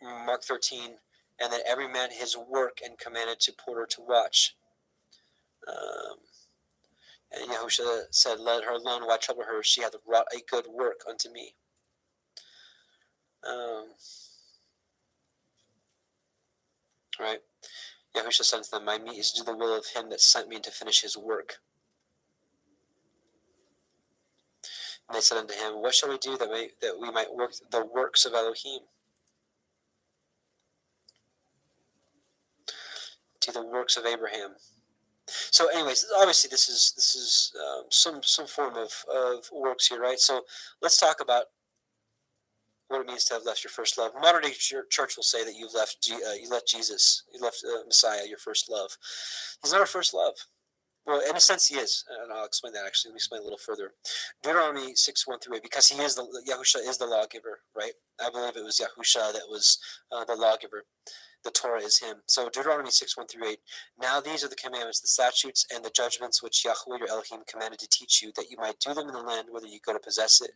Mark 13, and that every man his work, and commanded to porter to watch. And Yahushua said, "Let her alone. Why trouble her? She hath wrought a good work unto me." Right? Yahushua said to them, "My meat is to do the will of him that sent me, and to finish his work." And they said unto him, "What shall we do that we might work the works of Elohim?" Do the works of Abraham. So, anyways, obviously, this is some form of works here, right? So, let's talk about what it means to have left your first love. Modern day church will say that you left Jesus, you left Messiah, your first love. He's not our first love. Well, in a sense, he is, and I'll explain that. Actually, let me explain a little further. Deuteronomy 6:1-8, because he is Yahushua is the lawgiver, right? I believe it was Yahushua that was the lawgiver. The Torah is him. So Deuteronomy 6:1-8. Now these are the commandments, the statutes, and the judgments which Yahweh your Elohim commanded to teach you, that you might do them in the land whether you go to possess it,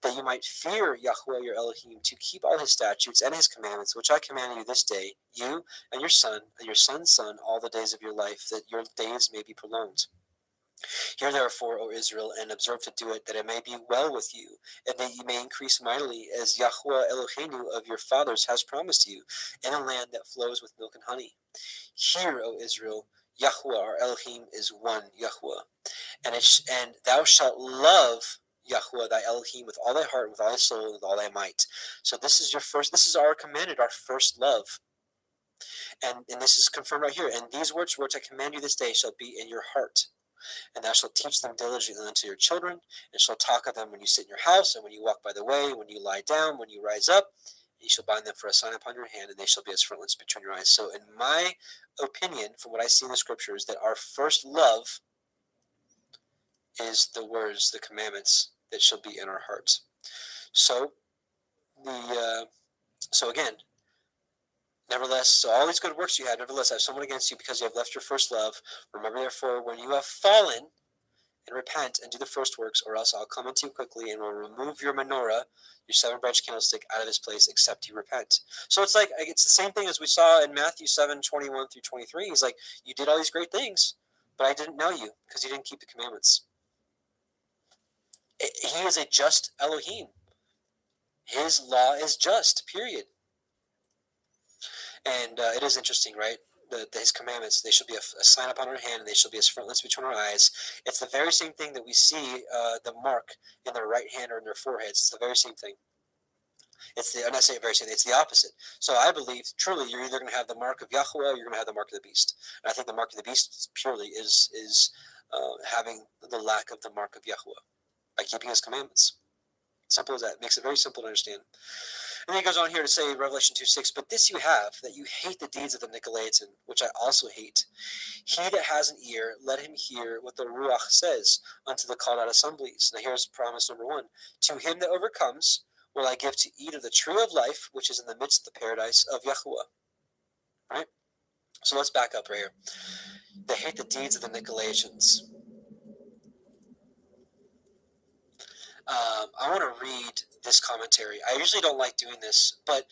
that you might fear Yahweh your Elohim, to keep all his statutes and his commandments, which I command you this day, you and your son and your son's son, all the days of your life, that your days may be prolonged. Hear therefore, O Israel, and observe to do it, that it may be well with you, and that you may increase mightily, as Yahweh Eloheinu of your fathers has promised you, in a land that flows with milk and honey. Hear, O Israel, Yahweh our Elohim is one Yahweh, and thou shalt love Yahweh thy Elohim with all thy heart, with all thy soul, and with all thy might. So this is our commanded, our first love. And this is confirmed right here. And these words which I command you this day shall be in your heart. And thou shalt teach them diligently unto your children, and shalt talk of them when you sit in your house, and when you walk by the way, when you lie down, when you rise up. And you shall bind them for a sign upon your hand, and they shall be as frontlets between your eyes. So in my opinion, from what I see in the scriptures, that our first love is the words, the commandments that shall be in our hearts. So again, nevertheless, so all these good works you had, nevertheless, I have someone against you because you have left your first love. Remember, therefore, when you have fallen, and repent and do the first works, or else I'll come unto you quickly and will remove your menorah, your 7-branch candlestick, out of his place, except you repent. So it's the same thing as we saw in Matthew 7:21-23. He's like, you did all these great things, but I didn't know you because you didn't keep the commandments. He is a just Elohim. His law is just, period. And it is interesting, right? His commandments, they shall be a sign upon our hand, and they shall be as frontlets between our eyes. It's the very same thing that we see the mark in their right hand or in their foreheads. It's the very same thing. I'm not saying very same thing, it's the opposite. So I believe, truly, you're either going to have the mark of Yahweh or you're going to have the mark of the beast. And I think the mark of the beast purely is having the lack of the mark of Yahweh by keeping his commandments. Simple as that. It makes it very simple to understand. And then he goes on here to say, Revelation 2:6, but this you have, that you hate the deeds of the Nicolaitans, which I also hate. He that has an ear, let him hear what the Ruach says unto the called out assemblies. Now here's promise number 1. To him that overcomes will I give to eat of the tree of life, which is in the midst of the paradise of Yahuwah. Right? So let's back up right here. They hate the deeds of the Nicolaitans. I want to read this commentary. I usually don't like doing this, but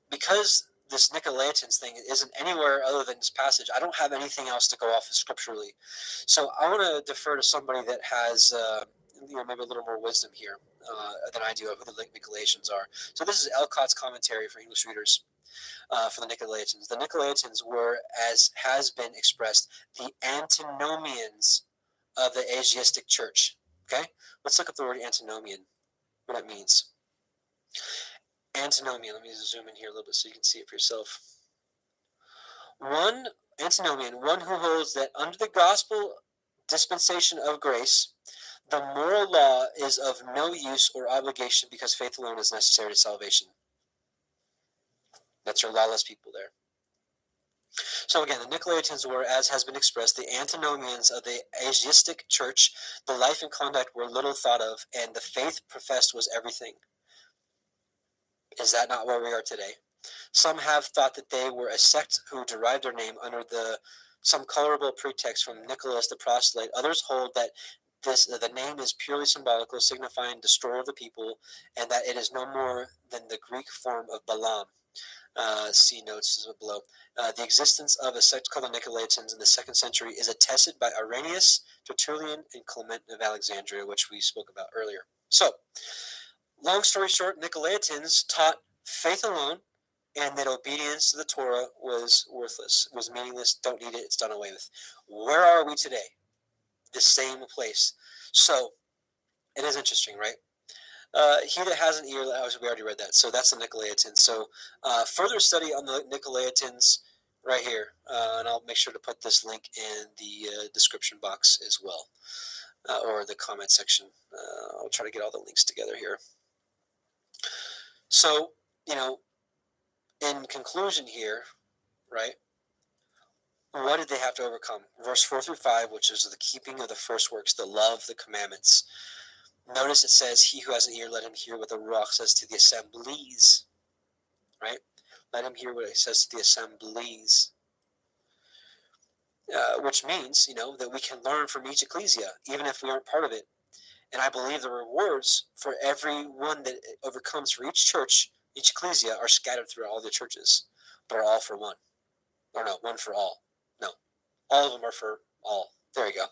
because this Nicolaitans thing isn't anywhere other than this passage, I don't have anything else to go off of scripturally. So I want to defer to somebody that has maybe a little more wisdom here than I do of who the Nicolaitans are. So this is Elcott's commentary for English readers for the Nicolaitans. The Nicolaitans were, as has been expressed, the antinomians of the Asiatic church. Okay, let's look up the word antinomian, what it means. Antinomian, let me zoom in here a little bit so you can see it for yourself. One antinomian, one who holds that under the gospel dispensation of grace, the moral law is of no use or obligation because faith alone is necessary to salvation. That's your lawless people there. So again, the Nicolaitans were, as has been expressed, the antinomians of the Asiatic church. The life and conduct were little thought of, and the faith professed was everything. Is that not where we are today? Some have thought that they were a sect who derived their name under some colorable pretext from Nicholas the proselyte. Others hold that the name is purely symbolical, signifying destroyer of the people, and that it is no more than the Greek form of Balaam. See notes below. The existence of a sect called the Nicolaitans in the 2nd century is attested by Irenaeus, Tertullian, and Clement of Alexandria, which we spoke about earlier. So, long story short, Nicolaitans taught faith alone, and that obedience to the Torah was worthless, was meaningless, don't need it, it's done away with. Where are we today? The same place. So, it is interesting, right? He that has an ear, we already read that. So that's the Nicolaitans. So further study on the Nicolaitans right here. And I'll make sure to put this link in the description box as well, or the comment section. I'll try to get all the links together here. So, in conclusion here, right, what did they have to overcome? Verse 4 through 5, which is the keeping of the first works, the love, the commandments. Notice it says, he who has an ear, let him hear what the Ruach says to the assemblies, right? Let him hear what it says to the assemblies, which means, that we can learn from each ecclesia, even if we aren't part of it. And I believe the rewards for everyone that overcomes for each church, each ecclesia, are scattered through all the churches, but are all for one. Or no, one for all. No, all of them are for all. There you go.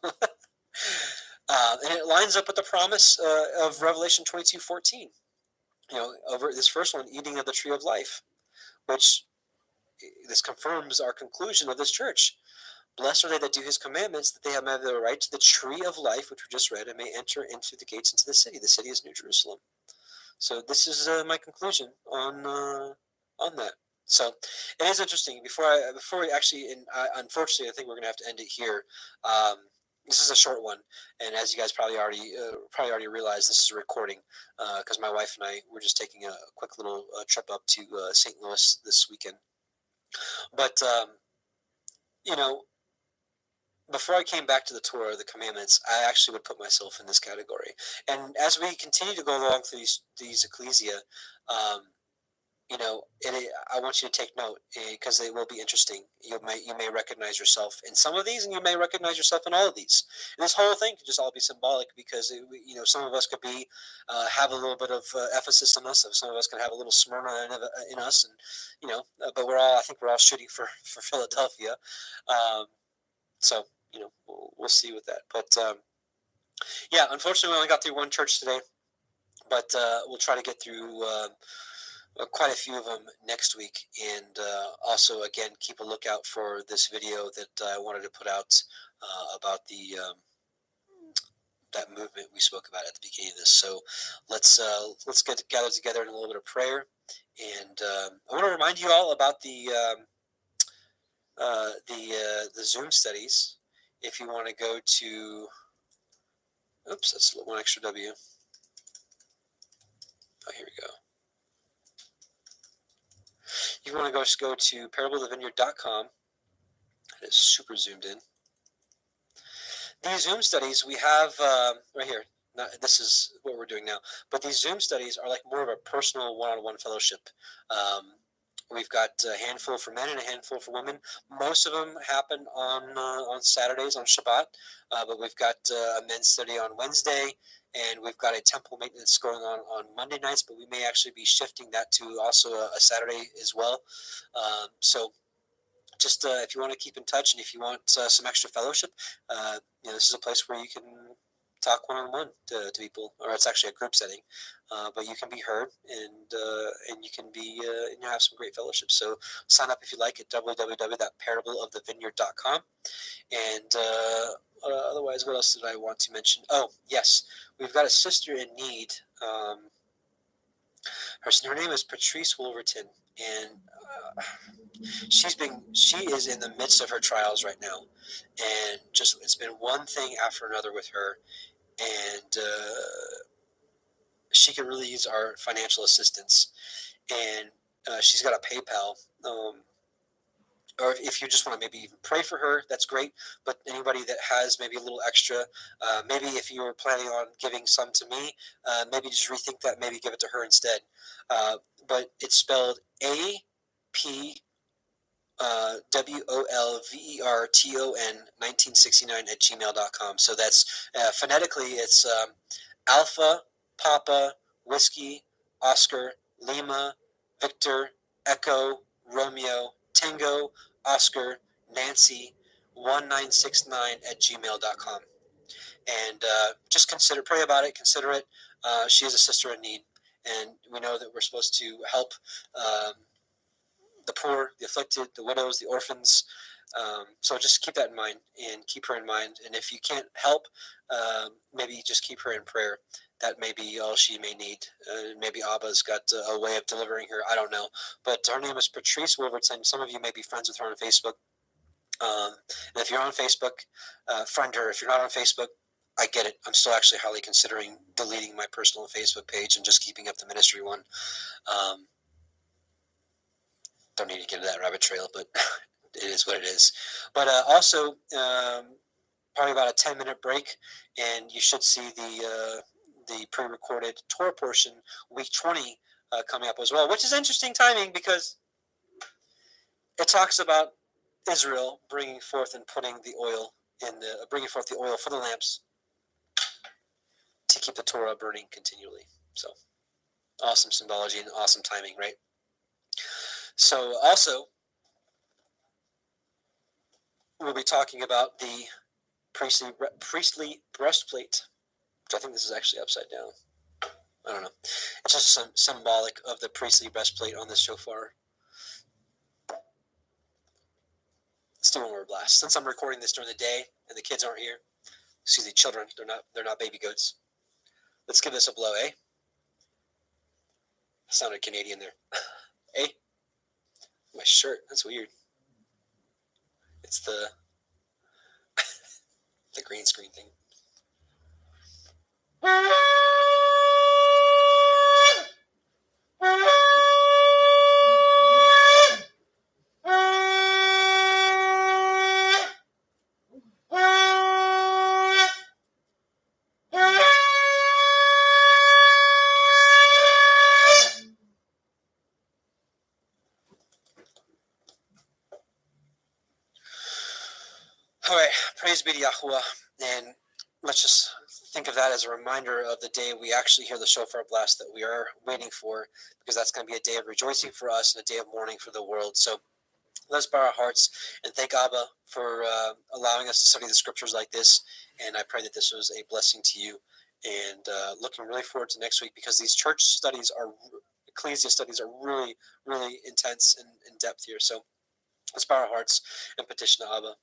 And it lines up with the promise of Revelation 22:14. Over this first one, eating of the tree of life, which this confirms our conclusion of this church. Blessed are they that do his commandments, that they have the right to the tree of life, which we just read, and may enter into the gates into the city. The city is New Jerusalem. So this is my conclusion on that. So it is interesting. Before we actually, unfortunately, I think we're going to have to end it here. This is a short one, and as you guys probably already realized, this is a recording because my wife and I were just taking a quick little trip up to St. Louis this weekend. But before I came back to the Torah, the commandments, I actually would put myself in this category. And as we continue to go along through these ecclesia, I want you to take note because they will be interesting. You may recognize yourself in some of these, and you may recognize yourself in all of these. And this whole thing could just all be symbolic because some of us could have a little bit of Ephesus in us, some of us can have a little Smyrna in us, and but I think we're all shooting for Philadelphia. So we'll see with that. But yeah, unfortunately, we only got through one church today, but we'll try to get through quite a few of them next week, and also again keep a lookout for this video that I wanted to put out about that movement we spoke about at the beginning of this. So let's get gathered together in a little bit of prayer, and I want to remind you all about the Zoom studies. If you want to go to, oops, that's one extra W. Oh, here we go. You want to go to parableofthevineyard.com. It is super zoomed in. These Zoom studies we have right here. This is what we're doing now. But these Zoom studies are like more of a personal one-on-one fellowship. We've got a handful for men and a handful for women. Most of them happen on Saturdays, on Shabbat, but we've got a men's study on Wednesday, and we've got a temple maintenance going on Monday nights, but we may actually be shifting that to also a Saturday as well. So just if you want to keep in touch and if you want some extra fellowship, this is a place where you can talk one-on-one to people, or it's actually a group setting, but you can be heard and you can be and you have some great fellowship. So sign up if you like at www.parableofthevineyard.com. And otherwise, what else did I want to mention? Oh yes, we've got a sister in need. Her name is Patrice Wolverton, and she is in the midst of her trials right now, and just it's been one thing after another with her, and she could really use our financial assistance. And she's got a PayPal, or if you just want to maybe even pray for her, that's great. But anybody that has maybe a little extra, maybe if you were planning on giving some to me, maybe just rethink that, maybe give it to her instead. But it's spelled WOLVERTON1969 So that's phonetically it's Alpha, Papa, Whiskey, Oscar, Lima, Victor, Echo, Romeo, Tango, Oscar, Nancy, 1969 @gmail.com. And just pray about it, consider it. She is a sister in need, and we know that we're supposed to help the poor, the afflicted, the widows, the orphans. So just keep that in mind and keep her in mind. And if you can't help, maybe just keep her in prayer. That may be all she may need. Maybe Abba's got a way of delivering her. I don't know. But her name is Patrice Wolverton. Some of you may be friends with her on Facebook. And if you're on Facebook, friend her. If you're not on Facebook, I get it. I'm still actually highly considering deleting my personal Facebook page and just keeping up the ministry one. Don't need to get into that rabbit trail, but it is what it is. But also, probably about a 10-minute break, and you should see the pre-recorded Torah portion, week 20, coming up as well, which is interesting timing because it talks about Israel bringing forth and putting the oil bringing forth the oil for the lamps to keep the Torah burning continually. So awesome symbology and awesome timing, right? So also, we'll be talking about the priestly breastplate, which I think this is actually upside down. I don't know. It's just symbolic of the priestly breastplate on the shofar. Let's do one more blast. Since I'm recording this during the day and the kids aren't here, excuse me, children, they're not baby goats. Let's give this a blow, eh? Sounded Canadian there. Eh? My shirt, that's weird. It's the green screen thing. All right, praise be to Yahuwah, and let's just think of that as a reminder of the day we actually hear the shofar blast that we are waiting for, because that's going to be a day of rejoicing for us and a day of mourning for the world. So let's bow our hearts and thank Abba for allowing us to study the scriptures like this, and I pray that this was a blessing to you, and looking really forward to next week, because these church studies ecclesia studies are really, really intense and in depth here. So let's bow our hearts and petition Abba.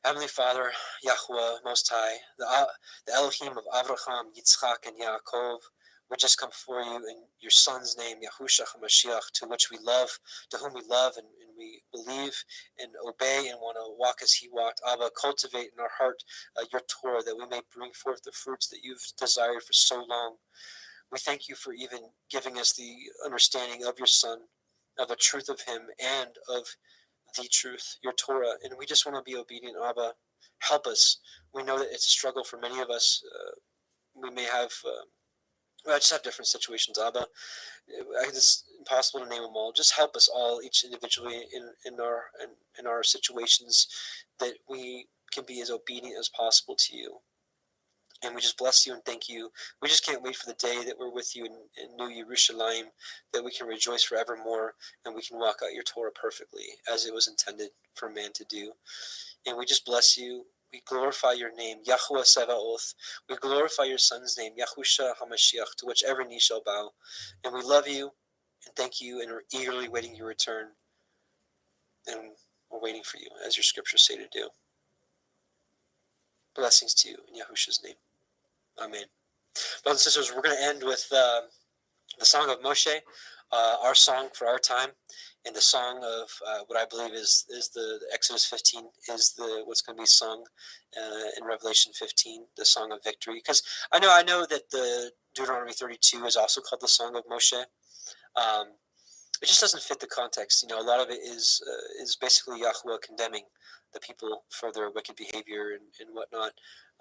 Heavenly Father, Yahuwah, Most High, the Elohim of Avraham, Yitzchak, and Yaakov, we just come before you in your Son's name, Yahushua HaMashiach, to whom we love and we believe and obey and want to walk as he walked. Abba, cultivate in our heart your Torah, that we may bring forth the fruits that you've desired for so long. We thank you for even giving us the understanding of your Son, of the truth of him, and of the truth, your Torah, and we just want to be obedient. Abba, help us. We know that it's a struggle for many of us. We may have I just have different situations, Abba. It's impossible to name them all. Just help us all, each individually, in our situations, that we can be as obedient as possible to you. And we just bless you and thank you. We just can't wait for the day that we're with you in New Jerusalem, that we can rejoice forevermore, and we can walk out your Torah perfectly, as it was intended for man to do. And we just bless you. We glorify your name, Yahuwah Sevaoth. We glorify your son's name, Yahusha HaMashiach, to which every knee shall bow. And we love you and thank you, and we're eagerly waiting your return. And we're waiting for you, as your scriptures say to do. Blessings to you in Yahusha's name. Amen. Brothers and sisters, we're going to end with the Song of Moshe, our song for our time, and the song of what I believe is the Exodus 15 is what's going to be sung in Revelation 15, the Song of Victory. Because I know that the Deuteronomy 32 is also called the Song of Moshe. It just doesn't fit the context. A lot of it is basically Yahuwah condemning the people for their wicked behavior and whatnot,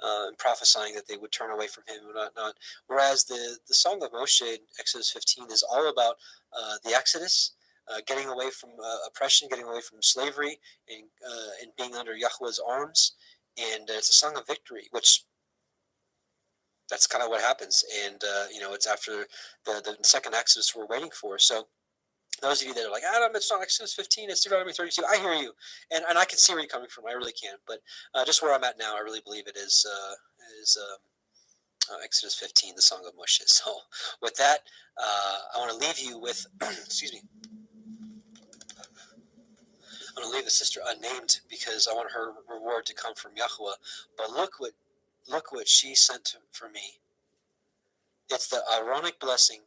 and prophesying that they would turn away from him and whatnot. Whereas the Song of Moshe in Exodus 15 is all about the Exodus, getting away from oppression, getting away from slavery, and being under Yahuwah's arms. And it's a song of victory, which that's kind of what happens. And, it's after the second Exodus we're waiting for. So those of you that are like, it's not Exodus 15, it's Deuteronomy 32. I hear you, and I can see where you're coming from. I really can. But just where I'm at now, I really believe it is Exodus 15, the Song of Moshe. So with that, I want to leave you with, excuse me, I'm going to leave the sister unnamed because I want her reward to come from Yahuwah. But look what she sent for me. It's the Aaronic blessing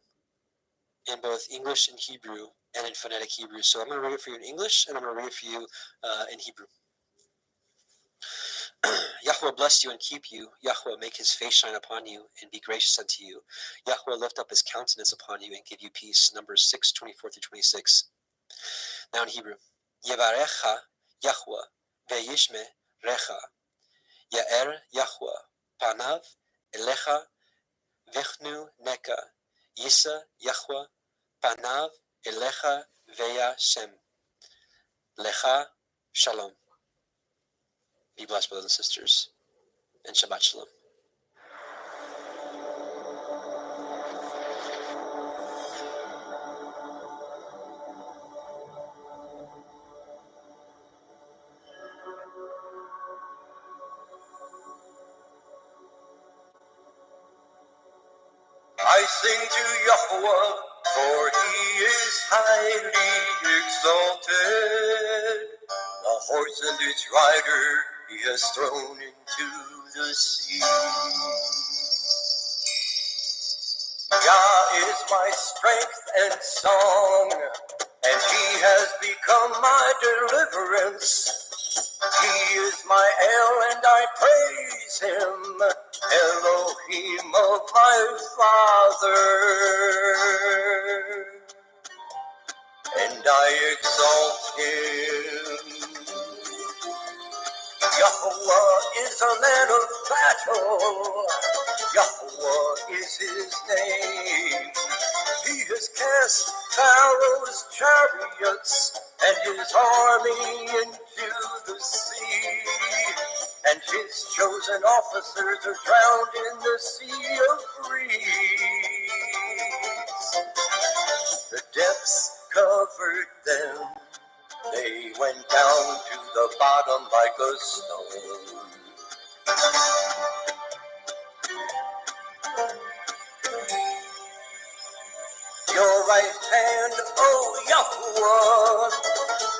in both English and Hebrew, and in phonetic Hebrew. So I'm going to read it for you in English, and I'm going to read it for you in Hebrew. Yahweh bless you and keep you. Yahweh make his face shine upon you and be gracious unto you. Yahweh lift up his countenance upon you and give you peace. Numbers 6:24-26. Now in Hebrew. Yevarecha Yahweh ve'yishme recha. Ya'er Yahweh panav elecha vechnu neka. Yisa Yahweh panav elecha ve'yashem. Lecha Shalom. Be blessed, brothers and sisters, and Shabbat Shalom. I sing to Yahweh, for he is highly exalted. The horse and its rider he has thrown into the sea. Yah is my strength and song, and he has become my deliverance. He is my El, and I praise him, Elohim of my father. And I exalt him. Yahweh is a man of battle. Yahweh is his name. He has cast Pharaoh's chariots and his army into the sea. And his chosen officers are drowned in the sea of reeds. The depths covered them. They went down to the bottom like a stone. Your right hand, O Yahuwah,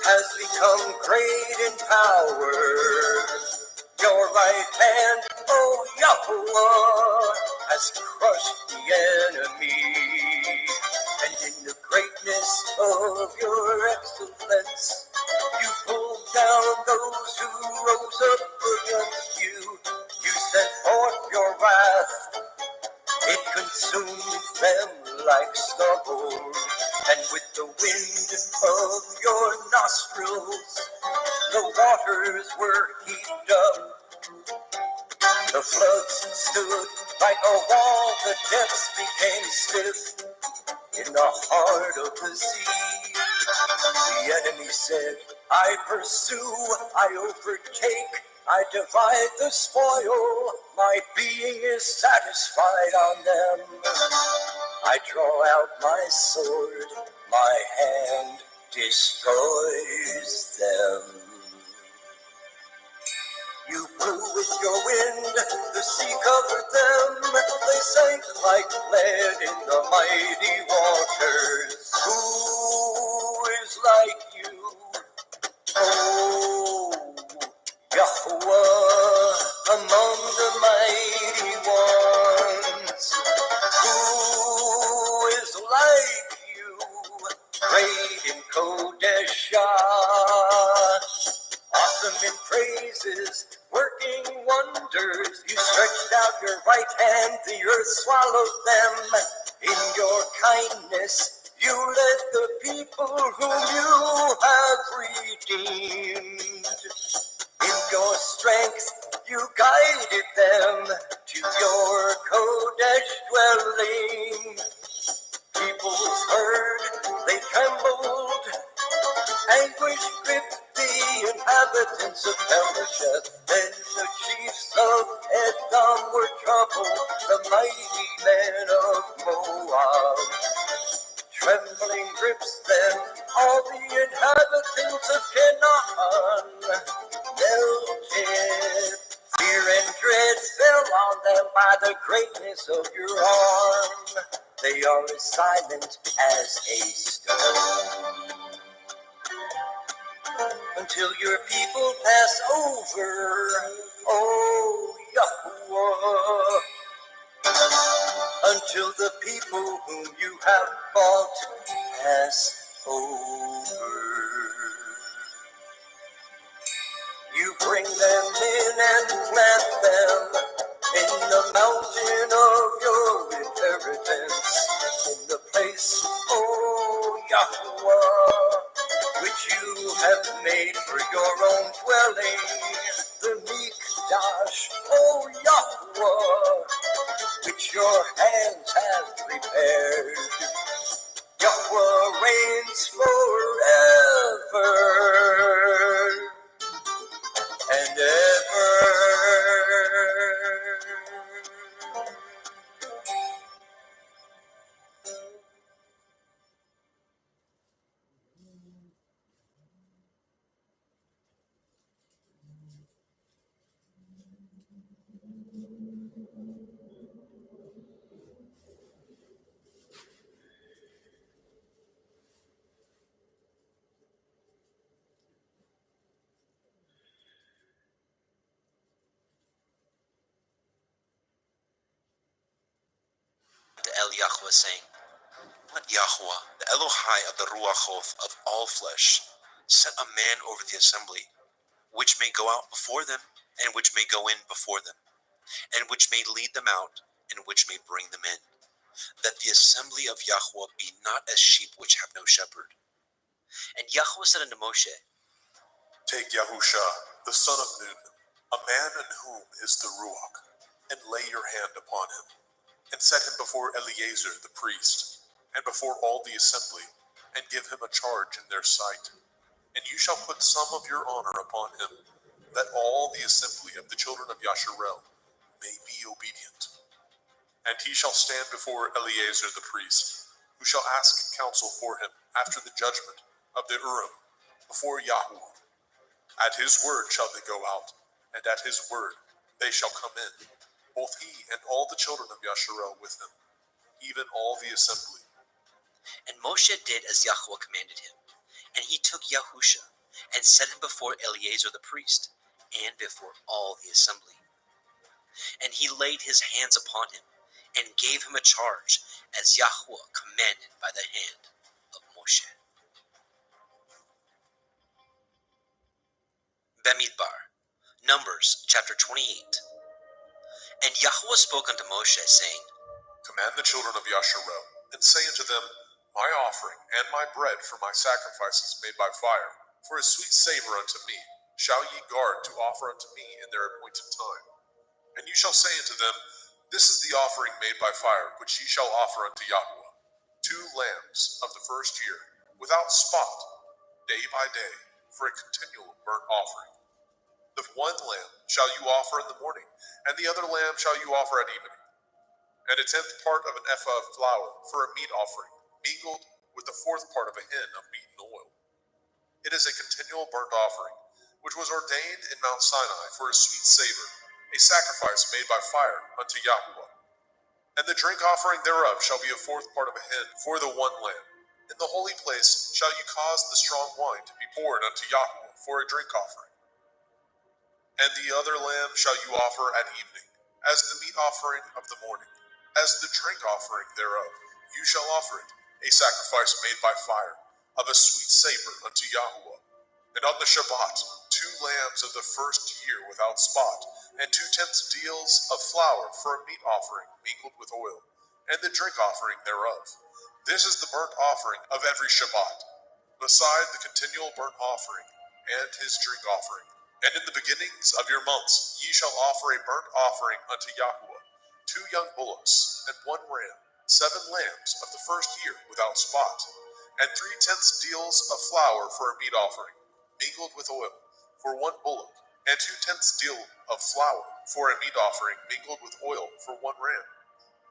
has become great in power. Your right hand, O Yahuwah, has crushed the enemy. And in the greatness of your excellence, you pulled down those who rose up against you. You sent forth your wrath. It consumed them like stubble, and with the wind of your nostrils, the waters were heaped up. The floods stood like a wall, the depths became stiff in the heart of the sea. The enemy said, I pursue, I overtake, I divide the spoil, my being is satisfied on them. I draw out my sword, my hand destroys them. You blew with your wind, the sea covered them. They sank like lead in the mighty waters. Who is like you? Oh, Yahweh, among the mighty ones. Who is like you? Great in Kodeshah. Awesome in praises, working wonders. You stretched out your right hand, the earth swallowed them. In your kindness, you led the people whom you have redeemed. In your strength, you guided them to your Kodesh dwelling. Peoples heard, they trembled. Anguish gripped the inhabitants of Pelisheth. Then the chiefs of Edom were troubled, the mighty men of Moab. Trembling grips them, all the inhabitants of Canaan melted. Fear and dread fell on them by the greatness of your arm. They are as silent as a stone. Until your people pass over, oh Yahweh. Until the people whom you have bought pass over. You bring them in and plant them in the mountain of your inheritance, in the place, oh Yahweh, which you have made for your own dwelling, the Mikdash, oh Yahweh, which your hands have prepared. Yahweh reigns forever and ever. To El Yahweh, saying, Let Yahweh, the Elohai of the Ruachoth of all flesh, set a man over the assembly, which may go out before them, and which may go in before them, and which may lead them out, and which may bring them in, that the assembly of Yahweh be not as sheep which have no shepherd. And Yahweh said unto Moshe, Take Yahusha, the son of Nun, a man in whom is the Ruach, and lay your hand upon him, and set him before Eleazar the priest, and before all the assembly, and give him a charge in their sight. And you shall put some of your honor upon him, that all the assembly of the children of Yasharel may be obedient. And he shall stand before Eleazar the priest, who shall ask counsel for him after the judgment of the Urim, before Yahweh. At his word shall they go out, and at his word they shall come in, both he and all the children of Yasharel with him, even all the assembly. And Moshe did as Yahweh commanded him, and he took Yahusha, and set him before Eleazar the priest, and before all the assembly. And he laid his hands upon him, and gave him a charge, as Yahweh commanded by the hand of Moshe. Bamidbar, Numbers chapter 28. And Yahweh spoke unto Moshe, saying, Command the children of Yasharel, and say unto them, My offering and my bread for my sacrifices made by fire, for a sweet savor unto me, shall ye guard to offer unto me in their appointed time. And you shall say unto them, This is the offering made by fire, which ye shall offer unto Yahweh, 2 lambs of the first year, without spot, day by day, for a continual burnt offering. The one lamb shall you offer in the morning, and the other lamb shall you offer at evening. And a 10th part of an ephah of flour for a meat offering, mingled with the 4th part of a hin of beaten oil. It is a continual burnt offering, which was ordained in Mount Sinai for a sweet savor, a sacrifice made by fire unto Yahweh. And the drink offering thereof shall be a 4th part of a hin for the one lamb. In the holy place shall you cause the strong wine to be poured unto Yahweh for a drink offering. And the other lamb shall you offer at evening, as the meat offering of the morning, as the drink offering thereof. You shall offer it, a sacrifice made by fire, of a sweet savor unto Yahweh. And on the Shabbat, 2 lambs of the first year without spot, and 2/10 deals of flour for a meat offering mingled with oil, and the drink offering thereof. This is the burnt offering of every Shabbat, beside the continual burnt offering and his drink offering. And in the beginnings of your months ye shall offer a burnt offering unto Yahweh, 2 young bullocks and 1 ram, 7 lambs of the first year without spot, and 3/10 deals of flour for a meat offering, mingled with oil, for 1 bullock, and 2/10 deal of flour for a meat offering, mingled with oil, for 1 ram,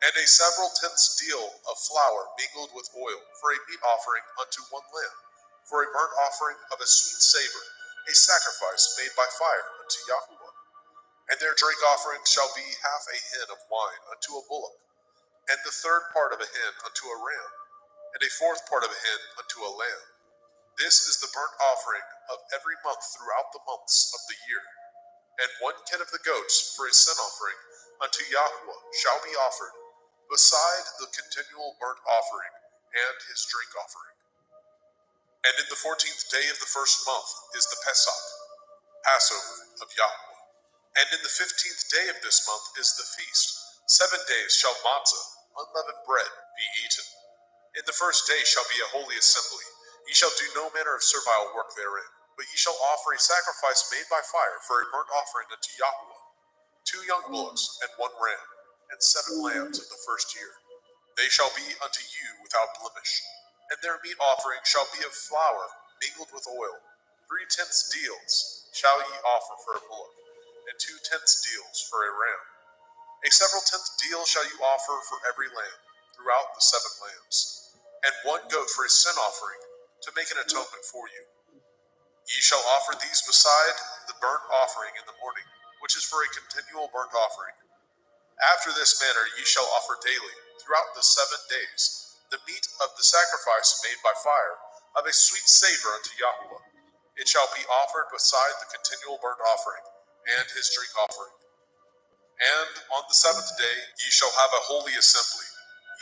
and a several tenths deal of flour mingled with oil for a meat offering unto 1 lamb, for a burnt offering of a sweet savor, a sacrifice made by fire unto Yahweh. And their drink offering shall be half a hin of wine unto a bullock, and the 3rd part of a hin unto a ram, and a 4th part of a hin unto a lamb. This is the burnt offering of every month throughout the months of the year. And 1 kid of the goats for a sin offering unto Yahweh shall be offered, beside the continual burnt offering and his drink offering. And in the 14th day of the first month is the Pesach, Passover of Yahweh. And in the 15th day of this month is the feast. 7 days shall matzah, unleavened bread, be eaten. In the first day shall be a holy assembly. Ye shall do no manner of servile work therein, but ye shall offer a sacrifice made by fire for a burnt offering unto Yahweh, 2 young bullocks and 1 ram, and 7 lambs of the first year. They shall be unto you without blemish. And their meat offering shall be of flour mingled with oil. 3/10 deals shall ye offer for a bullock, and 2/10 deals for a ram. A several tenth deal shall you offer for every lamb throughout the 7 lambs, and 1 goat for a sin offering to make an atonement for you. Ye shall offer these beside the burnt offering in the morning, which is for a continual burnt offering. After this manner ye shall offer daily, throughout the 7 days, the meat of the sacrifice made by fire, of a sweet savor unto Yahweh. It shall be offered beside the continual burnt offering, and his drink offering. And on the 7th day ye shall have a holy assembly.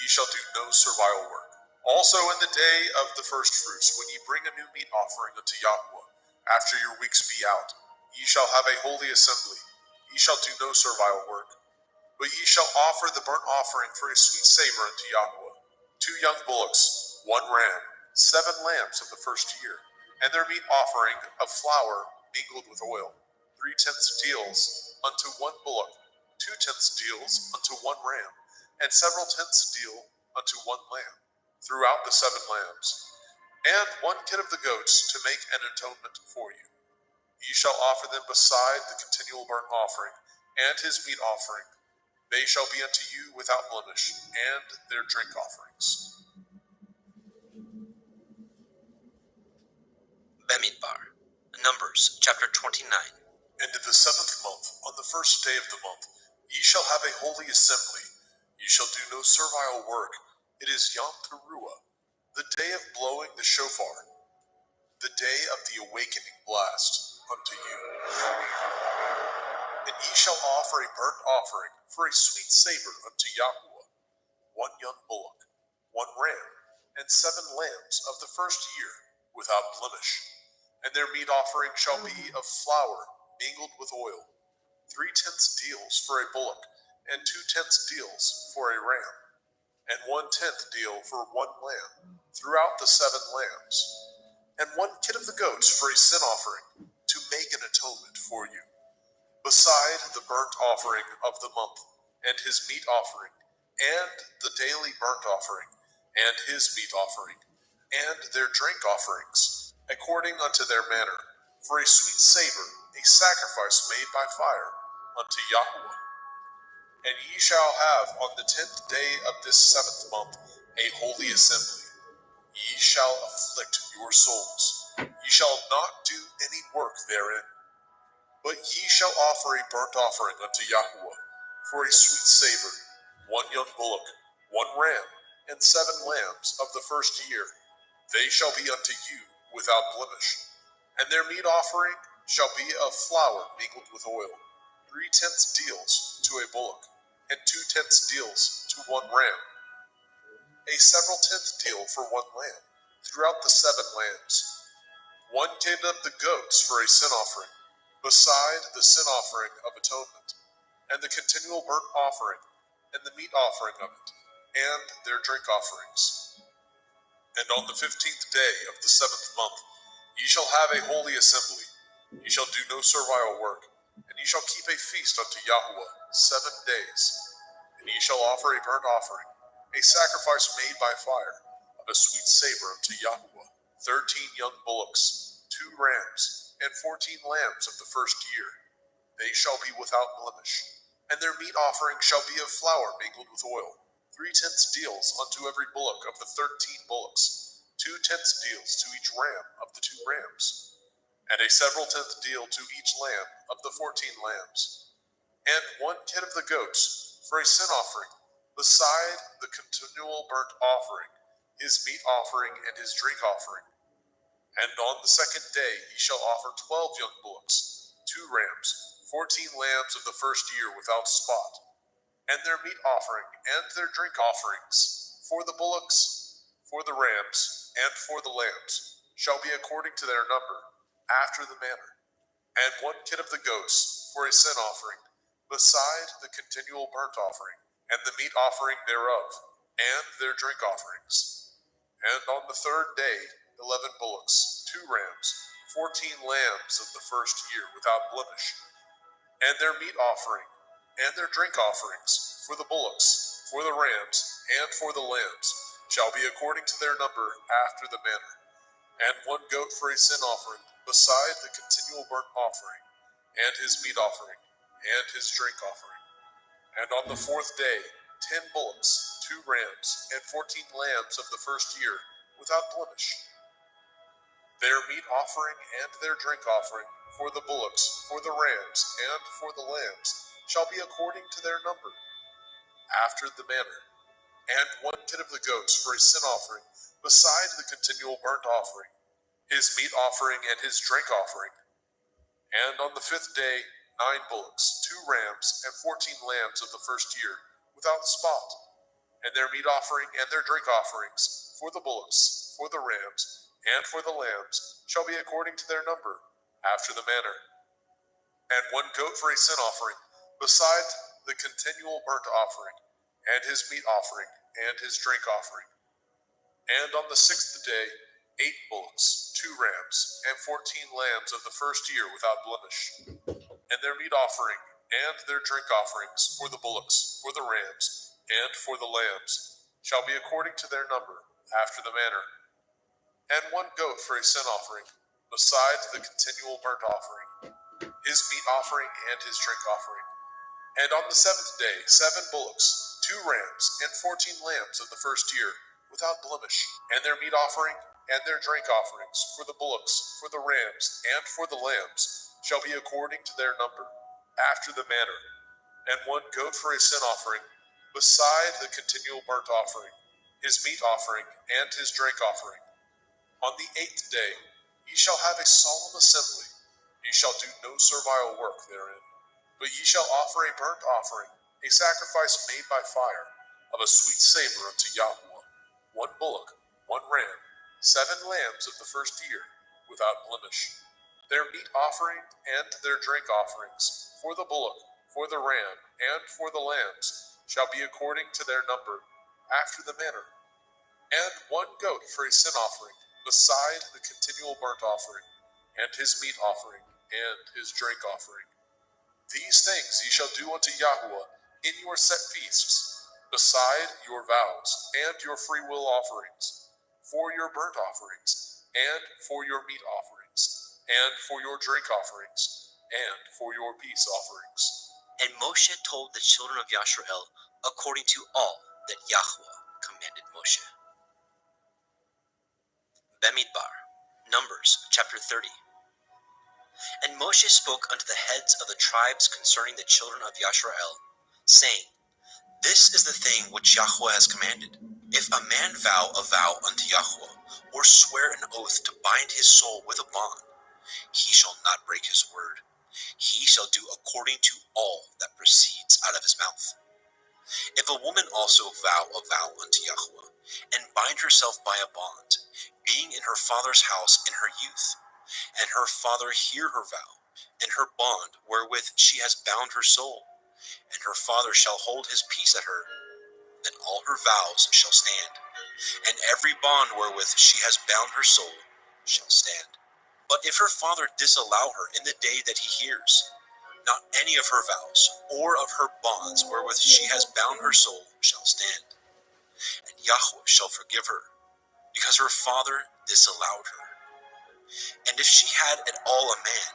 Ye shall do no servile work. Also in the day of the first fruits, when ye bring a new meat offering unto Yahweh, after your weeks be out, ye shall have a holy assembly. Ye shall do no servile work. But ye shall offer the burnt offering for a sweet savor unto Yahweh, 2 young bullocks, 1 ram, 7 lambs of the first year, and their meat offering of flour mingled with oil, 3/10 deals unto 1 bullock, 2/10 deals unto 1 ram, and several tenths deal unto 1 lamb, throughout the 7 lambs, and 1 kid of the goats to make an atonement for you. Ye shall offer them beside the continual burnt offering and his meat offering. They shall be unto you without blemish, and their drink offerings. Bemidbar. Numbers chapter 29. And in the 7th month, on the first day of the month, ye shall have a holy assembly. Ye shall do no servile work. It is Yom Teruah, the day of blowing the shofar, the day of the awakening blast unto you. And ye shall offer a burnt offering for a sweet savor unto Yahweh, 1 young bullock, 1 ram, and 7 lambs of the first year, without blemish. And their meat offering shall be of flour mingled with oil, 3/10 deals for a bullock, and 2/10 deals for a ram, and 1/10 deal for 1 lamb, throughout the 7 lambs, and 1 kid of the goats for a sin offering, to make an atonement for you. beside the burnt offering of the month, and his meat offering, and the daily burnt offering, and his meat offering, and their drink offerings, according unto their manner, for a sweet savor, a sacrifice made by fire, unto Yahweh. And ye shall have on the 10th day of this 7th month a holy assembly. Ye shall afflict your souls. Ye shall not do any work therein. But ye shall offer a burnt offering unto Yahweh, for a sweet savor, 1 young bullock, 1 ram, and 7 lambs of the first year. They shall be unto you without blemish. And their meat offering shall be of flour mingled with oil, 3/10 deals to a bullock, and 2/10 deals to 1 ram, a several tenth deal for 1 lamb, throughout the 7 lambs. 1 kid of the goats for a sin offering, beside the sin offering of atonement, and the continual burnt offering, and the meat offering of it, and their drink offerings. And on the 15th day of the 7th month ye shall have a holy assembly. Ye shall do no servile work, and ye shall keep a feast unto Yahweh 7 days. And ye shall offer a burnt offering, a sacrifice made by fire, of a sweet savor unto Yahweh, 13 young bullocks, 2 rams, and 14 lambs of the first year. They shall be without blemish. And their meat offering shall be of flour mingled with oil, 3/10 deals unto every bullock of the 13 bullocks, 2/10 deals to each ram of the 2 rams, and a several tenth deal to each lamb of the 14 lambs. And 1 kid of the goats for a sin offering, beside the continual burnt offering, his meat offering and his drink offering. And on the 2nd day ye shall offer 12 young bullocks, 2 rams, 14 lambs of the first year without spot, and their meat offering and their drink offerings, for the bullocks, for the rams, and for the lambs, shall be according to their number, after the manner. And 1 kid of the goats for a sin offering, beside the continual burnt offering, and the meat offering thereof, and their drink offerings. And on the 3rd day 11 bullocks, 2 rams, 14 lambs of the first year without blemish, and their meat offering, and their drink offerings, for the bullocks, for the rams, and for the lambs, shall be according to their number after the manner. And 1 goat for a sin offering, beside the continual burnt offering, and his meat offering, and his drink offering. And on the 4th day 10 bullocks, 2 rams, and 14 lambs of the first year without blemish. Their meat offering and their drink offering, for the bullocks, for the rams, and for the lambs, shall be according to their number, after the manner. And 1 kid of the goats for a sin offering, beside the continual burnt offering, his meat offering and his drink offering. And on the 5th day 9 bullocks, 2 rams, and 14 lambs of the first year, without spot, and their meat offering and their drink offerings, for the bullocks, for the rams, and for the lambs, shall be according to their number, after the manner. And 1 goat for a sin offering, beside the continual burnt offering, and his meat offering, and his drink offering. And on the 6th day 8 bullocks, 2 rams, and 14 lambs of the first year without blemish, and their meat offering, and their drink offerings, for the bullocks, for the rams, and for the lambs, shall be according to their number, after the manner. And 1 goat for a sin offering, beside the continual burnt offering, his meat offering and his drink offering. And on the 7th day 7 bullocks, 2 rams, and 14 lambs of the first year, without blemish, and their meat offering and their drink offerings, for the bullocks, for the rams, and for the lambs, shall be according to their number, after the manner. And 1 goat for a sin offering, beside the continual burnt offering, his meat offering and his drink offering. On the 8th day ye shall have a solemn assembly. Ye shall do no servile work therein, but ye shall offer a burnt offering, a sacrifice made by fire, of a sweet savor unto Yahweh, 1 bullock, 1 ram, 7 lambs of the first year, without blemish. Their meat offering and their drink offerings, for the bullock, for the ram, and for the lambs, shall be according to their number, after the manner. And 1 goat for a sin offering, beside the continual burnt offering, and his meat offering, and his drink offering. These things ye shall do unto Yahweh in your set feasts, beside your vows and your freewill offerings, for your burnt offerings, and for your meat offerings, and for your drink offerings, and for your peace offerings. And Moshe told the children of Yashrael according to all that Yahweh commanded Moshe. Bamidbar, Numbers chapter 30. And Moshe spoke unto the heads of the tribes concerning the children of Yashrael, saying, This is the thing which Yahweh has commanded. If a man vow a vow unto Yahweh, or swear an oath to bind his soul with a bond, he shall not break his word. He shall do according to all that proceeds out of his mouth. If a woman also vow a vow unto Yahweh, and bind herself by a bond, being in her father's house in her youth, and her father hear her vow, and her bond wherewith she has bound her soul, and her father shall hold his peace at her, then all her vows shall stand, and every bond wherewith she has bound her soul shall stand. But if her father disallow her in the day that he hears, not any of her vows, or of her bonds wherewith she has bound her soul shall stand, and Yahweh shall forgive her, because her father disallowed her. And if she had at all a man,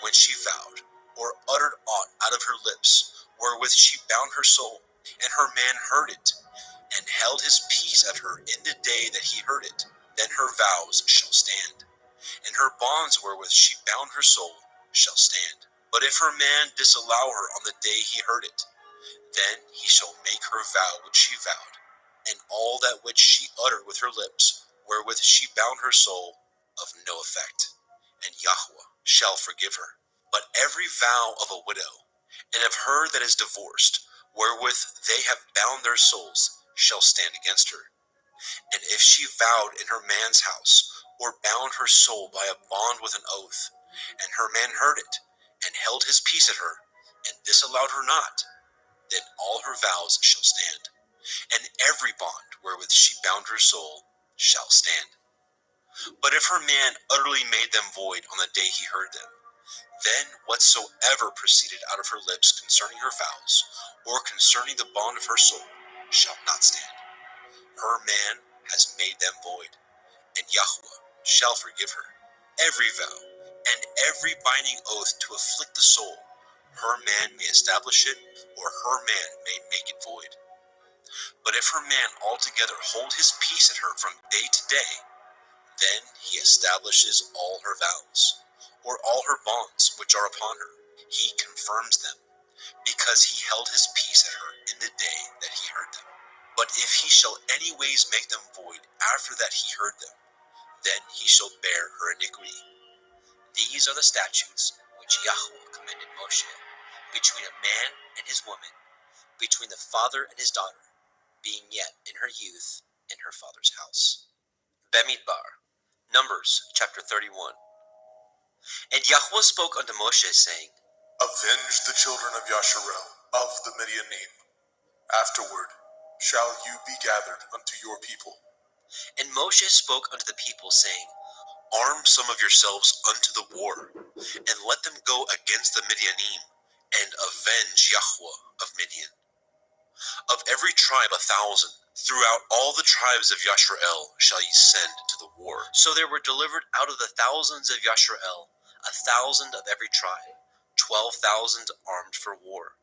when she vowed, or uttered aught out of her lips, wherewith she bound her soul, and her man heard it, and held his peace at her in the day that he heard it, then her vows shall stand, and her bonds wherewith she bound her soul shall stand. But if her man disallow her on the day he heard it, then he shall make her vow which she vowed, and all that which she uttered with her lips, wherewith she bound her soul, of no effect, and Yahweh shall forgive her. But every vow of a widow, and of her that is divorced, wherewith they have bound their souls, shall stand against her. And if she vowed in her man's house, or bound her soul by a bond with an oath, and her man heard it, and held his peace at her, and disallowed her not, then all her vows shall stand, and every bond wherewith she bound her soul shall stand. But if her man utterly made them void on the day he heard them, then whatsoever proceeded out of her lips concerning her vows, or concerning the bond of her soul, shall not stand. Her man has made them void, and Yahweh shall forgive her. Every vow, and every binding oath to afflict the soul, her man may establish it, or her man may make it void. But if her man altogether hold his peace at her from day to day, then he establishes all her vows, or all her bonds which are upon her. He confirms them, because he held his peace at her in the day that he heard them. But if he shall any ways make them void after that he heard them, then he shall bear her iniquity. These are the statutes which Yahweh commanded Moshe, between a man and his woman, between the father and his daughter, being yet in her youth in her father's house. Bamidbar, Numbers chapter 31. And Yahweh spoke unto Moshe, saying, Avenge the children of Yasharel of the Midianim. Afterward shall you be gathered unto your people. And Moshe spoke unto the people, saying, Arm some of yourselves unto the war, and let them go against the Midianim, and avenge Yahweh of Midian. Of every tribe 1,000, throughout all the tribes of Yashrael shall ye send to the war. So there were delivered out of the thousands of Yashrael 1,000 of every tribe, 12,000 armed for war.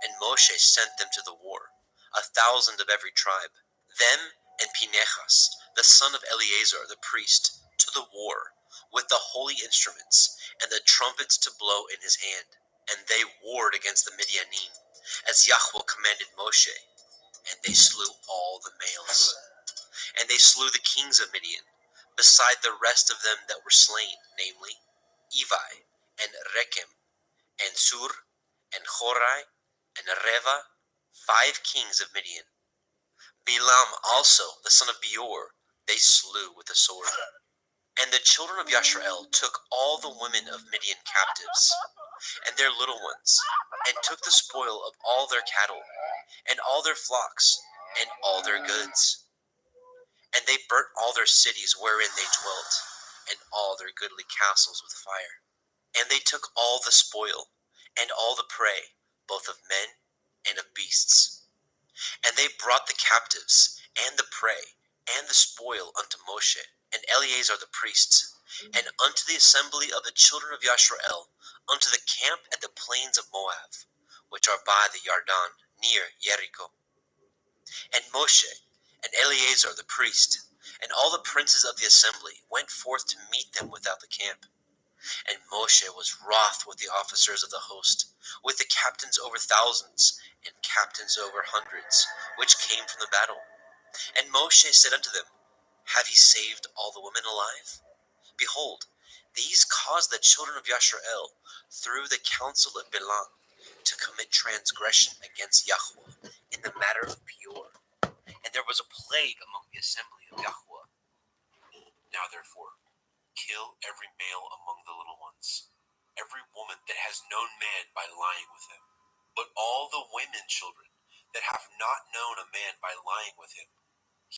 And Moshe sent them to the war, 1,000 of every tribe, them and Pinechas, the son of Eleazar the priest, to the war, with the holy instruments, and the trumpets to blow in his hand. And they warred against the Midianim, as Yahweh commanded Moshe, and they slew all the males. And they slew the kings of Midian, beside the rest of them that were slain, namely, Evi, and Rechem, and Sur, and Horai, and Reva, 5 kings of Midian. Bilam also, the son of Beor, they slew with the sword. And the children of Yashrael took all the women of Midian captives, and their little ones, and took the spoil of all their cattle, and all their flocks, and all their goods. And they burnt all their cities wherein they dwelt, and all their goodly castles with fire. And they took all the spoil, and all the prey, both of men and of beasts. And they brought the captives, and the prey, and the spoil unto Moshe, and Eleazar the priests, and unto the assembly of the children of Yashrael, unto the camp at the plains of Moab, which are by the Yarden, near Jericho. And Moshe, and Eleazar the priest, and all the princes of the assembly went forth to meet them without the camp. And Moshe was wroth with the officers of the host, with the captains over thousands, and captains over hundreds, which came from the battle. And Moshe said unto them, Have ye saved all the women alive? Behold, these caused the children of Yashrael, through the counsel of Bilam, to commit transgression against Yahweh in the matter of Peor. And there was a plague among the assembly of Yahweh. Now therefore, kill every male among the little ones, every woman that has known man by lying with him. But all the women children that have not known a man by lying with him,